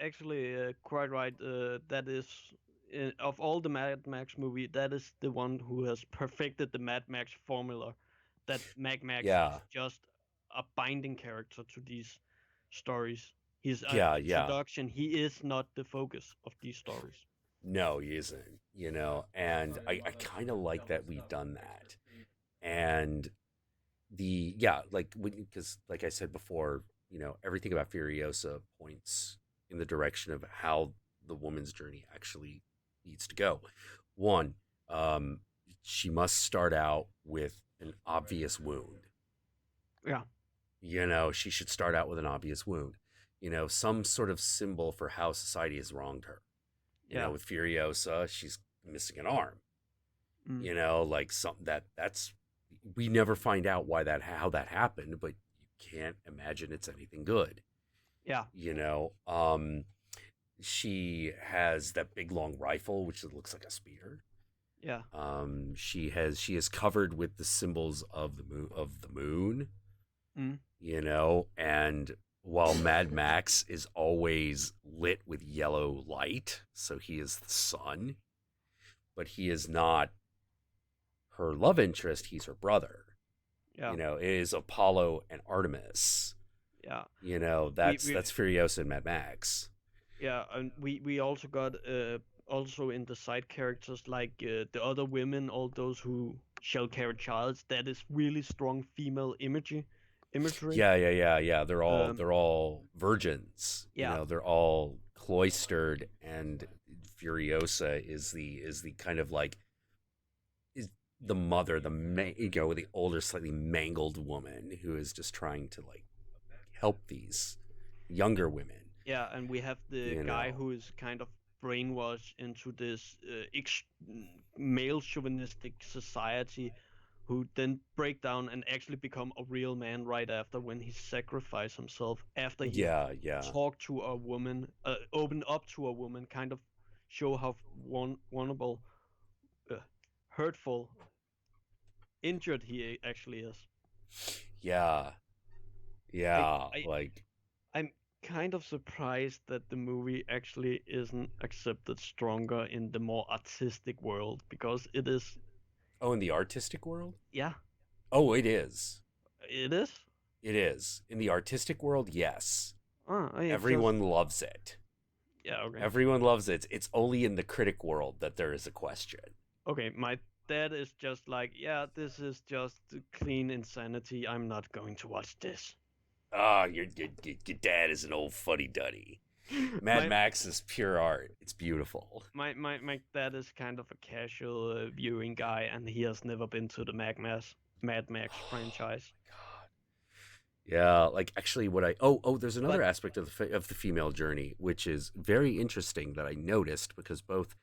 Actually, quite right. That is, of all the Mad Max movie, that is the one who has perfected the Mad Max formula. That Mad Max is just a binding character to these stories. His introduction, he is not the focus of these stories. No, he isn't. And I kind of like that we've done that. And because like I said before, everything about Furiosa points in the direction of how the woman's journey actually needs to go. One, she must start out with an obvious wound. She should start out with an obvious wound. Some sort of symbol for how society has wronged her. With Furiosa, she's missing an arm. Like something that's we never find out how that happened, but you can't imagine it's anything good. She has that big long rifle, which looks like a spear. She is covered with the symbols of the moon. And while Mad Max is always lit with yellow light, so he is the sun, but he is not her love interest, he's her brother. It is Apollo and Artemis. That's Furiosa and Mad Max. And we also got also in the side characters, like the other women, all those who shall carry childs, that is really strong female imagery. They're all virgins. They're all cloistered, and Furiosa is the kind of like the mother, the older, slightly mangled woman who is just trying to like help these younger women. And we have the guy who is kind of brainwashed into this male chauvinistic society, who then break down and actually become a real man right after, when he sacrificed himself after he talked to a woman, opened up to a woman, kind of show how vulnerable, hurtful, injured he actually is. I'm kind of surprised that the movie actually isn't accepted stronger in the more artistic world, because it is. Oh, in the artistic world? Yeah. Oh, it is. It is? It is. In the artistic world, yes. Yeah, everyone loves it. Yeah, okay. Everyone loves it. It's only in the critic world that there is a question. Okay, my dad is just like, yeah, this is just clean insanity. I'm not going to watch this. Your dad is an old fuddy-duddy. Mad Max is pure art. It's beautiful. My dad is kind of a casual viewing guy, and he has never been to the Mad Max franchise. Yeah, like actually, there's another aspect of the female journey which is very interesting that I noticed because both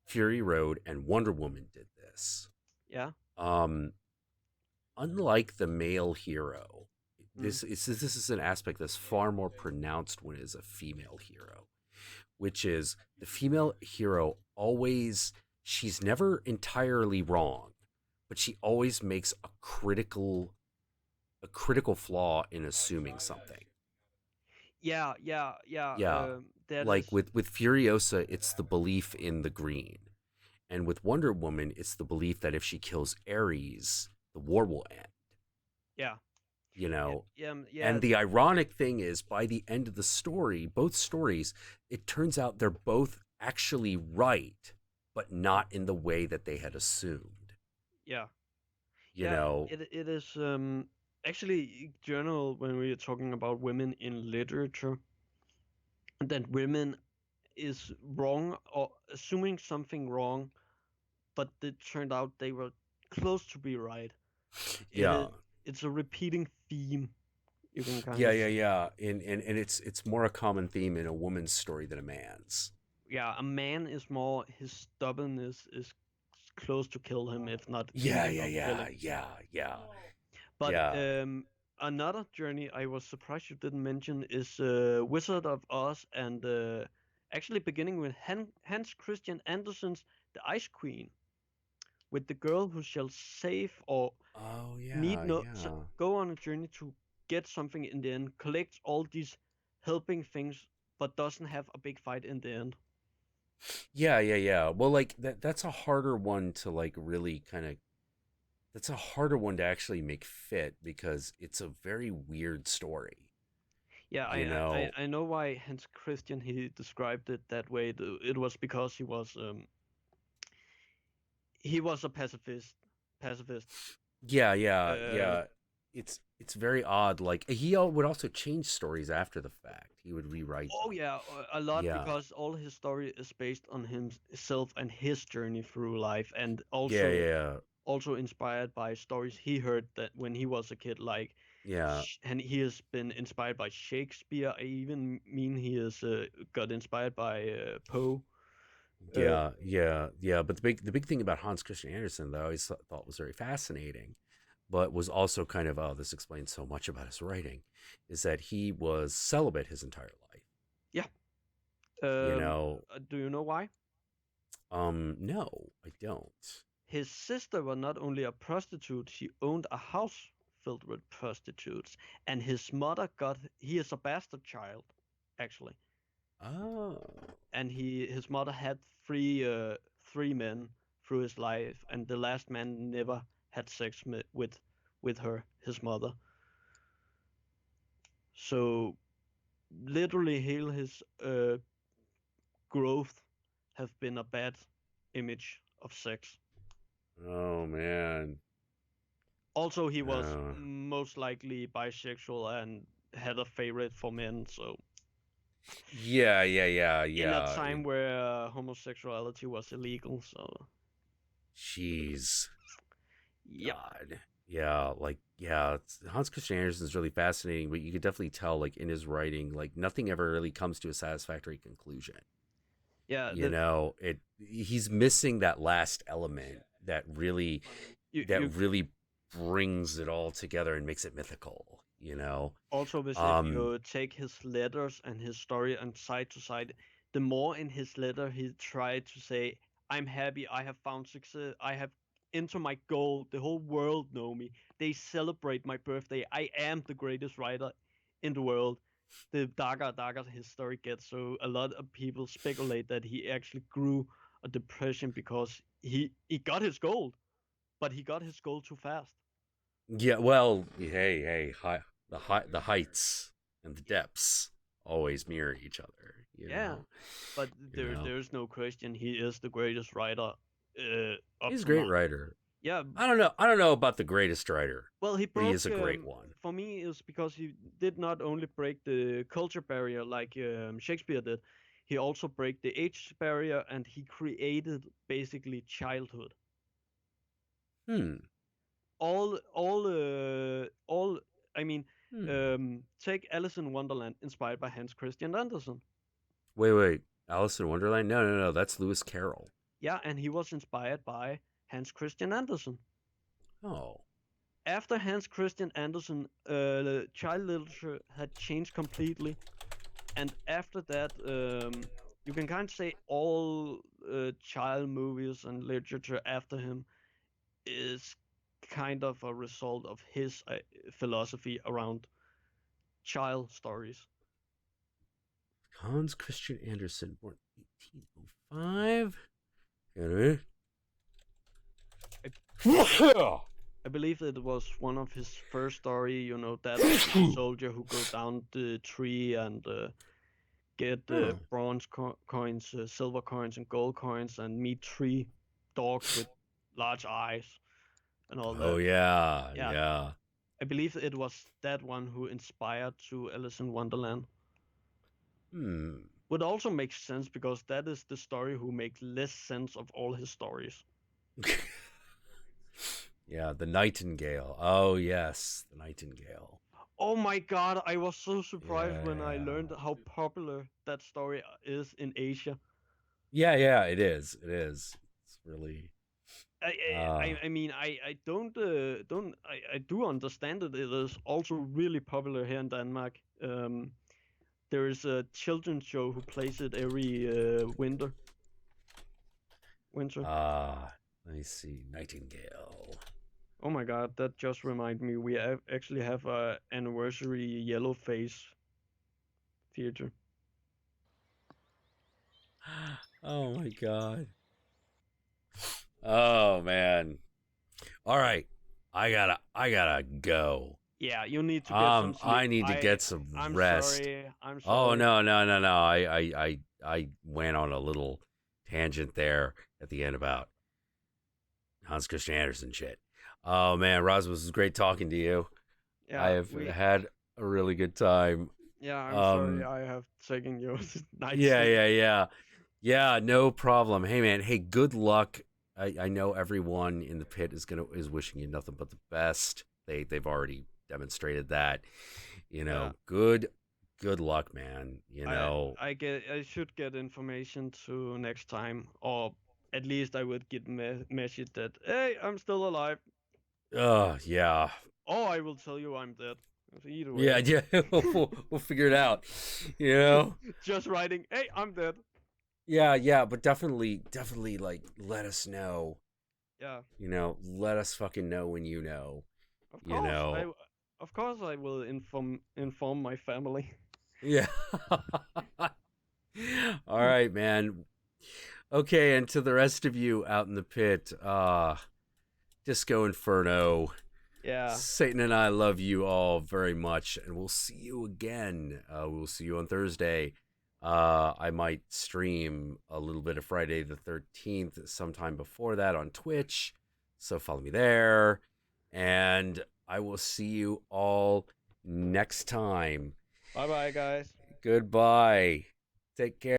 Fury Road and Wonder Woman did this. Yeah. Unlike the male hero, this is an aspect that's far more pronounced when it is a female hero, which is the female hero she's never entirely wrong, but she always makes a critical flaw in assuming something. Yeah. Like with Furiosa, it's the belief in the green, and with Wonder Woman, it's the belief that if she kills Ares, the war will end. Yeah. You know. Yeah. And the ironic thing is, by the end of the story, both stories, it turns out they're both actually right, but not in the way that they had assumed. Yeah. You know. It is actually in general when we are talking about women in literature, that women is wrong or assuming something wrong, but it turned out they were close to be right. It's a repeating theme. You can kind of yeah. And it's more a common theme in a woman's story than a man's. Yeah, a man is more his stubbornness is close to kill him, if not. Yeah. But another journey I was surprised you didn't mention is Wizard of Oz, and actually beginning with Hans Christian Andersen's The Ice Queen, with the girl who shall save or go on a journey to get something in the end, collects all these helping things, but doesn't have a big fight in the end. Yeah. Well, like that's a harder one to like really kind of. That's a harder one to actually make fit because it's a very weird story. Yeah, I know why Hans Christian he described it that way. It was because he was a pacifist. Yeah. It's very odd. Like he would also change stories after the fact. He would rewrite. Oh yeah, a lot because all his story is based on himself and his journey through life, and also also inspired by stories he heard that when he was a kid, like and he has been inspired by Shakespeare. I even mean he has got inspired by Poe. Yeah. But the big thing about Hans Christian Andersen, that I always thought was very fascinating, but was also kind of this explains so much about his writing, is that he was celibate his entire life. Yeah. Do you know why? No, I don't. His sister was not only a prostitute, she owned a house filled with prostitutes, and his mother he is a bastard child, actually. Oh. And his mother had three men through his life, and the last man never had sex with her, his mother. So literally his growth have been a bad image of sex. Oh man. Also, he was most likely bisexual and had a favorite for men, so. Yeah. In a time where homosexuality was illegal, so. Jeez. Yep. God. Yeah, Hans Christian Andersen is really fascinating, but you could definitely tell, like, in his writing, like, nothing ever really comes to a satisfactory conclusion. Yeah. He's missing that last element that really really brings it all together and makes it mythical, you know. Also, if you take his letters and his story and side to side, the more in his letter he tried to say, I'm happy, I have found success, I have into my goal, the whole world know me, they celebrate my birthday, I am the greatest writer in the world, the darker his story gets. So a lot of people speculate that he actually grew a depression because he got his goal, but he got his goal too fast. Yeah, well, hey, the heights and the depths always mirror each other. You know? But there's no question he is the greatest writer. He's a great writer. Yeah, I don't know about the greatest writer. Well, he is a great one. For me, is because he did not only break the culture barrier like Shakespeare did, he also break the age barrier, and he created basically childhood. All I mean, Take Alice in Wonderland, inspired by Hans Christian Andersen. Wait. Alice in Wonderland? No. That's Lewis Carroll. Yeah, and he was inspired by Hans Christian Andersen. Oh. After Hans Christian Andersen, the child literature had changed completely, and after that, you can kind of say all child movies and literature after him is kind of a result of his philosophy around child stories. Hans Christian Andersen, born 1805. Got it? I believe it was one of his first story, you know, that soldier who goes down the tree and get bronze coins, silver coins, and gold coins, and meet 3 dogs with large eyes and all that. Oh, yeah. I believe it was that one who inspired to Alice in Wonderland. Would also make sense because that is the story who makes less sense of all his stories. Yeah, the Nightingale. Oh, yes, the Nightingale. Oh my god, I was so surprised when I learned how popular that story is in Asia. Yeah, it is. It's really... I mean, I do understand that it is also really popular here in Denmark. There is a children's show who plays it every winter. Let me see, Nightingale. Oh my god, that just reminded me. We actually have a anniversary Yellow Face theater. Oh my god. Oh man. All right, I gotta go. Yeah, you need to get some sleep. I need to get some rest. I'm sorry. Oh no. I went on a little tangent there at the end about Hans Christian Andersen shit. Oh man, Rasmus, it was great talking to you. Yeah, I have had a really good time. Yeah, I'm sorry I have taken your night. Yeah, no problem. Hey man, good luck. I know everyone in the pit is wishing you nothing but the best. They've already demonstrated that. You know, good luck, man. You know, I should get information to next time, or at least I would get message that hey, I'm still alive. Yeah. Or I will tell you I'm dead. Either way. Yeah. we'll figure it out. You know, just writing, hey, I'm dead. Yeah, but definitely, like, let us know. Yeah. You know, let us fucking know when you know. Of course, of course, I will inform my family. Yeah. All right, man. Okay, and to the rest of you out in the pit, Disco Inferno. Yeah. Satan and I love you all very much, and we'll see you again. We'll see you on Thursday. I might stream a little bit of Friday the 13th sometime before that on Twitch, so follow me there, and I will see you all next time. Bye-bye, guys. Goodbye. Take care.